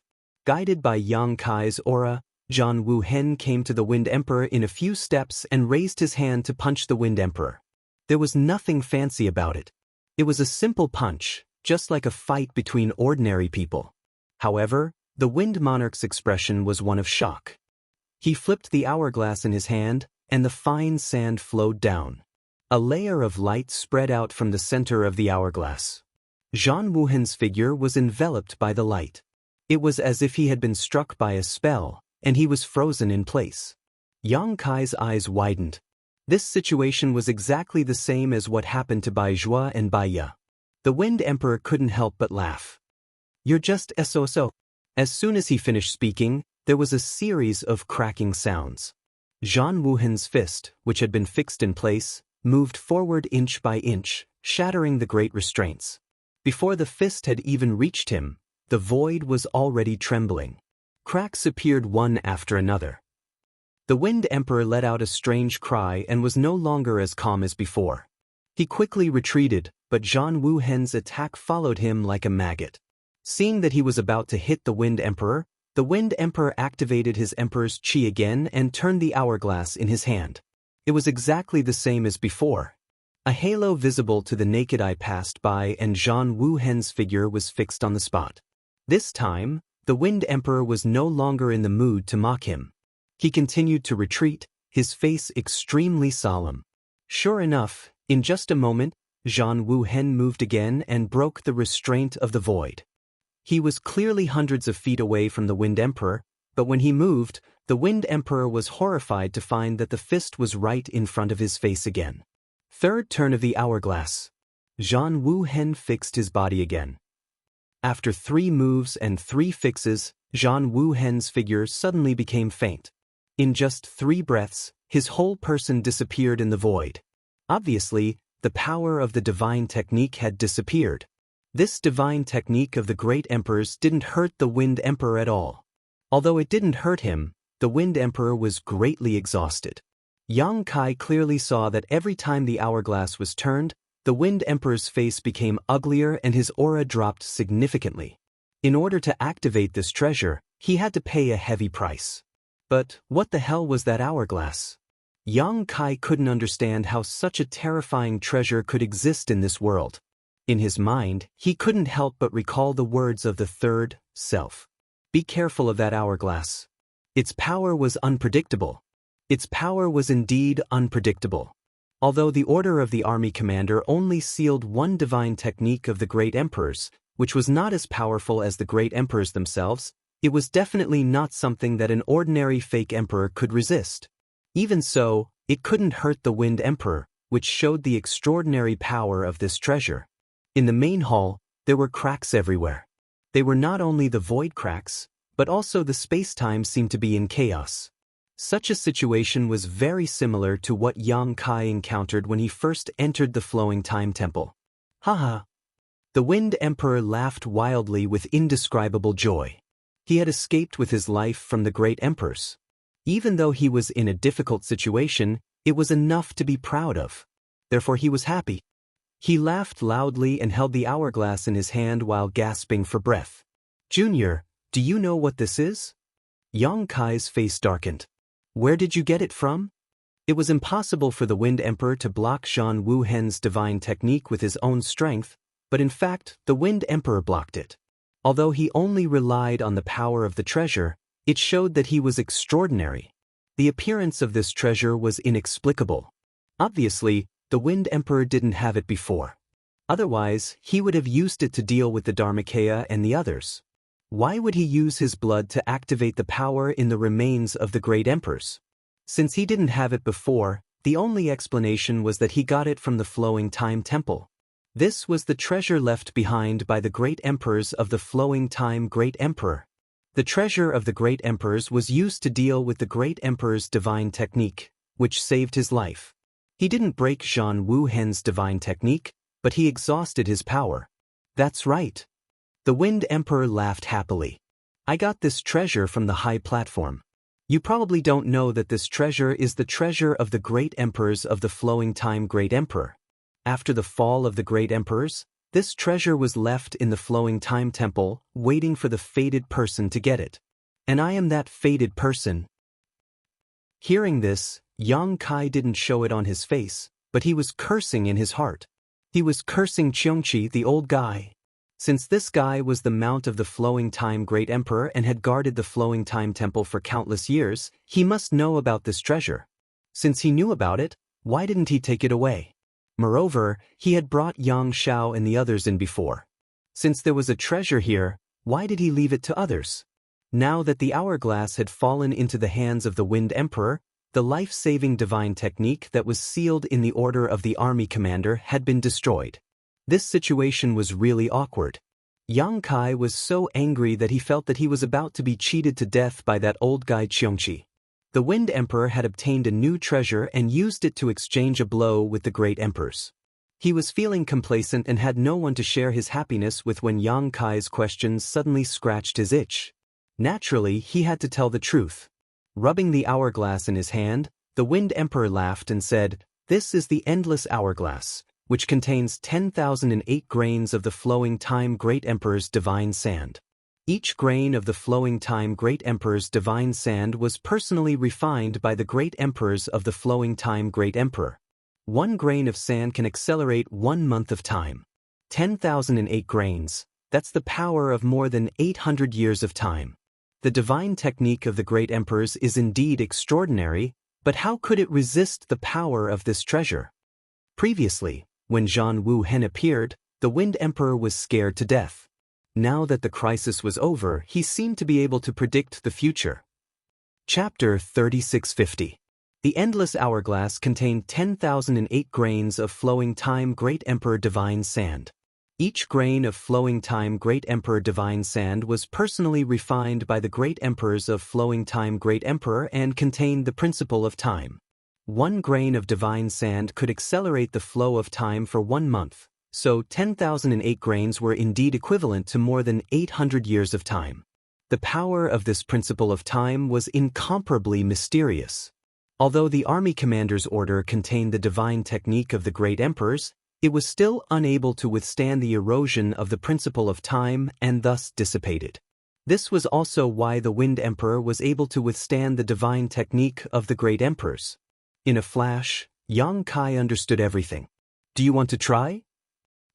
Guided by Yang Kai's aura, Jianghu Hen came to the Wind Emperor in a few steps and raised his hand to punch the Wind Emperor. There was nothing fancy about it. It was a simple punch, just like a fight between ordinary people. However, the Wind Monarch's expression was one of shock. He flipped the hourglass in his hand, and the fine sand flowed down. A layer of light spread out from the center of the hourglass. Jianghu Hen's figure was enveloped by the light. It was as if he had been struck by a spell, and he was frozen in place. Yang Kai's eyes widened. This situation was exactly the same as what happened to Bai Zhuo and Bai Ya. The Wind Emperor couldn't help but laugh. You're just so. As soon as he finished speaking, there was a series of cracking sounds. Jianghu Hen's fist, which had been fixed in place, moved forward inch by inch, shattering the great restraints. Before the fist had even reached him, The void was already trembling. Cracks appeared one after another. The Wind Emperor let out a strange cry and was no longer as calm as before. He quickly retreated, but Jianghu Hen's attack followed him like a maggot. Seeing that he was about to hit the Wind Emperor activated his Emperor's Qi again and turned the hourglass in his hand. It was exactly the same as before. A halo visible to the naked eye passed by and Jianghu Hen's figure was fixed on the spot. This time, the Wind Emperor was no longer in the mood to mock him. He continued to retreat, his face extremely solemn. Sure enough, in just a moment, Jianghu Hen moved again and broke the restraint of the void. He was clearly hundreds of feet away from the Wind Emperor, but when he moved, the Wind Emperor was horrified to find that the fist was right in front of his face again. Third turn of the hourglass. Jianghu Hen fixed his body again. After 3 moves and 3 fixes, Jianghu Hen's figure suddenly became faint. In just 3 breaths, his whole person disappeared in the void. Obviously, the power of the divine technique had disappeared. This divine technique of the great emperors didn't hurt the Wind Emperor at all. Although it didn't hurt him, the Wind Emperor was greatly exhausted. Yang Kai clearly saw that every time the hourglass was turned, the Wind Emperor's face became uglier and his aura dropped significantly. In order to activate this treasure, he had to pay a heavy price. But what the hell was that hourglass? Yang Kai couldn't understand how such a terrifying treasure could exist in this world. In his mind, he couldn't help but recall the words of the third self. Be careful of that hourglass. Its power was unpredictable. Its power was indeed unpredictable. Although the order of the army commander only sealed one divine technique of the great emperors, which was not as powerful as the great emperors themselves, it was definitely not something that an ordinary fake emperor could resist. Even so, it couldn't hurt the Wind Emperor, which showed the extraordinary power of this treasure. In the main hall, there were cracks everywhere. They were not only the void cracks, but also the space-time seemed to be in chaos. Such a situation was very similar to what Yang Kai encountered when he first entered the Flowing Time Temple. Haha! The Wind Emperor laughed wildly with indescribable joy. He had escaped with his life from the great emperors. Even though he was in a difficult situation, it was enough to be proud of. Therefore he was happy. He laughed loudly and held the hourglass in his hand while gasping for breath. Junior, do you know what this is? Yang Kai's face darkened. Where did you get it from? It was impossible for the Wind Emperor to block Jianghu Hen's divine technique with his own strength, but in fact, the Wind Emperor blocked it. Although he only relied on the power of the treasure, it showed that he was extraordinary. The appearance of this treasure was inexplicable. Obviously, the Wind Emperor didn't have it before. Otherwise, he would have used it to deal with the Dharmakaya and the others. Why would he use his blood to activate the power in the remains of the great emperors? Since he didn't have it before, the only explanation was that he got it from the Flowing Time Temple. This was the treasure left behind by the great emperors of the Flowing Time Great Emperor. The treasure of the great emperors was used to deal with the great emperor's divine technique, which saved his life. He didn't break Jianghu Hen's divine technique, but he exhausted his power. That's right. The Wind Emperor laughed happily. I got this treasure from the high platform. You probably don't know that this treasure is the treasure of the great emperors of the Flowing Time Great Emperor. After the fall of the great emperors, this treasure was left in the Flowing Time Temple, waiting for the fated person to get it. And I am that fated person. Hearing this, Yang Kai didn't show it on his face, but he was cursing in his heart. He was cursing Cheongqi, the old guy. Since this guy was the mount of the Flowing Time Great Emperor and had guarded the Flowing Time Temple for countless years, he must know about this treasure. Since he knew about it, why didn't he take it away? Moreover, he had brought Yang Xiao and the others in before. Since there was a treasure here, why did he leave it to others? Now that the hourglass had fallen into the hands of the Wind Emperor, the life-saving divine technique that was sealed in the order of the army commander had been destroyed. This situation was really awkward. Yang Kai was so angry that he felt that he was about to be cheated to death by that old guy Cheongqi. The Wind Emperor had obtained a new treasure and used it to exchange a blow with the great emperors. He was feeling complacent and had no one to share his happiness with when Yang Kai's questions suddenly scratched his itch. Naturally, he had to tell the truth. Rubbing the hourglass in his hand, the Wind Emperor laughed and said, "This is the endless hourglass, which contains 10,008 grains of the flowing time Great Emperor's divine sand. Each grain of the flowing time Great Emperor's divine sand was personally refined by the Great Emperors of the flowing time Great Emperor. 1 grain of sand can accelerate 1 month of time. 10,008 grains, that's the power of more than 800 years of time. The divine technique of the Great Emperors is indeed extraordinary, but how could it resist the power of this treasure?" Previously, when Zhan Wu Hen appeared, the Wind Emperor was scared to death. Now that the crisis was over, he seemed to be able to predict the future. Chapter 3650. The endless hourglass contained 10,008 grains of flowing time Great Emperor divine sand. Each grain of flowing time Great Emperor divine sand was personally refined by the Great Emperors of flowing time Great Emperor and contained the principle of time. 1 grain of divine sand could accelerate the flow of time for 1 month, so 10,008 grains were indeed equivalent to more than 800 years of time. The power of this principle of time was incomparably mysterious. Although the army commander's order contained the divine technique of the Great Emperors, it was still unable to withstand the erosion of the principle of time and thus dissipated. This was also why the Wind Emperor was able to withstand the divine technique of the Great Emperors. In a flash, Yang Kai understood everything. "Do you want to try?"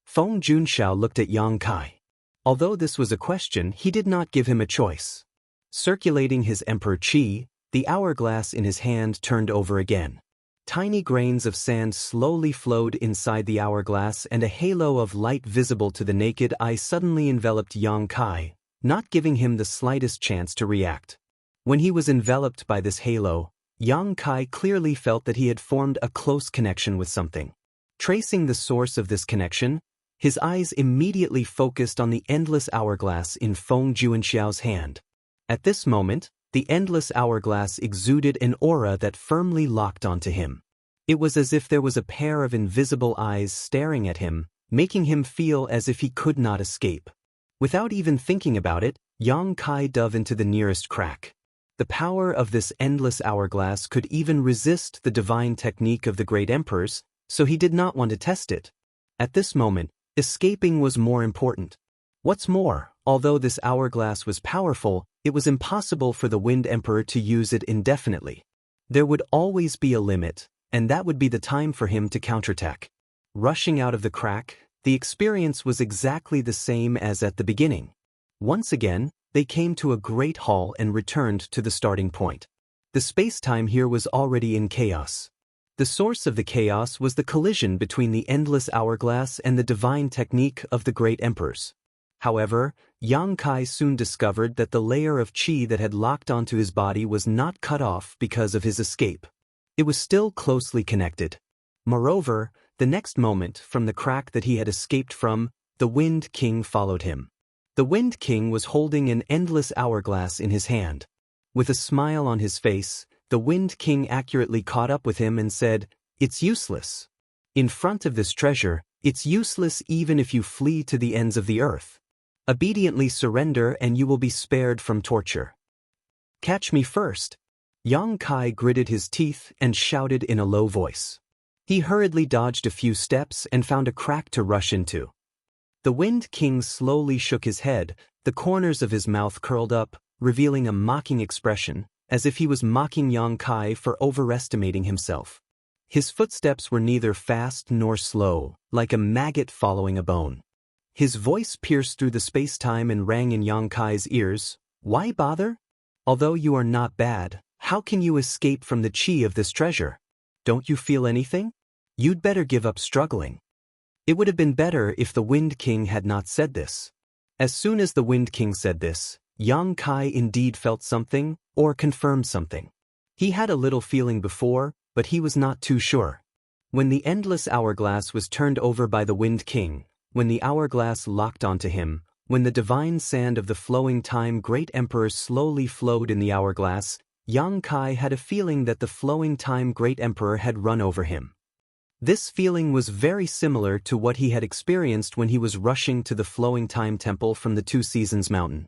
Feng Junxiao looked at Yang Kai. Although this was a question, he did not give him a choice. Circulating his Emperor Qi, the hourglass in his hand turned over again. Tiny grains of sand slowly flowed inside the hourglass and a halo of light visible to the naked eye suddenly enveloped Yang Kai, not giving him the slightest chance to react. When he was enveloped by this halo, Yang Kai clearly felt that he had formed a close connection with something. Tracing the source of this connection, his eyes immediately focused on the endless hourglass in Feng Junxiao's hand. At this moment, the endless hourglass exuded an aura that firmly locked onto him. It was as if there was a pair of invisible eyes staring at him, making him feel as if he could not escape. Without even thinking about it, Yang Kai dove into the nearest crack. The power of this endless hourglass could even resist the divine technique of the Great Emperors, so he did not want to test it. At this moment, escaping was more important. What's more, although this hourglass was powerful, it was impossible for the Wind Emperor to use it indefinitely. There would always be a limit, and that would be the time for him to counterattack. Rushing out of the crack, the experience was exactly the same as at the beginning. Once again, they came to a great hall and returned to the starting point. The space-time here was already in chaos. The source of the chaos was the collision between the endless hourglass and the divine technique of the Great Emperors. However, Yang Kai soon discovered that the layer of qi that had locked onto his body was not cut off because of his escape. It was still closely connected. Moreover, the next moment, from the crack that he had escaped from, the Wind King followed him. The Wind King was holding an endless hourglass in his hand. With a smile on his face, the Wind King accurately caught up with him and said, "It's useless. In front of this treasure, it's useless even if you flee to the ends of the earth. Obediently surrender and you will be spared from torture. Catch me first." Yang Kai gritted his teeth and shouted in a low voice. He hurriedly dodged a few steps and found a crack to rush into. The Wind King slowly shook his head, the corners of his mouth curled up, revealing a mocking expression, as if he was mocking Yang Kai for overestimating himself. His footsteps were neither fast nor slow, like a maggot following a bone. His voice pierced through the space-time and rang in Yang Kai's ears. "Why bother? Although you are not bad, how can you escape from the qi of this treasure? Don't you feel anything? You'd better give up struggling." It would have been better if the Wind King had not said this. As soon as the Wind King said this, Yang Kai indeed felt something, or confirmed something. He had a little feeling before, but he was not too sure. When the endless hourglass was turned over by the Wind King, when the hourglass locked onto him, when the divine sand of the flowing time Great Emperor slowly flowed in the hourglass, Yang Kai had a feeling that the flowing time Great Emperor had run over him. This feeling was very similar to what he had experienced when he was rushing to the Flowing Time Temple from the Two Seasons Mountain.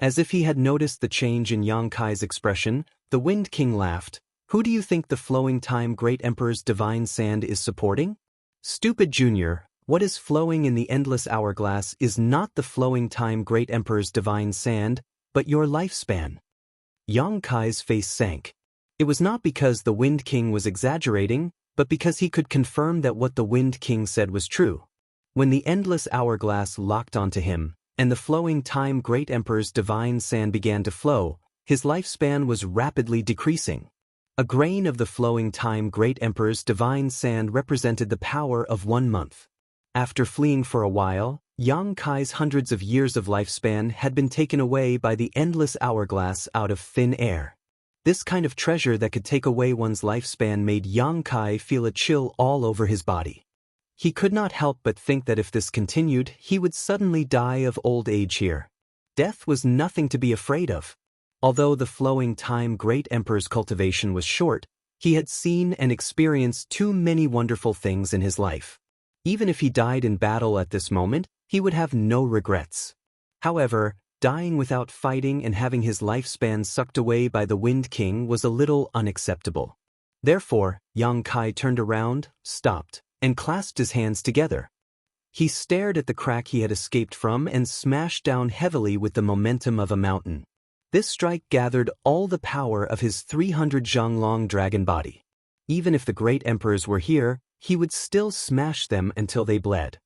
As if he had noticed the change in Yang Kai's expression, the Wind King laughed. "Who do you think the Flowing Time Great Emperor's divine sand is supporting?" "Stupid Junior, what is flowing in the endless hourglass is not the Flowing Time Great Emperor's divine sand, but your lifespan." Yang Kai's face sank. It was not because the Wind King was exaggerating, but because he could confirm that what the Wind King said was true. When the endless hourglass locked onto him, and the Flowing Time Great Emperor's divine sand began to flow, his lifespan was rapidly decreasing. A grain of the Flowing Time Great Emperor's divine sand represented the power of 1 month. After fleeing for a while, Yang Kai's hundreds of years of lifespan had been taken away by the endless hourglass out of thin air. This kind of treasure that could take away one's lifespan made Yang Kai feel a chill all over his body. He could not help but think that if this continued, he would suddenly die of old age here. Death was nothing to be afraid of. Although the Flowing Time Great Emperor's cultivation was short, he had seen and experienced too many wonderful things in his life. Even if he died in battle at this moment, he would have no regrets. However, dying without fighting and having his lifespan sucked away by the Wind King was a little unacceptable. Therefore, Yang Kai turned around, stopped, and clasped his hands together. He stared at the crack he had escaped from and smashed down heavily with the momentum of a mountain. This strike gathered all the power of his 300 zhang-long dragon body. Even if the great emperors were here, he would still smash them until they bled.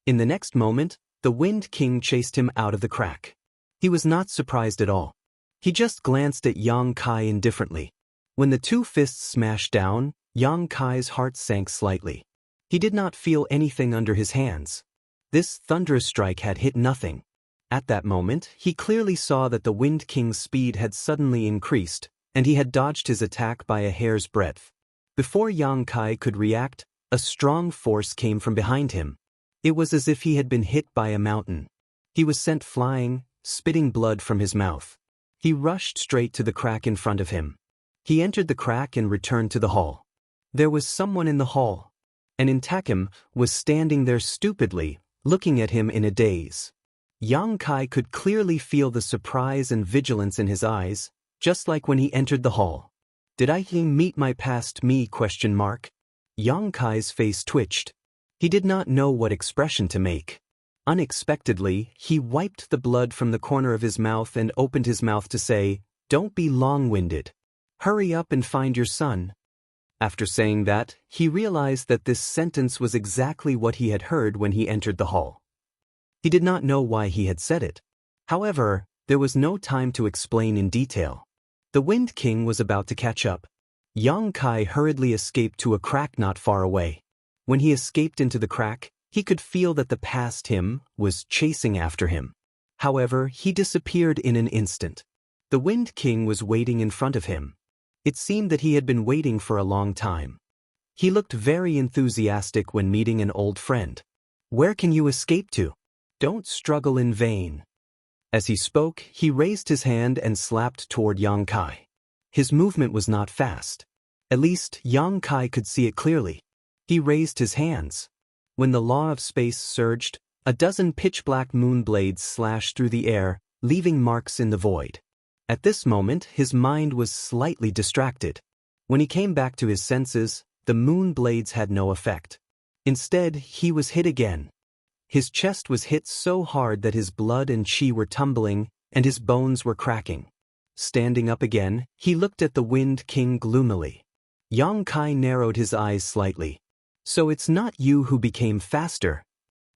In the next moment, the Wind King chased him out of the crack. He was not surprised at all. He just glanced at Yang Kai indifferently. When the two fists smashed down, Yang Kai's heart sank slightly. He did not feel anything under his hands. This thunderous strike had hit nothing. At that moment, he clearly saw that the Wind King's speed had suddenly increased, and he had dodged his attack by a hair's breadth. Before Yang Kai could react, a strong force came from behind him. It was as if he had been hit by a mountain. He was sent flying, spitting blood from his mouth. He rushed straight to the crack in front of him. He entered the crack and returned to the hall. There was someone in the hall. And Intakim was standing there stupidly, looking at him in a daze. Yang Kai could clearly feel the surprise and vigilance in his eyes, just like when he entered the hall. "Did I meet my past me?" ? Yang Kai's face twitched. He did not know what expression to make. Unexpectedly, he wiped the blood from the corner of his mouth and opened his mouth to say, "Don't be long-winded. Hurry up and find your son." After saying that, he realized that this sentence was exactly what he had heard when he entered the hall. He did not know why he had said it. However, there was no time to explain in detail. The Wind King was about to catch up. Yang Kai hurriedly escaped to a crack not far away. When he escaped into the crack, he could feel that the past him was chasing after him. However, he disappeared in an instant. The Wind King was waiting in front of him. It seemed that he had been waiting for a long time. He looked very enthusiastic when meeting an old friend. "Where can you escape to? Don't struggle in vain." As he spoke, he raised his hand and slapped toward Yang Kai. His movement was not fast. At least, Yang Kai could see it clearly. He raised his hands. When the law of space surged, a dozen pitch-black moon blades slashed through the air, leaving marks in the void. At this moment, his mind was slightly distracted. When he came back to his senses, the moon blades had no effect. Instead, he was hit again. His chest was hit so hard that his blood and chi were tumbling, and his bones were cracking. Standing up again, he looked at the Wind King gloomily. Yang Kai narrowed his eyes slightly. "So it's not you who became faster."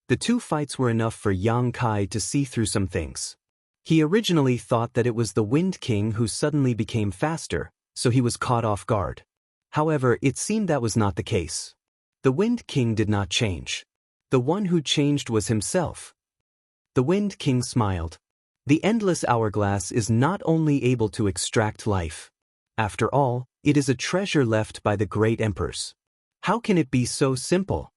The two fights were enough for Yang Kai to see through some things. He originally thought that it was the Wind King who suddenly became faster, so he was caught off guard. However, it seemed that was not the case. The Wind King did not change. The one who changed was himself. The Wind King smiled. The endless hourglass is not only able to extract life. After all, it is a treasure left by the great emperors. How can it be so simple?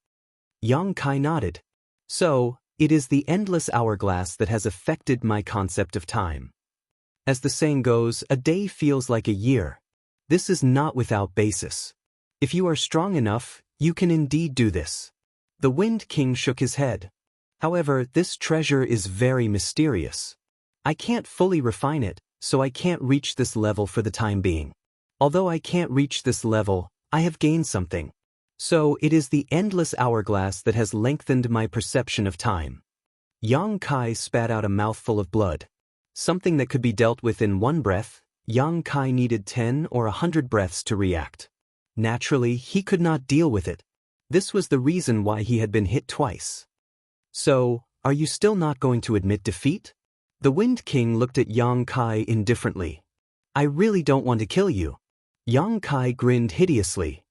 Yang Kai nodded. "So, it is the endless hourglass that has affected my concept of time. As the saying goes, a day feels like a year. This is not without basis. If you are strong enough, You can indeed do this. The Wind King shook his head. However, this treasure is very mysterious. I can't fully refine it, so I can't reach this level for the time being. Although I can't reach this level, I have gained something. So it is the endless hourglass that has lengthened my perception of time. Yang Kai spat out a mouthful of blood. Something that could be dealt with in one breath, Yang Kai needed 10 or 100 breaths to react. Naturally, he could not deal with it. This was the reason why he had been hit twice. So, are you still not going to admit defeat? The Wind King looked at Yang Kai indifferently. I really don't want to kill you. Yang Kai grinned hideously.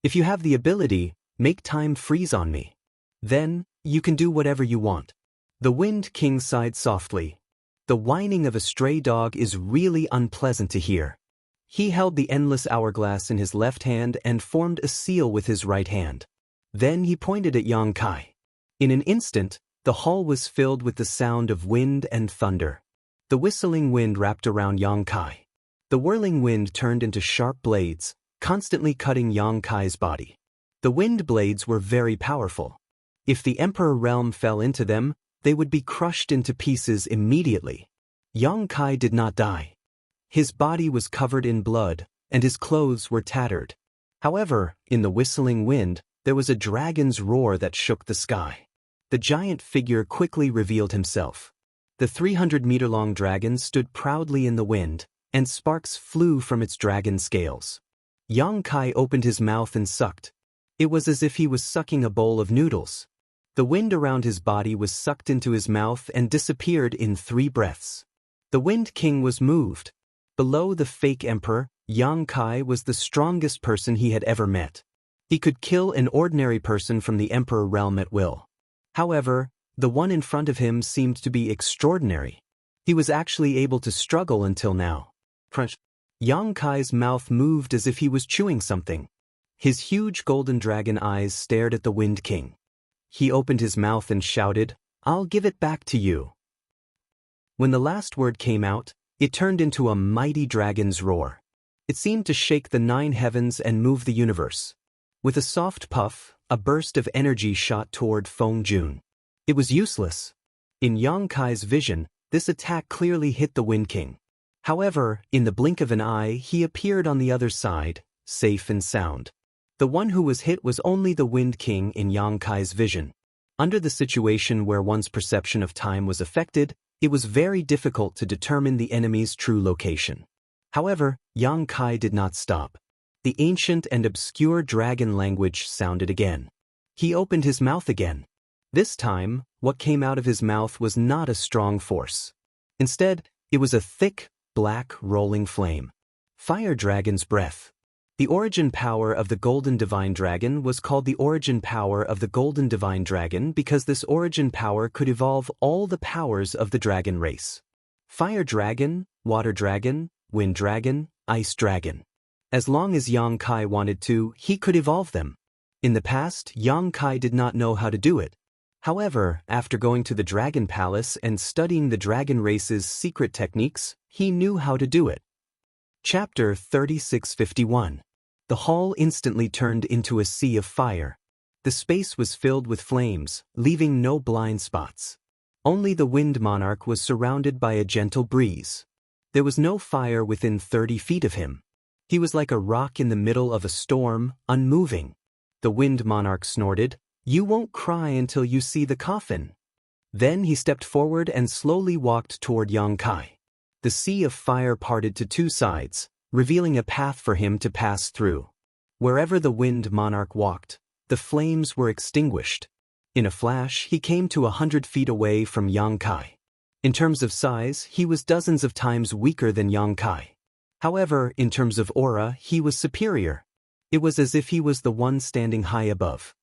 If you have the ability, make time freeze on me. Then, you can do whatever you want. The Wind King sighed softly. The whining of a stray dog is really unpleasant to hear. He held the endless hourglass in his left hand and formed a seal with his right hand. Then he pointed at Yang Kai. In an instant, the hall was filled with the sound of wind and thunder. The whistling wind wrapped around Yang Kai. The whirling wind turned into sharp blades, constantly cutting Yang Kai's body. The wind blades were very powerful. If the Emperor realm fell into them, they would be crushed into pieces immediately. Yang Kai did not die. His body was covered in blood, and his clothes were tattered. However, in the whistling wind, there was a dragon's roar that shook the sky. The giant figure quickly revealed himself. The 300-meter-long dragon stood proudly in the wind, and sparks flew from its dragon scales. Yang Kai opened his mouth and sucked. It was as if he was sucking a bowl of noodles. The wind around his body was sucked into his mouth and disappeared in 3 breaths. The Wind King was moved. Below the fake emperor, Yang Kai was the strongest person he had ever met. He could kill an ordinary person from the Emperor realm at will. However, the one in front of him seemed to be extraordinary. He was actually able to struggle until now. Crunch. Yang Kai's mouth moved as if he was chewing something. His huge golden dragon eyes stared at the Wind King. He opened his mouth and shouted, "I'll give it back to you." When the last word came out, it turned into a mighty dragon's roar. It seemed to shake the 9 heavens and move the universe. With a soft puff, a burst of energy shot toward Feng Jun. It was useless. In Yang Kai's vision, this attack clearly hit the Wind King. However, in the blink of an eye, he appeared on the other side, safe and sound. The one who was hit was only the Wind King in Yang Kai's vision. Under the situation where one's perception of time was affected, it was very difficult to determine the enemy's true location. However, Yang Kai did not stop. The ancient and obscure dragon language sounded again. He opened his mouth again. This time, what came out of his mouth was not a strong force. Instead, it was a thick, black, rolling flame. Fire Dragon's breath. The origin power of the Golden Divine Dragon was called the origin power of the Golden Divine Dragon because this origin power could evolve all the powers of the dragon race. Fire Dragon, Water Dragon, Wind Dragon, Ice Dragon. As long as Yang Kai wanted to, he could evolve them. In the past, Yang Kai did not know how to do it. However, after going to the Dragon Palace and studying the dragon race's secret techniques, he knew how to do it. Chapter 3651. The hall instantly turned into a sea of fire. The space was filled with flames, leaving no blind spots. Only the Wind Monarch was surrounded by a gentle breeze. There was no fire within 30 feet of him. He was like a rock in the middle of a storm, unmoving. The Wind Monarch snorted, "You won't cry until you see the coffin." Then he stepped forward and slowly walked toward Yang Kai. The sea of fire parted to 2 sides, revealing a path for him to pass through. Wherever the Wind Monarch walked, the flames were extinguished. In a flash, he came to 100 feet away from Yang Kai. In terms of size, he was dozens of times weaker than Yang Kai. However, in terms of aura, he was superior. It was as if he was the one standing high above.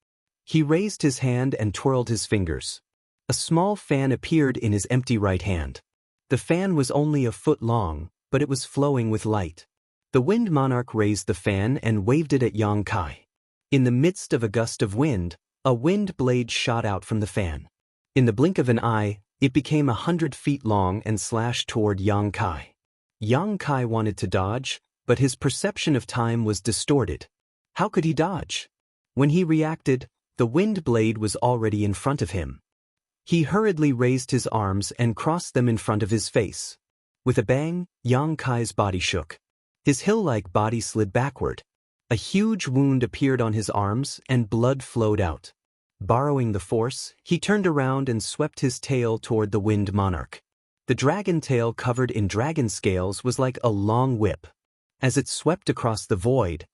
He raised his hand and twirled his fingers. A small fan appeared in his empty right hand. The fan was only a foot long, but it was flowing with light. The Wind Monarch raised the fan and waved it at Yang Kai. In the midst of a gust of wind, a wind blade shot out from the fan. In the blink of an eye, it became 100 feet long and slashed toward Yang Kai. Yang Kai wanted to dodge, but his perception of time was distorted. How could he dodge? When he reacted, the wind blade was already in front of him. He hurriedly raised his arms and crossed them in front of his face. With a bang, Yang Kai's body shook. His hill-like body slid backward. A huge wound appeared on his arms and blood flowed out. Borrowing the force, he turned around and swept his tail toward the Wind Monarch. The dragon tail covered in dragon scales was like a long whip. As it swept across the void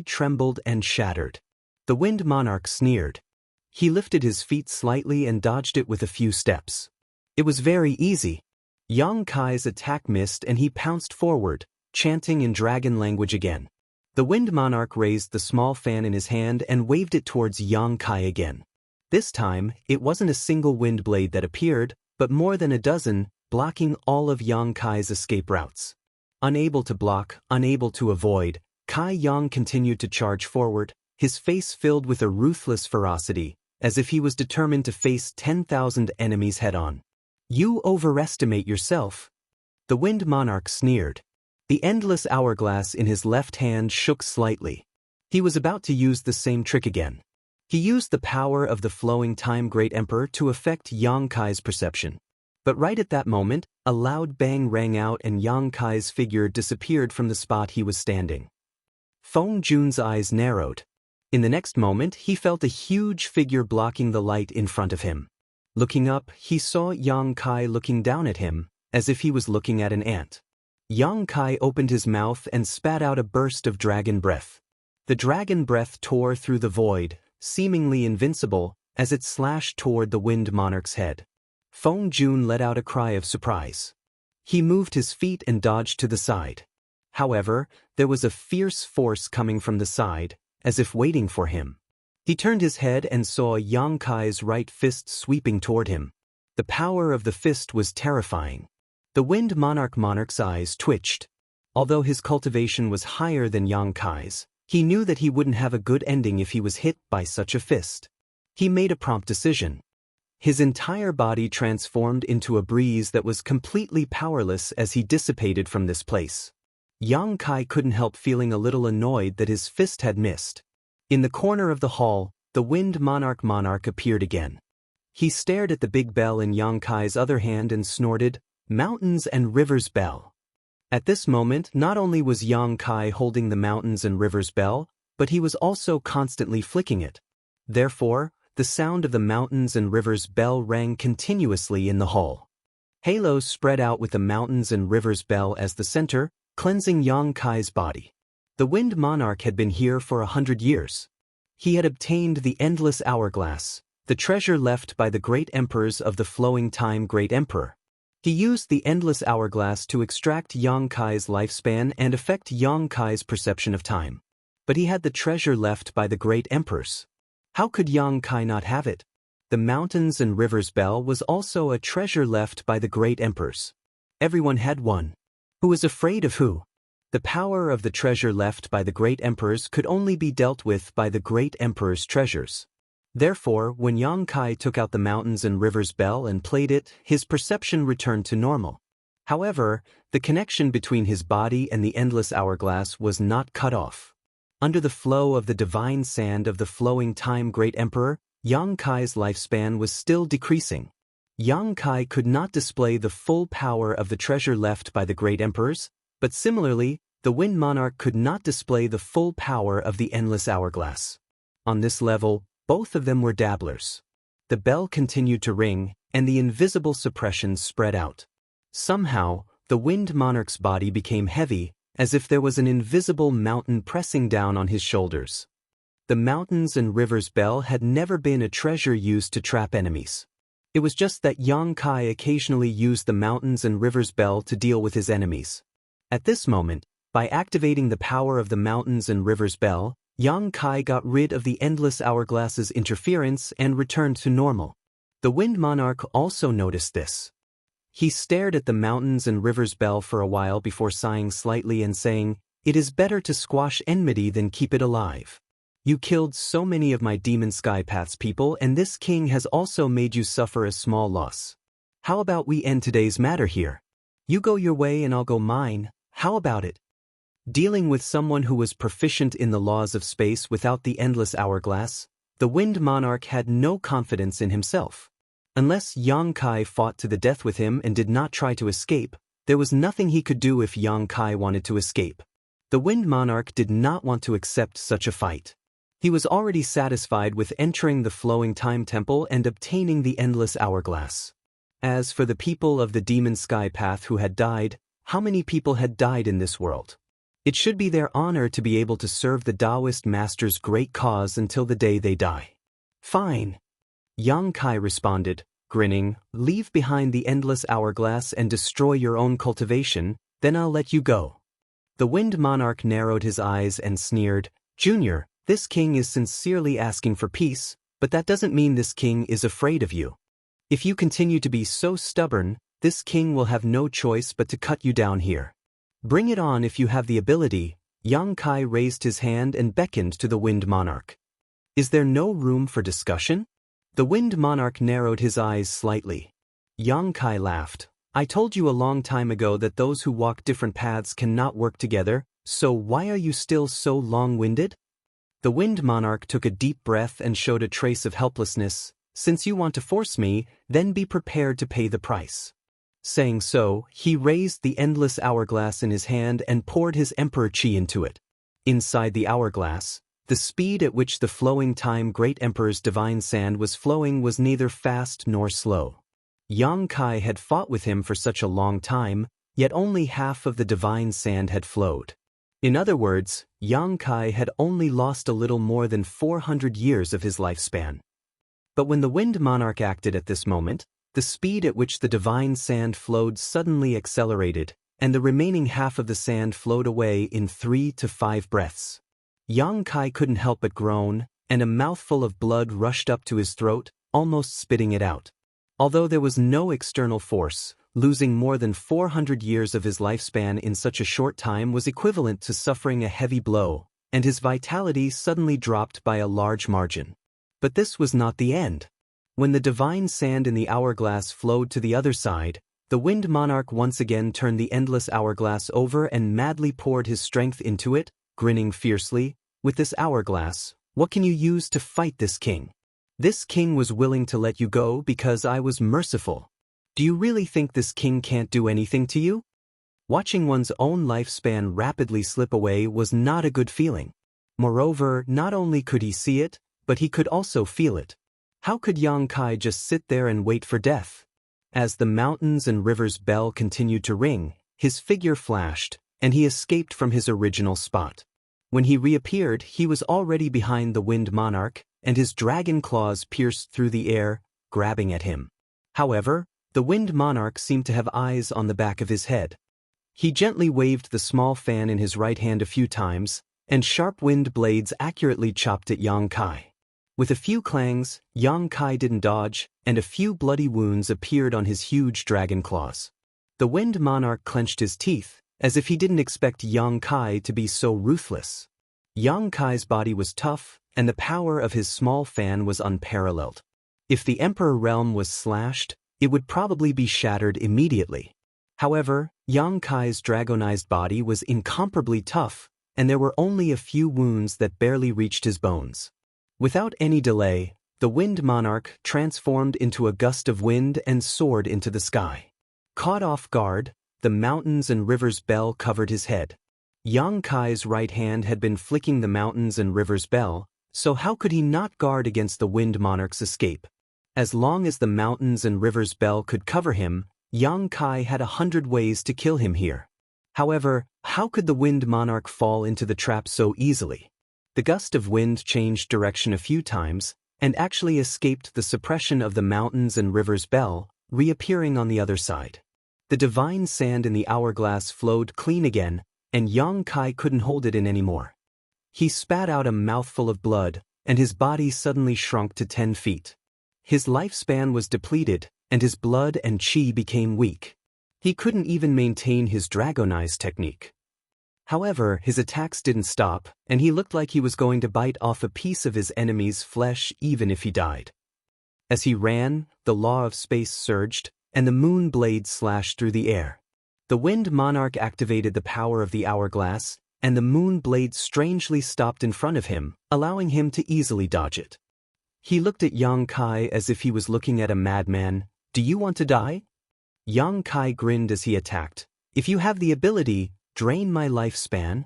trembled and shattered. The Wind Monarch sneered. He lifted his feet slightly and dodged it with a few steps. It was very easy. Yang Kai's attack missed and he pounced forward, chanting in dragon language again. The Wind Monarch raised the small fan in his hand and waved it towards Yang Kai again. This time, it wasn't a single wind blade that appeared, but more than a dozen, blocking all of Yang Kai's escape routes. Unable to block, unable to avoid, Kai Yang continued to charge forward, his face filled with a ruthless ferocity, as if he was determined to face 10,000 enemies head-on. You overestimate yourself. The Wind Monarch sneered. The endless hourglass in his left hand shook slightly. He was about to use the same trick again. He used the power of the flowing time Great Emperor to affect Yang Kai's perception. But right at that moment, a loud bang rang out and Yang Kai's figure disappeared from the spot he was standing. Feng Jun's eyes narrowed. In the next moment, he felt a huge figure blocking the light in front of him. Looking up, he saw Yang Kai looking down at him, as if he was looking at an ant. Yang Kai opened his mouth and spat out a burst of dragon breath. The dragon breath tore through the void, seemingly invincible, as it slashed toward the Wind Monarch's head. Feng Jun let out a cry of surprise. He moved his feet and dodged to the side. However, there was a fierce force coming from the side, as if waiting for him. He turned his head and saw Yang Kai's right fist sweeping toward him. The power of the fist was terrifying. The Wind Monarch's eyes twitched. Although his cultivation was higher than Yang Kai's, he knew that he wouldn't have a good ending if he was hit by such a fist. He made a prompt decision. His entire body transformed into a breeze that was completely powerless as he dissipated from this place. Yang Kai couldn't help feeling a little annoyed that his fist had missed. In the corner of the hall, the Wind Monarch appeared again. He stared at the big bell in Yang Kai's other hand and snorted, "Mountains and Rivers Bell." At this moment, not only was Yang Kai holding the Mountains and Rivers Bell, but he was also constantly flicking it. Therefore, the sound of the Mountains and Rivers Bell rang continuously in the hall. Halos spread out with the Mountains and Rivers Bell as the center, cleansing Yang Kai's body. The Wind Monarch had been here for 100 years. He had obtained the Endless Hourglass, the treasure left by the great emperors of the flowing time Great Emperor. He used the Endless Hourglass to extract Yang Kai's lifespan and affect Yang Kai's perception of time. But he had the treasure left by the great emperors. How could Yang Kai not have it? The Mountains and Rivers Bell was also a treasure left by the great emperors. Everyone had one. Who was afraid of who? The power of the treasure left by the great emperors could only be dealt with by the great emperor's treasures. Therefore, when Yang Kai took out the Mountains and Rivers Bell and played it, his perception returned to normal. However, the connection between his body and the Endless Hourglass was not cut off. Under the flow of the divine sand of the flowing time Great Emperor, Yang Kai's lifespan was still decreasing. Yang Kai could not display the full power of the treasure left by the great emperors, but similarly, the Wind Monarch could not display the full power of the Endless Hourglass. On this level, both of them were dabblers. The bell continued to ring, and the invisible suppressions spread out. Somehow, the Wind Monarch's body became heavy, as if there was an invisible mountain pressing down on his shoulders. The Mountains and Rivers Bell had never been a treasure used to trap enemies. It was just that Yang Kai occasionally used the Mountains and Rivers Bell to deal with his enemies. At this moment, by activating the power of the Mountains and Rivers Bell, Yang Kai got rid of the Endless Hourglass's interference and returned to normal. The Wind Monarch also noticed this. He stared at the Mountains and Rivers Bell for a while before sighing slightly and saying, "It is better to squash enmity than keep it alive. You killed so many of my Demon Skypath's people, and this king has also made you suffer a small loss. How about we end today's matter here? You go your way and I'll go mine, how about it?" Dealing with someone who was proficient in the laws of space without the endless hourglass, the Wind Monarch had no confidence in himself. Unless Yang Kai fought to the death with him and did not try to escape, there was nothing he could do if Yang Kai wanted to escape. The Wind Monarch did not want to accept such a fight. He was already satisfied with entering the flowing time temple and obtaining the endless hourglass. As for the people of the Demon Sky Path who had died, how many people had died in this world? It should be their honor to be able to serve the Taoist master's great cause until the day they die. Fine. Yang Kai responded, grinning, leave behind the endless hourglass and destroy your own cultivation, then I'll let you go. The Wind Monarch narrowed his eyes and sneered, Junior, this king is sincerely asking for peace, but that doesn't mean this king is afraid of you. If you continue to be so stubborn, this king will have no choice but to cut you down here. Bring it on if you have the ability. Yang Kai raised his hand and beckoned to the Wind Monarch. Is there no room for discussion? The Wind Monarch narrowed his eyes slightly. Yang Kai laughed. I told you a long time ago that those who walk different paths cannot work together, so why are you still so long-winded? The Wind Monarch took a deep breath and showed a trace of helplessness. Since you want to force me, then be prepared to pay the price. Saying so, he raised the endless hourglass in his hand and poured his Emperor Qi into it. Inside the hourglass, the speed at which the flowing time Great Emperor's divine sand was flowing was neither fast nor slow. Yang Kai had fought with him for such a long time, yet only half of the divine sand had flowed. In other words, Yang Kai had only lost a little more than 400 years of his lifespan. But when the Wind Monarch acted at this moment, the speed at which the divine sand flowed suddenly accelerated, and the remaining half of the sand flowed away in 3 to 5 breaths. Yang Kai couldn't help but groan, and a mouthful of blood rushed up to his throat, almost spitting it out. Although there was no external force, losing more than 400 years of his lifespan in such a short time was equivalent to suffering a heavy blow, and his vitality suddenly dropped by a large margin. But this was not the end. When the divine sand in the hourglass flowed to the other side, the Wind Monarch once again turned the endless hourglass over and madly poured his strength into it, grinning fiercely. With this hourglass, what can you use to fight this king? This king was willing to let you go because I was merciful. Do you really think this king can't do anything to you? Watching one's own lifespan rapidly slip away was not a good feeling. Moreover, not only could he see it, but he could also feel it. How could Yang Kai just sit there and wait for death? As the mountains and rivers bell continued to ring, his figure flashed, and he escaped from his original spot. When he reappeared, he was already behind the Wind Monarch, and his dragon claws pierced through the air, grabbing at him. However, the Wind Monarch seemed to have eyes on the back of his head. He gently waved the small fan in his right hand a few times, and sharp wind blades accurately chopped at Yang Kai. With a few clangs, Yang Kai didn't dodge, and a few bloody wounds appeared on his huge dragon claws. The Wind Monarch clenched his teeth, as if he didn't expect Yang Kai to be so ruthless. Yang Kai's body was tough, and the power of his small fan was unparalleled. If the Emperor realm was slashed, it would probably be shattered immediately. However, Yang Kai's dragonized body was incomparably tough, and there were only a few wounds that barely reached his bones. Without any delay, the Wind Monarch transformed into a gust of wind and soared into the sky. Caught off guard, the mountains and rivers bell covered his head. Yang Kai's right hand had been flicking the mountains and rivers bell, so how could he not guard against the Wind Monarch's escape? As long as the mountains and rivers bell could cover him, Yang Kai had 100 ways to kill him here. However, how could the Wind Monarch fall into the trap so easily? The gust of wind changed direction a few times, and actually escaped the suppression of the mountains and rivers bell, reappearing on the other side. The divine sand in the hourglass flowed clean again, and Yang Kai couldn't hold it in anymore. He spat out a mouthful of blood, and his body suddenly shrunk to 10 feet. His lifespan was depleted, and his blood and qi became weak. He couldn't even maintain his dragonized technique. However, his attacks didn't stop, and he looked like he was going to bite off a piece of his enemy's flesh even if he died. As he ran, the law of space surged, and the moon blade slashed through the air. The Wind Monarch activated the power of the hourglass, and the moon blade strangely stopped in front of him, allowing him to easily dodge it. He looked at Yang Kai as if he was looking at a madman. "Do you want to die?" Yang Kai grinned as he attacked. "If you have the ability, drain my lifespan."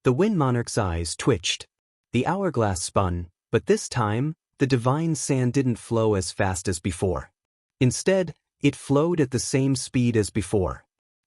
The Wind Monarch's eyes twitched. The hourglass spun, but this time, the divine sand didn't flow as fast as before. Instead, it flowed at the same speed as before.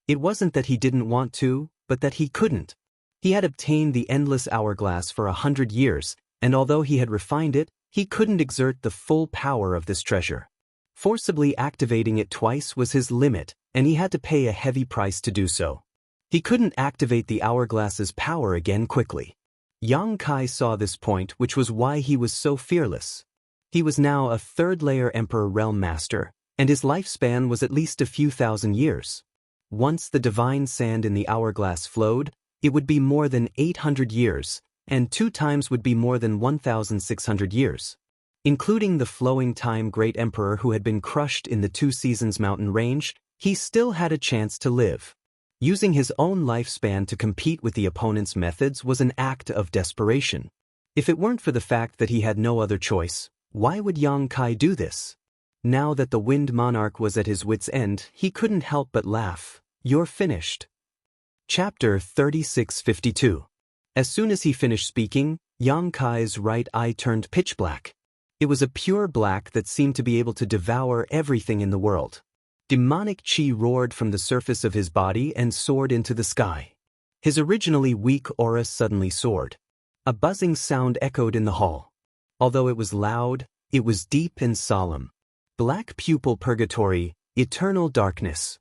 It wasn't that he didn't want to, but that he couldn't. He had obtained the endless hourglass for 100 years, and although he had refined it, he couldn't exert the full power of this treasure. Forcibly activating it twice was his limit, and he had to pay a heavy price to do so. He couldn't activate the hourglass's power again quickly. Yang Kai saw this point, which was why he was so fearless. He was now a third-layer Emperor Realm Master, and his lifespan was at least a few thousand years. Once the divine sand in the hourglass flowed, it would be more than 800 years, and 2 times would be more than 1,600 years. Including the flowing time Great Emperor who had been crushed in the 2 Seasons mountain range, he still had a chance to live. Using his own lifespan to compete with the opponent's methods was an act of desperation. If it weren't for the fact that he had no other choice, why would Yang Kai do this? Now that the Wind Monarch was at his wit's end, he couldn't help but laugh. "You're finished." Chapter 3652. As soon as he finished speaking, Yang Kai's right eye turned pitch black. It was a pure black that seemed to be able to devour everything in the world. Demonic chi roared from the surface of his body and soared into the sky. His originally weak aura suddenly soared. A buzzing sound echoed in the hall. Although it was loud, it was deep and solemn. Black pupil purgatory, eternal darkness.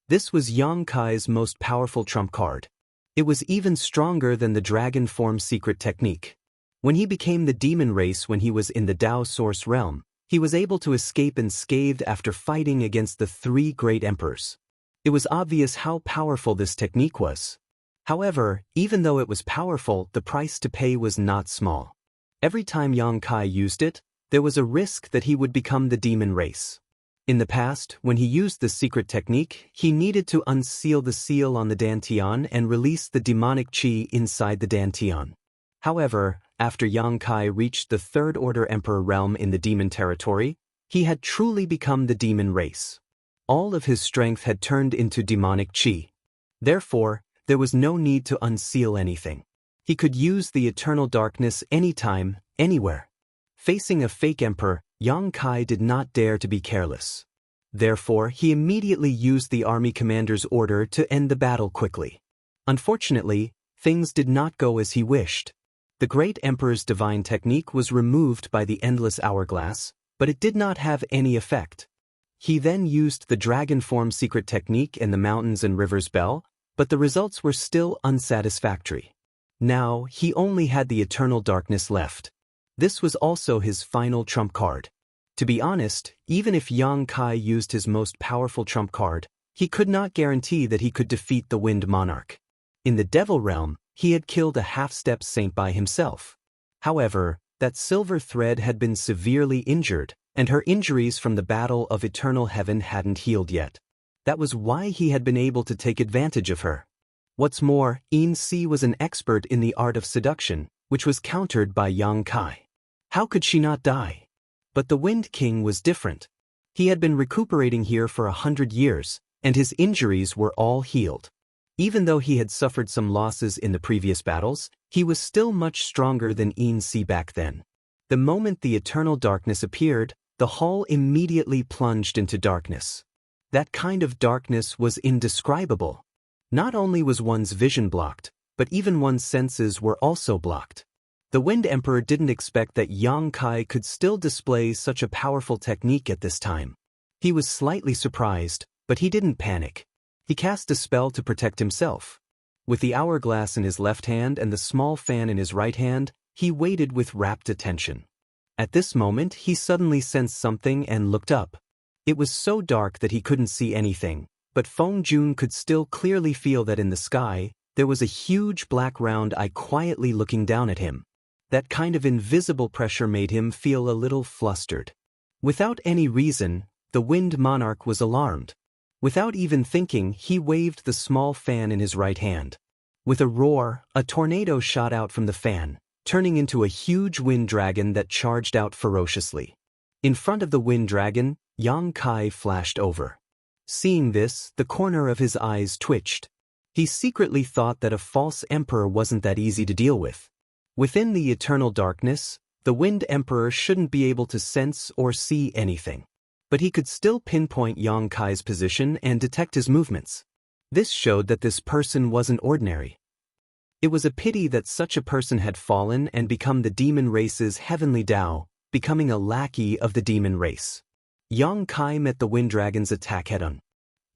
This was Yang Kai's most powerful trump card. It was even stronger than the dragon form secret technique. When he became the demon race when he was in the Tao Source realm, he was able to escape unscathed after fighting against the 3 great emperors. It was obvious how powerful this technique was. However, even though it was powerful, the price to pay was not small. Every time Yang Kai used it, there was a risk that he would become the demon race. In the past, when he used this secret technique, he needed to unseal the seal on the Dantian and release the demonic chi inside the Dantian. However, after Yang Kai reached the 3rd Order Emperor realm in the demon territory, he had truly become the demon race. All of his strength had turned into demonic chi. Therefore, there was no need to unseal anything. He could use the eternal darkness anytime, anywhere. Facing a fake emperor, Yang Kai did not dare to be careless. Therefore, he immediately used the army commander's order to end the battle quickly. Unfortunately, things did not go as he wished. The great emperor's divine technique was removed by the endless hourglass, but it did not have any effect. He then used the dragon form secret technique in the mountains and rivers bell, but the results were still unsatisfactory. Now, he only had the eternal darkness left. This was also his final trump card. To be honest, even if Yang Kai used his most powerful trump card, he could not guarantee that he could defeat the Wind Monarch. In the Devil Realm, he had killed a half-step saint by himself. However, that silver thread had been severely injured, and her injuries from the Battle of Eternal Heaven hadn't healed yet. That was why he had been able to take advantage of her. What's more, Yin Si was an expert in the art of seduction, which was countered by Yang Kai. How could she not die? But the Wind King was different. He had been recuperating here for 100 years, and his injuries were all healed. Even though he had suffered some losses in the previous battles, he was still much stronger than Yin Si back then. The moment the eternal darkness appeared, the hall immediately plunged into darkness. That kind of darkness was indescribable. Not only was one's vision blocked, but even one's senses were also blocked. The Wind Emperor didn't expect that Yang Kai could still display such a powerful technique at this time. He was slightly surprised, but he didn't panic. He cast a spell to protect himself. With the hourglass in his left hand and the small fan in his right hand, he waited with rapt attention. At this moment, he suddenly sensed something and looked up. It was so dark that he couldn't see anything, but Feng Jun could still clearly feel that in the sky, there was a huge black round eye quietly looking down at him. That kind of invisible pressure made him feel a little flustered. Without any reason, the Wind Monarch was alarmed. Without even thinking, he waved the small fan in his right hand. With a roar, a tornado shot out from the fan, turning into a huge wind dragon that charged out ferociously. In front of the wind dragon, Yang Kai flashed over. Seeing this, the corner of his eyes twitched. He secretly thought that a false emperor wasn't that easy to deal with. Within the eternal darkness, the Wind Emperor shouldn't be able to sense or see anything. But he could still pinpoint Yang Kai's position and detect his movements. This showed that this person wasn't ordinary. It was a pity that such a person had fallen and become the demon race's heavenly Tao, becoming a lackey of the demon race. Yang Kai met the Wind Dragon's attack head-on.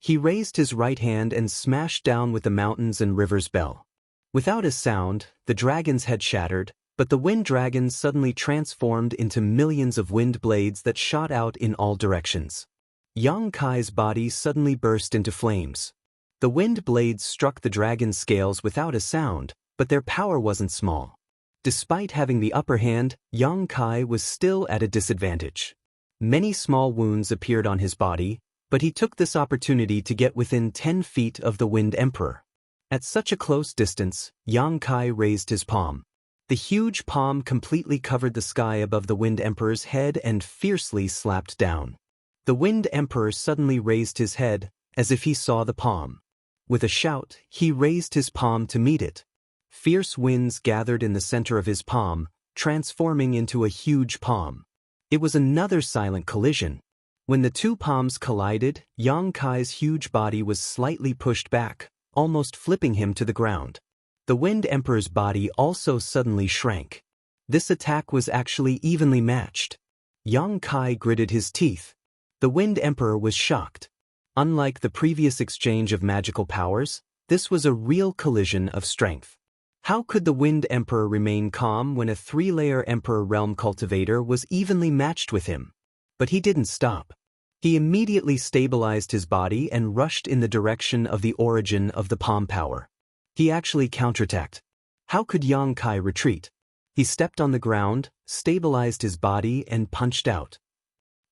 He raised his right hand and smashed down with the mountains and rivers bell. Without a sound, the dragon's head shattered, but the wind dragon suddenly transformed into millions of wind blades that shot out in all directions. Yang Kai's body suddenly burst into flames. The wind blades struck the dragon's scales without a sound, but their power wasn't small. Despite having the upper hand, Yang Kai was still at a disadvantage. Many small wounds appeared on his body, but he took this opportunity to get within 10 feet of the Wind Emperor. At such a close distance, Yang Kai raised his palm. The huge palm completely covered the sky above the Wind Emperor's head and fiercely slapped down. The Wind Emperor suddenly raised his head, as if he saw the palm. With a shout, he raised his palm to meet it. Fierce winds gathered in the center of his palm, transforming into a huge palm. It was another silent collision. When the two palms collided, Yang Kai's huge body was slightly pushed back, almost flipping him to the ground. The Wind Emperor's body also suddenly shrank. This attack was actually evenly matched. Yang Kai gritted his teeth. The Wind Emperor was shocked. Unlike the previous exchange of magical powers, this was a real collision of strength. How could the Wind Emperor remain calm when a 3-layer Emperor Realm Cultivator was evenly matched with him? But he didn't stop. He immediately stabilized his body and rushed in the direction of the origin of the palm power. He actually counterattacked. How could Yang Kai retreat? He stepped on the ground, stabilized his body, and punched out.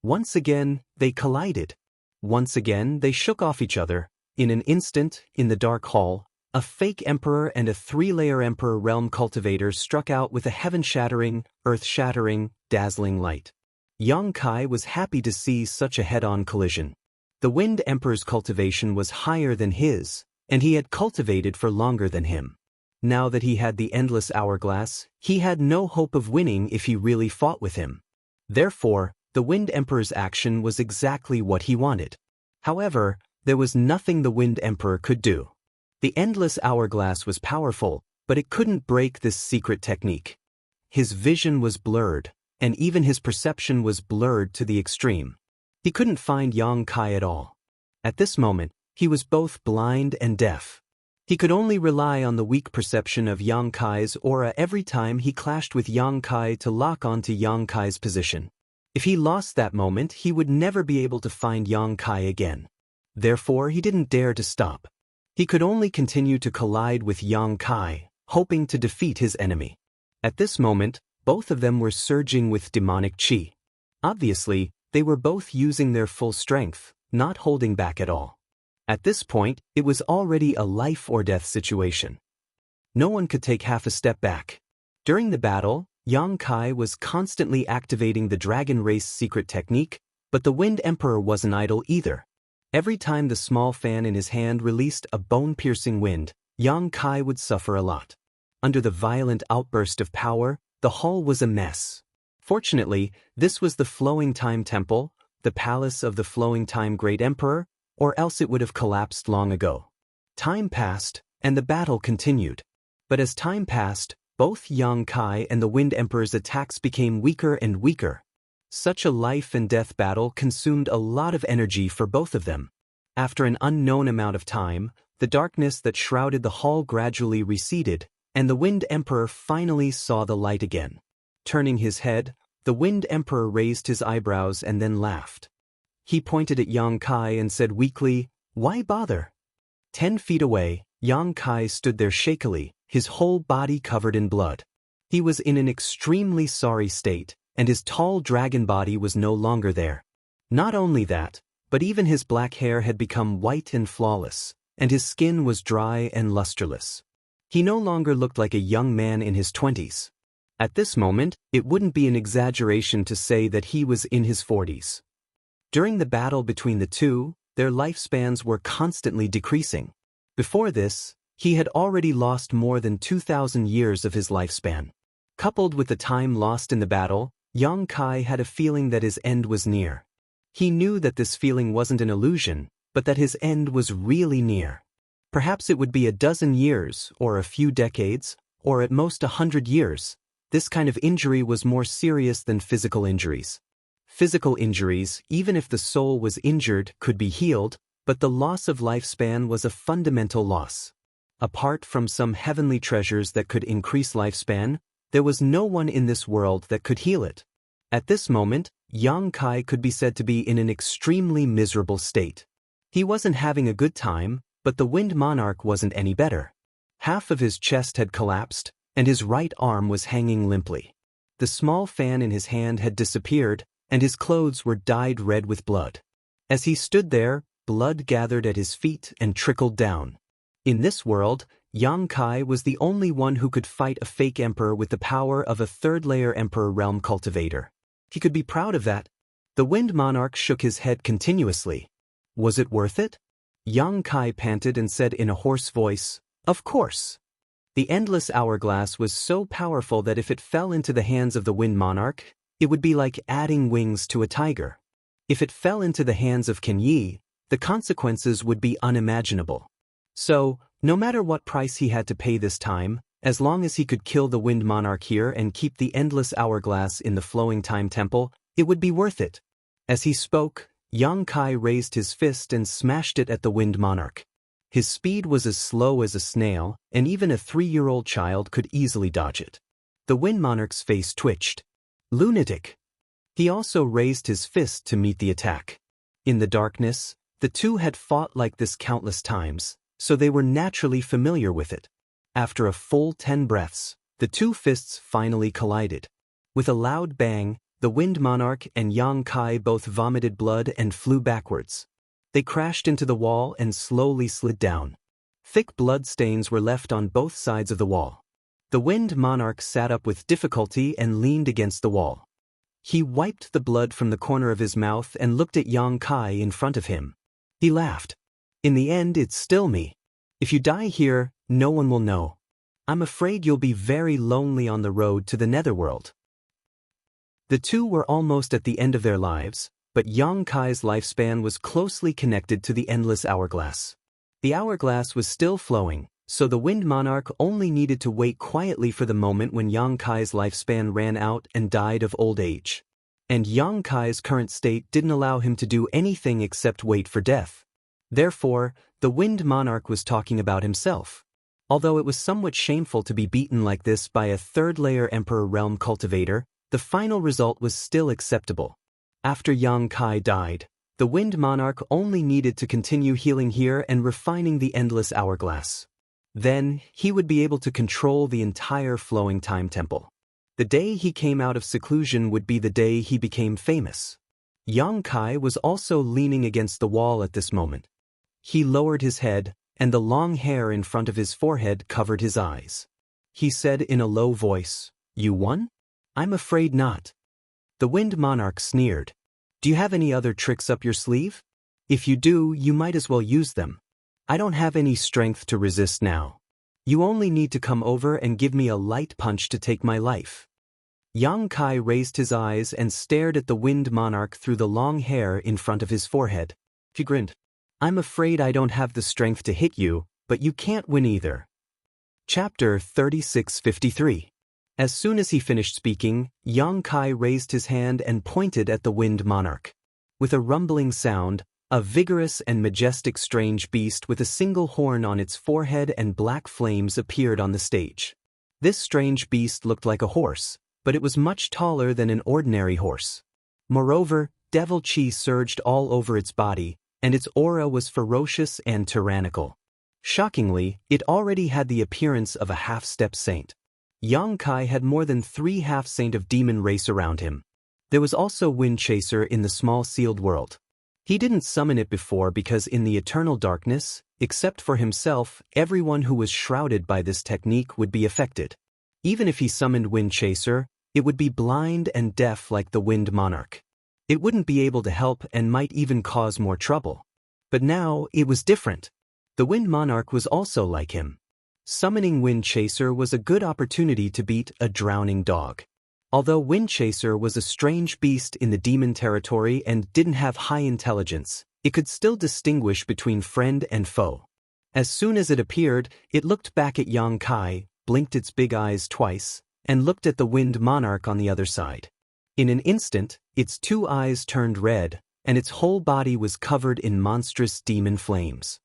Once again, they collided. Once again, they shook off each other. In an instant, in the dark hall, a fake emperor and a 3-layer Emperor Realm Cultivator struck out with a heaven-shattering, earth-shattering, dazzling light. Yang Kai was happy to see such a head-on collision. The Wind Emperor's cultivation was higher than his, and he had cultivated for longer than him. Now that he had the endless hourglass, he had no hope of winning if he really fought with him. Therefore, the Wind Emperor's action was exactly what he wanted. However, there was nothing the Wind Emperor could do. The endless hourglass was powerful, but it couldn't break this secret technique. His vision was blurred, and even his perception was blurred to the extreme. He couldn't find Yang Kai at all. At this moment, he was both blind and deaf. He could only rely on the weak perception of Yang Kai's aura every time he clashed with Yang Kai to lock onto Yang Kai's position. If he lost that moment, he would never be able to find Yang Kai again. Therefore, he didn't dare to stop. He could only continue to collide with Yang Kai, hoping to defeat his enemy. At this moment, both of them were surging with demonic chi. Obviously, they were both using their full strength, not holding back at all. At this point, it was already a life-or-death situation. No one could take half a step back. During the battle, Yang Kai was constantly activating the Dragon Race secret technique, but the Wind Emperor wasn't idle either. Every time the small fan in his hand released a bone-piercing wind, Yang Kai would suffer a lot. Under the violent outburst of power, the hall was a mess. Fortunately, this was the Flowing Time Temple, the palace of the Flowing Time Great Emperor, or else it would have collapsed long ago. Time passed, and the battle continued. But as time passed, both Yang Kai and the Wind Emperor's attacks became weaker and weaker. Such a life-and-death battle consumed a lot of energy for both of them. After an unknown amount of time, the darkness that shrouded the hall gradually receded, and the Wind Emperor finally saw the light again. Turning his head, the Wind Emperor raised his eyebrows and then laughed. He pointed at Yang Kai and said weakly, "Why bother?" 10 feet away, Yang Kai stood there shakily, his whole body covered in blood. He was in an extremely sorry state, and his tall dragon body was no longer there. Not only that, but even his black hair had become white and flawless, and his skin was dry and lusterless. He no longer looked like a young man in his 20s. At this moment, it wouldn't be an exaggeration to say that he was in his 40s. During the battle between the two, their lifespans were constantly decreasing. Before this, he had already lost more than 2,000 years of his lifespan. Coupled with the time lost in the battle, Yang Kai had a feeling that his end was near. He knew that this feeling wasn't an illusion, but that his end was really near. Perhaps it would be a dozen years, or a few decades, or at most 100 years. This kind of injury was more serious than physical injuries. Physical injuries, even if the soul was injured, could be healed, but the loss of lifespan was a fundamental loss. Apart from some heavenly treasures that could increase lifespan, there was no one in this world that could heal it. At this moment, Yang Kai could be said to be in an extremely miserable state. He wasn't having a good time, but the Wind Monarch wasn't any better. Half of his chest had collapsed, and his right arm was hanging limply. The small fan in his hand had disappeared, and his clothes were dyed red with blood. As he stood there, blood gathered at his feet and trickled down. In this world, Yang Kai was the only one who could fight a fake emperor with the power of a third-layer emperor realm cultivator. He could be proud of that. The Wind Monarch shook his head continuously. Was it worth it? Yang Kai panted and said in a hoarse voice, "Of course." The endless hourglass was so powerful that if it fell into the hands of the Wind Monarch, it would be like adding wings to a tiger. If it fell into the hands of Ken Yi, the consequences would be unimaginable. So, no matter what price he had to pay this time, as long as he could kill the Wind Monarch here and keep the endless hourglass in the flowing time temple, it would be worth it. As he spoke, Yang Kai raised his fist and smashed it at the Wind Monarch. His speed was as slow as a snail, and even a 3-year-old child could easily dodge it. The Wind Monarch's face twitched. Lunatic! He also raised his fist to meet the attack. In the darkness, the two had fought like this countless times, so they were naturally familiar with it. After a full 10 breaths, the two fists finally collided. With a loud bang, the Wind Monarch and Yang Kai both vomited blood and flew backwards. They crashed into the wall and slowly slid down. Thick blood stains were left on both sides of the wall. The Wind Monarch sat up with difficulty and leaned against the wall. He wiped the blood from the corner of his mouth and looked at Yang Kai in front of him. He laughed. In the end, it's still me. If you die here, no one will know. I'm afraid you'll be very lonely on the road to the netherworld. The two were almost at the end of their lives, but Yang Kai's lifespan was closely connected to the endless hourglass. The hourglass was still flowing, so the Wind Monarch only needed to wait quietly for the moment when Yang Kai's lifespan ran out and died of old age. And Yang Kai's current state didn't allow him to do anything except wait for death. Therefore, the Wind Monarch was talking about himself. Although it was somewhat shameful to be beaten like this by a third-layer Emperor Realm cultivator, the final result was still acceptable. After Yang Kai died, the Wind Monarch only needed to continue healing here and refining the endless hourglass. Then, he would be able to control the entire flowing time temple. The day he came out of seclusion would be the day he became famous. Yang Kai was also leaning against the wall at this moment. He lowered his head, and the long hair in front of his forehead covered his eyes. He said in a low voice, "You won? I'm afraid not." The Wind Monarch sneered. "Do you have any other tricks up your sleeve? If you do, you might as well use them. I don't have any strength to resist now. You only need to come over and give me a light punch to take my life." Yang Kai raised his eyes and stared at the Wind Monarch through the long hair in front of his forehead. He grinned. "I'm afraid I don't have the strength to hit you, but you can't win either." Chapter 3653. As soon as he finished speaking, Yang Kai raised his hand and pointed at the Wind Monarch. With a rumbling sound, a vigorous and majestic strange beast with a single horn on its forehead and black flames appeared on the stage. This strange beast looked like a horse, but it was much taller than an ordinary horse. Moreover, devil chi surged all over its body, and its aura was ferocious and tyrannical. Shockingly, it already had the appearance of a half-step saint. Yang Kai had more than 3 half-saint of demon race around him. There was also Wind Chaser in the small sealed world. He didn't summon it before because in the eternal darkness, except for himself, everyone who was shrouded by this technique would be affected. Even if he summoned Wind Chaser, it would be blind and deaf like the Wind Monarch. It wouldn't be able to help and might even cause more trouble. But now, it was different. The Wind Monarch was also like him. Summoning Wind Chaser was a good opportunity to beat a drowning dog. Although Wind Chaser was a strange beast in the demon territory and didn't have high intelligence, it could still distinguish between friend and foe. As soon as it appeared, it looked back at Yang Kai, blinked its big eyes twice, and looked at the Wind Monarch on the other side. In an instant, its two eyes turned red, and its whole body was covered in monstrous demon flames.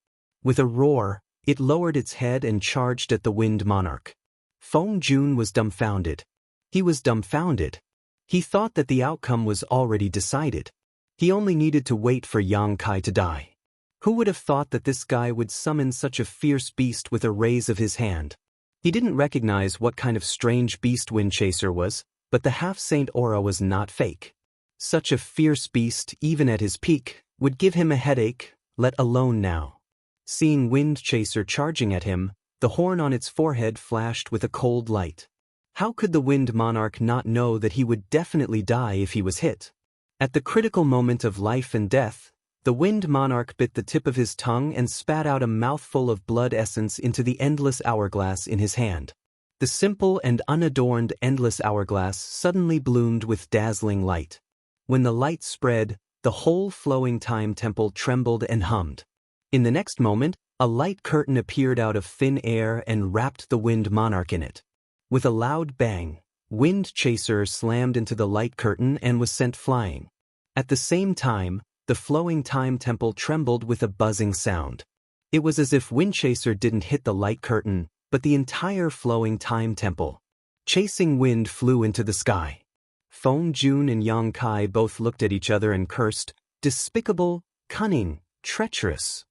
With a roar, it lowered its head and charged at the Wind Monarch. Feng Jun was dumbfounded. He was dumbfounded. He thought that the outcome was already decided. He only needed to wait for Yang Kai to die. Who would have thought that this guy would summon such a fierce beast with a raise of his hand? He didn't recognize what kind of strange beast Wind Chaser was, but the half-saint aura was not fake. Such a fierce beast, even at his peak, would give him a headache, let alone now. Seeing Wind Chaser charging at him, the horn on its forehead flashed with a cold light. How could the Wind Monarch not know that he would definitely die if he was hit? At the critical moment of life and death, the Wind Monarch bit the tip of his tongue and spat out a mouthful of blood essence into the endless hourglass in his hand. The simple and unadorned endless hourglass suddenly bloomed with dazzling light. When the light spread, the whole flowing time temple trembled and hummed. In the next moment, a light curtain appeared out of thin air and wrapped the Wind Monarch in it. With a loud bang, Wind Chaser slammed into the light curtain and was sent flying. At the same time, the flowing time temple trembled with a buzzing sound. It was as if Wind Chaser didn't hit the light curtain, but the entire flowing time temple. Chasing Wind flew into the sky. Feng Jun and Yang Kai both looked at each other and cursed, despicable, cunning, treacherous.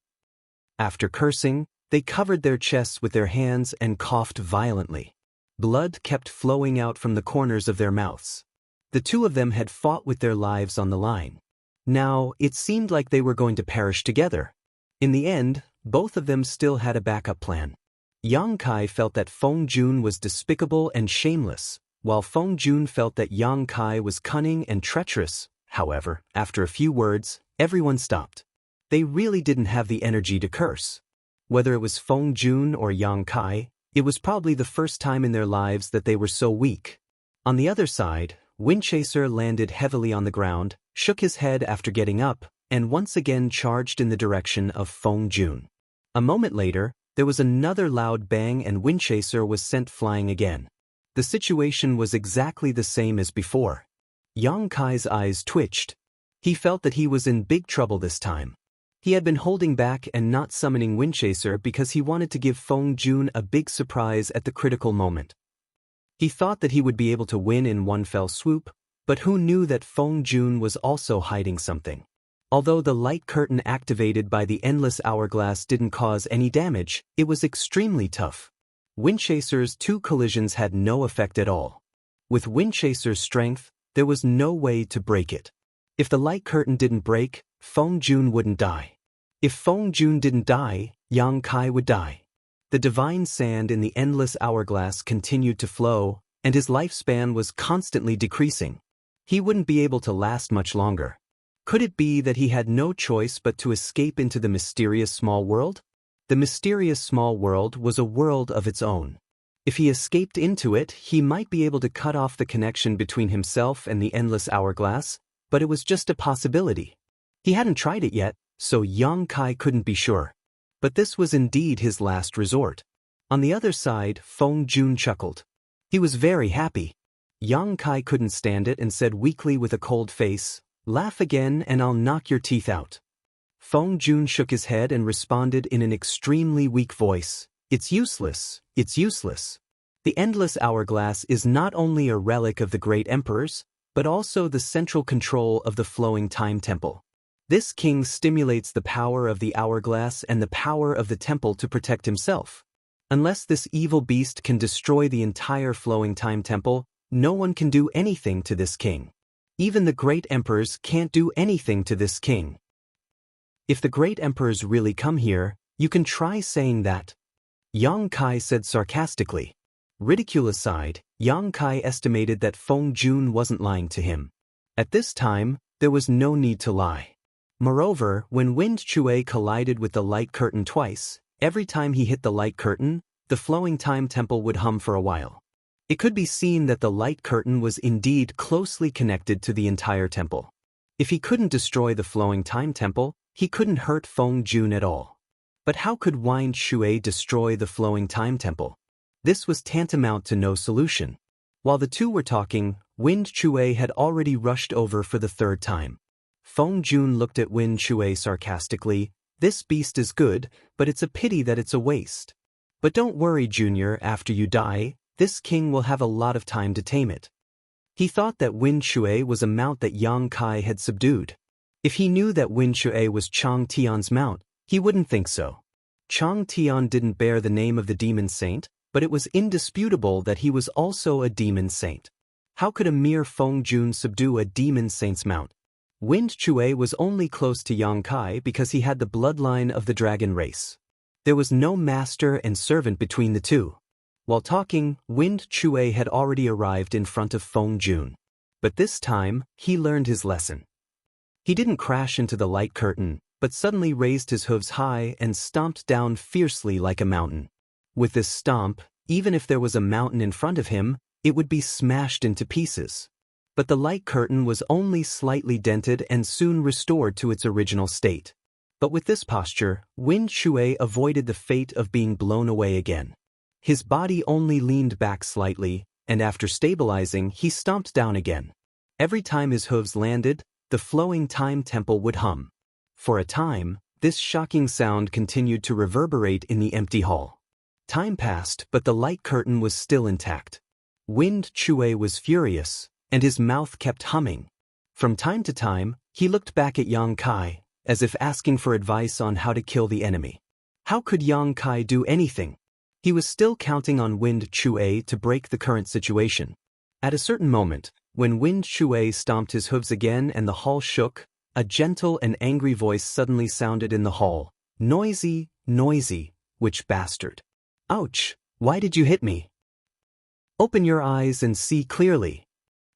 After cursing, they covered their chests with their hands and coughed violently. Blood kept flowing out from the corners of their mouths. The two of them had fought with their lives on the line. Now, it seemed like they were going to perish together. In the end, both of them still had a backup plan. Yang Kai felt that Feng Jun was despicable and shameless, while Feng Jun felt that Yang Kai was cunning and treacherous. However, after a few words, everyone stopped. They really didn't have the energy to curse. Whether it was Feng Jun or Yang Kai, it was probably the first time in their lives that they were so weak. On the other side, Wind Chaser landed heavily on the ground, shook his head after getting up, and once again charged in the direction of Feng Jun. A moment later, there was another loud bang and Wind Chaser was sent flying again. The situation was exactly the same as before. Yang Kai's eyes twitched. He felt that he was in big trouble this time. He had been holding back and not summoning Wind Chaser because he wanted to give Feng Jun a big surprise at the critical moment. He thought that he would be able to win in one fell swoop, but who knew that Feng Jun was also hiding something? Although the light curtain activated by the endless hourglass didn't cause any damage, it was extremely tough. Wind Chaser's two collisions had no effect at all. With Wind Chaser's strength, there was no way to break it. If the light curtain didn't break, Feng Jun wouldn't die. If Feng Jun didn't die, Yang Kai would die. The divine sand in the endless hourglass continued to flow, and his lifespan was constantly decreasing. He wouldn't be able to last much longer. Could it be that he had no choice but to escape into the mysterious small world? The mysterious small world was a world of its own. If he escaped into it, he might be able to cut off the connection between himself and the endless hourglass, but it was just a possibility. He hadn't tried it yet, so Yang Kai couldn't be sure. But this was indeed his last resort. On the other side, Feng Jun chuckled. He was very happy. Yang Kai couldn't stand it and said weakly with a cold face, "Laugh again and I'll knock your teeth out." Feng Jun shook his head and responded in an extremely weak voice, "It's useless, it's useless. The endless hourglass is not only a relic of the great emperors, but also the central control of the flowing time temple. This king stimulates the power of the hourglass and the power of the temple to protect himself. Unless this evil beast can destroy the entire flowing time temple, no one can do anything to this king. Even the great emperors can't do anything to this king. If the great emperors really come here, you can try saying that. Yang Kai said sarcastically. Ridicule aside, Yang Kai estimated that Feng Jun wasn't lying to him. At this time, there was no need to lie. Moreover, when Wind Chue collided with the light curtain twice, every time he hit the light curtain, the flowing time temple would hum for a while. It could be seen that the light curtain was indeed closely connected to the entire temple. If he couldn't destroy the flowing time temple, he couldn't hurt Feng Jun at all. But how could Wind Chue destroy the flowing time temple? This was tantamount to no solution. While the two were talking, Wind Chue had already rushed over for the third time. Feng Jun looked at Wind Chue sarcastically. This beast is good, but it's a pity that it's a waste. But don't worry, Junior, after you die, this king will have a lot of time to tame it. He thought that Wind Chue was a mount that Yang Kai had subdued. If he knew that Wind Chue was Chang Tian's mount, he wouldn't think so. Chang Tian didn't bear the name of the demon saint, but it was indisputable that he was also a demon saint. How could a mere Feng Jun subdue a demon saint's mount? Wind Chue was only close to Yang Kai because he had the bloodline of the dragon race. There was no master and servant between the two. While talking, Wind Chue had already arrived in front of Feng Jun. But this time, he learned his lesson. He didn't crash into the light curtain, but suddenly raised his hooves high and stomped down fiercely like a mountain. With this stomp, even if there was a mountain in front of him, it would be smashed into pieces. But the light curtain was only slightly dented and soon restored to its original state. But with this posture, Wind Chue avoided the fate of being blown away again. His body only leaned back slightly, and after stabilizing, he stomped down again. Every time his hooves landed, the flowing time temple would hum. For a time, this shocking sound continued to reverberate in the empty hall. Time passed, but the light curtain was still intact. Wind Chue was furious, and his mouth kept humming. From time to time, he looked back at Yang Kai, as if asking for advice on how to kill the enemy. How could Yang Kai do anything? He was still counting on Wind Chue to break the current situation. At a certain moment, when Wind Chue stomped his hooves again and the hall shook, a gentle and angry voice suddenly sounded in the hall. Noisy, noisy, witch bastard. Ouch, why did you hit me? Open your eyes and see clearly.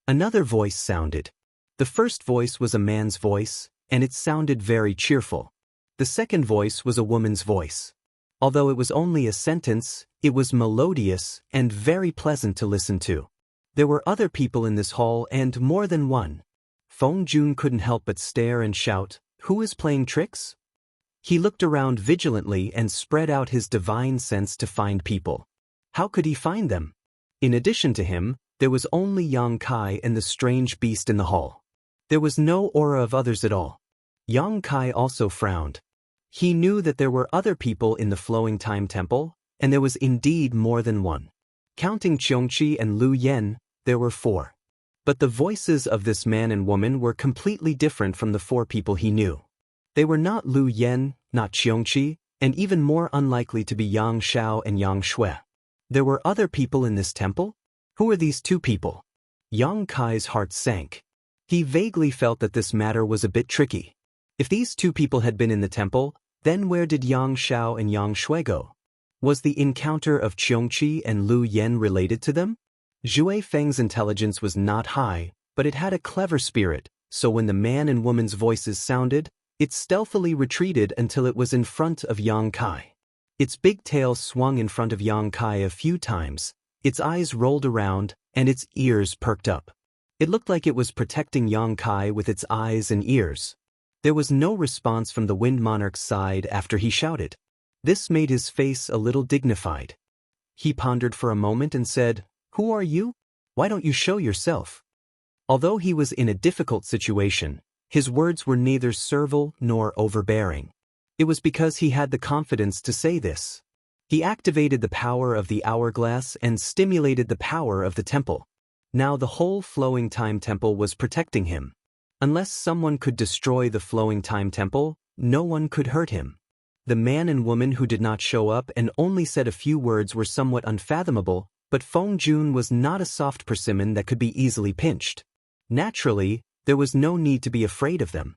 Another voice sounded. The first voice was a man's voice, and it sounded very cheerful. The second voice was a woman's voice. Although it was only a sentence, it was melodious and very pleasant to listen to. There were other people in this hall and more than one. Feng Jun couldn't help but stare and shout, "Who is playing tricks?" He looked around vigilantly and spread out his divine sense to find people. How could he find them? In addition to him, there was only Yang Kai and the strange beast in the hall. There was no aura of others at all. Yang Kai also frowned. He knew that there were other people in the flowing time temple, and there was indeed more than one. Counting Qiongqi and Lu Yen, there were 4. But the voices of this man and woman were completely different from the 4 people he knew. They were not Lu Yen, not Qiongqi, and even more unlikely to be Yang Shao and Yang Shui. There were other people in this temple? Who were these 2 people? Yang Kai's heart sank. He vaguely felt that this matter was a bit tricky. If these 2 people had been in the temple, then where did Yang Shao and Yang Shui go? Was the encounter of Qiongqi and Lu Yen related to them? Zhui Feng's intelligence was not high, but it had a clever spirit, so when the man and woman's voices sounded, it stealthily retreated until it was in front of Yang Kai. Its big tail swung in front of Yang Kai a few times, its eyes rolled around, and its ears perked up. It looked like it was protecting Yang Kai with its eyes and ears. There was no response from the Wind Monarch's side after he shouted. This made his face a little dignified. He pondered for a moment and said, "Who are you? Why don't you show yourself?" Although he was in a difficult situation, his words were neither servile nor overbearing. It was because he had the confidence to say this. He activated the power of the hourglass and stimulated the power of the temple. Now the whole flowing time temple was protecting him. Unless someone could destroy the flowing time temple, no one could hurt him. The man and woman who did not show up and only said a few words were somewhat unfathomable, but Feng Jun was not a soft persimmon that could be easily pinched. Naturally, there was no need to be afraid of them.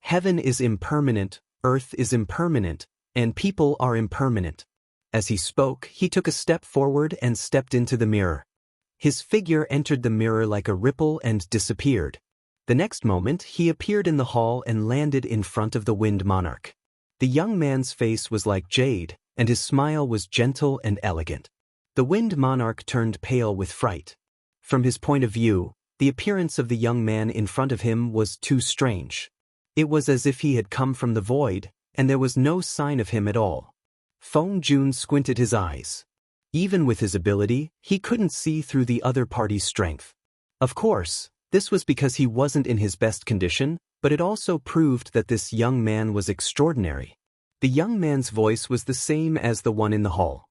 Heaven is impermanent, earth is impermanent, and people are impermanent. As he spoke, he took a step forward and stepped into the mirror. His figure entered the mirror like a ripple and disappeared. The next moment, he appeared in the hall and landed in front of the Wind Monarch. The young man's face was like jade, and his smile was gentle and elegant. The Wind Monarch turned pale with fright. From his point of view, the appearance of the young man in front of him was too strange. It was as if he had come from the void, and there was no sign of him at all. Feng Jun squinted his eyes. Even with his ability, he couldn't see through the other party's strength. Of course, this was because he wasn't in his best condition, but it also proved that this young man was extraordinary. The young man's voice was the same as the one in the hall.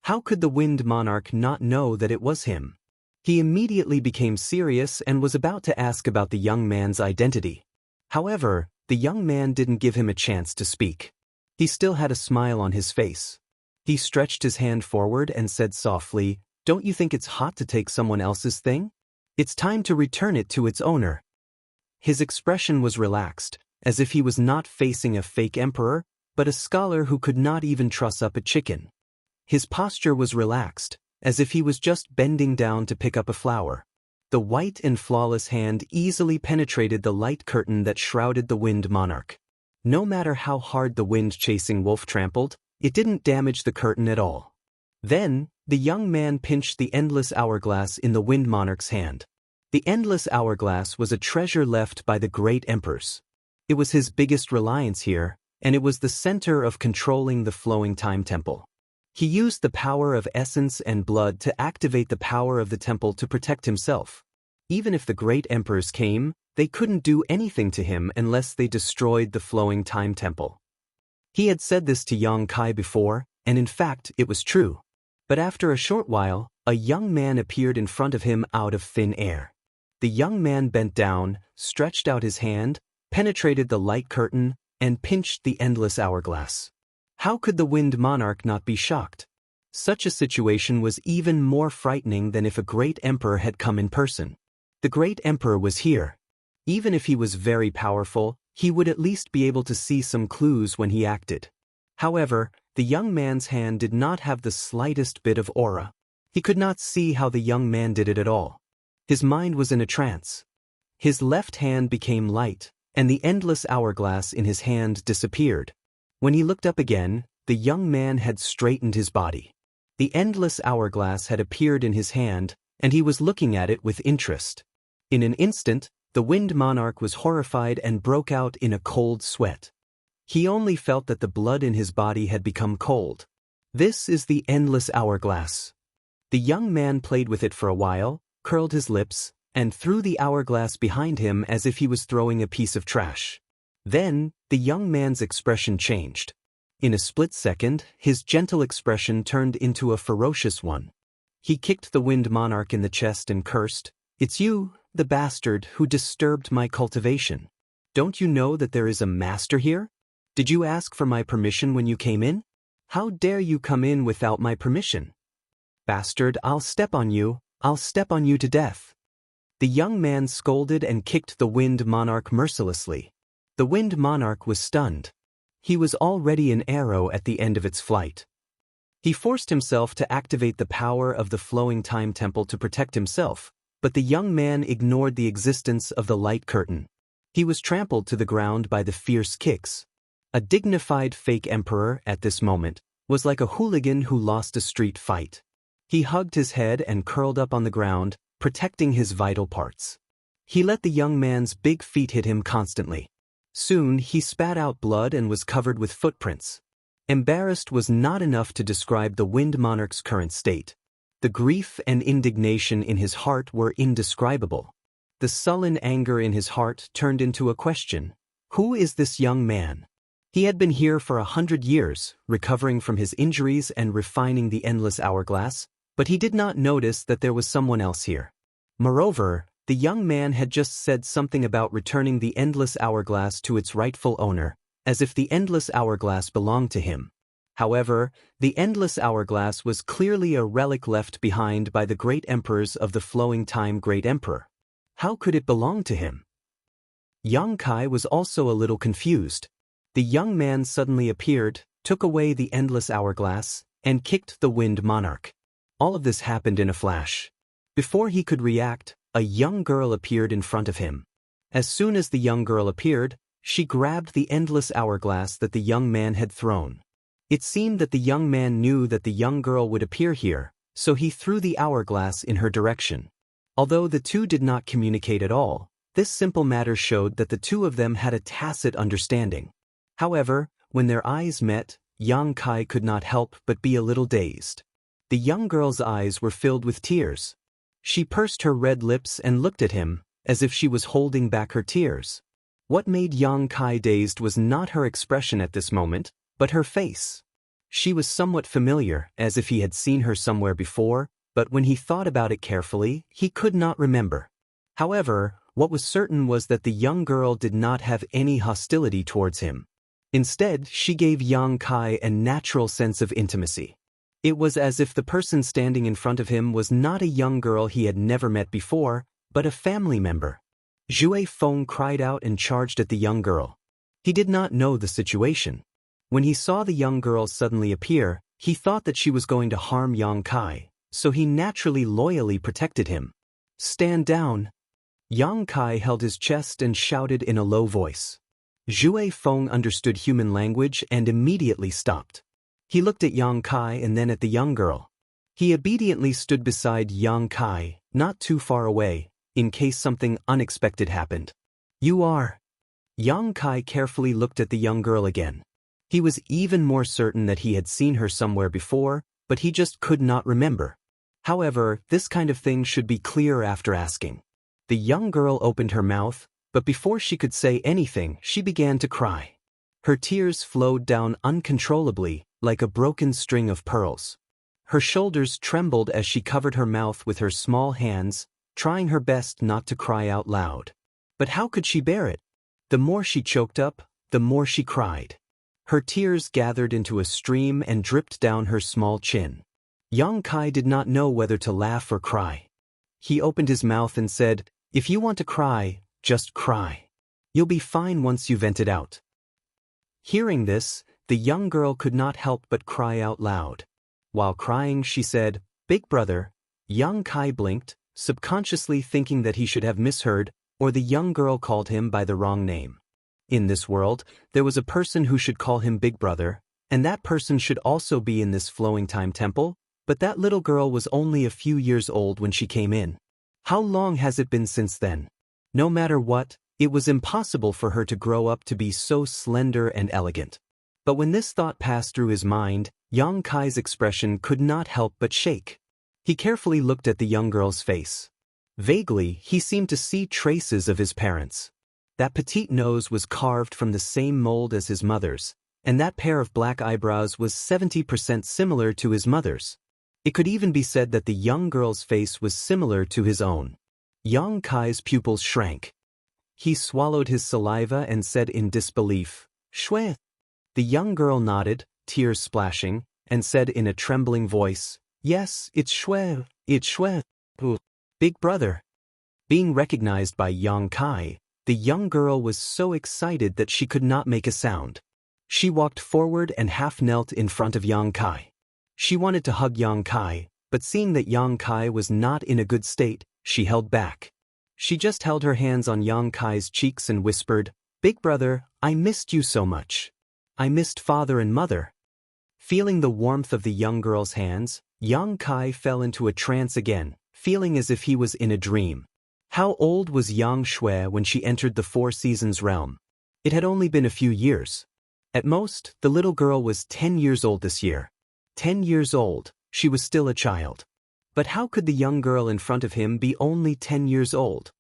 How could the Wind Monarch not know that it was him? He immediately became serious and was about to ask about the young man's identity. However, the young man didn't give him a chance to speak. He still had a smile on his face. He stretched his hand forward and said softly, "Don't you think it's hot to take someone else's thing? It's time to return it to its owner." His expression was relaxed, as if he was not facing a fake emperor, but a scholar who could not even truss up a chicken. His posture was relaxed, as if he was just bending down to pick up a flower. The white and flawless hand easily penetrated the light curtain that shrouded the Wind Monarch. No matter how hard the wind-chasing wolf trampled, it didn't damage the curtain at all. Then, the young man pinched the endless hourglass in the Wind Monarch's hand. The endless hourglass was a treasure left by the great emperors. It was his biggest reliance here, and it was the center of controlling the flowing time temple. He used the power of essence and blood to activate the power of the temple to protect himself. Even if the great emperors came, they couldn't do anything to him unless they destroyed the flowing time temple. He had said this to Yang Kai before, and in fact it was true. But after a short while, a young man appeared in front of him out of thin air. The young man bent down, stretched out his hand, penetrated the light curtain, and pinched the endless hourglass. How could the Wind Monarch not be shocked? Such a situation was even more frightening than if a great emperor had come in person. The great emperor was here. Even if he was very powerful, he would at least be able to see some clues when he acted. However, the young man's hand did not have the slightest bit of aura. He could not see how the young man did it at all. His mind was in a trance. His left hand became light, and the endless hourglass in his hand disappeared. When he looked up again, the young man had straightened his body. The endless hourglass had appeared in his hand, and he was looking at it with interest. In an instant, the Wind Monarch was horrified and broke out in a cold sweat. He only felt that the blood in his body had become cold. This is the endless hourglass. The young man played with it for a while, curled his lips, and threw the hourglass behind him as if he was throwing a piece of trash. Then, the young man's expression changed. In a split second, his gentle expression turned into a ferocious one. He kicked the Wind Monarch in the chest and cursed, "It's you, the bastard, who disturbed my cultivation. Don't you know that there is a master here? Did you ask for my permission when you came in? How dare you come in without my permission? Bastard, I'll step on you to death." The young man scolded and kicked the Wind Monarch mercilessly. The Wind Monarch was stunned. He was already an arrow at the end of its flight. He forced himself to activate the power of the flowing time temple to protect himself, but the young man ignored the existence of the light curtain. He was trampled to the ground by the fierce kicks. A dignified fake emperor, at this moment, was like a hooligan who lost a street fight. He hugged his head and curled up on the ground, protecting his vital parts. He let the young man's big feet hit him constantly. Soon he spat out blood and was covered with footprints. Embarrassed was not enough to describe the Wind Monarch's current state. The grief and indignation in his heart were indescribable. The sullen anger in his heart turned into a question. Who is this young man? He had been here for 100 years, recovering from his injuries and refining the endless hourglass, but he did not notice that there was someone else here. Moreover, the young man had just said something about returning the endless hourglass to its rightful owner, as if the endless hourglass belonged to him. However, the endless hourglass was clearly a relic left behind by the great emperors of the flowing time great emperor. How could it belong to him? Yang Kai was also a little confused. The young man suddenly appeared, took away the endless hourglass, and kicked the wind monarch. All of this happened in a flash. Before he could react, a young girl appeared in front of him. As soon as the young girl appeared, she grabbed the endless hourglass that the young man had thrown. It seemed that the young man knew that the young girl would appear here, so he threw the hourglass in her direction. Although the two did not communicate at all, this simple matter showed that the two of them had a tacit understanding. However, when their eyes met, Yang Kai could not help but be a little dazed. The young girl's eyes were filled with tears. She pursed her red lips and looked at him, as if she was holding back her tears. What made Yang Kai dazed was not her expression at this moment, but her face. She was somewhat familiar, as if he had seen her somewhere before, but when he thought about it carefully, he could not remember. However, what was certain was that the young girl did not have any hostility towards him. Instead, she gave Yang Kai a natural sense of intimacy. It was as if the person standing in front of him was not a young girl he had never met before, but a family member. Zhui Feng cried out and charged at the young girl. He did not know the situation. When he saw the young girl suddenly appear, he thought that she was going to harm Yang Kai, so he naturally loyally protected him. "Stand down!" Yang Kai held his chest and shouted in a low voice. Zhui Feng understood human language and immediately stopped. He looked at Yang Kai and then at the young girl. He obediently stood beside Yang Kai, not too far away, in case something unexpected happened. "You are..." Yang Kai carefully looked at the young girl again. He was even more certain that he had seen her somewhere before, but he just could not remember. However, this kind of thing should be clear after asking. The young girl opened her mouth, but before she could say anything, she began to cry. Her tears flowed down uncontrollably, like a broken string of pearls. Her shoulders trembled as she covered her mouth with her small hands, trying her best not to cry out loud. But how could she bear it? The more she choked up, the more she cried. Her tears gathered into a stream and dripped down her small chin. Yang Kai did not know whether to laugh or cry. He opened his mouth and said, "If you want to cry, just cry. You'll be fine once you vent it out." Hearing this, the young girl could not help but cry out loud. While crying, she said, "Big brother." Yang Kai blinked, subconsciously thinking that he should have misheard, or the young girl called him by the wrong name. In this world, there was a person who should call him Big Brother, and that person should also be in this flowing time temple, but that little girl was only a few years old when she came in. How long has it been since then? No matter what, it was impossible for her to grow up to be so slender and elegant. But when this thought passed through his mind, Yang Kai's expression could not help but shake. He carefully looked at the young girl's face. Vaguely, he seemed to see traces of his parents. That petite nose was carved from the same mold as his mother's, and that pair of black eyebrows was 70% similar to his mother's. It could even be said that the young girl's face was similar to his own. Yang Kai's pupils shrank. He swallowed his saliva and said in disbelief, "Shui." The young girl nodded, tears splashing, and said in a trembling voice, "Yes, it's Shui, it's Shui. Big brother." Being recognized by Yang Kai, the young girl was so excited that she could not make a sound. She walked forward and half knelt in front of Yang Kai. She wanted to hug Yang Kai, but seeing that Yang Kai was not in a good state, she held back. She just held her hands on Yang Kai's cheeks and whispered, "Big brother, I missed you so much. I missed father and mother." Feeling the warmth of the young girl's hands, Yang Kai fell into a trance again, feeling as if he was in a dream. How old was Yang Shui when she entered the Four Seasons realm? It had only been a few years. At most, the little girl was 10 years old this year. 10 years old, she was still a child. But how could the young girl in front of him be only 10 years old?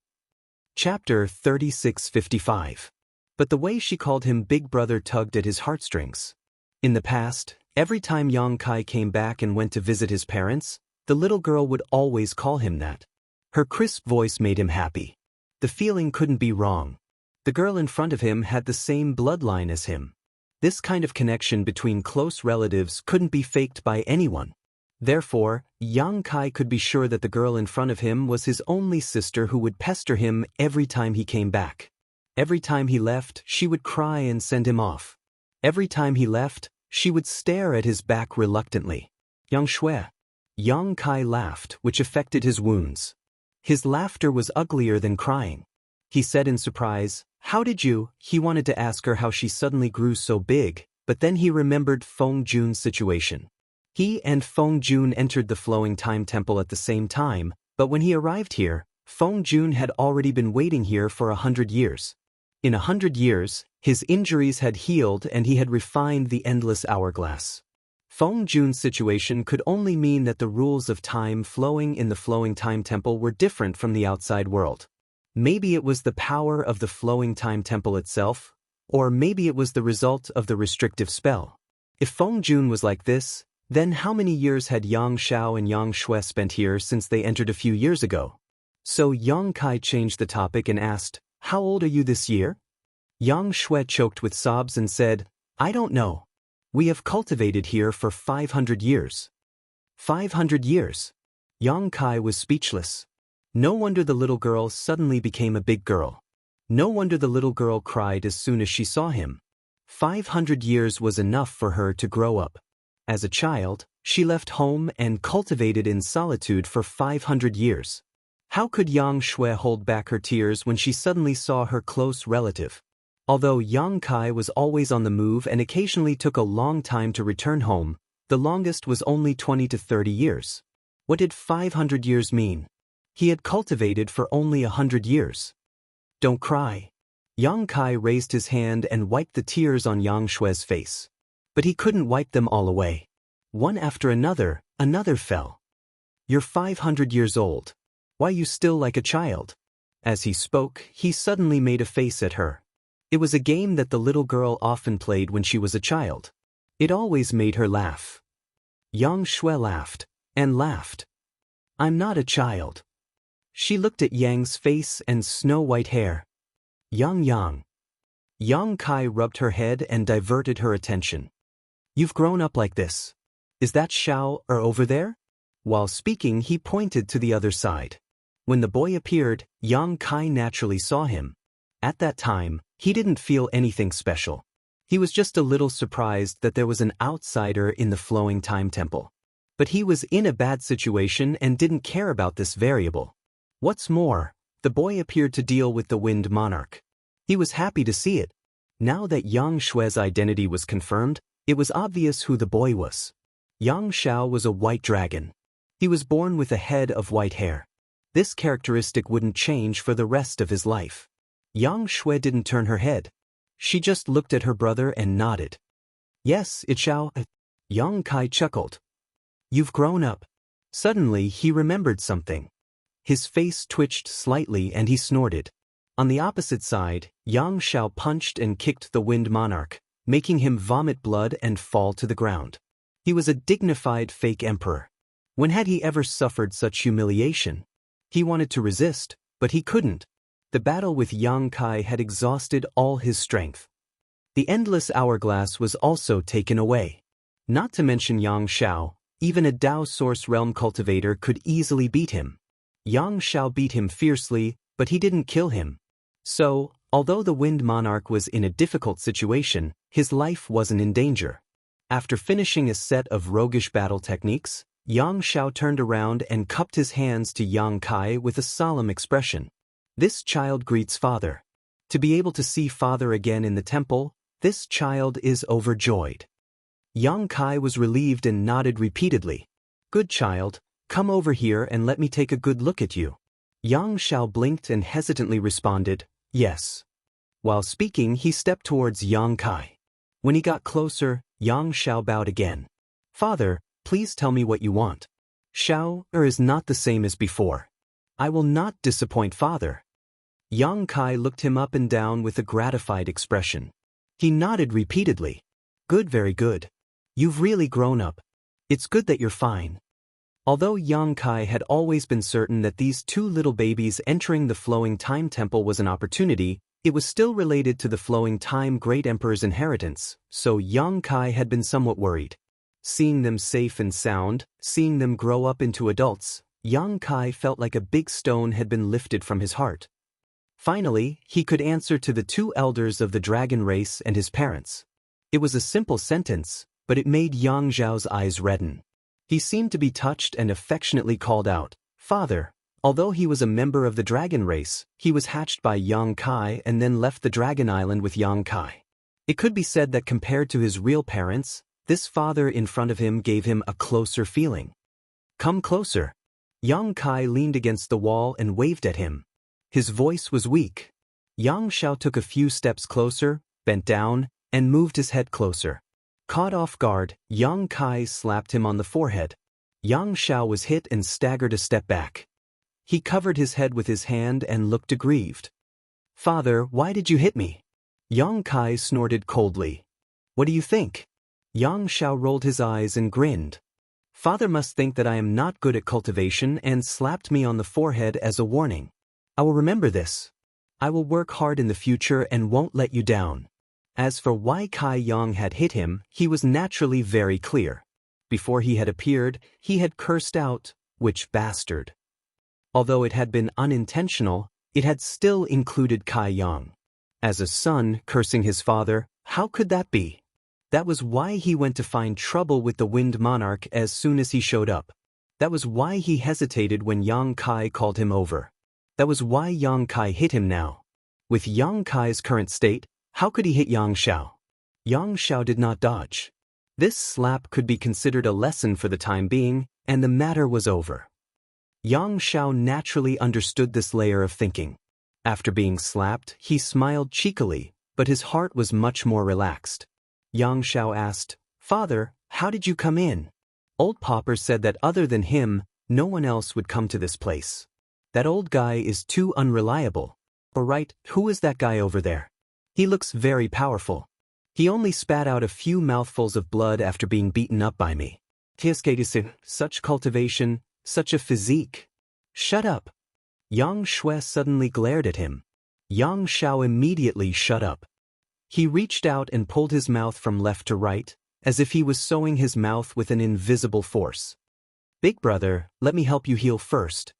Chapter 3655. But the way she called him Big Brother tugged at his heartstrings. In the past, every time Yang Kai came back and went to visit his parents, the little girl would always call him that. Her crisp voice made him happy. The feeling couldn't be wrong. The girl in front of him had the same bloodline as him. This kind of connection between close relatives couldn't be faked by anyone. Therefore, Yang Kai could be sure that the girl in front of him was his only sister who would pester him every time he came back. Every time he left, she would cry and send him off. Every time he left, she would stare at his back reluctantly. Yang Shui. Yang Kai laughed, which affected his wounds. His laughter was uglier than crying. He said in surprise, "How did you?" He wanted to ask her how she suddenly grew so big, but then he remembered Feng Jun's situation. He and Feng Jun entered the Flowing Time Temple at the same time, but when he arrived here, Feng Jun had already been waiting here for 100 years. In 100 years, his injuries had healed and he had refined the endless hourglass. Feng Jun's situation could only mean that the rules of time flowing in the Flowing Time Temple were different from the outside world. Maybe it was the power of the Flowing Time Temple itself, or maybe it was the result of the restrictive spell. If Feng Jun was like this, then how many years had Yang Xiao and Yang Shui spent here since they entered a few years ago? So Yang Kai changed the topic and asked, "How old are you this year?" Yang Shui choked with sobs and said, "I don't know. We have cultivated here for 500 years. 500 years. Yang Kai was speechless. No wonder the little girl suddenly became a big girl. No wonder the little girl cried as soon as she saw him. 500 years was enough for her to grow up. As a child, she left home and cultivated in solitude for 500 years. How could Yang Shui hold back her tears when she suddenly saw her close relative? Although Yang Kai was always on the move and occasionally took a long time to return home, the longest was only 20 to 30 years. What did 500 years mean? He had cultivated for only 100 years. "Don't cry." Yang Kai raised his hand and wiped the tears on Yang Shui's face. But he couldn't wipe them all away. One after another fell. "You're 500 years old. Why you still like a child?" As he spoke, he suddenly made a face at her. It was a game that the little girl often played when she was a child. It always made her laugh. Yang Shui laughed, and laughed. "I'm not a child." She looked at Yang's face and snow-white hair. Yang. Yang Kai rubbed her head and diverted her attention. "You've grown up like this. Is that Xiao or over there?" While speaking, he pointed to the other side. When the boy appeared, Yang Kai naturally saw him. At that time, he didn't feel anything special. He was just a little surprised that there was an outsider in the Flowing Time Temple. But he was in a bad situation and didn't care about this variable. What's more, the boy appeared to deal with the Wind Monarch. He was happy to see it. Now that Yang Shui's identity was confirmed, it was obvious who the boy was. Yang Xiao was a white dragon. He was born with a head of white hair. This characteristic wouldn't change for the rest of his life. Yang Shui didn't turn her head. She just looked at her brother and nodded. "Yes, it's Xiao." Yang Kai chuckled. "You've grown up." Suddenly, he remembered something. His face twitched slightly and he snorted. On the opposite side, Yang Xiao punched and kicked the Wind Monarch, making him vomit blood and fall to the ground. He was a dignified fake emperor. When had he ever suffered such humiliation? He wanted to resist, but he couldn't. The battle with Yang Kai had exhausted all his strength. The endless hourglass was also taken away. Not to mention Yang Xiao, even a Dao Source Realm cultivator could easily beat him. Yang Xiao beat him fiercely, but he didn't kill him. So, although the Wind Monarch was in a difficult situation, his life wasn't in danger. After finishing a set of roguish battle techniques, Yang Xiao turned around and cupped his hands to Yang Kai with a solemn expression. This child greets father. To be able to see father again in the temple, this child is overjoyed. Yang Kai was relieved and nodded repeatedly. "Good child, come over here and let me take a good look at you." Yang Xiao blinked and hesitantly responded, "Yes." While speaking, he stepped towards Yang Kai. When he got closer, Yang Xiao bowed again. "Father, please tell me what you want." "Xiao is not the same as before. I will not disappoint father." Yang Kai looked him up and down with a gratified expression. He nodded repeatedly. "Good, very good. You've really grown up. It's good that you're fine." Although Yang Kai had always been certain that these two little babies entering the Flowing Time Temple was an opportunity, it was still related to the Flowing Time Great Emperor's inheritance, so Yang Kai had been somewhat worried. Seeing them safe and sound, seeing them grow up into adults, Yang Kai felt like a big stone had been lifted from his heart. Finally, he could answer to the two elders of the dragon race and his parents. It was a simple sentence, but it made Yang Zhao's eyes redden. He seemed to be touched and affectionately called out, "Father." Although he was a member of the dragon race, he was hatched by Yang Kai and then left the dragon island with Yang Kai. It could be said that compared to his real parents, this father in front of him gave him a closer feeling. "Come closer." Yang Kai leaned against the wall and waved at him. His voice was weak. Yang Xiao took a few steps closer, bent down, and moved his head closer. Caught off guard, Yang Kai slapped him on the forehead. Yang Xiao was hit and staggered a step back. He covered his head with his hand and looked aggrieved. "Father, why did you hit me?" Yang Kai snorted coldly. "What do you think?" Yang Xiao rolled his eyes and grinned. "Father must think that I am not good at cultivation and slapped me on the forehead as a warning. I will remember this. I will work hard in the future and won't let you down." As for why Kai Yang had hit him, he was naturally very clear. Before he had appeared, he had cursed out, "Which bastard." Although it had been unintentional, it had still included Kai Yang. As a son cursing his father, how could that be? That was why he went to find trouble with the Wind Monarch as soon as he showed up. That was why he hesitated when Yang Kai called him over. That was why Yang Kai hit him now. With Yang Kai's current state, how could he hit Yang Xiao? Yang Xiao did not dodge. This slap could be considered a lesson for the time being, and the matter was over. Yang Xiao naturally understood this layer of thinking. After being slapped, he smiled cheekily, but his heart was much more relaxed. Yang Xiao asked, "Father, how did you come in?" Old Popper said that other than him, no one else would come to this place. "That old guy is too unreliable." "Alright, who is that guy over there? He looks very powerful. He only spat out a few mouthfuls of blood after being beaten up by me. Such cultivation, such a physique." "Shut up." Yang Shui suddenly glared at him. Yang Xiao immediately shut up. He reached out and pulled his mouth from left to right, as if he was sewing his mouth with an invisible force. "Big brother, let me help you heal first."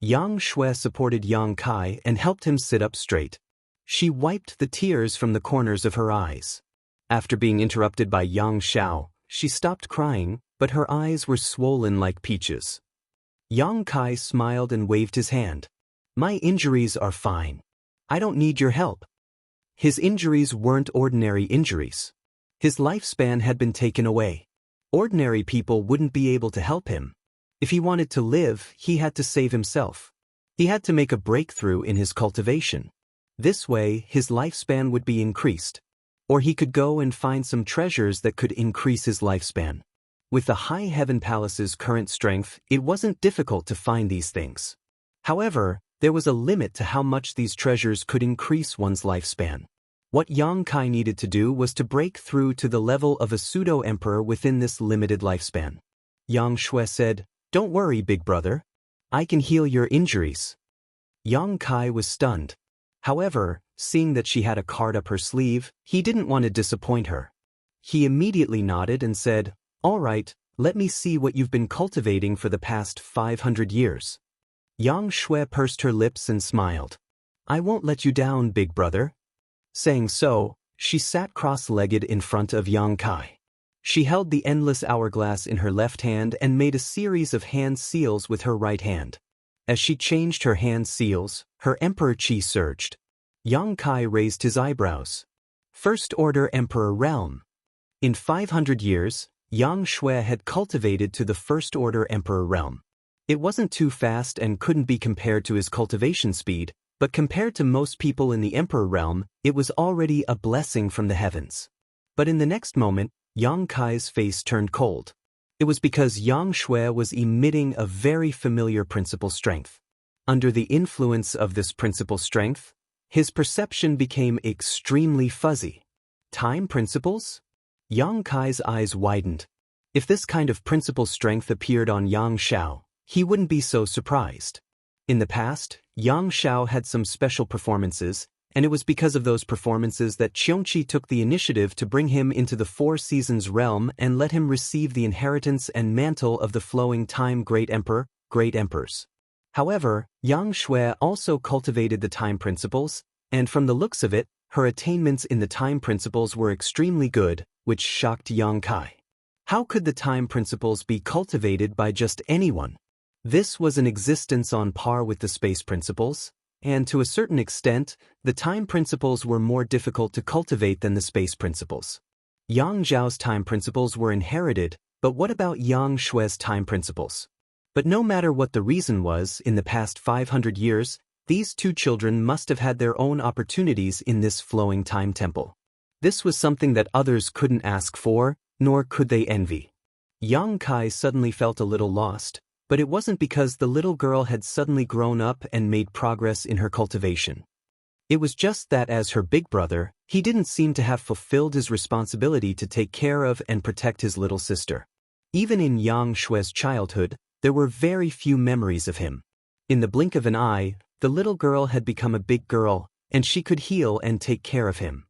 Yang Shui supported Yang Kai and helped him sit up straight. She wiped the tears from the corners of her eyes. After being interrupted by Yang Xiao, she stopped crying, but her eyes were swollen like peaches. Yang Kai smiled and waved his hand. "My injuries are fine. I don't need your help." His injuries weren't ordinary injuries. His lifespan had been taken away. Ordinary people wouldn't be able to help him. If he wanted to live, he had to save himself. He had to make a breakthrough in his cultivation. This way, his lifespan would be increased. Or he could go and find some treasures that could increase his lifespan. With the High Heaven Palace's current strength, it wasn't difficult to find these things. However, there was a limit to how much these treasures could increase one's lifespan. What Yang Kai needed to do was to break through to the level of a pseudo-emperor within this limited lifespan. Yang Shui said, "Don't worry, big brother. I can heal your injuries." Yang Kai was stunned. However, seeing that she had a card up her sleeve, he didn't want to disappoint her. He immediately nodded and said, "All right, let me see what you've been cultivating for the past 500 years. Yang Shui pursed her lips and smiled. "I won't let you down, big brother." Saying so, she sat cross-legged in front of Yang Kai. She held the endless hourglass in her left hand and made a series of hand seals with her right hand. As she changed her hand seals, her emperor chi surged. Yang Kai raised his eyebrows. First Order Emperor Realm. In 500 years, Yang Shui had cultivated to the First Order Emperor Realm. It wasn't too fast and couldn't be compared to his cultivation speed, but compared to most people in the Emperor Realm, it was already a blessing from the heavens. But in the next moment, Yang Kai's face turned cold. It was because Yang Shui was emitting a very familiar principal strength. Under the influence of this principal strength, his perception became extremely fuzzy. Time principles? Yang Kai's eyes widened. If this kind of principal strength appeared on Yang Xiao, he wouldn't be so surprised. In the past, Yang Xiao had some special performances, and it was because of those performances that Qiongqi took the initiative to bring him into the Four Seasons realm and let him receive the inheritance and mantle of the flowing time Great Emperor, Great Emperors. However, Yang Shui also cultivated the time principles, and from the looks of it, her attainments in the time principles were extremely good, which shocked Yang Kai. How could the time principles be cultivated by just anyone? This was an existence on par with the space principles, and to a certain extent, the time principles were more difficult to cultivate than the space principles. Yang Zhao's time principles were inherited, but what about Yang Shui's time principles? But no matter what the reason was, in the past 500 years, these two children must have had their own opportunities in this flowing time temple. This was something that others couldn't ask for, nor could they envy. Yang Kai suddenly felt a little lost, but it wasn't because the little girl had suddenly grown up and made progress in her cultivation. It was just that as her big brother, he didn't seem to have fulfilled his responsibility to take care of and protect his little sister. Even in Yang Shui's childhood, there were very few memories of him. In the blink of an eye, the little girl had become a big girl, and she could heal and take care of him.